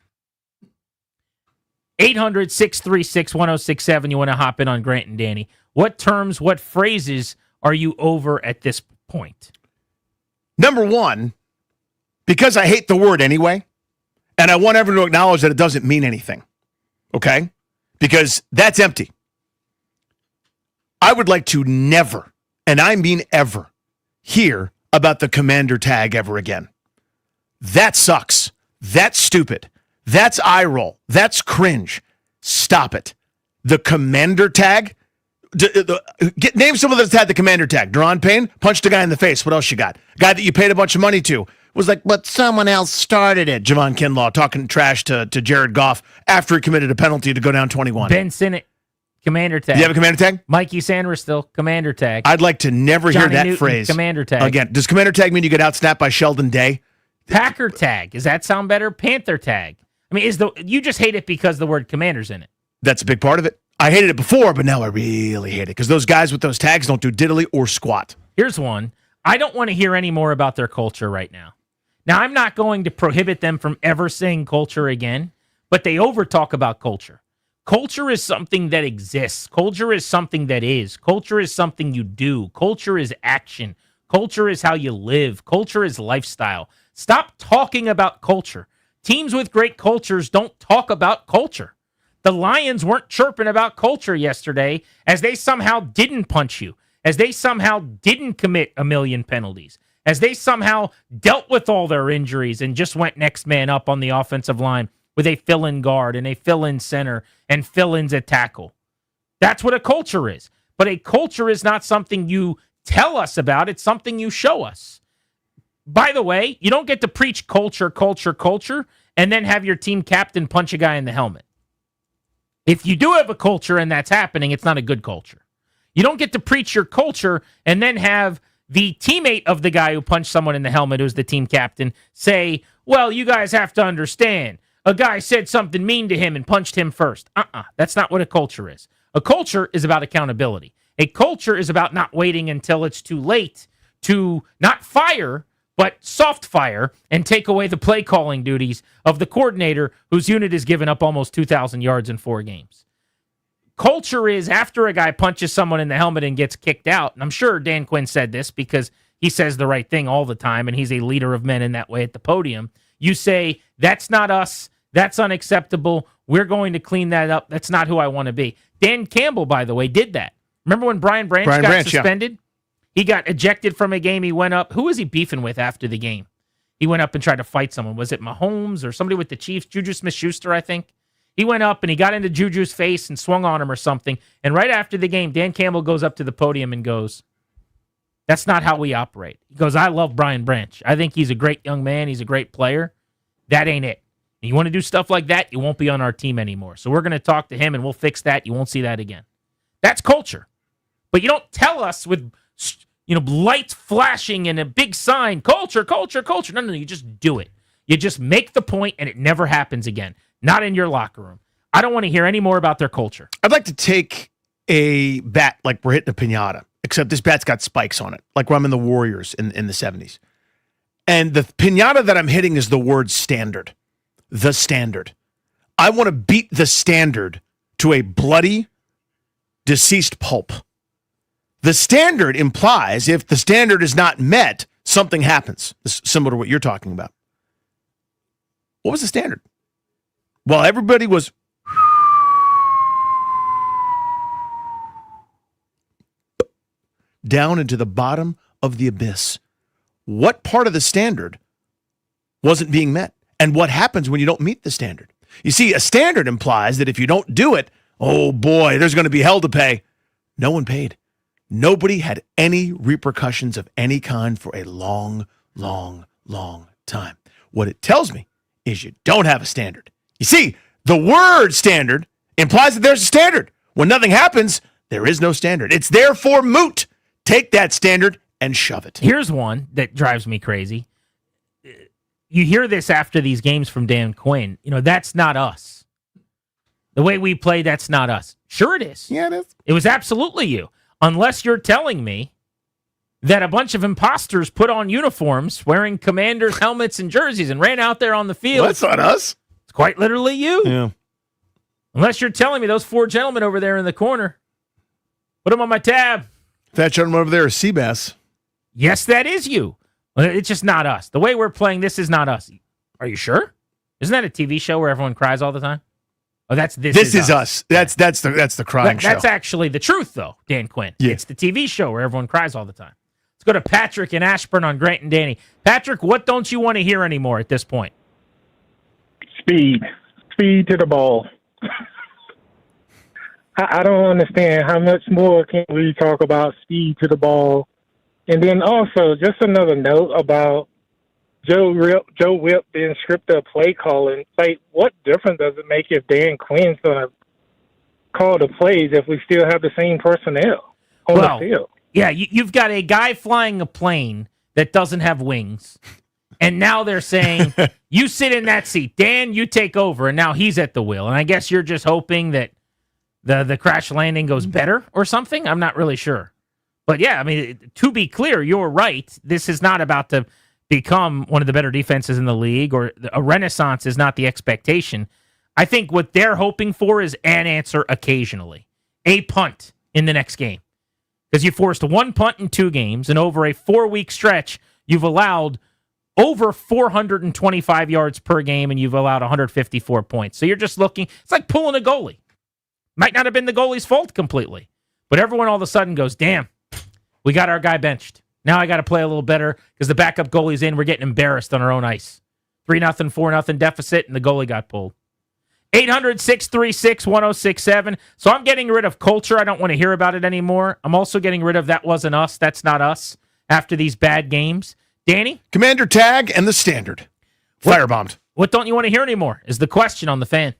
800-636-1067. You want to hop in on Grant and Danny. What terms, what phrases are you over at this point? Number one, because I hate the word anyway, and I want everyone to acknowledge that it doesn't mean anything, okay? Because that's empty. I would like to never, and I mean ever, hear about the commander tag ever again. That sucks. That's stupid. That's eye roll. That's cringe. Stop it. The commander tag? Name someone that's had the commander tag. Deron Payne punched a guy in the face. What else you got? A guy that you paid a bunch of money to was like, but someone else started it. Javon Kinlaw talking trash to Jared Goff after he committed a penalty to go down 21. Ben Sinnott Commander tag. Do you have a commander tag? Mikey Sanderstill, commander tag. I'd like to never Johnny hear that Newton, phrase. commander tag. Again, does commander tag mean you get outsnapped by Sheldon Day? Packer tag. Does that sound better? Panther tag. I mean, you just hate it because the word commander's in it. That's a big part of it. I hated it before, but now I really hate it because those guys with those tags don't do diddly or squat. Here's one. I don't want to hear any more about their culture right now. Now, I'm not going to prohibit them from ever saying culture again, but they over-talk about culture. Culture is something that exists. Culture is something that is. Culture is something you do. Culture is action. Culture is how you live. Culture is lifestyle. Stop talking about culture. Teams with great cultures don't talk about culture. The Lions weren't chirping about culture yesterday as they somehow didn't punch you, as they somehow didn't commit a million penalties, as they somehow dealt with all their injuries and just went next man up on the offensive line with a fill-in guard and a fill-in center and fill-ins at tackle. That's what a culture is. But a culture is not something you tell us about. It's something you show us. By the way, you don't get to preach culture, and then have your team captain punch a guy in the helmet. If you do have a culture and that's happening, it's not a good culture. You don't get to preach your culture and then have the teammate of the guy who punched someone in the helmet, who's the team captain, say, well, you guys have to understand. A guy said something mean to him and punched him first. That's not what a culture is. A culture is about accountability. A culture is about not waiting until it's too late to not fire, but soft fire and take away the play calling duties of the coordinator whose unit has given up almost 2,000 yards in 4 games. Culture is after a guy punches someone in the helmet and gets kicked out, and I'm sure Dan Quinn said this because he says the right thing all the time, and he's a leader of men in that way at the podium. You say, that's not us, that's unacceptable, we're going to clean that up, that's not who I want to be. Dan Campbell, by the way, did that. Remember when Brian Branch got suspended? Yeah. He got ejected from a game. He went up. Who was he beefing with after the game? He went up and tried to fight someone. Was it Mahomes or somebody with the Chiefs? Juju Smith-Schuster, I think. He went up and he got into Juju's face and swung on him or something. And right after the game, Dan Campbell goes up to the podium and goes, that's not how we operate. He goes, I love Brian Branch. I think he's a great young man. He's a great player. That ain't it. And you want to do stuff like that, you won't be on our team anymore. So we're going to talk to him and we'll fix that. You won't see that again. That's culture. But you don't tell us with, lights flashing and a big sign, culture. No, you just do it. You just make the point and it never happens again. Not in your locker room. I don't want to hear any more about their culture. I'd like to take a bat like we're hitting a piñata, except this bat's got spikes on it, like when I'm in the Warriors in the 70s. And the piñata that I'm hitting is the word standard. The standard. I want to beat the standard to a bloody, deceased pulp. The standard implies if the standard is not met, something happens. This is similar to what you're talking about. What was the standard? Well, everybody was down into the bottom of the abyss. What part of the standard wasn't being met? And what happens when you don't meet the standard? You see, a standard implies that if you don't do it, oh boy, there's going to be hell to pay. No one paid. Nobody had any repercussions of any kind for a long, long, long time. What it tells me is you don't have a standard. You see, the word standard implies that there's a standard. When nothing happens, there is no standard. It's therefore moot. Take that standard and shove it. Here's one that drives me crazy. You hear this after these games from Dan Quinn. That's not us. The way we play, that's not us. Sure it is. Yeah, it is. It was absolutely you. Unless you're telling me that a bunch of imposters put on uniforms wearing Commanders helmets and jerseys and ran out there on the field. Well, that's not us. It's quite literally you. Yeah. Unless you're telling me those 4 gentlemen over there in the corner. Put them on my tab. That gentleman over there is Seabass. Yes, that is you. It's just not us. The way we're playing, this is not us. Are you sure? Isn't that a TV show where everyone cries all the time? Oh, This Is Us. That's the crying show. That's actually the truth, though, Dan Quinn. Yeah. It's the TV show where everyone cries all the time. Let's go to Patrick in Ashburn on Grant and Danny. Patrick, what don't you want to hear anymore at this point? Speed to the ball. I don't understand how much more can we talk about speed to the ball. And then also, just another note about Joe Whip being scripted play calling. Like, what difference does it make if Dan Quinn's going to call the plays if we still have the same personnel on the field? Yeah, you've got a guy flying a plane that doesn't have wings, and now they're saying, you sit in that seat. Dan, you take over, and now he's at the wheel. And I guess you're just hoping that the crash landing goes better or something? I'm not really sure. But, yeah, I mean, to be clear, you're right. This is not about to become one of the better defenses in the league, or a renaissance is not the expectation. I think what they're hoping for is an answer occasionally, a punt in the next game. Because you forced one punt in 2 games, and over a 4-week stretch, you've allowed over 425 yards per game, and you've allowed 154 points. So you're just looking, it's like pulling a goalie. Might not have been the goalie's fault completely, but everyone all of a sudden goes, damn, we got our guy benched. Now I got to play a little better because the backup goalie's in. We're getting embarrassed on our own ice. 3-0, 4-0 deficit, and the goalie got pulled. 800-636-1067. So I'm getting rid of culture. I don't want to hear about it anymore. I'm also getting rid of that wasn't us, that's not us after these bad games. Danny? Commander Tag and the Standard. Firebombed. What don't you want to hear anymore is the question on the Fan.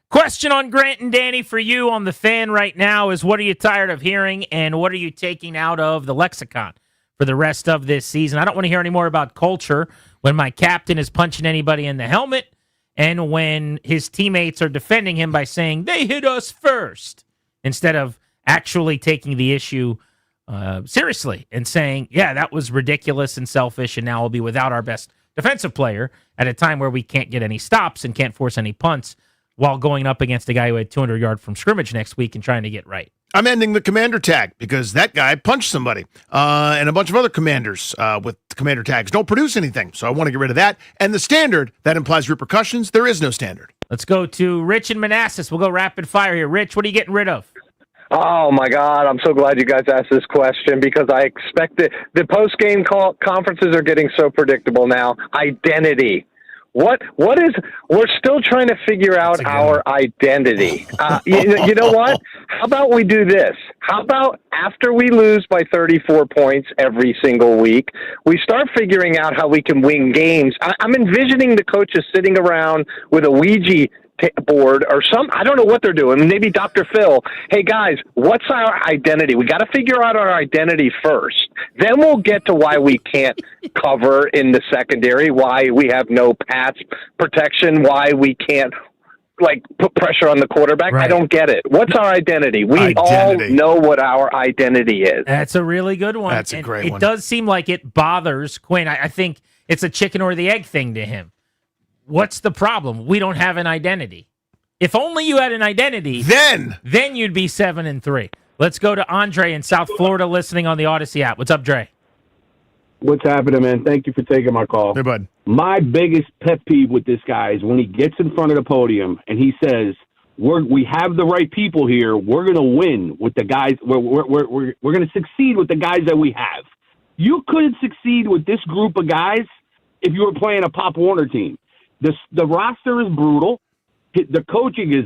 Question on Grant and Danny for you on the Fan right now is, what are you tired of hearing, and what are you taking out of the lexicon for the rest of this season? I don't want to hear any more about culture when my captain is punching anybody in the helmet and when his teammates are defending him by saying, they hit us first, instead of actually taking the issue seriously and saying, yeah, that was ridiculous and selfish, and now we'll be without our best defensive player at a time where we can't get any stops and can't force any punts while going up against a guy who had 200 yards from scrimmage next week and trying to get right. I'm ending the commander tag because that guy punched somebody, and a bunch of other commanders with commander tags don't produce anything. So I want to get rid of that. And the standard, that implies repercussions. There is no standard. Let's go to Rich in Manassas. We'll go rapid fire here. Rich, what are you getting rid of? Oh, my God. I'm so glad you guys asked this question because I expected the post-game conferences are getting so predictable now. Identity. What is, we're still trying to figure out our identity. You know what? How about we do this? How about after we lose by 34 points every single week, we start figuring out how we can win games. I'm envisioning the coaches sitting around with a Ouija board or some, I don't know what they're doing. Maybe Dr. Phil, hey guys, what's our identity? We got to figure out our identity first. Then we'll get to why we can't cover in the secondary, why we have no pass protection, why we can't put pressure on the quarterback. Right. I don't get it. What's our identity? We all know what our identity is. That's a really good one. That's a great one. It does seem like it bothers Quinn. I think it's a chicken or the egg thing to him. What's the problem? We don't have an identity. If only you had an identity, then you'd be 7-3. Let's go to Andre in South Florida listening on the Odyssey app. What's up, Dre? What's happening, man? Thank you for taking my call. Hey, bud. My biggest pet peeve with this guy is when he gets in front of the podium and he says, we have the right people here. We're going to win with the guys. We're going to succeed with the guys that we have. You couldn't succeed with this group of guys if you were playing a Pop Warner team. The roster is brutal. The coaching is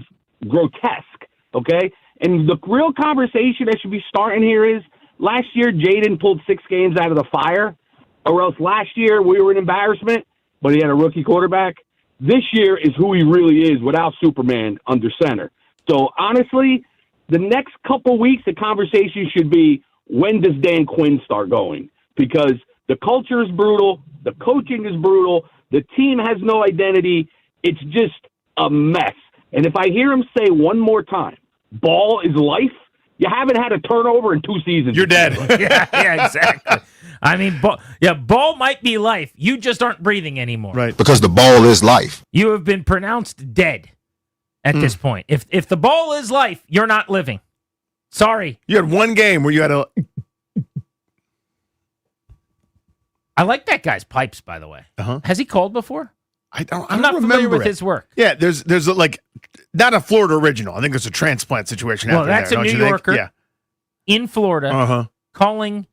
grotesque, okay? And the real conversation that should be starting here is last year Jaden pulled 6 games out of the fire, or else last year we were an embarrassment, but he had a rookie quarterback. This year is who he really is without Superman under center. So, honestly, the next couple weeks the conversation should be, when does Dan Quinn start going? Because the culture is brutal, the coaching is brutal, the team has no identity. It's just a mess. And if I hear him say one more time, ball is life, you haven't had a turnover in 2 seasons. You're dead. yeah, exactly. I mean, ball might be life. You just aren't breathing anymore. Right. Because the ball is life. You have been pronounced dead at this point. If the ball is life, you're not living. Sorry. You had one game where you had a... I like that guy's pipes, by the way. Has he called before? I'm not familiar with it. his work. Yeah, there's not a Florida original. I think there's a transplant situation happening that's there. a New Yorker in Florida calling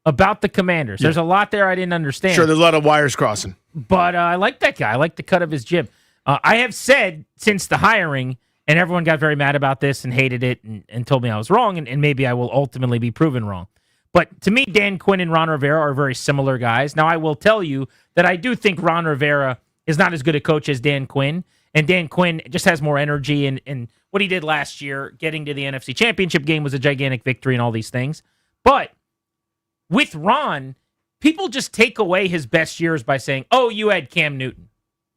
about the Commanders. There's a lot there I didn't understand. Sure, there's a lot of wires crossing. But I like that guy. I like the cut of his jib. I have said since the hiring, and everyone got very mad about this and hated it and told me I was wrong, and maybe I will ultimately be proven wrong. But to me, Dan Quinn and Ron Rivera are very similar guys. Now, I will tell you that I do think Ron Rivera is not as good a coach as Dan Quinn, and Dan Quinn just has more energy, and what he did last year, getting to the NFC Championship game, was a gigantic victory and all these things. But with Ron, people just take away his best years by saying, oh, you had Cam Newton.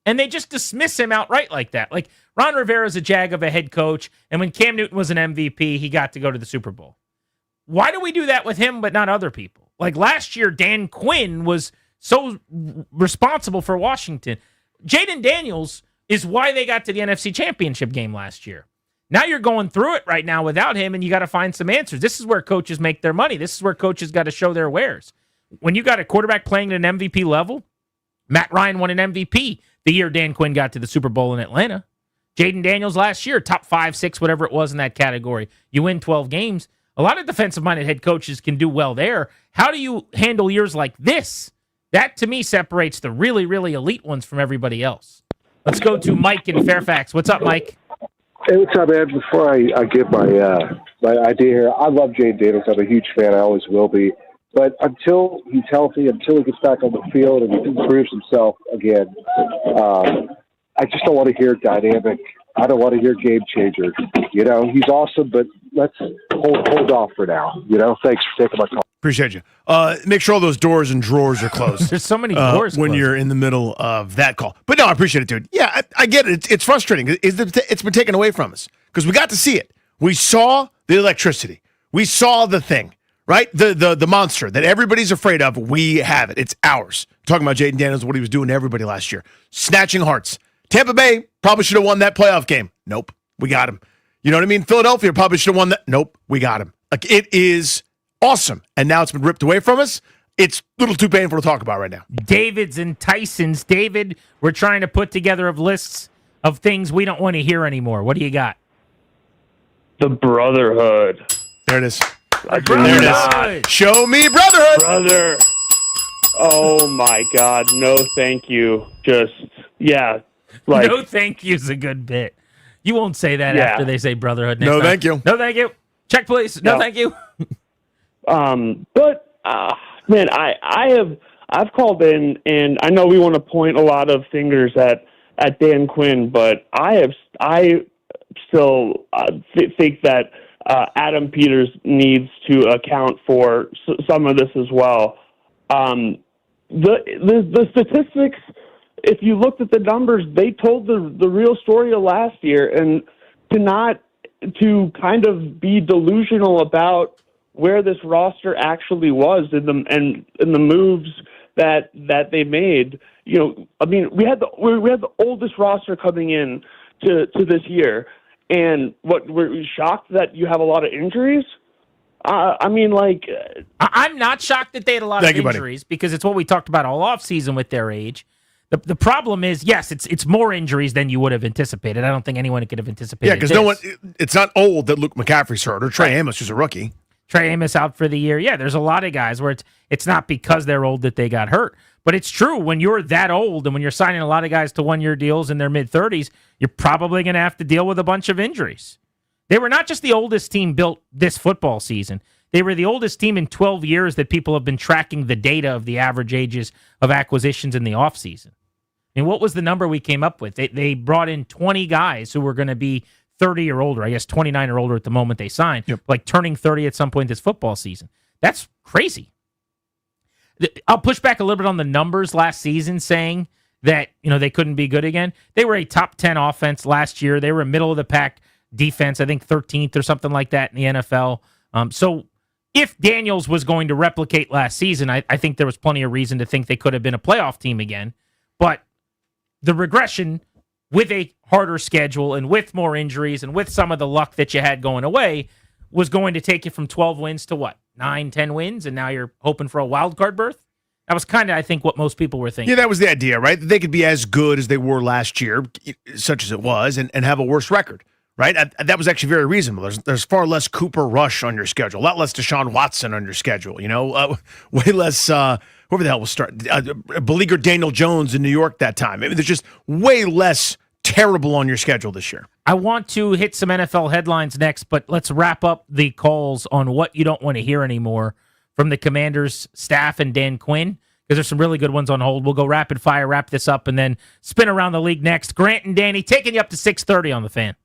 And they just dismiss him outright like that. Like, Ron Rivera's a jag of a head coach, and when Cam Newton was an MVP, he got to go to the Super Bowl. Why do we do that with him but not other people? Like last year, Dan Quinn was so responsible for Washington. Jaden Daniels is why they got to the NFC Championship game last year. Now you're going through it right now without him, and you got to find some answers. This is where coaches make their money. This is where coaches got to show their wares. When you got a quarterback playing at an MVP level, Matt Ryan won an MVP the year Dan Quinn got to the Super Bowl in Atlanta. Jaden Daniels last year, top 5, 6, whatever it was in that category. You win 12 games. A lot of defensive-minded head coaches can do well there. How do you handle years like this? That, to me, separates the really, really elite ones from everybody else. Let's go to Mike in Fairfax. What's up, Mike? Hey, what's up, man? Before I give my idea here, I love Jay Daniels. I'm a huge fan. I always will be. But until he's healthy, until he gets back on the field and he proves himself again, I just don't want to hear dynamic I don't want to hear game changer. You know, he's awesome, but let's hold off for now. You know, thanks for taking my call. Appreciate you. Make sure all those doors and drawers are closed. There's so many doors when closed. you're in the middle of that call. But no, I appreciate it, dude. Yeah, I get it. It's frustrating. It's been taken away from us because we got to see it. We saw the electricity. We saw the thing, right? The monster that everybody's afraid of. We have it. It's ours. Talking about Jaden Daniels, what he was doing to everybody last year, snatching hearts. Tampa Bay probably should have won that playoff game. Nope, we got him. You know what I mean? Philadelphia probably should have won that. Nope, we got him. Like, it is awesome, and now it's been ripped away from us. It's a little too painful to talk about right now. David's and Tyson's. David, we're trying to put together of lists of things we don't want to hear anymore. What do you got? The Brotherhood. There it is. There it is. Show me Brotherhood. Brother. Oh, my God. No, thank you. Just, yeah. Like, No thank you's a good bit. You won't say that Yeah. after they say Brotherhood next No, time. thank you. No thank you. Check, please. No No. thank you. But man, I've called in, and I know we want to point a lot of fingers at Dan Quinn, but I still think that Adam Peters needs to account for some of this as well. The statistics, if you looked at the numbers, they told the real story of last year, and to kind of be delusional about where this roster actually was in the moves that they made. You know, I mean, we had the oldest roster coming in to this year, and we're shocked that you have a lot of injuries. I mean, like, I'm not shocked that they had a lot of injuries because it's what we talked about all offseason with their age. The problem is, yes, it's more injuries than you would have anticipated. I don't think anyone could have anticipated. Yeah, because no one. It's not old that Luke McCaffrey's hurt or Trey Amos, who's a rookie. Trey Amos out for the year. Yeah, there's a lot of guys where it's not because they're old that they got hurt. But it's true, when you're that old and when you're signing a lot of guys to one-year deals in their mid-30s, you're probably going to have to deal with a bunch of injuries. They were not just the oldest team built this football season. They were the oldest team in 12 years that people have been tracking the data of the average ages of acquisitions in the offseason. I mean, what was the number we came up with? They brought in 20 guys who were going to be 30 or older, I guess 29 or older at the moment they signed, like turning 30 at some point this football season. That's crazy. I'll push back a little bit on the numbers last season saying that, they couldn't be good again. They were a top 10 offense last year. They were a middle of the pack defense, I think 13th or something like that in the NFL. So if Daniels was going to replicate last season, I think there was plenty of reason to think they could have been a playoff team again. But the regression with a harder schedule and with more injuries and with some of the luck that you had going away was going to take you from 12 wins to what? 9, 10 wins, and now you're hoping for a wild card berth? That was kind of, I think, what most people were thinking. Yeah, that was the idea, right? That they could be as good as they were last year, such as it was, and have a worse record, right? That was actually very reasonable. There's far less Cooper Rush on your schedule, a lot less Deshaun Watson on your schedule, way less, whoever the hell was starting, beleaguered Daniel Jones in New York that time. I mean, there's just way less terrible on your schedule this year. I want to hit some NFL headlines next, but let's wrap up the calls on what you don't want to hear anymore from the Commanders staff and Dan Quinn, because there's some really good ones on hold. We'll go rapid fire, wrap this up, and then spin around the league next. Grant and Danny taking you up to 6:30 on the Fan.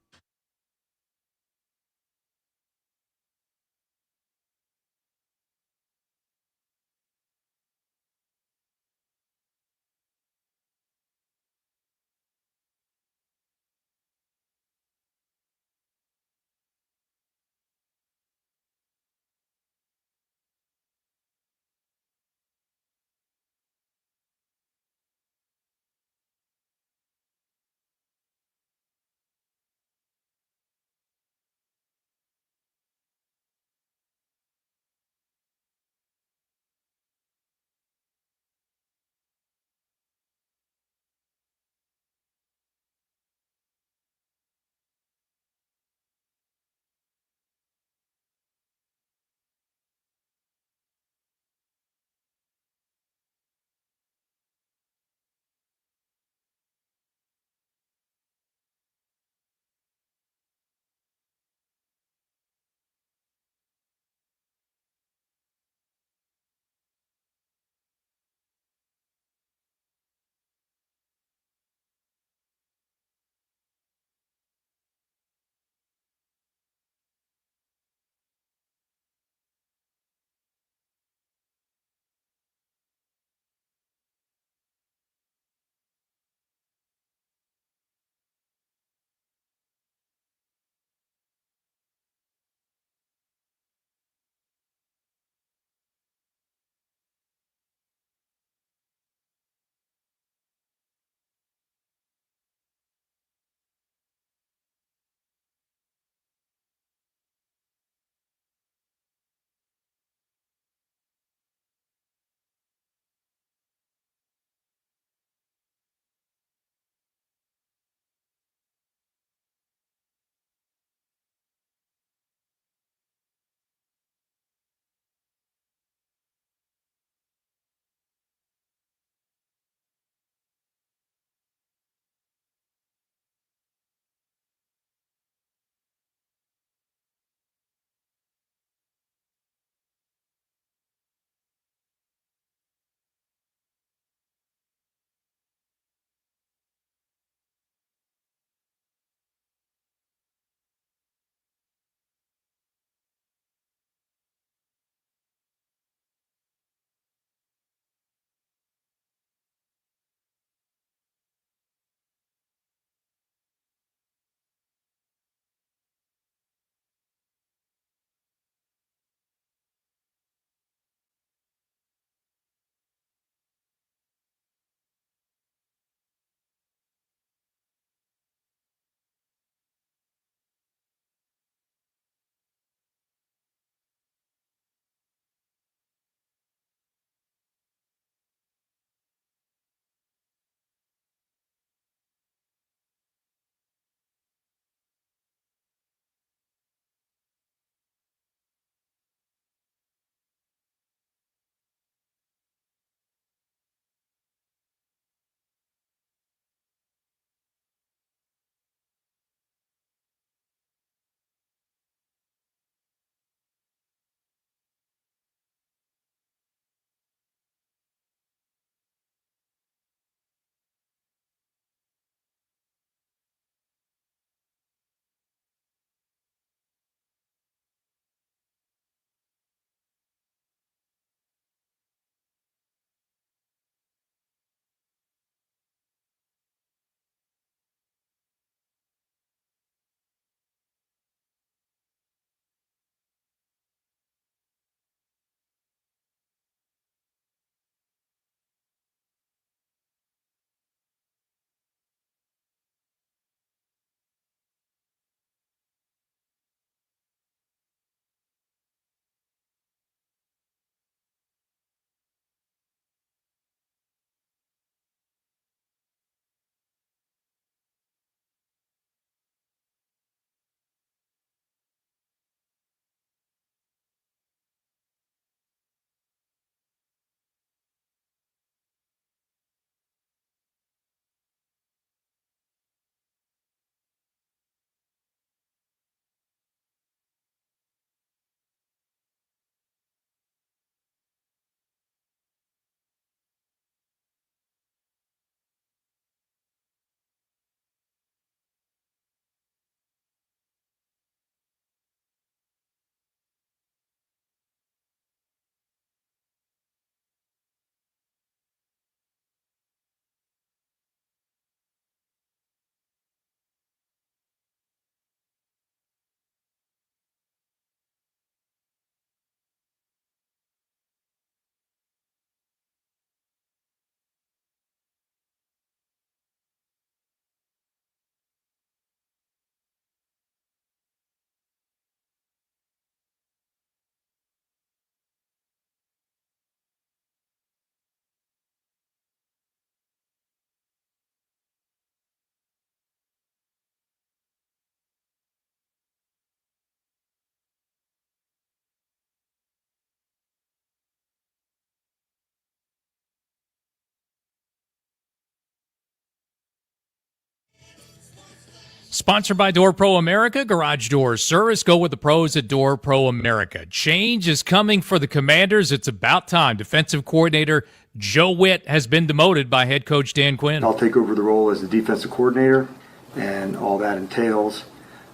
Sponsored by Door Pro America, Garage Door Service. Go with the pros at Door Pro America. Change is coming for the Commanders. It's about time. Defensive coordinator Joe Witt has been demoted by head coach Dan Quinn. I'll take over the role as the defensive coordinator, and all that entails.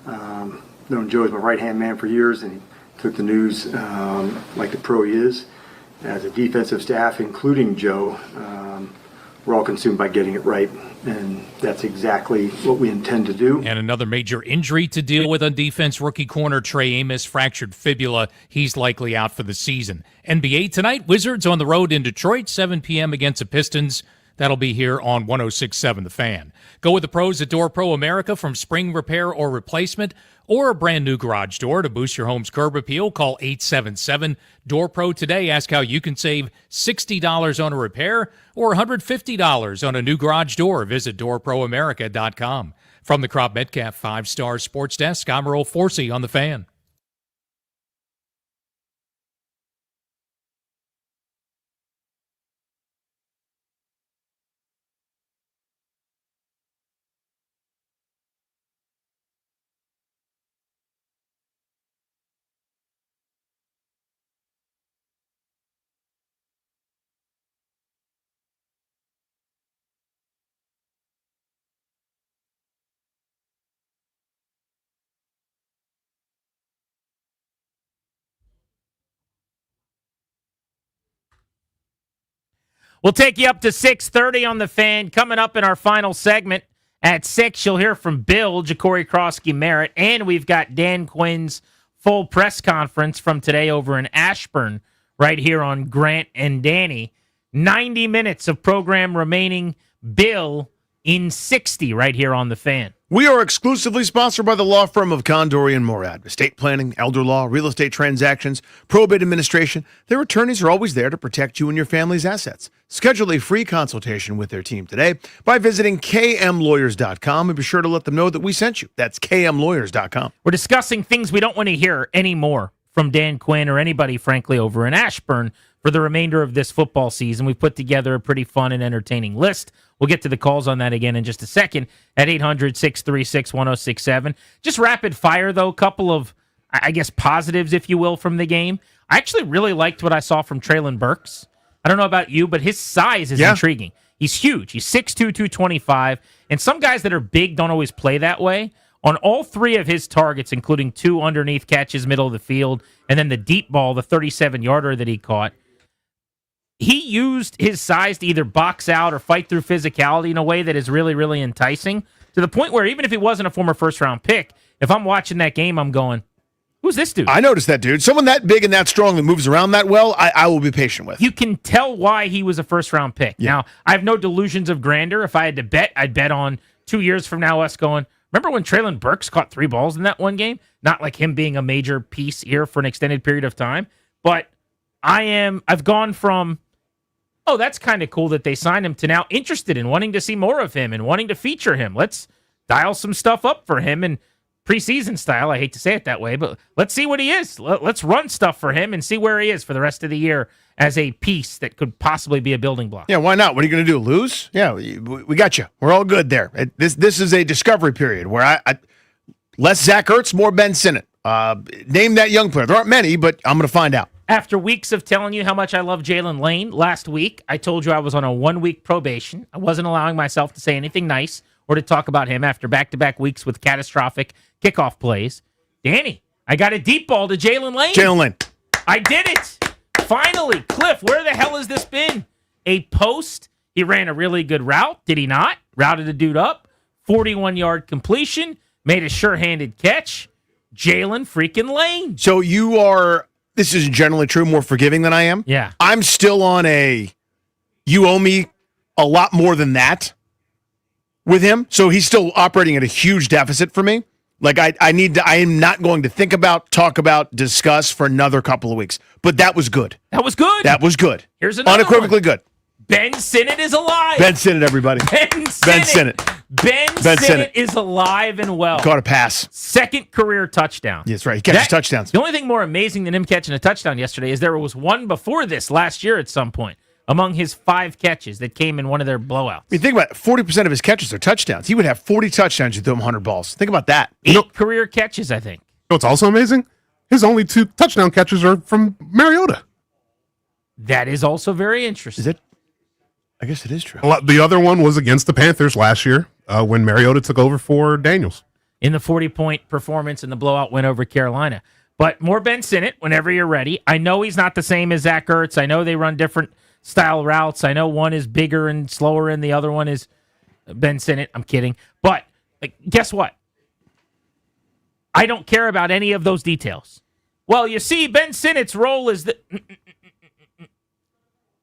Known Joe as my right-hand man for years, and he took the news like the pro he is. As a defensive staff, including Joe, we're all consumed by getting it right, and that's exactly what we intend to do. And another major injury to deal with on defense, rookie corner Trey Amos, fractured fibula. He's likely out for the season. NBA tonight, Wizards on the road in Detroit, 7 p.m. against the Pistons. That'll be here on 106.7 The Fan. Go with the pros at Door Pro America. From spring repair or replacement or a brand new garage door to boost your home's curb appeal, call 877-DOOR PRO today. Ask how you can save $60 on a repair or $150 on a new garage door. Visit doorproamerica.com. From the Crop Metcalf 5-Star Sports Desk, I'm Earl Forsey on The Fan. We'll take you up to 6:30 on The Fan. Coming up in our final segment at 6, you'll hear from Bill, Ja'Cory Krosky-Merritt, and we've got Dan Quinn's full press conference from today over in Ashburn, right here on Grant and Danny. 90 minutes of program remaining. Bill in 60 right here on The Fan. We are exclusively sponsored by the law firm of Condori & Morad. Estate planning, elder law, real estate transactions, probate administration. Their attorneys are always there to protect you and your family's assets. Schedule a free consultation with their team today by visiting kmlawyers.com and be sure to let them know that we sent you. That's kmlawyers.com. We're discussing things we don't want to hear anymore from Dan Quinn or anybody, frankly, over in Ashburn for the remainder of this football season. We've put together a pretty fun and entertaining list. We'll get to the calls on that again in just a second at 800-636-1067. Just rapid fire, though, a couple of, I guess, positives, if you will, from the game. I actually really liked what I saw from Treylon Burks. I don't know about you, but his size is intriguing. He's huge. He's 6'2", 225, and some guys that are big don't always play that way. On all three of his targets, including 2 underneath catches, middle of the field, and then the deep ball, the 37-yarder that he caught, he used his size to either box out or fight through physicality in a way that is really, really enticing, to the point where even if he wasn't a former first-round pick, if I'm watching that game, I'm going, who's this dude? I noticed that dude. Someone that big and that strong that moves around that well, I will be patient with. You can tell why he was a first-round pick. Yeah. Now, I have no delusions of grandeur. If I had to bet, I'd bet on 2 years from now us going, remember when Treylon Burks caught 3 balls in that one game? Not like him being a major piece here for an extended period of time, but I've gone from, oh, that's kind of cool that they signed him, to now interested in wanting to see more of him and wanting to feature him. Let's dial some stuff up for him in preseason style. I hate to say it that way, but let's see what he is. Let's run stuff for him and see where he is for the rest of the year as a piece that could possibly be a building block. Yeah, why not? What are you going to do, lose? Yeah, we got you. We're all good there. This is a discovery period where I less Zach Ertz, more Ben Sinnott. Name that young player. There aren't many, but I'm going to find out. After weeks of telling you how much I love Jalen Lane, last week I told you I was on a 1-week probation. I wasn't allowing myself to say anything nice or to talk about him after back-to-back weeks with catastrophic kickoff plays. Danny, I got a deep ball to Jalen Lane. Jalen Lane. I did it. Finally. Cliff, where the hell has this been? A post. He ran a really good route. Did he not? Routed a dude up. 41-yard completion. Made a sure-handed catch. Jalen freaking Lane. So you are, this is generally true, more forgiving than I am. Yeah. I'm still on you owe me a lot more than that with him. So he's still operating at a huge deficit for me. Like I am not going to think about, talk about, discuss for another couple of weeks. But that was good. That was good. That was good. Here's another unequivocally one. good. Ben Sinnott is alive. Ben Sinnott, everybody. Ben Sinnott. Ben Sinnott is alive and well. Caught a pass. Second career touchdown. That's right. He catches touchdowns. The only thing more amazing than him catching a touchdown yesterday is there was one before this last year at some point. among his 5 catches that came in one of their blowouts. I mean, think about it. 40% of his catches are touchdowns. He would have 40 touchdowns. You throw him 100 balls. Think about that. 8 career catches, I think. What's also amazing? His only 2 touchdown catches are from Mariota. That is also very interesting. Is it? I guess it is true. The other one was against the Panthers last year when Mariota took over for Daniels. In the 40-point performance in the blowout win over Carolina. But more Ben Sinnott whenever you're ready. I know he's not the same as Zach Ertz. I know they run different style routes. I know one is bigger and slower and the other one is Ben Sinnott. I'm kidding. But guess what? I don't care about any of those details. Well, you see, Ben Sinnott's role is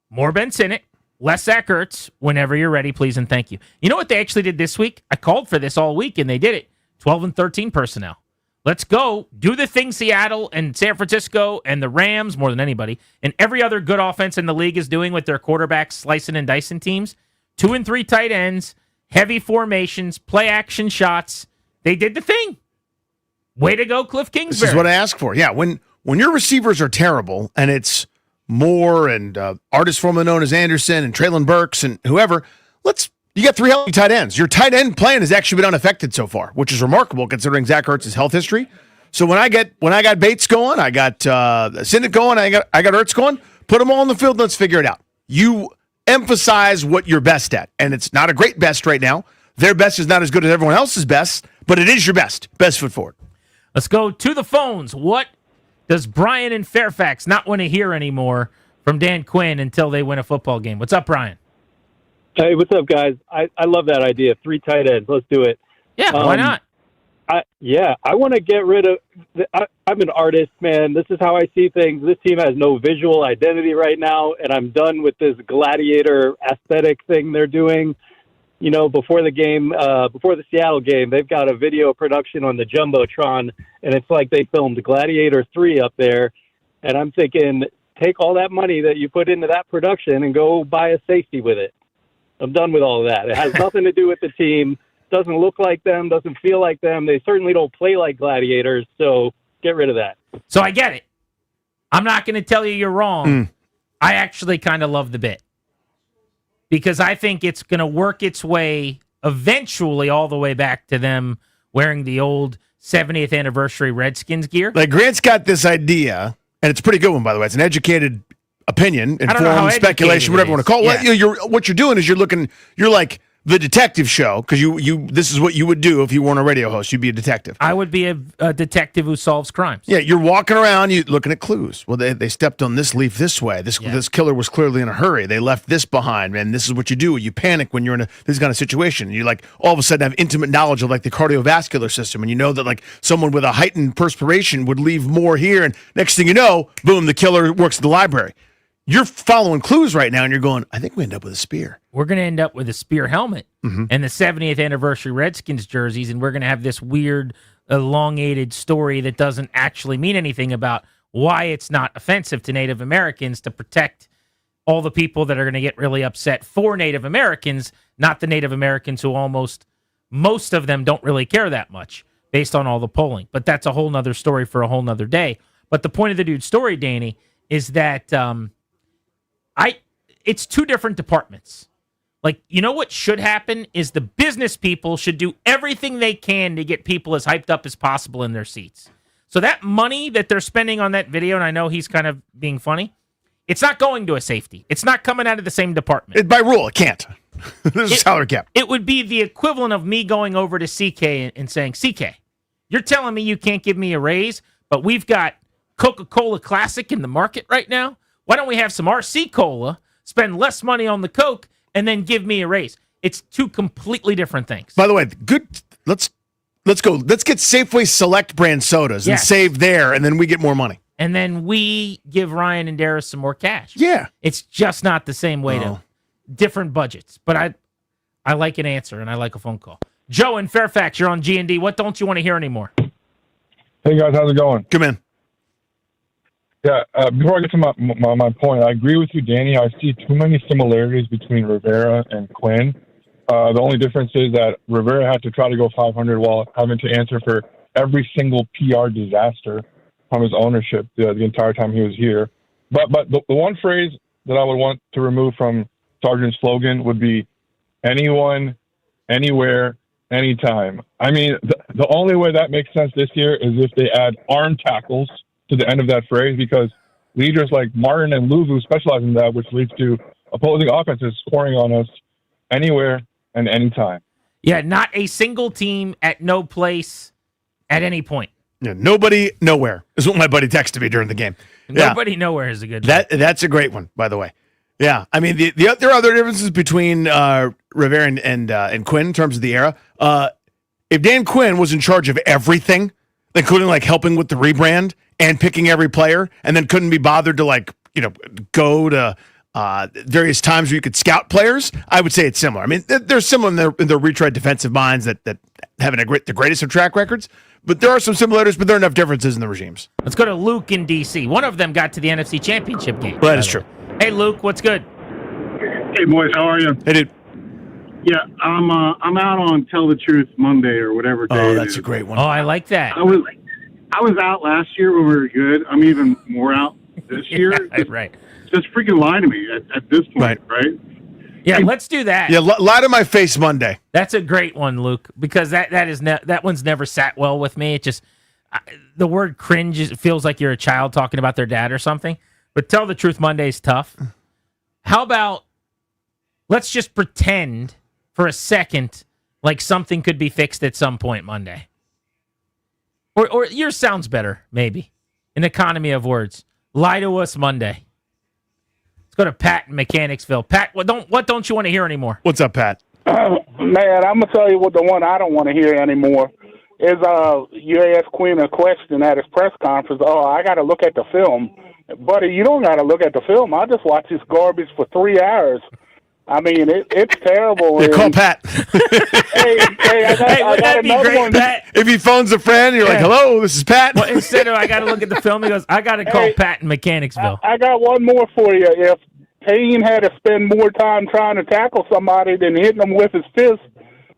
more Ben Sinnott, less Zach Ertz, whenever you're ready, please and thank you. You know what they actually did this week? I called for this all week, and they did it. 12 and 13 personnel. Let's go. Do the thing Seattle and San Francisco and the Rams, more than anybody, and every other good offense in the league is doing with their quarterbacks slicing and dicing teams. 2 and 3 tight ends, heavy formations, play action shots. They did the thing. Way to go, Cliff Kingsbury. This is what I ask for. Yeah, when your receivers are terrible and it's Moore and artist formerly known as Anderson and Traylon Burks and whoever, you got 3 healthy tight ends. Your tight end plan has actually been unaffected so far, which is remarkable considering Zach Ertz's health history. So when I got Bates going, I got Sinnott going, I got Ertz going, put them all on the field, let's figure it out. You emphasize what you're best at, and it's not a great best right now. Their best is not as good as everyone else's best, but it is your best. Best foot forward. Let's go to the phones. What does Brian in Fairfax not want to hear anymore from Dan Quinn until they win a football game? What's up, Brian? Hey, what's up, guys? I love that idea. 3 tight ends. Let's do it. Yeah, why not? I want to get rid of I'm an artist, man. This is how I see things. This team has no visual identity right now, and I'm done with this gladiator aesthetic thing they're doing. You know, before the game, before the Seattle game, they've got a video production on the Jumbotron, and it's like they filmed Gladiator 3 up there. And I'm thinking, take all that money that you put into that production and go buy a safety with it. I'm done with all of that. It has nothing to do with the team. Doesn't look like them, doesn't feel like them. They certainly don't play like gladiators, so get rid of that. So I get it. I'm not going to tell you you're wrong. I actually kind of love the bit. Because I think it's going to work its way eventually all the way back to them wearing the old 70th anniversary Redskins gear. Like Grant's got this idea, and it's a pretty good one, by the way. It's an educated opinion, informed speculation, whatever you want to call it. Yeah. What you're doing is you're like the detective show, because this is what you would do if you weren't a radio host. You'd be a detective. I would be a detective who solves crimes. Yeah, you're walking around, you're looking at clues. Well, they stepped on this leaf this way. This killer was clearly in a hurry. They left this behind, and this is what you do. You panic when you're in this kind of situation. You all of a sudden have intimate knowledge of the cardiovascular system, and you know that someone with a heightened perspiration would leave more here, and next thing you know, boom, the killer works at the library. You're following clues right now, and you're going, I think we end up with a spear. We're going to end up with a spear helmet and the 70th anniversary Redskins jerseys, and we're going to have this weird, elongated story that doesn't actually mean anything about why it's not offensive to Native Americans to protect all the people that are going to get really upset for Native Americans, not the Native Americans who most of them don't really care that much based on all the polling. But that's a whole nother story for a whole nother day. But the point of the dude's story, Danny, is that it's 2 different departments. You know what should happen is the business people should do everything they can to get people as hyped up as possible in their seats. So that money that they're spending on that video, and I know he's kind of being funny, it's not going to a safety. It's not coming out of the same department. By rule, it can't. There's a salary cap. It would be the equivalent of me going over to CK and saying, CK, you're telling me you can't give me a raise, but we've got Coca-Cola Classic in the market right now? Why don't we have some RC Cola, spend less money on the Coke, and then give me a raise? It's 2 completely different things. By the way, good. Let's go. Let's get Safeway Select brand sodas and save there, and then we get more money. And then we give Ryan and Darius some more cash. Yeah. It's just not the same way to different budgets. But I like an answer, and I like a phone call. Joe in Fairfax, you're on G&D. What don't you want to hear anymore? Hey, guys. How's it going? Come in. Yeah, before I get to my point, I agree with you, Danny. I see too many similarities between Rivera and Quinn. The only difference is that Rivera had to try to go 500 while having to answer for every single PR disaster from his ownership the entire time he was here. But the one phrase that I would want to remove from Sargent's slogan would be anyone, anywhere, anytime. I mean, the only way that makes sense this year is if they add arm tackles to the end of that phrase, because leaders like Martin and Luvu specialize in that, which leads to opposing offenses scoring on us anywhere and anytime. Yeah, not a single team at no place at any point. Yeah, nobody, nowhere is what my buddy texted me during the game. Nobody nowhere is a good one. That's a great one, by the way. Yeah, I mean, there are other differences between Rivera and Quinn in terms of the era. If Dan Quinn was in charge of everything, including like helping with the rebrand and picking every player, and then couldn't be bothered to go to various times where you could scout players, I would say it's similar. I mean, they're similar in their retread defensive minds that having the greatest of track records, but there are some similarities, but there are enough differences in the regimes. Let's go to Luke in D.C. One of them got to the NFC Championship game. That is true. Hey, Luke, what's good? Hey, boys, how are you? Hey, dude. Yeah, I'm out on Tell the Truth Monday or whatever day. Oh, that's a great one. Oh, I like that. I was out last year when we were good. I'm even more out this year. Right. Just freaking lie to me at this point, right? Yeah, let's do that. Yeah, lie to my face Monday. That's a great one, Luke, because that one's never sat well with me. It just the word cringe feels like you're a child talking about their dad or something. But Tell the Truth Monday is tough. How about let's just pretend for a second like something could be fixed at some point Monday. Or yours sounds better, maybe. An economy of words. Lie to us Monday. Let's go to Pat in Mechanicsville. Pat, what don't you want to hear anymore? What's up, Pat? Man, I'm gonna tell you what the one I don't want to hear anymore is. You asked Quinn a question at his press conference. Oh, I got to look at the film, buddy. You don't got to look at the film. I just watch this garbage for 3 hours. I mean, it's terrible. Yeah, call Pat. I got another one. Pat? If he phones a friend, you're like, hello, this is Pat. Well, instead of I got to look at the film, he goes, I got to call Pat in Mechanicsville. I got one more for you. If Payne had to spend more time trying to tackle somebody than hitting them with his fist,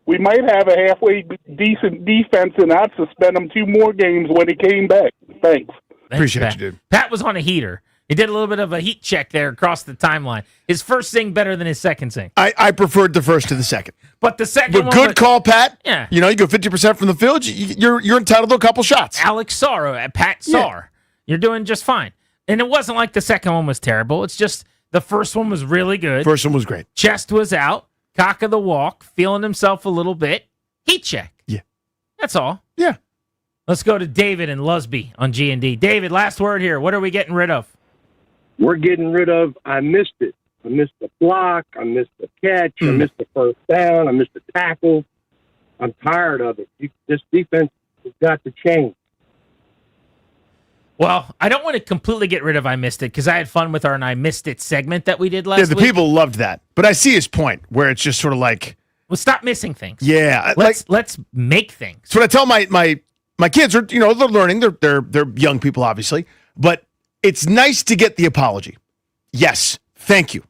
we might have a halfway decent defense, and I'd suspend him 2 more games when he came back. Thanks. Appreciate Pat. you, dude. Pat was on a heater. He did a little bit of a heat check there across the timeline. His first sing better than his second sing. I preferred the first to the second. But the second But one good call, Pat. Yeah. You go 50% from the field, you're entitled to a couple shots. Alex Sarr at Pat Sarr. You're doing just fine. And it wasn't like the second one was terrible. It's just the first one was really good. First one was great. Chest was out. Cock of the walk. Feeling himself a little bit. Heat check. Yeah. That's all. Yeah. Let's go to David in Lusby on G&D. David, last word here. What are we getting rid of? We're getting rid of, I missed it. I missed the block. I missed the catch. I missed the first down. I missed the tackle. I'm tired of it. This defense has got to change. Well, I don't want to completely get rid of I Missed It because I had fun with our I Missed It segment that we did last week. Yeah, the people loved that. But I see his point where it's just sort of like... Well, stop missing things. Yeah. Let's make things. That's what I tell my kids. Are they're learning. They're young people, obviously. But it's nice to get the apology. Yes, thank you.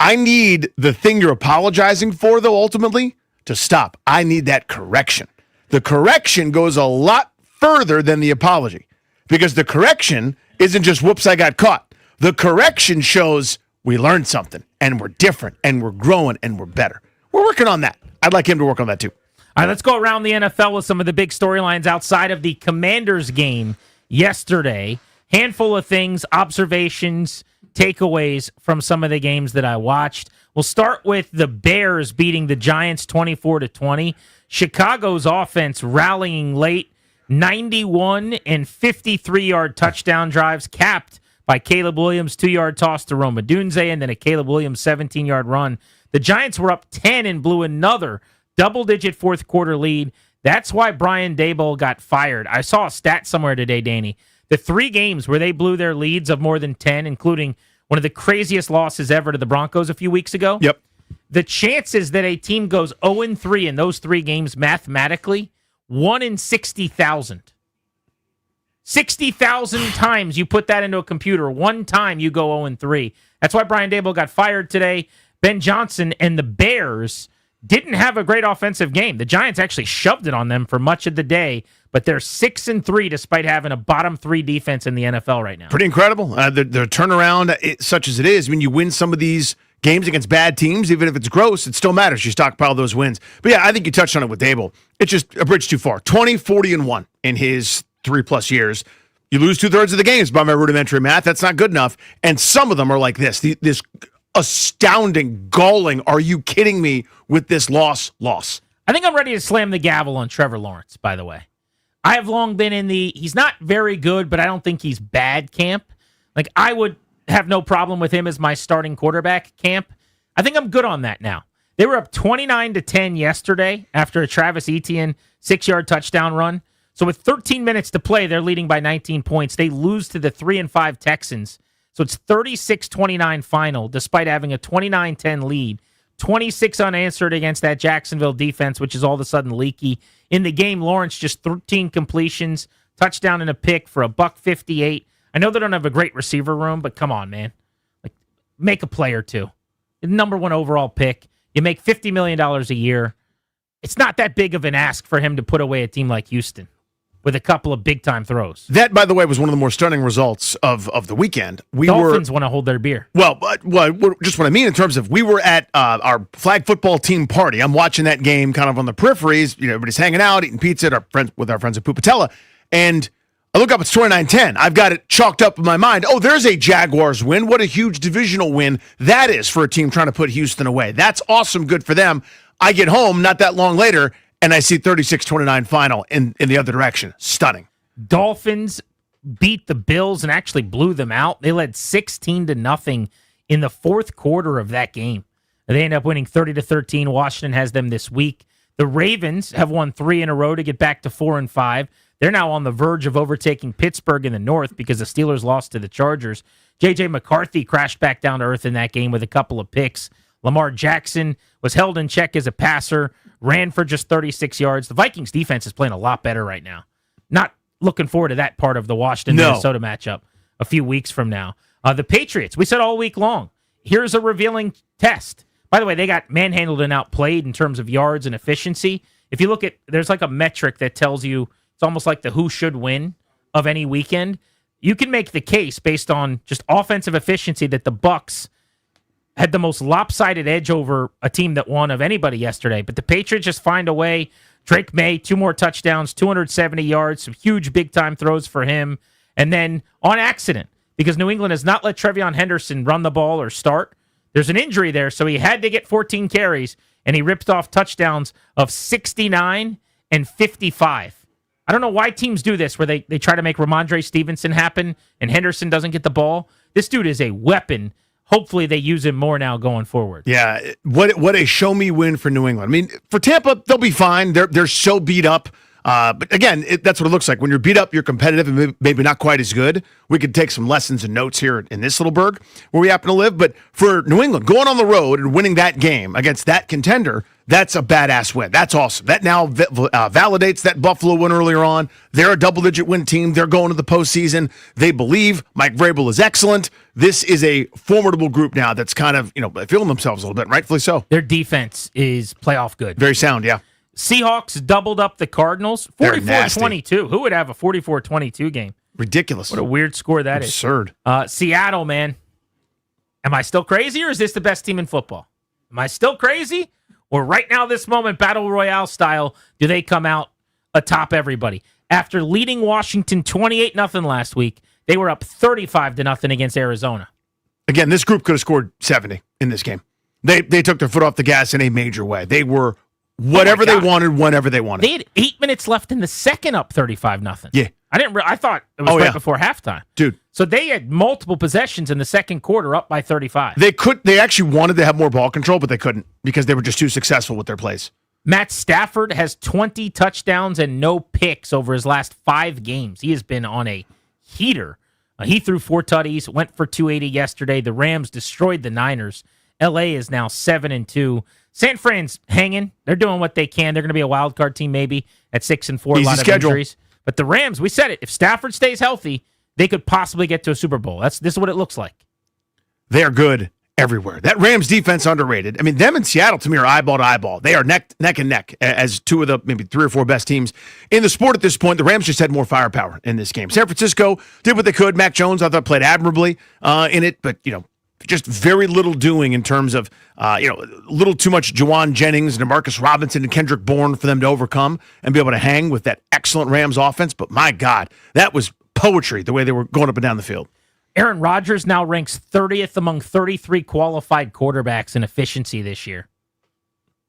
I need the thing you're apologizing for, though, ultimately, to stop. I need that correction. The correction goes a lot further than the apology because the correction isn't just, whoops, I got caught. The correction shows we learned something and we're different and we're growing and we're better. We're working on that. I'd like him to work on that, too. All right, let's go around the NFL with some of the big storylines outside of the Commanders game yesterday. Handful of things, observations, takeaways from some of the games that I watched. We'll start with the Bears beating the Giants 24-20. Chicago's offense rallying late, 91 and 53-yard touchdown drives, capped by Caleb Williams' 2-yard toss to Rome Odunze, and then a Caleb Williams 17-yard run. The Giants were up 10 and blew another double-digit fourth-quarter lead. That's why Brian Daboll got fired. I saw a stat somewhere today, Danny. The 3 games where they blew their leads of more than 10, including one of the craziest losses ever to the Broncos a few weeks ago. Yep. The chances that a team goes 0-3 in those 3 games mathematically, 1 in 60,000. 60,000 times you put that into a computer. One time you go 0-3. That's why Brian Daboll got fired today. Ben Johnson and the Bears didn't have a great offensive game. The Giants actually shoved it on them for much of the day, but they're 6-3 despite having a bottom 3 defense in the NFL right now. Pretty incredible. The turnaround, such as it is, when you win some of these games against bad teams, even if it's gross, it still matters. You stockpile those wins. But yeah, I think you touched on it with Dable. It's just a bridge too far. 20, 40, and 1 in his 3+ years. You lose 2/3 of the games by my rudimentary math. That's not good enough. And some of them are like this. This astounding, galling, are you kidding me with this loss? I think I'm ready to slam the gavel on Trevor Lawrence, by the way. I have long been in he's not very good, but I don't think he's bad camp. Like, I would have no problem with him as my starting quarterback camp. I think I'm good on that now. They were up 29-10 yesterday after a Travis Etienne 6-yard touchdown run. So with 13 minutes to play, they're leading by 19 points. They lose to the 3-5 Texans. So it's 36-29 final, despite having a 29-10 lead. 26 unanswered against that Jacksonville defense, which is all of a sudden leaky. In the game, Lawrence just 13 completions, touchdown and a pick for $158. I know they don't have a great receiver room, but come on, man. Like, make a play or two. Number 1 overall pick. You make $50 million a year. It's not that big of an ask for him to put away a team like Houston with a couple of big-time throws. That, by the way, was one of the more stunning results of the weekend. Dolphins want to hold their beer. Well, just what I mean in terms of we were at our flag football team party. I'm watching that game kind of on the peripheries. Everybody's hanging out, eating pizza with our friends at Pupatella, and I look up, it's 29-10. I've got it chalked up in my mind. Oh, there's a Jaguars win. What a huge divisional win that is for a team trying to put Houston away. That's awesome. Good for them. I get home not that long later, and I see 36-29 final in the other direction. Stunning. Dolphins beat the Bills and actually blew them out. They led 16-0 in the fourth quarter of that game. They end up winning 30-13. Washington has them this week. The Ravens have won 3 in a row to get back to 4-5. They're now on the verge of overtaking Pittsburgh in the North because the Steelers lost to the Chargers. J.J. McCarthy crashed back down to earth in that game with a couple of picks. Lamar Jackson was held in check as a passer, ran for just 36 yards. The Vikings defense is playing a lot better right now. Not looking forward to that part of the Washington-Minnesota matchup a few weeks from now. The Patriots, we said all week long, here's a revealing test. By the way, they got manhandled and outplayed in terms of yards and efficiency. If you look at, there's like a metric that tells you, it's almost like the who should win of any weekend. You can make the case based on just offensive efficiency that the Bucs had the most lopsided edge over a team that won of anybody yesterday. But the Patriots just find a way. Drake May, 2 more touchdowns, 270 yards, some huge big-time throws for him. And then on accident, because New England has not let Trevion Henderson run the ball or start, there's an injury there, so he had to get 14 carries, and he ripped off touchdowns of 69 and 55. I don't know why teams do this, where they try to make Ramondre Stevenson happen and Henderson doesn't get the ball. This dude is a weapon. Hopefully they use him more now going forward. Yeah, what a show-me win for New England. I mean, for Tampa, they'll be fine. They're so beat up. But again, that's what it looks like. When you're beat up, you're competitive and maybe not quite as good. We could take some lessons and notes here in this little burg where we happen to live. But for New England, going on the road and winning that game against that contender, that's a badass win. That's awesome. That now validates that Buffalo win earlier on. They're a double-digit win team. They're going to the postseason. They believe Mike Vrabel is excellent. This is a formidable group now that's kind of, feeling themselves a little bit, rightfully so. Their defense is playoff good. Very sound, yeah. Seahawks doubled up the Cardinals, 44-22. Who would have a 44-22 game? Ridiculous. What a weird score that is. Absurd. Seattle, man. Am I still crazy, or is this the best team in football? Am I still crazy? Or right now, this moment, Battle Royale style, do they come out atop everybody? After leading Washington 28-0 last week, they were up 35-0 against Arizona. Again, this group could have scored 70 in this game. They took their foot off the gas in a major way. They were whatever they wanted, whenever they wanted. They had 8 minutes left in the second, up 35-0. Yeah. I thought it was right before halftime. Dude. So they had multiple possessions in the second quarter, up by 35. They actually wanted to have more ball control, but they couldn't because they were just too successful with their plays. Matt Stafford has 20 touchdowns and no picks over his last 5 games. He has been on a heater. He threw 4 tutties, went for 280 yesterday. The Rams destroyed the Niners. LA is now 7-2. San Fran's hanging. They're doing what they can. They're going to be a wild card team maybe at 6-4. A lot of injuries. But the Rams, we said it. If Stafford stays healthy, they could possibly get to a Super Bowl. This is what it looks like. They are good. everywhere. That Rams defense underrated. I mean, them and Seattle to me are eyeball to eyeball. They are neck and neck as two of the maybe 3 or 4 best teams in the sport at this point. The Rams just had more firepower in this game. San Francisco did what they could. Mac Jones, I thought, played admirably in it, but just very little doing in terms of a little too much Juwan Jennings and Demarcus Robinson and Kendrick Bourne for them to overcome and be able to hang with that excellent Rams offense. But my God, that was poetry the way they were going up and down the field. Aaron Rodgers now ranks 30th among 33 qualified quarterbacks in efficiency this year.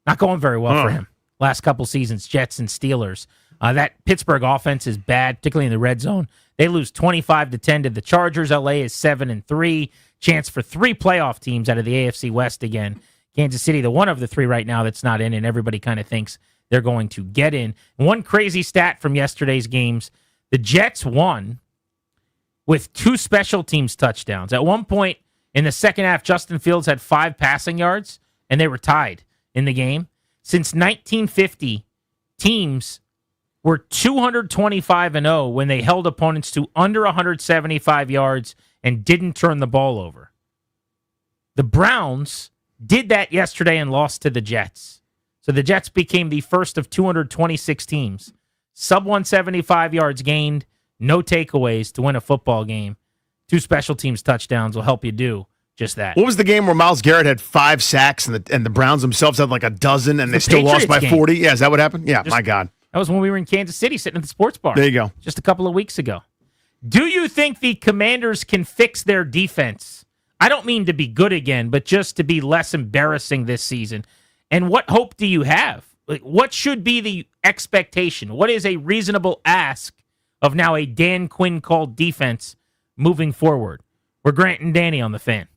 Not going very well for him. Last couple seasons, Jets and Steelers. That Pittsburgh offense is bad, particularly in the red zone. They lose 25-10 to the Chargers. LA is 7-3. Chance for 3 playoff teams out of the AFC West again. Kansas City, the one of the 3 right now that's not in, and everybody kind of thinks they're going to get in. One crazy stat from yesterday's games, the Jets won with 2 special teams touchdowns. At one point in the second half, Justin Fields had 5 passing yards, and they were tied in the game. Since 1950, teams were 225-0 when they held opponents to under 175 yards and didn't turn the ball over. The Browns did that yesterday and lost to the Jets. So the Jets became the first of 226 teams. Sub 175 yards gained, no takeaways to win a football game. 2 special teams touchdowns will help you do just that. What was the game where Myles Garrett had 5 sacks and the Browns themselves had like a dozen and they still lost by 40? Yeah, is that what happened? Yeah, my God. That was when we were in Kansas City sitting at the sports bar. There you go. Just a couple of weeks ago. Do you think the Commanders can fix their defense? I don't mean to be good again, but just to be less embarrassing this season. And what hope do you have? What should be the expectation? What is a reasonable ask of now a Dan Quinn called defense moving forward? We're Grant and Danny on the Fan.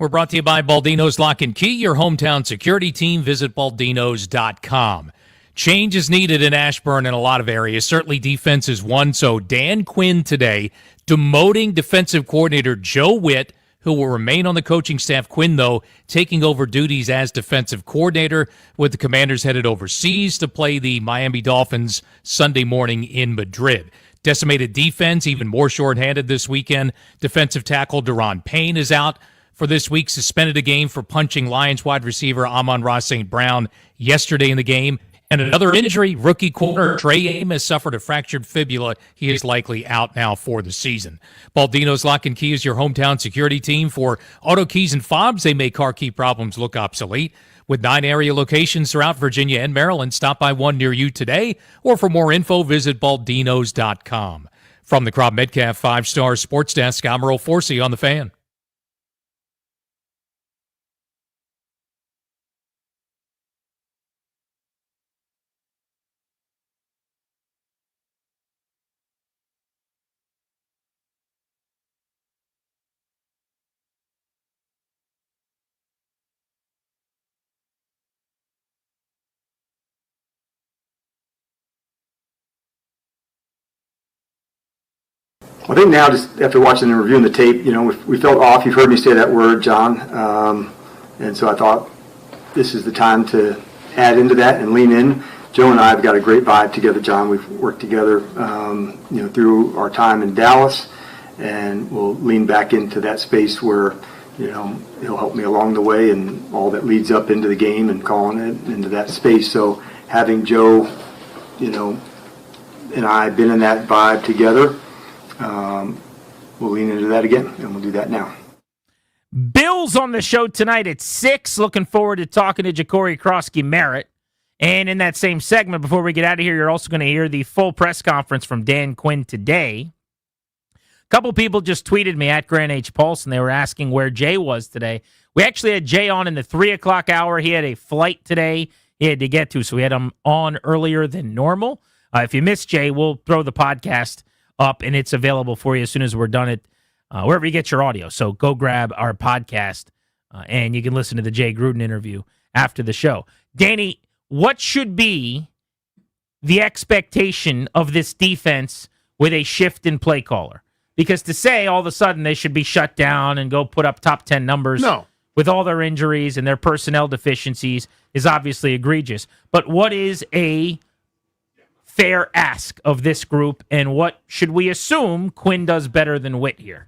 We're brought to you by Baldino's Lock and Key, your hometown security team. Visit baldinos.com. Change is needed in Ashburn in a lot of areas. Certainly defense is one. So Dan Quinn today demoting defensive coordinator Joe Witt, who will remain on the coaching staff. Quinn, though, taking over duties as defensive coordinator, with the Commanders headed overseas to play the Miami Dolphins Sunday morning in Madrid. Decimated defense, even more shorthanded this weekend. Defensive tackle Daron Payne is out for this week, suspended a game for punching Lions wide receiver Amon-Ra St. Brown yesterday in the game. And another injury, rookie corner Trey Amos suffered a fractured fibula. He is likely out now for the season. Baldino's Lock and Key is your hometown security team for auto keys and fobs. They make car key problems look obsolete. With 9 area locations throughout Virginia and Maryland, stop by one near you today, or for more info, visit baldinos.com. From the Crop Metcalf 5-Star Sports Desk, I'm Earl Forsey on The Fan. I think now, just after watching and reviewing the tape, we felt off. You've heard me say that word, John. And so I thought this is the time to add into that and lean in. Joe and I have got a great vibe together, John. We've worked together, through our time in Dallas, and we'll lean back into that space where, he'll help me along the way and all that leads up into the game and calling it into that space. So having Joe, and I been in that vibe together, we'll lean into that again, and we'll do that now. Bills on the show tonight at 6. Looking forward to talking to Ja'Cory Krosky-Merritt. And in that same segment, before we get out of here, you're also going to hear the full press conference from Dan Quinn today. A couple people just tweeted me at Grant H. Pulse, and they were asking where Jay was today. We actually had Jay on in the 3 o'clock hour. He had a flight today he had to get to, so we had him on earlier than normal. If you missed Jay, we'll throw the podcast up, and it's available for you as soon as we're done at wherever you get your audio. So go grab our podcast, and you can listen to the Jay Gruden interview after the show. Danny, what should be the expectation of this defense with a shift in play caller? Because to say all of a sudden they should be shut down and go put up top 10 numbers with all their injuries and their personnel deficiencies is obviously egregious. But what is a fair ask of this group, and what should we assume Quinn does better than Witt here?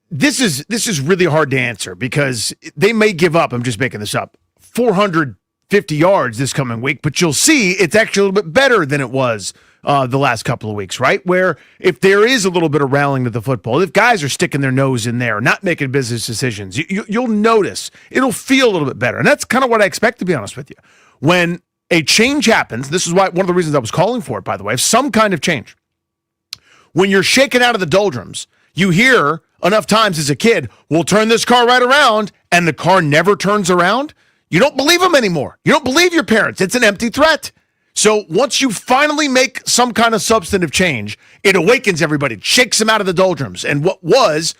This is really hard to answer because they may give up, I'm just making this up, 450 yards this coming week, but you'll see it's actually a little bit better than it was the last couple of weeks, right? Where if there is a little bit of rallying to the football, if guys are sticking their nose in there, not making business decisions, you'll notice it'll feel a little bit better. And that's kind of what I expect, to be honest with you. When a change happens, this is why one of the reasons I was calling for it, by the way, some kind of change. When you're shaken out of the doldrums, you hear enough times as a kid, we'll turn this car right around, and the car never turns around. You don't believe them anymore. You don't believe your parents. It's an empty threat. So once you finally make some kind of substantive change, it awakens everybody. It shakes them out of the doldrums. And what was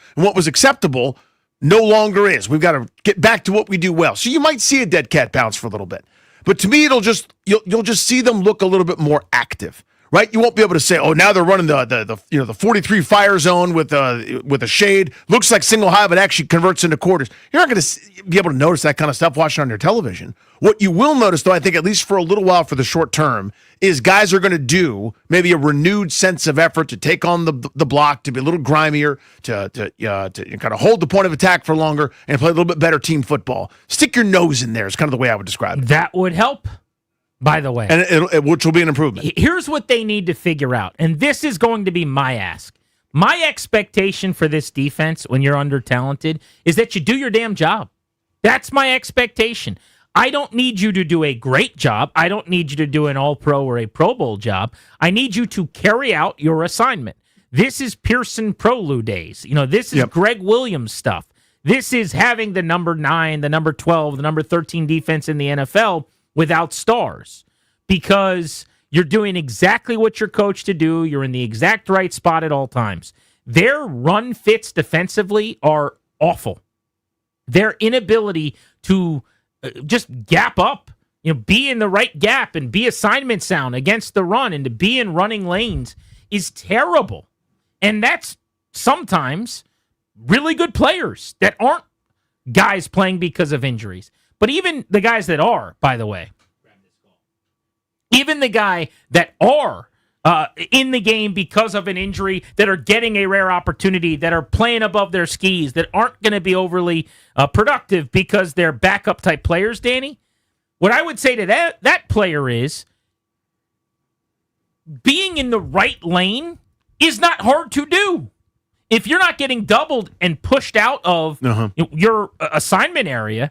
acceptable no longer is. We've got to get back to what we do well. So you might see a dead cat bounce for a little bit. But to me, you'll just see them look a little bit more active, right? You won't be able to say, oh, now they're running the 43 fire zone with a shade. Looks like single high, but actually converts into quarters. You're not going to be able to notice that kind of stuff watching on your television. What you will notice, though, I think at least for a little while for the short term, is guys are going to do maybe a renewed sense of effort to take on the block, to be a little grimier, to kind of hold the point of attack for longer and play a little bit better team football. Stick your nose in there is kind of the way I would describe it. That would help, by the way. And which will be an improvement. Here's what they need to figure out, and this is going to be my ask. My expectation for this defense when you're under-talented is that you do your damn job. That's my expectation. I don't need you to do a great job. I don't need you to do an All-Pro or a Pro Bowl job. I need you to carry out your assignment. This is Pearson Prolu days. This is Greg Williams stuff. This is having the number 9, the number 12, the number 13 defense in the NFL without stars, because you're doing exactly what you're coached to do. You're in the exact right spot at all times. Their run fits defensively are awful. Their inability to just gap up, be in the right gap and be assignment sound against the run and to be in running lanes is terrible. And that's sometimes really good players that aren't guys playing because of injuries. But even the guys that are, by the way, even the guy that are in the game because of an injury, that are getting a rare opportunity, that are playing above their skis, that aren't going to be overly productive because they're backup type players, Danny, what I would say to that player is being in the right lane is not hard to do. If you're not getting doubled and pushed out of your assignment area,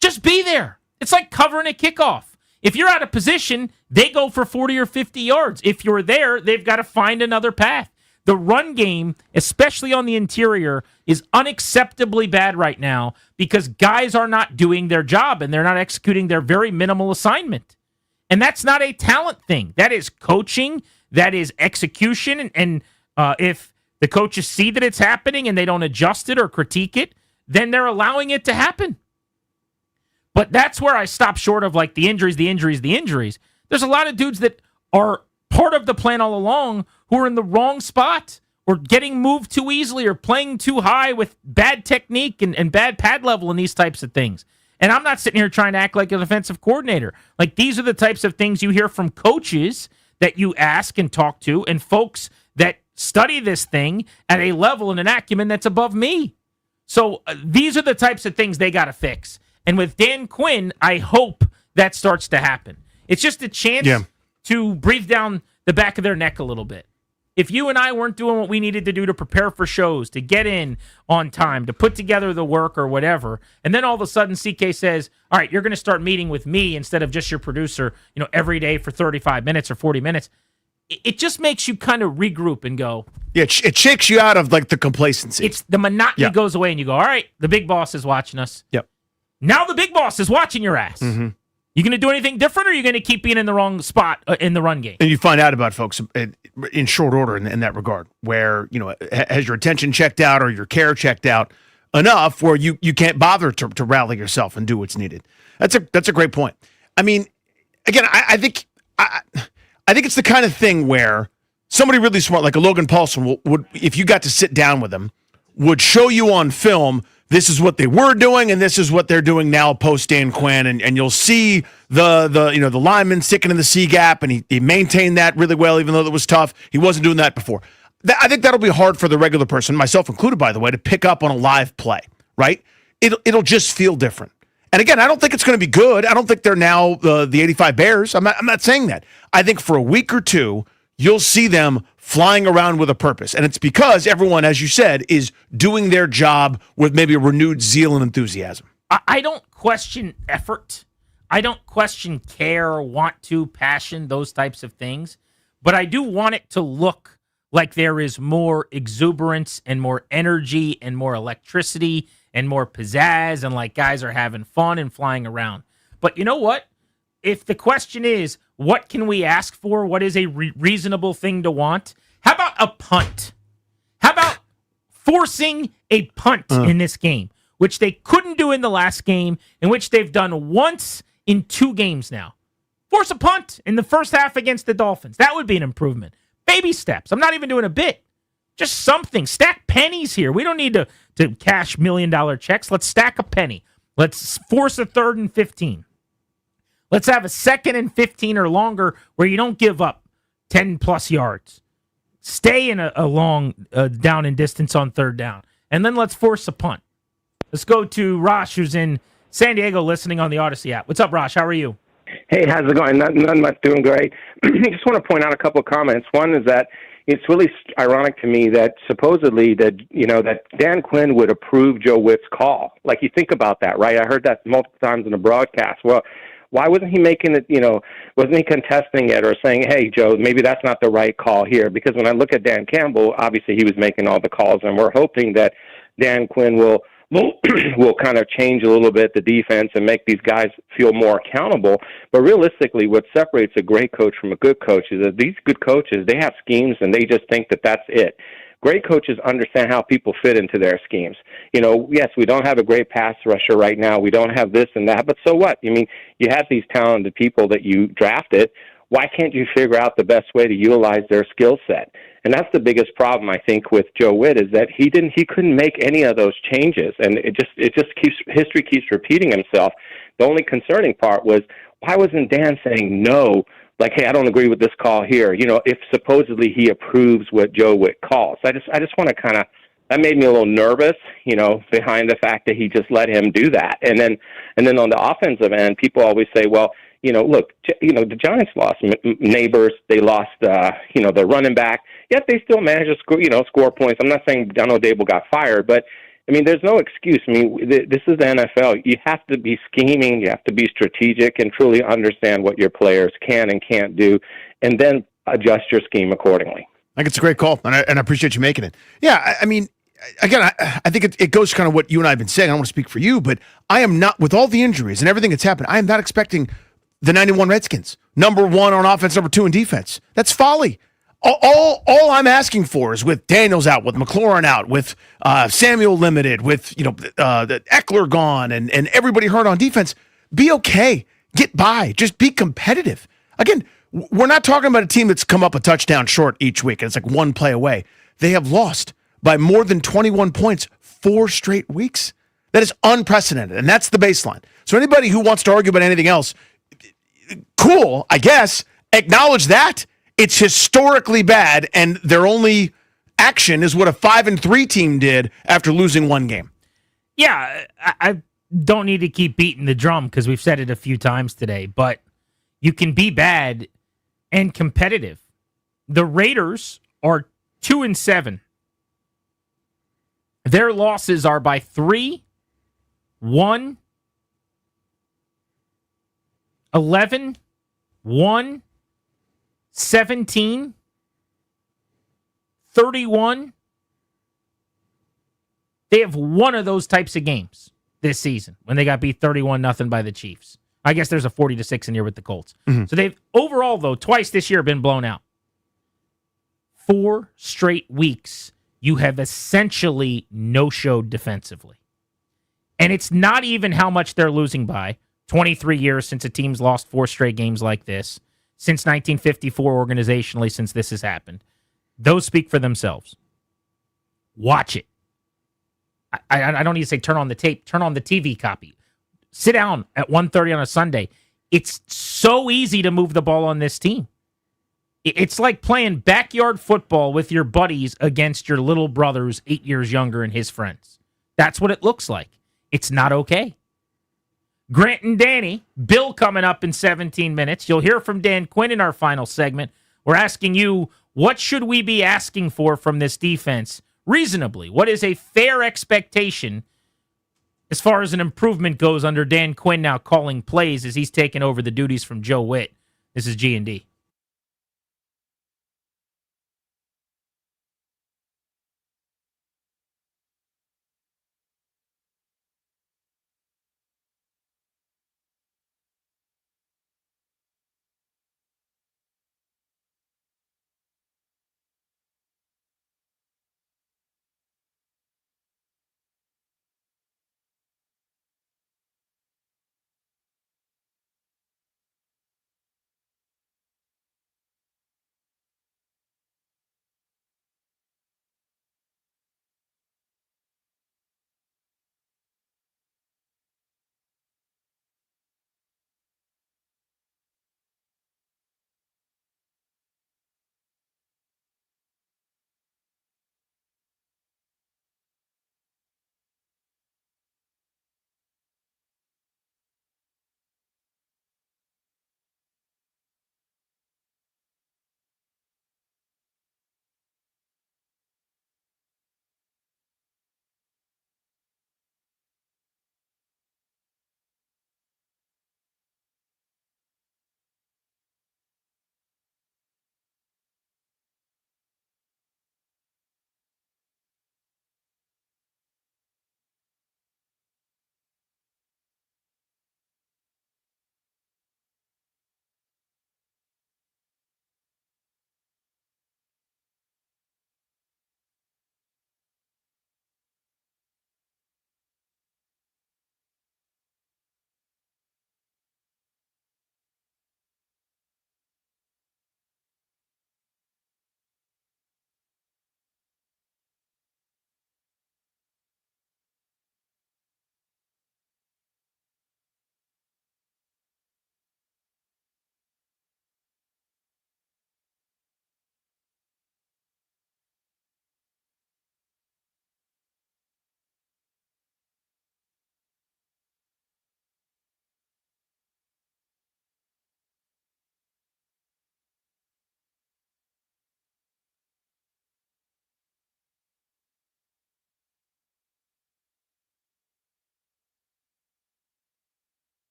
just be there. It's like covering a kickoff. If you're out of position, they go for 40 or 50 yards. If you're there, they've got to find another path. The run game, especially on the interior, is unacceptably bad right now because guys are not doing their job and they're not executing their very minimal assignment. And that's not a talent thing. That is coaching. That is execution. And if the coaches see that it's happening and they don't adjust it or critique it, then they're allowing it to happen. But that's where I stop short of like the injuries. There's a lot of dudes that are part of the plan all along who are in the wrong spot or getting moved too easily or playing too high with bad technique and bad pad level and these types of things. And I'm not sitting here trying to act like an offensive coordinator. Like, these are the types of things you hear from coaches that you ask and talk to and folks that study this thing at a level and an acumen that's above me. So these are the types of things they got to fix. And with Dan Quinn, I hope that starts to happen. It's just a chance to breathe down the back of their neck a little bit. If you and I weren't doing what we needed to do to prepare for shows, to get in on time, to put together the work or whatever, and then all of a sudden CK says, all right, you're going to start meeting with me instead of just your producer, every day for 35 minutes or 40 minutes, it just makes you kind of regroup and go. Yeah, it shakes you out of like the complacency. It's the monotony goes away and you go, all right, the big boss is watching us. Yep. Now the big boss is watching your ass. Mm-hmm. You going to do anything different, or are you going to keep being in the wrong spot in the run game? And you find out about folks in short order in that regard, where, has your attention checked out or your care checked out enough where you can't bother to rally yourself and do what's needed. That's a great point. I mean, again, I think it's the kind of thing where somebody really smart, like a Logan Paulson, would, if you got to sit down with him, would show you on film, this is what they were doing, and this is what they're doing now post Dan Quinn, and you'll see the lineman sticking in the C gap, and he maintained that really well, even though it was tough. He wasn't doing that before. I think that'll be hard for the regular person, myself included, by the way, to pick up on a live play. Right? It'll just feel different. And again, I don't think it's going to be good. I don't think they're now the 85 Bears. I'm not saying that. I think for a week or two, you'll see them flying around with a purpose. And it's because everyone, as you said, is doing their job with maybe a renewed zeal and enthusiasm. I don't question effort. I don't question care, want to, passion, those types of things. But I do want it to look like there is more exuberance and more energy and more electricity and more pizzazz and like guys are having fun and flying around. But you know what? If the question is, what can we ask for? What is a reasonable thing to want? How about a punt? How about forcing a punt in this game, which they couldn't do in the last game, in which they've done once in 2 games now? Force a punt in the first half against the Dolphins. That would be an improvement. Baby steps. I'm not even doing a bit. Just something. Stack pennies here. We don't need to cash $1 million checks. Let's stack a penny. Let's force a 3rd and 15. Let's have a 2nd and 15 or longer where you don't give up 10-plus yards. Stay in a long down and distance on 3rd down. And then let's force a punt. Let's go to Rosh, who's in San Diego listening on the Odyssey app. What's up, Rosh? How are you? Hey, how's it going? Nothing much, doing great. I just want to point out a couple of comments. One is that it's really ironic to me that supposedly that Dan Quinn would approve Joe Witt's call. Like, you think about that, right? I heard that multiple times in the broadcast. Well, why wasn't he making it, wasn't he contesting it or saying, hey, Joe, maybe that's not the right call here? Because when I look at Dan Campbell, obviously he was making all the calls, and we're hoping that Dan Quinn will kind of change a little bit the defense and make these guys feel more accountable. But realistically, what separates a great coach from a good coach is that these good coaches, they have schemes and they just think that that's it. great coaches understand how people fit into their schemes. Yes, we don't have a great pass rusher right now. We don't have this and that, but so what? I mean, you have these talented people that you drafted. Why can't you figure out the best way to utilize their skill set? And that's the biggest problem, I think, with Joe Witt, is that he couldn't make any of those changes, and history keeps repeating himself. The only concerning part was, why wasn't Dan saying no? Like, hey, I don't agree with this call here. If supposedly he approves what Joe Witt calls, I just want to that made me a little nervous, behind the fact that he just let him do that. And then on the offensive end, people always say, well, look, the Giants lost Neighbors. They lost, the running back. Yet they still managed to score points. I'm not saying Donald Dable got fired, but I mean, there's no excuse. I mean, this is the NFL. You have to be scheming. You have to be strategic and truly understand what your players can and can't do, and then adjust your scheme accordingly. I think it's a great call, and I appreciate you making it. Yeah, I mean, again, I think it goes kind of what you and I have been saying. I don't want to speak for you, but I am not, with all the injuries and everything that's happened, I am not expecting the 91 Redskins, number one on offense, number two in defense. That's folly. All I'm asking for is, with Daniels out, with McLaurin out, with Samuel limited, with the Eckler gone, and everybody hurt on defense, be okay. Get by. Just be competitive. Again, we're not talking about a team that's come up a touchdown short each week, and it's like one play away. They have lost by more than 21 points 4 straight weeks. That is unprecedented, and that's the baseline. So anybody who wants to argue about anything else, cool, I guess. Acknowledge that. It's historically bad, and their only action is what a 5-3 team did after losing one game. Yeah, I don't need to keep beating the drum because we've said it a few times today, but you can be bad and competitive. The Raiders are 2-7. Their losses are by 3, 1, 11, 1, 17, 31. They have one of those types of games this season when they got beat 31-0 by the Chiefs. I guess there's a 40-6 in here with the Colts. Mm-hmm. So they've overall, though, twice this year been blown out. 4 straight weeks you have essentially no-showed defensively. And it's not even how much they're losing by. 23 years since a team's lost 4 straight games like this. Since 1954 organizationally, since this has happened. Those speak for themselves. Watch it. I don't need to say turn on the tape. Turn on the TV copy. Sit down at 1:30 on a Sunday. It's so easy to move the ball on this team. It's like playing backyard football with your buddies against your little brothers 8 years younger and his friends. That's what it looks like. It's not okay. Grant and Danny, Bill coming up in 17 minutes. You'll hear from Dan Quinn in our final segment. We're asking you, what should we be asking for from this defense reasonably? What is a fair expectation as far as an improvement goes under Dan Quinn now calling plays as he's taken over the duties from Joe Witt? This is G&D.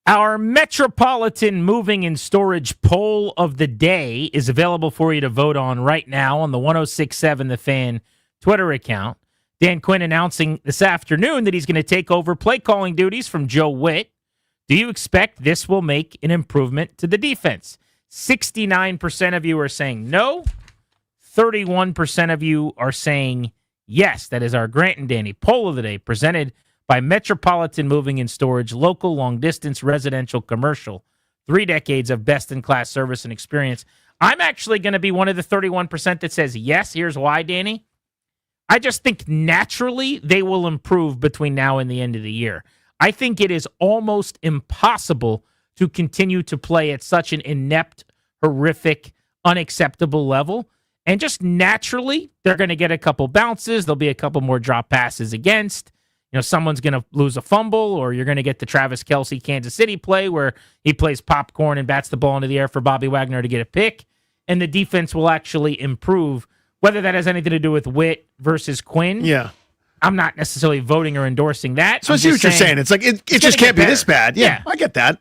Our Metropolitan Moving and Storage poll of the day is available for you to vote on right now on the 1067 The Fan Twitter account. Dan Quinn announcing this afternoon that he's going to take over play calling duties from Joe Witt. Do you expect this will make an improvement to the defense? 69% of you are saying no. 31% of you are saying yes. That is our Grant and Danny poll of the day, presented by Metropolitan Moving and Storage, local, long-distance, residential, commercial. 3 decades of best-in-class service and experience. I'm actually going to be one of the 31% that says yes. Here's why, Danny. I just think naturally they will improve between now and the end of the year. I think it is almost impossible to continue to play at such an inept, horrific, unacceptable level. And just naturally, they're going to get a couple bounces. There'll be a couple more drop passes against. You know, someone's going to lose a fumble, or you're going to get the Travis Kelce Kansas City play where he plays popcorn and bats the ball into the air for Bobby Wagner to get a pick. And the defense will actually improve. Whether that has anything to do with Witt versus Quinn, yeah, I'm not necessarily voting or endorsing that. So I see what you're saying. It's like it just can't be this bad. Yeah, I get that.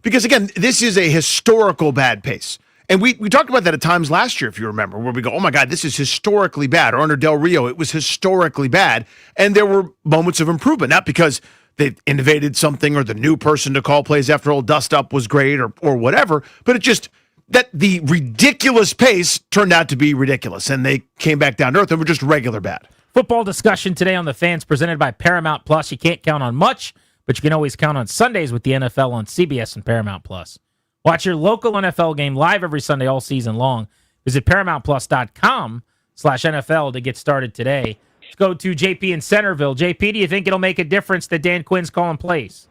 Because, again, this is a historical bad pace. And we talked about that at times last year, if you remember, where we go, oh, my God, this is historically bad. Or under Del Rio, it was historically bad. And there were moments of improvement, not because they innovated something or the new person to call plays after old dust up was great or whatever, but it just that the ridiculous pace turned out to be ridiculous. And they came back down to earth and were just regular bad. Football discussion today on The Fans presented by Paramount Plus. You can't count on much, but you can always count on Sundays with the NFL on CBS and Paramount Plus. Watch your local NFL game live every Sunday all season long. Visit ParamountPlus.com/NFL to get started today. Let's go to JP in Centerville. JP, do you think it'll make a difference that Dan Quinn's calling plays?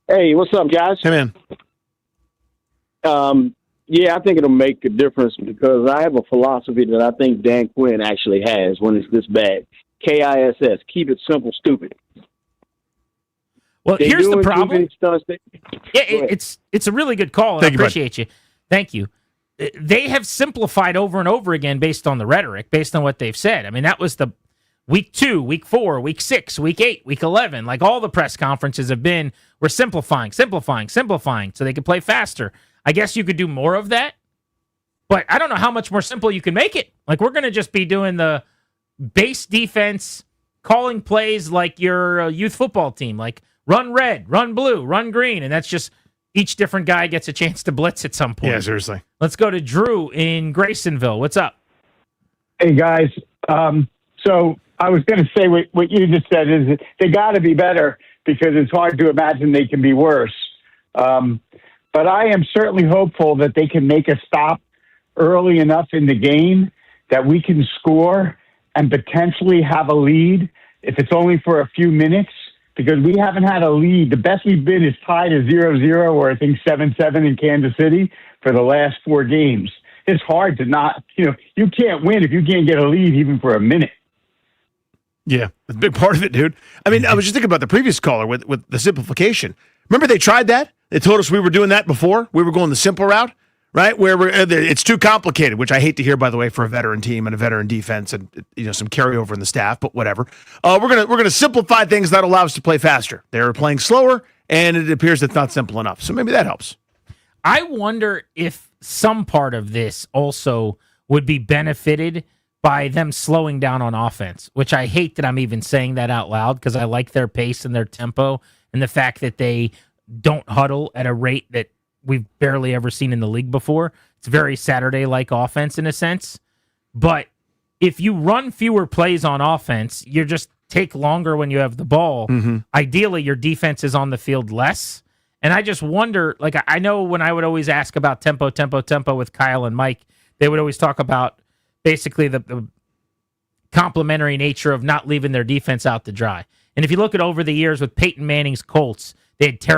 Hey, what's up, guys? Hey, man. Yeah, I think it'll make a difference because I have a philosophy that I think Dan Quinn actually has when it's this bad. KISS, keep it simple, stupid. Well, here's the problem. It's a really good call, and I appreciate you. Thank you. They have simplified over and over again based on the rhetoric, based on what they've said. I mean, that was the week 2, week 4, week 6, week 8, week 11. Like all the press conferences have been, we're simplifying, so they can play faster. I guess you could do more of that, but I don't know how much more simple you can make it. Like we're going to just be doing the base defense, calling plays like your youth football team, like run red, run blue, run green, and that's just each different guy gets a chance to blitz at some point. Yeah, seriously. Let's go to Drew in Graysonville. What's up? Hey, guys. So I was going to say what you just said is that they got to be better because it's hard to imagine they can be worse. But I am certainly hopeful that they can make a stop early enough in the game that we can score and potentially have a lead if it's only for a few minutes, because we haven't had a lead. The best we've been is tied at 0-0 or I think 7-7 in Kansas City for the last 4 games. It's hard to not, you can't win if you can't get a lead even for a minute. Yeah, that's a big part of it, dude. I mean, I was just thinking about the previous caller with the simplification. Remember they tried that? They told us we were doing that before. We were going the simple route, right? Where it's too complicated, which I hate to hear, by the way, for a veteran team and a veteran defense and some carryover in the staff, but whatever. We're gonna simplify things that allow us to play faster. They're playing slower, and it appears it's not simple enough. So maybe that helps. I wonder if some part of this also would be benefited by them slowing down on offense, which I hate that I'm even saying that out loud because I like their pace and their tempo and the fact that they don't huddle at a rate that we've barely ever seen in the league before. It's very Saturday-like offense in a sense. But if you run fewer plays on offense, you just take longer when you have the ball. Mm-hmm. Ideally, your defense is on the field less. And I just wonder, like I know when I would always ask about tempo with Kyle and Mike, they would always talk about basically the complementary nature of not leaving their defense out to dry. And if you look at over the years with Peyton Manning's Colts, they had terrible